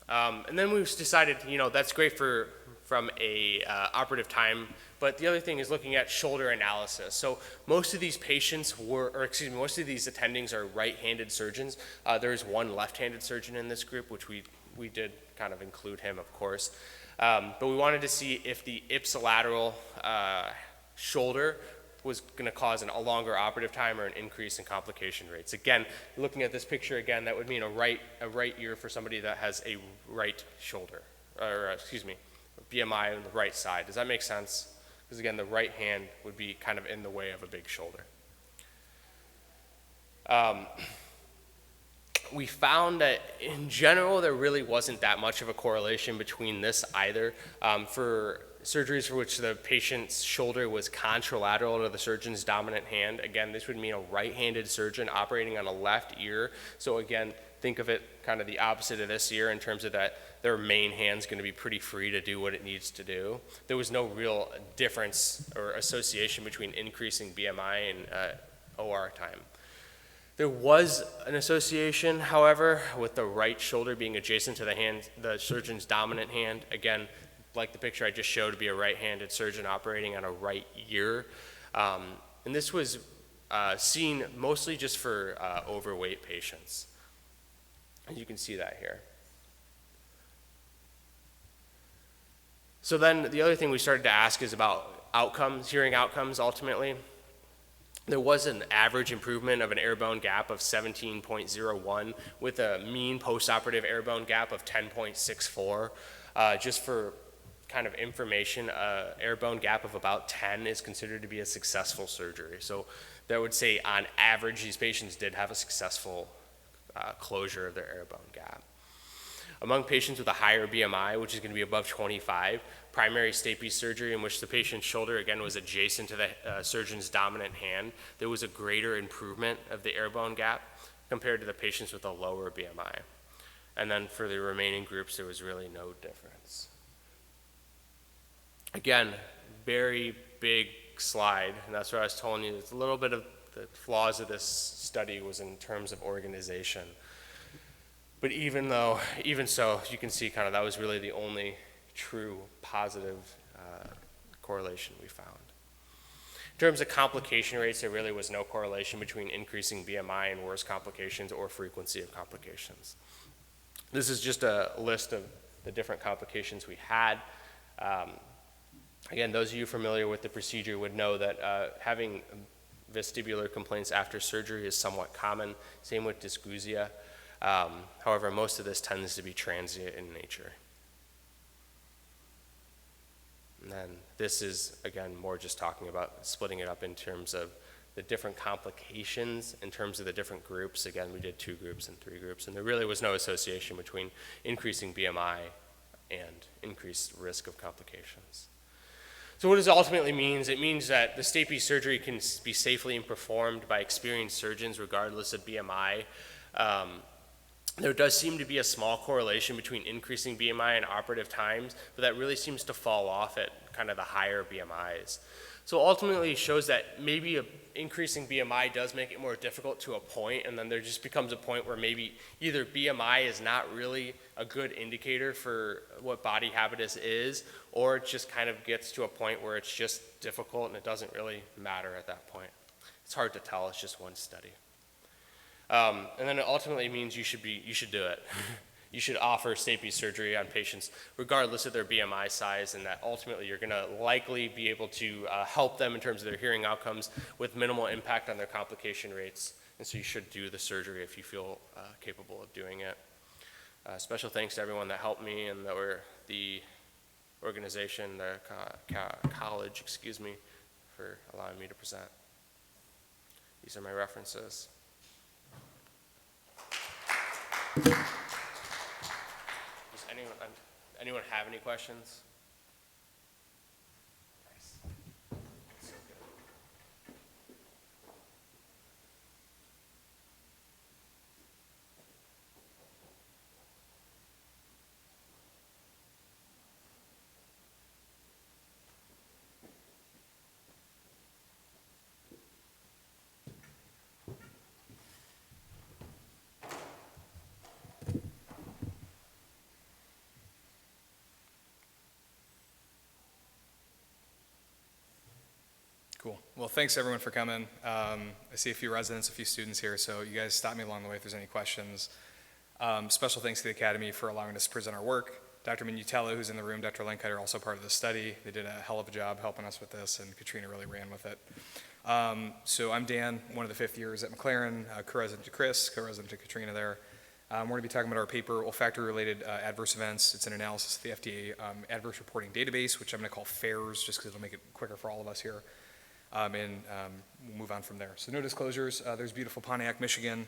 And then we decided, that's great from a operative time, but the other thing is looking at shoulder analysis. So most of these patients most of these attendings are right-handed surgeons. There is one left-handed surgeon in this group, which we did kind of include him, of course. But we wanted to see if the ipsilateral shoulder was going to cause a longer operative time or an increase in complication rates. Again, looking at this picture again, that would mean a right ear for somebody that has a right shoulder, or BMI on the right side. Does that make sense? Because again, the right hand would be kind of in the way of a big shoulder. We found that in general, there really wasn't that much of a correlation between this either. For surgeries for which the patient's shoulder was contralateral to the surgeon's dominant hand, again, this would mean a right-handed surgeon operating on a left ear. So again, think of it kind of the opposite of this ear in terms of that their main hand's going to be pretty free to do what it needs to do. There was no real difference or association between increasing BMI and OR time. There was an association, however, with the right shoulder being adjacent to the surgeon's dominant hand. Again, like the picture I just showed, to be a right-handed surgeon operating on a right ear. And this was seen mostly just for overweight patients. And you can see that here. So then the other thing we started to ask is about outcomes, hearing outcomes ultimately. There was an average improvement of an air-bone gap of 17.01 with a mean postoperative air-bone gap of 10.64. Just for kind of information, air-bone gap of about 10 is considered to be a successful surgery. So that would say on average these patients did have a successful closure of their air-bone gap. Among patients with a higher BMI, which is going to be above 25, primary stapes surgery in which the patient's shoulder, again, was adjacent to the surgeon's dominant hand, there was a greater improvement of the air-bone gap compared to the patients with a lower BMI. And then for the remaining groups, there was really no difference. Again, very big slide, and that's what I was telling you. It's a little bit of the flaws of this study was in terms of organization. But even so, you can see kind of that was really the only true positive correlation we found. In terms of complication rates, there really was no correlation between increasing BMI and worse complications or frequency of complications. This is just a list of the different complications we had. Again, those of you familiar with the procedure would know that having vestibular complaints after surgery is somewhat common. Same with dysgeusia. However, most of this tends to be transient in nature. And then this is, again, more just talking about splitting it up in terms of the different complications in terms of the different groups. Again, we did 2 groups and 3 groups, and there really was no association between increasing BMI and increased risk of complications. So what does it ultimately mean? It means that the stapes surgery can be safely performed by experienced surgeons regardless of BMI. There does seem to be a small correlation between increasing BMI and operative times, but that really seems to fall off at kind of the higher BMIs. So ultimately it shows that maybe increasing BMI does make it more difficult to a point, and then there just becomes a point where maybe either BMI is not really a good indicator for what body habitus is, or it just kind of gets to a point where it's just difficult and it doesn't really matter at that point. It's hard to tell, it's just one study. And then it ultimately means you should do it. You should offer stapes surgery on patients regardless of their BMI size, and that ultimately you're going to likely be able to help them in terms of their hearing outcomes with minimal impact on their complication rates. And so you should do the surgery if you feel capable of doing it. Special thanks to everyone that helped me and that were the organization, the college, for allowing me to present. These are my references. Does anyone have any questions? Nice. So good. Cool. Well, thanks everyone for coming. I see a few residents, a few students here, so you guys stop me along the way if there's any questions. Special thanks to the Academy for allowing us to present our work. Dr. Minutella, who's in the room, Dr. Linkite are also part of the study. They did a hell of a job helping us with this, and Katrina really ran with it. So I'm Dan, one of the fifth years at McLaren, co-resident to Chris, co-resident to Katrina there. We're going to be talking about our paper, olfactory-related adverse events. It's an analysis of the FDA adverse reporting database, which I'm going to call FAIRS, just because it'll make it quicker for all of us here. We'll move on from there. So no disclosures. There's beautiful Pontiac, Michigan,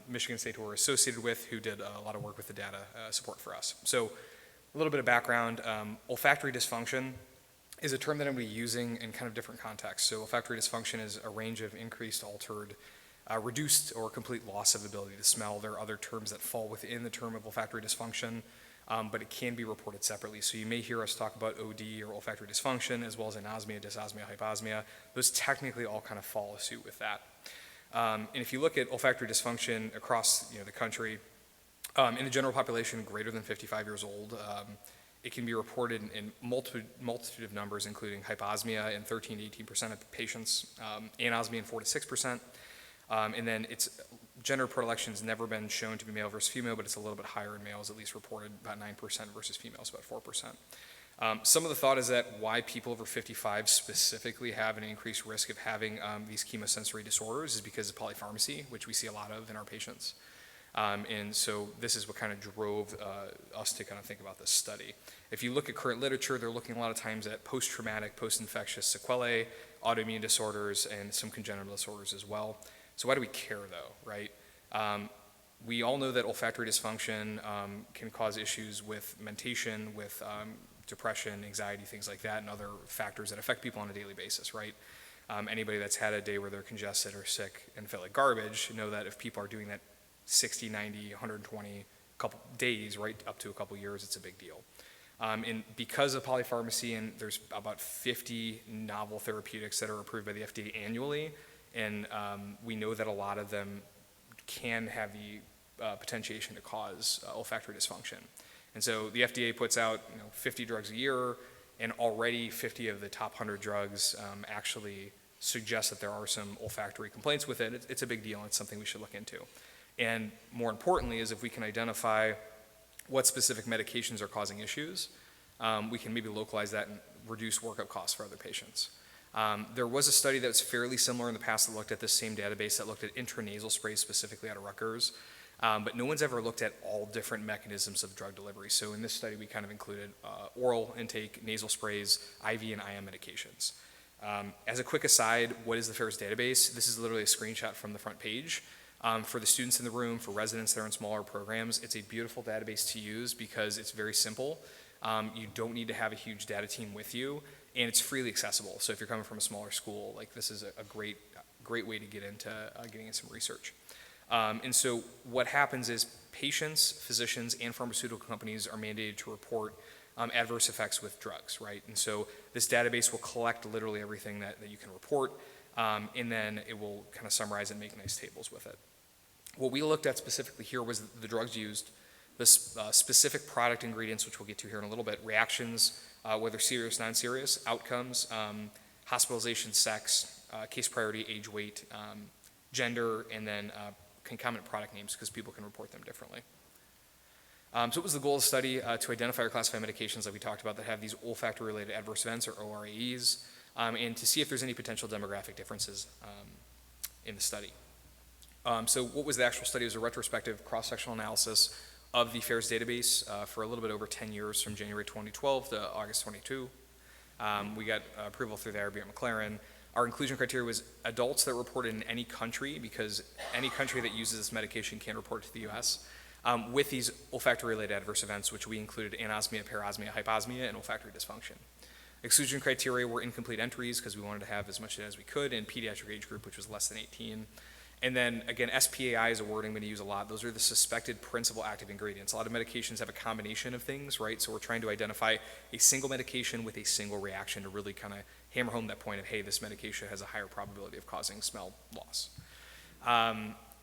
Michigan State who we're associated with, who did a lot of work with the data support for us. So a little bit of background. Olfactory dysfunction is a term that I'm going to be using in kind of different contexts. So olfactory dysfunction is a range of increased, altered, reduced, or complete loss of ability to smell. There are other terms that fall within the term of olfactory dysfunction, but it can be reported separately. So you may hear us talk about OD or olfactory dysfunction, as well as anosmia, dysosmia, hyposmia. Those technically all kind of follow suit with that. And if you look at olfactory dysfunction across the country, in the general population greater than 55 years old, it can be reported in multitude of numbers, including hyposmia in 13 to 18% of patients, anosmia in 4 to 6%, and then its gender predilection has never been shown to be male versus female, but it's a little bit higher in males, at least reported about 9% versus females, about 4%. Some of the thought is that why people over 55 specifically have an increased risk of having these chemosensory disorders is because of polypharmacy, which we see a lot of in our patients. And so this is what kind of drove us to kind of think about this study. If you look at current literature, they're looking a lot of times at post-traumatic, post-infectious sequelae, autoimmune disorders, and some congenital disorders as well. So why do we care though, right? We all know that olfactory dysfunction can cause issues with mentation, with depression, anxiety, things like that, and other factors that affect people on a daily basis, right? Anybody that's had a day where they're congested or sick and feel like garbage know that if people are doing that 60, 90, 120 couple days, right up to a couple years, it's a big deal. And because of polypharmacy, and there's about 50 novel therapeutics that are approved by the FDA annually, and we know that a lot of them can have the potentiation to cause olfactory dysfunction. And so the FDA puts out 50 drugs a year, and already 50 of the top 100 drugs actually suggest that there are some olfactory complaints with it. It's a big deal, and it's something we should look into. And more importantly is if we can identify what specific medications are causing issues, we can maybe localize that and reduce workup costs for other patients. There was a study that was fairly similar in the past that looked at this same database that looked at intranasal sprays specifically out of Rutgers, but no one's ever looked at all different mechanisms of drug delivery. So in this study, we kind of included oral intake, nasal sprays, IV and IM medications. As a quick aside, what is the FAIRS database? This is literally a screenshot from the front page. For the students in the room, for residents that are in smaller programs, it's a beautiful database to use because it's very simple. You don't need to have a huge data team with you, and it's freely accessible. So if you're coming from a smaller school, like this is a great way to get into getting in some research. And so what happens is patients, physicians, and pharmaceutical companies are mandated to report adverse effects with drugs, right? And so this database will collect literally everything that you can report, and then it will kind of summarize and make nice tables with it. What we looked at specifically here was the drugs used, the specific product ingredients, which we'll get to here in a little bit, reactions, whether serious, non-serious, outcomes, hospitalization, sex, case priority, age, weight, gender, and then concomitant product names because people can report them differently. So it was the goal of the study to identify or classify medications that we talked about that have these olfactory-related adverse events, or ORAEs, and to see if there's any potential demographic differences in the study. So what was the actual study? It was a retrospective cross-sectional analysis of the FAIRS database for a little bit over 10 years from January 2012 to August 22. We got approval through the IRB at McLaren. Our inclusion criteria was adults that reported in any country, because any country that uses this medication can report it to the US, with these olfactory-related adverse events, which we included anosmia, parosmia, hyposmia, and olfactory dysfunction. Exclusion criteria were incomplete entries because we wanted to have as much data as we could, in pediatric age group, which was less than 18. And then again, SPAI is a word I'm going to use a lot. Those are the suspected principal active ingredients. A lot of medications have a combination of things, right? So we're trying to identify a single medication with a single reaction to really kind of hammer home that point of, hey, this medication has a higher probability of causing smell loss.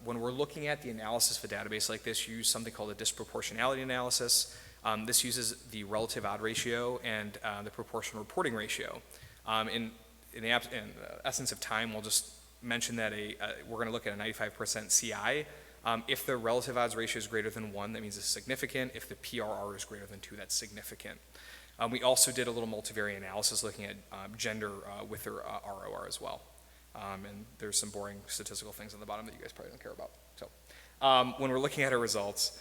When we're looking at the analysis of a database like this, you use something called a disproportionality analysis. This uses the relative odd ratio and the proportional reporting ratio. And in the essence of time, we'll just mention that we're going to look at a 95% CI. If the relative odds ratio is greater than 1, that means it's significant. If the PRR is greater than 2, that's significant. We also did a little multivariate analysis looking at gender with their ROR as well. And there's some boring statistical things on the bottom that you guys probably don't care about. So when we're looking at our results,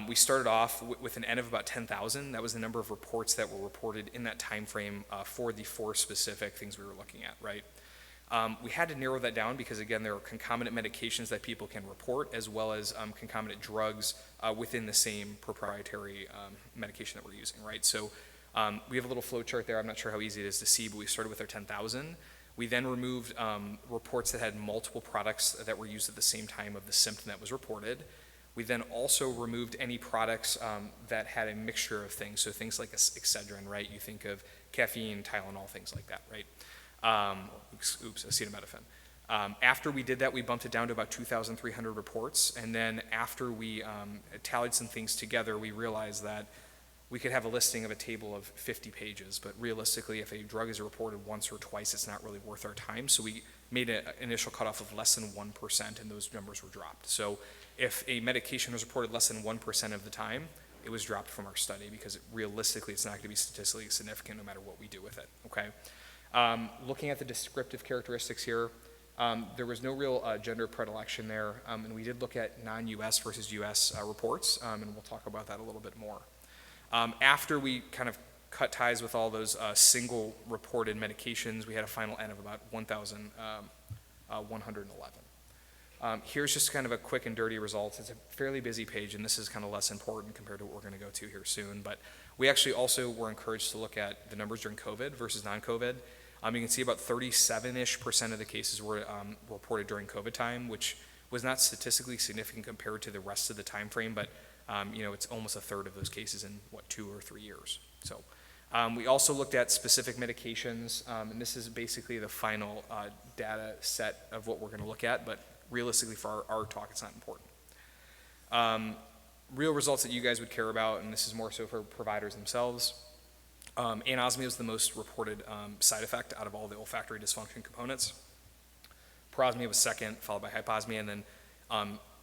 we started off with an N of about 10,000. That was the number of reports that were reported in that time frame for the 4 specific things we were looking at, right? We had to narrow that down because, again, there are concomitant medications that people can report, as well as concomitant drugs within the same proprietary medication that we're using, right? So we have a little flow chart there. I'm not sure how easy it is to see, but we started with our 10,000. We then removed reports that had multiple products that were used at the same time of the symptom that was reported. We then also removed any products that had a mixture of things, so things like Excedrin, right? You think of caffeine, Tylenol, things like that, right? Acetaminophen. After we did that, we bumped it down to about 2,300 reports, and then after we tallied some things together, we realized that we could have a listing of a table of 50 pages, but realistically, if a drug is reported once or twice, it's not really worth our time. So we made an initial cutoff of less than 1%, and those numbers were dropped. So if a medication was reported less than 1% of the time, it was dropped from our study because realistically, it's not going to be statistically significant no matter what we do with it, okay? Looking at the descriptive characteristics here, there was no real gender predilection there, and we did look at non-US versus US reports, and we'll talk about that a little bit more. After we kind of cut ties with all those single reported medications, we had a final N of about 1,111. Here's just kind of a quick and dirty results. It's a fairly busy page, and this is kind of less important compared to what we're going to go to here soon, but we actually also were encouraged to look at the numbers during COVID versus non-COVID. You can see about 37-ish% of the cases were reported during COVID time, which was not statistically significant compared to the rest of the time frame, but you know, it's almost a third of those cases in, 2 or 3 years. So we also looked at specific medications, and this is basically the final data set of what we're going to look at, but realistically for our talk, it's not important. Real results that you guys would care about, and this is more so for providers themselves. Anosmia was the most reported side effect out of all the olfactory dysfunction components. Parosmia was second, followed by hyposmia, and then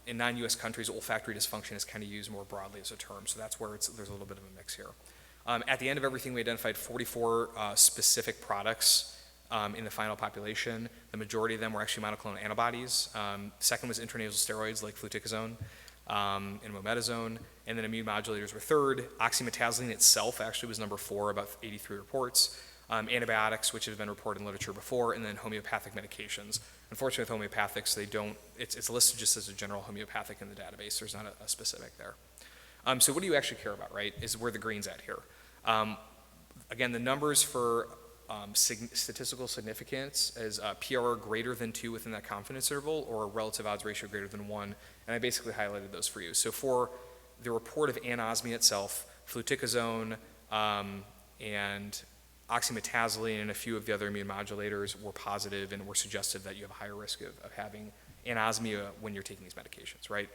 in non-US countries, olfactory dysfunction is kind of used more broadly as a term, so that's where there's a little bit of a mix here. At the end of everything, we identified 44 specific products in the final population. The majority of them were actually monoclonal antibodies. Second was intranasal steroids like fluticasone and mometasone, and then immune modulators were third. Oxymetazoline itself actually was number 4, about 83 reports. Antibiotics, which have been reported in literature before, and then homeopathic medications. Unfortunately, with homeopathics, it's listed just as a general homeopathic in the database. There's not a specific there. So what do you actually care about, right, is where the green's at here. Again, the numbers for statistical significance is PRR greater than 2 within that confidence interval, or a relative odds ratio greater than 1, and I basically highlighted those for you. So for the report of anosmia itself, fluticasone and oxymetazoline and a few of the other immune modulators were positive and were suggestive that you have a higher risk of having anosmia when you're taking these medications, right?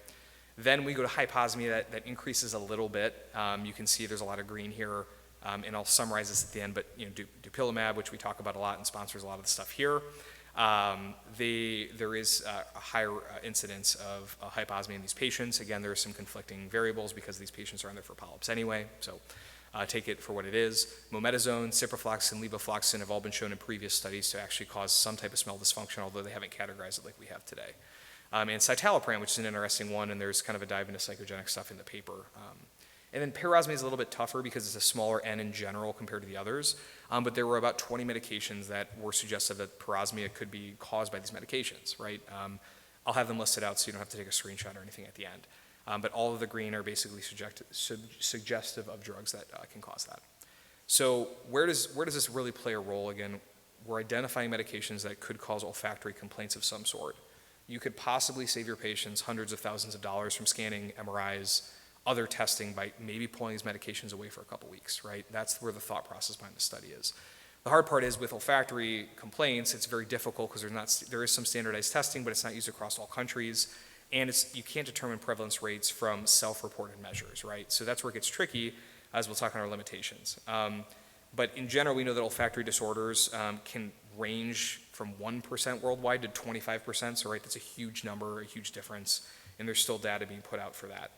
Then we go to hyposmia, that increases a little bit. You can see there's a lot of green here, and I'll summarize this at the end, but you know, dupilumab, which we talk about a lot and sponsors a lot of the stuff here, there is a higher incidence of hyposmia in these patients. Again, there are some conflicting variables because these patients are in there for polyps anyway, so take it for what it is. Mometasone, ciprofloxacin, levofloxacin have all been shown in previous studies to actually cause some type of smell dysfunction, although they haven't categorized it like we have today. And citalopram, which is an interesting one, and there's kind of a dive into psychogenic stuff in the paper. And then parosmia is a little bit tougher because it's a smaller N in general compared to the others, but there were about 20 medications that were suggestive that parosmia could be caused by these medications, right? I'll have them listed out so you don't have to take a screenshot or anything at the end. But all of the green are basically suggestive of drugs that can cause that. So where does this really play a role? Again, we're identifying medications that could cause olfactory complaints of some sort. You could possibly save your patients hundreds of thousands of dollars from scanning, MRIs, other testing by maybe pulling these medications away for a couple weeks, right? That's where the thought process behind the study is. The hard part is with olfactory complaints, it's very difficult because there is some standardized testing, but it's not used across all countries. And you can't determine prevalence rates from self-reported measures, right? So that's where it gets tricky, as we'll talk on our limitations. But in general, we know that olfactory disorders can range from 1% worldwide to 25%. So, right, that's a huge number, a huge difference, and there's still data being put out for that.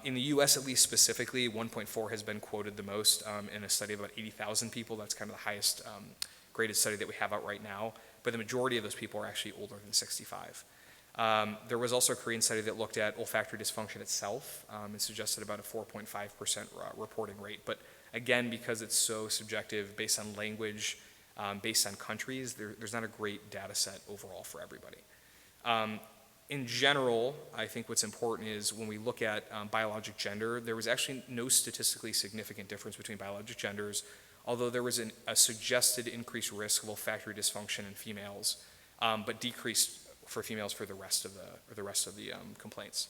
In the US, at least specifically, 1.4 has been quoted the most in a study of about 80,000 people. That's kind of the highest graded study that we have out right now. But the majority of those people are actually older than 65. There was also a Korean study that looked at olfactory dysfunction itself. It suggested about a 4.5% reporting rate. But again, because it's so subjective based on language, based on countries, there's not a great data set overall for everybody. In general, I think what's important is when we look at biologic gender, there was actually no statistically significant difference between biologic genders, although there was a suggested increased risk of olfactory dysfunction in females, but decreased for females for the rest of the complaints.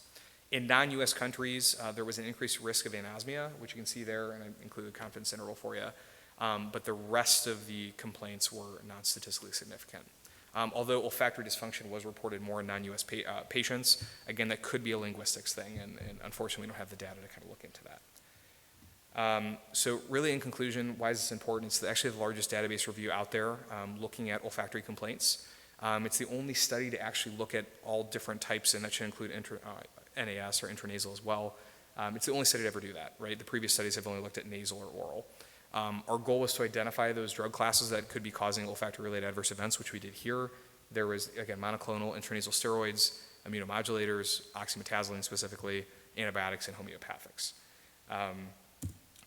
In non-US countries, there was an increased risk of anosmia, which you can see there, and I included a confidence interval for you, but the rest of the complaints were not statistically significant. Although olfactory dysfunction was reported more in non-US patients, again, that could be a linguistics thing, and unfortunately we don't have the data to kind of look into that. So really in conclusion, why is this important? It's actually the largest database review out there looking at olfactory complaints. It's the only study to actually look at all different types, and that should include NAS or intranasal as well. It's the only study to ever do that, right? The previous studies have only looked at nasal or oral. Our goal was to identify those drug classes that could be causing olfactory-related adverse events, which we did here. There was, again, monoclonal intranasal steroids, immunomodulators, oxymetazoline specifically, antibiotics, and homeopathics.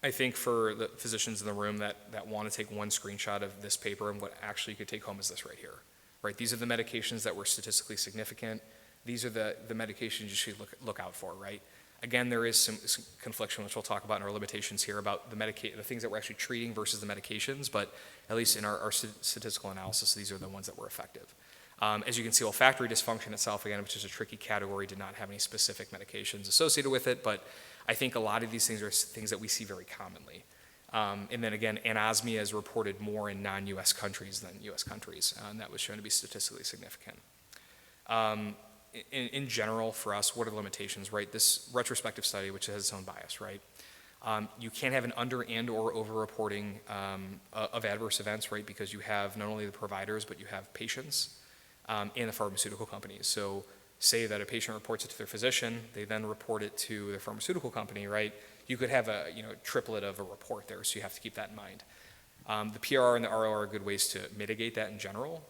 I think for the physicians in the room that want to take one screenshot of this paper, and what actually you could take home is this right here. Right, these are the medications that were statistically significant. These are the medications you should look out for, right? Again, there is some confliction, which we'll talk about in our limitations here, about the things that we're actually treating versus the medications, but at least in our statistical analysis, these are the ones that were effective. As you can see, olfactory dysfunction itself, again, which is a tricky category, did not have any specific medications associated with it, but I think a lot of these things are things that we see very commonly. And then again, anosmia is reported more in non-US countries than US countries, and that was shown to be statistically significant. In general, for us, what are the limitations, right? This retrospective study, which has its own bias, right? You can't have an under and or over reporting of adverse events, right? Because you have not only the providers, but you have patients and the pharmaceutical companies. So say that a patient reports it to their physician, they then report it to their pharmaceutical company, right? You could have a triplet of a report there, so you have to keep that in mind. The PRR and the RO are good ways to mitigate that in general,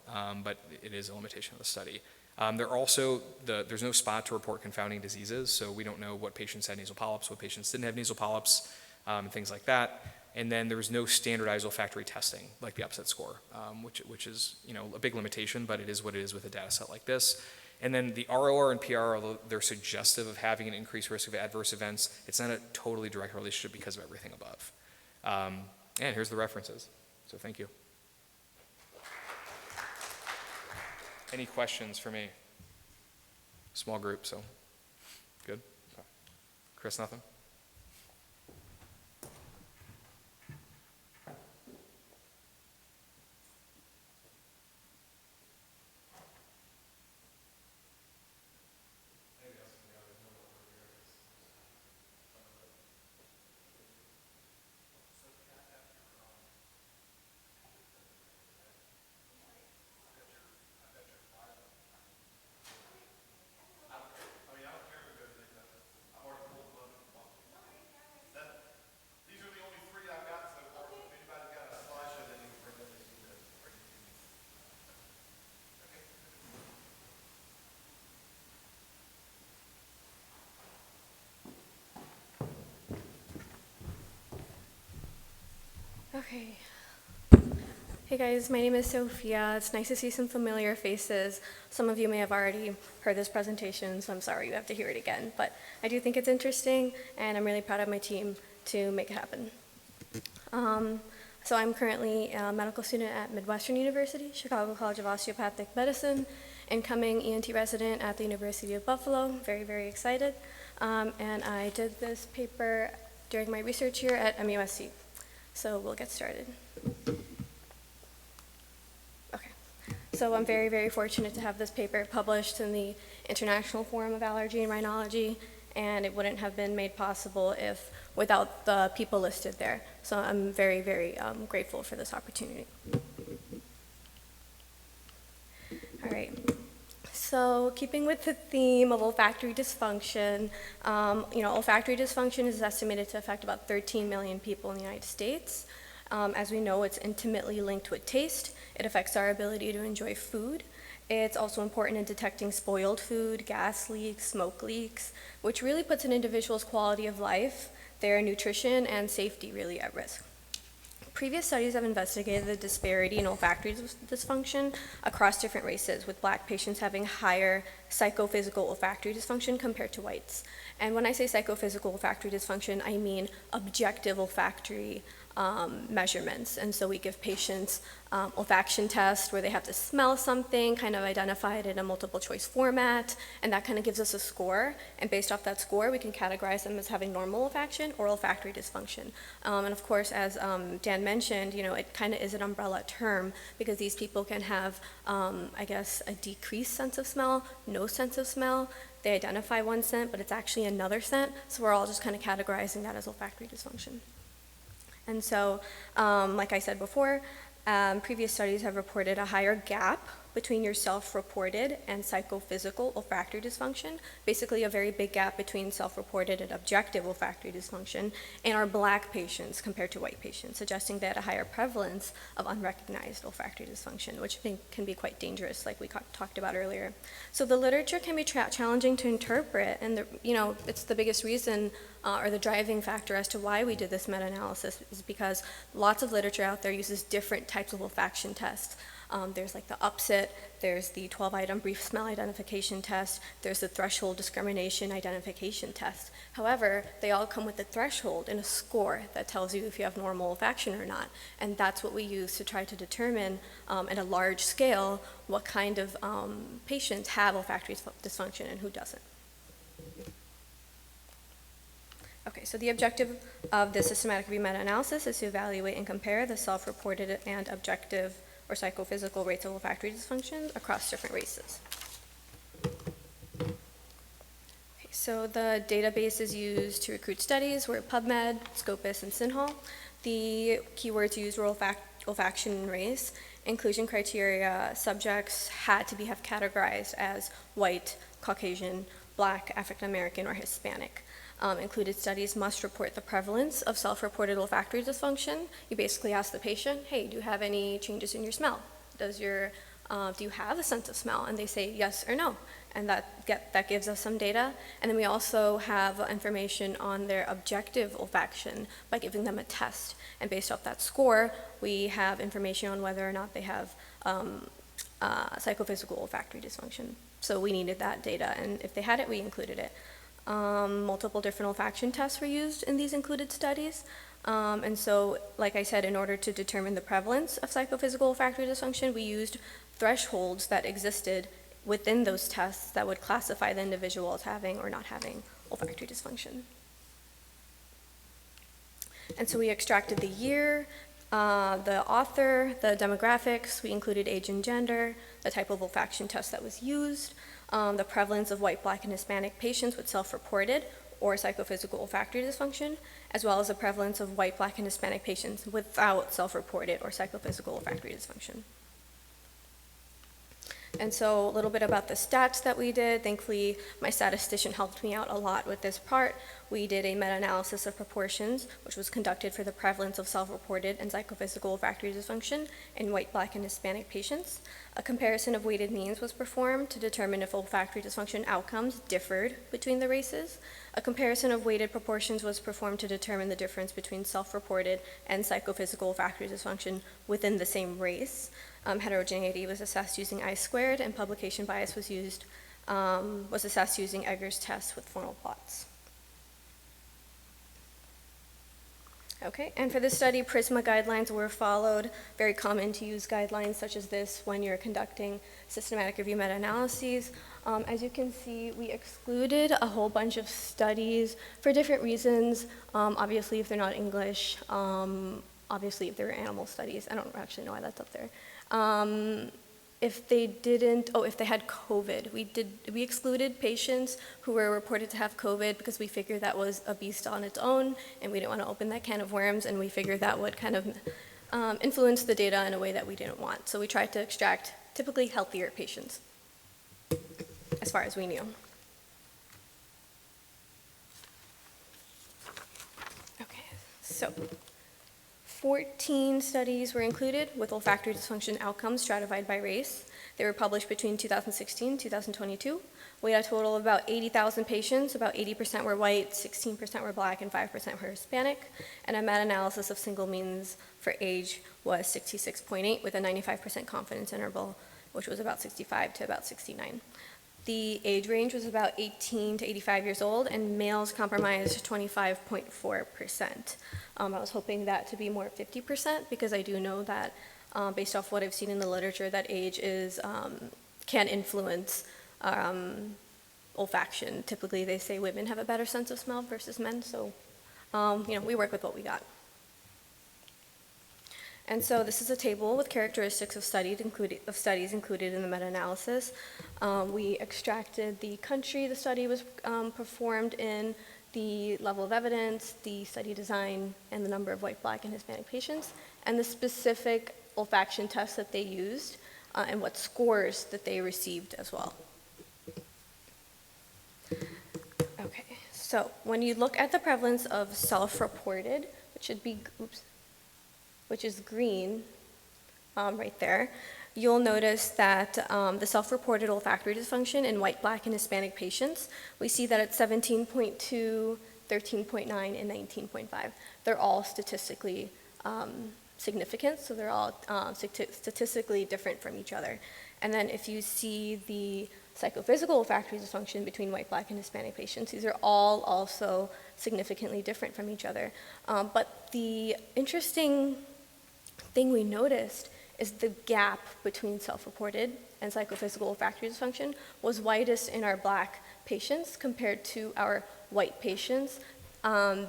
but it is a limitation of the study. There's no spot to report confounding diseases, so we don't know what patients had nasal polyps, what patients didn't have nasal polyps, and things like that. And then there's no standardized olfactory testing, like the upset score, which is a big limitation, but it is what it is with a data set like this. And then the ROR and PRR, although they're suggestive of having an increased risk of adverse events, it's not a totally direct relationship because of everything above. And here's the references, so thank you. Any questions for me? Small group, so good. Chris, nothing? Okay. Hey guys, my name is Sophia. It's nice to see some familiar faces. Some of you may have already heard this presentation, so I'm sorry you have to hear it again. But I do think it's interesting, and I'm really proud of my team to make it happen. So I'm currently a medical student at Midwestern University, Chicago College of Osteopathic Medicine, incoming ENT resident at the University of Buffalo. Very, very excited. And I did this paper during my research year at MUSC. So we'll get started. Okay. So I'm very, very fortunate to have this paper published in the International Forum of Allergy and Rhinology, and it wouldn't have been made possible without the people listed there. So I'm very, very grateful for this opportunity. So keeping with the theme of olfactory dysfunction, olfactory dysfunction is estimated to affect about 13 million people in the United States. As we know, it's intimately linked with taste. It affects our ability to enjoy food. It's also important in detecting spoiled food, gas leaks, smoke leaks, which really puts an individual's quality of life, their nutrition, and safety really at risk. Previous studies have investigated the disparity in olfactory dysfunction across different races, with Black patients having higher psychophysical olfactory dysfunction compared to whites. And when I say psychophysical olfactory dysfunction, I mean objective olfactory measurements. And so we give patients olfaction tests where they have to smell something, kind of identify it in a multiple choice format, and that kind of gives us a score. And based off that score, we can categorize them as having normal olfaction or olfactory dysfunction. And of course, as Dan mentioned, it kind of is an umbrella term because these people can have, a decreased sense of smell, no sense of smell. They identify one scent, but it's actually another scent. So we're all just kind of categorizing that as olfactory dysfunction. And so, like I said before, previous studies have reported a higher gap between your self-reported and psychophysical olfactory dysfunction, basically a very big gap between self-reported and objective olfactory dysfunction in our Black patients compared to white patients, suggesting that a higher prevalence of unrecognized olfactory dysfunction, which I think can be quite dangerous, like we talked about earlier. So the literature can be challenging to interpret, and it's the biggest reason or the driving factor as to why we did this meta-analysis is because lots of literature out there uses different types of olfaction tests. There's like the UPSIT, there's the 12-item brief smell identification test, there's the threshold discrimination identification test. However, they all come with a threshold and a score that tells you if you have normal olfaction or not. And that's what we use to try to determine at a large scale what kind of patients have olfactory dysfunction and who doesn't. Okay, so the objective of the systematic review meta-analysis is to evaluate and compare the self-reported and objective or psychophysical rates of olfactory dysfunction across different races. Okay, so the databases used to recruit studies were PubMed, Scopus, and SINHAL. The keywords used were olfaction and race. Inclusion criteria: subjects had to have categorized as white, Caucasian, Black, African American, or Hispanic. Included studies must report the prevalence of self-reported olfactory dysfunction. You basically ask the patient, hey, do you have any changes in your smell? Do you have a sense of smell? And they say yes or no. And that gives us some data. And then we also have information on their objective olfaction by giving them a test. And based off that score, we have information on whether or not they have psychophysical olfactory dysfunction. So we needed that data, and if they had it, we included it. Multiple different olfaction tests were used in these included studies. And so, like I said, in order to determine the prevalence of psychophysical olfactory dysfunction, we used thresholds that existed within those tests that would classify the individual as having or not having olfactory dysfunction. And so we extracted the year, the author, the demographics, we included age and gender, the type of olfaction test that was used, the prevalence of white, Black, and Hispanic patients with self-reported or psychophysical olfactory dysfunction, as well as the prevalence of white, Black, and Hispanic patients without self-reported or psychophysical olfactory dysfunction. And so a little bit about the stats that we did. Thankfully, my statistician helped me out a lot with this part. We did a meta-analysis of proportions, which was conducted for the prevalence of self-reported and psychophysical olfactory dysfunction in white, Black, and Hispanic patients. A comparison of weighted means was performed to determine if olfactory dysfunction outcomes differed between the races. A comparison of weighted proportions was performed to determine the difference between self-reported and psychophysical olfactory dysfunction within the same race. Heterogeneity was assessed using I-squared, and publication bias was assessed using Egger's test with formal plots. Okay, and for this study, PRISMA guidelines were followed. Very common to use guidelines such as this when you're conducting systematic review meta-analyses. As you can see, we excluded a whole bunch of studies for different reasons. Obviously, if they're not English, obviously if they're animal studies. I don't actually know why that's up there. If they had COVID, we excluded patients who were reported to have COVID because we figured that was a beast on its own, and we didn't want to open that can of worms, and we figured that would kind of influence the data in a way that we didn't want. So we tried to extract typically healthier patients. as far as we knew. Okay, so 14 studies were included with olfactory dysfunction outcomes stratified by race. They were published between 2016 and 2022. We had a total of about 80,000 patients. About 80% were white, 16% were black, and 5% were Hispanic. And a meta-analysis of single means for age was 66.8 with a 95% confidence interval, which was about 65 to about 69. The age range was about 18 to 85 years old, and males comprised 25.4%. I was hoping that to be more 50% because I do know that, based off what I've seen in the literature, that age can influence olfaction. Typically, they say women have a better sense of smell versus men, so we work with what we got. And so this is a table with characteristics of studies included in the meta-analysis. We extracted the country the study was performed in, the level of evidence, the study design, and the number of white, black, and Hispanic patients, and the specific olfaction tests that they used, and what scores that they received as well. Okay, so when you look at the prevalence of self-reported, which is green right there, you'll notice that the self-reported olfactory dysfunction in white, black, and Hispanic patients, we see that it's 17.2, 13.9, and 19.5. They're all statistically significant, so they're all statistically different from each other. And then if you see the psychophysical olfactory dysfunction between white, black, and Hispanic patients, these are all also significantly different from each other. But the interesting thing we noticed is the gap between self-reported and psychophysical olfactory dysfunction was widest in our black patients compared to our white patients.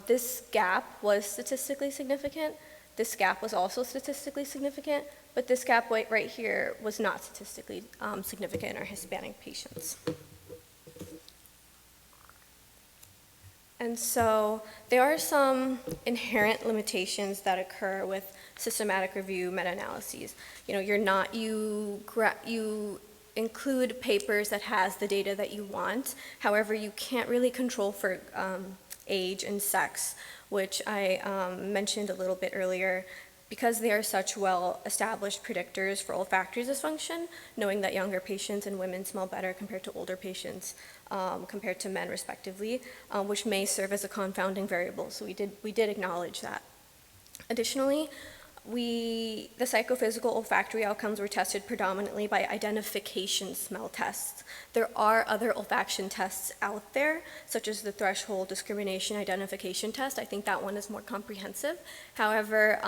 This gap was statistically significant. This gap was also statistically significant, but this gap right here was not statistically significant in our Hispanic patients. And so there are some inherent limitations that occur with systematic review meta-analyses. You include papers that has the data that you want. However, you can't really control for age and sex, which I mentioned a little bit earlier. Because they are such well-established predictors for olfactory dysfunction, knowing that younger patients and women smell better compared to older patients, compared to men respectively, which may serve as a confounding variable. So we did acknowledge that. Additionally, the psychophysical olfactory outcomes were tested predominantly by identification smell tests. There are other olfaction tests out there, such as the threshold discrimination identification test. I think that one is more comprehensive. However,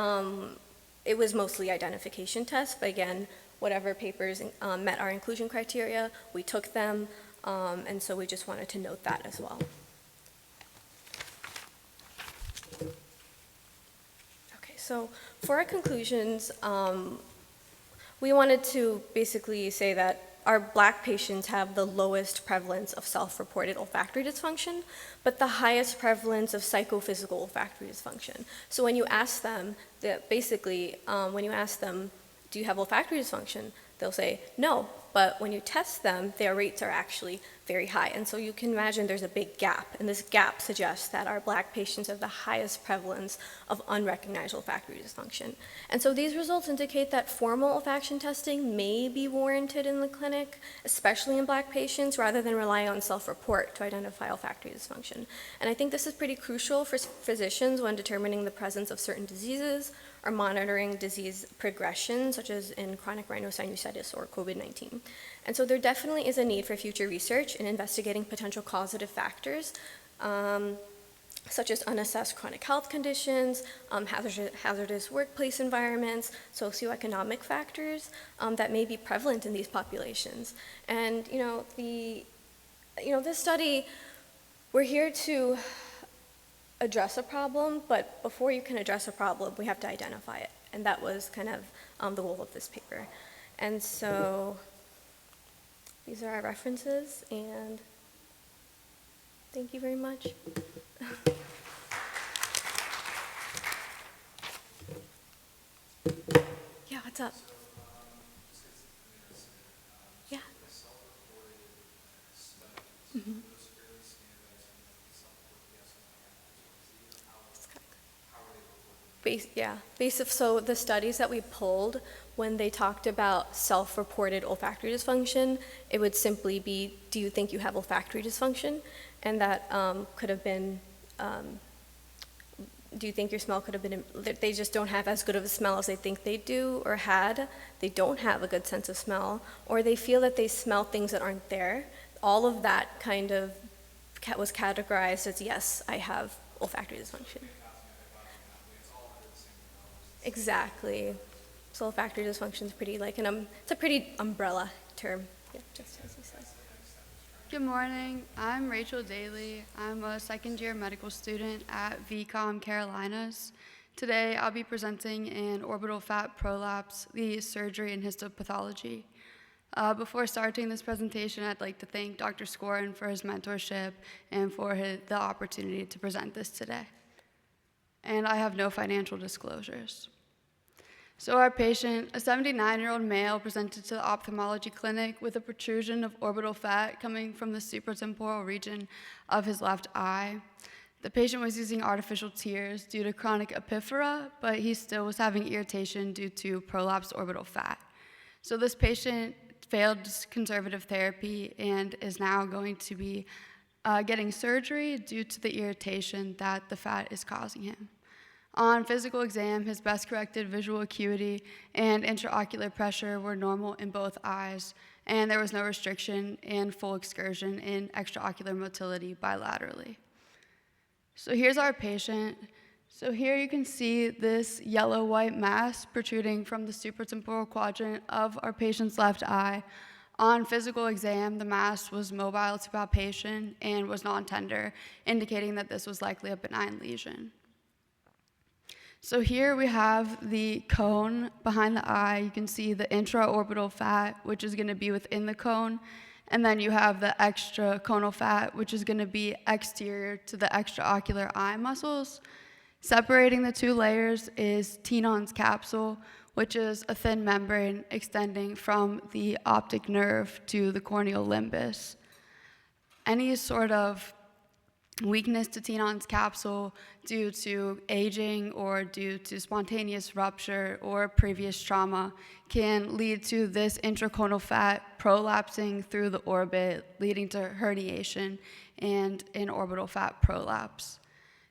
it was mostly identification tests, but again, whatever papers met our inclusion criteria, we took them, and so we just wanted to note that as well. So for our conclusions, we wanted to basically say that our black patients have the lowest prevalence of self-reported olfactory dysfunction, but the highest prevalence of psychophysical olfactory dysfunction. So when you ask them, when you ask them, do you have olfactory dysfunction? They'll say, no, but when you test them, their rates are actually very high. And so you can imagine there's a big gap, and this gap suggests that our black patients have the highest prevalence of unrecognized olfactory dysfunction. And so these results indicate that formal olfaction testing may be warranted in the clinic, especially in black patients, rather than rely on self-report to identify olfactory dysfunction. And I think this is pretty crucial for physicians when determining the presence of certain diseases or monitoring disease progression, such as in chronic rhinosinusitis or COVID-19. And so there definitely is a need for future research in investigating potential causative factors, such as unassessed chronic health conditions, hazardous workplace environments, socioeconomic factors that may be prevalent in these populations. And this study, we're here to address a problem, but before you can address a problem, we have to identify it. And that was kind of the goal of this paper. And so these are our references, and thank you very much. Yeah, what's up? Yeah. Mhm. So the studies that we pulled, when they talked about self-reported olfactory dysfunction, it would simply be, do you think you have olfactory dysfunction? And that could have been, do you think your smell could have been, they just don't have as good of a smell as they think they do or had. They don't have a good sense of smell, or they feel that they smell things that aren't there. All of that kind of was categorized as, yes, I have olfactory dysfunction. Exactly. So olfactory dysfunction is pretty it's a pretty umbrella term. Yeah, just as you said. Good morning. I'm Rachel Daly. I'm a second-year medical student at VCOM Carolinas. Today, I'll be presenting an orbital fat prolapse, the surgery and histopathology. Before starting this presentation, I'd like to thank Dr. Scorin for his mentorship and for the opportunity to present this today. And I have no financial disclosures. So our patient, a 79-year-old male, presented to the ophthalmology clinic with a protrusion of orbital fat coming from the supratemporal region of his left eye. The patient was using artificial tears due to chronic epiphora, but he still was having irritation due to prolapsed orbital fat. So this patient failed conservative therapy and is now going to be getting surgery due to the irritation that the fat is causing him. On physical exam, his best corrected visual acuity and intraocular pressure were normal in both eyes, and there was no restriction and full excursion in extraocular motility bilaterally. So here's our patient. So here you can see this yellow-white mass protruding from the supratemporal quadrant of our patient's left eye. On physical exam, the mass was mobile to palpation and was non-tender, indicating that this was likely a benign lesion. So here we have the cone behind the eye. You can see the intraorbital fat, which is going to be within the cone. And then you have the extraconal fat, which is going to be exterior to the extraocular eye muscles. Separating the two layers is Tenon's capsule, which is a thin membrane extending from the optic nerve to the corneal limbus. Any sort of weakness to Tenon's capsule due to aging or due to spontaneous rupture or previous trauma can lead to this intraconal fat prolapsing through the orbit, leading to herniation and an orbital fat prolapse.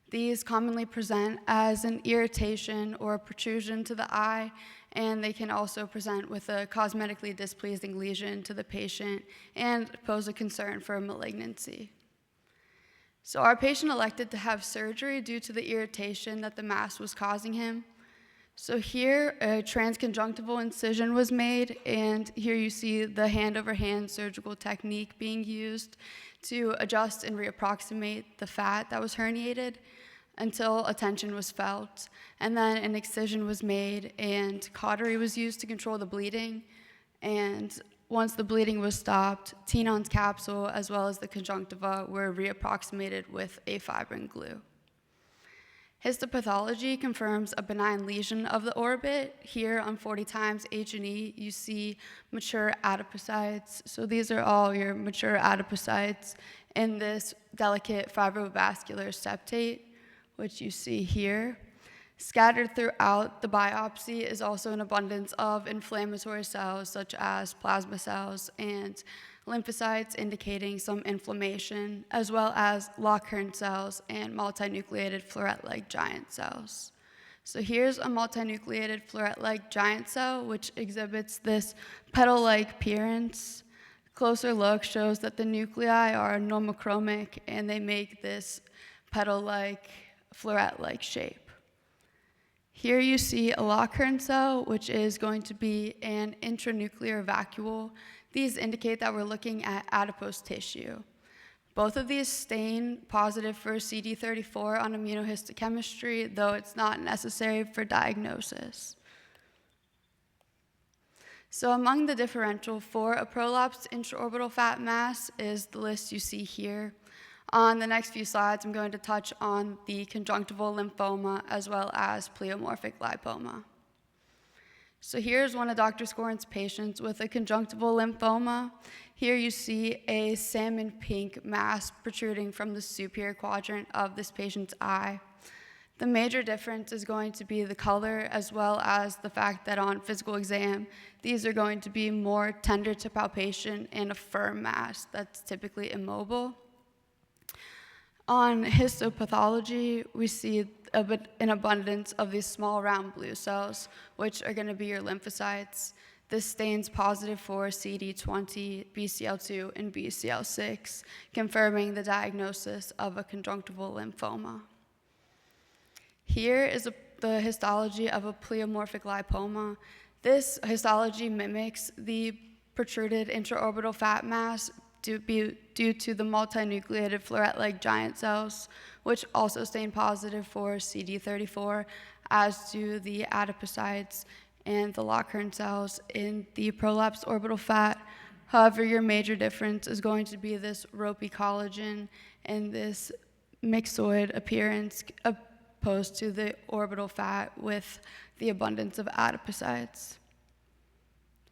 These commonly present as an irritation or a protrusion to the eye, and they can also present with a cosmetically displeasing lesion to the patient and pose a concern for malignancy. So our patient elected to have surgery due to the irritation that the mass was causing him. So here, a transconjunctival incision was made, and here you see the hand-over-hand surgical technique being used to adjust and reapproximate the fat that was herniated until a tension was felt. And then an excision was made, and cautery was used to control the bleeding. And once the bleeding was stopped, Tenon's capsule as well as the conjunctiva were reapproximated with a fibrin glue. Histopathology confirms a benign lesion of the orbit. Here on 40 times H&E, you see mature adipocytes. So these are all your mature adipocytes in this delicate fibrovascular septate, which you see here. Scattered throughout the biopsy is also an abundance of inflammatory cells such as plasma cells and lymphocytes indicating some inflammation, as well as Lockhern cells and multinucleated floret-like giant cells. So here's a multinucleated floret-like giant cell which exhibits this petal-like appearance. Closer look shows that the nuclei are normochromic and they make this petal-like floret-like shape. Here you see a Lockhern cell, which is going to be an intranuclear vacuole. These indicate that we're looking at adipose tissue. Both of these stain positive for CD34 on immunohistochemistry, though it's not necessary for diagnosis. So among the differential for a prolapsed intraorbital fat mass is the list you see here. On the next few slides, I'm going to touch on the conjunctival lymphoma as well as pleomorphic lipoma. So here's one of Dr. Scorin's patients with a conjunctival lymphoma. Here you see a salmon pink mass protruding from the superior quadrant of this patient's eye. The major difference is going to be the color, as well as the fact that on physical exam, these are going to be more tender to palpation and a firm mass that's typically immobile. On histopathology, we see an abundance of these small round blue cells, which are going to be your lymphocytes. This stains positive for CD20, BCL2, and BCL6, confirming the diagnosis of a conjunctival lymphoma. Here is the histology of a pleomorphic lipoma. This histology mimics the protruded intraorbital fat mass due to the multinucleated floret-like giant cells, which also stain positive for CD34, as do the adipocytes and the Lockhern cells in the prolapsed orbital fat. However, your major difference is going to be this ropey collagen and this myxoid appearance opposed to the orbital fat with the abundance of adipocytes.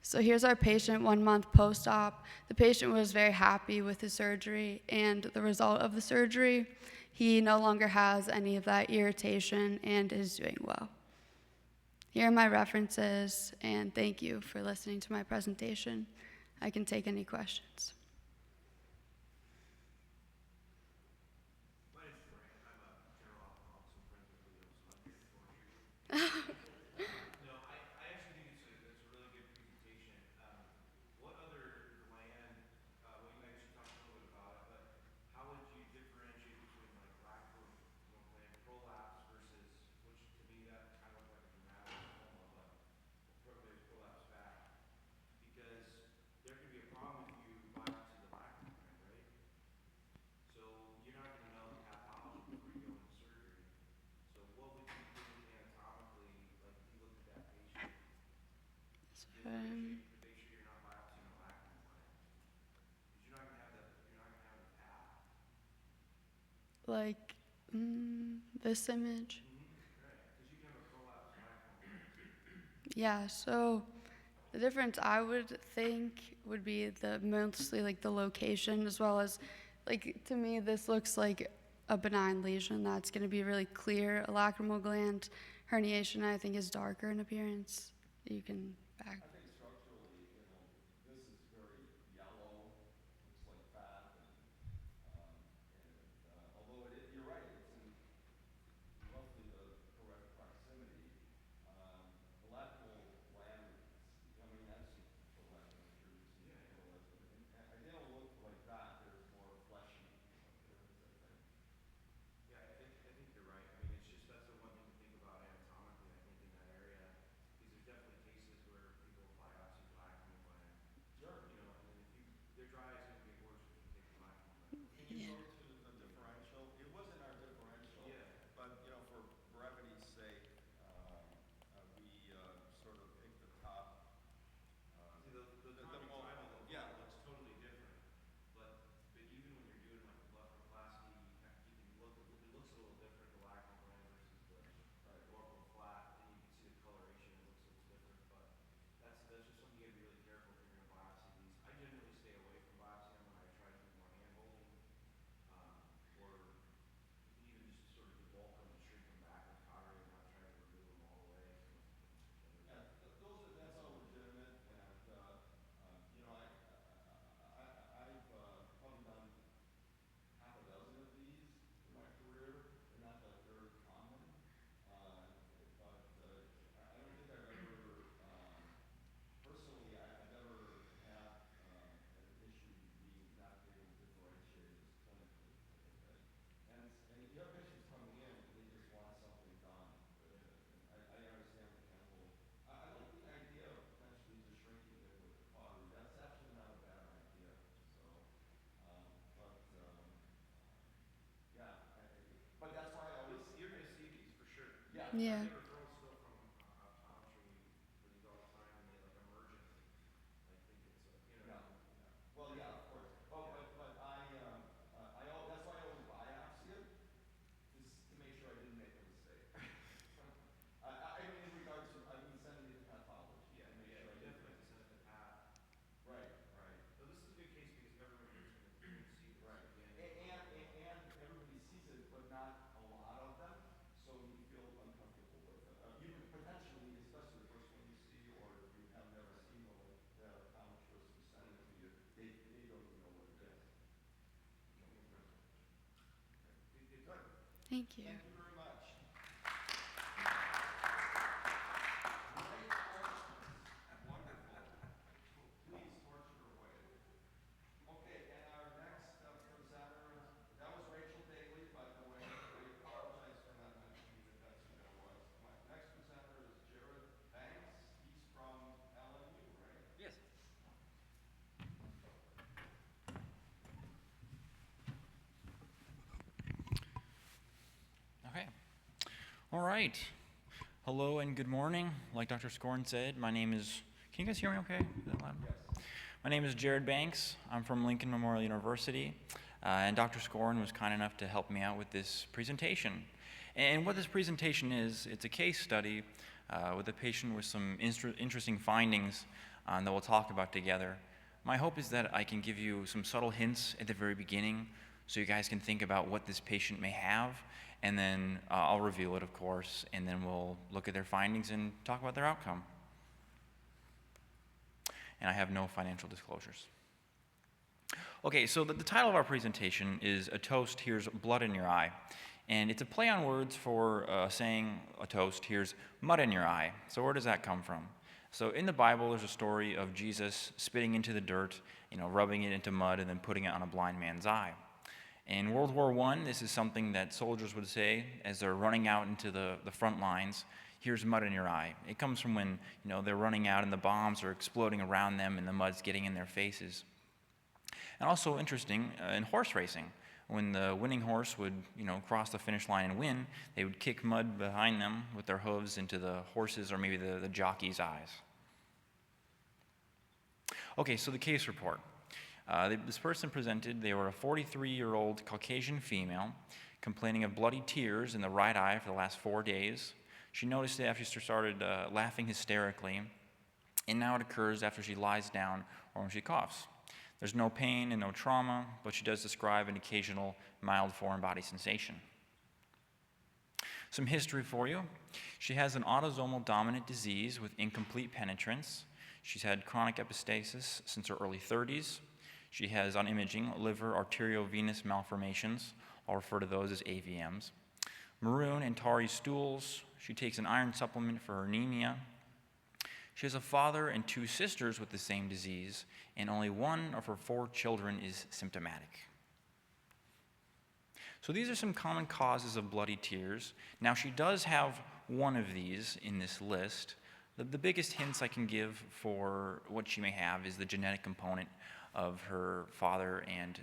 So here's our patient 1 month post-op. The patient was very happy with his surgery and the result of the surgery. He no longer has any of that irritation and is doing well. Here are my references, and thank you for listening to my presentation. I can take any questions. Like this image. Yeah, so the difference I would think would be mostly like the location, as well as, like, to me this looks like a benign lesion that's going to be really clear. A lacrimal gland herniation, I think, is darker in appearance. You can back. I think structurally, this is very yellow, looks like fat, although you're right, it's in roughly the correct proximity. The lacrimal gland, I mean, that's just prolapse. I'm sure you've seen prolapse, but they don't look like that. There's more fleshy appearance, I think. Yeah, I think you're right. I mean, it's just that's the one thing to think about anatomically, I think, in that area, because there's definitely cases where people biopsy the lacrimal gland. Sure. You know, and then their dry eye is going to get worse if you take the lacrimal gland. Can you go to the differential? It wasn't our differential, but for brevity's sake, we sort of picked the top. See, the conjunctival lymphoma looks totally different, but even when you're doing like a blepharoplasty, you can look. It looks a little different, the lacrimal gland versus the orbital flat, and you can see the coloration. It looks a little different, but that's just something you got to be really careful if you're going to biopsy these. I generally stay away from biopsying them when I try to do more hand holding, or you can even just sort of debulk them and shrink them back with cautery and not try to remove them all the way. Yeah, that's all legitimate, and I've probably done half a dozen of these in my career. They're not like very common, but I don't think I've ever personally I've ever had an issue being not able to differentiate this clinically type of thing. And you have patients coming in and they just want something done with it. And I understand the handle. I like the idea of potentially just shrinking it with the cautery. That's actually not a bad idea. So, yeah. But that's why I always. You're going to see these for sure. Yeah. Yeah. I get referrals still from optometry for these all the time, and they like emergently like think it's you know. Yeah. Well, yeah, of course. But that's why I always biopsy it, just to make sure I didn't make a mistake. I mean, in regards to sending it to pathology. Thank you. Okay, and our next presenter, that was Rachel Daly, by the way. I apologize for not mentioning that that's who that was. My next presenter is Jared Banks. He's from LMU, right? Yes. Okay. All right. Hello and good morning. Like Dr. Scorn said, my name is, can you guys hear me okay? Is that loud? Yes. My name is Jared Banks. I'm from Lincoln Memorial University. And Dr. Scorn was kind enough to help me out with this presentation. And what this presentation is, it's a case study with a patient with some interesting findings that we'll talk about together. My hope is that I can give you some subtle hints at the very beginning so you guys can think about what this patient may have, and then I'll reveal it, of course, and then we'll look at their findings and talk about their outcome. And I have no financial disclosures. Okay, so the title of our presentation is A Toast, Here's Blood in Your Eye. And it's a play on words for saying a toast, here's mud in your eye. So where does that come from? So in the Bible, there's a story of Jesus spitting into the dirt, rubbing it into mud, and then putting it on a blind man's eye. In World War I, this is something that soldiers would say as they're running out into the front lines, here's mud in your eye. It comes from when they're running out and the bombs are exploding around them and the mud's getting in their faces. And also interesting, in horse racing, when the winning horse would cross the finish line and win, they would kick mud behind them with their hooves into the horse's or maybe the jockey's eyes. Okay, so the case report. This person presented, they were a 43-year-old Caucasian female complaining of bloody tears in the right eye for the last 4 days. She noticed it after she started laughing hysterically, and now it occurs after she lies down or when she coughs. There's no pain and no trauma, but she does describe an occasional mild foreign body sensation. Some history for you. She has an autosomal dominant disease with incomplete penetrance. She's had chronic epistasis since her early 30s. She has, on imaging, liver arteriovenous malformations. I'll refer to those as AVMs. Maroon and tarry stools. She takes an iron supplement for her anemia. She has a father and 2 sisters with the same disease, and only 1 of her 4 children is symptomatic. So these are some common causes of bloody tears. Now, she does have one of these in this list. The biggest hints I can give for what she may have is the genetic component of her father and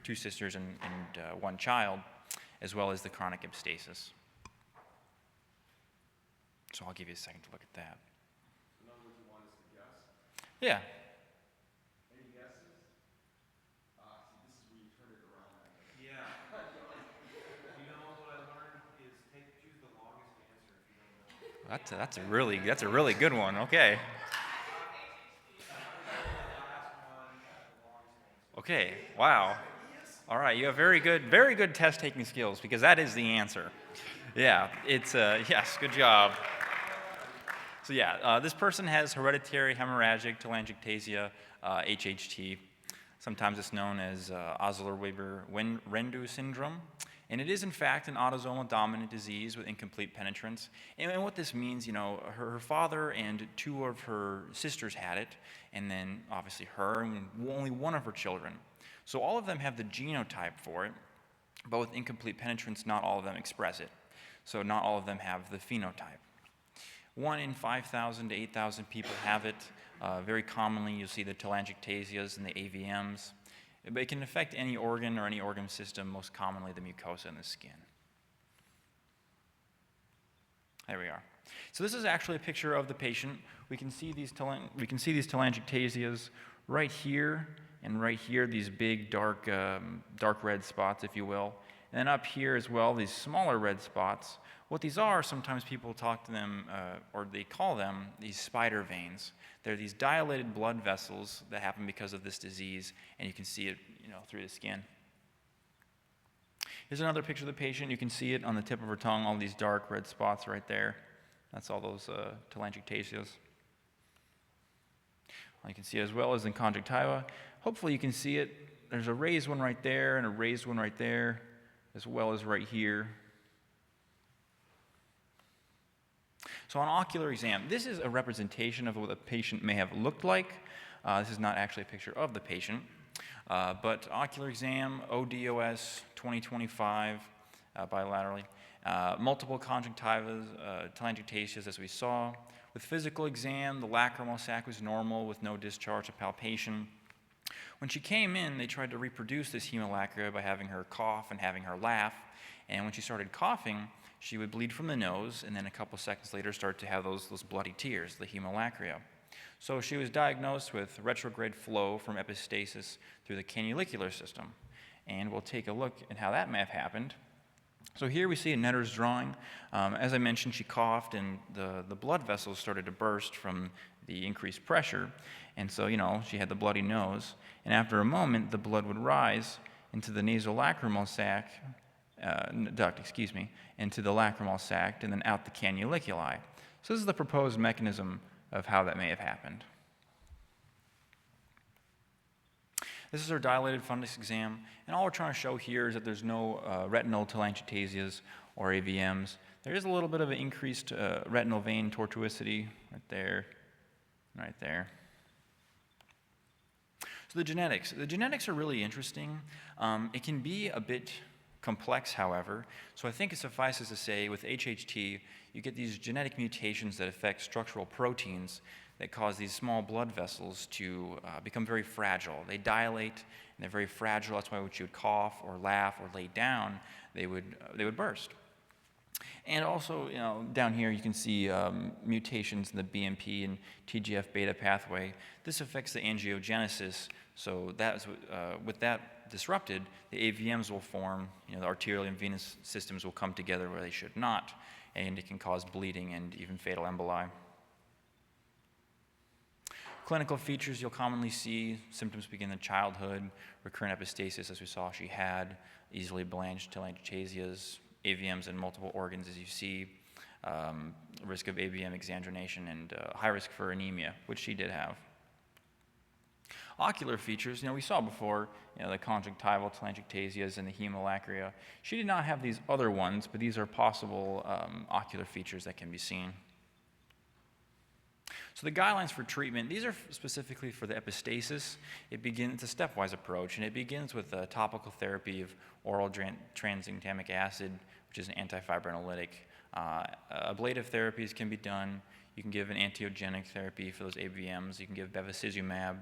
2 sisters and 1 child, as well as the chronic epistasis. So I'll give you a second to look at that. The numbers you want us to guess? Yeah. Any guesses? See, this is where you turn it around. Yeah. What I learned is choose the longest answer if you don't know. That's a really good one. Okay. Okay. Wow. All right. You have very good test taking skills because that is the answer. Yeah. It's yes. Good job. So yeah, this person has hereditary hemorrhagic telangiectasia, HHT. Sometimes it's known as Osler-Weber-Rendu syndrome. And it is, in fact, an autosomal dominant disease with incomplete penetrance. And what this means, her father and 2 of her sisters had it, and then obviously her and only 1 of her children. So all of them have the genotype for it, but with incomplete penetrance, not all of them express it. So not all of them have the phenotype. 1 in 5,000 to 8,000 people have it. Very commonly, you'll see the telangiectasias and the AVMs. But it can affect any organ or any organ system, most commonly the mucosa in the skin. There we are. So this is actually a picture of the patient. We can see these telangiectasias right here and right here, these big dark red spots, if you will. And then up here as well, these smaller red spots. What these are, sometimes people talk to them, or they call them, these spider veins. They're these dilated blood vessels that happen because of this disease, and you can see it, through the skin. Here's another picture of the patient. You can see it on the tip of her tongue, all these dark red spots right there. That's all those telangiectasias. You can see as well as in conjunctiva. Hopefully you can see it. There's a raised one right there and a raised one right there. as well as right here. So on ocular exam, this is a representation of what the patient may have looked like. This is not actually a picture of the patient. But ocular exam, ODOS 2025, bilaterally. Multiple conjunctivas, telangiectasias, as we saw. With physical exam, the lacrimal sac was normal with no discharge of palpation. When she came in, they tried to reproduce this hemolacria by having her cough and having her laugh. And when she started coughing, she would bleed from the nose, and then a couple seconds later start to have those bloody tears, the hemolacria. So she was diagnosed with retrograde flow from epistasis through the cannulicular system. And we'll take a look at how that may have happened. So here we see a Netter's drawing. As I mentioned, she coughed, and the blood vessels started to burst from the increased pressure. And so, she had the bloody nose. And after a moment, the blood would rise into the nasolacrimal sac, into the lacrimal sac, and then out the cannuliculi. So this is the proposed mechanism of how that may have happened. This is our dilated fundus exam, and all we're trying to show here is that there's no retinal telangiectasias or AVMs. There is a little bit of an increased retinal vein tortuosity right there, right there. So the genetics are really interesting. It can be a bit complex, however. So I think it suffices to say with HHT, you get these genetic mutations that affect structural proteins that cause these small blood vessels to become very fragile. They dilate, and they're very fragile. That's why when you would cough or laugh or lay down, they would burst. And also, down here you can see mutations in the BMP and TGF-beta pathway. This affects the angiogenesis. So with that disrupted, the AVMs will form. The arterial and venous systems will come together where they should not, and it can cause bleeding and even fatal emboli. Clinical features you'll commonly see, symptoms begin in childhood, recurrent epistasis, as we saw she had, easily blanched telangiectasias, AVMs in multiple organs, as you see, risk of AVM exandrination, and high risk for anemia, which she did have. Ocular features, we saw before, the conjunctival telangiectasias and the hemolacria. She did not have these other ones, but these are possible ocular features that can be seen. So the guidelines for treatment, these are specifically for the epistasis. It's a stepwise approach, and it begins with a topical therapy of oral tranexamic acid, which is an antifibrinolytic. Ablative therapies can be done. You can give an antiogenic therapy for those AVMs. You can give bevacizumab.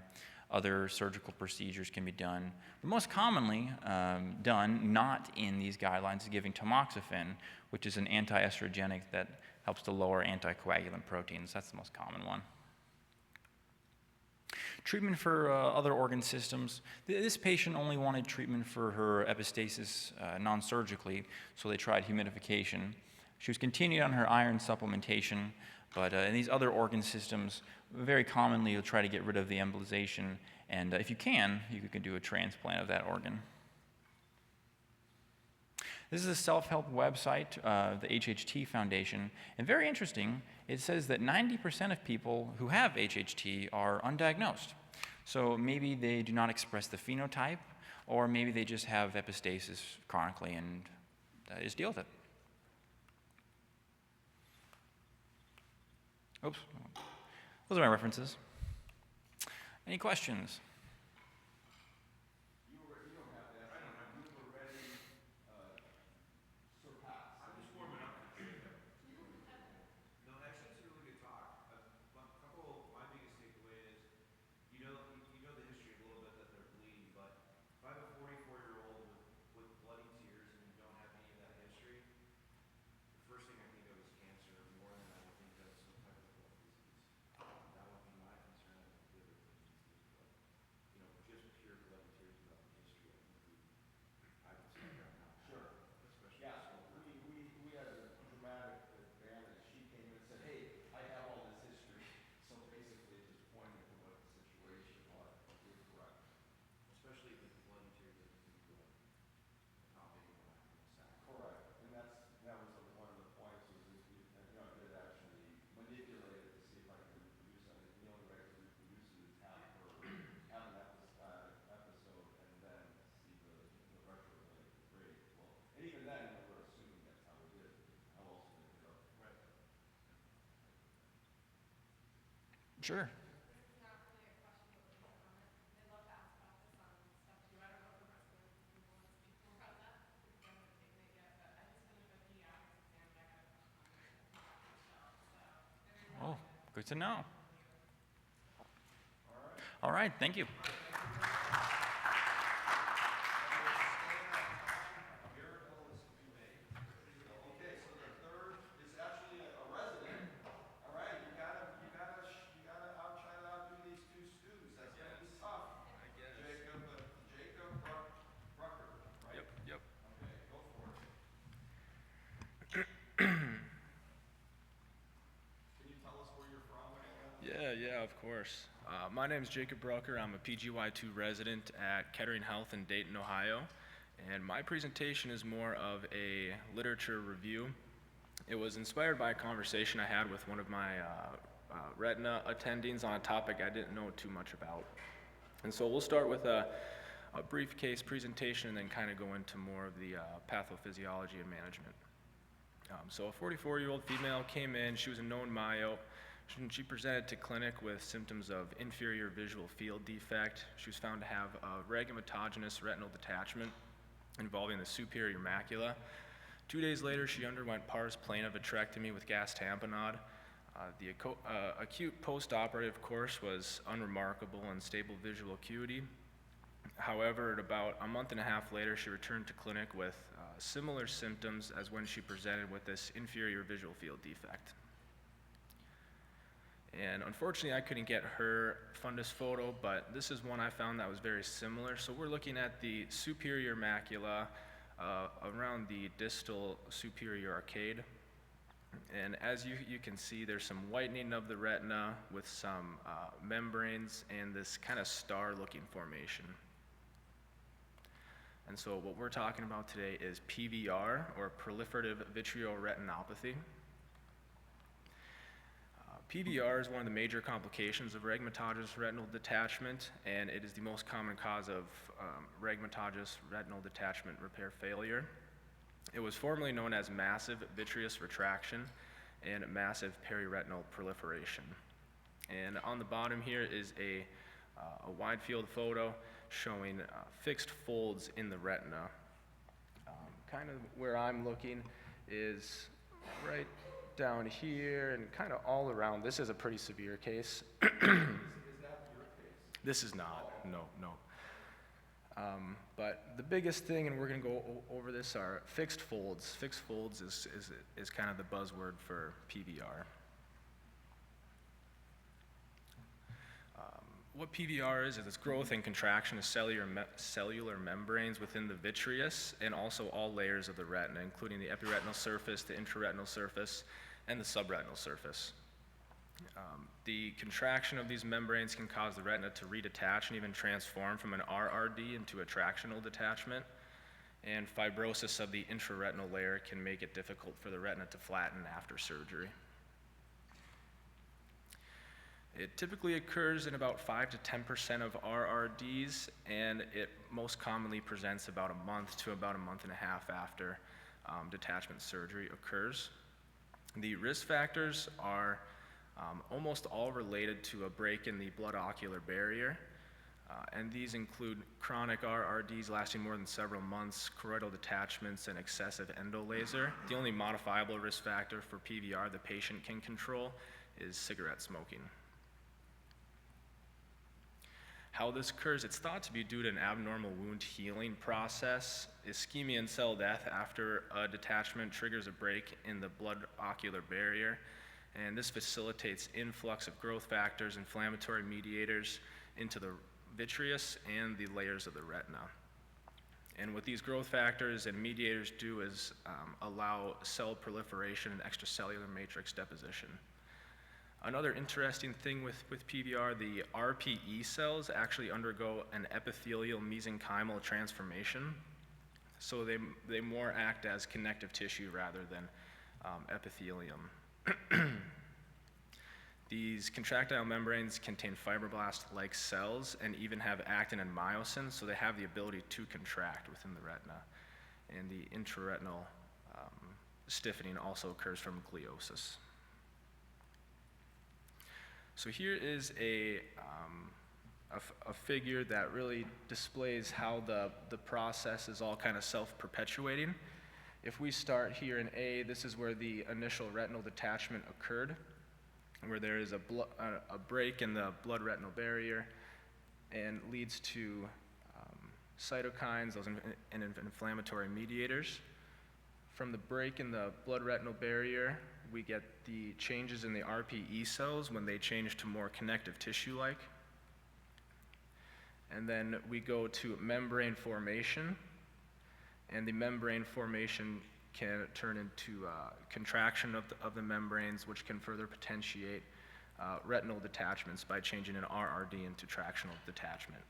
Other surgical procedures can be done. But most commonly done, not in these guidelines, is giving tamoxifen, which is an antiestrogenic that helps to lower anticoagulant proteins. That's the most common one. Treatment for other organ systems. This patient only wanted treatment for her epistasis non-surgically, so they tried humidification. She was continuing on her iron supplementation, but in these other organ systems, very commonly you'll try to get rid of the embolization, and if you can do a transplant of that organ. This is a self-help website, the HHT Foundation, and very interesting, it says that 90% of people who have HHT are undiagnosed. So maybe they do not express the phenotype, or maybe they just have epistasis chronically and just deal with it. Oops. Those are my references. Any questions? Sure. Oh, good to know. All right, thank you. Yeah, of course. My name is Jacob Brucker. I'm a PGY2 resident at Kettering Health in Dayton, Ohio. And my presentation is more of a literature review. It was inspired by a conversation I had with one of my retina attendings on a topic I didn't know too much about. And so we'll start with a brief case presentation and then kind of go into more of the pathophysiology and management. So a 44-year-old female came in. She was a known myope. She presented to clinic with symptoms of inferior visual field defect. She was found to have a rhegmatogenous retinal detachment involving the superior macula. 2 days later, she underwent pars plana vitrectomy with gas tamponade. The acute post-operative course was unremarkable and stable visual acuity. However, at about a month and a half later, she returned to clinic with similar symptoms as when she presented with this inferior visual field defect. And unfortunately, I couldn't get her fundus photo, but this is one I found that was very similar. So we're looking at the superior macula around the distal superior arcade. And as you can see, there's some whitening of the retina with some membranes and this kind of star-looking formation. And so what we're talking about today is PVR, or proliferative vitreoretinopathy. PVR is one of the major complications of rhegmatogenous retinal detachment, and it is the most common cause of rhegmatogenous retinal detachment repair failure. It was formerly known as massive vitreous retraction and massive periretinal proliferation. And on the bottom here is a wide field photo showing fixed folds in the retina. Kind of where I'm looking is right down here and kind of all around. This is a pretty severe case. Is that your case? This is not, no. But the biggest thing, and we're going to go over this, are fixed folds. Fixed folds is kind of the buzzword for PVR. What PVR is it's growth and contraction of cellular membranes within the vitreous and also all layers of the retina, including the epiretinal surface, the intraretinal surface, and the subretinal surface. The contraction of these membranes can cause the retina to redetach and even transform from an RRD into a tractional detachment. And fibrosis of the intraretinal layer can make it difficult for the retina to flatten after surgery. It typically occurs in about 5 to 10% of RRDs, and it most commonly presents about a month to about a month and a half after detachment surgery occurs. The risk factors are almost all related to a break in the blood-ocular barrier, and these include chronic RRDs lasting more than several months, choroidal detachments, and excessive endolaser. The only modifiable risk factor for PVR the patient can control is cigarette smoking. How this occurs, it's thought to be due to an abnormal wound healing process. Ischemia and cell death after a detachment triggers a break in the blood-ocular barrier, and this facilitates influx of growth factors, inflammatory mediators into the vitreous and the layers of the retina. And what these growth factors and mediators do is allow cell proliferation and extracellular matrix deposition. Another interesting thing with PVR, the RPE cells actually undergo an epithelial mesenchymal transformation. So they more act as connective tissue rather than epithelium. These contractile membranes contain fibroblast-like cells and even have actin and myosin, so they have the ability to contract within the retina. And the intraretinal stiffening also occurs from gliosis. So here is a figure that really displays how the process is all kind of self-perpetuating. If we start here in A, this is where the initial retinal detachment occurred, where there is a break in the blood-retinal barrier and leads to cytokines, those inflammatory mediators. From the break in the blood-retinal barrier, we get the changes in the RPE cells when they change to more connective tissue-like. And then we go to membrane formation, and the membrane formation can turn into contraction of the membranes, which can further potentiate retinal detachments by changing an RRD into tractional detachment.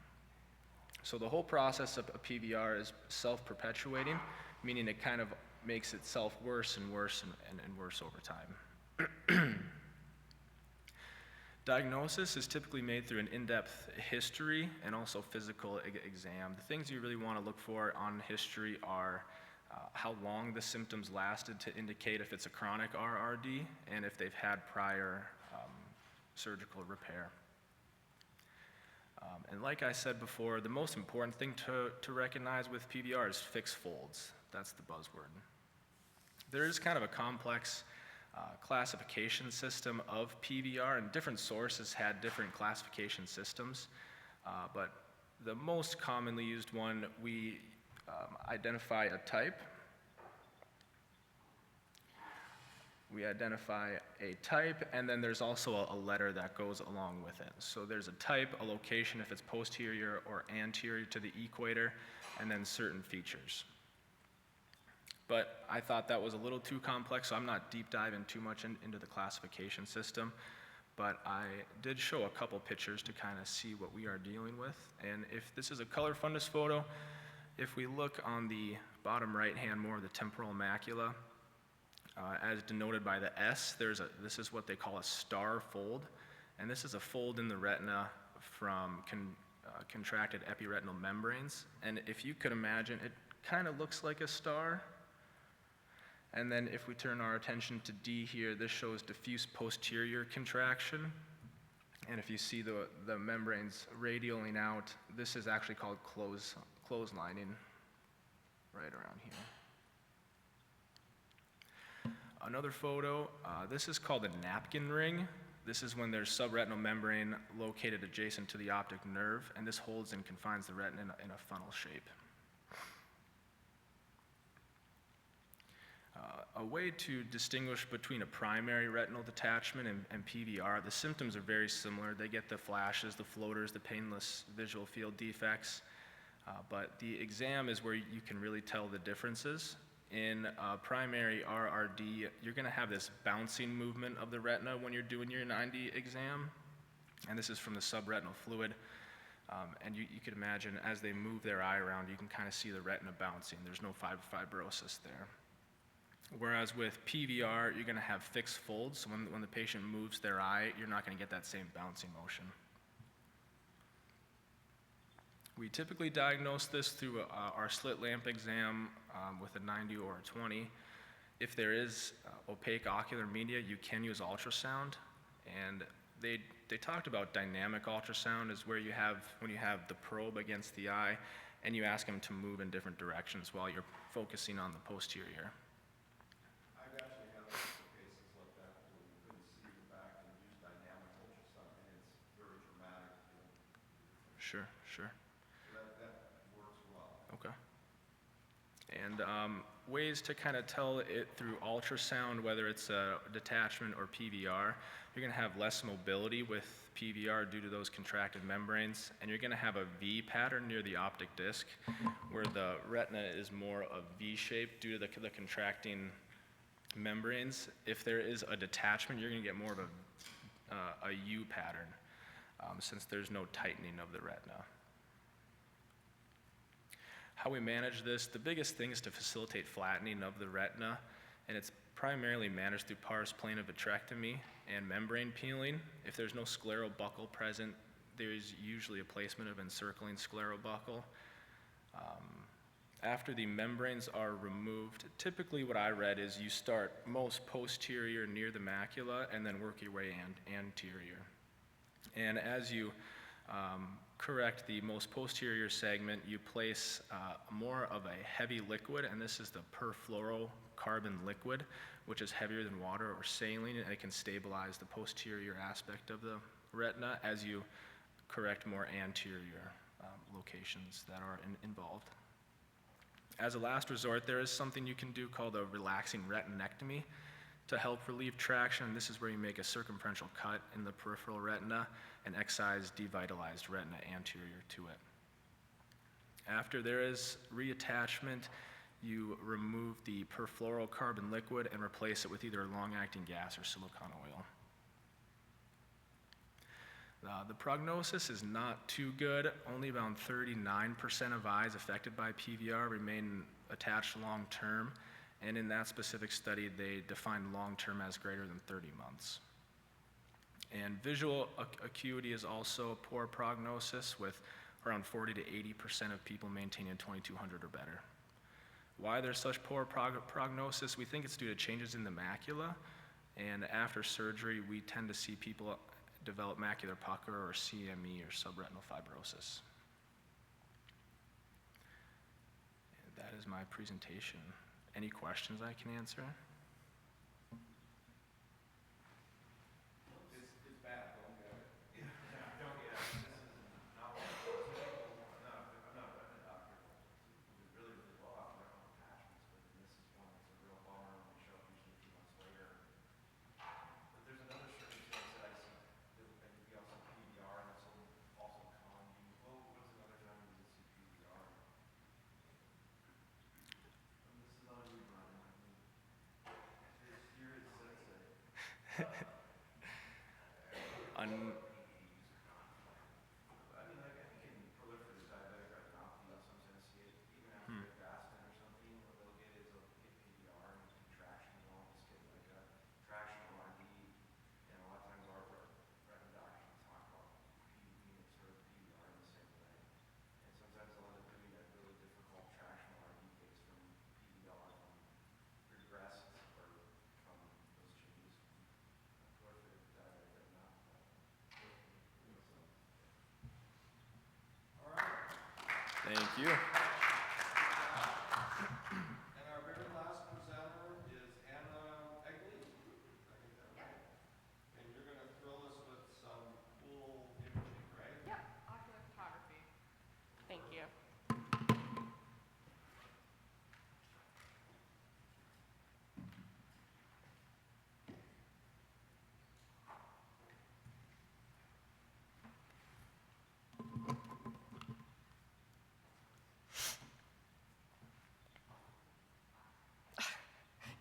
So the whole process of a PVR is self-perpetuating, meaning it kind of makes itself worse and worse and worse over time. Diagnosis is typically made through an in-depth history and also physical exam. The things you really want to look for on history are how long the symptoms lasted to indicate if it's a chronic RRD and if they've had prior surgical repair. And like I said before, the most important thing to recognize with PVR is fixed folds. That's the buzzword. There is kind of a complex classification system of PVR, and different sources had different classification systems. But the most commonly used one, we identify a type. We identify a type, and then there's also a letter that goes along with it. So there's a type, a location if it's posterior or anterior to the equator, and then certain features. But I thought that was a little too complex, so I'm not deep diving too much into the classification system. But I did show a couple pictures to kind of see what we are dealing with. And if this is a color fundus photo, if we look on the bottom right hand, more of the temporal macula, as denoted by the S, this is what they call a star fold. And this is a fold in the retina from contracted epiretinal membranes. And if you could imagine, it kind of looks like a star. And then if we turn our attention to D here, this shows diffuse posterior contraction. And if you see the membranes radialing out, this is actually called clotheslining right around here. Another photo, this is called a napkin ring. This is when there's subretinal membrane located adjacent to the optic nerve, and this holds and confines the retina in a funnel shape. A way to distinguish between a primary retinal detachment and PVR, the symptoms are very similar. They get the flashes, the floaters, the painless visual field defects, but the exam is where you can really tell the differences. In primary RRD, you're going to have this bouncing movement of the retina when you're doing your 9D exam, and this is from the subretinal fluid. And you could imagine as they move their eye around, you can kind of see the retina bouncing. There's no fibrosis there. Whereas with PVR, you're going to have fixed folds, so when the patient moves their eye, you're not going to get that same bouncing motion. We typically diagnose this through our slit lamp exam with a 90 or a 20. If there is opaque ocular media, you can use ultrasound. And they talked about dynamic ultrasound is where when you have the probe against the eye and you ask them to move in different directions while you're focusing on the posterior. I've actually had a couple of cases like that where we couldn't see the back and use dynamic ultrasound, and it's very dramatic. Sure. That works well. Okay. And ways to kind of tell it through ultrasound, whether it's a detachment or PVR, you're going to have less mobility with PVR due to those contracted membranes, and you're going to have a V pattern near the optic disc, where the retina is more of V-shaped due to the contracting membranes. If there is a detachment, you're going to get more of a U pattern, since there's no tightening of the retina. How we manage this, the biggest thing is to facilitate flattening of the retina, and it's primarily managed through pars plana vitrectomy and membrane peeling. If there's no scleral buckle present, there's usually a placement of encircling scleral buckle. After the membranes are removed, typically what I read is you start most posterior near the macula and then work your way anterior. And as you correct the most posterior segment, you place more of a heavy liquid, and this is the perfluorocarbon liquid, which is heavier than water or saline, and it can stabilize the posterior aspect of the retina as you correct more anterior locations that are involved. As a last resort, there is something you can do called a relaxing retinectomy to help relieve traction. This is where you make a circumferential cut in the peripheral retina and excise devitalized retina anterior to it. After there is reattachment, you remove the perfluorocarbon liquid and replace it with either long-acting gas or silicone oil. The prognosis is not too good. Only about 39% of eyes affected by PVR remain attached long-term, and in that specific study, they defined long-term as greater than 30 months. And visual acuity is also a poor prognosis, with around 40 to 80% of people maintaining 2200 or better. Why there's such poor prognosis? We think it's due to changes in the macula, and after surgery, we tend to see people develop macular pucker or CME or subretinal fibrosis. And that is my presentation. Any questions I can answer? It's bad, don't get it. Yeah, don't get it. This is not what I'm not a retina doctor. We did really, really well off retinal attachments, but this is one that's a real bummer when we show up usually a few months later. But there's another circumstance that I see that we also PVR, and it's also common. What's another time we see PVR? This is not a rerun. I mean, here it says that. Un- I mean, like, I think in proliferative diabetic retinopathy, you'll sometimes see it even after Avastin or something. What they'll get is they'll get PVR and contraction, and they'll just get like a tractional RD. And a lot of times our retina doctors will talk about PV and sort of PVR in the same way. And sometimes they'll end up doing a really difficult tractional RD case from PVR from regressed or from those changes from proliferative diabetic retinopathy. Thank you. And our very last presenter is Anna Egley. I think that's right. And you're going to thrill us with some cool imaging, right? Yep, ocular photography. Thank you.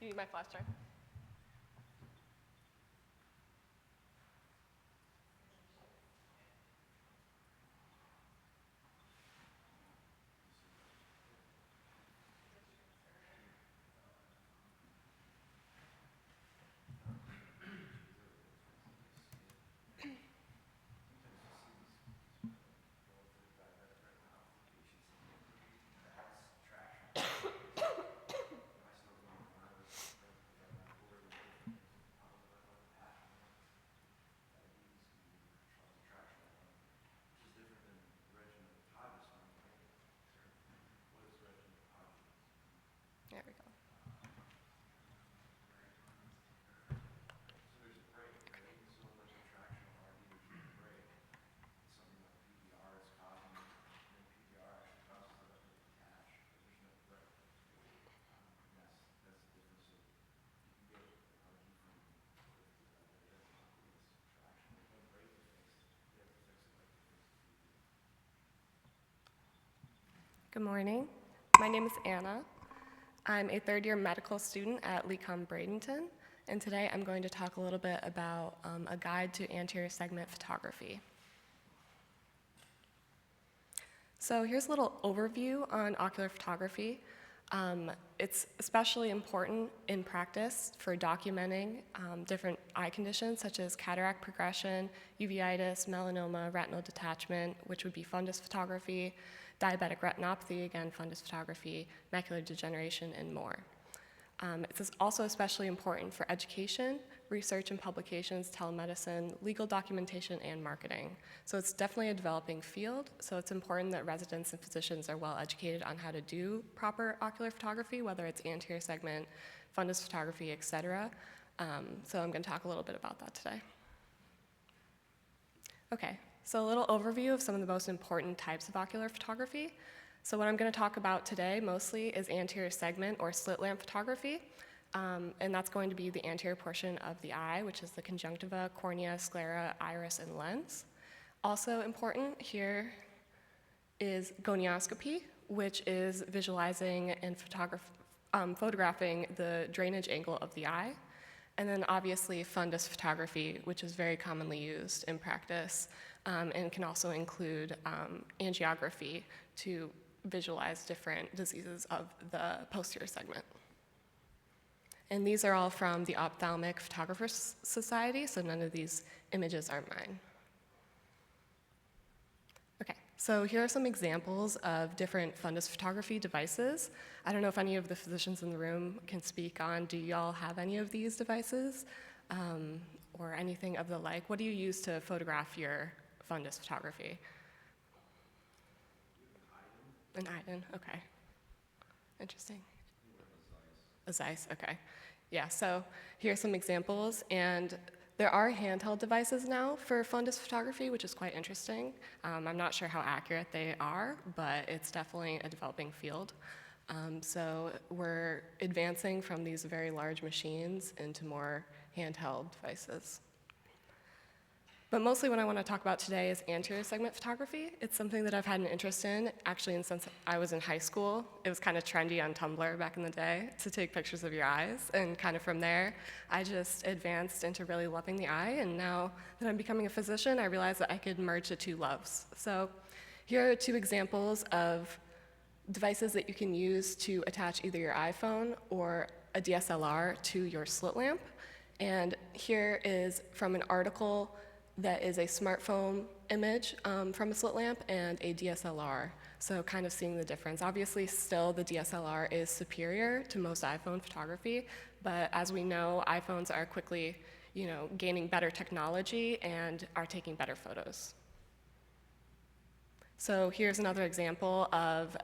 You need my flash drive? There we go. So there's a break, right? So like a tractional RD, which is a break. Something like PVR is causing, and PVR actually causes the retina to detach, but there's no break. That's the difference. So you can get RD from traction. There's no break to fix it. You have to fix it like you fix it. Good morning. My name is Anna. I'm a third-year medical student at LeComm Bradenton, and today I'm going to talk a little bit about a guide to anterior segment photography. So here's a little overview on ocular photography. It's especially important in practice for documenting different eye conditions such as cataract progression, uveitis, melanoma, retinal detachment, which would be fundus photography, diabetic retinopathy, again, fundus photography, macular degeneration, and more. It's also especially important for education research and publications, telemedicine, legal documentation, and marketing. So it's definitely a developing field, so it's important that residents and physicians are well educated on how to do proper ocular photography, whether it's anterior segment, fundus photography, et cetera. So I'm going to talk a little bit about that today. Okay, so a little overview of some of the most important types of ocular photography. So what I'm going to talk about today mostly is anterior segment or slit lamp photography. And that's going to be the anterior portion of the eye, which is the conjunctiva, cornea, sclera, iris, and lens. Also important here is gonioscopy, which is visualizing and photographing the drainage angle of the eye. And then obviously fundus photography, which is very commonly used in practice and can also include angiography to visualize different diseases of the posterior segment. And these are all from the Ophthalmic Photographers Society, so none of these images are mine. Okay, so here are some examples of different fundus photography devices. I don't know if any of the physicians in the room can speak on, do y'all have any of these devices or anything of the like? What do you use to photograph your fundus photography? An IDEN, okay. Interesting. A Zeiss, okay. Yeah, so here are some examples, and there are handheld devices now for fundus photography, which is quite interesting. I'm not sure how accurate they are, but it's definitely a developing field. So we're advancing from these very large machines into more handheld devices. But mostly what I want to talk about today is anterior segment photography. It's something that I've had an interest in, actually, since I was in high school. It was kind of trendy on Tumblr back in the day to take pictures of your eyes. And kind of from there, I just advanced into really loving the eye. And now that I'm becoming a physician, I realized that I could merge the two loves. So here are two examples of devices that you can use to attach either your iPhone or a DSLR to your slit lamp. And here is from an article that is a smartphone image from a slit lamp and a DSLR. So kind of seeing the difference. Obviously, still the DSLR is superior to most iPhone photography, but as we know, iPhones are quickly, gaining better technology and are taking better photos. So here's another example of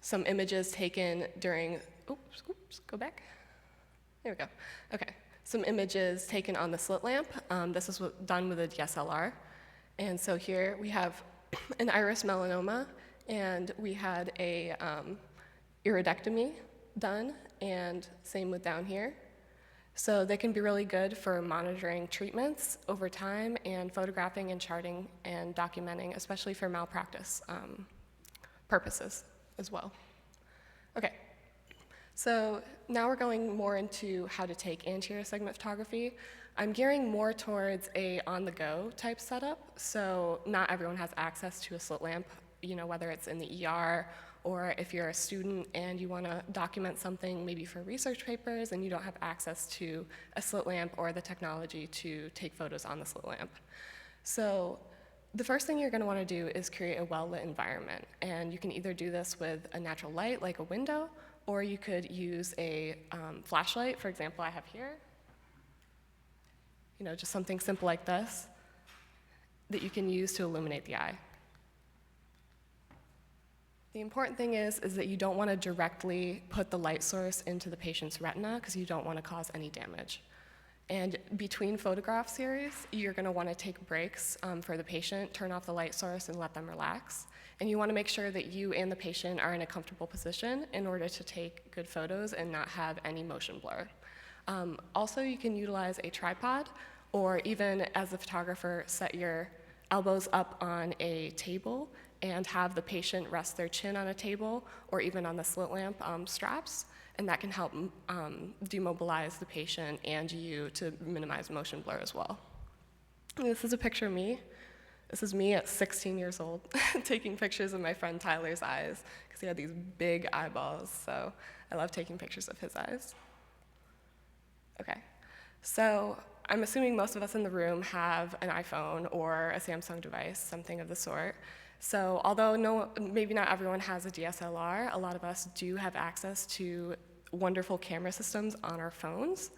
some images taken during, oops, go back. There we go, okay. Some images taken on the slit lamp. This is done with a DSLR. And so here we have an iris melanoma, and we had a iridectomy done, and same with down here. So they can be really good for monitoring treatments over time and photographing and charting and documenting, especially for malpractice purposes as well. Okay. So now we're going more into how to take anterior segment photography. I'm gearing more towards a on-the-go type setup. So not everyone has access to a slit lamp, whether it's in the ER or if you're a student and you want to document something maybe for research papers and you don't have access to a slit lamp or the technology to take photos on the slit lamp. So the first thing you're going to want to do is create a well-lit environment. And you can either do this with a natural light like a window, or you could use a flashlight. For example, I have here, just something simple like this that you can use to illuminate the eye. The important thing is that you don't want to directly put the light source into the patient's retina because you don't want to cause any damage. And between photograph series, you're going to want to take breaks for the patient, turn off the light source, and let them relax. And you want to make sure that you and the patient are in a comfortable position in order to take good photos and not have any motion blur. Also, you can utilize a tripod, or even as a photographer, set your elbows up on a table and have the patient rest their chin on a table or even on the slit lamp straps. And that can help demobilize the patient and you to minimize motion blur as well. And this is a picture of me. This is me at 16 years old taking pictures of my friend Tyler's eyes because he had these big eyeballs. So I love taking pictures of his eyes. Okay, so I'm assuming most of us in the room have an iPhone or a Samsung device, something of the sort. So although maybe not everyone has a DSLR, a lot of us do have access to wonderful camera systems on our phones.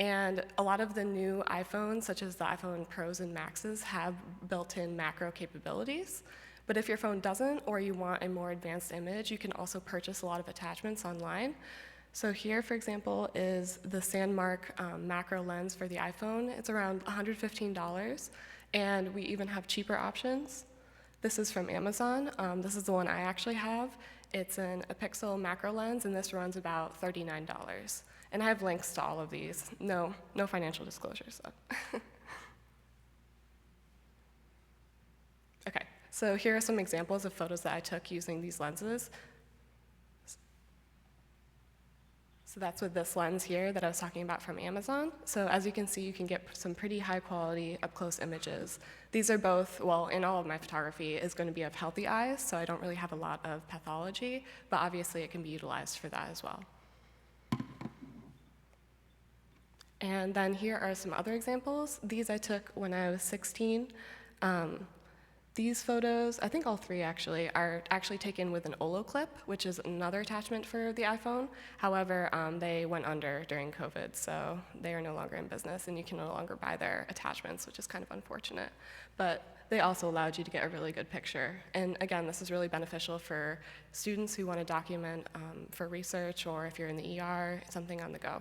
And a lot of the new iPhones, such as the iPhone Pros and Maxes, have built-in macro capabilities. But if your phone doesn't, or you want a more advanced image, you can also purchase a lot of attachments online. So here, for example, is the Sandmark macro lens for the iPhone. It's around $115, and we even have cheaper options. This is from Amazon. This is the one I actually have. It's a pixel macro lens, and this runs about $39. And I have links to all of these. No financial disclosures, though. Okay, so here are some examples of photos that I took using these lenses. So that's with this lens here that I was talking about from Amazon. So as you can see, you can get some pretty high quality up-close images. These are both, well, in all of my photography is going to be of healthy eyes, so I don't really have a lot of pathology, but obviously it can be utilized for that as well. And then here are some other examples. These I took when I was 16. These photos, I think all three actually, are actually taken with an Olo clip, which is another attachment for the iPhone. However, they went under during COVID, so they are no longer in business, and you can no longer buy their attachments, which is kind of unfortunate. But they also allowed you to get a really good picture. And again, this is really beneficial for students who want to document for research, or if you're in the ER, something on the go.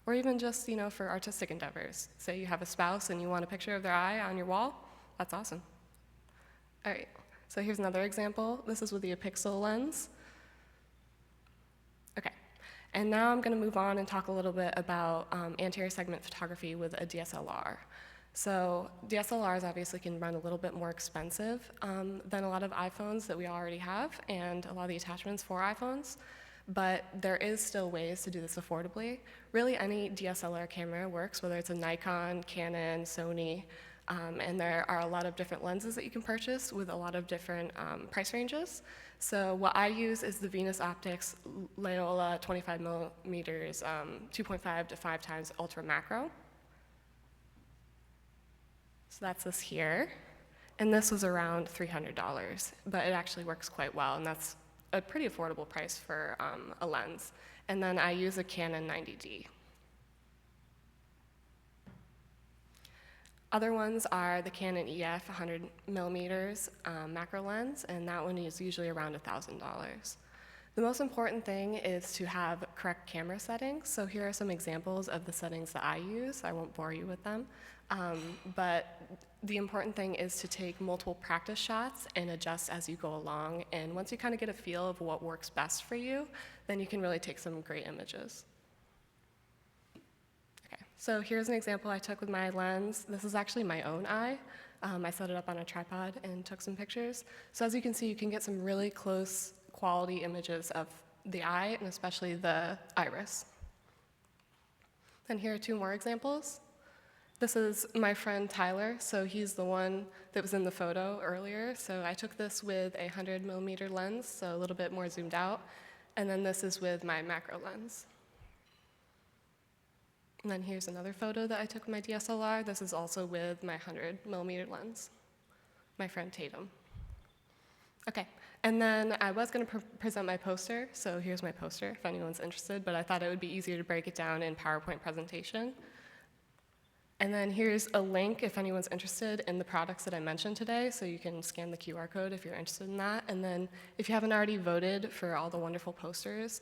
Or even just, for artistic endeavors. Say you have a spouse and you want a picture of their eye on your wall, that's awesome. All right, so here's another example. This is with the Pixel lens. Okay, and now I'm gonna move on and talk a little bit about anterior segment photography with a DSLR. So DSLRs obviously can run a little bit more expensive than a lot of iPhones that we already have, and a lot of the attachments for iPhones. But there is still ways to do this affordably. Really, any DSLR camera works, whether it's a Nikon, Canon, Sony, and there are a lot of different lenses that you can purchase with a lot of different price ranges. So what I use is the Venus Optics Loyola 25 millimeters, 2.5 to 5 times ultra macro. So that's this here. And this was around $300, but it actually works quite well, and that's a pretty affordable price for a lens. And then I use a Canon 90D. Other ones are the Canon EF 100 millimeters macro lens, and that one is usually around $1,000. The most important thing is to have correct camera settings. So here are some examples of the settings that I use. I won't bore you with them. But the important thing is to take multiple practice shots and adjust as you go along. And once you kind of get a feel of what works best for you, then you can really take some great images. Okay, so here's an example I took with my lens. This is actually my own eye. I set it up on a tripod and took some pictures. So as you can see, you can get some really close quality images of the eye, and especially the iris. And here are two more examples. This is my friend Tyler, so he's the one that was in the photo earlier. So I took this with a 100 millimeter lens, so a little bit more zoomed out. And then this is with my macro lens. And then here's another photo that I took with my DSLR. This is also with my 100 millimeter lens, my friend Tatum. Okay, and then I was gonna present my poster, so here's my poster if anyone's interested, but I thought it would be easier to break it down in PowerPoint presentation. And then here's a link if anyone's interested in the products that I mentioned today, so you can scan the QR code if you're interested in that. And then if you haven't already voted for all the wonderful posters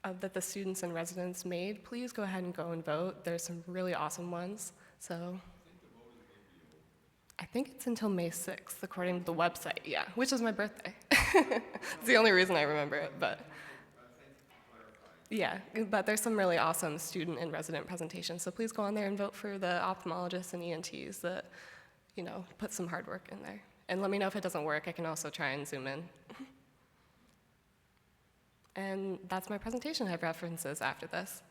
that the students and residents made, please go ahead and go and vote. There's some really awesome ones. So I think it's until May 6th, according to the website, yeah, which is my birthday. It's the only reason I remember it, but. Yeah, but there's some really awesome student and resident presentations, so please go on there and vote for the ophthalmologists and ENTs that, put some hard work in there. And let me know if it doesn't work. I can also try and zoom in. And that's my presentation. I have references after this.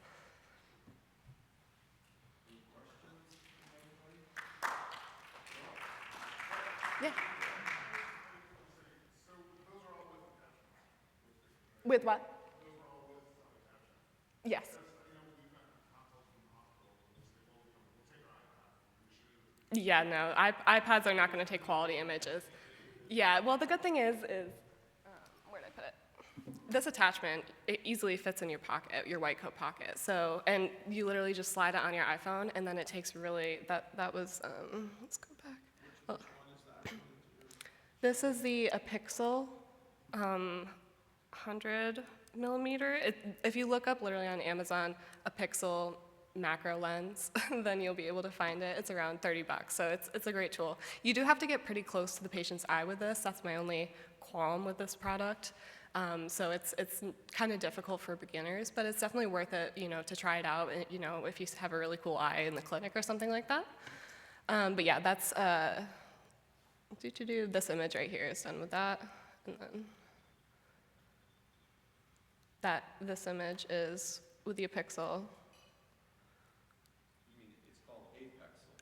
Yeah. With what? Yes. Yeah, no, iPads are not going to take quality images. Yeah, well, the good thing is where did I put it? this attachment, it easily fits in your pocket, your white coat pocket. So, and you literally just slide it on your iPhone, and then it takes really, that was, let's go back. Oh. This is the Apixel 100 millimeter. If you look up literally on Amazon, Apixel macro lens, then you'll be able to find it. It's around 30 bucks, so it's a great tool. You do have to get pretty close to the patient's eye with this. That's my only qualm with this product. So it's kind of difficult for beginners, but it's definitely worth it, to try it out, if you have a really cool eye in the clinic or something like that. But yeah, that's, this image right here is done with that. And then this image is with the Apixel. You mean it's called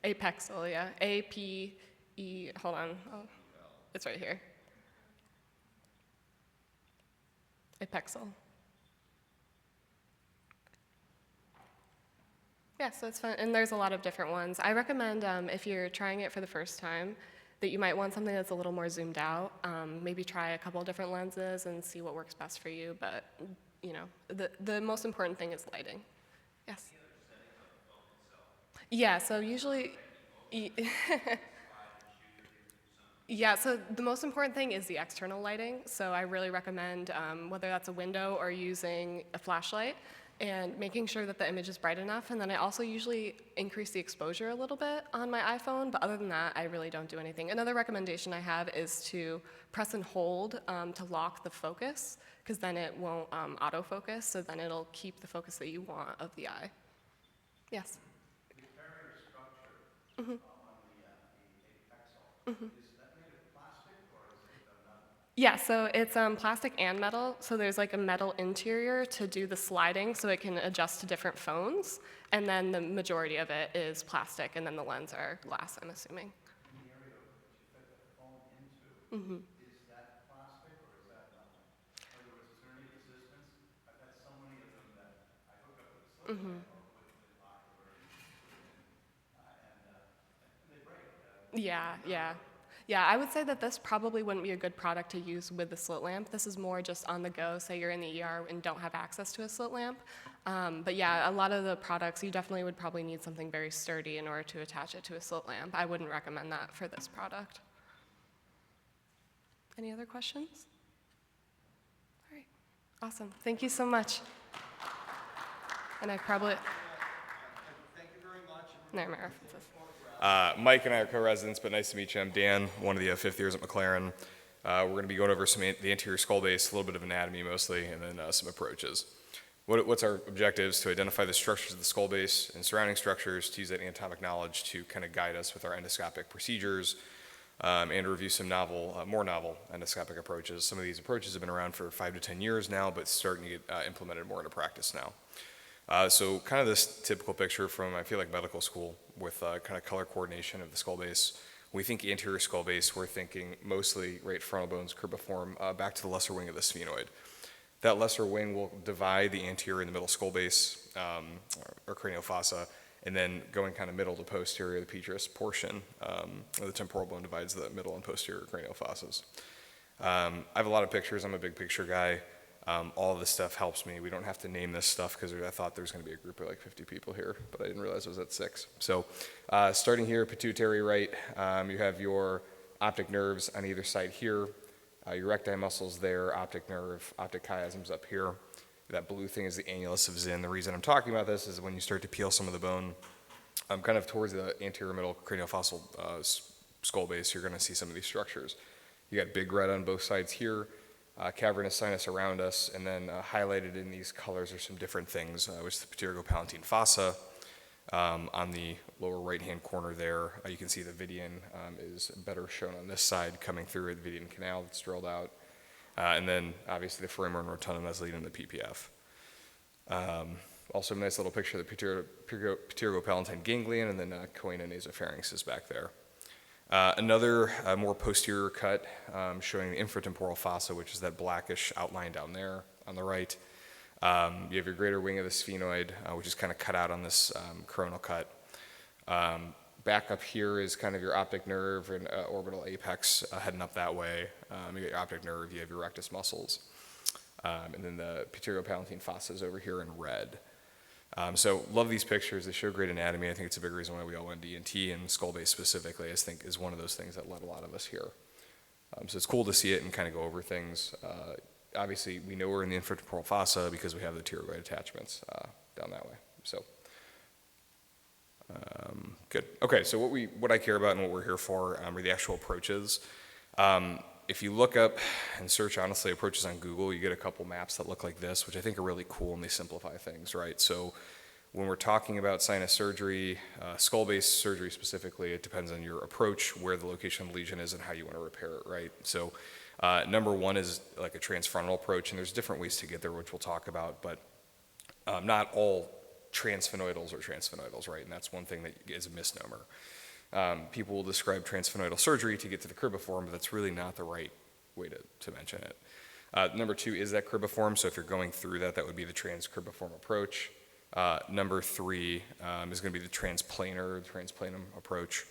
Apexel? Apexel, yeah. A-P-E, hold on. Oh, it's right here. Apexel. Yeah, so it's fun, and there's a lot of different ones. I recommend if you're trying it for the first time, that you might want something that's a little more zoomed out. Maybe try a couple of different lenses and see what works best for you, but the most important thing is lighting. Yes? Yeah, so usually, yeah, so the most important thing is the external lighting. So I really recommend whether that's a window or using a flashlight and making sure that the image is bright enough. And then I also usually increase the exposure a little bit on my iPhone, but other than that, I really don't do anything. Another recommendation I have is to press and hold to lock the focus, because then it won't autofocus, so then it'll keep the focus that you want of the eye. Yes? The barrier structure Mm-hmm. on the Apexel, is that made of plastic or is it metal? Yeah, so it's plastic and metal. So there's like a metal interior to do the sliding so it can adjust to different phones. And then the majority of it is plastic, and then the lens are glass, I'm assuming. In the area that you fit the phone into, Mm-hmm. is that plastic or is that metal? In other words, is there any resistance? I've had so many of them that I hook up with a slip Mm-hmm. lamp or with the ocular and they break. Yeah, yeah. Yeah, I would say that this probably wouldn't be a good product to use with the slit lamp. This is more just on the go, say you're in the ER and don't have access to a slit lamp. But yeah, a lot of the products, you definitely would probably need something very sturdy in order to attach it to a slit lamp. I wouldn't recommend that for this product. Any other questions? All right, awesome. Thank you so much. And I probably... Thank you very much. No, my references. Mike and I are co-residents, but nice to meet you. I'm Dan, one of the fifth years at McLaren. We're going to be going over the anterior skull base, a little bit of anatomy mostly, and then some approaches. What's our objectives? To identify the structures of the skull base and surrounding structures, to use that anatomic knowledge to kind of guide us with our endoscopic procedures, and to review some more novel endoscopic approaches. Some of these approaches have been around for 5 to 10 years now, but starting to get implemented more into practice now. So kind of this typical picture from, I feel like, medical school with kind of color coordination of the skull base. When we think anterior skull base, we're thinking mostly right frontal bones, cribriform, back to the lesser wing of the sphenoid. That lesser wing will divide the anterior and the middle skull base, or cranial fossa, and then going kind of middle to posterior, the petrous portion, the temporal bone divides the middle and posterior cranial fossas. I have a lot of pictures. I'm a big picture guy. All of this stuff helps me. We don't have to name this stuff because I thought there was going to be a group of like 50 people here, but I didn't realize it was at 6. So starting here, pituitary right, you have your optic nerves on either side here, your recti muscles there, optic nerve, optic chiasms up here. That blue thing is the annulus of Zinn. The reason I'm talking about this is when you start to peel some of the bone, kind of towards the anterior middle craniofacial skull base, you're going to see some of these structures. You got big red on both sides here. Cavernous sinus around us, and then highlighted in these colors are some different things, which is the pterygopalatine fossa. On the lower right-hand corner there, you can see the Vidian is better shown on this side, coming through the Vidian canal that's drilled out. And then, obviously, the foramen rotundum that's leading the PPF. Also, a nice little picture of the pterygopalatine ganglion, and then choana nasopharynx is back there. Another more posterior cut showing the infratemporal fossa, which is that blackish outline down there on the right. You have your greater wing of the sphenoid, which is kind of cut out on this coronal cut. Back up here is kind of your optic nerve and orbital apex heading up that way. You got your optic nerve, you have your rectus muscles. And then the pituitary-palatine fossa is over here in red. So love these pictures. They show great anatomy. I think it's a big reason why we all went ENT, and skull base specifically, I think, is one of those things that led a lot of us here. So it's cool to see it and kind of go over things. Obviously, we know we're in the infratemporal fossa because we have the pterygoid attachments down that way. So good. Okay, so what I care about and what we're here for are the actual approaches. If you look up and search, honestly, approaches on Google, you get a couple maps that look like this, which I think are really cool, and they simplify things, right? So when we're talking about sinus surgery, skull-based surgery specifically, it depends on your approach, where the location of the lesion is, and how you want to repair it, right? So number one is like a transfrontal approach, and there's different ways to get there, which we'll talk about, but not all transphenoidals are transphenoidals, right? And that's one thing that is a misnomer. People will describe transphenoidal surgery to get to the cribiform, but that's really not the right way to mention it. Number two is that cribiform, so if you're going through that, that would be the transcribiform approach. Number three is going to be the transplanum approach.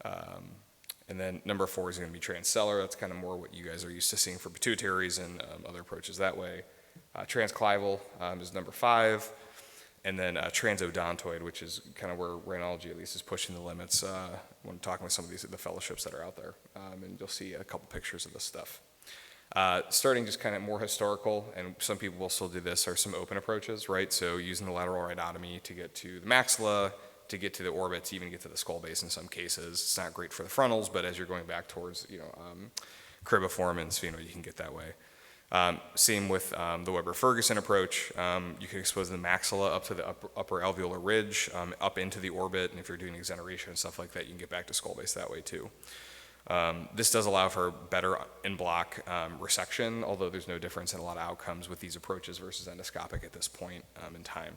And then number four is going to be transcellular. That's kind of more what you guys are used to seeing for pituitaries and other approaches that way. Transclival is number five. And then transodontoid, which is kind of where rhinology at least is pushing the limits when talking with some of the fellowships that are out there. And you'll see a couple pictures of this stuff. Starting just kind of more historical, and some people will still do this, are some open approaches, right? So using the lateral rhinotomy to get to the maxilla, to get to the orbit, to even get to the skull base in some cases. It's not great for the frontals, but as you're going back towards, cribiform and sphenoid, you can get that way. Same with the Weber-Ferguson approach. You can expose the maxilla up to the upper alveolar ridge, up into the orbit, and if you're doing exoneration and stuff like that, you can get back to skull base that way too. This does allow for better in-block resection, although there's no difference in a lot of outcomes with these approaches versus endoscopic at this point in time.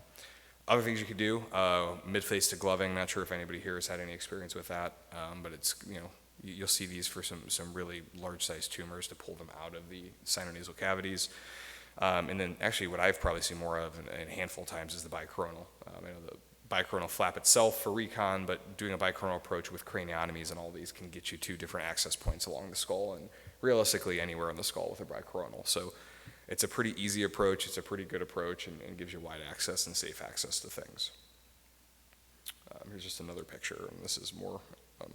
Other things you could do, mid-face to gloving. Not sure if anybody here has had any experience with that, but it's, you'll see these for some really large-sized tumors to pull them out of the sinonasal cavities. And then actually what I've probably seen more of in a handful of times is the bicoronal. I know the bicoronal flap itself for recon, but doing a bicoronal approach with craniotomies and all these can get you 2 different access points along the skull and realistically anywhere on the skull with a bicoronal. So it's a pretty easy approach, it's a pretty good approach, and gives you wide access and safe access to things. Here's just another picture, and this is more,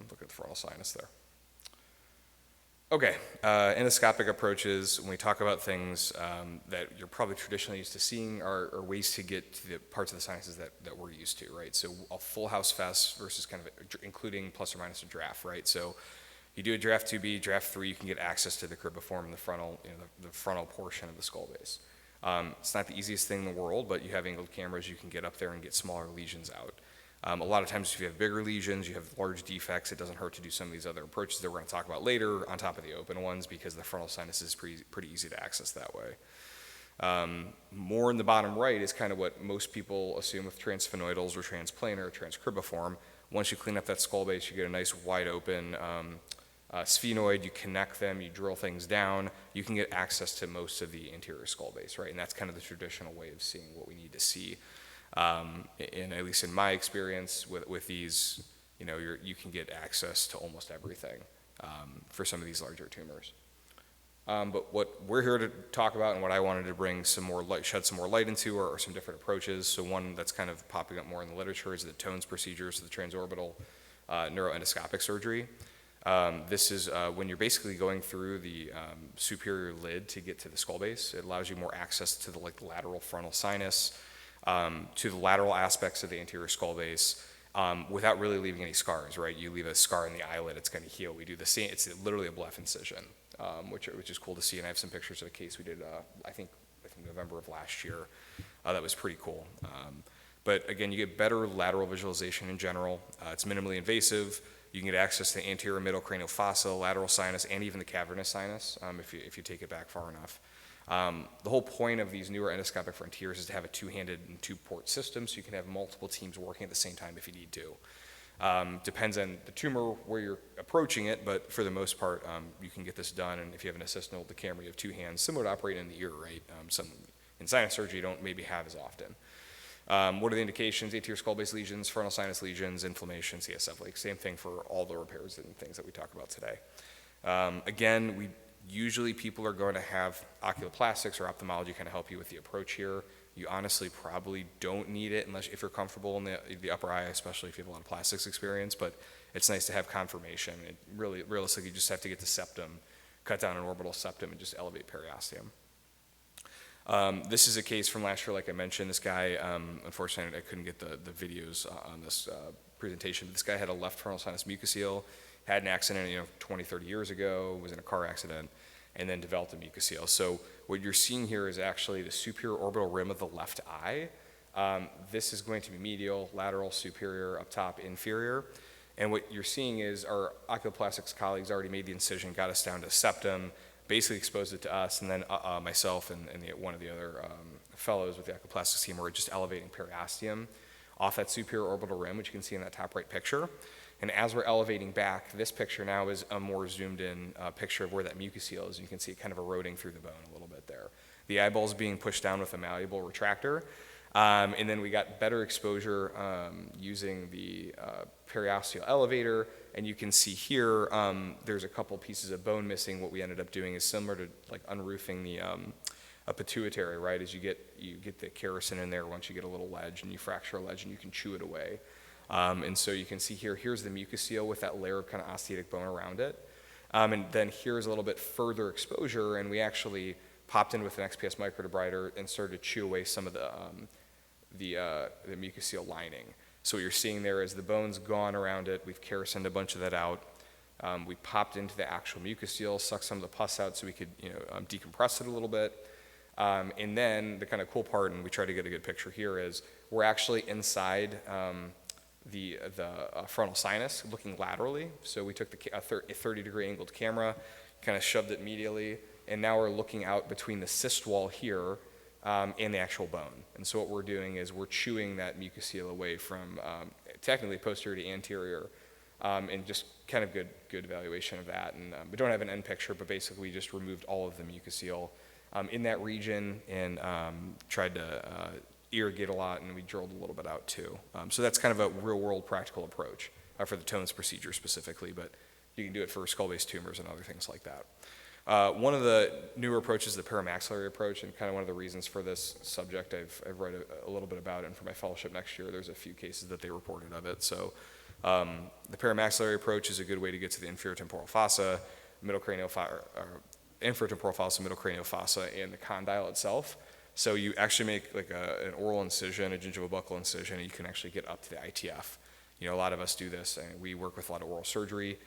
look at the frontal sinus there. Okay, endoscopic approaches, when we talk about things that you're probably traditionally used to seeing are ways to get to the parts of the sinuses that we're used to, right? So a full house fess versus kind of including plus or minus a draft, right? So you do a draft 2B, draft 3, you can get access to the cribiform and the frontal, the frontal portion of the skull base. It's not the easiest thing in the world, but you have angled cameras, you can get up there and get smaller lesions out. A lot of times if you have bigger lesions, you have large defects, it doesn't hurt to do some of these other approaches that we're going to talk about later on top of the open ones because the frontal sinus is pretty easy to access that way. More in the bottom right is kind of what most people assume with transphenoidals or transplanar or transcribiform. Once you clean up that skull base, you get a nice wide open sphenoid, you connect them, you drill things down, you can get access to most of the anterior skull base, right? And that's kind of the traditional way of seeing what we need to see. And at least in my experience with these, you can get access to almost everything for some of these larger tumors. But what we're here to talk about and what I wanted to bring some more light, shed some more light into are some different approaches. So one that's kind of popping up more in the literature is the TONES procedure, so the transorbital neuroendoscopic surgery. This is when you're basically going through the superior lid to get to the skull base. It allows you more access to the lateral frontal sinus, to the lateral aspects of the anterior skull base without really leaving any scars, right? You leave a scar in the eyelid, it's going to heal. We do the same, it's literally a bleph incision, which is cool to see. And I have some pictures of a case we did, I think November of last year. That was pretty cool. But again, you get better lateral visualization in general. It's minimally invasive. You can get access to the anterior middle cranial fossa, lateral sinus, and even the cavernous sinus if you take it back far enough. The whole point of these newer endoscopic frontiers is to have a two-handed and two-port system so you can have multiple teams working at the same time if you need to. Depends on the tumor where you're approaching it, but for the most part, you can get this done. And if you have an assistant with the camera, you have 2 hands, similar to operating in the ear, right? In sinus surgery, you don't maybe have as often. What are the indications? Anterior skull base lesions, frontal sinus lesions, inflammation, CSF leaks. Same thing for all the repairs and things that we talk about today. Again, Usually people are going to have oculoplastics or ophthalmology kind of help you with the approach here. You honestly probably don't need it unless if you're comfortable in the upper eye, especially if you have a lot of plastics experience, but it's nice to have confirmation. It really, realistically, you just have to get the septum, cut down an orbital septum and just elevate periosteum. This is a case from last year, like I mentioned. This guy, unfortunately, I couldn't get the videos on this presentation, but this guy had a left frontal sinus mucocele, had an accident 20, 30 years ago, was in a car accident, and then developed a mucocele. So what you're seeing here is actually the superior orbital rim of the left eye. This is going to be medial, lateral, superior, up top, inferior. And what you're seeing is our oculoplastics colleagues already made the incision, got us down to septum, basically exposed it to us, and then myself and one of the other fellows with the oculoplastics team were just elevating periosteum off that superior orbital rim, which you can see in that top right picture. And as we're elevating back, this picture now is a more zoomed in picture of where that mucocele is. You can see it kind of eroding through the bone a little bit there. The eyeball's being pushed down with a malleable retractor. And then we got better exposure using the periosteal elevator. And you can see here, there's a couple pieces of bone missing. What we ended up doing is similar to like unroofing the a pituitary, right? As you get the kerosene in there once you get a little ledge, and you fracture a ledge and you can chew it away. And so you can see here, here's the mucocele with that layer of kind of osteatic bone around it. And then here's a little bit further exposure, and we actually popped in with an XPS microdebrider and started to chew away some of the mucocele lining. So what you're seeing there is the bone's gone around it. We've kerosened a bunch of that out. We popped into the actual mucocele, sucked some of the pus out so we could decompress it a little bit. And then the kind of cool part, and we try to get a good picture here, is we're actually inside the frontal sinus looking laterally. So we took a 30-degree angled camera, kind of shoved it medially, and now we're looking out between the cyst wall here and the actual bone. And so what we're doing is we're chewing that mucocele away from technically posterior to anterior, and just kind of good evaluation of that. And we don't have an end picture, but basically we just removed all of the mucocele in that region and tried to irrigate a lot, and we drilled a little bit out too. So that's kind of a real-world practical approach for the TONES procedure specifically, but you can do it for skull-based tumors and other things like that. One of the newer approaches is the paramaxillary approach, and kind of one of the reasons for this subject I've read a little bit about it, and for my fellowship next year there's a few cases that they reported of it. So the paramaxillary approach is a good way to get to the inferior temporal fossa, middle cranial inferior temporal fossa, middle cranial fossa, and the condyle itself. So you actually make like an oral incision, a gingival buccal incision, and you can actually get up to the ITF. A lot of us do this, and we work with a lot of oral surgery.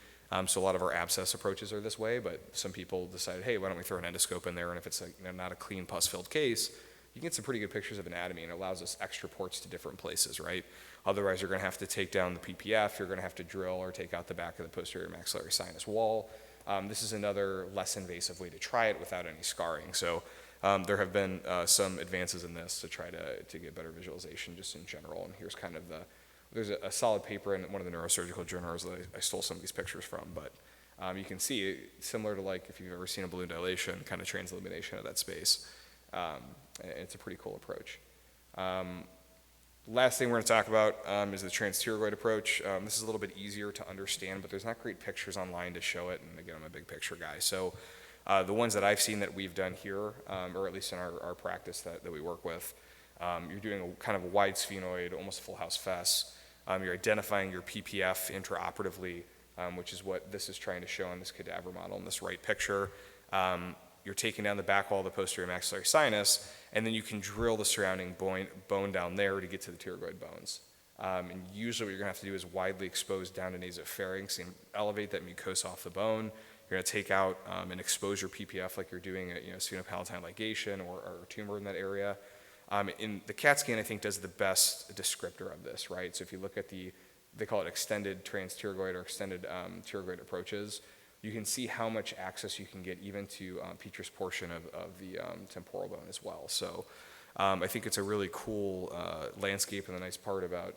So a lot of our abscess approaches are this way, but some people decided, hey, why don't we throw an endoscope in there? And if it's not a clean pus-filled case, you can get some pretty good pictures of anatomy, and it allows us extra ports to different places, right? Otherwise, you're going to have to take down the PPF, you're going to have to drill or take out the back of the posterior maxillary sinus wall. This is another less invasive way to try it without any scarring. So there have been some advances in this to try to get better visualization just in general. And here's kind of there's a solid paper in one of the neurosurgical journals that I stole some of these pictures from, but you can see similar to like if you've ever seen a balloon dilation, kind of transillumination of that space. And it's a pretty cool approach. Last thing we're going to talk about is the transpterygoid approach. This is a little bit easier to understand, but there's not great pictures online to show it. And again, I'm a big picture guy. So the ones that I've seen that we've done here, or at least in our practice that we work with, you're doing a kind of a wide sphenoid, almost full house fess. You're identifying your PPF intraoperatively, which is what this is trying to show on this cadaver model in this right picture. You're taking down the back wall of the posterior maxillary sinus, and then you can drill the surrounding bone down there to get to the pterygoid bones. And usually what you're going to have to do is widely expose down to nasopharynx and elevate that mucosa off the bone. You're going to take out and expose your PPF like you're doing a sphenopalatine ligation or a tumor in that area. And the CAT scan, I think, does the best descriptor of this, right? So if you look at they call it extended transpterygoid or extended pterygoid approaches, you can see how much access you can get even to Petrus portion of the temporal bone as well. So I think it's a really cool landscape, and the nice part about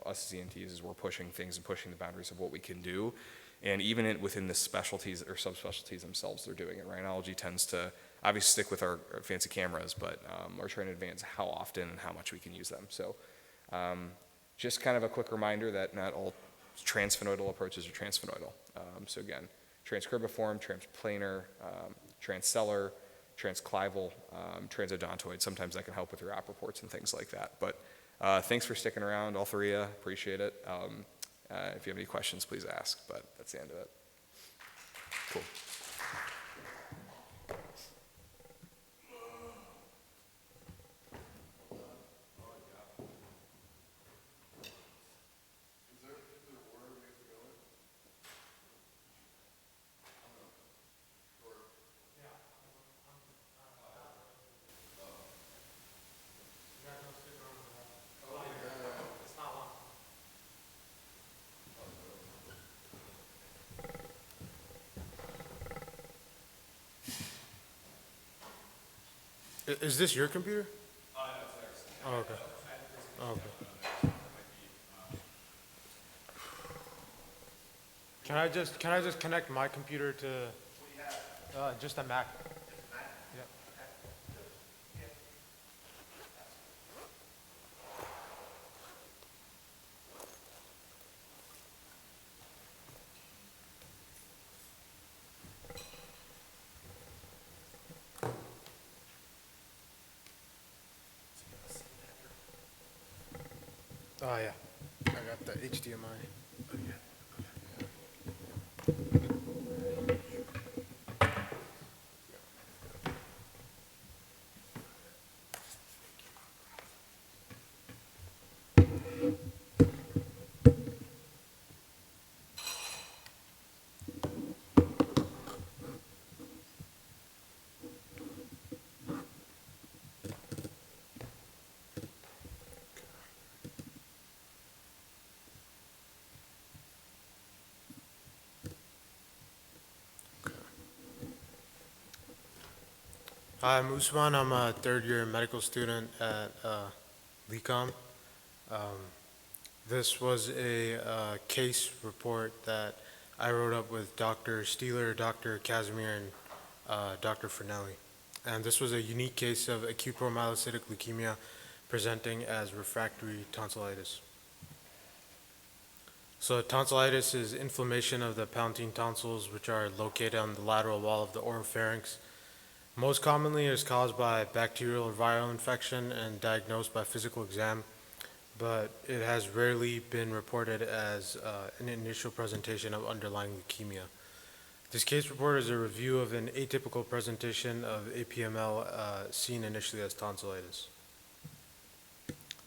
us as ENTs is we're pushing things and pushing the boundaries of what we can do. And even within the specialties or subspecialties themselves, they're doing it. Rhinology tends to obviously stick with our fancy cameras, but we're trying to advance how often and how much we can use them. So just kind of a quick reminder that not all transsphenoidal approaches are transsphenoidal. So again, transcribiform, transplanar, transcellular, transclival, transodontoid. Sometimes that can help with your op reports and things like that. But thanks for sticking around, all three of you. Appreciate it. If you have any questions, please ask, but that's the end of it. Cool. Is this your computer? Oh, okay. Oh, okay. Can I just connect my computer to just a Mac? Yeah. Oh yeah, I got the HDMI. Hi, I'm Usman. I'm a third-year medical student at LECOM. This was a case report that I wrote up with Dr. Steeler, Dr. Casimir, and Dr. Fernelli. And this was a unique case of acute promyelocytic leukemia presenting as refractory tonsillitis. So tonsillitis is inflammation of the palatine tonsils, which are located on the lateral wall of the oropharynx. Most commonly, it is caused by bacterial or viral infection and diagnosed by physical exam, but it has rarely been reported as an initial presentation of underlying leukemia. This case report is a review of an atypical presentation of APML seen initially as tonsillitis.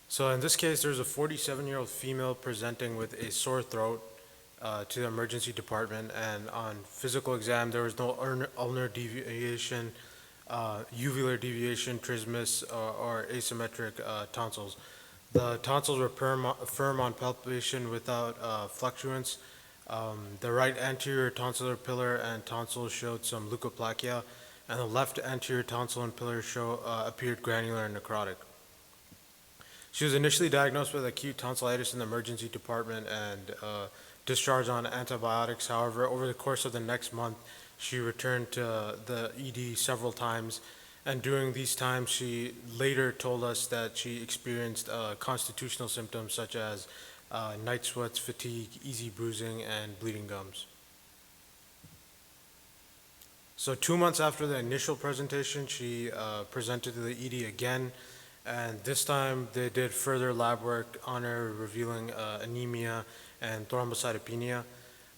So in this case, there's a 47-year-old female presenting with a sore throat to the emergency department, and on physical exam, there was no ulnar deviation, uvular deviation, trismus, or asymmetric tonsils. The tonsils were firm on palpation without fluctuance. The right anterior tonsillar pillar and tonsils showed some leukoplakia, and the left anterior tonsil and pillar appeared granular and necrotic. She was initially diagnosed with acute tonsillitis in the emergency department and discharged on antibiotics. However, over the course of the next month, she returned to the ED several times, and during these times, she later told us that she experienced constitutional symptoms such as night sweats, fatigue, easy bruising, and bleeding gums. So 2 months after the initial presentation, she presented to the ED again, and this time they did further lab work on her, revealing anemia and thrombocytopenia.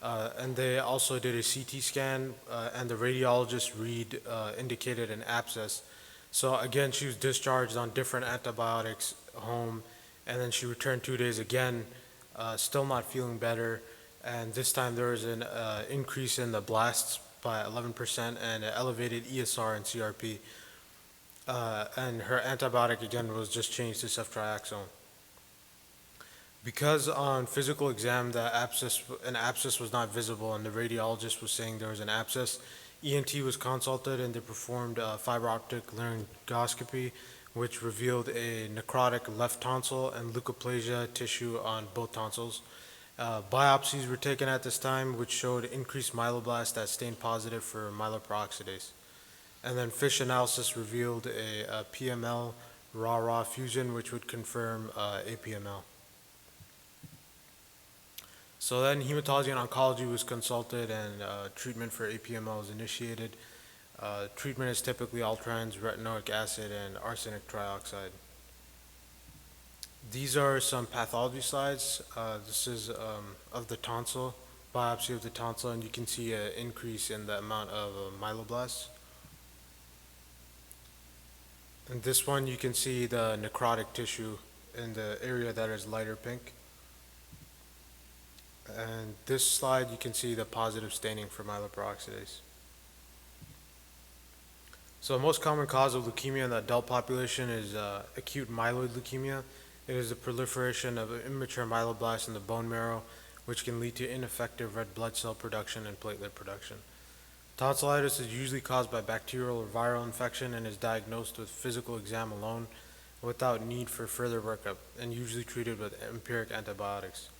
And they also did a CT scan, and the radiologist read indicated an abscess. So again, she was discharged on different antibiotics home, and then she returned 2 days again, still not feeling better. And this time there was an increase in the blasts by 11% and an elevated ESR and CRP. And her antibiotic again was just changed to ceftriaxone. Because on physical exam, an abscess was not visible, and the radiologist was saying there was an abscess, ENT was consulted, and they performed fiber optic laryngoscopy, which revealed a necrotic left tonsil and leukoplasia tissue on both tonsils. Biopsies were taken at this time, which showed increased myeloblasts that stained positive for myeloperoxidase. And then FISH analysis revealed a PML RAW fusion, which would confirm APML. So then hematology and oncology was consulted and treatment for APML was initiated. Treatment is typically all-trans, retinoic acid, and arsenic trioxide. These are some pathology slides. This is of the tonsil, biopsy of the tonsil, and you can see an increase in the amount of myeloblasts. In this one, you can see the necrotic tissue in the area that is lighter pink. And this slide, you can see the positive staining for myeloperoxidase. So the most common cause of leukemia in the adult population is acute myeloid leukemia. It is the proliferation of immature myeloblasts in the bone marrow, which can lead to ineffective red blood cell production and platelet production. Tonsillitis is usually caused by bacterial or viral infection and is diagnosed with physical exam alone without need for further workup and usually treated with empiric antibiotics.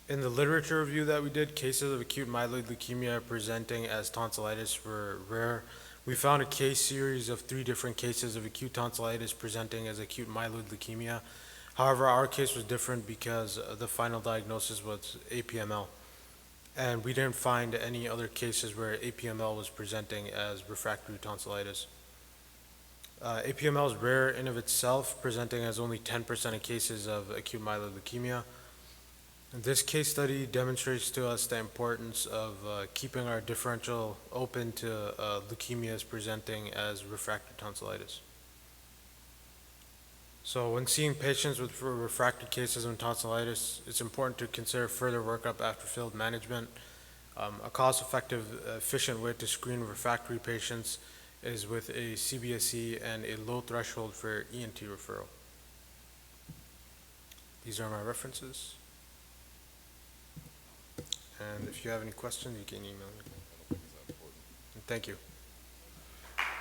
In the literature review that we did, cases of acute myeloid leukemia presenting as tonsillitis were rare. We found a case series of 3 different cases of acute tonsillitis presenting as acute myeloid leukemia. However, our case was different because the final diagnosis was APML. And we didn't find any other cases where APML was presenting as refractory tonsillitis. APML is rare in of itself, presenting as only 10% of cases of acute myeloid leukemia. This case study demonstrates to us the importance of keeping our differential open to leukemias presenting as refractory tonsillitis. So when seeing patients with refractory cases of tonsillitis, it's important to consider further workup after field management. A cost-effective, efficient way to screen refractory patients is with a CBSE and a low threshold for ENT referral. These are my references. And if you have any questions, you can email me. Thank you.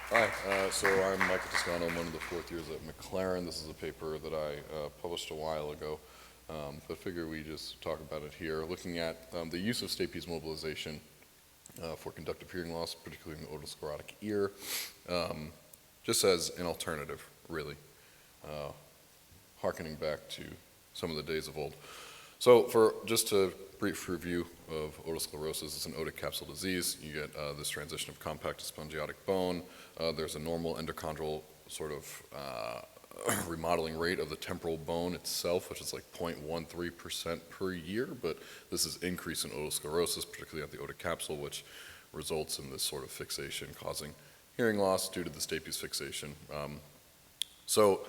Hi, so I'm Michael Toscano. I'm one of the 4th years at McLaren. This is a paper that I published a while ago, but figure we just talk about it here. Looking at the use of stapes mobilization for conductive hearing loss, particularly in the otosclerotic ear, just as an alternative, really, hearkening back to some of the days of old. So for just a brief review of otosclerosis, it's an otic capsule disease. You get this transition of compact to spongiotic bone. There's a normal endochondral sort of remodeling rate of the temporal bone itself, which is like 0.13% per year, but this is increase in otosclerosis, particularly at the otic capsule, which results in this sort of fixation causing hearing loss due to the stapes fixation. So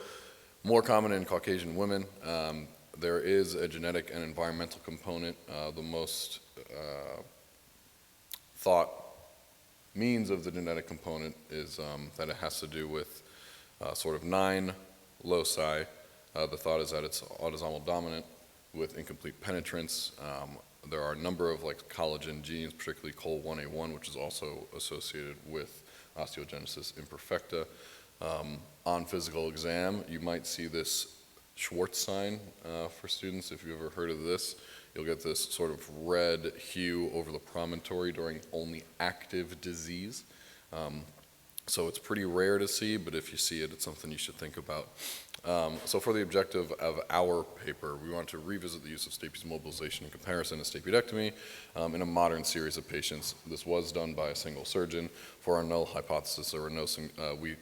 more common in Caucasian women. There is a genetic and environmental component. The most thought means of the genetic component is that it has to do with sort of 9 loci. The thought is that it's autosomal dominant with incomplete penetrance. There are a number of like collagen genes, particularly COL1A1, which is also associated with osteogenesis imperfecta. On physical exam, you might see this Schwartz sign for students. If you've ever heard of this, you'll get this sort of red hue over the promontory during only active disease. So it's pretty rare to see, but if you see it, it's something you should think about. So for the objective of our paper, we want to revisit the use of stapes mobilization in comparison to stapedectomy in a modern series of patients. This was done by a single surgeon. For our null hypothesis, there were no, we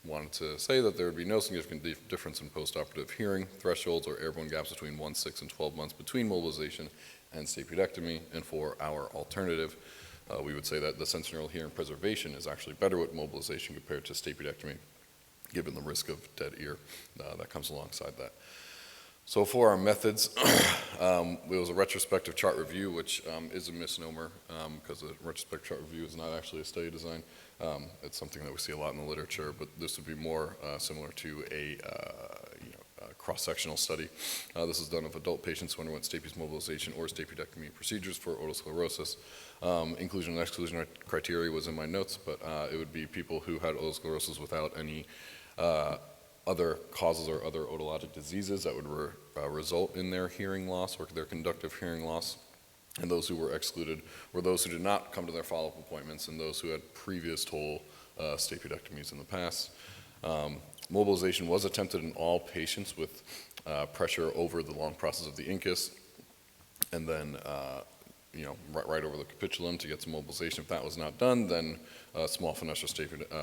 wanted to say that there would be no significant difference in postoperative hearing thresholds or airborne gaps between 1, 6, and 12 months between mobilization and stapedectomy. And for our alternative, we would say that the sensorineural hearing preservation is actually better with mobilization compared to stapedectomy, given the risk of dead ear that comes alongside that. So for our methods, it was a retrospective chart review, which is a misnomer because a retrospective chart review is not actually a study design. It's something that we see a lot in the literature, but this would be more similar to a cross-sectional study. This is done of adult patients who underwent stapes mobilization or stapedectomy procedures for otosclerosis. Inclusion and exclusion criteria was in my notes, but it would be people who had otosclerosis without any other causes or other otologic diseases that would result in their hearing loss or their conductive hearing loss. And those who were excluded were those who did not come to their follow-up appointments and those who had previous total stapedectomies in the past. Mobilization was attempted in all patients with pressure over the long process of the incus. and then right over the capitulum to get some mobilization. If that was not done, then small fenestrial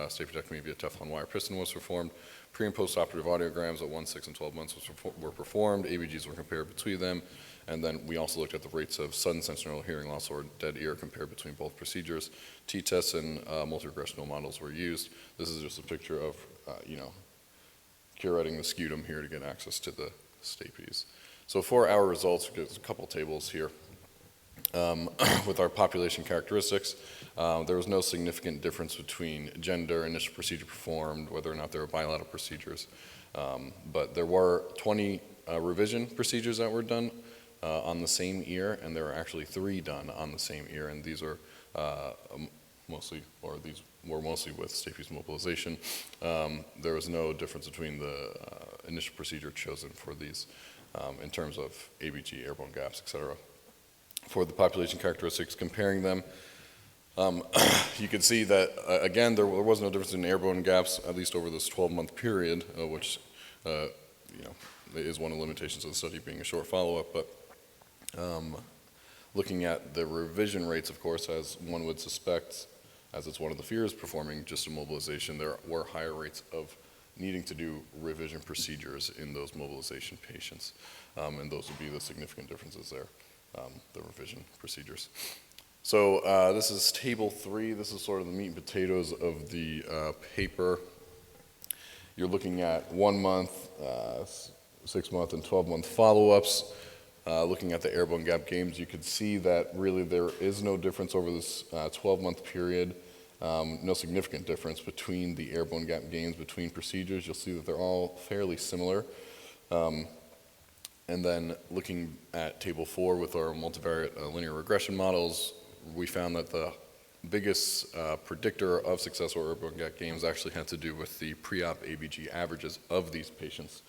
stapedectomy via Teflon wire piston was performed. Pre- and post-operative audiograms at 1, 6, and 12 months were performed. ABGs were compared between them. And then we also looked at the rates of sudden sensorineural hearing loss or dead ear compared between both procedures. T-tests and multi-regressional models were used. This is just a picture of, curetting the scutum here to get access to the stapes. So for our results, there's a couple tables here. With our population characteristics, there was no significant difference between gender, initial procedure performed, whether or not there were bilateral procedures. But there were 20 revision procedures that were done on the same ear, and there were actually 3 done on the same ear, and these are mostly with stapes mobilization. There was no difference between the initial procedure chosen for these in terms of ABG, airborne gaps, etc. For the population characteristics, comparing them, you can see that, again, there was no difference in airborne gaps, at least over this 12-month period, which, is one of the limitations of the study being a short follow-up. But looking at the revision rates, of course, as one would suspect, as it's one of the fears performing just a mobilization, there were higher rates of needing to do revision procedures in those mobilization patients. And those would be the significant differences there, the revision procedures. So this is table 3. This is sort of the meat and potatoes of the paper. You're looking at 1 month, 6 month, and 12-month follow-ups. Looking at the airborne gap gains, you could see that really there is no difference over this 12-month period. No significant difference between the airborne gap gains between procedures. You'll see that they're all fairly similar. And then looking at table 4 with our multivariate linear regression models, we found that the biggest predictor of successful airborne gap gains actually had to do with the pre-op ABG averages of these patients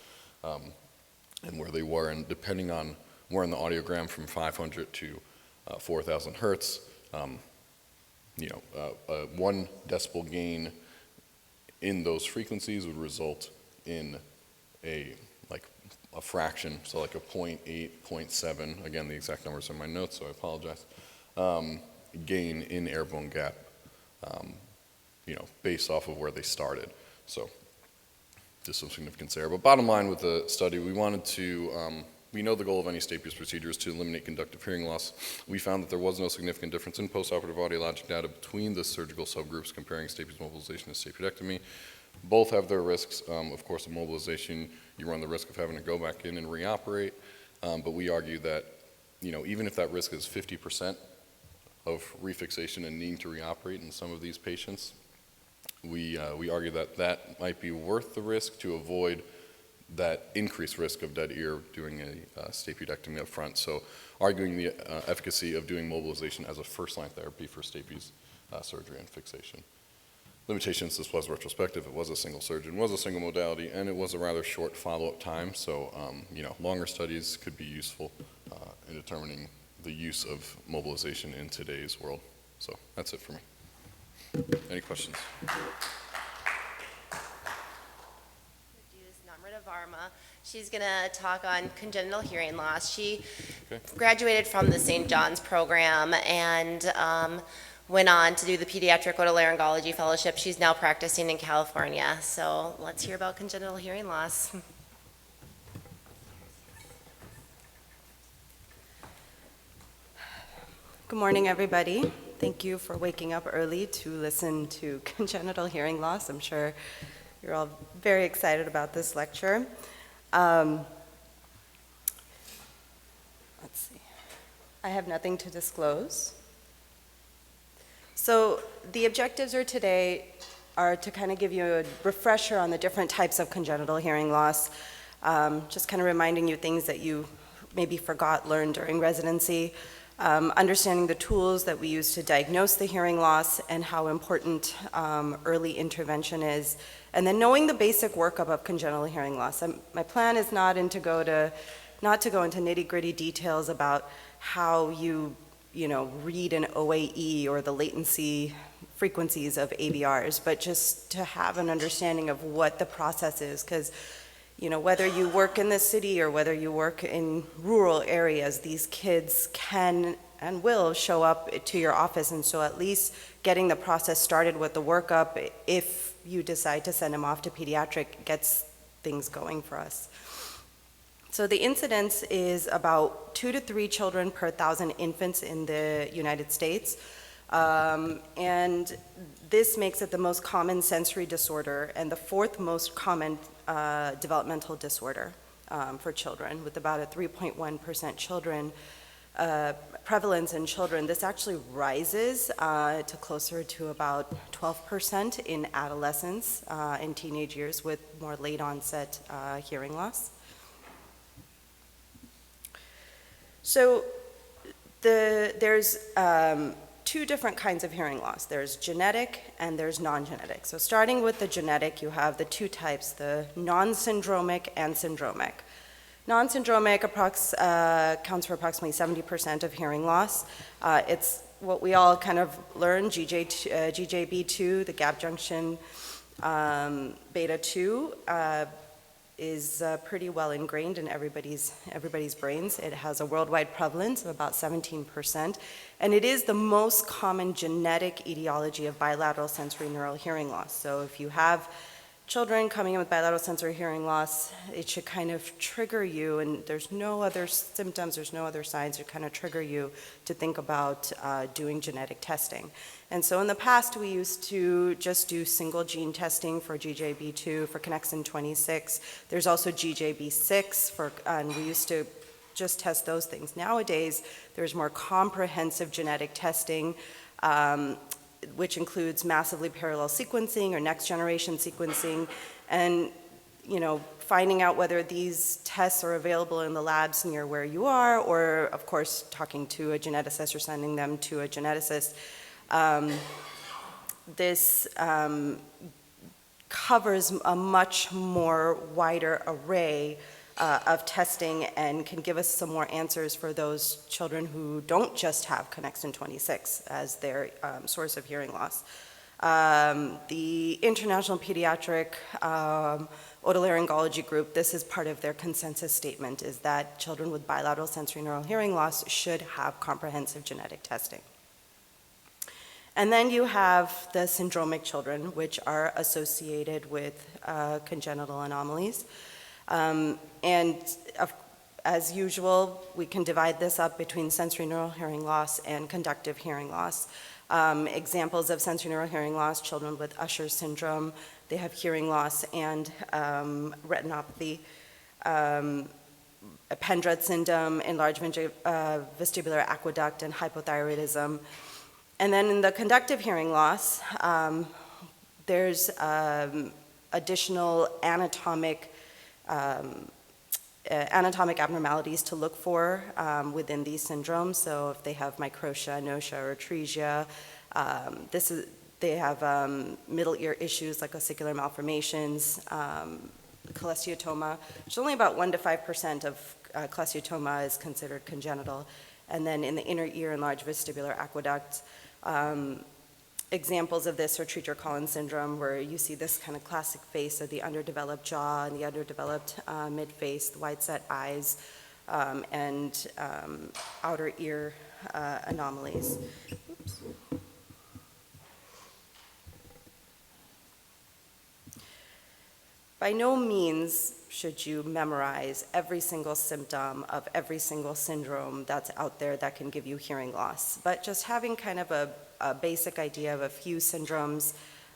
and where they were. And depending on where in the audiogram from 500 to 4,000 hertz, 1 decibel gain in those frequencies would result in a fraction, so like a 0.8, 0.7, again, the exact numbers are in my notes, so I apologize, gain in airborne gap, based off of where they started. So just some significance there. But bottom line with the study, we wanted to, we know the goal of any stapes procedure is to eliminate conductive hearing loss. We found that there was no significant difference in postoperative audiologic data between the surgical subgroups comparing stapes mobilization and stapedectomy. Both have their risks. Of course, in mobilization, you run the risk of having to go back in and reoperate. But we argue that, even if that risk is 50% of refixation and needing to reoperate in some of these patients, we argue that that might be worth the risk to avoid that increased risk of dead ear doing a stapedectomy up front. So arguing the efficacy of doing mobilization as a first-line therapy for stapes surgery and fixation. Limitations, this was retrospective, it was a single surgeon, was a single modality, and it was a rather short follow-up time, so longer studies could be useful in determining the use of mobilization in today's world. So that's it for me. Any questions? She's going to talk on congenital hearing loss. She graduated from the St. John's program and went on to do the Pediatric Otolaryngology Fellowship. She's now practicing in California. So let's hear about congenital hearing loss. Good morning, everybody. Thank you for waking up early to listen to congenital hearing loss. I'm sure you're all very excited about this lecture. Let's see. I have nothing to disclose. So the objectives are today are to kind of give you a refresher on the different types of congenital hearing loss, just kind of reminding you things that you maybe forgot, learned during residency, understanding the tools that we use to diagnose the hearing loss and how important early intervention is, and then knowing the basic workup of congenital hearing loss. My plan is not to go into nitty-gritty details about how you read an OAE or the latency frequencies of ABRs, but just to have an understanding of what the process is, because you know, whether you work in the city or whether you work in rural areas, these kids can and will show up to your office, and so at least getting the process started with the workup, if you decide to send them off to pediatric, gets things going for us. So the incidence is about 2 to 3 children per 1,000 infants in the United States. And this makes it the most common sensory disorder and the 4th most common developmental disorder for children, with about a 3.1% children prevalence in children. This actually rises to closer to about 12% in adolescents in teenage years with more late onset hearing loss. So there's 2 different kinds of hearing loss. There's genetic and there's non-genetic. So starting with the genetic, you have the 2 types, the non-syndromic and syndromic. Non-syndromic counts for approximately 70% of hearing loss. It's what we all kind of learn, GJB2, the gap junction beta 2, is pretty well ingrained in everybody's brains. It has a worldwide prevalence of about 17%, and it is the most common genetic etiology of bilateral sensory neural hearing loss. So if you have children coming in with bilateral sensory hearing loss, it should kind of trigger you, and there's no other symptoms, there's no other signs, that kind of trigger you to think about doing genetic testing. And so in the past, we used to just do single gene testing for GJB2, for connexin 26. There's also GJB6, and we used to just test those things. Nowadays, there's more comprehensive genetic testing, which includes massively parallel sequencing or next generation sequencing, and finding out whether these tests are available in the labs near where you are, or of course talking to a geneticist or sending them to a geneticist. This covers a much more wider array of testing and can give us some more answers for those children who don't just have connexin 26 as their source of hearing loss. The International Pediatric Otolaryngology Group, this is part of their consensus statement, is that children with bilateral sensory neural hearing loss should have comprehensive genetic testing. And then you have the syndromic children, which are associated with congenital anomalies. As usual, we can divide this up between sensory neural hearing loss and conductive hearing loss. Examples of sensory neural hearing loss: children with Usher syndrome, they have hearing loss and retinopathy. Pendred syndrome, enlarged vestibular aqueduct, and hypothyroidism. And then in the conductive hearing loss, there's additional anatomic abnormalities to look for within these syndromes. So if they have microtia, anotia, or atresia, they have middle ear issues like ossicular malformations, cholesteatoma, which only about 1 to 5% of cholesteatoma is considered congenital. And then in the inner ear, enlarged vestibular aqueduct. Examples of this are Treacher-Collins syndrome, where you see this kind of classic face of the underdeveloped jaw and the underdeveloped mid-face, the wide-set eyes, and outer ear anomalies. Oops. By no means should you memorize every single symptom of every single syndrome that's out there that can give you hearing loss, but just having kind of a basic idea of a few syndromes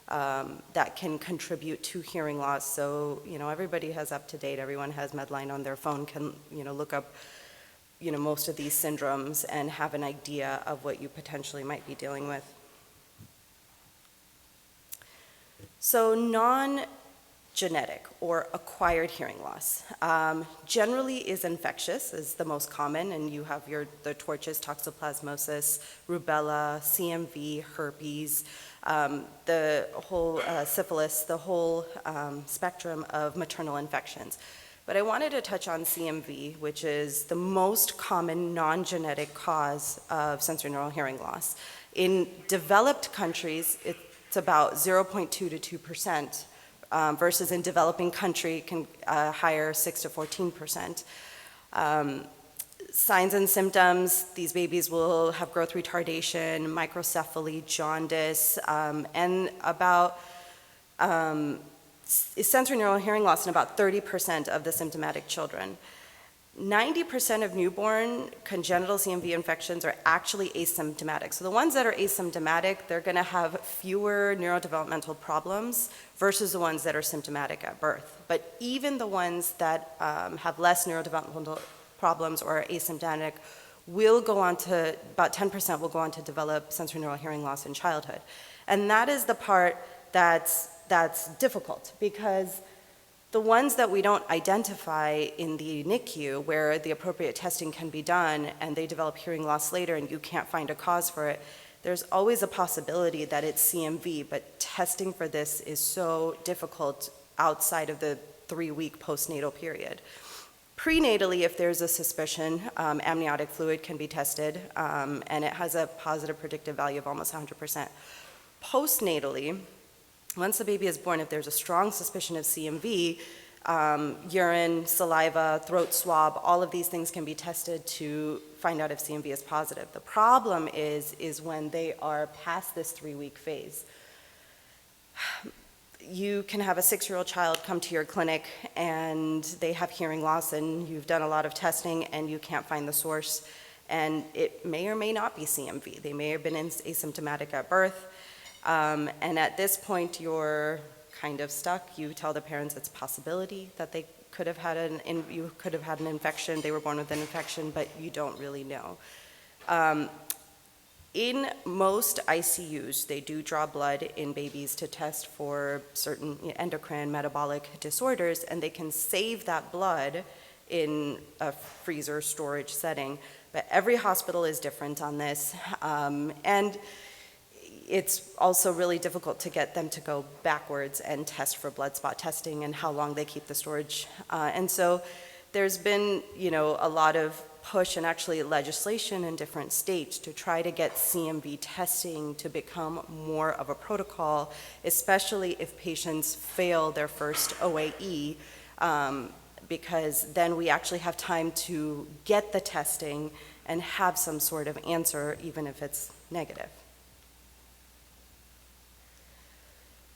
that can contribute to hearing loss. So, everybody has UpToDate, everyone has Medline on their phone, can, look up, most of these syndromes and have an idea of what you potentially might be dealing with. So non-genetic or acquired hearing loss generally is infectious, is the most common, and you have the torches, toxoplasmosis, rubella, CMV, herpes, the whole syphilis, the whole spectrum of maternal infections. But I wanted to touch on CMV, which is the most common non-genetic cause of sensory neural hearing loss. In developed countries, it's about 0.2 to 2%. versus in developing country can higher 6 to 14%. Signs and symptoms, these babies will have growth retardation, microcephaly, jaundice, and about sensorineural hearing loss in about 30% of the symptomatic children. 90% of newborn congenital CMV infections are actually asymptomatic. So the ones that are asymptomatic, they're going to have fewer neurodevelopmental problems versus the ones that are symptomatic at birth. But even the ones that have less neurodevelopmental problems or are asymptomatic will go on to, about 10% will go on to develop sensorineural hearing loss in childhood. And that is the part that's difficult, because the ones that we don't identify in the NICU, where the appropriate testing can be done and they develop hearing loss later and you can't find a cause for it, there's always a possibility that it's CMV, but testing for this is so difficult outside of the 3-week postnatal period. Prenatally, if there's a suspicion, amniotic fluid can be tested, and it has a positive predictive value of almost 100%. Postnatally, once the baby is born, if there's a strong suspicion of CMV, urine, saliva, throat swab, all of these things can be tested to find out if CMV is positive. The problem is when they are past this 3-week phase. You can have a 6-year-old child come to your clinic and they have hearing loss and you've done a lot of testing and you can't find the source, and it may or may not be CMV. They may have been asymptomatic at birth. And at this point, you're kind of stuck. You tell the parents it's a possibility that they could have had you could have had an infection, they were born with an infection, but you don't really know. In most ICUs, they do draw blood in babies to test for certain endocrine metabolic disorders, and they can save that blood in a freezer storage setting. But every hospital is different on this. And it's also really difficult to get them to go backwards and test for blood spot testing and how long they keep the storage. And so there's been, a lot of push and actually legislation in different states to try to get CMV testing to become more of a protocol, especially if patients fail their first OAE, because then we actually have time to get the testing and have some sort of answer, even if it's negative.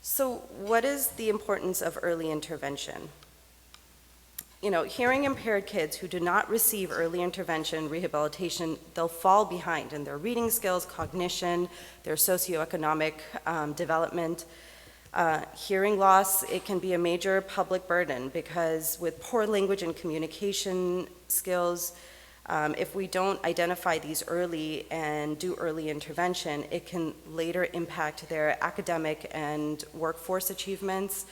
So what is the importance of early intervention? Hearing impaired kids who do not receive early intervention rehabilitation, they'll fall behind in their reading skills, cognition, their socioeconomic development. Hearing loss, it can be a major public burden because with poor language and communication skills, if we don't identify these early and do early intervention, it can later impact their academic and workforce achievements.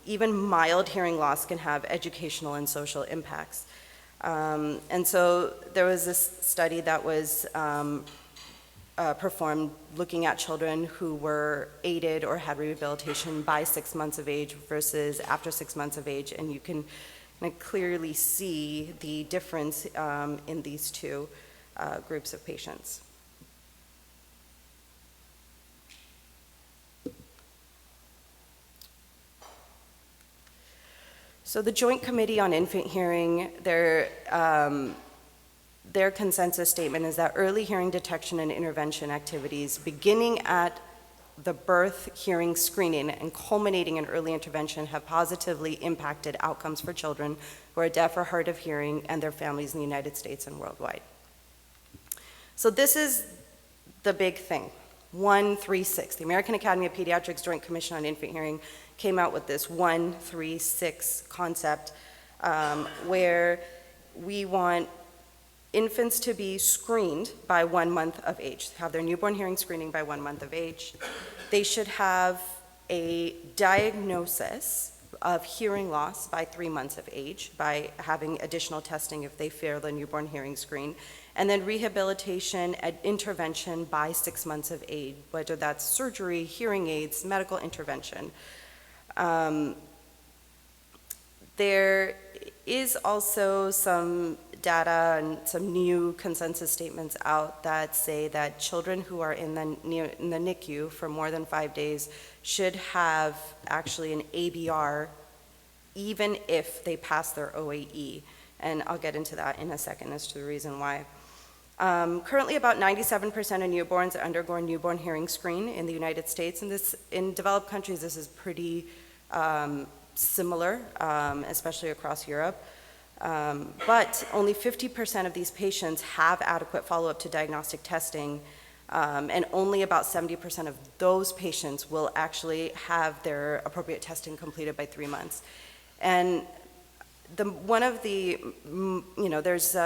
Even mild hearing loss can have educational and social impacts. And so there was this study that was performed looking at children who were aided or had rehabilitation by 6 months of age versus after 6 months of age, and you can clearly see the difference in these two groups of patients. So the Joint Committee on Infant Hearing, their consensus statement is that early hearing detection and intervention activities beginning at the birth hearing screening and culminating in early intervention have positively impacted outcomes for children who are deaf or hard of hearing and their families in the United States and worldwide. So this is the big thing, 136. The American Academy of Pediatrics Joint Commission on Infant Hearing came out with this 136 concept where we want infants to be screened by 1 month of age, have their newborn hearing screening by 1 month of age. They should have a diagnosis of hearing loss by 3 months of age by having additional testing if they fail the newborn hearing screen, and then rehabilitation and intervention by 6 months of age, whether that's surgery, hearing aids, medical intervention. There is also some data and some new consensus statements out that say that children who are in the NICU for more than 5 days should have actually an ABR even if they pass their OAE. And I'll get into that in a second as to the reason why. Currently, about 97% of newborns undergo a newborn hearing screen in the United States, and this, in developed countries, this is pretty similar, especially across Europe. But only 50% of these patients have adequate follow-up to diagnostic testing, and only about 70% of those patients will actually have their appropriate testing completed by 3 months. And one of the, there's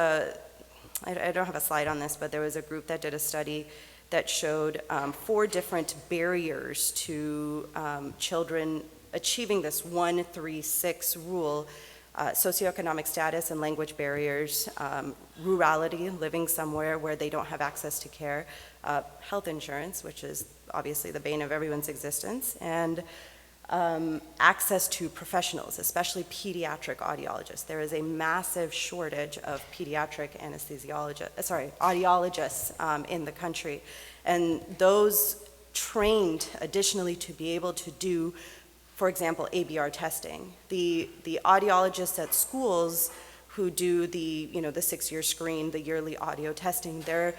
I don't have a slide on this, but there was a group that did a study that showed 4 different barriers to children achieving this 1-3-6 rule: socioeconomic status and language barriers, rurality, living somewhere where they don't have access to care, health insurance, which is obviously the bane of everyone's existence, and access to professionals, especially pediatric audiologists. There is a massive shortage of pediatric audiologists in the country. And those trained additionally to be able to do, for example, ABR testing. The audiologists at schools who do the 6-year screen, the yearly audio testing, they're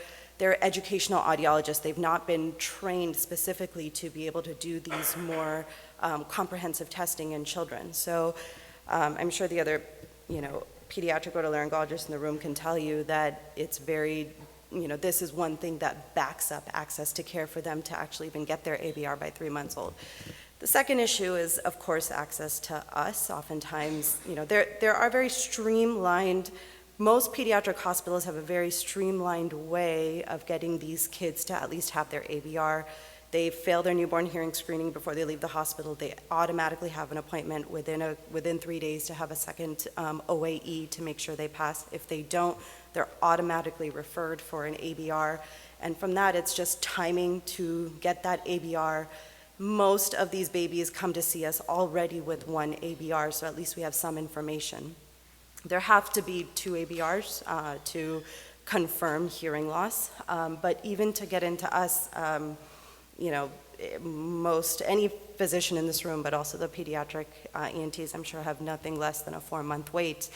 educational audiologists. They've not been trained specifically to be able to do these more comprehensive testing in children. So I'm sure the other, pediatric otolaryngologists in the room can tell you that it's very, this is one thing that backs up access to care for them to actually even get their ABR by 3 months old. The second issue is, of course, access to us. Oftentimes, there are very streamlined, most pediatric hospitals have a very streamlined way of getting these kids to at least have their ABR. They fail their newborn hearing screening before they leave the hospital. They automatically have an appointment within 3 days to have a second OAE to make sure they pass. If they don't, they're automatically referred for an ABR. And from that, it's just timing to get that ABR. Most of these babies come to see us already with 1 ABR, so at least we have some information. There have to be 2 ABRs to confirm hearing loss, but even to get into us, any physician in this room, but also the pediatric ENTs, I'm sure, have nothing less than a 4-month wait.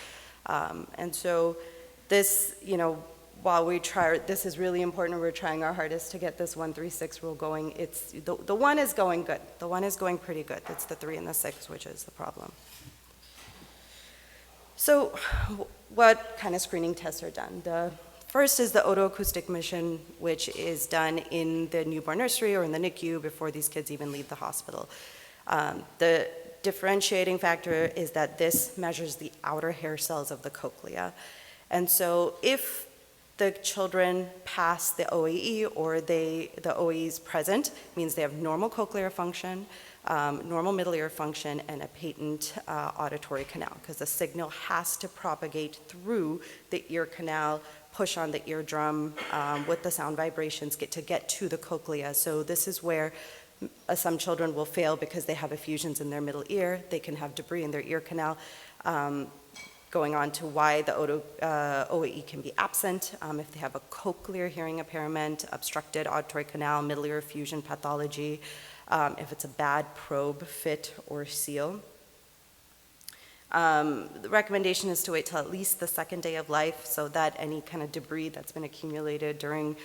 And so this, while we try, this is really important, we're trying our hardest to get this 1-3-6 rule going. It's, the 1 is going good. The 1 is going pretty good. It's the 3 and the 6, which is the problem. So what kind of screening tests are done? The first is the otoacoustic mission, which is done in the newborn nursery or in the NICU before these kids even leave the hospital. The differentiating factor is that this measures the outer hair cells of the cochlea. And so if the children pass the OAE or the OAE is present, means they have normal cochlear function, normal middle ear function, and a patent auditory canal, because the signal has to propagate through the ear canal, push on the eardrum with the sound vibrations to get to the cochlea. So this is where some children will fail because they have effusions in their middle ear. They can have debris in their ear canal, going on to why the OAE can be absent if they have a cochlear hearing impairment, obstructed auditory canal, middle ear effusion pathology, if it's a bad probe, fit, or seal. The recommendation is to wait till at least the 2nd day of life so that any kind of debris that's been accumulated during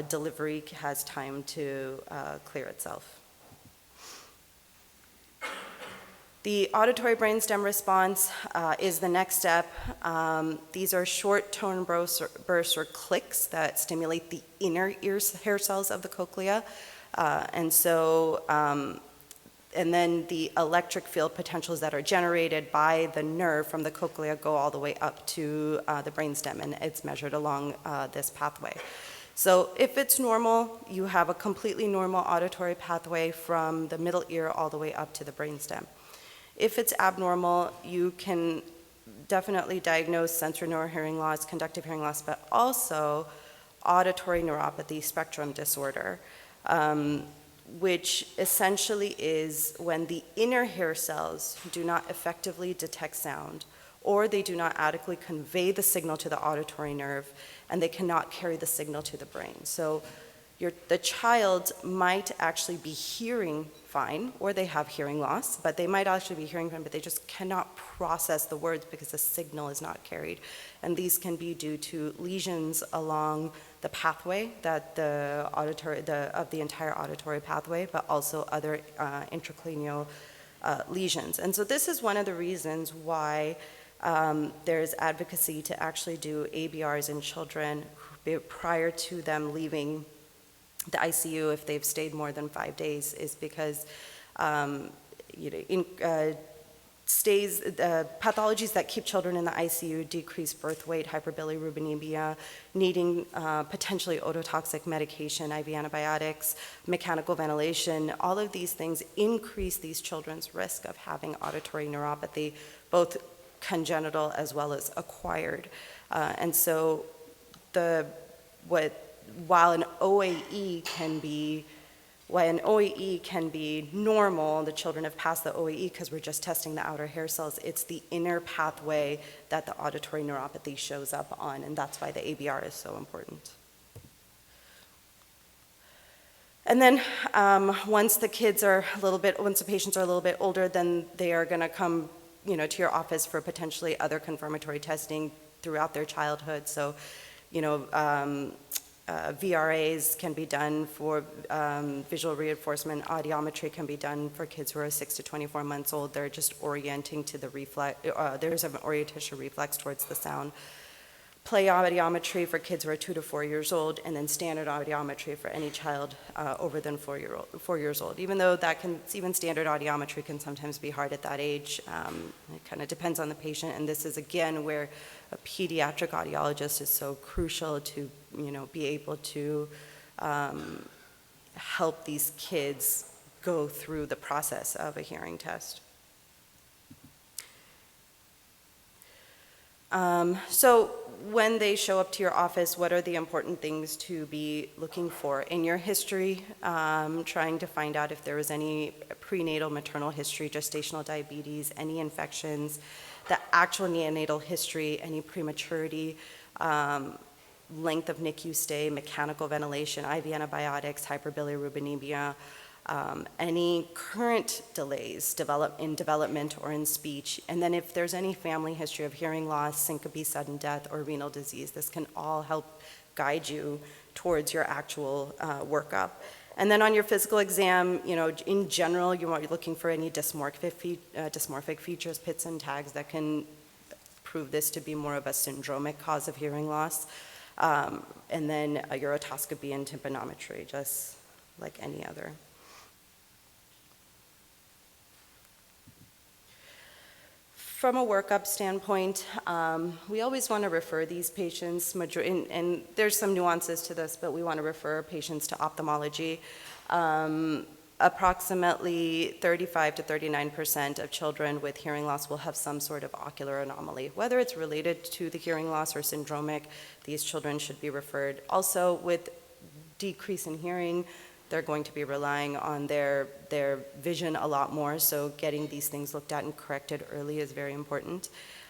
delivery has time to clear itself. The auditory brainstem response is the next step. These are short tone bursts or clicks that stimulate the inner ear hair cells of the cochlea. And then the electric field potentials that are generated by the nerve from the cochlea go all the way up to the brainstem, and it's measured along this pathway. So if it's normal, you have a completely normal auditory pathway from the middle ear all the way up to the brainstem. If it's abnormal, you can definitely diagnose sensory neurohearing loss, conductive hearing loss, but also auditory neuropathy spectrum disorder, which essentially is when the inner hair cells do not effectively detect sound, or they do not adequately convey the signal to the auditory nerve, and they cannot carry the signal to the brain. So the child might actually be hearing fine, or they have hearing loss, but they might actually be hearing fine, but they just cannot process the words because the signal is not carried. And these can be due to lesions along the pathway that of the entire auditory pathway, but also other intracranial lesions. And so this is one of the reasons why there's advocacy to actually do ABRs in children prior to them leaving the ICU if they've stayed more than 5 days, is because pathologies that keep children in the ICU, decreased birth weight, hyperbilirubinemia, needing potentially ototoxic medication, IV antibiotics, mechanical ventilation, all of these things increase these children's risk of having auditory neuropathy, both congenital as well as acquired. And so while an OAE can be normal, the children have passed the OAE because we're just testing the outer hair cells, it's the inner pathway that the auditory neuropathy shows up on, and that's why the ABR is so important. And then once the patients are a little bit older, then they are going to come, to your office for potentially other confirmatory testing throughout their childhood. So, VRAs can be done for visual reinforcement. Audiometry can be done for kids who are 6 to 24 months old. They're just orienting to the reflex. There's an orientation reflex towards the sound. Play audiometry for kids who are 2 to 4 years old, and then standard audiometry for any child over than 4 years old. Even though even standard audiometry can sometimes be hard at that age. It kind of depends on the patient, and this is again where a pediatric audiologist is so crucial to be able to help these kids go through the process of a hearing test. So when they show up to your office, what are the important things to be looking for? In your history, trying to find out if there was any prenatal maternal history, gestational diabetes, any infections, the actual neonatal history, any prematurity, length of NICU stay, mechanical ventilation, IV antibiotics, hyperbilirubinemia, any current delays in development or in speech, and then if there's any family history of hearing loss, syncope, sudden death, or renal disease, this can all help guide you towards your actual workup. And then on your physical exam, in general, you're looking for any dysmorphic features, pits and tags that can prove this to be more of a syndromic cause of hearing loss. And then a urotoscopy and tympanometry, just like any other. From a workup standpoint, we always want to refer these patients, and there's some nuances to this, but we want to refer patients to ophthalmology. Approximately 35 to 39% of children with hearing loss will have some sort of ocular anomaly. Whether it's related to the hearing loss or syndromic, these children should be referred. Also, with decrease in hearing, they're going to be relying on their vision a lot more, so getting these things looked at and corrected early is very important.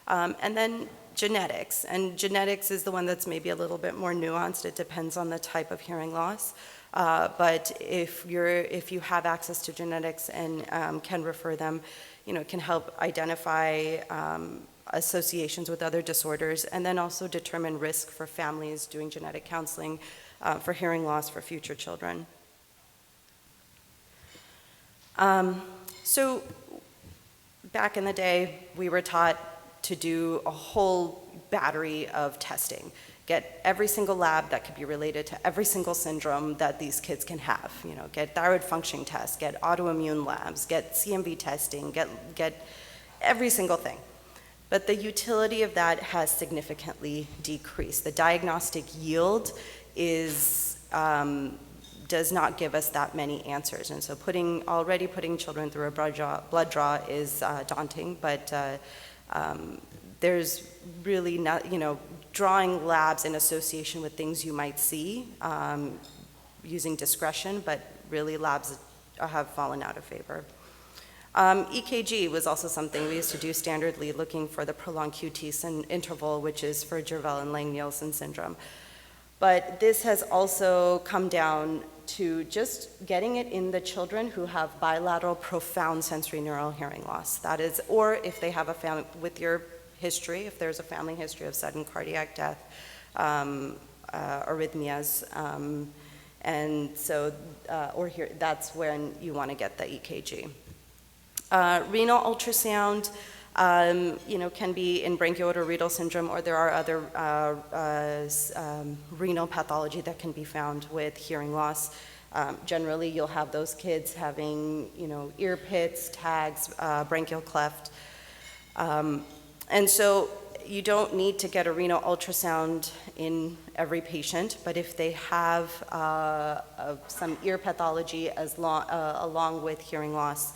And then genetics, and genetics is the one that's maybe a little bit more nuanced. It depends on the type of hearing loss. But if you have access to genetics and can refer them, it can help identify associations with other disorders, and then also determine risk for families doing genetic counseling for hearing loss for future children. So back in the day, we were taught to do a whole battery of testing. Get every single lab that could be related to every single syndrome that these kids can have. Get thyroid function tests, get autoimmune labs, get CMV testing, get every single thing. But the utility of that has significantly decreased. The diagnostic yield does not give us that many answers. And so already putting children through a blood draw is daunting, but there's really not, drawing labs in association with things you might see using discretion, but really labs have fallen out of favor. EKG was also something we used to do standardly, looking for the prolonged QT interval, which is for Jervell and Lang-Nielsen syndrome. But this has also come down to just getting it in the children who have bilateral profound sensory neural hearing loss. That is, or if they have a family, with your history, if there's a family history of sudden cardiac death, arrhythmias, and so, or here, that's when you want to get the EKG. Renal ultrasound, can be in branchiotorenal syndrome, or there are other renal pathology that can be found with hearing loss. Generally, you'll have those kids having, ear pits, tags, branchial cleft. And so you don't need to get a renal ultrasound in every patient, but if they have some ear pathology along with hearing loss,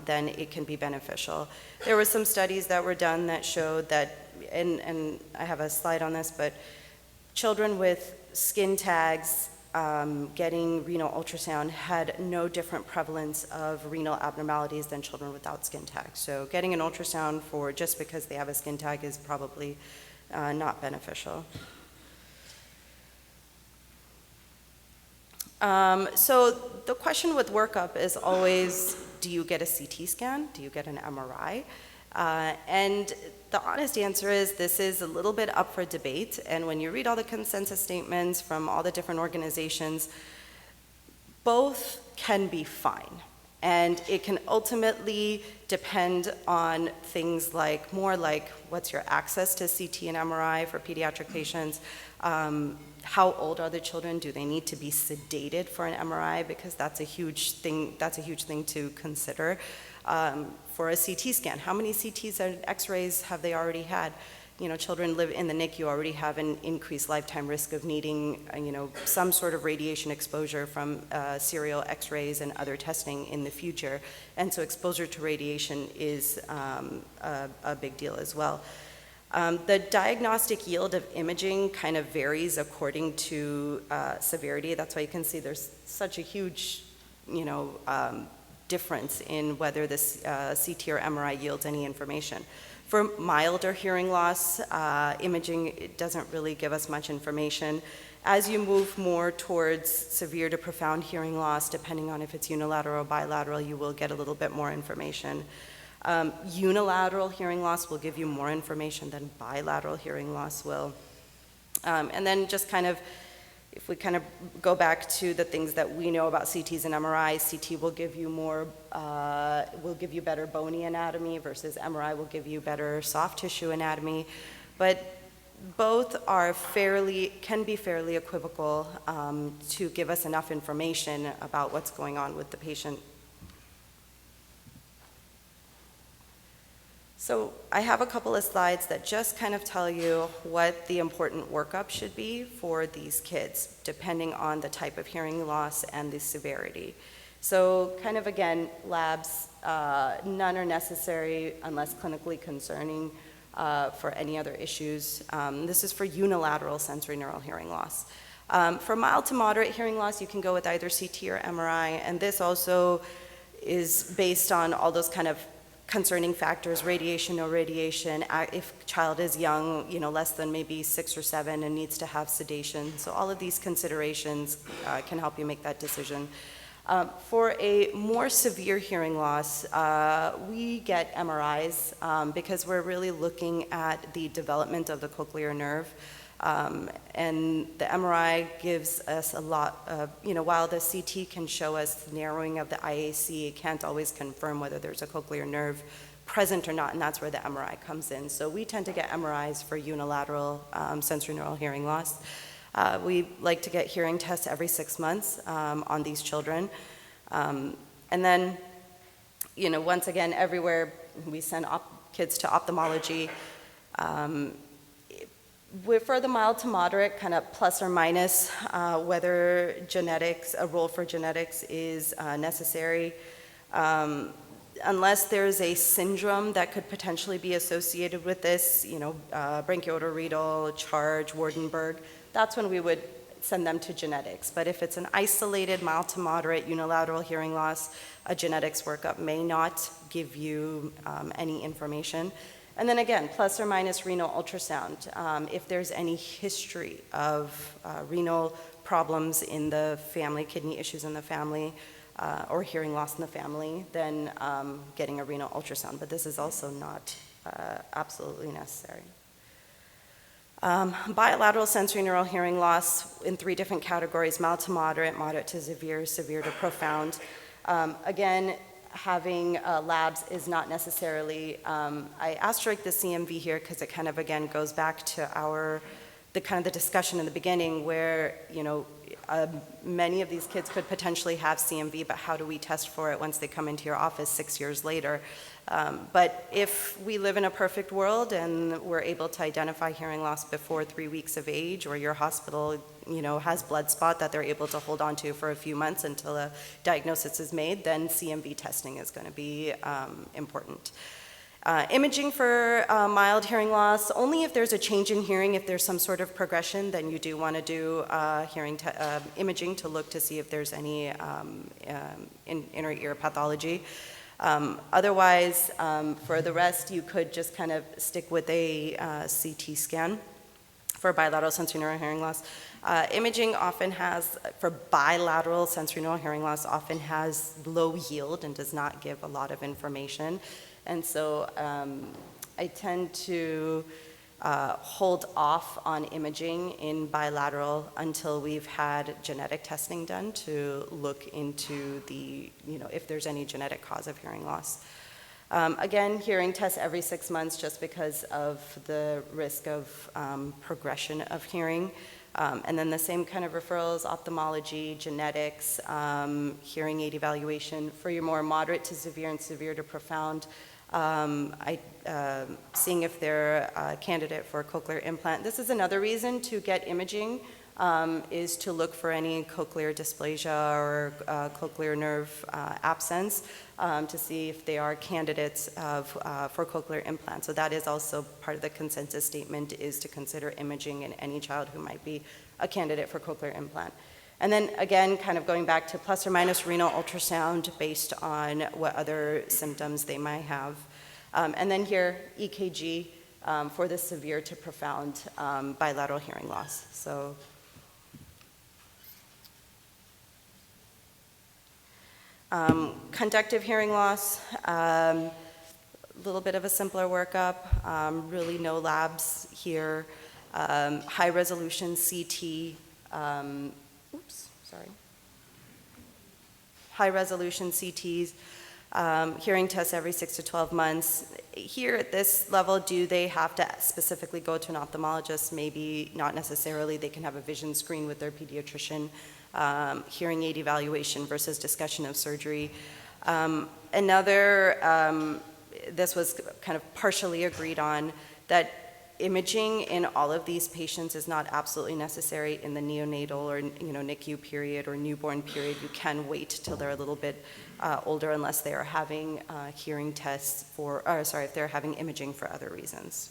then it can be beneficial. There were some studies that were done that showed that, and I have a slide on this, but children with skin tags getting renal ultrasound had no different prevalence of renal abnormalities than children without skin tags. So getting an ultrasound for just because they have a skin tag is probably not beneficial. So the question with workup is always, do you get a CT scan? Do you get an MRI? And the honest answer is this is a little bit up for debate. And when you read all the consensus statements from all the different organizations, both can be fine. And it can ultimately depend on things like, more like what's your access to CT and MRI for pediatric patients? How old are the children? Do they need to be sedated for an MRI? Because that's a huge thing to consider. For a CT scan, how many CTs and X-rays have they already had? Children live in the NICU already have an increased lifetime risk of needing, some sort of radiation exposure from serial X-rays and other testing in the future. And so exposure to radiation is a big deal as well. The diagnostic yield of imaging kind of varies according to severity. That's why you can see there's such a huge, difference in whether this CT or MRI yields any information. For milder hearing loss, imaging, it doesn't really give us much information. As you move more towards severe to profound hearing loss, depending on if it's unilateral or bilateral, you will get a little bit more information. Unilateral hearing loss will give you more information than bilateral hearing loss will. And then just kind of, if we kind of go back to the things that we know about CTs and MRIs, CT will give you more, will give you better bony anatomy versus MRI will give you better soft tissue anatomy. But both are can be fairly equivocal to give us enough information about what's going on with the patient. So I have a couple of slides that just kind of tell you what the important workup should be for these kids, depending on the type of hearing loss and the severity. So kind of again, labs, none are necessary unless clinically concerning for any other issues. This is for unilateral sensory neural hearing loss. For mild to moderate hearing loss, you can go with either CT or MRI, and this also is based on all those kind of concerning factors, radiation, no radiation, if child is young, less than maybe 6 or 7 and needs to have sedation. So all of these considerations can help you make that decision. For a more severe hearing loss, we get MRIs because we're really looking at the development of the cochlear nerve. And the MRI gives us a lot of, while the CT can show us narrowing of the IAC, it can't always confirm whether there's a cochlear nerve present or not, and that's where the MRI comes in. So we tend to get MRIs for unilateral sensory neural hearing loss. We like to get hearing tests every 6 months on these children. And then, once again, everywhere we send kids to ophthalmology. For the mild to moderate, kind of plus or minus, whether a role for genetics is necessary. Unless there's a syndrome that could potentially be associated with this, branchiotorenal, charge, Waardenburg, that's when we would send them to genetics. But if it's an isolated mild to moderate unilateral hearing loss, a genetics workup may not give you any information. And then again, plus or minus renal ultrasound. If there's any history of renal problems in the family, kidney issues in the family, or hearing loss in the family, then getting a renal ultrasound. But this is also not absolutely necessary. Bilateral sensorineural hearing loss in 3 different categories: mild to moderate, moderate to severe, severe to profound. Again, having labs is not necessarily, I asterisk the CMV here because it kind of again goes back to the discussion in the beginning where, many of these kids could potentially have CMV, but how do we test for it once they come into your office 6 years later? But if we live in a perfect world and we're able to identify hearing loss before 3 weeks of age, or your hospital, has blood spot that they're able to hold on to for a few months until a diagnosis is made, then CMV testing is going to be important. Imaging for mild hearing loss, only if there's a change in hearing, if there's some sort of progression, then you do want to do imaging to look to see if there's any inner ear pathology. Otherwise, for the rest, you could just kind of stick with a CT scan for bilateral sensorineural hearing loss. Imaging often has, for bilateral sensorineural hearing loss, often has low yield and does not give a lot of information. And so I tend to hold off on imaging in bilateral until we've had genetic testing done to look into if there's any genetic cause of hearing loss. Again, hearing tests every 6 months just because of the risk of progression of hearing. And then the same kind of referrals: ophthalmology, genetics, hearing aid evaluation. For your more moderate to severe and severe to profound, seeing if they're a candidate for a cochlear implant. This is another reason to get imaging, is to look for any cochlear dysplasia or cochlear nerve absence, to see if they are candidates for cochlear implant. So that is also part of the consensus statement, is to consider imaging in any child who might be a candidate for cochlear implant. And then again, kind of going back to plus or minus renal ultrasound based on what other symptoms they might have. And then here, EKG for the severe to profound bilateral hearing loss. So conductive hearing loss, a little bit of a simpler workup, really no labs here. High resolution CT, high resolution CTs, hearing tests every 6 to 12 months. Here at this level, do they have to specifically go to an ophthalmologist? Maybe not necessarily. They can have a vision screen with their pediatrician. Hearing aid evaluation versus discussion of surgery. This was kind of partially agreed on, that imaging in all of these patients is not absolutely necessary in the neonatal or NICU period or newborn period. You can wait till they're a little bit older unless they are having hearing tests if they're having imaging for other reasons.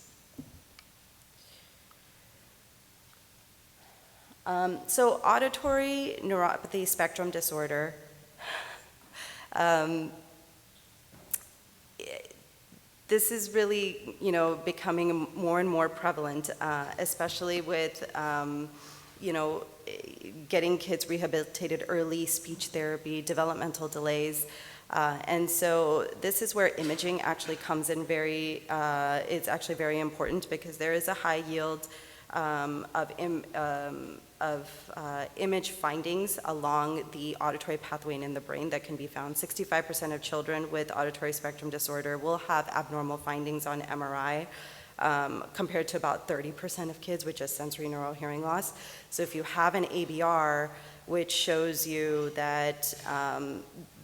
So auditory neuropathy spectrum disorder. This is really, becoming more and more prevalent, especially with, getting kids rehabilitated early, speech therapy, developmental delays. And so this is where imaging actually comes in it's actually very important, because there is a high yield of image findings along the auditory pathway in the brain that can be found. 65% of children with auditory spectrum disorder will have abnormal findings on MRI, compared to about 30% of kids with just sensorineural hearing loss. So if you have an ABR, which shows you that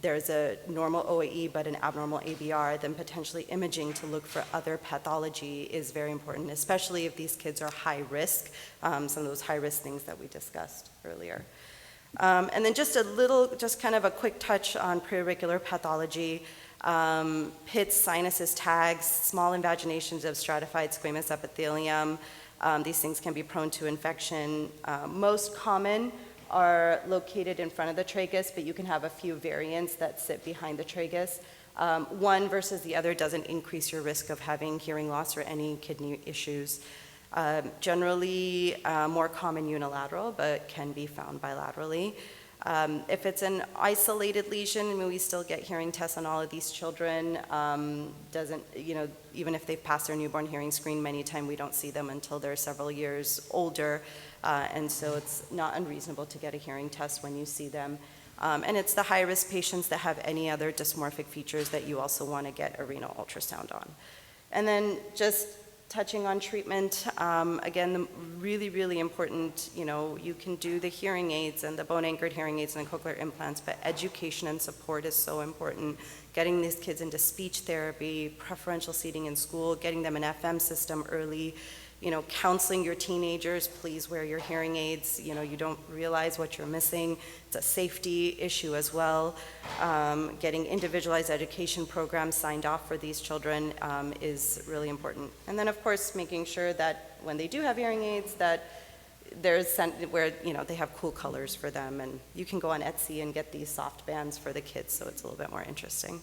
there's a normal OAE but an abnormal ABR, then potentially imaging to look for other pathology is very important, especially if these kids are high risk, some of those high risk things that we discussed earlier. And then just kind of a quick touch on preauricular pathology. Pits, sinuses, tags, small invaginations of stratified squamous epithelium, These things can be prone to infection. Most common are located in front of the tragus, but you can have a few variants that sit behind the tragus. One versus the other doesn't increase your risk of having hearing loss or any kidney issues. Generally more common unilateral, but can be found bilaterally. If it's an isolated lesion, I mean, we still get hearing tests on all of these children. Even if they've passed their newborn hearing screen, many times we don't see them until they're several years older. And so it's not unreasonable to get a hearing test when you see them. And it's the high-risk patients that have any other dysmorphic features that you also want to get a renal ultrasound on. And then just touching on treatment, again, the really, really important, you can do the hearing aids and the bone-anchored hearing aids and the cochlear implants, but education and support is so important. Getting these kids into speech therapy, preferential seating in school, getting them an FM system early, counseling your teenagers, please wear your hearing aids. You don't realize what you're missing. It's a safety issue as well. Getting individualized education programs signed off for these children is really important. And then, of course, making sure that when they do have hearing aids, that there's where they have cool colors for them, and you can go on Etsy and get these soft bands for the kids, so it's a little bit more interesting.